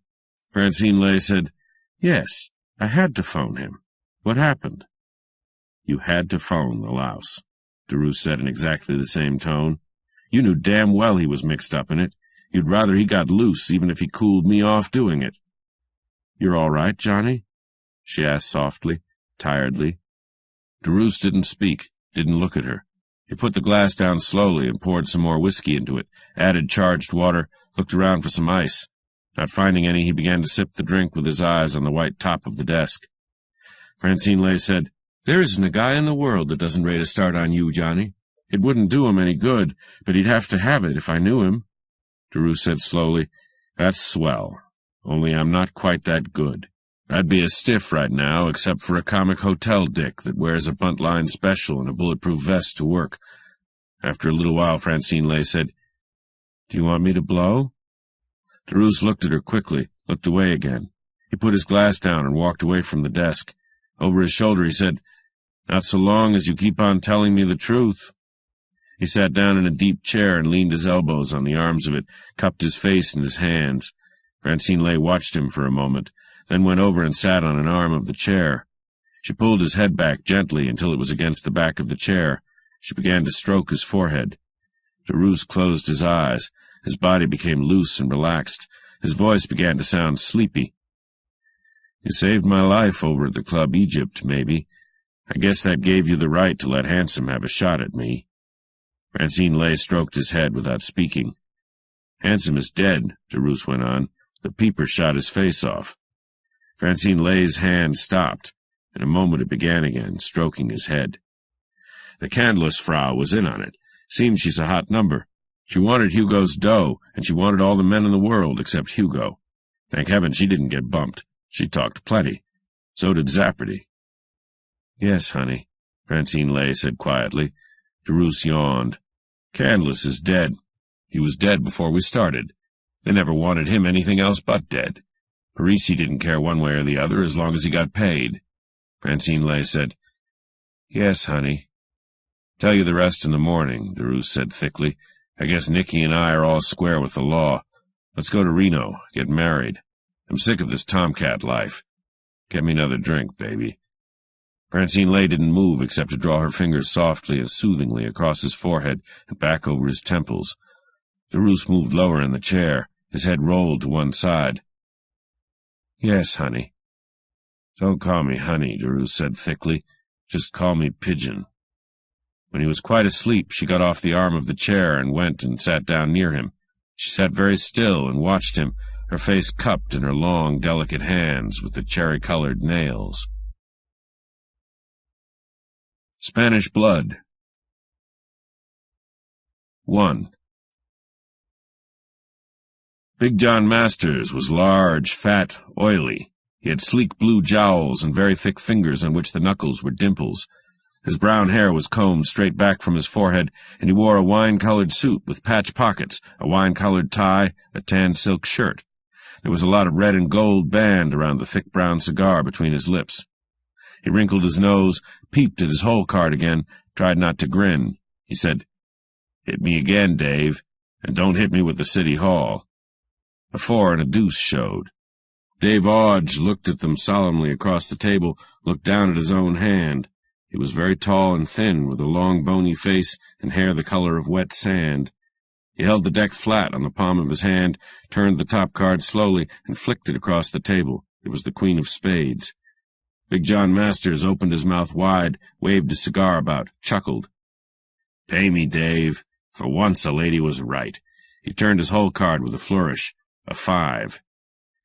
Francine Lay said, "Yes, I had to phone him. What happened?" "You had to phone the louse," DeRoos said in exactly the same tone. "You knew damn well he was mixed up in it. You'd rather he got loose, even if he cooled me off doing it." "You're all right, Johnny?" she asked softly, tiredly, DeRoos didn't speak, didn't look at her. He put the glass down slowly and poured some more whiskey into it, added charged water, looked around for some ice. Not finding any, he began to sip the drink with his eyes on the white top of the desk. Francine Lay said, "There isn't a guy in the world that doesn't rate a start on you, Johnny. It wouldn't do him any good, but he'd have to have it if I knew him." DeRoos said slowly, "That's swell, only I'm not quite that good. I'd be a stiff right now, except for a comic hotel dick that wears a buntline special and a bulletproof vest to work." After a little while, Francine Lay said, "Do you want me to blow?" DeRoos looked at her quickly, looked away again. He put his glass down and walked away from the desk. Over his shoulder he said, "Not so long as you keep on telling me the truth." He sat down in a deep chair and leaned his elbows on the arms of it, cupped his face in his hands. Francine Lay watched him for a moment, then went over and sat on an arm of the chair. She pulled his head back gently until it was against the back of the chair. She began to stroke his forehead. DeRoos closed his eyes. His body became loose and relaxed. His voice began to sound sleepy. "You saved my life over at the Club Egypt, maybe. I guess that gave you the right to let Handsome have a shot at me." Francine Lay stroked his head without speaking. "Handsome is dead," DeRoos went on. "The peeper shot his face off." Francine Lay's hand stopped. In a moment it began again, stroking his head. "The Candless Frau was in on it. Seems she's a hot number. She wanted Hugo's dough, and she wanted all the men in the world except Hugo. Thank heaven she didn't get bumped. She talked plenty. So did Zappardy." "Yes, honey," Francine Lay said quietly. DeRoos yawned. "Candless is dead. He was dead before we started. They never wanted him anything else but dead. Parisi didn't care one way or the other as long as he got paid." Francine Lay said, "Yes, honey." "Tell you the rest in the morning," DeRoos said thickly. "I guess Nicky and I are all square with the law. Let's go to Reno, get married. I'm sick of this tomcat life. Get me another drink, baby." Francine Lay didn't move except to draw her fingers softly and soothingly across his forehead and back over his temples. DeRoos moved lower in the chair. His head rolled to one side. "Yes, honey." "Don't call me honey," DeRoos said thickly. "Just call me Pigeon." When he was quite asleep, she got off the arm of the chair and went and sat down near him. She sat very still and watched him, her face cupped in her long, delicate hands with the cherry-colored nails. Spanish Blood 1. Big John Masters was large, fat, oily. He had sleek blue jowls and very thick fingers on which the knuckles were dimples. His brown hair was combed straight back from his forehead, and he wore a wine-colored suit with patch pockets, a wine-colored tie, a tan silk shirt. There was a lot of red and gold band around the thick brown cigar between his lips. He wrinkled his nose, peeped at his hole card again, tried not to grin. He said, "Hit me again, Dave, and don't hit me with the City Hall." A 4 and a deuce showed. Dave Odge looked at them solemnly across the table, looked down at his own hand. He was very tall and thin, with a long bony face and hair the color of wet sand. He held the deck flat on the palm of his hand, turned the top card slowly, and flicked it across the table. It was the Queen of Spades. Big John Masters opened his mouth wide, waved his cigar about, chuckled. "Pay me, Dave. For once a lady was right." He turned his hole card with a flourish. A 5.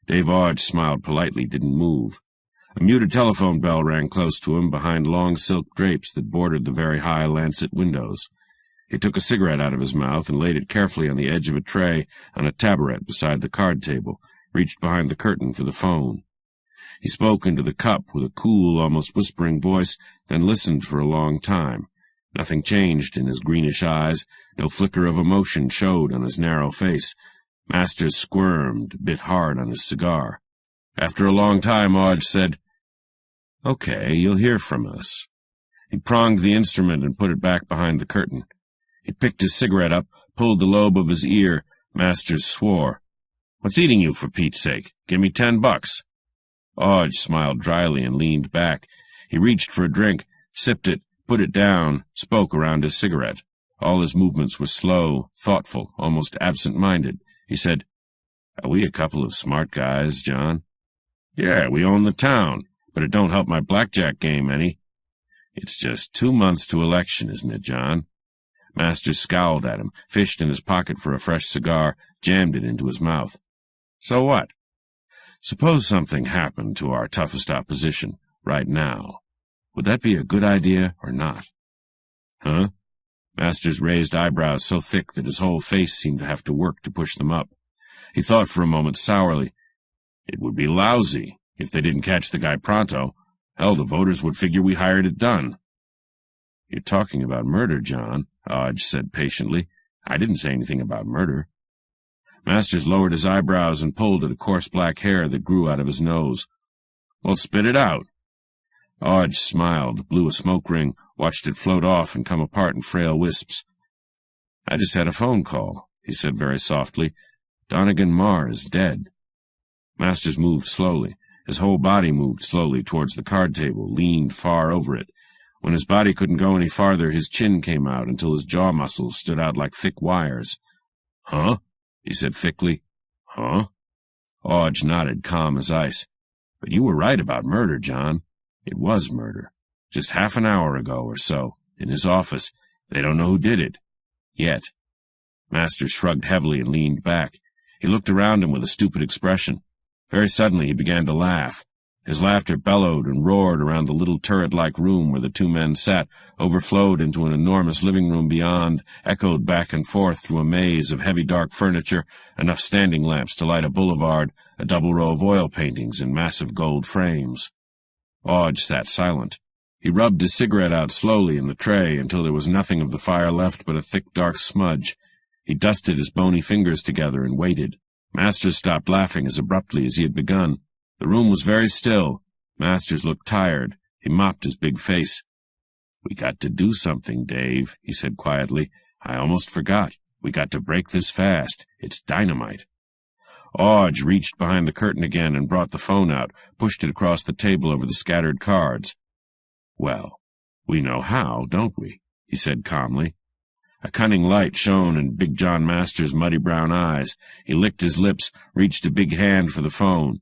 Dave Odge smiled politely, didn't move. A muted telephone bell rang close to him behind long silk drapes that bordered the very high lancet windows. He took a cigarette out of his mouth and laid it carefully on the edge of a tray on a taboret beside the card table, reached behind the curtain for the phone. He spoke into the cup with a cool, almost whispering voice, then listened for a long time. Nothing changed in his greenish eyes, no flicker of emotion showed on his narrow face. Masters squirmed, bit hard on his cigar. After a long time, Odge said, "Okay, you'll hear from us." He pronged the instrument and put it back behind the curtain. He picked his cigarette up, pulled the lobe of his ear. Masters swore. "What's eating you, for Pete's sake? Give me $10. Odge smiled dryly and leaned back. He reached for a drink, sipped it, put it down, spoke around his cigarette. All his movements were slow, thoughtful, almost absent-minded. He said, "Are we a couple of smart guys, John?" "Yeah, we own the town, but it don't help my blackjack game any." It's just 2 months to election, isn't it, John? Masters scowled at him, fished in his pocket for a fresh cigar, jammed it into his mouth. So what? Suppose something happened to our toughest opposition, right now. Would that be a good idea or not? Huh? Masters raised eyebrows so thick that his whole face seemed to have to work to push them up. He thought for a moment sourly. It would be lousy if they didn't catch the guy pronto. Hell, the voters would figure we hired it done. You're talking about murder, John, Odge said patiently. I didn't say anything about murder. Masters lowered his eyebrows and pulled at a coarse black hair that grew out of his nose. Well, spit it out. Odge smiled, blew a smoke ring, watched it float off and come apart in frail wisps. I just had a phone call, he said very softly. Donegan Marr is dead. Masters moved slowly. His whole body moved slowly towards the card table, leaned far over it. When his body couldn't go any farther, his chin came out until his jaw muscles stood out like thick wires. Huh? He said thickly. Huh? Odge nodded, calm as ice. But you were right about murder, John. It was murder. Just half an hour ago or so, in his office. They don't know who did it. Yet. Masters shrugged heavily and leaned back. He looked around him with a stupid expression. Very suddenly he began to laugh. His laughter bellowed and roared around the little turret-like room where the two men sat, overflowed into an enormous living room beyond, echoed back and forth through a maze of heavy dark furniture, enough standing lamps to light a boulevard, a double row of oil paintings in massive gold frames. Odge sat silent. He rubbed his cigarette out slowly in the tray until there was nothing of the fire left but a thick dark smudge. He dusted his bony fingers together and waited. Masters stopped laughing as abruptly as he had begun. The room was very still. Masters looked tired. He mopped his big face. We got to do something, Dave, he said quietly. I almost forgot. We got to break this fast. It's dynamite. Odge reached behind the curtain again and brought the phone out, pushed it across the table over the scattered cards. Well, we know how, don't we? He said calmly. A cunning light shone in Big John Masters' muddy brown eyes. He licked his lips, reached a big hand for the phone.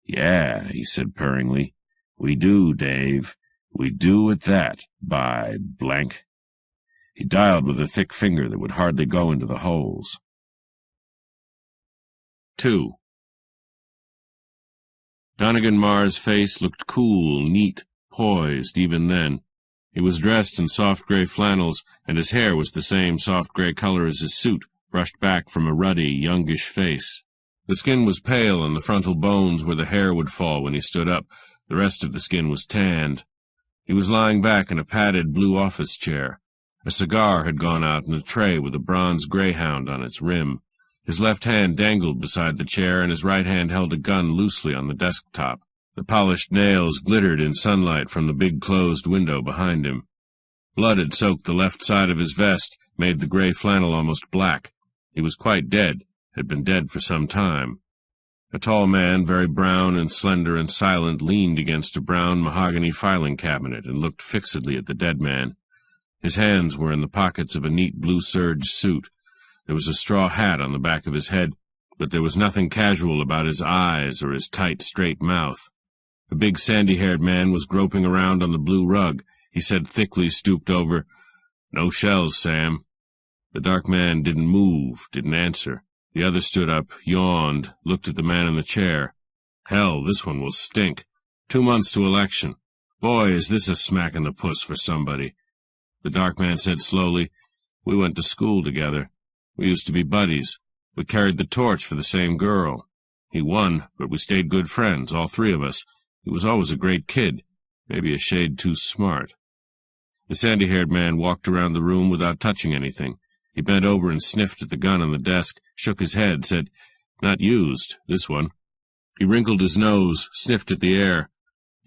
Yeah, he said purringly. We do, Dave. We do at that, by blank. He dialed with a thick finger that would hardly go into the holes. 2. Donegan Marr's face looked cool, neat, poised even then. He was dressed in soft gray flannels, and his hair was the same soft gray color as his suit, brushed back from a ruddy, youngish face. The skin was pale on the frontal bones where the hair would fall when he stood up. The rest of the skin was tanned. He was lying back in a padded blue office chair. A cigar had gone out in a tray with a bronze greyhound on its rim. His left hand dangled beside the chair, and his right hand held a gun loosely on the desk top. The polished nails glittered in sunlight from the big closed window behind him. Blood had soaked the left side of his vest, made the gray flannel almost black. He was quite dead, had been dead for some time. A tall man, very brown and slender and silent, leaned against a brown mahogany filing cabinet and looked fixedly at the dead man. His hands were in the pockets of a neat blue serge suit. There was a straw hat on the back of his head, but there was nothing casual about his eyes or his tight, straight mouth. A big sandy-haired man was groping around on the blue rug. He said thickly, stooped over, "No shells, Sam." The dark man didn't move, didn't answer. The other stood up, yawned, looked at the man in the chair. Hell, this one will stink. 2 months to election. Boy, is this a smack in the puss for somebody. The dark man said slowly, "We went to school together. We used to be buddies. We carried the torch for the same girl. He won, but we stayed good friends, all three of us. He was always a great kid, maybe a shade too smart." The sandy-haired man walked around the room without touching anything. He bent over and sniffed at the gun on the desk, shook his head, said, "Not used, this one." He wrinkled his nose, sniffed at the air.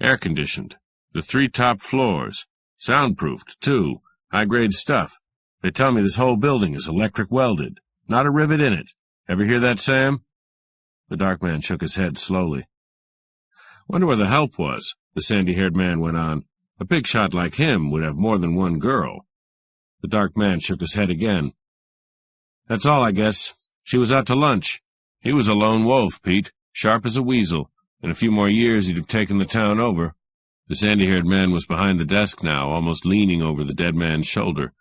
"Air-conditioned. The 3 top floors. Soundproofed, too. High-grade stuff. They tell me this whole building is electric welded. Not a rivet in it. Ever hear that, Sam?" The dark man shook his head slowly. "Wonder where the help was," the sandy-haired man went on. "A big shot like him would have more than one girl." The dark man shook his head again. "That's all, I guess. She was out to lunch. He was a lone wolf, Pete, sharp as a weasel. In a few more years he'd have taken the town over. The sandy-haired man was behind the desk now, almost leaning over the dead man's shoulder.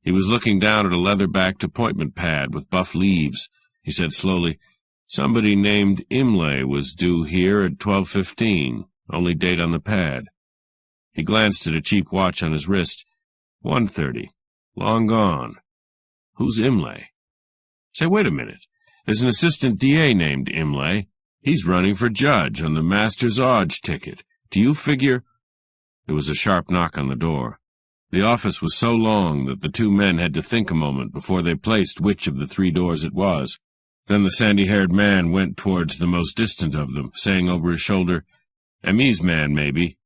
He was looking down at a leather-backed appointment pad with buff leaves. He said slowly, "Somebody named Imlay was due here at 12:15, only date on the pad." He glanced at a cheap watch on his wrist. 1:30. Long gone. Who's Imlay? Say, wait a minute. There's an assistant DA named Imlay. He's running for judge on the Master's Odds ticket. Do you figure— There was a sharp knock on the door. The office was so long that the two men had to think a moment before they placed which of the three doors it was. Then the sandy-haired man went towards the most distant of them, saying over his shoulder, "ME's man, maybe.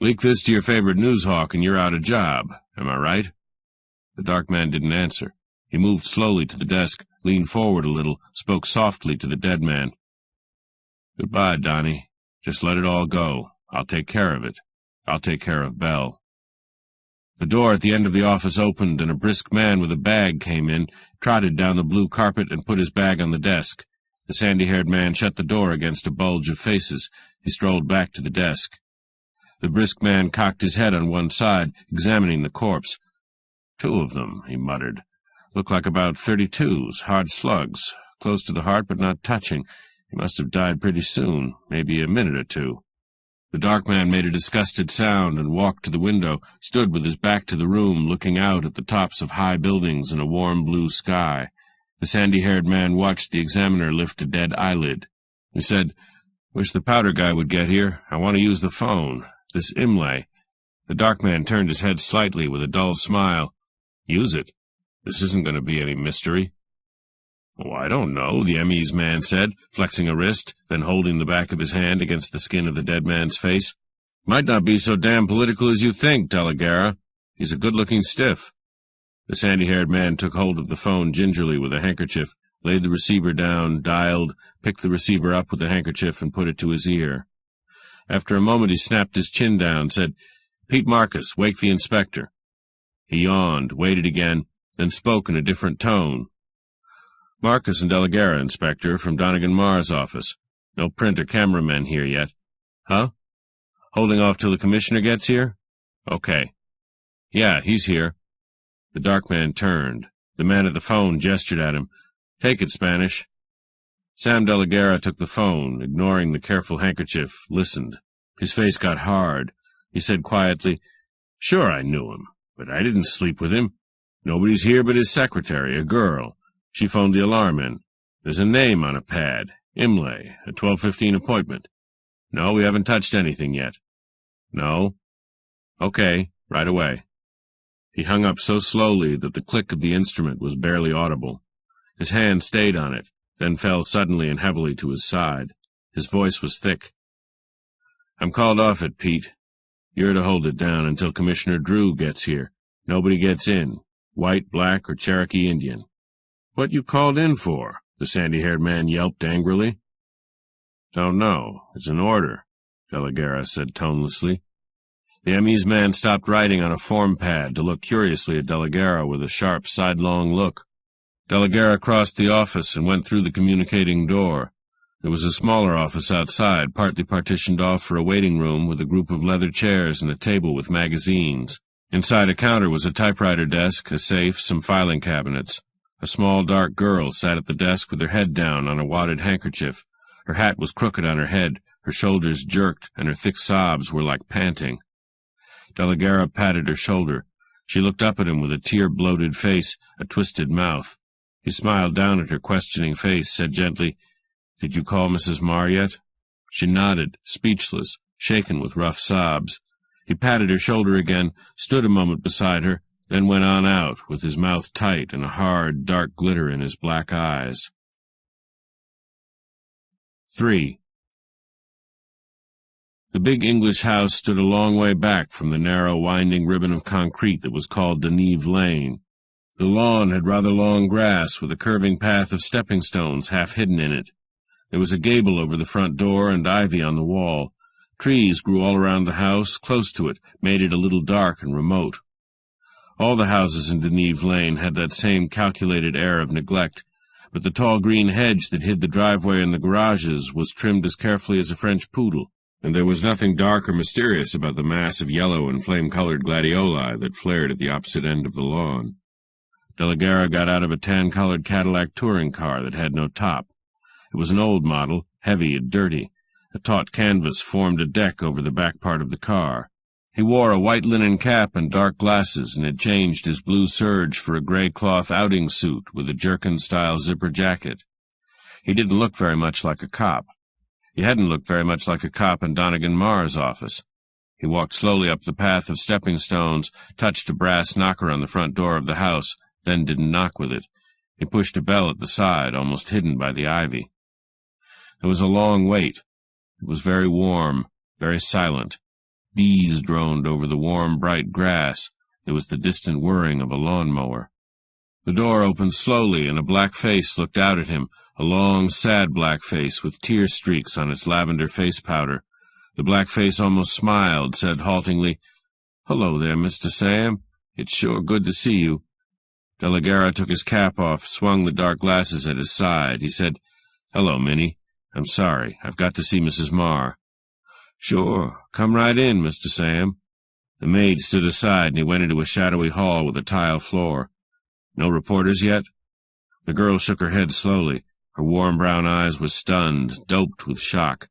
Leak this to your favorite news hawk and you're out of job. Am I right?" The dark man didn't answer. He moved slowly to the desk, leaned forward a little, spoke softly to the dead man. "Goodbye, Donnie. Just let it all go. I'll take care of it. I'll take care of Belle." The door at the end of the office opened, and a brisk man with a bag came in, trotted down the blue carpet, and put his bag on the desk. The sandy-haired man shut the door against a bulge of faces. He strolled back to the desk. The brisk man cocked his head on one side, examining the corpse. "Two of them," he muttered. "Look like about 32s, hard slugs, close to the heart but not touching. He must have died pretty soon, maybe a minute or two." The dark man made a disgusted sound and walked to the window, stood with his back to the room, looking out at the tops of high buildings and a warm blue sky. The sandy-haired man watched the examiner lift a dead eyelid. He said, "Wish the powder guy would get here. I want to use the phone. This Imlay." The dark man turned his head slightly with a dull smile. "Use it. This isn't going to be any mystery." "Oh, I don't know," the ME's man said, flexing a wrist, then holding the back of his hand against the skin of the dead man's face. "Might not be so damn political as you think, Delegara. He's a good-looking stiff." The sandy-haired man took hold of the phone gingerly with a handkerchief, laid the receiver down, dialed, picked the receiver up with the handkerchief, and put it to his ear. After a moment he snapped his chin down, said, "Pete Marcus, wake the inspector." He yawned, waited again, then spoke in a different tone. "Marcus and Delegara, Inspector, from Donegan Marr's office. No print or cameramen here yet." "Huh? Holding off till the commissioner gets here?" "Okay." "Yeah, he's here." The dark man turned. The man at the phone gestured at him. "Take it, Spanish." Sam Delegara took the phone, ignoring the careful handkerchief, listened. His face got hard. He said quietly, "Sure, I knew him, but I didn't sleep with him. Nobody's here but his secretary, a girl. She phoned the alarm in. There's a name on a pad. Imlay, a 12:15 appointment. No, we haven't touched anything yet." "No?" "Okay, right away." He hung up so slowly that the click of the instrument was barely audible. His hand stayed on it, then fell suddenly and heavily to his side. His voice was thick. "I'm called off it, Pete. You're to hold it down until Commissioner Drew gets here. Nobody gets in, white, black, or Cherokee Indian." "What you called in for?" the sandy-haired man yelped angrily. "Don't know. It's an order," Delegara said tonelessly. The ME's man stopped writing on a form pad to look curiously at Delegara with a sharp, sidelong look. Delegara crossed the office and went through the communicating door. There was a smaller office outside, partly partitioned off for a waiting room with a group of leather chairs and a table with magazines. Inside a counter was a typewriter desk, a safe, some filing cabinets. A small, dark girl sat at the desk with her head down on a wadded handkerchief. Her hat was crooked on her head, her shoulders jerked, and her thick sobs were like panting. Delegara patted her shoulder. She looked up at him with a tear-bloated face, a twisted mouth. He smiled down at her questioning face, said gently, "Did you call Mrs. Marr yet?" She nodded, speechless, shaken with rough sobs. He patted her shoulder again, stood a moment beside her, then went on out, with his mouth tight and a hard, dark glitter in his black eyes. 3. The big English house stood a long way back from the narrow, winding ribbon of concrete that was called Deneve Lane. The lawn had rather long grass, with a curving path of stepping stones half hidden in it. There was a gable over the front door and ivy on the wall. Trees grew all around the house, close to it, made it a little dark and remote. All the houses in Deneve Lane had that same calculated air of neglect, but the tall green hedge that hid the driveway and the garages was trimmed as carefully as a French poodle, and there was nothing dark or mysterious about the mass of yellow and flame-colored gladioli that flared at the opposite end of the lawn. De la Guerra got out of a tan-colored Cadillac touring car that had no top. It was an old model, heavy and dirty. A taut canvas formed a deck over the back part of the car. He wore a white linen cap and dark glasses, and had changed his blue serge for a gray cloth outing suit with a jerkin-style zipper jacket. He didn't look very much like a cop. He hadn't looked very much like a cop in Donegan Marr's office. He walked slowly up the path of stepping stones, touched a brass knocker on the front door of the house, then didn't knock with it. He pushed a bell at the side, almost hidden by the ivy. There was a long wait. It was very warm, very silent. Bees droned over the warm, bright grass. There was the distant whirring of a lawn-mower. The door opened slowly, and a black face looked out at him, a long, sad black face with tear streaks on its lavender face powder. The black face almost smiled, said haltingly, "Hello there, Mr. Sam. It's sure good to see you." De la Guerra took his cap off, swung the dark glasses at his side. He said, "Hello, Minnie. I'm sorry. I've got to see Mrs. Marr." "Sure. Come right in, Mr. Sam." The maid stood aside, and he went into a shadowy hall with a tile floor. "No reporters yet?" The girl shook her head slowly. Her warm brown eyes were stunned, doped with shock.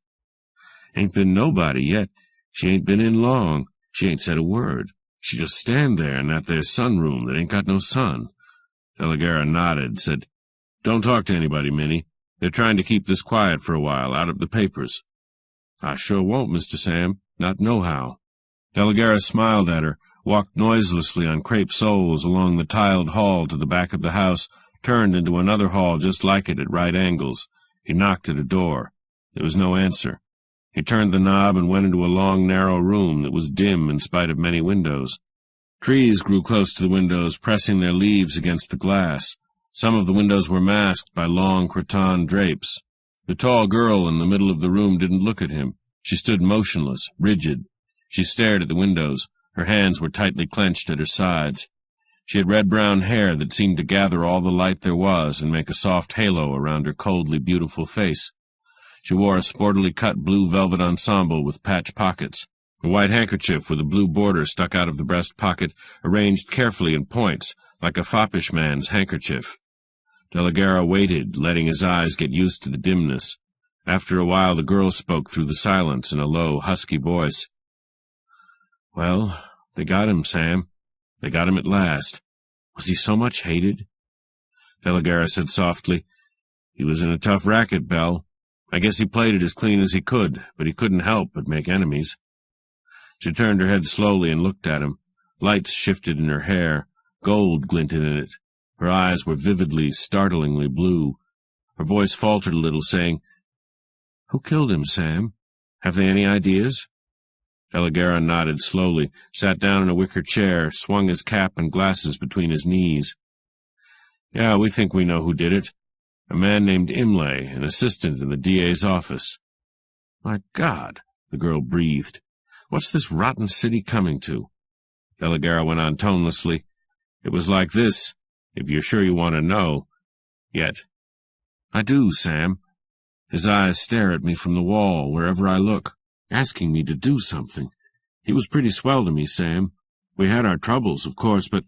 "Ain't been nobody yet. She ain't been in long. She ain't said a word. She just stand there in that there sunroom that ain't got no sun." De la Guerra nodded, said, "Don't talk to anybody, Minnie. They're trying to keep this quiet for a while, out of the papers." "I sure won't, Mr. Sam. Not nohow." De la Guerra smiled at her, walked noiselessly on crepe soles along the tiled hall to the back of the house, turned into another hall just like it at right angles. He knocked at a door. There was no answer. He turned the knob and went into a long, narrow room that was dim in spite of many windows. Trees grew close to the windows, pressing their leaves against the glass. Some of the windows were masked by long cretonne drapes. The tall girl in the middle of the room didn't look at him. She stood motionless, rigid. She stared at the windows. Her hands were tightly clenched at her sides. She had red-brown hair that seemed to gather all the light there was and make a soft halo around her coldly beautiful face. She wore a sportily cut blue velvet ensemble with patch pockets. A white handkerchief with a blue border stuck out of the breast pocket, arranged carefully in points, like a foppish man's handkerchief. De la Guerra waited, letting his eyes get used to the dimness. After a while the girl spoke through the silence in a low, husky voice. "Well, they got him, Sam. They got him at last. Was he so much hated?" De la Guerra said softly, "He was in a tough racket, Belle. I guess he played it as clean as he could, but he couldn't help but make enemies." She turned her head slowly and looked at him. Lights shifted in her hair. Gold glinted in it. Her eyes were vividly, startlingly blue. Her voice faltered a little, saying, "Who killed him, Sam? Have they any ideas?" De la Guerra nodded slowly, sat down in a wicker chair, swung his cap and glasses between his knees. "Yeah, we think we know who did it. A man named Imlay, an assistant in the DA's office." "My God," the girl breathed. "What's this rotten city coming to?" De la Guerra went on tonelessly. "It was like this, if you're sure you want to know. Yet." "I do, Sam." His eyes stare at me from the wall, wherever I look, asking me to do something. He was pretty swell to me, Sam. We had our troubles, of course, but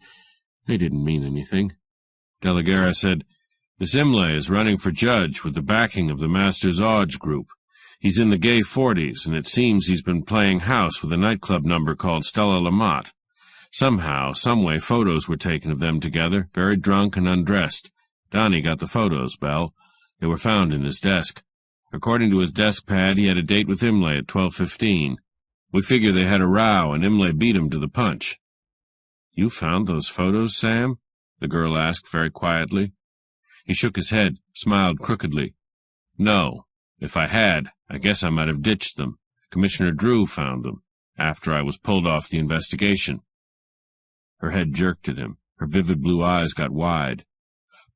they didn't mean anything. De la Guerra said, "This Imlay is running for judge with the backing of the Masters Odge group. He's in the gay 40s, and it seems he's been playing house with a nightclub number called Stella Lamott. Somehow, someway, photos were taken of them together, very drunk and undressed. Donnie got the photos, Belle. They were found in his desk. According to his desk pad, he had a date with Imlay at 12:15. We figure they had a row, and Imlay beat him to the punch." "You found those photos, Sam?" the girl asked very quietly. He shook his head, smiled crookedly. "No. If I had, I guess I might have ditched them. Commissioner Drew found them, after I was pulled off the investigation." Her head jerked at him. Her vivid blue eyes got wide.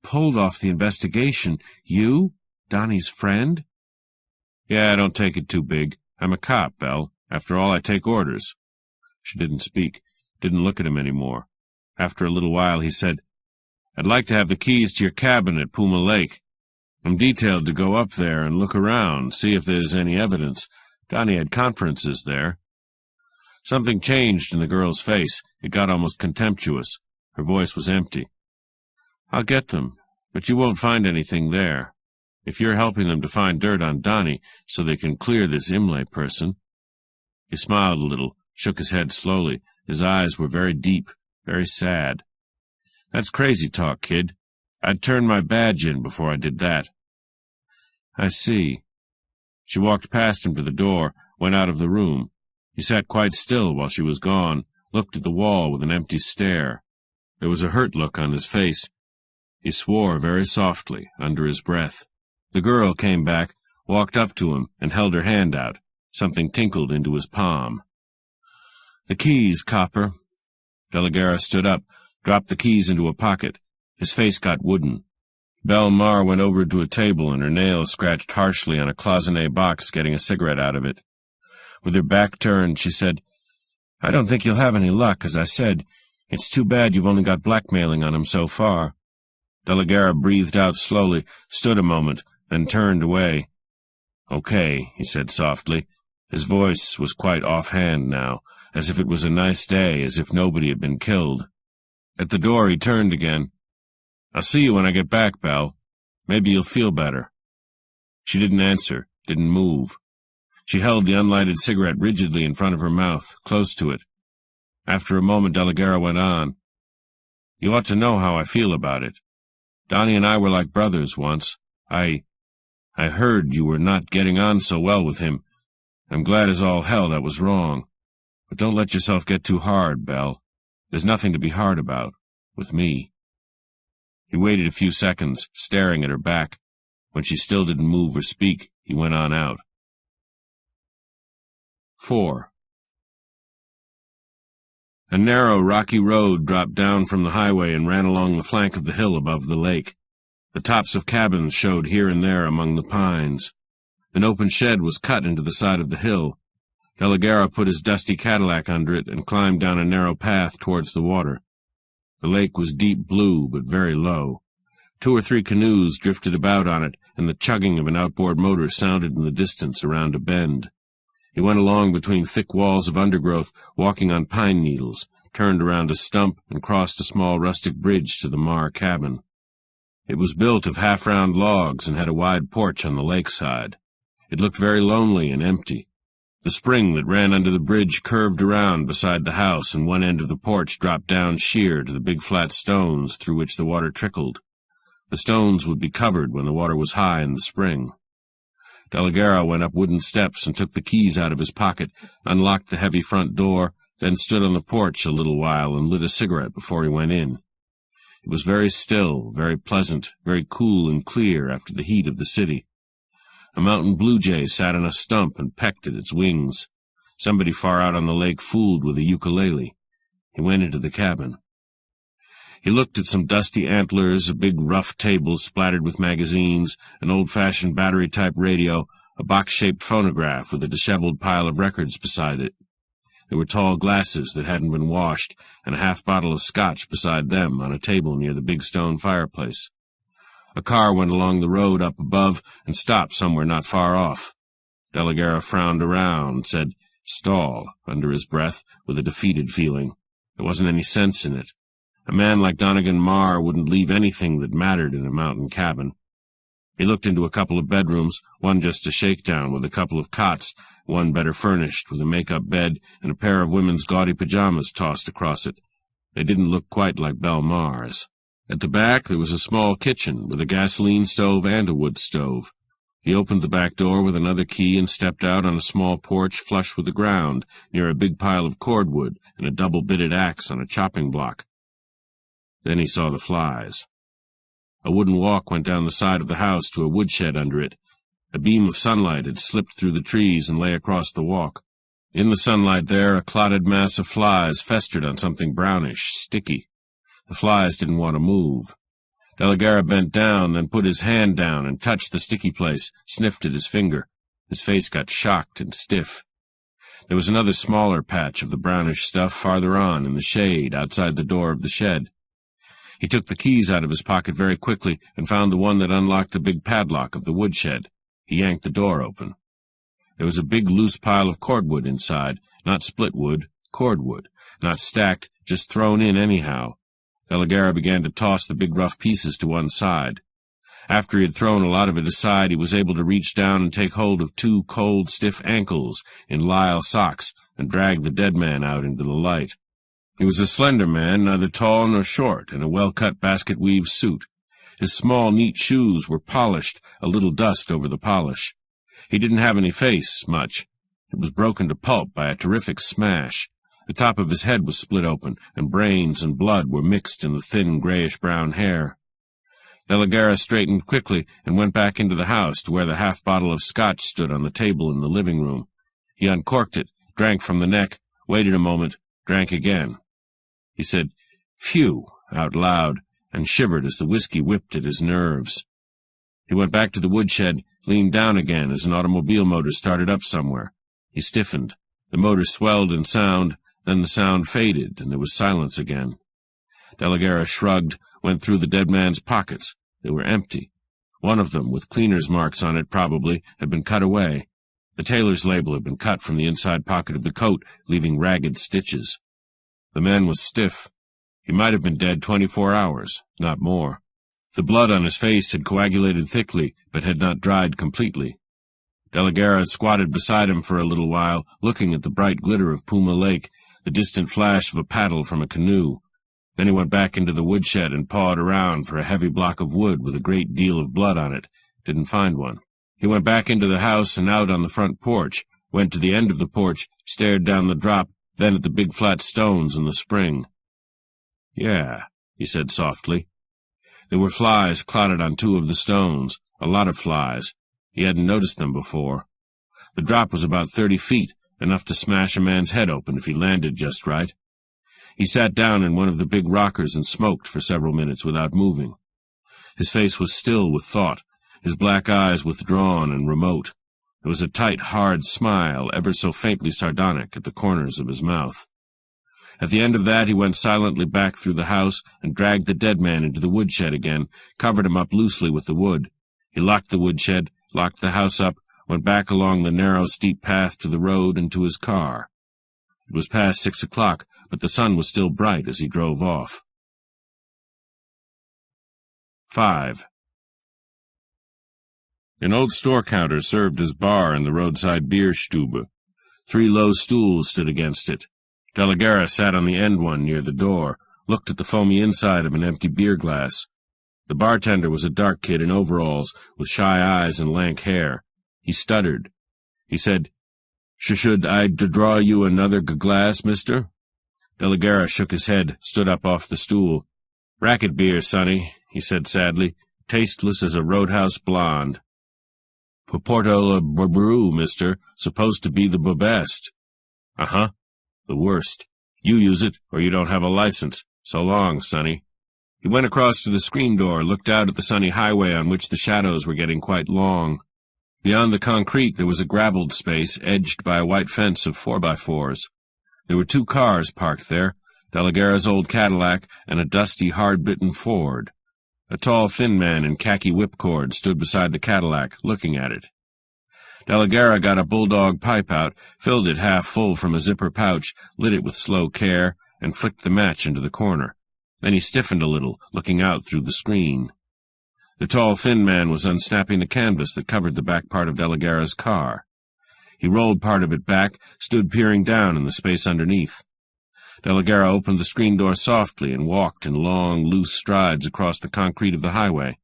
"Pulled off the investigation? You? Donnie's friend?" "Yeah, don't take it too big. I'm a cop, Belle. After all, I take orders." She didn't speak, didn't look at him any more. After a little while, he said, "I'd like to have the keys to your cabin at Puma Lake. I'm detailed to go up there and look around, see if there's any evidence, Donnie had conferences there. Something changed in the girl's face. It got almost contemptuous. Her voice was empty. "I'll get them, but you won't find anything there. If you're helping them to find dirt on Donnie so they can clear this Imlay person." He smiled a little, shook his head slowly. His eyes were very deep, very sad. "That's crazy talk, kid. I'd turn my badge in before I did that." "I see." She walked past him to the door, went out of the room. He sat quite still while she was gone, looked at the wall with an empty stare. There was a hurt look on his face. He swore very softly, under his breath. The girl came back, walked up to him, and held her hand out. Something tinkled into his palm. "The keys, copper." Delagara stood up, dropped the keys into a pocket. His face got wooden. Belle Mar went over to a table, and her nails scratched harshly on a cloisonné box, getting a cigarette out of it. With her back turned, she said, "I don't think you'll have any luck, as I said. It's too bad you've only got blackmailing on him so far." Delagara breathed out slowly, stood a moment, then turned away. "Okay," he said softly. His voice was quite offhand now, as if it was a nice day, as if nobody had been killed. At the door he turned again. "I'll see you when I get back, Belle. Maybe you'll feel better." She didn't answer, didn't move. She held the unlighted cigarette rigidly in front of her mouth, close to it. After a moment, Delagara went on. "You ought to know how I feel about it. Donnie and I were like brothers once. I heard you were not getting on so well with him. I'm glad as all hell that was wrong. But don't let yourself get too hard, Belle. There's nothing to be hard about, with me." He waited a few seconds, staring at her back. When she still didn't move or speak, he went on out. 4. A narrow, rocky road dropped down from the highway and ran along the flank of the hill above the lake. The tops of cabins showed here and there among the pines. An open shed was cut into the side of the hill. Delagara put his dusty Cadillac under it and climbed down a narrow path towards the water. The lake was deep blue, but very low. 2 or 3 canoes drifted about on it, and the chugging of an outboard motor sounded in the distance around a bend. He went along between thick walls of undergrowth, walking on pine needles, turned around a stump, and crossed a small rustic bridge to the Mar cabin. It was built of half-round logs and had a wide porch on the lakeside. It looked very lonely and empty. The spring that ran under the bridge curved around beside the house, and one end of the porch dropped down sheer to the big flat stones through which the water trickled. The stones would be covered when the water was high in the spring. Delagara went up wooden steps and took the keys out of his pocket, unlocked the heavy front door, then stood on the porch a little while and lit a cigarette before he went in. It was very still, very pleasant, very cool and clear after the heat of the city. A mountain blue jay sat on a stump and pecked at its wings. Somebody far out on the lake fooled with a ukulele. He went into the cabin. He looked at some dusty antlers, a big rough table splattered with magazines, an old-fashioned battery-type radio, a box-shaped phonograph with a disheveled pile of records beside it. There were tall glasses that hadn't been washed, and a half-bottle of scotch beside them on a table near the big stone fireplace. A car went along the road up above and stopped somewhere not far off. Delagara frowned around, said, "Stall," under his breath, with a defeated feeling. There wasn't any sense in it. A man like Donegan Marr wouldn't leave anything that mattered in a mountain cabin. He looked into a couple of bedrooms, one just a shakedown with a couple of cots, one better furnished with a make-up bed and a pair of women's gaudy pajamas tossed across it. They didn't look quite like Belle Mar's. At the back there was a small kitchen with a gasoline stove and a wood stove. He opened the back door with another key and stepped out on a small porch flush with the ground, near a big pile of cordwood and a double-bitted axe on a chopping block. Then he saw the flies. A wooden walk went down the side of the house to a woodshed under it. A beam of sunlight had slipped through the trees and lay across the walk. In the sunlight there, a clotted mass of flies festered on something brownish, sticky. The flies didn't want to move. Delagara bent down, then put his hand down and touched the sticky place, sniffed at his finger. His face got shocked and stiff. There was another smaller patch of the brownish stuff farther on, in the shade, outside the door of the shed. He took the keys out of his pocket very quickly and found the one that unlocked the big padlock of the woodshed. He yanked the door open. There was a big loose pile of cordwood inside, not split wood, cordwood, not stacked, just thrown in anyhow. Delagara began to toss the big rough pieces to one side. After he had thrown a lot of it aside, he was able to reach down and take hold of 2 cold, stiff ankles in lisle socks and drag the dead man out into the light. He was a slender man, neither tall nor short, in a well-cut basket-weave suit. His small, neat shoes were polished, a little dust over the polish. He didn't have any face, much. It was broken to pulp by a terrific smash. The top of his head was split open, and brains and blood were mixed in the thin, grayish-brown hair. Delagara straightened quickly and went back into the house to where the half-bottle of scotch stood on the table in the living room. He uncorked it, drank from the neck, waited a moment, drank again. He said, "Phew," out loud, and shivered as the whiskey whipped at his nerves. He went back to the woodshed, leaned down again as an automobile motor started up somewhere. He stiffened. The motor swelled in sound, then the sound faded, and there was silence again. Delagara shrugged, went through the dead man's pockets. They were empty. One of them, with cleaner's marks on it probably, had been cut away. The tailor's label had been cut from the inside pocket of the coat, leaving ragged stitches. The man was stiff. He might have been dead 24 hours, not more. The blood on his face had coagulated thickly, but had not dried completely. Delagara squatted beside him for a little while, looking at the bright glitter of Puma Lake, the distant flash of a paddle from a canoe. Then he went back into the woodshed and pawed around for a heavy block of wood with a great deal of blood on it. Didn't find one. He went back into the house and out on the front porch, went to the end of the porch, stared down the drop, then at the big flat stones in the spring. "Yeah," he said softly. There were flies clotted on 2 of the stones, a lot of flies. He hadn't noticed them before. The drop was about 30 feet, enough to smash a man's head open if he landed just right. He sat down in one of the big rockers and smoked for several minutes without moving. His face was still with thought, his black eyes withdrawn and remote. There was a tight, hard smile, ever so faintly sardonic, at the corners of his mouth. At the end of that he went silently back through the house and dragged the dead man into the woodshed again, covered him up loosely with the wood. He locked the woodshed, locked the house up, went back along the narrow, steep path to the road and to his car. It was past 6 o'clock, but the sun was still bright as he drove off. 5. An old store counter served as bar in the roadside Bierstube. 3 low stools stood against it. Delagara sat on the end one near the door, looked at the foamy inside of an empty beer glass. The bartender was a dark kid in overalls, with shy eyes and lank hair. He stuttered. He said, "Should I draw you another glass, mister?" Delagara shook his head, stood up off the stool. "Racket beer, sonny," he said sadly, "tasteless as a roadhouse blonde." "Porto brew, mister, supposed to be the best." "Uh-huh. The worst. You use it, or you don't have a license. So long, sonny." He went across to the screen door, looked out at the sunny highway on which the shadows were getting quite long. Beyond the concrete there was a gravelled space edged by a white fence of 4x4s. There were 2 cars parked there, Delagara's old Cadillac and a dusty, hard-bitten Ford. A tall, thin man in khaki whipcord stood beside the Cadillac, looking at it. Delagara got a bulldog pipe out, filled it half full from a zipper pouch, lit it with slow care, and flicked the match into the corner. Then he stiffened a little, looking out through the screen. The tall, thin man was unsnapping the canvas that covered the back part of Delagara's car. He rolled part of it back, stood peering down in the space underneath. Delagara opened the screen door softly and walked in long, loose strides across the concrete of the highway.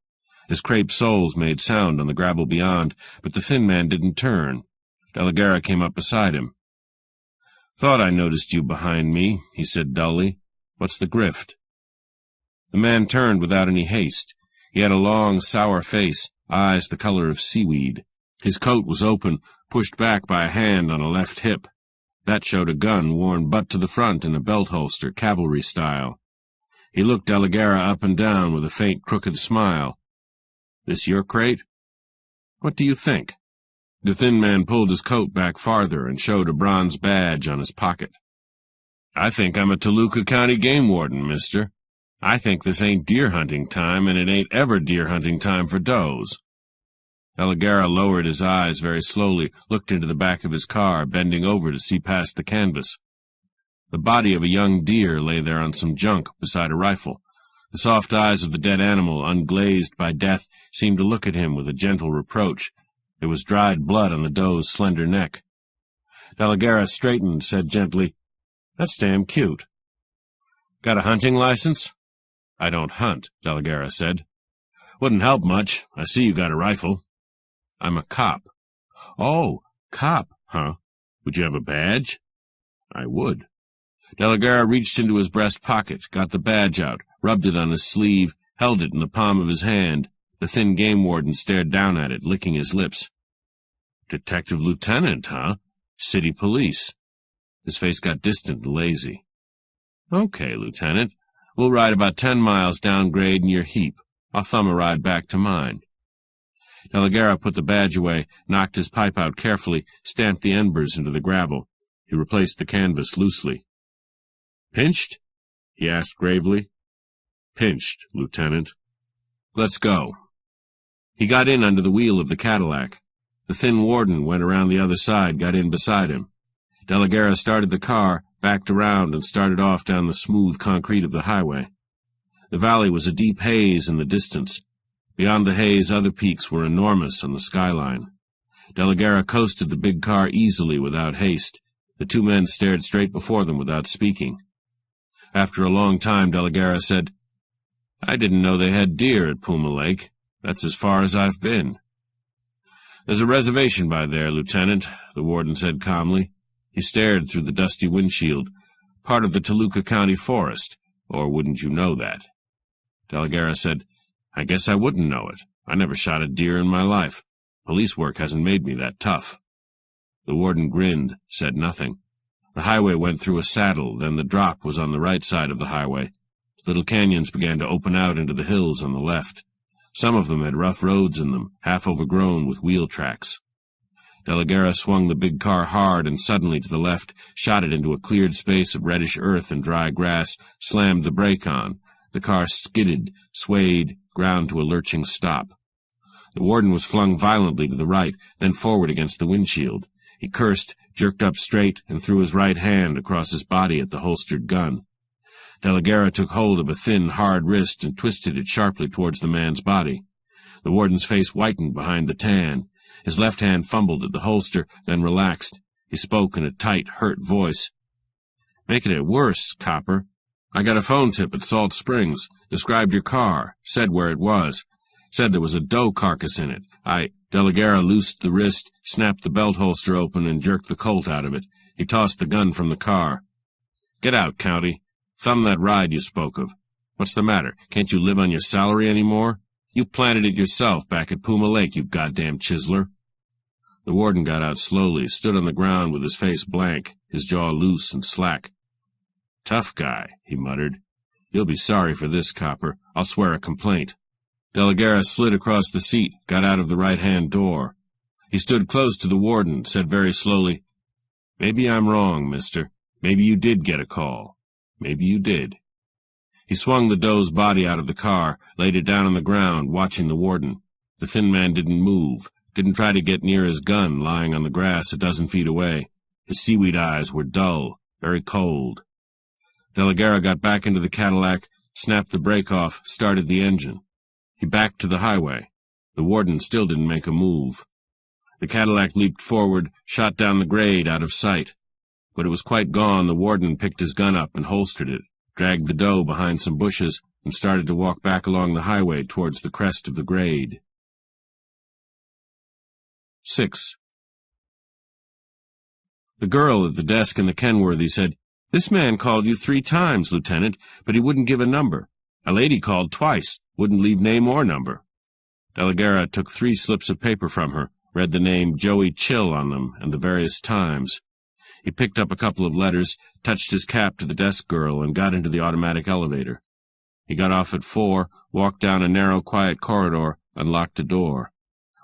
His crepe soles made sound on the gravel beyond, but the thin man didn't turn. Delagara came up beside him. "Thought I noticed you behind me," he said dully. "What's the grift?" The man turned without any haste. He had a long, sour face, eyes the color of seaweed. His coat was open, pushed back by a hand on a left hip. That showed a gun worn butt to the front in a belt holster, cavalry style. He looked Delagara up and down with a faint, crooked smile. "This your crate?" "What do you think?" The thin man pulled his coat back farther and showed a bronze badge on his pocket. "I think I'm a Toluca County game warden, mister. I think this ain't deer hunting time, and it ain't ever deer hunting time for does." Delegarra lowered his eyes very slowly, looked into the back of his car, bending over to see past the canvas. The body of a young deer lay there on some junk beside a rifle. The soft eyes of the dead animal, unglazed by death, seemed to look at him with a gentle reproach. There was dried blood on the doe's slender neck. Delegarra straightened and said gently, "That's damn cute." "Got a hunting license?" "I don't hunt," Delegarra said. "Wouldn't help much. I see you got a rifle." "I'm a cop." "Oh, cop, huh? Would you have a badge?" "I would." Delegarra reached into his breast pocket, got the badge out, rubbed it on his sleeve, held it in the palm of his hand. The thin game warden stared down at it, licking his lips. "Detective lieutenant, huh? City police." His face got distant and lazy. "Okay, Lieutenant. We'll ride about 10 miles down grade in your heap. I'll thumb a ride back to mine." Delegarra put the badge away, knocked his pipe out carefully, stamped the embers into the gravel. He replaced the canvas loosely. "Pinched?" he asked gravely. "Pinched, Lieutenant." "Let's go." He got in under the wheel of the Cadillac. The thin warden went around the other side, got in beside him. Delegarra started the car, backed around, and started off down the smooth concrete of the highway. The valley was a deep haze in the distance. Beyond the haze, other peaks were enormous on the skyline. Delegarra coasted the big car easily without haste. The two men stared straight before them without speaking. After a long time, Delegarra said, "I didn't know they had deer at Puma Lake. That's as far as I've been." "There's a reservation by there, Lieutenant," the warden said calmly. He stared through the dusty windshield. "Part of the Toluca County forest, or wouldn't you know that?" Delegarra said, "I guess I wouldn't know it. I never shot a deer in my life. Police work hasn't made me that tough." The warden grinned, said nothing. The highway went through a saddle, then the drop was on the right side of the highway. Little canyons began to open out into the hills on the left. Some of them had rough roads in them, half overgrown with wheel tracks. Delegarra swung the big car hard and suddenly to the left, shot it into a cleared space of reddish earth and dry grass, slammed the brake on. The car skidded, swayed, ground to a lurching stop. The warden was flung violently to the right, then forward against the windshield. He cursed, jerked up straight, and threw his right hand across his body at the holstered gun. Delegarra took hold of a thin, hard wrist and twisted it sharply towards the man's body. The warden's face whitened behind the tan. His left hand fumbled at the holster, then relaxed. He spoke in a tight, hurt voice. "Making it worse, copper. I got a phone tip at Salt Springs. Described your car. Said where it was. Said there was a doe carcass in it. Delegarra loosed the wrist, snapped the belt holster open, and jerked the Colt out of it. He tossed the gun from the car. "Get out, County. Thumb that ride you spoke of. What's the matter? Can't you live on your salary any more? You planted it yourself back at Puma Lake, you goddamn chiseler." The warden got out slowly, stood on the ground with his face blank, his jaw loose and slack. "Tough guy," he muttered. "You'll be sorry for this, copper. I'll swear a complaint." Delegarra slid across the seat, got out of the right-hand door. He stood close to the warden, said very slowly, "Maybe I'm wrong, mister. Maybe you did get a call. Maybe you did." He swung the doe's body out of the car, laid it down on the ground, watching the warden. The thin man didn't move, didn't try to get near his gun lying on the grass a dozen feet away. His seaweed eyes were dull, very cold. Delegarra got back into the Cadillac, snapped the brake off, started the engine. He backed to the highway. The warden still didn't make a move. The Cadillac leaped forward, shot down the grade out of sight. When it was quite gone, the warden picked his gun up and holstered it, dragged the doe behind some bushes, and started to walk back along the highway towards the crest of the grade. 6. The girl at the desk in the Kenworthy said, "This man called you 3 times, Lieutenant, but he wouldn't give a number. A lady called twice, wouldn't leave name or number." Delegarra took 3 slips of paper from her, read the name Joey Chill on them and the various times. He picked up a couple of letters, touched his cap to the desk girl, and got into the automatic elevator. He got off at 4, walked down a narrow, quiet corridor, unlocked a door.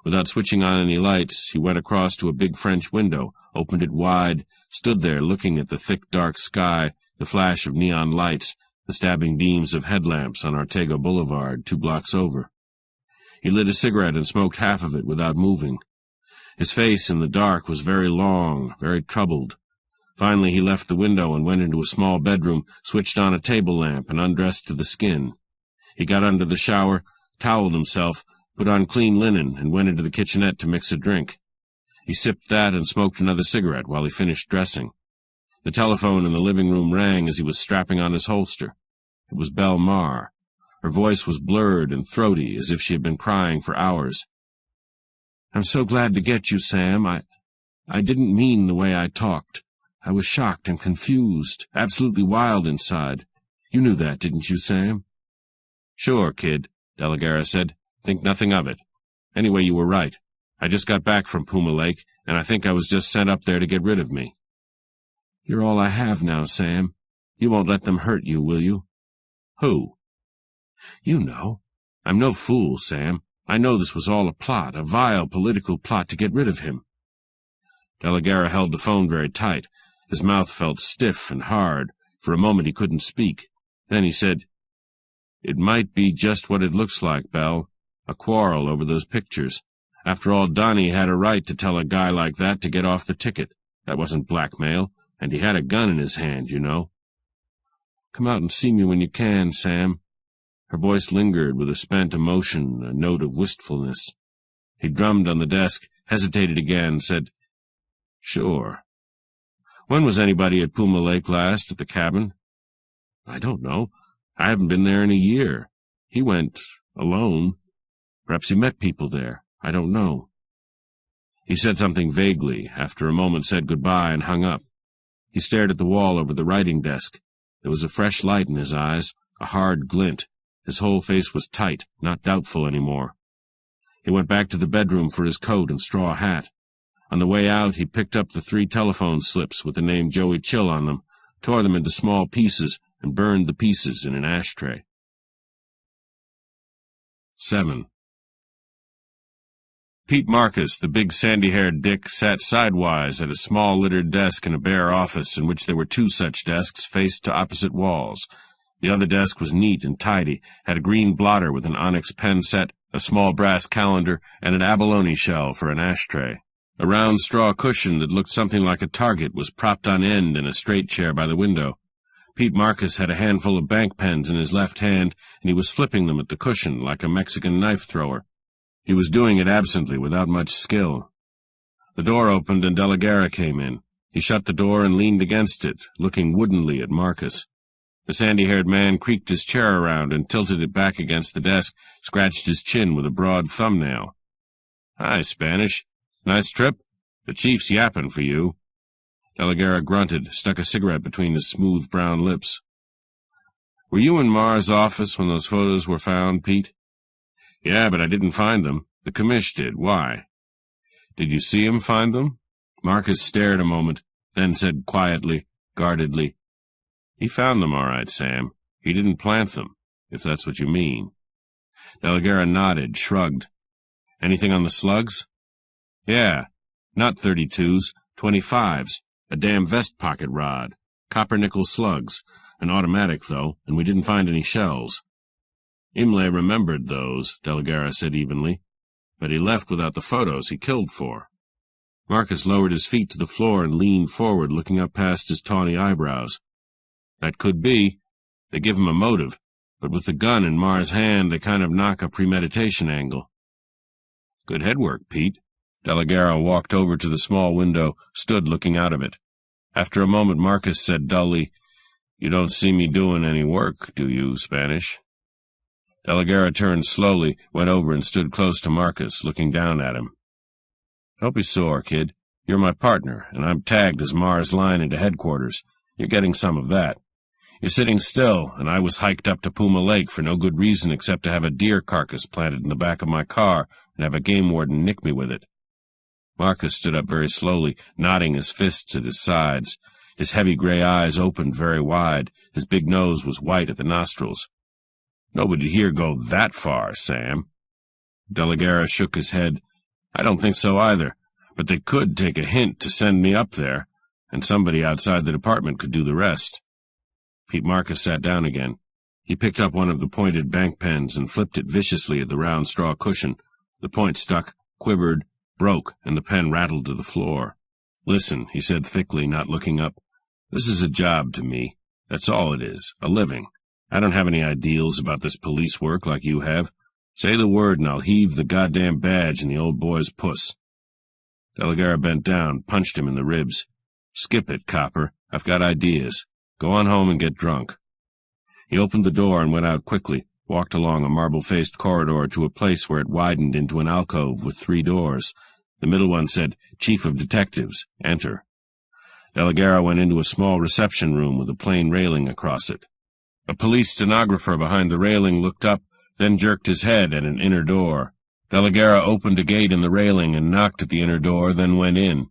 Without switching on any lights, he went across to a big French window, opened it wide, stood there looking at the thick, dark sky, the flash of neon lights, the stabbing beams of headlamps on Ortega Boulevard 2 blocks over. He lit a cigarette and smoked half of it without moving. His face in the dark was very long, very troubled. Finally, he left the window and went into a small bedroom, switched on a table lamp, and undressed to the skin. He got under the shower, toweled himself, put on clean linen, and went into the kitchenette to mix a drink. He sipped that and smoked another cigarette while he finished dressing. The telephone in the living room rang as he was strapping on his holster. It was Belle Marr. Her voice was blurred and throaty, as if she had been crying for hours. "I'm so glad to get you, Sam. I didn't mean the way I talked. I was shocked and confused, absolutely wild inside. You knew that, didn't you, Sam?" "Sure, kid," Delagara said. "Think nothing of it. Anyway, you were right. I just got back from Puma Lake, and I think I was just sent up there to get rid of me." "You're all I have now, Sam. You won't let them hurt you, will you?" "Who?" "You know. I'm no fool, Sam. I know this was all a plot, a vile political plot to get rid of him." Delagara held the phone very tight. His mouth felt stiff and hard. For a moment he couldn't speak. Then he said, "It might be just what it looks like, Belle. A quarrel over those pictures. After all, Donnie had a right to tell a guy like that to get off the ticket. That wasn't blackmail, and he had a gun in his hand, you know." "Come out and see me when you can, Sam." Her voice lingered with a spent emotion, a note of wistfulness. He drummed on the desk, hesitated again, said, "Sure." "When was anybody at Puma Lake last, at the cabin?" "I don't know. I haven't been there in a year. He went alone. Perhaps he met people there. I don't know." He said something vaguely, after a moment said goodbye and hung up. He stared at the wall over the writing desk. There was a fresh light in his eyes, a hard glint. His whole face was tight, not doubtful any more. He went back to the bedroom for his coat and straw hat. On the way out, he picked up the 3 telephone slips with the name Joey Chill on them, tore them into small pieces, and burned the pieces in an ashtray. 7. Pete Marcus, the big sandy-haired dick, sat sidewise at a small littered desk in a bare office in which there were 2 such desks faced to opposite walls. The other desk was neat and tidy, had a green blotter with an onyx pen set, a small brass calendar, and an abalone shell for an ashtray. A round straw cushion that looked something like a target was propped on end in a straight chair by the window. Pete Marcus had a handful of bank pens in his left hand, and he was flipping them at the cushion like a Mexican knife-thrower. He was doing it absently, without much skill. The door opened and Delagara came in. He shut the door and leaned against it, looking woodenly at Marcus. The sandy-haired man creaked his chair around and tilted it back against the desk, scratched his chin with a broad thumbnail. "Hi, Spanish. Nice trip? The chief's yapping for you." Delagara grunted, stuck a cigarette between his smooth brown lips. "Were you in Marr's office when those photos were found, Pete?" "Yeah, but I didn't find them. The commish did. Why?" "Did you see him find them?" Marcus stared a moment, then said quietly, guardedly, "He found them all right, Sam. He didn't plant them, if that's what you mean." Delagara nodded, shrugged. "Anything on the slugs?" "Yeah. Not 32s, 25s. A damn vest pocket rod. Copper-nickel slugs. An automatic, though, and we didn't find any shells." "Imlay remembered those," Delagara said evenly. "But he left without the photos he killed for." Marcus lowered his feet to the floor and leaned forward, looking up past his tawny eyebrows. "That could be. They give him a motive, but with the gun in Marr's hand, they kind of knock a premeditation angle." "Good headwork, Pete." Delagara walked over to the small window, stood looking out of it. After a moment, Marcus said dully, "You don't see me doing any work, do you, Spanish?" Delagara turned slowly, went over and stood close to Marcus, looking down at him. "Don't be sore, kid. You're my partner, and I'm tagged as Marr's line into headquarters. You're getting some of that. You're sitting still, and I was hiked up to Puma Lake for no good reason except to have a deer carcass planted in the back of my car and have a game warden nick me with it." Marcus stood up very slowly, nodding his fists at his sides. His heavy gray eyes opened very wide. His big nose was white at the nostrils. "Nobody here go that far, Sam." Delagara shook his head. "I don't think so either, but they could take a hint to send me up there, and somebody outside the department could do the rest." Pete Marcus sat down again. He picked up one of the pointed bank pens and flipped it viciously at the round straw cushion. The point stuck, quivered, broke, and the pen rattled to the floor. "Listen," he said thickly, not looking up. "This is a job to me. That's all it is, a living. I don't have any ideals about this police work like you have. Say the word and I'll heave the goddamn badge in the old boy's puss." Delegara bent down, punched him in the ribs. "Skip it, copper. I've got ideas. Go on home and get drunk." He opened the door and went out quickly, walked along a marble-faced corridor to a place where it widened into an alcove with 3 doors. The middle one said, "Chief of Detectives, enter." Delegara went into a small reception room with a plain railing across it. A police stenographer behind the railing looked up, then jerked his head at an inner door. Delegara opened a gate in the railing and knocked at the inner door, then went in.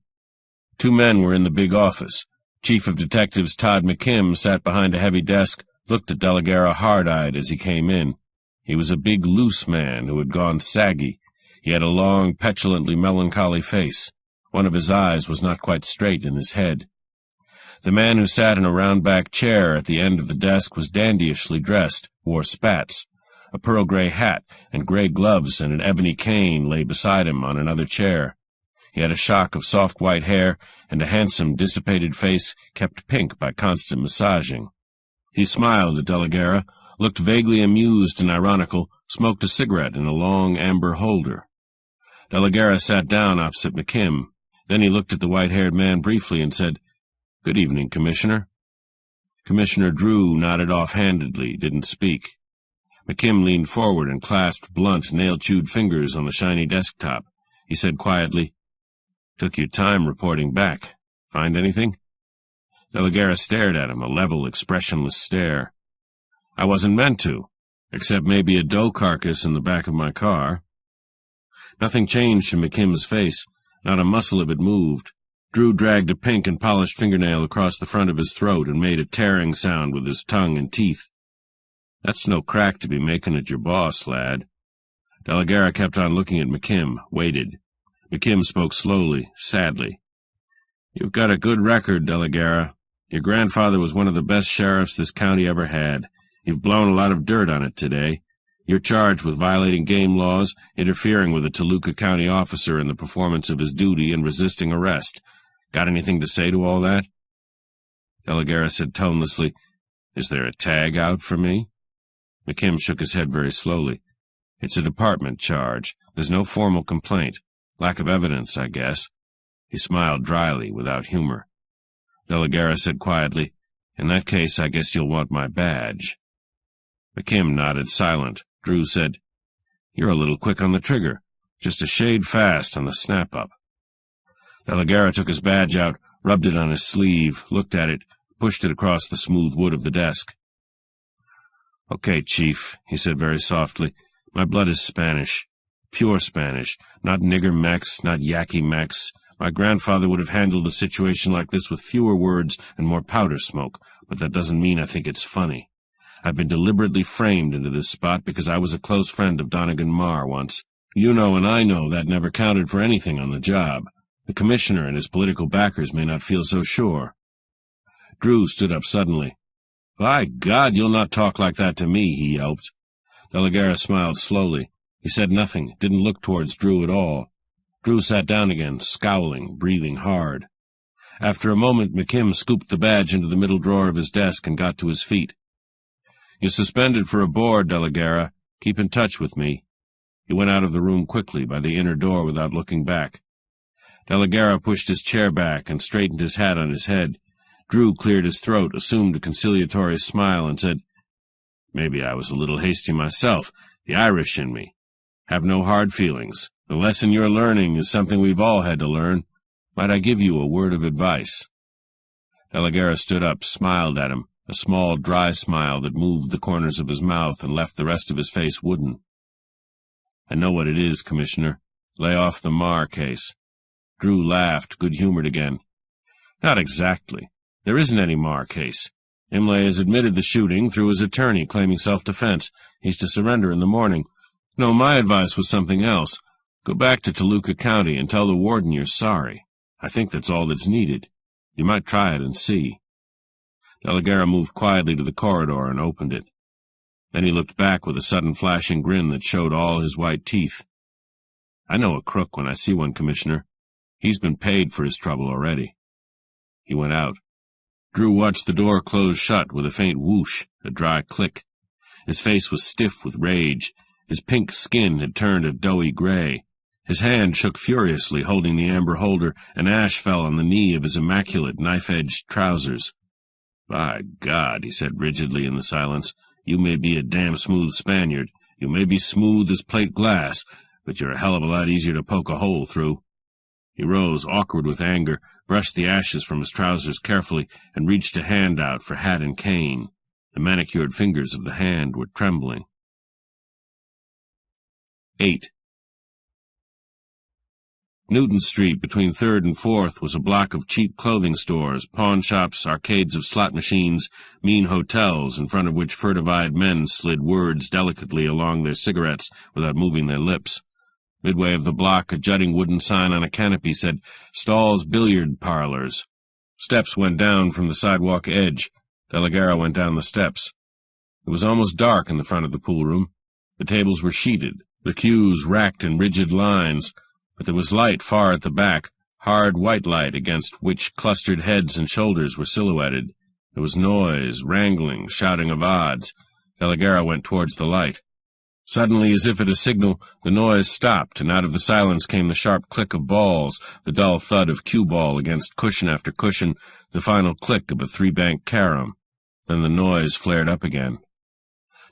2 men were in the big office. Chief of Detectives Todd McKim sat behind a heavy desk, looked at Delegara hard-eyed as he came in. He was a big, loose man who had gone saggy. He had a long, petulantly melancholy face. One of his eyes was not quite straight in his head. The man who sat in a round-back chair at the end of the desk was dandyishly dressed, wore spats. A pearl-gray hat and gray gloves and an ebony cane lay beside him on another chair. He had a shock of soft white hair and a handsome, dissipated face kept pink by constant massaging. He smiled at Delegara, looked vaguely amused and ironical, smoked a cigarette in a long amber holder. Delegara sat down opposite McKim. Then he looked at the white-haired man briefly and said, "Good evening, Commissioner." Commissioner Drew nodded offhandedly, didn't speak. McKim leaned forward and clasped blunt, nail-chewed fingers on the shiny desktop. He said quietly, "Took you time reporting back. Find anything?" Delegara stared at him, a level, expressionless stare. "I wasn't meant to, except maybe a dough carcass in the back of my car." Nothing changed in McKim's face. Not a muscle of it moved. Drew dragged a pink and polished fingernail across the front of his throat and made a tearing sound with his tongue and teeth. "That's no crack to be making at your boss, lad." Delegara kept on looking at McKim, waited. McKim spoke slowly, sadly. "You've got a good record, Delegara. Your grandfather was one of the best sheriffs this county ever had. You've blown a lot of dirt on it today. You're charged with violating game laws, interfering with a Toluca County officer in the performance of his duty, and resisting arrest. Got anything to say to all that?" Delegara said tonelessly, "Is there a tag out for me?" McKim shook his head very slowly. "It's a department charge. There's no formal complaint. Lack of evidence, I guess." He smiled dryly, without humor. Delegara said quietly, "In that case, I guess you'll want my badge." McKim nodded, silent. Drew said, "You're a little quick on the trigger. Just a shade fast on the snap-up." Delegara took his badge out, rubbed it on his sleeve, looked at it, pushed it across the smooth wood of the desk. "Okay, Chief," he said very softly. "My blood is Spanish. Pure Spanish. Not nigger Mex, not Yaqui Mex. My grandfather would have handled a situation like this with fewer words and more powder smoke, but that doesn't mean I think it's funny. I've been deliberately framed into this spot because I was a close friend of Donegan Marr once. You know and I know that never counted for anything on the job. The commissioner and his political backers may not feel so sure." Drew stood up suddenly. "By God, you'll not talk like that to me," he yelped. Delegara smiled slowly. He said nothing, didn't look towards Drew at all. Drew sat down again, scowling, breathing hard. After a moment, McKim scooped the badge into the middle drawer of his desk and got to his feet. "You're suspended for a board, Delegara. Keep in touch with me." He went out of the room quickly by the inner door without looking back. Delegara pushed his chair back and straightened his hat on his head. Drew cleared his throat, assumed a conciliatory smile, and said, "Maybe I was a little hasty myself, the Irish in me. Have no hard feelings. The lesson you're learning is something we've all had to learn. Might I give you a word of advice?" Delegara stood up, smiled at him, a small, dry smile that moved the corners of his mouth and left the rest of his face wooden. "I know what it is, Commissioner. Lay off the Marr case." Drew laughed, good-humored again. "Not exactly. There isn't any Marr case. Imlay has admitted the shooting through his attorney, claiming self-defense. He's to surrender in the morning. No, my advice was something else. Go back to Toluca County and tell the warden you're sorry. I think that's all that's needed. You might try it and see." Delegara moved quietly to the corridor and opened it. Then he looked back with a sudden flashing grin that showed all his white teeth. "I know a crook when I see one, Commissioner. He's been paid for his trouble already." He went out. Drew watched the door close shut with a faint whoosh, a dry click. His face was stiff with rage. His pink skin had turned a doughy gray. His hand shook furiously, holding the amber holder, and ash fell on the knee of his immaculate knife-edged trousers. "By God," he said rigidly in the silence, "you may be a damn smooth Spaniard. You may be smooth as plate glass, but you're a hell of a lot easier to poke a hole through." He rose, awkward with anger, brushed the ashes from his trousers carefully, and reached a hand out for hat and cane. The manicured fingers of the hand were trembling. 8. Newton Street, between 3rd and 4th, was a block of cheap clothing stores, pawn shops, arcades of slot machines, mean hotels, in front of which furtive-eyed men slid words delicately along their cigarettes without moving their lips. Midway of the block, a jutting wooden sign on a canopy said, "Stall's Billiard Parlors." Steps went down from the sidewalk edge. De la Guerra went down the steps. It was almost dark in the front of the pool room. The tables were sheeted, the cues racked in rigid lines, but there was light far at the back, hard white light against which clustered heads and shoulders were silhouetted. There was noise, wrangling, shouting of odds. De la Guerra went towards the light. Suddenly, as if at a signal, the noise stopped, and out of the silence came the sharp click of balls, the dull thud of cue ball against cushion after cushion, the final click of a three-bank carom. Then the noise flared up again.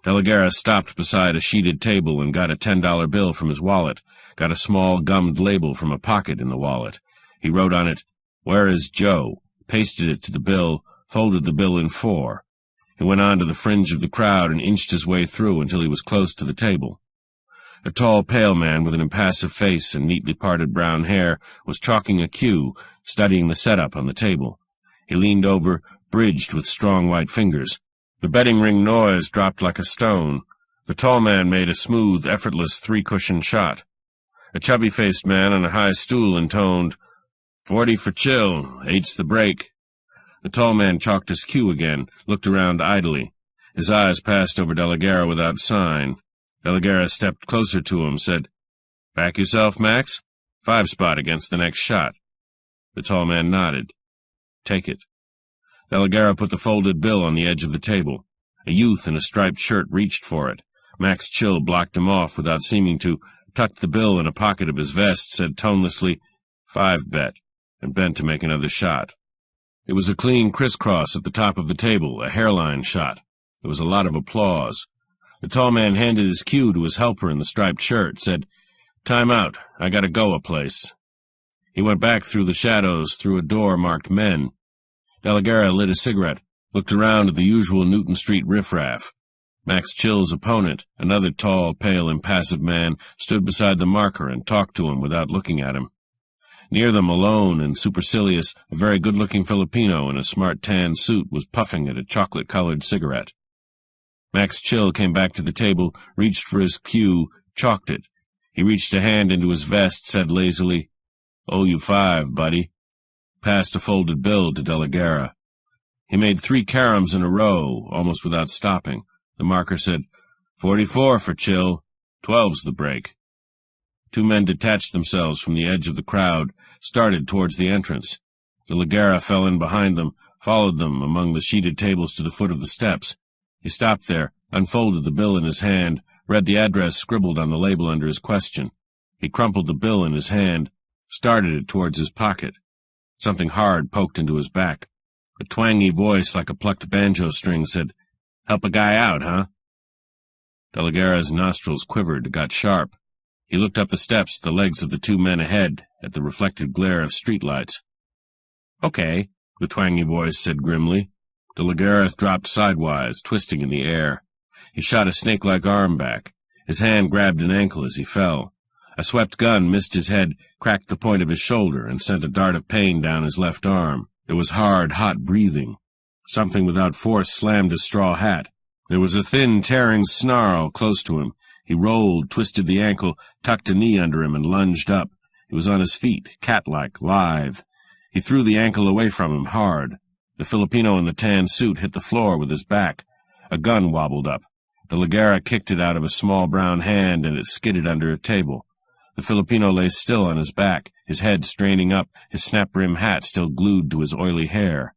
De la Guerra stopped beside a sheeted table and got a $10 bill from his wallet, got a small gummed label from a pocket in the wallet. He wrote on it, "Where is Joe?" pasted it to the bill, folded the bill in 4. He went on to the fringe of the crowd and inched his way through until he was close to the table. A tall, pale man with an impassive face and neatly parted brown hair was chalking a cue, studying the setup on the table. He leaned over, bridged with strong white fingers. The betting ring noise dropped like a stone. The tall man made a smooth, effortless 3-cushion shot. A chubby-faced man on a high stool intoned, "40 for chill, 8's the break." The tall man chalked his cue again, looked around idly. His eyes passed over De la Guerra without sign. De la Guerra stepped closer to him, said, "Back yourself, Max? 5-spot against the next shot." The tall man nodded. "Take it." De la Guerra put the folded bill on the edge of the table. A youth in a striped shirt reached for it. Max Chill blocked him off without seeming to, tucked the bill in a pocket of his vest, said tonelessly, "5 bet," and bent to make another shot. It was a clean crisscross at the top of the table, a hairline shot. There was a lot of applause. The tall man handed his cue to his helper in the striped shirt, said, "Time out, I gotta go a place." He went back through the shadows, through a door marked men. De la Guerra lit a cigarette, looked around at the usual Newton Street riffraff. Max Chill's opponent, another tall, pale, impassive man, stood beside the marker and talked to him without looking at him. Near them, alone and supercilious, a very good-looking Filipino in a smart tan suit was puffing at a chocolate-colored cigarette. Max Chill came back to the table, reached for his cue, chalked it. He reached a hand into his vest, said lazily, "Owe you 5, buddy." Passed a folded bill to De la Guerra. He made 3 caroms in a row, almost without stopping. The marker said, 44 for Chill, 12's the break. 2 men detached themselves from the edge of the crowd, started towards the entrance. De la Guerra fell in behind them, followed them among the sheeted tables to the foot of the steps. He stopped there, unfolded the bill in his hand, read the address scribbled on the label under his question. He crumpled the bill in his hand, started it towards his pocket. Something hard poked into his back. A twangy voice like a plucked banjo string said, "Help a guy out, huh?" De la Guerra's nostrils quivered, got sharp. He looked up the steps at the legs of the 2 men ahead, at the reflected glare of streetlights. "Okay," the twangy voice said grimly. De la Guerra dropped sidewise, twisting in the air. He shot a snake-like arm back. His hand grabbed an ankle as he fell. A swept gun missed his head, cracked the point of his shoulder, and sent a dart of pain down his left arm. There was hard, hot breathing. Something without force slammed his straw hat. There was a thin, tearing snarl close to him. He rolled, twisted the ankle, tucked a knee under him, and lunged up. He was on his feet, cat-like, lithe. He threw the ankle away from him hard. The Filipino in the tan suit hit the floor with his back. A gun wobbled up. De la Guerra kicked it out of a small brown hand, and it skidded under a table. The Filipino lay still on his back, his head straining up, his snap-brim hat still glued to his oily hair.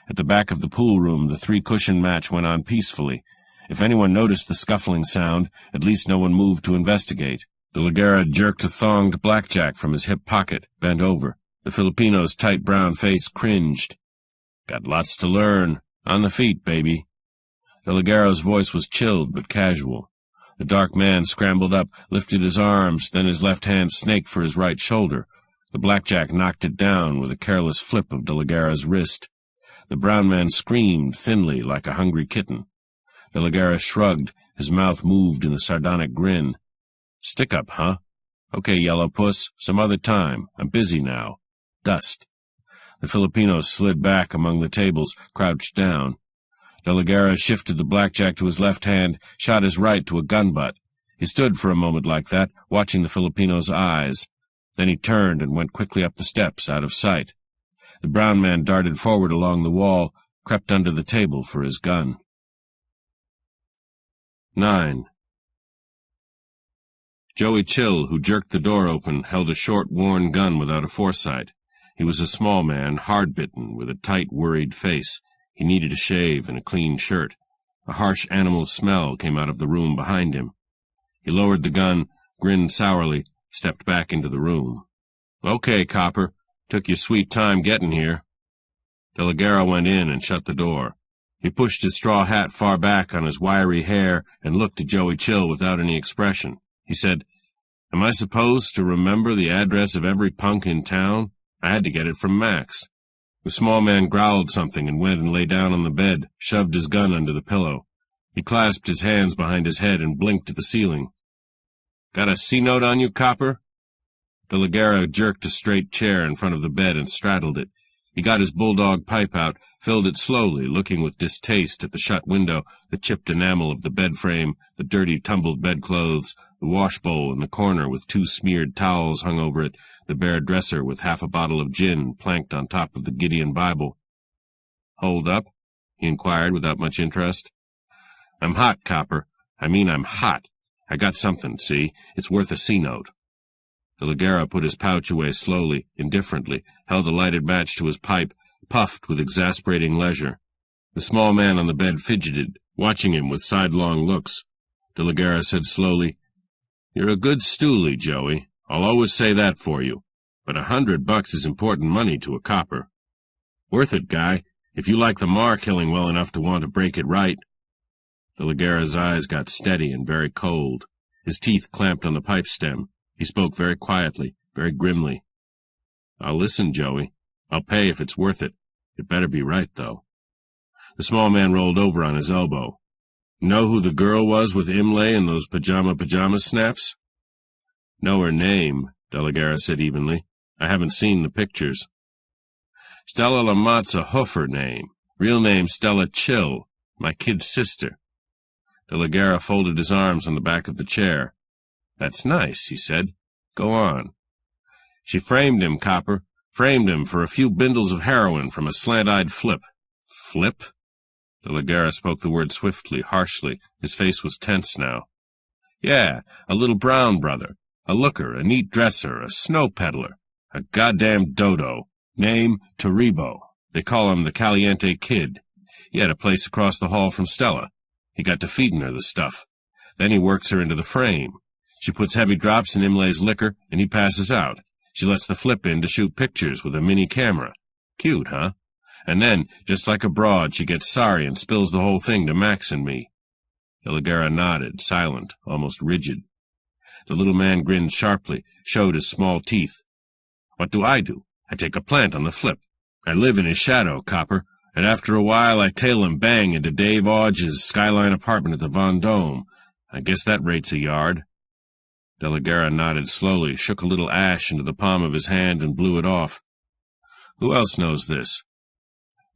At the back of the pool room, the three-cushion match went on peacefully. If anyone noticed the scuffling sound, at least no one moved to investigate. De la Guerra jerked a thonged blackjack from his hip pocket, bent over. The Filipino's tight brown face cringed. "Got lots to learn. On the feet, baby." De la Guerra's voice was chilled but casual. The dark man scrambled up, lifted his arms, then his left hand snaked for his right shoulder. The blackjack knocked it down with a careless flip of De la Guerra's wrist. The brown man screamed thinly like a hungry kitten. De la Guerra shrugged, his mouth moved in a sardonic grin. "Stick up, huh? Okay, yellow puss, some other time. I'm busy now. Dust." The Filipino slid back among the tables, crouched down. De la Guerra shifted the blackjack to his left hand, shot his right to a gun butt. He stood for a moment like that, watching the Filipino's eyes. Then he turned and went quickly up the steps, out of sight. The brown man darted forward along the wall, crept under the table for his gun. 9. Joey Chill, who jerked the door open, held a short, worn gun without a foresight. He was a small man, hard-bitten, with a tight, worried face. He needed a shave and a clean shirt. A harsh animal smell came out of the room behind him. He lowered the gun, grinned sourly, stepped back into the room. "Okay, copper. Took you sweet time getting here." De la Guerra went in and shut the door. He pushed his straw hat far back on his wiry hair and looked at Joey Chill without any expression. He said, "Am I supposed to remember the address of every punk in town? I had to get it from Max." The small man growled something and went and lay down on the bed, shoved his gun under the pillow. He clasped his hands behind his head and blinked at the ceiling. "Got a C-note on you, copper?" De la Guerra jerked a straight chair in front of the bed and straddled it. He got his bulldog pipe out, filled it slowly, looking with distaste at the shut window, the chipped enamel of the bed frame, the dirty, tumbled bedclothes, the washbowl in the corner with 2 smeared towels hung over it, the bare dresser with half a bottle of gin planked on top of the Gideon Bible. "Hold up?" he inquired without much interest. "I'm hot, copper. I'm hot. I got something, see? It's worth a C-note." De la Guerra put his pouch away slowly, indifferently, held a lighted match to his pipe, puffed with exasperating leisure. The small man on the bed fidgeted, watching him with sidelong looks. De la Guerra said slowly, "You're a good stoolie, Joey. I'll always say that for you. But $100 is important money to a copper. Worth it, guy, if you like the mar-killing well enough to want to break it right." De la Guerra's eyes got steady and very cold. His teeth clamped on the pipe stem. He spoke very quietly, very grimly. "I'll listen, Joey. I'll pay if it's worth it. It better be right, though." The small man rolled over on his elbow. "Know who the girl was with Imlay and those pajama snaps?" "Know her name," De la Guerra said evenly. "I haven't seen the pictures." "Stella Lamott's a hoofer name. Real name Stella Chill, my kid's sister." De la Guerra folded his arms on the back of the chair. "That's nice," he said. "Go on." "She framed him, copper. Framed him for a few bindles of heroin from a slant-eyed flip." "Flip?" De la Guerra spoke the word swiftly, harshly. His face was tense now. "Yeah, a little brown brother. A looker, a neat dresser, a snow peddler. A goddamn dodo. Name, Taribo. They call him the Caliente Kid. He had a place across the hall from Stella. He got to feeding her the stuff. Then he works her into the frame. She puts heavy drops in Imlay's liquor, and he passes out. She lets the flip in to shoot pictures with a mini camera. Cute, huh? And then, just like a broad, she gets sorry and spills the whole thing to Max and me." De la Guerra nodded, silent, almost rigid. The little man grinned sharply, showed his small teeth. "What do? I take a plant on the flip. I live in his shadow, copper, and after a while I tail him bang into Dave Odge's skyline apartment at the Vendome. I guess that rates a yard." De la Guerra nodded slowly, shook a little ash into the palm of his hand, and blew it off. "Who else knows this?"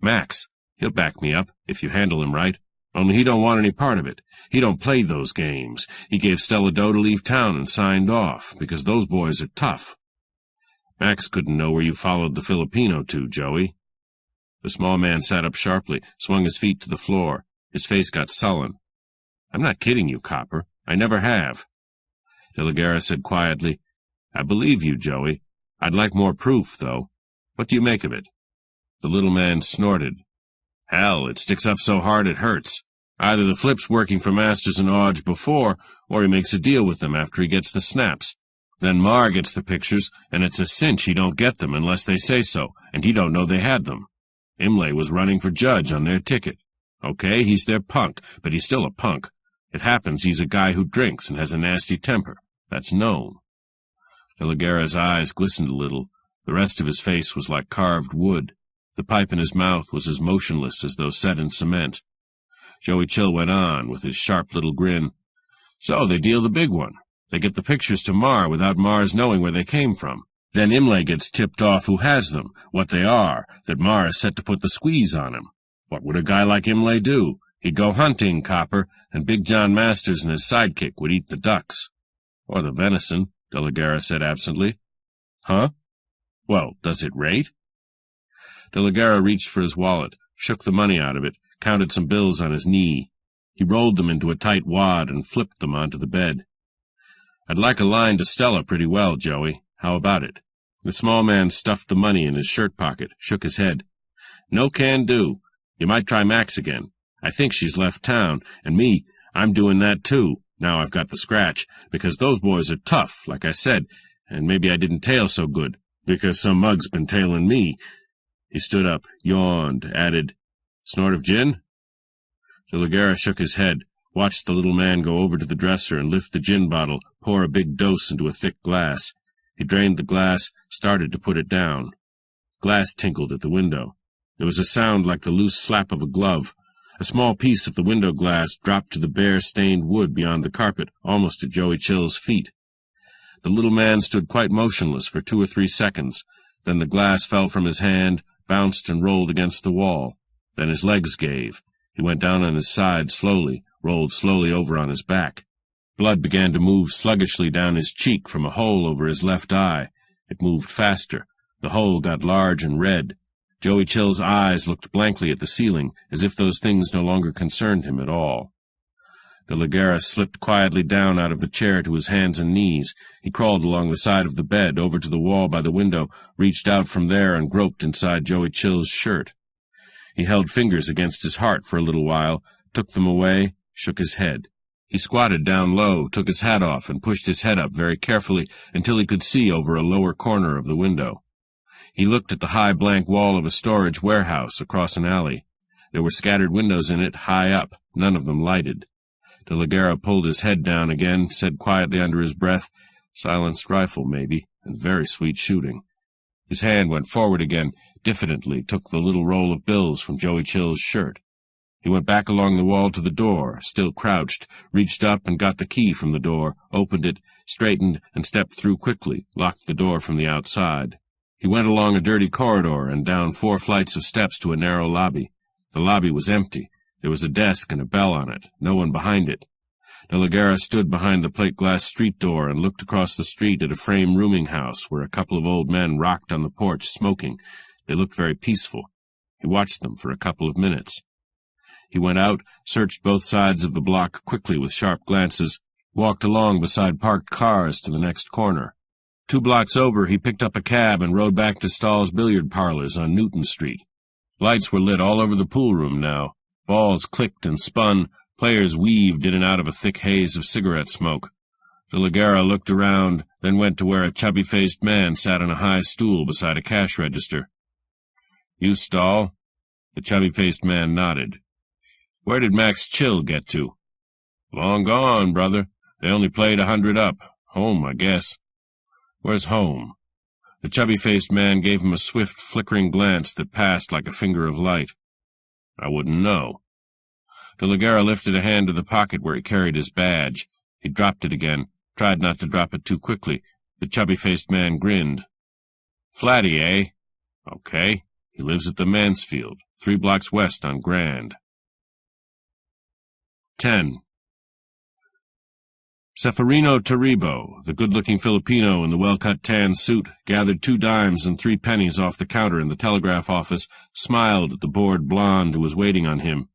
"Max. He'll back me up, if you handle him right. Only he don't want any part of it. He don't play those games. He gave Stella dough to leave town and signed off, because those boys are tough." "Max couldn't know where you followed the Filipino to, Joey." The small man sat up sharply, swung his feet to the floor. His face got sullen. I'm not kidding you, copper. I never have. De la Guerra said quietly, I believe you, Joey. I'd like more proof, though. What do you make of it? The little man snorted. Hell, it sticks up so hard it hurts. Either the flip's working for Masters and Odge before, or he makes a deal with them after he gets the snaps. Then Marr gets the pictures, and it's a cinch he don't get them unless they say so, and he don't know they had them. Imlay was running for judge on their ticket. Okay, he's their punk, but he's still a punk. It happens he's a guy who drinks and has a nasty temper. That's known. De la Guerra's eyes glistened a little. The rest of his face was like carved wood. The pipe in his mouth was as motionless as though set in cement. Joey Chill went on, with his sharp little grin. So they deal the big one. They get the pictures to Marr without Marr's knowing where they came from. Then Imlay gets tipped off who has them, what they are, that Marr is set to put the squeeze on him. What would a guy like Imlay do? He'd go hunting, copper, and Big John Masters and his sidekick would eat the ducks. Or the venison, De la Guerra said absently. Huh? Well, does it rate? De la Guerra reached for his wallet, shook the money out of it, counted some bills on his knee. He rolled them into a tight wad and flipped them onto the bed. I'd like a line to Stella pretty well, Joey. How about it? The small man stuffed the money in his shirt pocket, shook his head. No can do. You might try Max again. I think she's left town, and me, I'm doing that too, now I've got the scratch, because those boys are tough, like I said, and maybe I didn't tail so good, because some mug's been tailing me. He stood up, yawned, added, Snort of gin? De la Guerra shook his head, watched the little man go over to the dresser and lift the gin bottle, pour a big dose into a thick glass. He drained the glass, started to put it down. Glass tinkled at the window. There was a sound like the loose slap of a glove. A small piece of the window glass dropped to the bare, stained wood beyond the carpet, almost at Joey Chill's feet. The little man stood quite motionless for 2 or 3 seconds. Then the glass fell from his hand, bounced and rolled against the wall. Then his legs gave. He went down on his side slowly, rolled slowly over on his back. Blood began to move sluggishly down his cheek from a hole over his left eye. It moved faster. The hole got large and red. Joey Chill's eyes looked blankly at the ceiling, as if those things no longer concerned him at all. De la Guerra slipped quietly down out of the chair to his hands and knees. He crawled along the side of the bed, over to the wall by the window, reached out from there and groped inside Joey Chill's shirt. He held fingers against his heart for a little while, took them away, shook his head. He squatted down low, took his hat off, and pushed his head up very carefully until he could see over a lower corner of the window. He looked at the high blank wall of a storage warehouse across an alley. There were scattered windows in it, high up, none of them lighted. De la Guerra pulled his head down again, said quietly under his breath, Silenced rifle, maybe, and very sweet shooting. His hand went forward again, diffidently took the little roll of bills from Joey Chill's shirt. He went back along the wall to the door, still crouched, reached up and got the key from the door, opened it, straightened, and stepped through quickly, locked the door from the outside. He went along a dirty corridor and down 4 flights of steps to a narrow lobby. The lobby was empty. There was a desk and a bell on it, no one behind it. De la Guerra stood behind the plate-glass street door and looked across the street at a frame rooming house where a couple of old men rocked on the porch, smoking. They looked very peaceful. He watched them for a couple of minutes. He went out, searched both sides of the block quickly with sharp glances, walked along beside parked cars to the next corner. 2 blocks over, he picked up a cab and rode back to Stahl's billiard parlors on Newton Street. Lights were lit all over the pool room now. Balls clicked and spun, players weaved in and out of a thick haze of cigarette smoke. De la Guerra looked around, then went to where a chubby-faced man sat on a high stool beside a cash register. You, Stahl? The chubby-faced man nodded. Where did Max Chill get to? Long gone, brother. They only played 100 up. Home, I guess. Where's home? The chubby-faced man gave him a swift, flickering glance that passed like a finger of light. I wouldn't know. De la Guerra lifted a hand to the pocket where he carried his badge. He dropped it again, tried not to drop it too quickly. The chubby-faced man grinned. Flatty, eh? Okay. He lives at the Mansfield, 3 blocks west on Grand. 10. Seferino Taribo, the good-looking Filipino in the well-cut tan suit, gathered 2 dimes and 3 pennies off the counter in the telegraph office, smiled at the bored blonde who was waiting on him.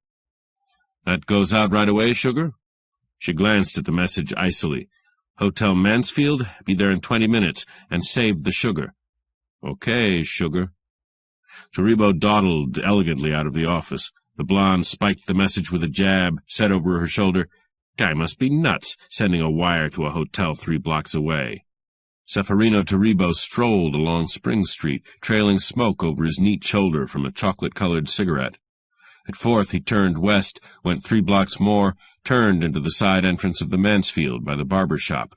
That goes out right away, sugar? She glanced at the message icily. "Hotel Mansfield, be there in 20 minutes, and save the sugar." "Okay, sugar." Taribo dawdled elegantly out of the office. The blonde spiked the message with a jab, said over her shoulder, "Guy must be nuts, sending a wire to a hotel 3 blocks away." Ceferino Taribo strolled along Spring Street, trailing smoke over his neat shoulder from a chocolate-colored cigarette. At 4th he turned west, went 3 blocks more, turned into the side entrance of the Mansfield by the barber shop.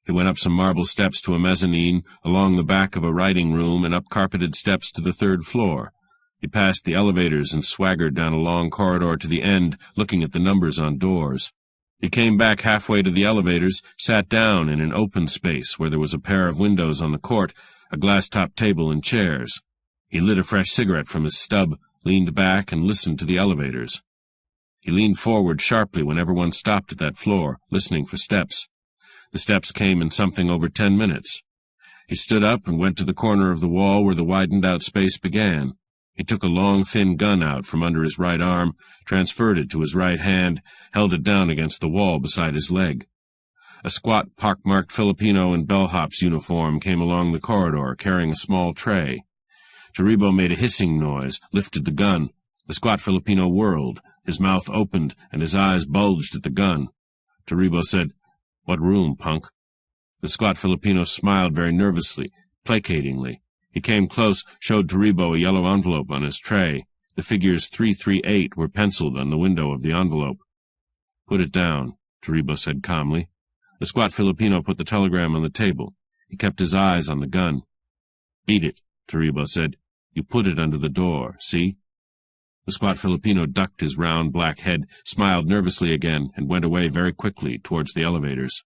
He went up some marble steps to a mezzanine, along the back of a writing room, and up carpeted steps to the 3rd floor. He passed the elevators and swaggered down a long corridor to the end, looking at the numbers on doors. He came back halfway to the elevators, sat down in an open space where there was a pair of windows on the court, a glass-top table and chairs. He lit a fresh cigarette from his stub, leaned back, and listened to the elevators. He leaned forward sharply whenever one stopped at that floor, listening for steps. The steps came in something over 10 minutes. He stood up and went to the corner of the wall where the widened-out space began. He took a long, thin gun out from under his right arm, transferred it to his right hand, held it down against the wall beside his leg. A squat, pockmarked Filipino in bellhop's uniform came along the corridor, carrying a small tray. Taribo made a hissing noise, lifted the gun. The squat Filipino whirled. His mouth opened, and his eyes bulged at the gun. Taribo said, "What room, punk?" The squat Filipino smiled very nervously, placatingly. He came close, showed Taribo a yellow envelope on his tray. The figures 338 were penciled on the window of the envelope. "Put it down," Taribo said calmly. The squat Filipino put the telegram on the table. He kept his eyes on the gun. "Beat it," Taribo said. "You put it under the door, see?" The squat Filipino ducked his round black head, smiled nervously again, and went away very quickly towards the elevators.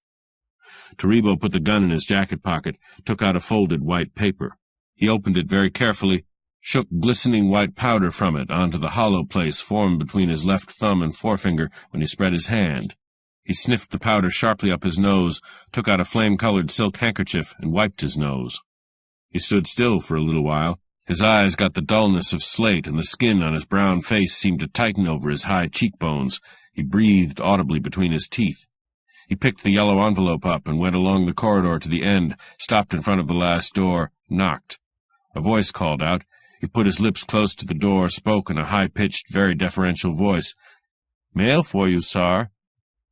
Taribo put the gun in his jacket pocket, took out a folded white paper. He opened it very carefully, shook glistening white powder from it onto the hollow place formed between his left thumb and forefinger when he spread his hand. He sniffed the powder sharply up his nose, took out a flame-colored silk handkerchief, and wiped his nose. He stood still for a little while. His eyes got the dullness of slate, and the skin on his brown face seemed to tighten over his high cheekbones. He breathed audibly between his teeth. He picked the yellow envelope up and went along the corridor to the end, stopped in front of the last door, knocked. A voice called out. He put his lips close to the door, spoke in a high-pitched, very deferential voice. "Mail for you, sir."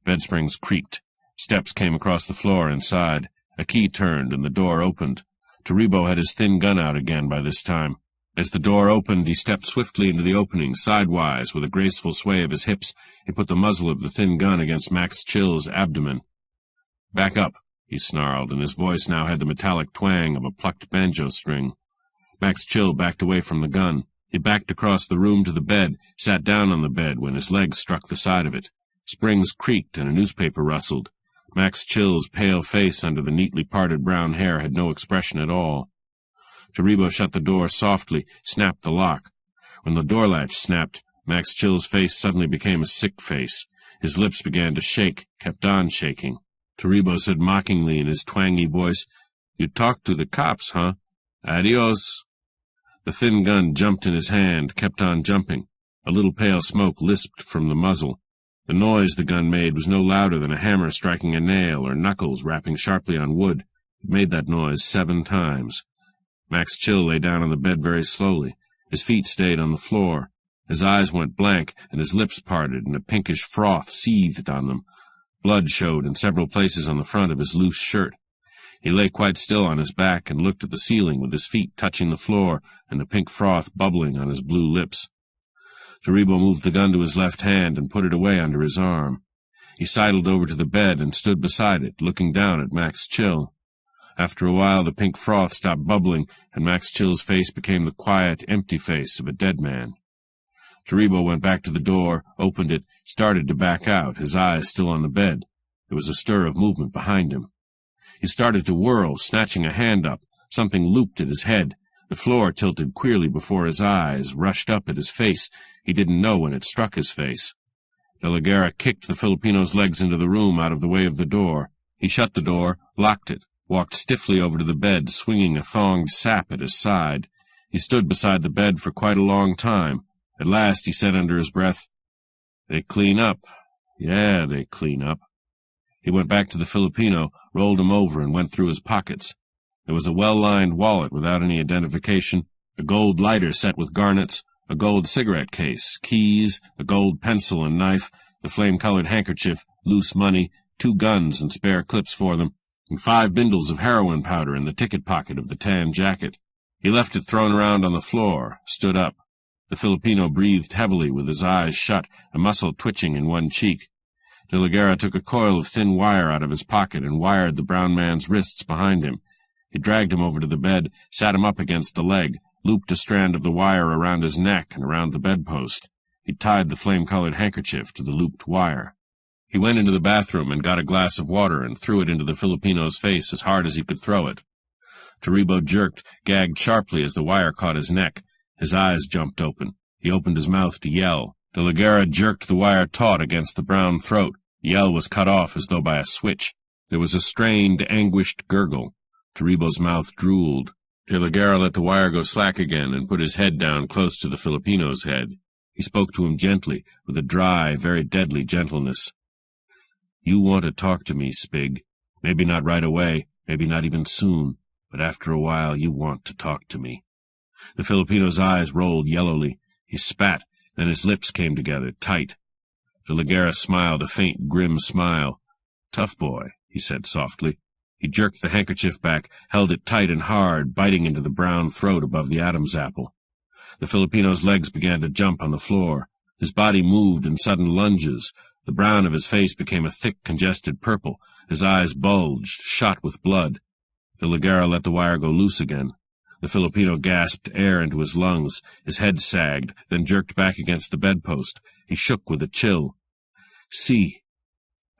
Bed springs creaked. Steps came across the floor inside. A key turned, and the door opened. Taribo had his thin gun out again by this time. As the door opened, he stepped swiftly into the opening, sidewise, with a graceful sway of his hips. He put the muzzle of the thin gun against Max Chill's abdomen. "Back up," he snarled, and his voice now had the metallic twang of a plucked banjo string. Max Chill backed away from the gun. He backed across the room to the bed, sat down on the bed when his legs struck the side of it. Springs creaked and a newspaper rustled. Max Chill's pale face under the neatly parted brown hair had no expression at all. Taribo shut the door softly, snapped the lock. When the door latch snapped, Max Chill's face suddenly became a sick face. His lips began to shake, kept on shaking. Taribo said mockingly in his twangy voice, "You talked to the cops, huh? Adios." The thin gun jumped in his hand, kept on jumping. A little pale smoke lisped from the muzzle. The noise the gun made was no louder than a hammer striking a nail or knuckles rapping sharply on wood. It made that noise 7 times. Max Chill lay down on the bed very slowly. His feet stayed on the floor. His eyes went blank, and his lips parted, and a pinkish froth seethed on them. Blood showed in several places on the front of his loose shirt. He lay quite still on his back and looked at the ceiling with his feet touching the floor and the pink froth bubbling on his blue lips. Taribo moved the gun to his left hand and put it away under his arm. He sidled over to the bed and stood beside it, looking down at Max Chill. After a while the pink froth stopped bubbling, and Max Chill's face became the quiet, empty face of a dead man. Taribo went back to the door, opened it, started to back out, his eyes still on the bed. There was a stir of movement behind him. He started to whirl, snatching a hand up. Something looped at his head. The floor tilted queerly before his eyes, rushed up at his face. He didn't know when it struck his face. De la Guerra kicked the Filipino's legs into the room out of the way of the door. He shut the door, locked it, walked stiffly over to the bed, swinging a thonged sap at his side. He stood beside the bed for quite a long time. At last he said under his breath, "They clean up. Yeah, they clean up." He went back to the Filipino, rolled him over, and went through his pockets. There was a well-lined wallet without any identification, a gold lighter set with garnets, a gold cigarette case, keys, a gold pencil and knife, the flame-colored handkerchief, loose money, 2 guns and spare clips for them, and 5 bindles of heroin powder in the ticket pocket of the tan jacket. He left it thrown around on the floor, stood up. The Filipino breathed heavily with his eyes shut, a muscle twitching in one cheek. De la Guerra took a coil of thin wire out of his pocket and wired the brown man's wrists behind him. He dragged him over to the bed, sat him up against the leg, looped a strand of the wire around his neck and around the bedpost. He tied the flame-colored handkerchief to the looped wire. He went into the bathroom and got a glass of water and threw it into the Filipino's face as hard as he could throw it. Taribo jerked, gagged sharply as the wire caught his neck. His eyes jumped open. He opened his mouth to yell. De la Guerra jerked the wire taut against the brown throat. The yell was cut off as though by a switch. There was a strained, anguished gurgle. Taribo's mouth drooled. De la Guerra let the wire go slack again and put his head down close to the Filipino's head. He spoke to him gently, with a dry, very deadly gentleness. "You want to talk to me, Spig. Maybe not right away, maybe not even soon, but after a while you want to talk to me." The Filipino's eyes rolled yellowly. He spat, then his lips came together, tight. De la Guerra smiled a faint, grim smile. "Tough boy," he said softly. He jerked the handkerchief back, held it tight and hard, biting into the brown throat above the Adam's apple. The Filipino's legs began to jump on the floor. His body moved in sudden lunges. The brown of his face became a thick, congested purple. His eyes bulged, shot with blood. De la Guerra let the wire go loose again. The Filipino gasped air into his lungs. His head sagged, then jerked back against the bedpost. He shook with a chill. "See,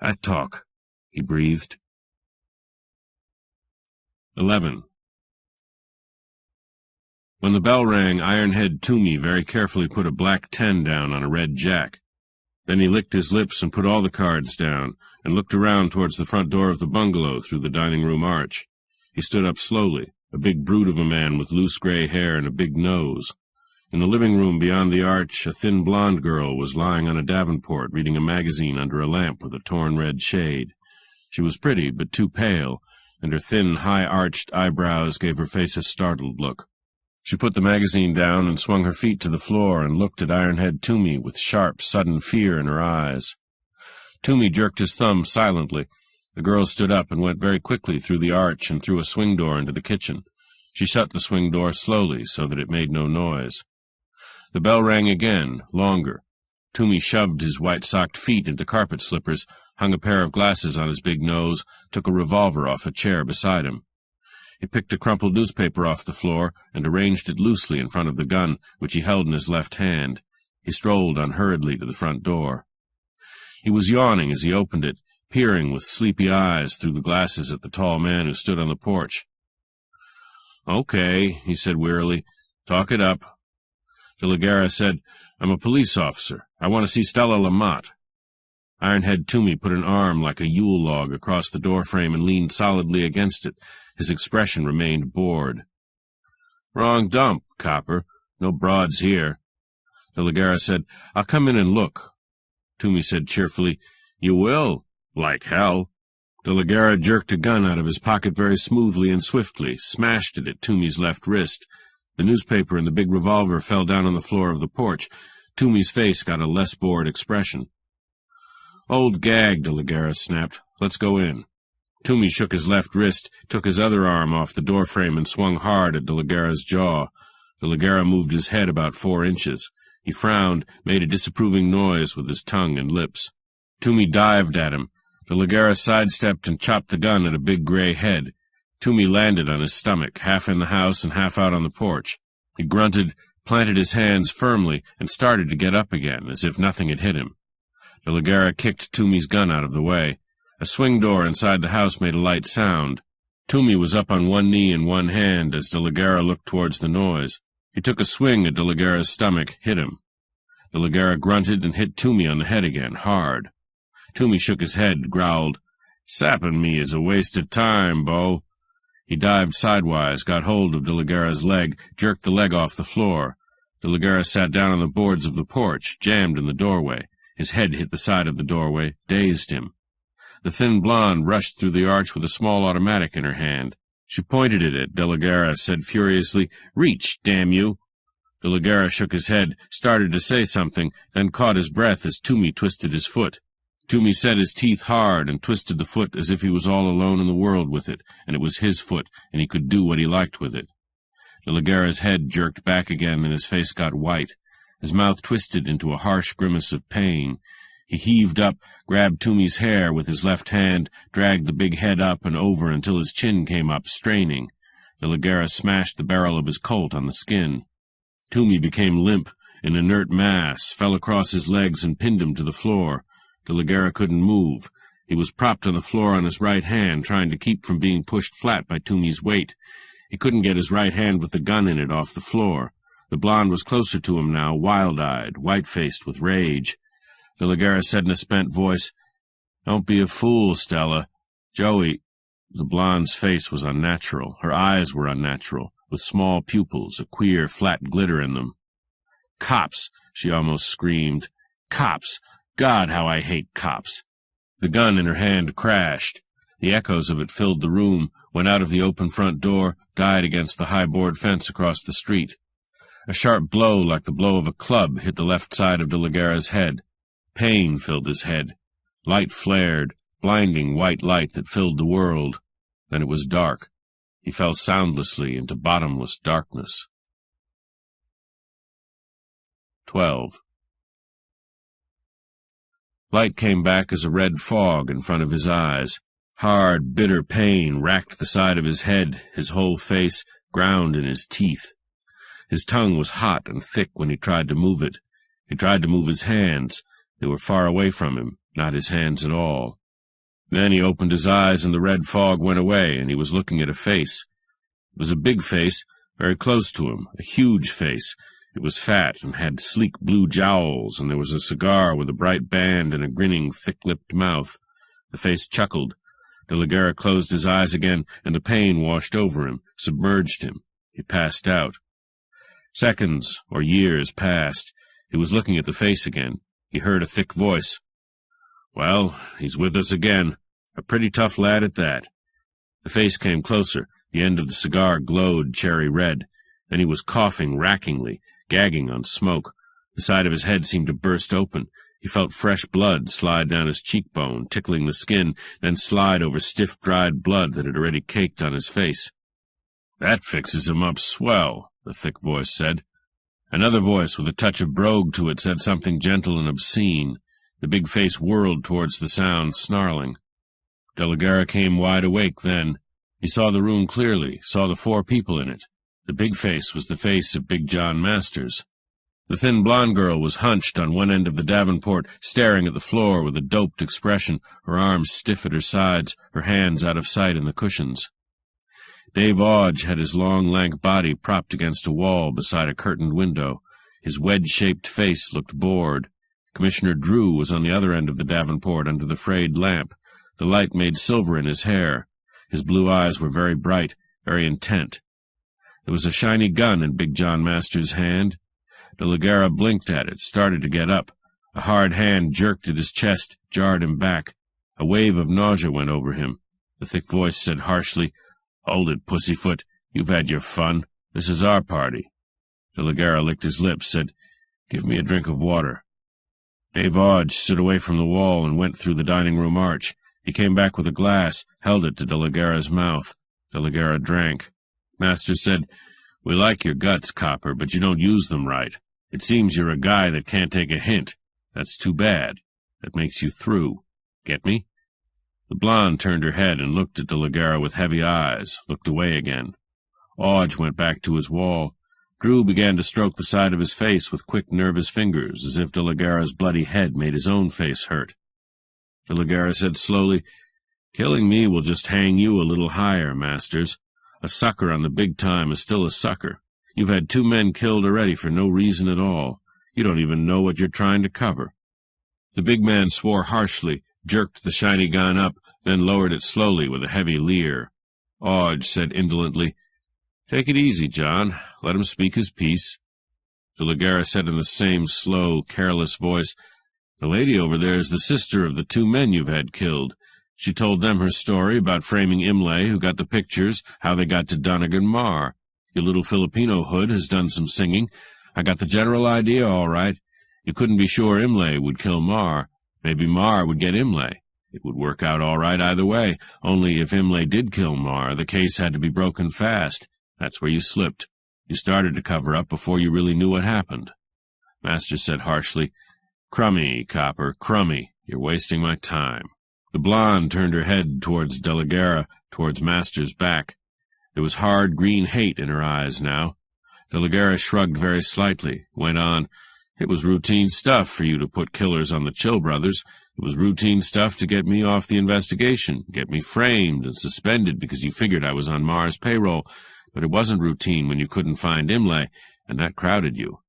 I talk," he breathed. 11. When the bell rang, Ironhead Toomey very carefully put a black 10 down on a red jack. Then he licked his lips and put all the cards down, and looked around towards the front door of the bungalow through the dining-room arch. He stood up slowly, a big brute of a man with loose gray hair and a big nose. In the living room beyond the arch, a thin blonde girl was lying on a davenport reading a magazine under a lamp with a torn red shade. She was pretty, but too pale, and her thin, high-arched eyebrows gave her face a startled look. She put the magazine down and swung her feet to the floor and looked at Ironhead Toomey with sharp, sudden fear in her eyes. Toomey jerked his thumb silently. The girl stood up and went very quickly through the arch and through a swing door into the kitchen. She shut the swing door slowly so that it made no noise. The bell rang again, longer. Toomey shoved his white-socked feet into carpet slippers, hung a pair of glasses on his big nose, took a revolver off a chair beside him. He picked a crumpled newspaper off the floor and arranged it loosely in front of the gun, which he held in his left hand. He strolled unhurriedly to the front door. He was yawning as he opened it, peering with sleepy eyes through the glasses at the tall man who stood on the porch. "Okay," he said wearily. "Talk it up." De la Guerra said, "I'm a police officer. I want to see Stella Lamott." Ironhead Toomey put an arm like a Yule log across the doorframe and leaned solidly against it. His expression remained bored. "Wrong dump, copper. No broads here." De la Guerra said, "I'll come in and look." Toomey said cheerfully, "You will? Like hell." De la Guerra jerked a gun out of his pocket very smoothly and swiftly, smashed it at Toomey's left wrist. The newspaper and the big revolver fell down on the floor of the porch. Toomey's face got a less bored expression. "Old gag," De la Guerra snapped. "Let's go in." Toomey shook his left wrist, took his other arm off the doorframe and swung hard at De la Guerra's jaw. De la Guerra moved his head about 4 inches. He frowned, made a disapproving noise with his tongue and lips. Toomey dived at him. De la Guerra sidestepped and chopped the gun at a big gray head. Toomey landed on his stomach, half in the house and half out on the porch. He grunted, planted his hands firmly, and started to get up again, as if nothing had hit him. De la Guerra kicked Toomey's gun out of the way. A swing door inside the house made a light sound. Toomey was up on one knee and one hand as De la Guerra looked towards the noise. He took a swing at De la Guerra's stomach, hit him. De la Guerra grunted and hit Toomey on the head again, hard. Toomey shook his head, growled, "Sapping me is a waste of time, Bo." He dived sidewise, got hold of De la Guerra's leg, jerked the leg off the floor. De la Guerra sat down on the boards of the porch, jammed in the doorway. His head hit the side of the doorway, dazed him. The thin blonde rushed through the arch with a small automatic in her hand. She pointed it at De La Guerra, said furiously, "Reach, damn you!" De La Guerra shook his head, started to say something, then caught his breath as Toomey twisted his foot. Toomey set his teeth hard and twisted the foot as if he was all alone in the world with it, and it was his foot, and he could do what he liked with it. De La Guerra's head jerked back again, and his face got white. His mouth twisted into a harsh grimace of pain. He heaved up, grabbed Toomey's hair with his left hand, dragged the big head up and over until his chin came up, straining. De La Guerra smashed the barrel of his Colt on the skin. Toomey became limp, an inert mass, fell across his legs and pinned him to the floor. De La Guerra couldn't move. He was propped on the floor on his right hand, trying to keep from being pushed flat by Toomey's weight. He couldn't get his right hand with the gun in it off the floor. The blonde was closer to him now, wild-eyed, white-faced with rage. De La Guerra said in a spent voice, "Don't be a fool, Stella. Joey—" The blonde's face was unnatural. Her eyes were unnatural, with small pupils, a queer, flat glitter in them. "Cops!" she almost screamed. "Cops! God, how I hate cops!" The gun in her hand crashed. The echoes of it filled the room, went out of the open front door, died against the high board fence across the street. A sharp blow like the blow of a club hit the left side of De La Guerra's head. Pain filled his head. Light flared, blinding white light that filled the world. Then it was dark. He fell soundlessly into bottomless darkness. 12. Light came back as a red fog in front of his eyes. Hard, bitter pain racked the side of his head, his whole face, ground in his teeth. His tongue was hot and thick when he tried to move it. He tried to move his hands. They were far away from him, not his hands at all. Then he opened his eyes and the red fog went away, and he was looking at a face. It was a big face, very close to him, a huge face. It was fat and had sleek blue jowls, and there was a cigar with a bright band and a grinning, thick-lipped mouth. The face chuckled. De La Guerra closed his eyes again, and the pain washed over him, submerged him. He passed out. Seconds or years passed. He was looking at the face again. He heard a thick voice. "Well, he's with us again. A pretty tough lad at that." The face came closer. The end of the cigar glowed cherry red. Then he was coughing rackingly, gagging on smoke. The side of his head seemed to burst open. He felt fresh blood slide down his cheekbone, tickling the skin, then slide over stiff, dried blood that had already caked on his face. "That fixes him up swell," the thick voice said. Another voice with a touch of brogue to it said something gentle and obscene. The big face whirled towards the sound, snarling. De La Guerra came wide awake then. He saw the room clearly, saw the 4 people in it. The big face was the face of Big John Masters. The thin blonde girl was hunched on one end of the davenport, staring at the floor with a doped expression, her arms stiff at her sides, her hands out of sight in the cushions. Dave Odge had his long, lank body propped against a wall beside a curtained window. His wedge-shaped face looked bored. Commissioner Drew was on the other end of the davenport under the frayed lamp. The light made silver in his hair. His blue eyes were very bright, very intent. There was a shiny gun in Big John Masters' hand. De La Guerra blinked at it, started to get up. A hard hand jerked at his chest, jarred him back. A wave of nausea went over him. The thick voice said harshly, "Hold it, pussyfoot. You've had your fun. This is our party." De La Guerra licked his lips, said, "Give me a drink of water." Dave Odge stood away from the wall and went through the dining-room arch. He came back with a glass, held it to De La Guerra's mouth. De La Guerra drank. Masters said, "We like your guts, copper, but you don't use them right. It seems you're a guy that can't take a hint. That's too bad. That makes you through. Get me?" The blonde turned her head and looked at De La Guerra with heavy eyes, looked away again. Odge went back to his wall. Drew began to stroke the side of his face with quick, nervous fingers, as if De La Guerra's bloody head made his own face hurt. De La Guerra said slowly, "Killing me will just hang you a little higher, Masters. A sucker on the big time is still a sucker. You've had 2 men killed already for no reason at all. You don't even know what you're trying to cover." The big man swore harshly, jerked the shiny gun up, then lowered it slowly with a heavy leer. Odge said indolently, "Take it easy, John. Let him speak his piece." De La Guerra said in the same slow, careless voice, "The lady over there is the sister of the 2 men you've had killed. She told them her story about framing Imlay, who got the pictures, how they got to Donegan Marr. Your little Filipino hood has done some singing. I got the general idea all right. You couldn't be sure Imlay would kill Marr. Maybe Marr would get Imlay. It would work out all right either way, only if Imlay did kill Marr, the case had to be broken fast. That's where you slipped. You started to cover up before you really knew what happened. Masters said harshly, "Crummy, copper, crummy. You're wasting my time." The blonde turned her head towards De La Guerra, towards Masters' back. There was hard green hate in her eyes now. De La Guerra shrugged very slightly, went on, "It was routine stuff for you to put killers on the Chill brothers. It was routine stuff to get me off the investigation, get me framed and suspended because you figured I was on Marr's payroll. But it wasn't routine when you couldn't find Imlay, and that crowded you."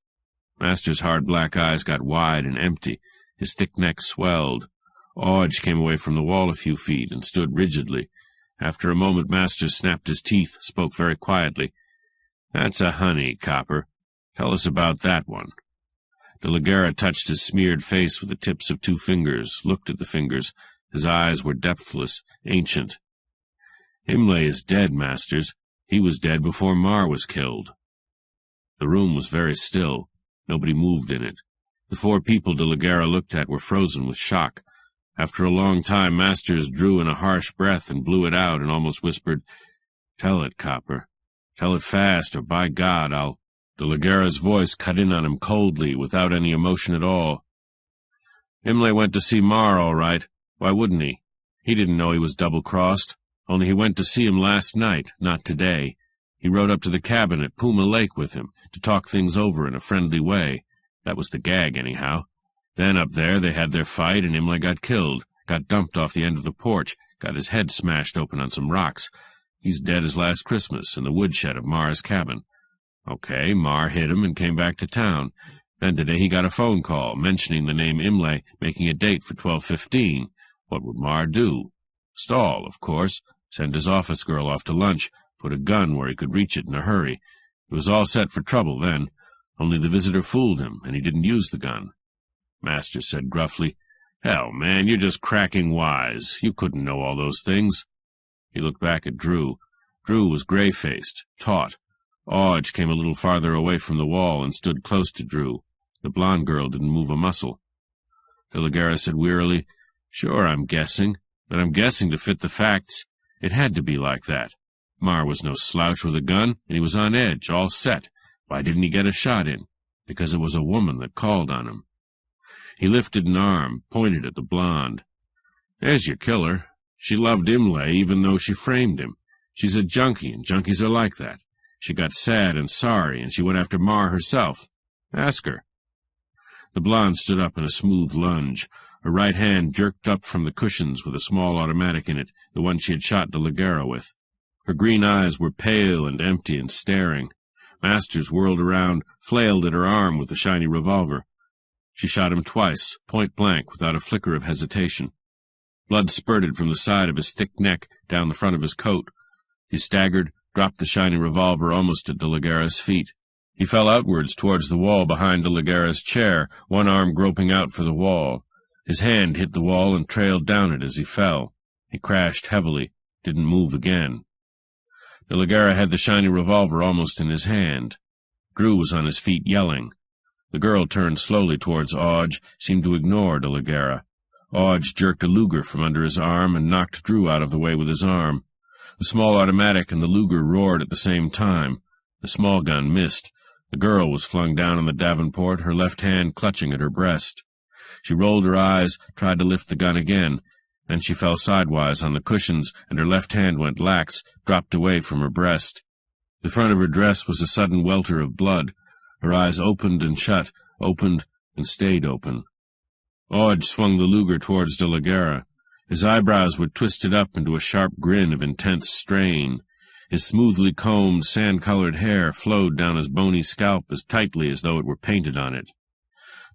Masters' hard black eyes got wide and empty. His thick neck swelled. Odge came away from the wall a few feet and stood rigidly. After a moment, Masters snapped his teeth, spoke very quietly. "That's a honey, copper. Tell us about that one." De La Guerra touched his smeared face with the tips of 2 fingers, looked at the fingers. His eyes were depthless, ancient. "Imlay is dead, Masters. He was dead before Marr was killed." The room was very still. Nobody moved in it. The 4 people De La Guerra looked at were frozen with shock. After a long time, Masters drew in a harsh breath and blew it out and almost whispered, "Tell it, copper. Tell it fast, or by God, I'll—" De La Guerra's voice cut in on him coldly, without any emotion at all. "Imlay went to see Marr, all right. Why wouldn't he? He didn't know he was double-crossed. Only he went to see him last night, not today. He rode up to the cabin at Puma Lake with him, to talk things over in a friendly way. That was the gag, anyhow. Then up there they had their fight, and Imlay got killed, got dumped off the end of the porch, got his head smashed open on some rocks. He's dead as last Christmas in the woodshed of Marr's cabin. Okay, Marr hit him and came back to town. Then today he got a phone call, mentioning the name Imlay, making a date for 12:15. What would Marr do? Stall, of course. Send his office girl off to lunch, put a gun where he could reach it in a hurry. It was all set for trouble then. Only the visitor fooled him, and he didn't use the gun." Masters said gruffly, "Hell, man, you're just cracking wise. You couldn't know all those things." He looked back at Drew. Drew was gray-faced, taut. Odge came a little farther away from the wall and stood close to Drew. The blonde girl didn't move a muscle. De La Guerra said wearily, "Sure, I'm guessing, but I'm guessing to fit the facts. It had to be like that. Marr was no slouch with a gun, and he was on edge, all set. Why didn't he get a shot in? Because it was a woman that called on him." He lifted an arm, pointed at the blonde. "There's your killer. She loved Imlay even though she framed him. She's a junkie, and junkies are like that. She got sad and sorry, and she went after Marr herself. Ask her." The blonde stood up in a smooth lunge. Her right hand jerked up from the cushions with a small automatic in it, the one she had shot De La Guerra with. Her green eyes were pale and empty and staring. Masters whirled around, flailed at her arm with the shiny revolver. She shot him twice, point-blank, without a flicker of hesitation. Blood spurted from the side of his thick neck down the front of his coat. He staggered, dropped the shiny revolver almost at De La Guerra's feet. He fell outwards towards the wall behind De La Guerra's chair, one arm groping out for the wall. His hand hit the wall and trailed down it as he fell. He crashed heavily, didn't move again. De La Guerra had the shiny revolver almost in his hand. Drew was on his feet yelling. The girl turned slowly towards Odge, seemed to ignore De La Guerra. Odge jerked a Luger from under his arm and knocked Drew out of the way with his arm. The small automatic and the Luger roared at the same time. The small gun missed. The girl was flung down on the davenport, her left hand clutching at her breast. She rolled her eyes, tried to lift the gun again. Then she fell sidewise on the cushions, and her left hand went lax, dropped away from her breast. The front of her dress was a sudden welter of blood. Her eyes opened and shut, opened and stayed open. Odge swung the Luger towards De La Guerra. His eyebrows were twisted up into a sharp grin of intense strain. His smoothly combed, sand-colored hair flowed down his bony scalp as tightly as though it were painted on it.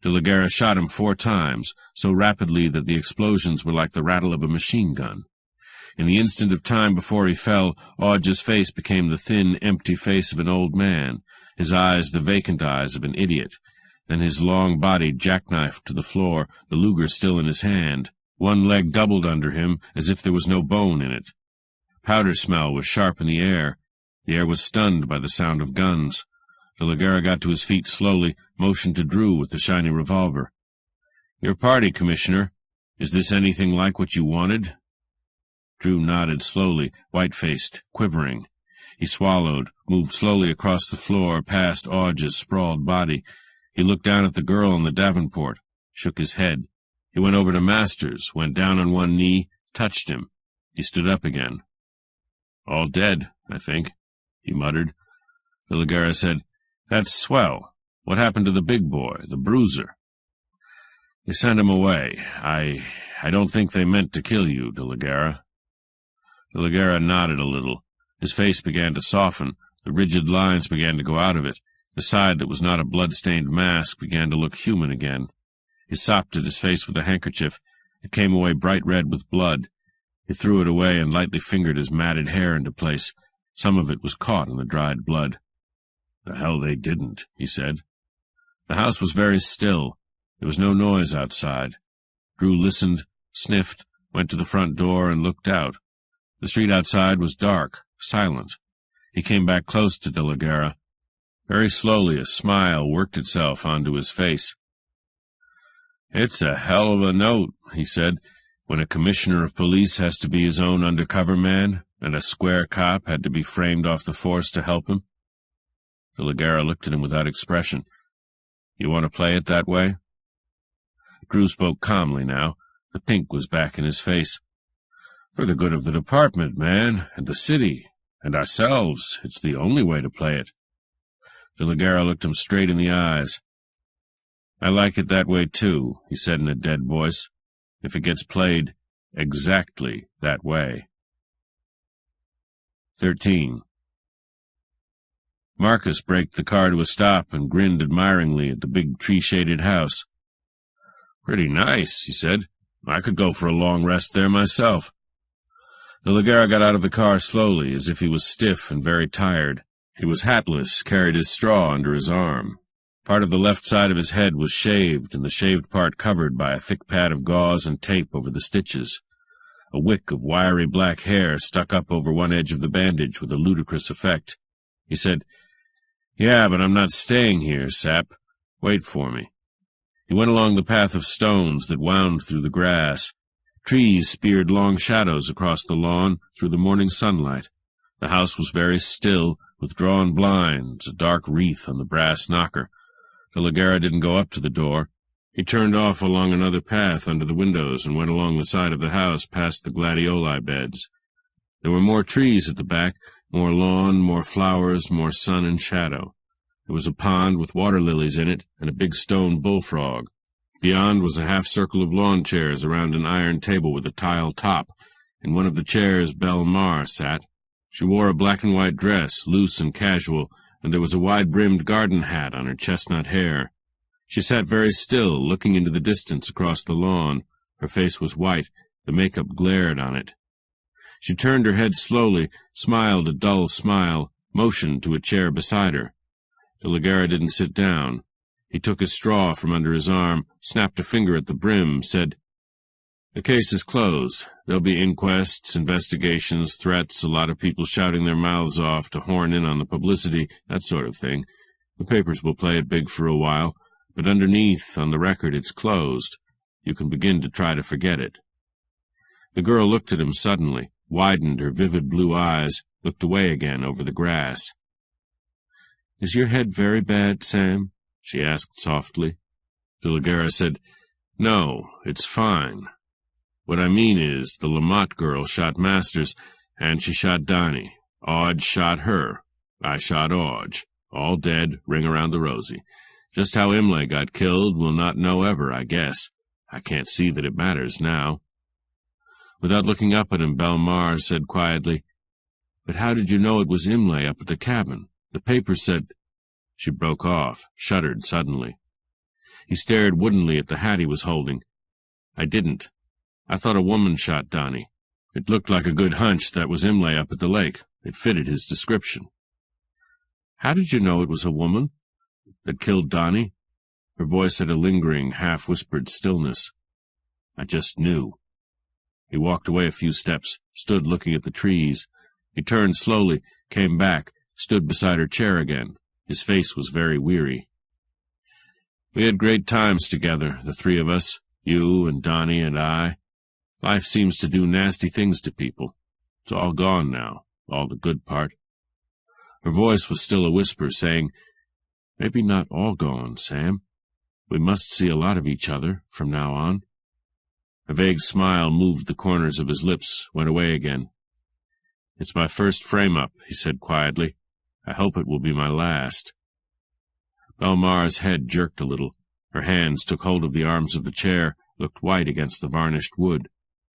De La Guerra shot him 4 times, so rapidly that the explosions were like the rattle of a machine gun. In the instant of time before he fell, Odge's face became the thin, empty face of an old man, his eyes the vacant eyes of an idiot. Then his long body jackknifed to the floor, the Luger still in his hand, One leg doubled under him, as if there was no bone in it. Powder smell was sharp in the air. The air was stunned by the sound of guns. De la Guerra got to his feet slowly, motioned to Drew with the shiny revolver. "Your party, Commissioner. Is this anything like what you wanted?" Drew nodded slowly, white-faced, quivering. He swallowed, moved slowly across the floor, past Audge's sprawled body. He looked down at the girl on the davenport, shook his head. He went over to Masters, went down on one knee, touched him. He stood up again. "All dead, I think," he muttered. De la Guerra said, "That's swell. What happened to the big boy, the bruiser?" "They sent him away. I don't think they meant to kill you, De la Guerra." De la Guerra nodded a little. His face began to soften. The rigid lines began to go out of it. The side that was not a blood-stained mask began to look human again. He sopped at his face with a handkerchief. It came away bright red with blood. He threw it away and lightly fingered his matted hair into place. Some of it was caught in the dried blood. "The hell they didn't," he said. The house was very still. There was no noise outside. Drew listened, sniffed, went to the front door, and looked out. The street outside was dark, silent. He came back close to De la Guerra. Very slowly a smile worked itself onto his face. "It's a hell of a note," he said, "when a commissioner of police has to be his own undercover man, and a square cop had to be framed off the force to help him." De la Guerra looked at him without expression. "You want to play it that way?" Drew spoke calmly now. The pink was back in his face. "For the good of the department, man, and the city, and ourselves, it's the only way to play it." De la Guerra looked him straight in the eyes. "I like it that way, too," he said in a dead voice, "if it gets played exactly that way." 13. Marcus braked the car to a stop and grinned admiringly at the big tree-shaded house. "Pretty nice," he said. "I could go for a long rest there myself." De la Guerra got out of the car slowly, as if he was stiff and very tired. He was hatless, carried his straw under his arm. Part of the left side of his head was shaved, and the shaved part covered by a thick pad of gauze and tape over the stitches. A wick of wiry black hair stuck up over one edge of the bandage with a ludicrous effect. He said, "Yeah, but I'm not staying here, Sap. Wait for me." He went along the path of stones that wound through the grass. Trees speared long shadows across the lawn through the morning sunlight. The house was very still, with drawn blinds, a dark wreath on the brass knocker. De la Guerra didn't go up to the door. He turned off along another path under the windows and went along the side of the house past the gladioli beds. There were more trees at the back, more lawn, more flowers, more sun and shadow. There was a pond with water lilies in it and a big stone bullfrog. Beyond was a half-circle of lawn chairs around an iron table with a tile top. In one of the chairs Belle Mar sat. She wore a black-and-white dress, loose and casual, and there was a wide-brimmed garden hat on her chestnut hair. She sat very still, looking into the distance across the lawn. Her face was white. The makeup glared on it. She turned her head slowly, smiled a dull smile, motioned to a chair beside her. De la Guerra didn't sit down. He took his straw from under his arm, snapped a finger at the brim, said, "The case is closed. There'll be inquests, investigations, threats, a lot of people shouting their mouths off to horn in on the publicity, that sort of thing. The papers will play it big for a while, but underneath, on the record, it's closed. You can begin to try to forget it." The girl looked at him suddenly, widened her vivid blue eyes, looked away again over the grass. "Is your head very bad, Sam?" she asked softly. De la Guerra said, "No, it's fine. What I mean is, the Lamont girl shot Masters, and she shot Donnie. Audge shot her. I shot Audge. All dead, ring around the rosy. Just how Imlay got killed we'll not know ever, I guess. I can't see that it matters now." Without looking up at him, Belle Mar said quietly, "But how did you know it was Imlay up at the cabin? The paper said—" She broke off, shuddered suddenly. He stared woodenly at the hat he was holding. "I didn't. I thought a woman shot Donnie. It looked like a good hunch that was Imlay up at the lake. It fitted his description." "How did you know it was a woman that killed Donnie?" Her voice had a lingering, half-whispered stillness. "I just knew. He walked away a few steps, stood looking at the trees. He turned slowly, came back, stood beside her chair again. His face was very weary. We had great times together, the three of us, you and Donnie and I. Life seems to do nasty things to people. It's all gone now, all the good part. Her voice was still a whisper, saying, "Maybe not all gone, Sam. We must see a lot of each other from now on." A vague smile moved the corners of his lips, went away again. "It's my first frame-up," he said quietly. "I hope it will be my last." Belmar's head jerked a little. Her hands took hold of the arms of the chair, looked white against the varnished wood.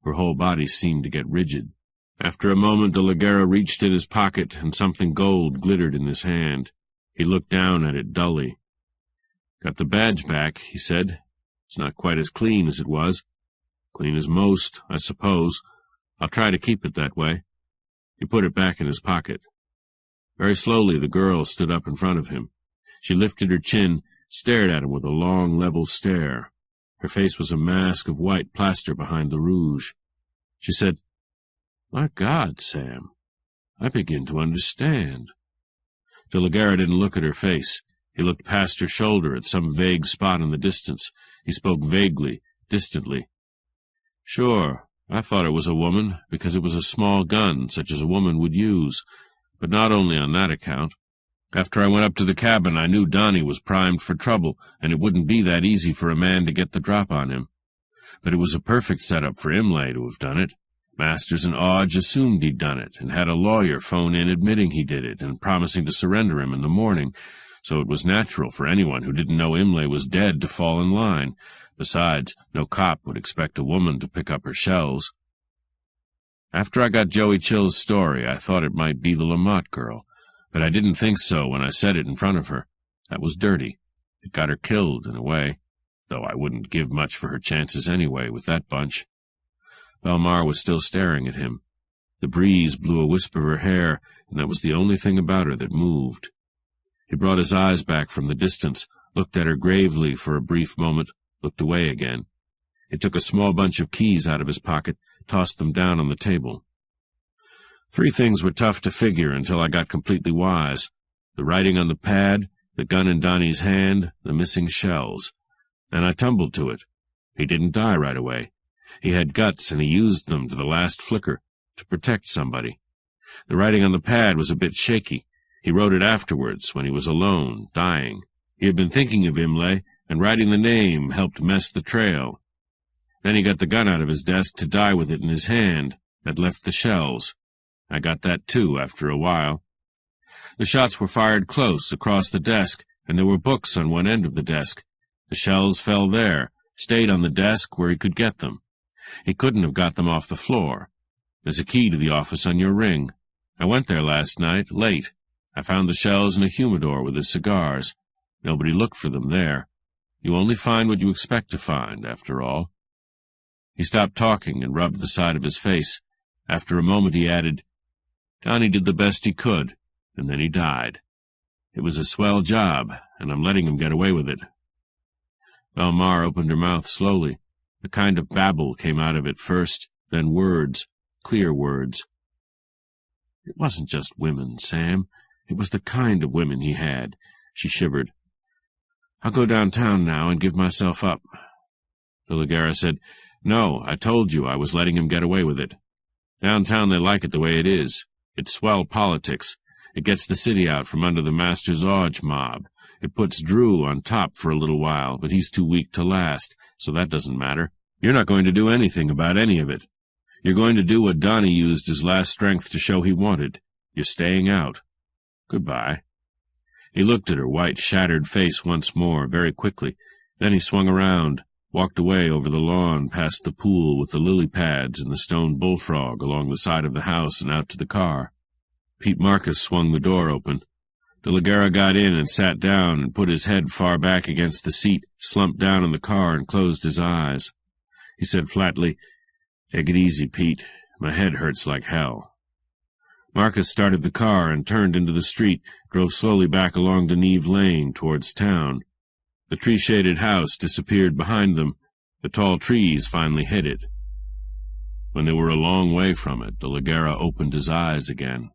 Her whole body seemed to get rigid. After a moment, de la Guerra reached in his pocket, and something gold glittered in his hand. He looked down at it dully. "Got the badge back," he said. "It's not quite as clean as it was. Clean as most, I suppose. I'll try to keep it that way." He put it back in his pocket. Very slowly the girl stood up in front of him. She lifted her chin, stared at him with a long, level stare. Her face was a mask of white plaster behind the rouge. She said, "My God, Sam, I begin to understand." De la Guerra didn't look at her face. He looked past her shoulder at some vague spot in the distance. He spoke vaguely, distantly. "Sure, I thought it was a woman, because it was a small gun, such as a woman would use, but not only on that account. After I went up to the cabin, I knew Donnie was primed for trouble, and it wouldn't be that easy for a man to get the drop on him. But it was a perfect setup for Imlay to have done it. Masters and Odge assumed he'd done it, and had a lawyer phone in admitting he did it, and promising to surrender him in the morning, so it was natural for anyone who didn't know Imlay was dead to fall in line. Besides, no cop would expect a woman to pick up her shells. After I got Joey Chill's story, I thought it might be the Lamont girl, but I didn't think so when I said it in front of her. That was dirty. It got her killed, in a way, though I wouldn't give much for her chances anyway with that bunch." Belmar was still staring at him. The breeze blew a wisp of her hair, and that was the only thing about her that moved. He brought his eyes back from the distance, looked at her gravely for a brief moment, looked away again. He took a small bunch of keys out of his pocket, tossed them down on the table. Three things were tough to figure until I got completely wise: the writing on the pad, the gun in Donnie's hand, the missing shells. Then I tumbled to it. He didn't die right away. He had guts, and he used them to the last flicker, to protect somebody. The writing on the pad was a bit shaky. He wrote it afterwards, when he was alone, dying. He had been thinking of Imlay, and writing the name helped mess the trail. Then he got the gun out of his desk to die with it in his hand. That left the shells. I got that, too, after a while. The shots were fired close, across the desk, and there were books on one end of the desk. The shells fell there, stayed on the desk where he could get them. He couldn't have got them off the floor. There's a key to the office on your ring. I went there last night, late. I found the shells in a humidor with his cigars. Nobody looked for them there. You only find what you expect to find, after all." He stopped talking and rubbed the side of his face. After a moment he added, "Donnie did the best he could, and then he died. It was a swell job, and I'm letting him get away with it." Belmar opened her mouth slowly. A kind of babble came out of it first, then words, clear words. "It wasn't just women, Sam. It was the kind of women he had." She shivered. "I'll go downtown now and give myself up." De la Guerra said, "No, I told you I was letting him get away with it. Downtown they like it the way it is. It's swell politics. It gets the city out from under the Master's Odge mob. It puts Drew on top for a little while, but he's too weak to last, so that doesn't matter. You're not going to do anything about any of it. You're going to do what Donnie used his last strength to show he wanted. You're staying out. Goodbye." He looked at her white, shattered face once more, very quickly. Then he swung around, walked away over the lawn, past the pool with the lily pads and the stone bullfrog along the side of the house and out to the car. Pete Marcus swung the door open. De la Guerra got in and sat down and put his head far back against the seat, slumped down in the car and closed his eyes. He said flatly, "Take it easy, Pete. My head hurts like hell." Marcus started the car and turned into the street, drove slowly back along Deneve Lane towards town. The tree-shaded house disappeared behind them. The tall trees finally hid it. When they were a long way from it, the Ligera opened his eyes again.